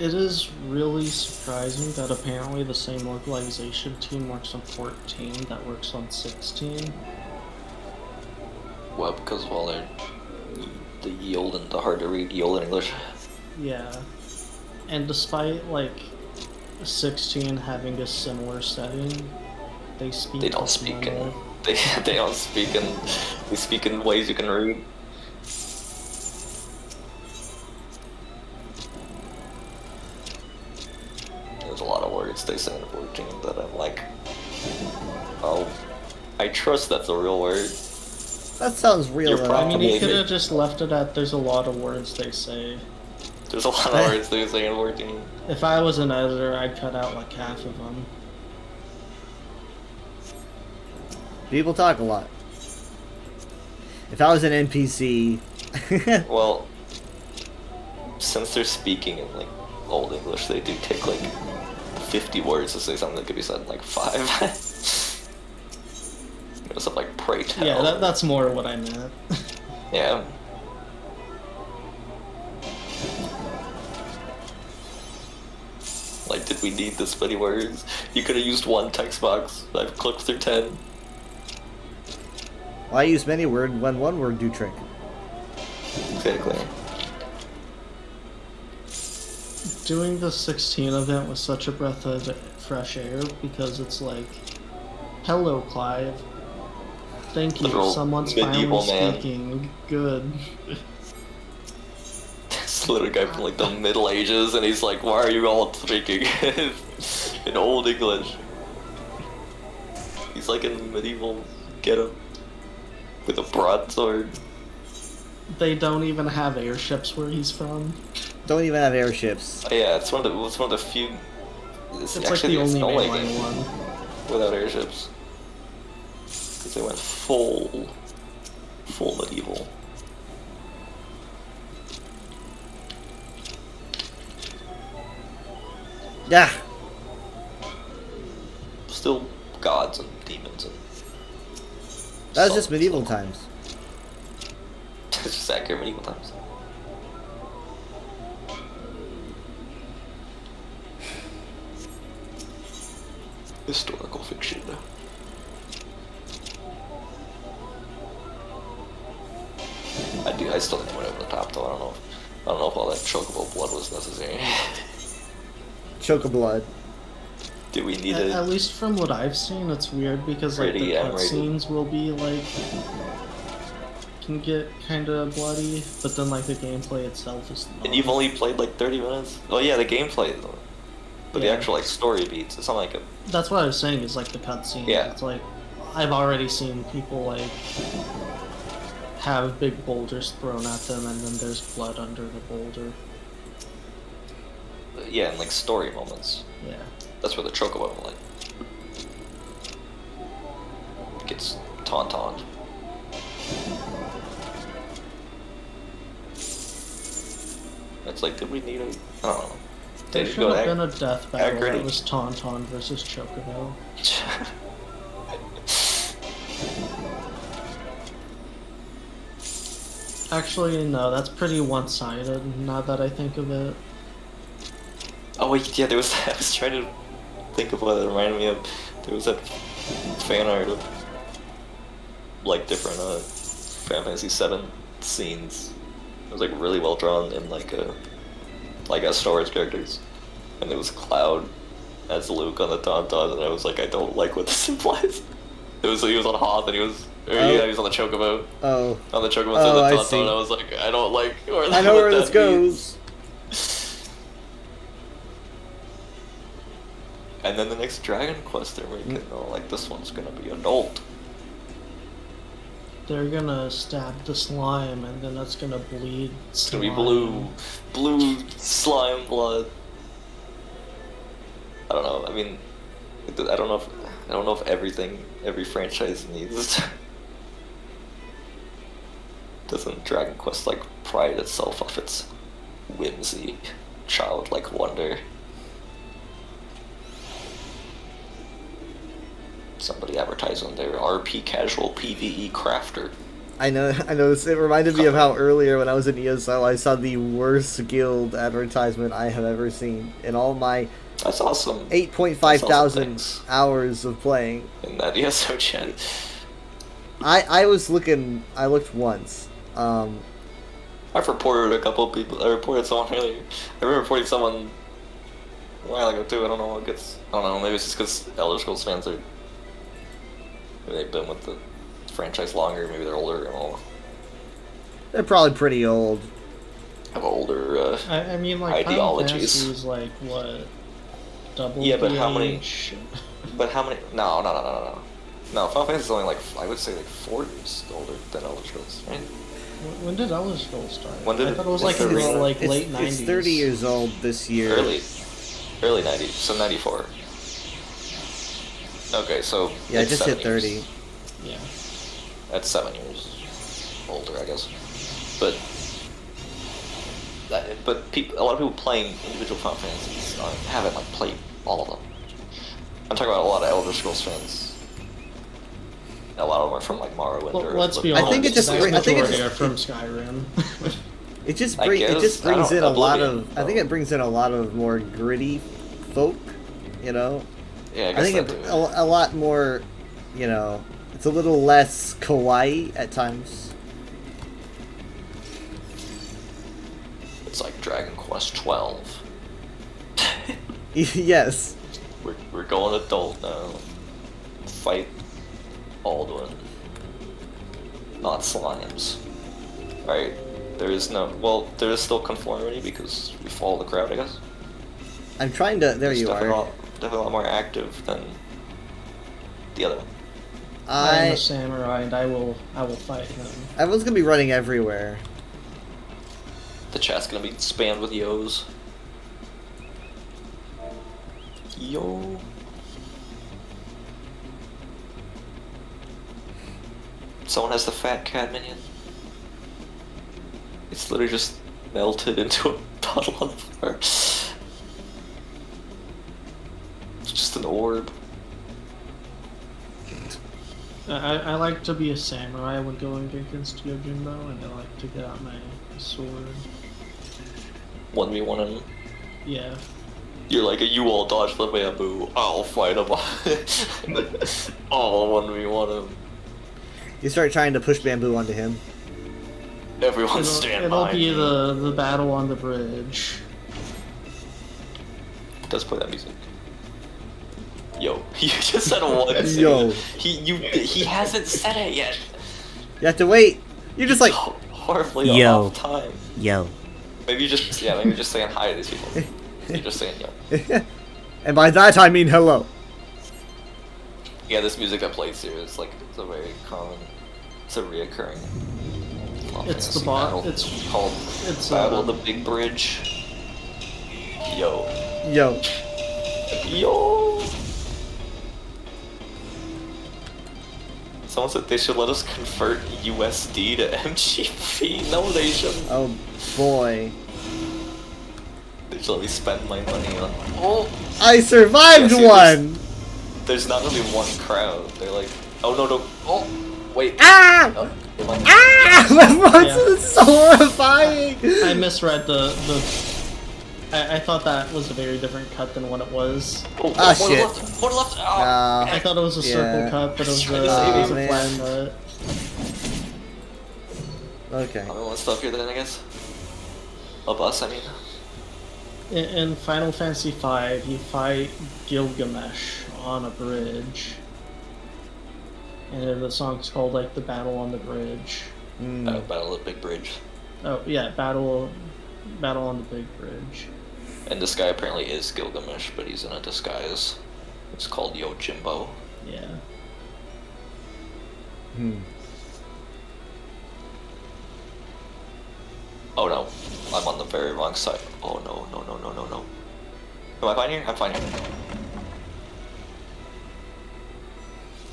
[SPEAKER 9] It is really surprising that apparently the same localization team works on 14 that works on 16.
[SPEAKER 6] Well, because, well, they're the yield and the hard to read yield in English.
[SPEAKER 9] Yeah. And despite, like, 16 having a similar setting, they speak
[SPEAKER 6] They don't
[SPEAKER 9] like
[SPEAKER 6] speak in
[SPEAKER 9] normal.
[SPEAKER 6] they don't speak in they speak in ways you can read. There's a lot of words they say in 14 that I'm like, oh, I trust that's a real word.
[SPEAKER 1] That sounds real.
[SPEAKER 6] You're
[SPEAKER 1] though.
[SPEAKER 6] probably-
[SPEAKER 9] I mean, you
[SPEAKER 6] Maybe.
[SPEAKER 9] could have just left it at there's a lot of words they say.
[SPEAKER 6] There's a lot of words they say in 14.
[SPEAKER 9] If I was an editor, I'd cut out like half of them.
[SPEAKER 1] People talk a lot. If I was an NPC,
[SPEAKER 6] Well, since they're speaking in like Old English, they do take like 50 words to say something that could be said in like 5. You know, stuff like pray tell.
[SPEAKER 9] Yeah, that's more what I meant.
[SPEAKER 6] Yeah. Like, did we need this many words? You could have used one text box. I've clicked through 10.
[SPEAKER 1] well, I use many word when one word do trick.
[SPEAKER 6] Exactly.
[SPEAKER 9] Doing the 16 event was such a breath of fresh air because it's like, hello, Clive. Thank you,
[SPEAKER 6] Literal
[SPEAKER 9] someone's finally
[SPEAKER 6] medieval man.
[SPEAKER 9] speaking. Good.
[SPEAKER 6] This little guy from like the Middle Ages, and he's like, "Why are you all speaking in Old English?" He's like in medieval getup with a broadsword.
[SPEAKER 9] They don't even have airships where he's from.
[SPEAKER 1] Don't even have airships.
[SPEAKER 6] Oh, yeah, it's one of the few. It's
[SPEAKER 9] It's like
[SPEAKER 6] actually
[SPEAKER 9] the only
[SPEAKER 6] only
[SPEAKER 9] mainline
[SPEAKER 6] game
[SPEAKER 9] one.
[SPEAKER 6] without airships. Because they went full medieval.
[SPEAKER 1] Yeah.
[SPEAKER 6] Still gods and demons and.
[SPEAKER 1] That was just
[SPEAKER 6] suns
[SPEAKER 1] medieval
[SPEAKER 6] and-
[SPEAKER 1] times.
[SPEAKER 6] It's just accurate medieval times. Historical fiction. I still think I went over the top though. I don't know if all that chocobo blood was necessary.
[SPEAKER 1] Chocoblood.
[SPEAKER 6] Do we need
[SPEAKER 9] At least from what I've seen, it's weird because like the
[SPEAKER 6] Pretty M-rated.
[SPEAKER 9] cutscenes will be like can get kind of bloody, but then like the gameplay itself is not.
[SPEAKER 6] And you've only played like 30 minutes? Oh yeah, the gameplay though. But the
[SPEAKER 9] Yeah.
[SPEAKER 6] actual like story beats, it's not like a...
[SPEAKER 9] That's what I was saying is like the cutscenes.
[SPEAKER 6] Yeah.
[SPEAKER 9] It's like I've already seen people like have big boulders thrown at them, and then there's blood under the boulder.
[SPEAKER 6] Yeah, and like story moments.
[SPEAKER 9] Yeah.
[SPEAKER 6] That's where the chocobo like gets tauntauned. It's like, did we need a... I don't know.
[SPEAKER 9] There
[SPEAKER 6] Did you
[SPEAKER 9] should
[SPEAKER 6] go
[SPEAKER 9] have
[SPEAKER 6] to
[SPEAKER 9] been a death battle
[SPEAKER 6] Agridy?
[SPEAKER 9] that was Tauntaun versus Chocobo. Actually, no, that's pretty one-sided, now that I think of it.
[SPEAKER 6] Oh wait, yeah, there was... I was trying to think of what it reminded me of. There was that fan art of like different Final Fantasy VII scenes. It was like really well drawn in like as Star Wars characters, and it was Cloud as Luke on the Tauntaun, and I was like, I don't like what this implies. He was on Hoth, and he was on the Chocobo.
[SPEAKER 1] Oh.
[SPEAKER 6] On the Chocobo
[SPEAKER 1] Oh,
[SPEAKER 6] to
[SPEAKER 1] I
[SPEAKER 6] the
[SPEAKER 1] see.
[SPEAKER 6] Tauntaun, and I was like, I don't like where
[SPEAKER 1] I know
[SPEAKER 6] what
[SPEAKER 1] where this
[SPEAKER 6] that means.
[SPEAKER 1] goes.
[SPEAKER 6] And then the next Dragon Quest they're making, like this one's gonna be adult.
[SPEAKER 9] They're gonna stab the slime, and then it's gonna bleed
[SPEAKER 6] It's gonna be
[SPEAKER 9] slime.
[SPEAKER 6] blue slime blood. I don't know. I mean, I don't know if every franchise needs. Doesn't Dragon Quest like pride itself off its whimsy, childlike wonder? Somebody advertised on their RP Casual PvE Crafter.
[SPEAKER 1] I know. It reminded me of how earlier when I was in ESO, I saw the worst guild advertisement I have ever seen in all my
[SPEAKER 6] That's awesome.
[SPEAKER 1] 8.5
[SPEAKER 6] That's awesome,
[SPEAKER 1] thousand
[SPEAKER 6] thanks.
[SPEAKER 1] hours of playing.
[SPEAKER 6] In that ESO chat.
[SPEAKER 1] I looked once.
[SPEAKER 6] I've reported a couple of people. I reported someone earlier. I remember reporting someone a while ago too. I don't know what gets. I don't know. Maybe it's just because Elder Scrolls fans are. Maybe they've been with the franchise longer. Maybe they're older and all.
[SPEAKER 1] They're probably pretty old.
[SPEAKER 6] Have older.
[SPEAKER 9] I mean, like, Final
[SPEAKER 6] Ideologies.
[SPEAKER 9] Fantasy is like, what, double
[SPEAKER 6] Yeah, but
[SPEAKER 9] the
[SPEAKER 6] how many-
[SPEAKER 9] age?
[SPEAKER 6] But how many? No. No, Final Fantasy is only like I would say like 4 years older than Elder Scrolls, right?
[SPEAKER 9] When did Elder Scrolls start?
[SPEAKER 6] When did
[SPEAKER 9] I
[SPEAKER 6] it-
[SPEAKER 9] thought it was
[SPEAKER 6] it's
[SPEAKER 9] like in the
[SPEAKER 6] 30.
[SPEAKER 9] like late 90s.
[SPEAKER 1] It's 30 years old this year.
[SPEAKER 6] Early 90s, so 94. Okay, so
[SPEAKER 1] Yeah, I
[SPEAKER 6] it's
[SPEAKER 1] just
[SPEAKER 6] 7
[SPEAKER 1] hit 30.
[SPEAKER 6] years.
[SPEAKER 9] Yeah.
[SPEAKER 6] That's 7 years older, I guess. But a lot of people playing individual Final Fantasies haven't like played all of them. I'm talking about a lot of Elder Scrolls fans. A lot of them are from like Morrowind.
[SPEAKER 9] Well,
[SPEAKER 6] or
[SPEAKER 9] let's be
[SPEAKER 1] I
[SPEAKER 9] honest.
[SPEAKER 1] think it just-
[SPEAKER 9] the
[SPEAKER 1] I think it
[SPEAKER 9] majority
[SPEAKER 1] just-
[SPEAKER 9] are from Skyrim.
[SPEAKER 1] It just
[SPEAKER 6] I
[SPEAKER 1] brings
[SPEAKER 6] guess. I
[SPEAKER 1] in
[SPEAKER 6] don't-
[SPEAKER 1] a lot
[SPEAKER 6] Oblivion,
[SPEAKER 1] of. I think it brings in a lot of more gritty folk. You know.
[SPEAKER 6] Yeah, I
[SPEAKER 1] I
[SPEAKER 6] guess
[SPEAKER 1] think
[SPEAKER 6] that
[SPEAKER 1] it,
[SPEAKER 6] too.
[SPEAKER 1] a lot more. You know, it's a little less kawaii at times.
[SPEAKER 6] It's like Dragon Quest 12.
[SPEAKER 1] Yes.
[SPEAKER 6] We're going adult now. Fight Alduin. Not slimes. Right. There is no... Well, there is still conformity because we follow the crowd, I guess.
[SPEAKER 1] I'm trying to. There
[SPEAKER 6] It's
[SPEAKER 1] you
[SPEAKER 6] definitely
[SPEAKER 1] are.
[SPEAKER 6] definitely a lot more active than the other one.
[SPEAKER 9] I am
[SPEAKER 1] I
[SPEAKER 9] a samurai, and I will fight him.
[SPEAKER 1] Everyone's gonna be running everywhere.
[SPEAKER 6] The chat's gonna be spammed with yos. Yo. Someone has the fat cat minion. It's literally just melted into a puddle on the floor. It's just an orb.
[SPEAKER 9] I like to be a samurai when going against Yojimbo, and I like to get out my sword.
[SPEAKER 6] 1v1 him.
[SPEAKER 9] Yeah.
[SPEAKER 6] You're like, you all dodge the bamboo, I'll fight him. All 1v1 him.
[SPEAKER 1] You start trying to push bamboo onto him.
[SPEAKER 6] Everyone stand
[SPEAKER 9] It'll
[SPEAKER 6] by
[SPEAKER 9] be
[SPEAKER 6] me.
[SPEAKER 9] the battle on the bridge.
[SPEAKER 6] Does play that music. Yo, you just said one.
[SPEAKER 1] Yo.
[SPEAKER 6] He hasn't said it yet.
[SPEAKER 1] You have to wait. You're just like,
[SPEAKER 6] Horribly
[SPEAKER 1] Yo.
[SPEAKER 6] off time.
[SPEAKER 1] yo.
[SPEAKER 6] Maybe you're just saying hi to these people. You're just saying yo.
[SPEAKER 1] And by that I mean hello.
[SPEAKER 6] Yeah, this music that plays here is like it's a very common, it's a reoccurring. Final
[SPEAKER 9] It's the
[SPEAKER 6] Fantasy
[SPEAKER 9] boss.
[SPEAKER 6] battle.
[SPEAKER 9] It's
[SPEAKER 6] called
[SPEAKER 9] it's
[SPEAKER 6] Battle of the Big Bridge. Yo.
[SPEAKER 1] Yo.
[SPEAKER 6] Yo! Someone said they should let us convert USD to MGP. No, they shouldn't.
[SPEAKER 1] Oh boy.
[SPEAKER 6] They should let me spend my money on. Oh!
[SPEAKER 1] I survived
[SPEAKER 6] Yeah, see,
[SPEAKER 1] one!
[SPEAKER 6] There's not gonna be one crowd. They're like, oh no, no. Oh! Wait.
[SPEAKER 1] Ah!
[SPEAKER 6] Oh, they might-
[SPEAKER 1] Ah! My voice
[SPEAKER 9] Yeah.
[SPEAKER 1] is so horrifying!
[SPEAKER 9] I misread the. I thought that was a very different cut than what it was.
[SPEAKER 6] Oh,
[SPEAKER 1] Ah,
[SPEAKER 6] one
[SPEAKER 1] shit.
[SPEAKER 6] left! One left! Oh.
[SPEAKER 1] No.
[SPEAKER 9] I thought it was a circle
[SPEAKER 1] Yeah.
[SPEAKER 9] cut, but it was
[SPEAKER 6] Trying
[SPEAKER 9] a,
[SPEAKER 6] to save
[SPEAKER 9] it was
[SPEAKER 1] you.
[SPEAKER 9] a
[SPEAKER 1] Oh,
[SPEAKER 9] flat
[SPEAKER 1] man.
[SPEAKER 9] cut.
[SPEAKER 1] Okay.
[SPEAKER 6] I want stuff here then, I guess. A bus, I mean.
[SPEAKER 9] In Final Fantasy V, you fight Gilgamesh on a bridge. And the song's called like the Battle on the Bridge.
[SPEAKER 6] Battle of the Big Bridge.
[SPEAKER 9] Oh yeah, Battle on the Big Bridge.
[SPEAKER 6] And this guy apparently is Gilgamesh, but he's in a disguise. It's called Yojimbo.
[SPEAKER 9] Yeah.
[SPEAKER 6] Oh no, I'm on the very wrong side. Oh no, no, no, no, no, no. Am I fine here? I'm fine here.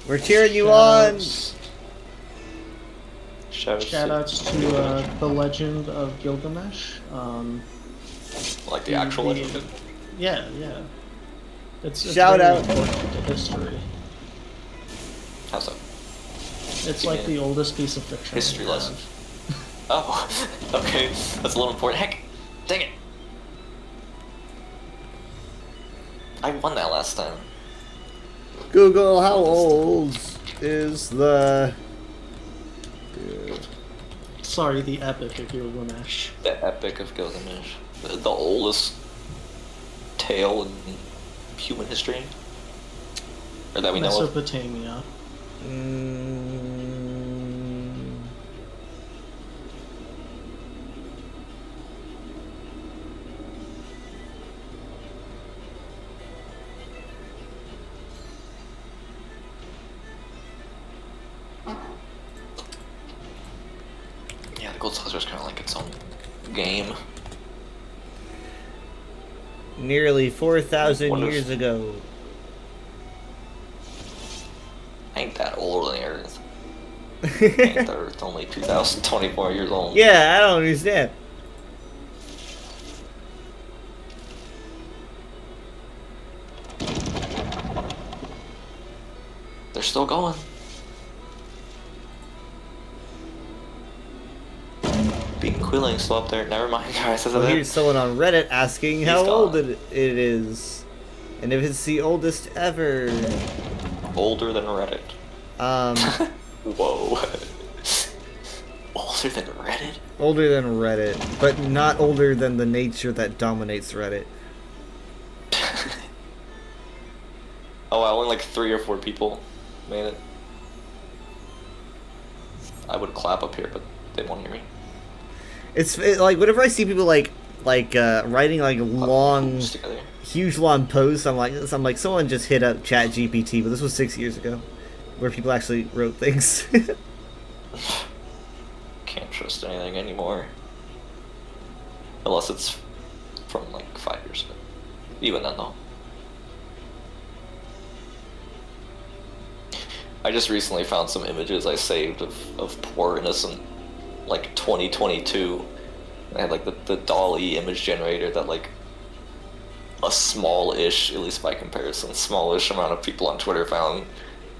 [SPEAKER 1] We're cheering you on!
[SPEAKER 9] Shoutouts to the Legend of Gilgamesh.
[SPEAKER 6] Like the actual legend?
[SPEAKER 9] Yeah, yeah. It's
[SPEAKER 1] Shout
[SPEAKER 9] very
[SPEAKER 1] out.
[SPEAKER 9] important to history.
[SPEAKER 6] How's that?
[SPEAKER 9] It's
[SPEAKER 6] Give
[SPEAKER 9] like
[SPEAKER 6] me
[SPEAKER 9] the oldest piece of fiction.
[SPEAKER 6] history
[SPEAKER 9] we have.
[SPEAKER 6] lesson. Oh, okay. That's a little important. Heck! Dang it! I won that last time.
[SPEAKER 1] Google, how old is the...
[SPEAKER 9] Sorry, the Epic of Gilgamesh.
[SPEAKER 6] The Epic of Gilgamesh. The oldest tale in human history? Or that we know of?
[SPEAKER 9] Mesopotamia.
[SPEAKER 6] Yeah, the Gold Saucer is kind of like its own game.
[SPEAKER 1] Nearly 4,000
[SPEAKER 6] What if-
[SPEAKER 1] years ago.
[SPEAKER 6] Ain't that old than the Earth. Ain't the Earth only 2,024 years old?
[SPEAKER 1] Yeah, I don't understand.
[SPEAKER 6] They're still going. Being Quilling still up there. Never mind, guys.
[SPEAKER 1] Well, here's someone on Reddit asking how
[SPEAKER 6] gone.
[SPEAKER 1] old it is. And if it's the oldest ever.
[SPEAKER 6] Older than Reddit. Whoa. Older than Reddit?
[SPEAKER 1] Older than Reddit, but not older than the nature that dominates Reddit.
[SPEAKER 6] Oh wow, only like 3 or 4 people made it. I would clap up here, but they won't hear me.
[SPEAKER 1] Like whenever I see people like writing like long,
[SPEAKER 6] Just together.
[SPEAKER 1] huge long posts, I'm like someone just hit up ChatGPT, but this was 6 years ago, where people actually wrote things.
[SPEAKER 6] Can't trust anything anymore. Unless it's from like 5 years ago. Even then though. I just recently found some images I saved of poor innocent, like 2022. I had like the DALL-E image generator that like a small-ish, at least by comparison, small-ish amount of people on Twitter found.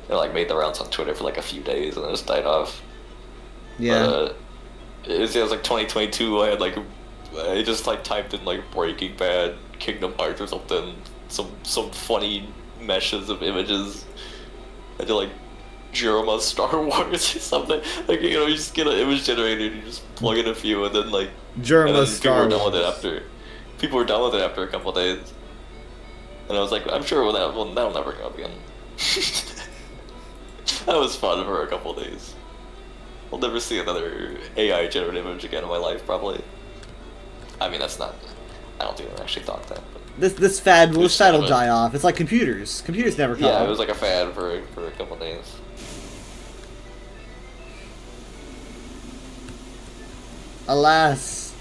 [SPEAKER 6] It like made the rounds on Twitter for like a few days and then just died off.
[SPEAKER 1] Yeah.
[SPEAKER 6] It was like 2022. I had like I just like typed in like Breaking Bad, Kingdom Hearts or something, some funny meshes of images. I did like Jeroma Star Wars or something. Like, you know, you just get an image generator and you just plug in a few and then like
[SPEAKER 1] Jeroma Star
[SPEAKER 6] people were
[SPEAKER 1] Wars.
[SPEAKER 6] done with it after. People were done with it after a couple of days. And I was like, I'm sure that'll never go up again. That was fun for a couple of days. I'll never see another AI generated image again in my life, probably. I mean, that's not. I don't think I actually thought that. But
[SPEAKER 1] This fad will
[SPEAKER 6] Just kind of
[SPEAKER 1] die off. It's like computers. Computers never come.
[SPEAKER 6] yeah, it was like a fad for a couple of days.
[SPEAKER 1] Alas.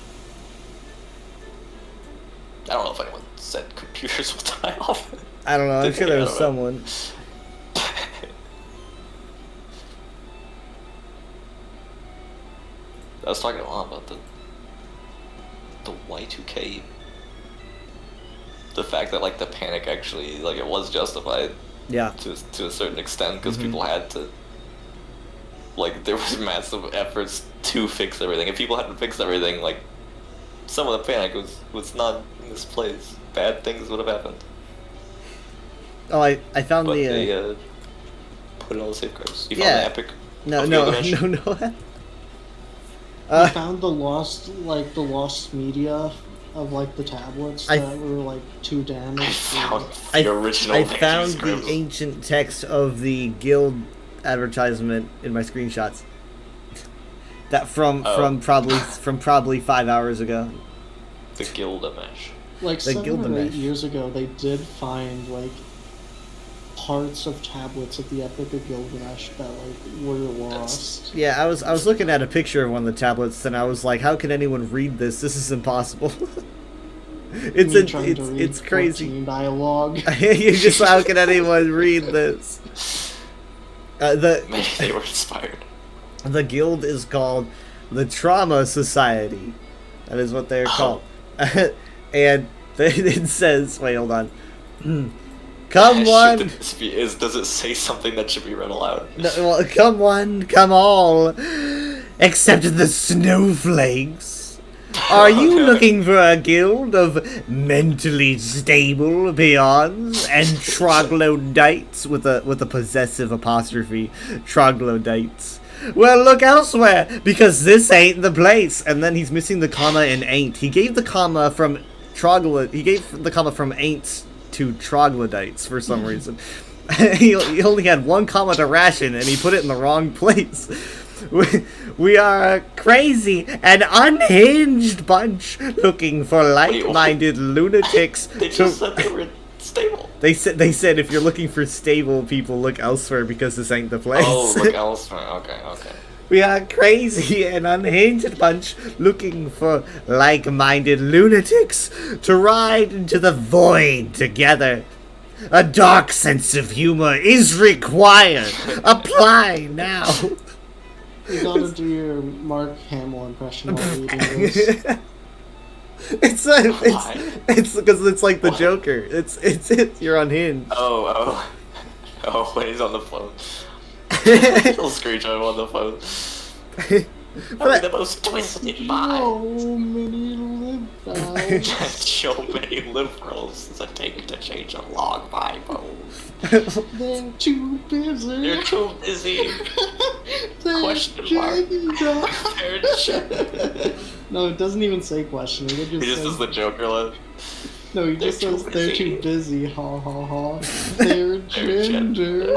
[SPEAKER 6] I don't know if anyone said computers will die off.
[SPEAKER 1] I don't know. I'm sure there was
[SPEAKER 6] I don't know.
[SPEAKER 1] someone.
[SPEAKER 6] I was talking a lot about the Y2K. The fact that like the panic actually like it was justified
[SPEAKER 1] Yeah.
[SPEAKER 6] to a certain extent because
[SPEAKER 1] Mm-hmm.
[SPEAKER 6] people had to like there was massive efforts to fix everything. If people hadn't fixed everything, like some of the panic was not misplaced. Bad things would have happened.
[SPEAKER 1] Oh, I found
[SPEAKER 6] But
[SPEAKER 1] the.
[SPEAKER 6] they put in all the safeguards. You
[SPEAKER 1] Yeah.
[SPEAKER 6] found the epic.
[SPEAKER 1] No,
[SPEAKER 6] of
[SPEAKER 1] no,
[SPEAKER 6] Gilgamesh?
[SPEAKER 1] no.
[SPEAKER 9] I found the lost media of like the tablets
[SPEAKER 1] I-
[SPEAKER 9] that were like too
[SPEAKER 6] I
[SPEAKER 9] damaged.
[SPEAKER 6] found
[SPEAKER 1] I,
[SPEAKER 6] the original.
[SPEAKER 1] I found the
[SPEAKER 6] manuscripts.
[SPEAKER 1] ancient text of the guild advertisement in my screenshots. That from
[SPEAKER 6] Oh.
[SPEAKER 1] probably 5 hours ago.
[SPEAKER 6] The Gilgamesh.
[SPEAKER 9] Like
[SPEAKER 1] The
[SPEAKER 9] 7 or 8
[SPEAKER 1] Gilgamesh.
[SPEAKER 9] years ago, they did find like parts of tablets of the Epic of Gilgamesh that like were lost.
[SPEAKER 1] Yeah, I was looking at a picture of one of the tablets and I was like, how can anyone read this? This is impossible.
[SPEAKER 9] Me trying to read
[SPEAKER 1] it's crazy.
[SPEAKER 9] 14 dialogue.
[SPEAKER 1] You just how can anyone read this?
[SPEAKER 6] Maybe they were inspired.
[SPEAKER 1] The guild is called the Trauma Society. That is what they're called. And it says, wait, hold on. Come one.
[SPEAKER 6] Does it say something that should be read aloud?
[SPEAKER 1] No, well, come one, come all, except the snowflakes. Are you looking for a guild of mentally stable peons and troglodytes with a possessive apostrophe, troglodytes? Well, look elsewhere because this ain't the place. And then he's missing the comma in ain't. He gave the comma from ain't to troglodytes for some reason. he only had one comma to ration and he put it in the wrong place. We are a crazy and unhinged bunch looking for like-minded lunatics.
[SPEAKER 6] They just said they were stable.
[SPEAKER 1] They said if you're looking for stable people, look elsewhere because this ain't the place.
[SPEAKER 6] Oh, look elsewhere. Okay.
[SPEAKER 1] We are a crazy and unhinged bunch looking for like-minded lunatics to ride into the void together. A dark sense of humor is required. Apply now.
[SPEAKER 9] You gotta do your Mark Hamill impression while reading this.
[SPEAKER 1] It's because it's like the Joker. It's you're unhinged.
[SPEAKER 6] Oh, when he's on the phone. He'll screenshot him on the phone. I'm the most twisted mind.
[SPEAKER 9] So many liberals.
[SPEAKER 6] So many liberals does it take to change a log Bible?
[SPEAKER 9] They're too busy.
[SPEAKER 6] They're too busy. Question mark. They're gender.
[SPEAKER 9] No, it doesn't even say question. It
[SPEAKER 6] He just
[SPEAKER 9] says,
[SPEAKER 6] does the Joker laugh.
[SPEAKER 9] no, he just
[SPEAKER 6] They're
[SPEAKER 9] says
[SPEAKER 6] too
[SPEAKER 9] they're
[SPEAKER 6] busy.
[SPEAKER 9] too busy. Ha ha ha. They're
[SPEAKER 6] They're
[SPEAKER 9] gender.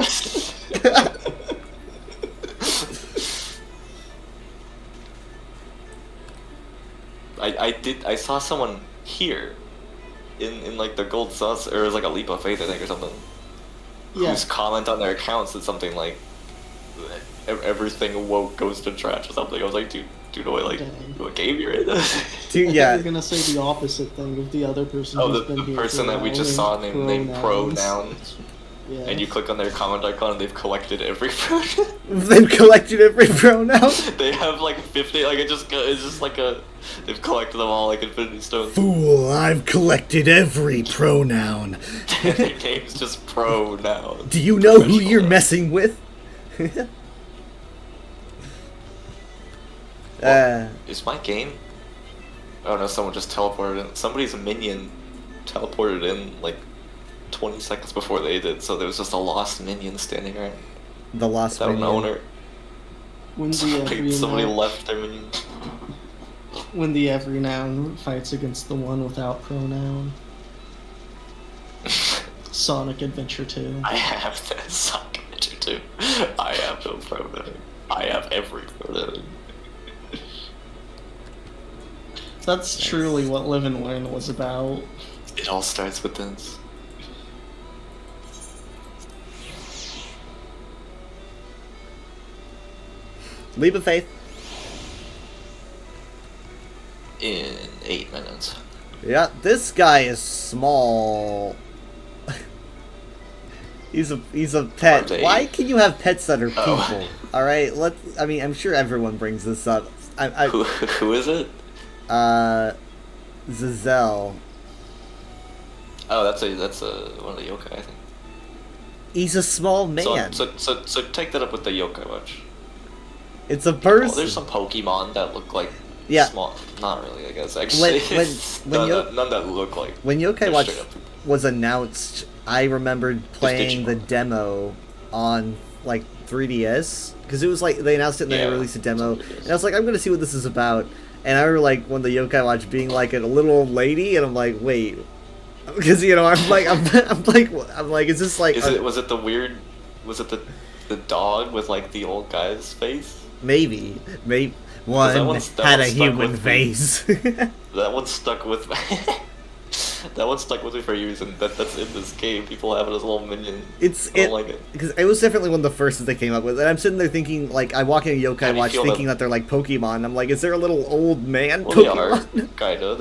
[SPEAKER 6] I saw someone here in like the Gold Sus, or it was like a Leap of Faith, I think, or something.
[SPEAKER 9] Yeah.
[SPEAKER 6] Whose comment on their account said something like, everything woke goes to trash or something. I was like, dude, do I what game you're in?
[SPEAKER 1] Dude,
[SPEAKER 9] You're
[SPEAKER 1] yeah.
[SPEAKER 9] gonna say the opposite thing of the other person
[SPEAKER 6] Oh,
[SPEAKER 9] who's been
[SPEAKER 6] the
[SPEAKER 9] here
[SPEAKER 6] person
[SPEAKER 9] for
[SPEAKER 6] that we just saw named Pronouns.
[SPEAKER 9] Yeah.
[SPEAKER 6] and you click on their comment icon, and they've collected every pronoun.
[SPEAKER 1] They've collected every pronoun.
[SPEAKER 6] They have like 50. Like it's just like a. They've collected them all like Infinity Stones.
[SPEAKER 1] Fool, I've collected every pronoun.
[SPEAKER 6] Their name's just pronoun.
[SPEAKER 1] Do you know who
[SPEAKER 6] Professional
[SPEAKER 1] you're
[SPEAKER 6] now.
[SPEAKER 1] messing with?
[SPEAKER 6] Is my game? Oh no! Someone just teleported in. Somebody's minion teleported in like 20 seconds before they did. So there was just a lost minion standing around
[SPEAKER 1] The lost
[SPEAKER 6] without an
[SPEAKER 1] minion.
[SPEAKER 6] owner.
[SPEAKER 9] When the every
[SPEAKER 6] Somebody
[SPEAKER 9] noun,
[SPEAKER 6] left their minion.
[SPEAKER 9] when the every noun fights against the one without pronoun. Sonic Adventure 2.
[SPEAKER 6] I have that Sonic Adventure 2. I have no pronoun. I have every pronoun.
[SPEAKER 9] That's truly what Live and Learn was about.
[SPEAKER 6] It all starts with this.
[SPEAKER 1] Leap of faith.
[SPEAKER 6] In 8 minutes.
[SPEAKER 1] Yeah, this guy is small. He's a pet.
[SPEAKER 6] Aren't they?
[SPEAKER 1] Why can you have pets that are people?
[SPEAKER 6] Oh.
[SPEAKER 1] All right, I mean, I'm sure everyone brings this up.
[SPEAKER 6] Who is it?
[SPEAKER 1] Zazel.
[SPEAKER 6] Oh, that's one of the yokai, I think.
[SPEAKER 1] He's a small man.
[SPEAKER 6] So take that up with the yokai watch.
[SPEAKER 1] It's a
[SPEAKER 6] Well,
[SPEAKER 1] person.
[SPEAKER 6] there's some Pokemon that look like
[SPEAKER 1] Yeah.
[SPEAKER 6] small. Not really, I guess. Actually, none that look like.
[SPEAKER 1] When Yokai
[SPEAKER 6] they're
[SPEAKER 1] Watch
[SPEAKER 6] straight up.
[SPEAKER 1] was announced, I remembered playing the demo on like 3DS because it was like they announced it and then they
[SPEAKER 6] Yeah.
[SPEAKER 1] released a demo, and I was like, I'm gonna see what this is about. And I remember like when the Yokai Watch being like a little old lady, and I'm like, wait, because I'm like, is this like
[SPEAKER 6] Was it the weird? Was it the dog with like the old guy's face?
[SPEAKER 1] maybe
[SPEAKER 6] that
[SPEAKER 1] one
[SPEAKER 6] one's- that
[SPEAKER 1] had a
[SPEAKER 6] one's stuck
[SPEAKER 1] human
[SPEAKER 6] with me.
[SPEAKER 1] face.
[SPEAKER 6] That one stuck with me. That one stuck with me for years, and that's in this game. People have it as a little minion. I don't like it.
[SPEAKER 1] Because it was definitely one of the first that they came up with, and I'm sitting there thinking, like, I walk in a
[SPEAKER 6] How
[SPEAKER 1] Yokai
[SPEAKER 6] do you
[SPEAKER 1] Watch
[SPEAKER 6] feel
[SPEAKER 1] thinking that they're like Pokemon. I'm like, is there a little old man
[SPEAKER 6] Well, they are
[SPEAKER 1] Pokemon?
[SPEAKER 6] kinda.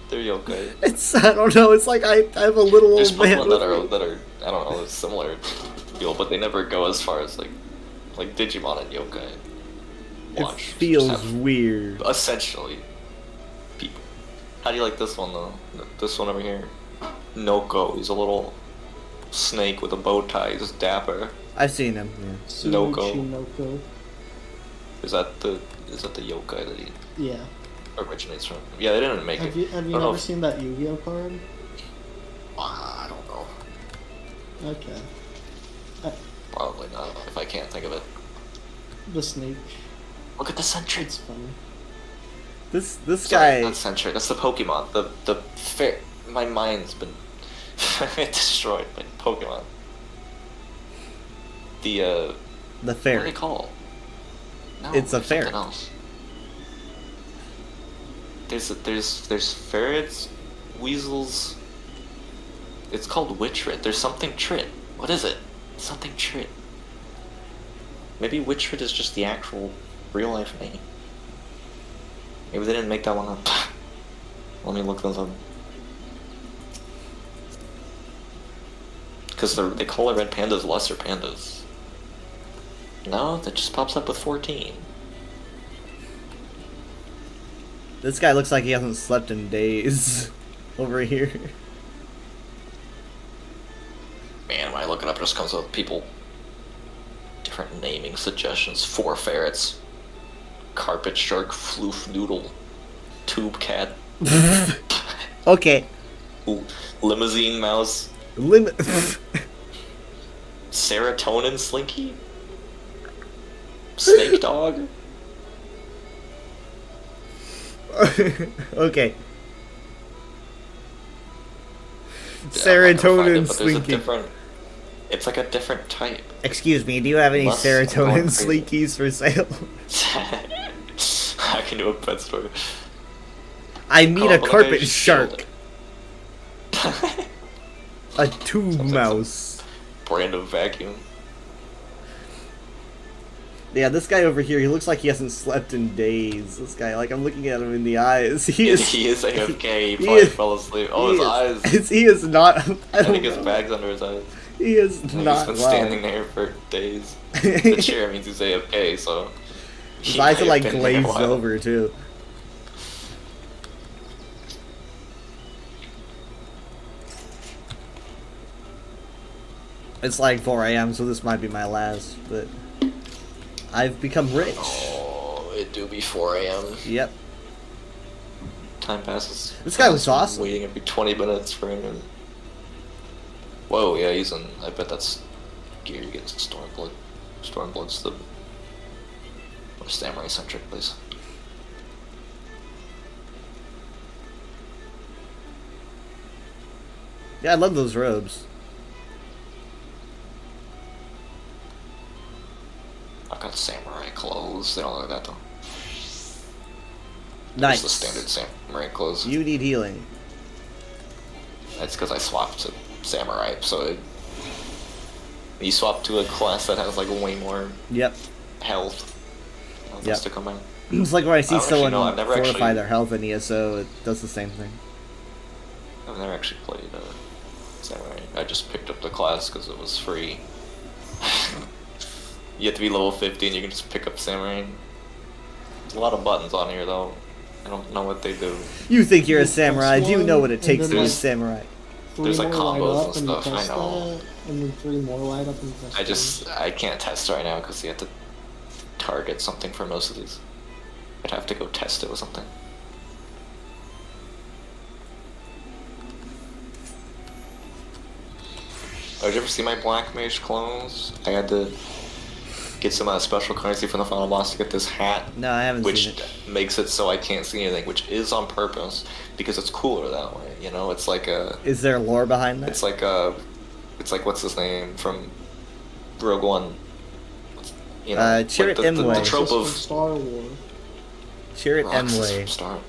[SPEAKER 6] They're yokai.
[SPEAKER 1] It's I don't know. It's like I have a little
[SPEAKER 6] There's
[SPEAKER 1] old man.
[SPEAKER 6] Pokemon
[SPEAKER 1] with
[SPEAKER 6] that
[SPEAKER 1] me.
[SPEAKER 6] are I don't know, similar feel, but they never go as far as like Digimon and Yokai.
[SPEAKER 1] It
[SPEAKER 6] Watch
[SPEAKER 1] feels
[SPEAKER 6] just have
[SPEAKER 1] weird.
[SPEAKER 6] essentially people. How do you like this one though? This one over here, Noko. He's a little snake with a bow tie. He's dapper.
[SPEAKER 1] I've seen him. Yeah.
[SPEAKER 6] Noko.
[SPEAKER 9] Noko.
[SPEAKER 6] Is that the yokai that he
[SPEAKER 9] Yeah.
[SPEAKER 6] originates from? Yeah, they didn't make
[SPEAKER 9] Have
[SPEAKER 6] it.
[SPEAKER 9] you
[SPEAKER 6] I don't know
[SPEAKER 9] ever
[SPEAKER 6] if-
[SPEAKER 9] seen that Yu-Gi-Oh card?
[SPEAKER 6] I don't know.
[SPEAKER 9] Okay.
[SPEAKER 6] Probably not. If I can't think of it.
[SPEAKER 9] The snake.
[SPEAKER 6] Look at the sentry.
[SPEAKER 9] It's funny.
[SPEAKER 1] This
[SPEAKER 6] Sorry,
[SPEAKER 1] guy.
[SPEAKER 6] not Sentry. That's the Pokemon. The fair. My mind's been destroyed by Pokemon. The
[SPEAKER 1] The
[SPEAKER 6] What are they
[SPEAKER 1] ferret.
[SPEAKER 6] called? No,
[SPEAKER 1] It's a
[SPEAKER 6] there's something
[SPEAKER 1] ferret.
[SPEAKER 6] else. There's ferrets, weasels. It's called Witchrit. There's something Trit. What is it? Something Trit. Maybe Witchrit is just the actual real life name. Maybe they didn't make that one up. Let me look those up. Because they call the red pandas lesser pandas. No, that just pops up with 14.
[SPEAKER 1] This guy looks like he hasn't slept in days. Over here.
[SPEAKER 6] Man, when I look it up, it just comes up with people. Different naming suggestions. 4 ferrets. Carpet shark, floof noodle. Tube cat.
[SPEAKER 1] Okay.
[SPEAKER 6] Ooh, limousine mouse. Serotonin slinky? Snake dog?
[SPEAKER 1] Okay.
[SPEAKER 6] I'm not gonna find
[SPEAKER 1] Serotonin
[SPEAKER 6] it, but there's a
[SPEAKER 1] slinky.
[SPEAKER 6] different. It's like a different type.
[SPEAKER 1] Excuse me, do you have any
[SPEAKER 6] Less
[SPEAKER 1] serotonin
[SPEAKER 6] concrete.
[SPEAKER 1] slinkies for sale?
[SPEAKER 6] I can do a pet store.
[SPEAKER 1] I mean a
[SPEAKER 6] Call it
[SPEAKER 1] carpet
[SPEAKER 6] a
[SPEAKER 1] shark.
[SPEAKER 6] shield.
[SPEAKER 1] A tube
[SPEAKER 6] Sounds like
[SPEAKER 1] mouse.
[SPEAKER 6] Brand of vacuum.
[SPEAKER 1] Yeah, this guy over here, he looks like he hasn't slept in days. This guy, like, I'm looking at him in the eyes. He is
[SPEAKER 6] AFK. He
[SPEAKER 1] he
[SPEAKER 6] probably
[SPEAKER 1] is-
[SPEAKER 6] fell asleep. Oh, his eyes.
[SPEAKER 1] He is not. I
[SPEAKER 6] I
[SPEAKER 1] don't
[SPEAKER 6] think his
[SPEAKER 1] know.
[SPEAKER 6] bag's under his eyes.
[SPEAKER 1] He is
[SPEAKER 6] He's
[SPEAKER 1] not
[SPEAKER 6] been
[SPEAKER 1] well.
[SPEAKER 6] standing there for days. The chair means he's AFK, so.
[SPEAKER 1] His
[SPEAKER 6] he
[SPEAKER 1] eyes are
[SPEAKER 6] might
[SPEAKER 1] like
[SPEAKER 6] have been there a
[SPEAKER 1] glazed
[SPEAKER 6] while.
[SPEAKER 1] over too. It's like 4 a.m., so this might be my last, but I've become rich.
[SPEAKER 6] Oh, it do be 4 a.m.
[SPEAKER 1] Yep.
[SPEAKER 6] Time passes.
[SPEAKER 1] This guy was
[SPEAKER 6] I'm
[SPEAKER 1] awesome.
[SPEAKER 6] Waiting every 20 minutes for him. Whoa, yeah, he's in. I bet that's gear against Stormblood. Stormblood's the more samurai centric place.
[SPEAKER 1] Yeah, I love those robes.
[SPEAKER 6] I've got samurai clothes. They don't look like that though.
[SPEAKER 1] Nice.
[SPEAKER 6] Just the standard samurai clothes.
[SPEAKER 1] You need healing.
[SPEAKER 6] That's because I swapped to samurai, so you swap to a class that has like way more
[SPEAKER 1] Yep.
[SPEAKER 6] health.
[SPEAKER 1] Yep.
[SPEAKER 6] Yep. To come out.
[SPEAKER 1] It's like when I see
[SPEAKER 6] I don't actually
[SPEAKER 1] someone
[SPEAKER 6] know, I've never
[SPEAKER 1] fortify
[SPEAKER 6] actually-
[SPEAKER 1] their health in ESO, it does the same thing.
[SPEAKER 6] I've never actually played samurai. I just picked up the class because it was free. You have to be level 50 and you can just pick up samurai. There's a lot of buttons on here though. I don't know what they do.
[SPEAKER 1] You think you're a
[SPEAKER 9] You press
[SPEAKER 1] samurai? Do you know what it
[SPEAKER 9] one,
[SPEAKER 1] takes
[SPEAKER 9] and
[SPEAKER 1] to be a
[SPEAKER 9] then,
[SPEAKER 1] samurai?
[SPEAKER 6] There's, like,
[SPEAKER 9] more light
[SPEAKER 6] combos
[SPEAKER 9] up
[SPEAKER 6] and
[SPEAKER 9] you
[SPEAKER 6] stuff, I
[SPEAKER 9] press
[SPEAKER 6] know.
[SPEAKER 9] that, and then 3 more light up and you press
[SPEAKER 6] I can't test right now because you have to target something for most of these. I'd have to go test it with something. Oh, did you ever see my Black Mage clothes? I had to get some special currency from the final boss to get this hat.
[SPEAKER 1] No, I haven't
[SPEAKER 6] Which
[SPEAKER 1] seen it.
[SPEAKER 6] makes it so I can't see anything, which is on purpose because it's cooler that way. You know, it's like a.
[SPEAKER 1] Is there lore behind that?
[SPEAKER 6] It's like a. It's like what's his name from Rogue One. You know,
[SPEAKER 1] Chirrut
[SPEAKER 6] the
[SPEAKER 1] Imwe.
[SPEAKER 6] trope
[SPEAKER 9] from
[SPEAKER 6] of
[SPEAKER 9] Star Wars.
[SPEAKER 1] Chirrut
[SPEAKER 6] Roxas
[SPEAKER 1] Emwe.
[SPEAKER 6] from Star.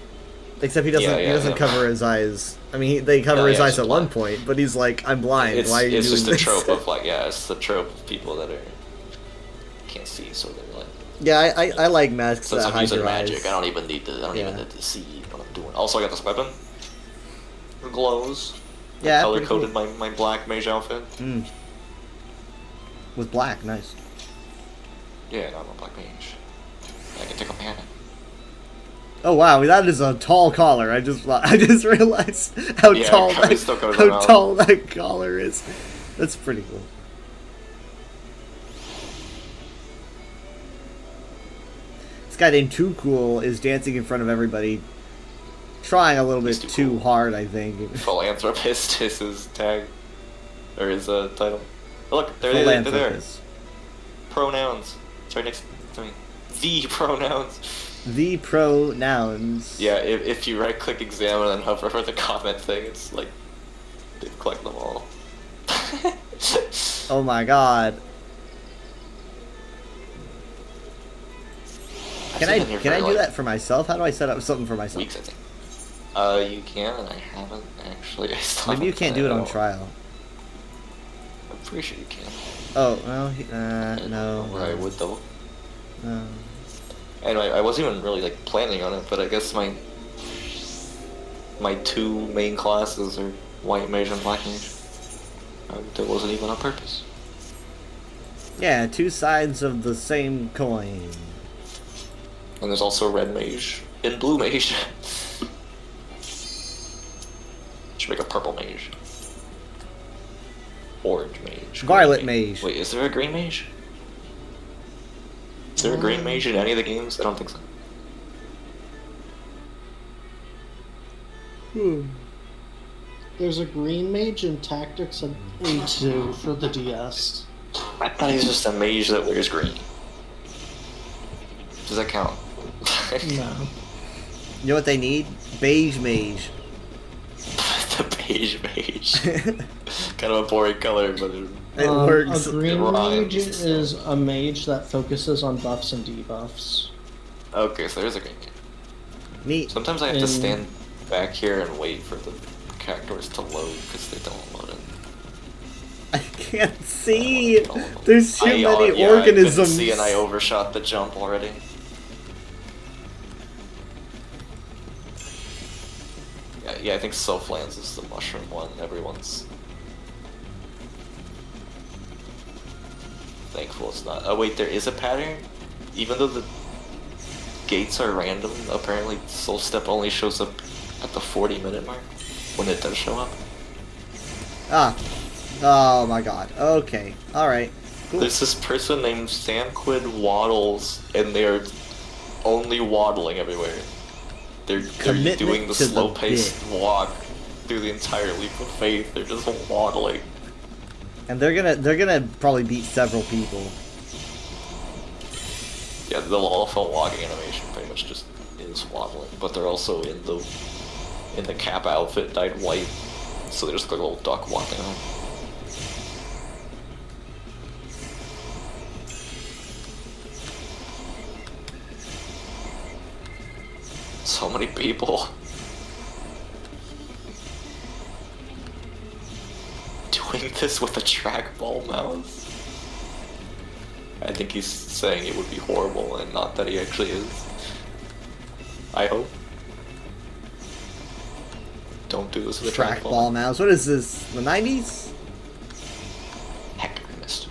[SPEAKER 1] Except he doesn't.
[SPEAKER 6] Yeah,
[SPEAKER 1] he
[SPEAKER 6] yeah,
[SPEAKER 1] doesn't
[SPEAKER 6] yeah.
[SPEAKER 1] cover his eyes. I mean, they cover
[SPEAKER 6] Yeah,
[SPEAKER 1] his
[SPEAKER 6] yeah,
[SPEAKER 1] eyes
[SPEAKER 6] he's
[SPEAKER 1] at one
[SPEAKER 6] blind.
[SPEAKER 1] point, but he's like, "I'm blind.
[SPEAKER 6] It's
[SPEAKER 1] Why are you
[SPEAKER 6] it's
[SPEAKER 1] doing
[SPEAKER 6] just
[SPEAKER 1] this?"
[SPEAKER 6] the trope of like it's the trope of people that are can't see, so they're like.
[SPEAKER 1] Yeah, I like masks
[SPEAKER 6] Since
[SPEAKER 1] that
[SPEAKER 6] I'm
[SPEAKER 1] hide
[SPEAKER 6] using
[SPEAKER 1] your
[SPEAKER 6] magic,
[SPEAKER 1] eyes.
[SPEAKER 6] I don't even need to. I don't even
[SPEAKER 1] Yeah.
[SPEAKER 6] need to see what I'm doing. Also, I got this weapon. It glows.
[SPEAKER 1] Yeah,
[SPEAKER 6] Color
[SPEAKER 1] pretty cool.
[SPEAKER 6] coded my black mage outfit.
[SPEAKER 1] Mm. With black, nice.
[SPEAKER 6] Yeah, I'm a black mage. I can take a man.
[SPEAKER 1] Oh wow, that is a tall collar. I just realized how
[SPEAKER 6] Yeah,
[SPEAKER 1] tall
[SPEAKER 6] it probably
[SPEAKER 1] that,
[SPEAKER 6] still goes
[SPEAKER 1] how
[SPEAKER 6] around.
[SPEAKER 1] tall that collar is. That's pretty cool. This guy named Too Cool is dancing in front of everybody, trying a little bit
[SPEAKER 6] He's too
[SPEAKER 1] too
[SPEAKER 6] cool.
[SPEAKER 1] hard, I think.
[SPEAKER 6] Philanthropist is his tag. Or his title. Oh, look, they're there.
[SPEAKER 1] Philanthropist.
[SPEAKER 6] Pronouns. It's right next to me. The pronouns.
[SPEAKER 1] The pronouns.
[SPEAKER 6] Yeah, if you right click examine and hover over the comment thing, it's like they collect them all.
[SPEAKER 1] Oh my god. Can I do that for myself? How do I set up something for myself?
[SPEAKER 6] Weeks, I think. You can, and I haven't actually. I still
[SPEAKER 1] Maybe you
[SPEAKER 6] haven't
[SPEAKER 1] can't
[SPEAKER 6] done
[SPEAKER 1] do it on
[SPEAKER 6] all.
[SPEAKER 1] trial.
[SPEAKER 6] I'm pretty sure you can.
[SPEAKER 1] Oh well, no.
[SPEAKER 6] Or I would though.
[SPEAKER 1] No.
[SPEAKER 6] Anyway, I wasn't even really like planning on it, but I guess my two main classes are white mage and black mage. That wasn't even on purpose.
[SPEAKER 1] Yeah, two sides of the same coin.
[SPEAKER 6] And there's also red mage and blue mage. Should make a purple mage. Orange mage.
[SPEAKER 1] Violet
[SPEAKER 6] green
[SPEAKER 1] mage.
[SPEAKER 6] Wait, is there a green mage? Is there a green mage in any of the games? I don't think so.
[SPEAKER 9] There's a green mage in Tactics and A2 for the DS.
[SPEAKER 6] I thought he was just a mage that wears green. Does that count?
[SPEAKER 9] No.
[SPEAKER 1] You know what they need? Beige mage.
[SPEAKER 6] The beige mage. Kind of a boring color, but
[SPEAKER 1] It works.
[SPEAKER 9] A green
[SPEAKER 6] It rhymes.
[SPEAKER 9] mage is a mage that focuses on buffs and debuffs.
[SPEAKER 6] okay, so there's a green mage.
[SPEAKER 1] Neat.
[SPEAKER 6] Sometimes I have to
[SPEAKER 9] In-
[SPEAKER 6] stand back here and wait for the characters to load because they don't load it.
[SPEAKER 1] I can't see.
[SPEAKER 6] Don't load.
[SPEAKER 1] There's too many
[SPEAKER 6] I couldn't
[SPEAKER 1] organisms.
[SPEAKER 6] see and I overshot the jump already. Yeah, I think Soflans is the mushroom one. Everyone's thankful it's not. Oh wait, there is a pattern? Even though the gates are random, apparently Soul Step only shows up at the 40-minute mark, when it does show up.
[SPEAKER 1] Ah. Oh my god. Okay. Alright. Cool.
[SPEAKER 6] There's this person named Samquid Waddles, and they're only waddling everywhere. They're
[SPEAKER 1] Commitment
[SPEAKER 6] doing the
[SPEAKER 1] to the
[SPEAKER 6] slow-paced walk through the entire Leap of Faith. They're just waddling.
[SPEAKER 1] And they're gonna probably beat several people.
[SPEAKER 6] Yeah, the Lullafell walking animation pretty much just is waddling, but they're also in the Kappa outfit dyed white, so they're just like a little duck walking around. So many people. Doing this with a trackball mouse? I think he's saying it would be horrible and not that he actually is. I hope. Don't do this with a
[SPEAKER 1] Trackball mouse. What is this? The 90s?
[SPEAKER 6] Heck, I missed.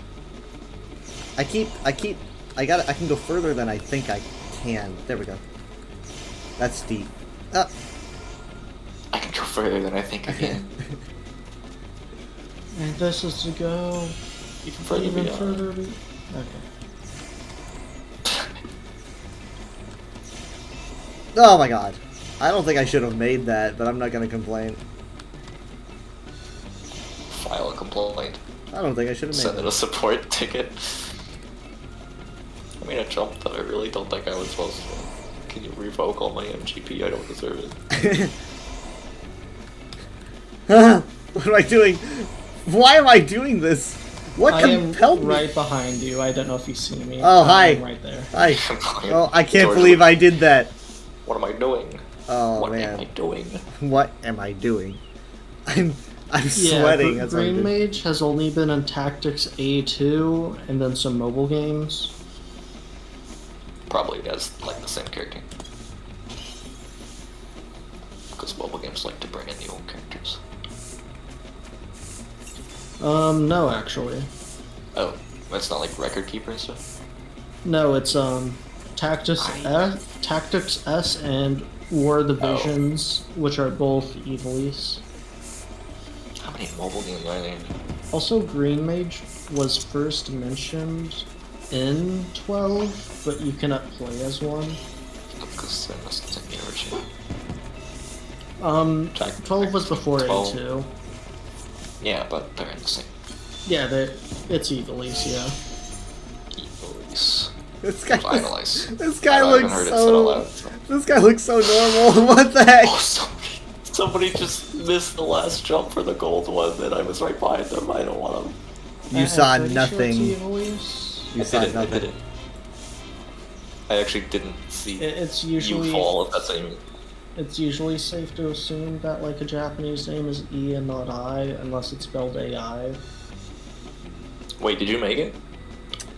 [SPEAKER 1] I can go further than I think I can. There we go. That's deep.
[SPEAKER 6] I can go further than I think I can.
[SPEAKER 9] And this is to go
[SPEAKER 6] Even further
[SPEAKER 9] even
[SPEAKER 6] beyond.
[SPEAKER 9] further. Okay.
[SPEAKER 1] Oh my god. I don't think I should have made that, but I'm not gonna complain.
[SPEAKER 6] File a complaint.
[SPEAKER 1] I don't think I should have made
[SPEAKER 6] Send it
[SPEAKER 1] that.
[SPEAKER 6] a support ticket. I mean, I jumped that I really don't think I was supposed to. Can you revoke all my MGP? I don't deserve it.
[SPEAKER 1] What am I doing? Why am I doing this? What
[SPEAKER 9] I am
[SPEAKER 1] compelled me?
[SPEAKER 9] right behind you. I don't know if you see me.
[SPEAKER 1] Oh, hi.
[SPEAKER 9] I'm right there.
[SPEAKER 1] I, oh, I can't believe I did that.
[SPEAKER 6] What am I doing?
[SPEAKER 1] Oh
[SPEAKER 6] what
[SPEAKER 1] man.
[SPEAKER 6] am I doing?
[SPEAKER 1] What am I doing? I'm
[SPEAKER 9] Yeah,
[SPEAKER 1] sweating. That's what I'm
[SPEAKER 9] Green
[SPEAKER 1] doing.
[SPEAKER 9] Mage has only been in Tactics A2 and then some mobile games.
[SPEAKER 6] Probably has like the same character. Because mobile games like to bring in the old characters.
[SPEAKER 9] No, actually.
[SPEAKER 6] Oh, that's not like Record Keeper and stuff?
[SPEAKER 9] No, it's Tactics S and War of the
[SPEAKER 6] Oh.
[SPEAKER 9] Visions, which are both Evilise.
[SPEAKER 6] How many mobile games are there?
[SPEAKER 9] Also, Green Mage was first mentioned in 12, but you cannot play as one.
[SPEAKER 6] Because there must be the original.
[SPEAKER 9] 12 was before
[SPEAKER 6] 12.
[SPEAKER 9] A2.
[SPEAKER 6] Yeah, but they're in the same.
[SPEAKER 9] Yeah, it's Evilise, yeah.
[SPEAKER 6] Evilise.
[SPEAKER 1] This guy,
[SPEAKER 6] Vitalize.
[SPEAKER 1] this guy
[SPEAKER 6] I haven't
[SPEAKER 1] looks
[SPEAKER 6] heard it said out loud,
[SPEAKER 1] so.
[SPEAKER 6] so.
[SPEAKER 1] This guy looks so normal. What the heck?
[SPEAKER 6] Oh, somebody just missed the last jump for the gold one, and I was right behind them. I don't want them.
[SPEAKER 1] You saw
[SPEAKER 9] I'm pretty
[SPEAKER 1] nothing.
[SPEAKER 9] Sure it's Evilise.
[SPEAKER 1] You
[SPEAKER 6] I
[SPEAKER 1] saw
[SPEAKER 6] didn't.
[SPEAKER 1] nothing.
[SPEAKER 6] I actually didn't see
[SPEAKER 9] It's
[SPEAKER 6] you
[SPEAKER 9] usually
[SPEAKER 6] fall, if that's what you mean.
[SPEAKER 9] it's usually safe to assume that like a Japanese name is E and not I, unless it's spelled AI.
[SPEAKER 6] Wait, did you make it?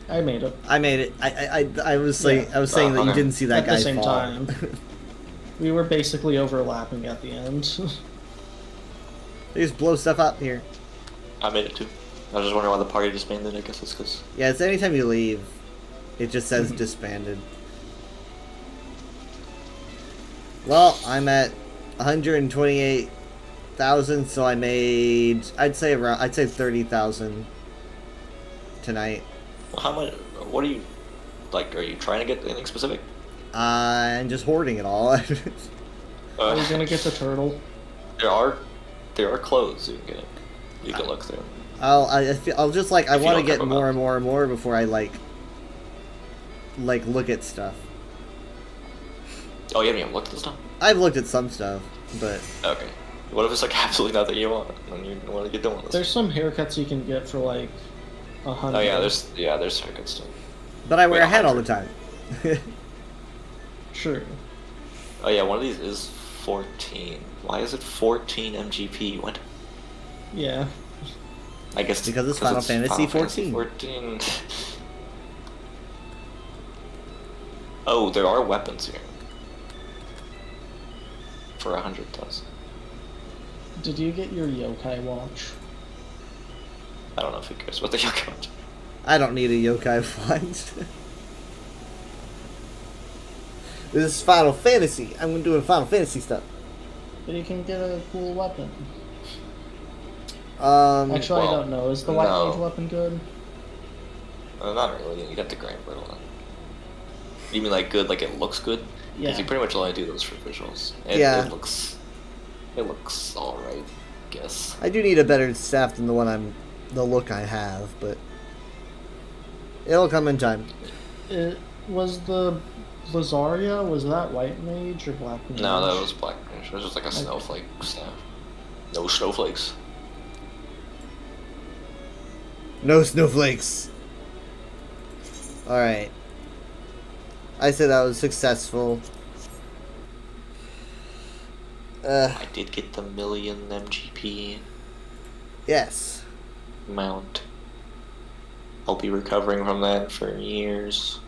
[SPEAKER 9] I made it
[SPEAKER 1] I made it. I was saying
[SPEAKER 9] Yeah.
[SPEAKER 1] I was saying that you
[SPEAKER 6] Okay.
[SPEAKER 1] didn't see that
[SPEAKER 9] at
[SPEAKER 1] guy
[SPEAKER 9] the same
[SPEAKER 1] fall.
[SPEAKER 9] time. We were basically overlapping at the end.
[SPEAKER 1] They just blow stuff up here.
[SPEAKER 6] I made it too. I was just wondering why the party disbanded. I guess it's because.
[SPEAKER 1] Yeah, it's anytime you leave, it just says disbanded. Well, I'm at 128,000, so I made I'd say 30,000 tonight.
[SPEAKER 6] Well, how much? What are you like? Are you trying to get anything specific?
[SPEAKER 1] I'm just hoarding it all.
[SPEAKER 9] Are you gonna get the turtle?
[SPEAKER 6] There are clothes you can get. You can look through.
[SPEAKER 1] I'll just like I
[SPEAKER 6] If you
[SPEAKER 1] want to
[SPEAKER 6] don't care
[SPEAKER 1] get
[SPEAKER 6] about
[SPEAKER 1] more and more and more before I like look at stuff.
[SPEAKER 6] Oh, you haven't even looked at this stuff?
[SPEAKER 1] I've looked at some stuff, but
[SPEAKER 6] Okay. What if it's like absolutely nothing you want, and you want to get done with this?
[SPEAKER 9] There's some haircuts you can get for like 100.
[SPEAKER 6] Oh yeah, there's haircut stuff.
[SPEAKER 1] I wear
[SPEAKER 6] Wait,
[SPEAKER 1] a hat all the
[SPEAKER 6] 100.
[SPEAKER 1] time.
[SPEAKER 9] True.
[SPEAKER 6] Oh yeah, one of these is 14. Why is it 14 MGP? What?
[SPEAKER 9] Yeah.
[SPEAKER 6] I guess
[SPEAKER 1] Because it's Final Fantasy 14.
[SPEAKER 6] 14. Oh, there are weapons here. For 100,000.
[SPEAKER 9] Did you get your yokai watch?
[SPEAKER 6] I don't know if who cares what the yokai watch.
[SPEAKER 1] I don't need a yokai font. This is Final Fantasy. I'm doing Final Fantasy stuff.
[SPEAKER 9] But you can get a cool weapon.
[SPEAKER 1] Actually,
[SPEAKER 9] I don't know. Is the White
[SPEAKER 6] no.
[SPEAKER 9] Mage weapon good?
[SPEAKER 6] Not really. You'd have to grind for it a lot. You mean like good, like it looks good?
[SPEAKER 9] Yeah.
[SPEAKER 6] Because you pretty much only do those for visuals.
[SPEAKER 1] Yeah.
[SPEAKER 6] It looks alright, I guess.
[SPEAKER 1] I do need a better staff than the look I have, but it'll come in time.
[SPEAKER 9] It was the Lazaria. Was that White Mage or Black Mage?
[SPEAKER 6] No, that was Black Mage. It was just like a snowflake staff. No snowflakes.
[SPEAKER 1] No snowflakes. Alright. I said that was successful.
[SPEAKER 6] I did get the million MGP
[SPEAKER 1] Yes.
[SPEAKER 6] mount. I'll be recovering from that for years.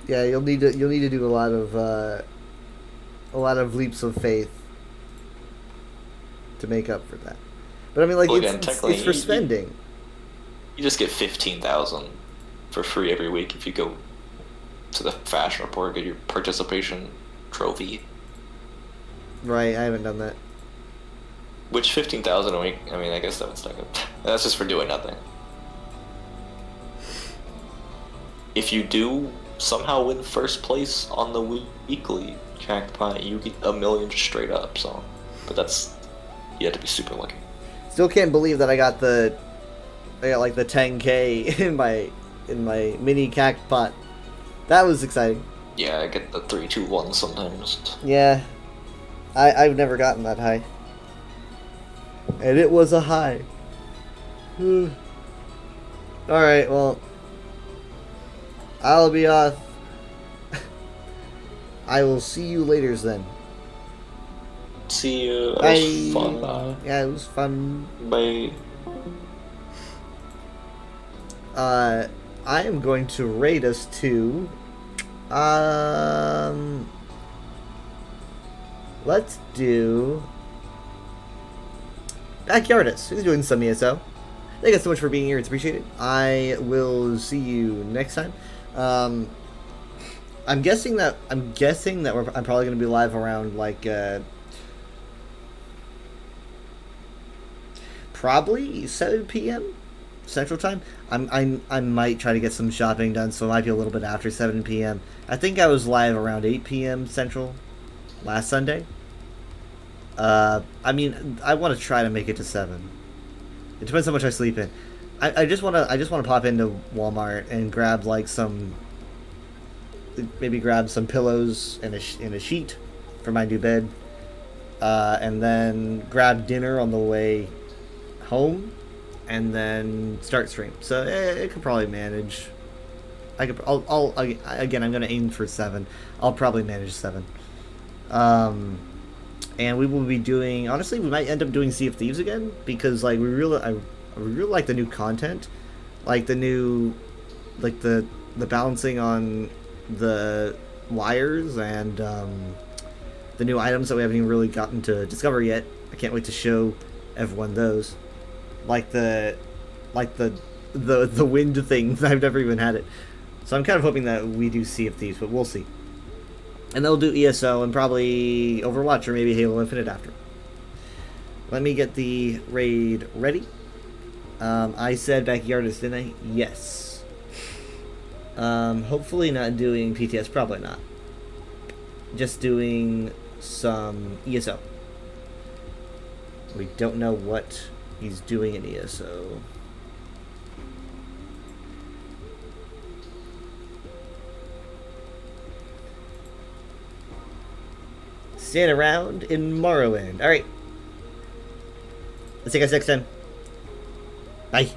[SPEAKER 1] Yeah, you'll need to do a lot of leaps of faith to make up for that. But I mean, like,
[SPEAKER 6] Well,
[SPEAKER 1] it's,
[SPEAKER 6] again,
[SPEAKER 1] it's
[SPEAKER 6] technically,
[SPEAKER 1] for spending.
[SPEAKER 6] You just get 15,000 for free every week if you go to the fashion report, get your participation trophy.
[SPEAKER 1] Right, I haven't done that.
[SPEAKER 6] Which 15,000 a week? I mean, I guess that's not good. That's just for doing nothing. If you do somehow win first place on the weekly jackpot, you get $1 million straight up. So, but that's, you have to be super lucky.
[SPEAKER 1] Still can't believe that I got like the 10K in my mini cactpot. That was exciting.
[SPEAKER 6] Yeah, I get the 3, 2, 1 sometimes.
[SPEAKER 1] Yeah, I've never gotten that high, and it was a high. All right, well, I'll be off. I will see you later then.
[SPEAKER 6] See you.
[SPEAKER 1] Bye.
[SPEAKER 6] It was fun.
[SPEAKER 9] Bye.
[SPEAKER 1] Yeah, it was fun.
[SPEAKER 6] Bye.
[SPEAKER 1] I am going to rate us to, let's do Backyardist, who's doing some ESO. Thank you so much for being here. It's appreciated. I will see you next time. I'm guessing that I'm probably going to be live around like probably 7 p.m. Central Time. I might try to get some shopping done, so it might be a little bit after 7 p.m. I think I was live around 8 p.m. Central last Sunday. I mean, I want to try to make it to 7. It depends how much I sleep in. I just want to pop into Walmart and grab like maybe grab some pillows and a sheet for my new bed, and then grab dinner on the way home, and then start stream. So it could probably manage. Again, I'm gonna aim for 7. I'll probably manage 7. And we will be doing. Honestly, we might end up doing Sea of Thieves again because like I really like the new content, like the new, like the balancing on the wires and the new items that we haven't even really gotten to discover yet. I can't wait to show everyone those. Like the wind thing. I've never even had it. So I'm kind of hoping that we do Sea of Thieves, but we'll see. And they'll do ESO and probably Overwatch or maybe Halo Infinite after. Let me get the raid ready. I said Backyardist, didn't I? Yes. Hopefully not doing PTS, probably not. Just doing some ESO. We don't know what he's doing in ESO. Stand around in Morrowind. Alright. Let's see you guys next time. Bye.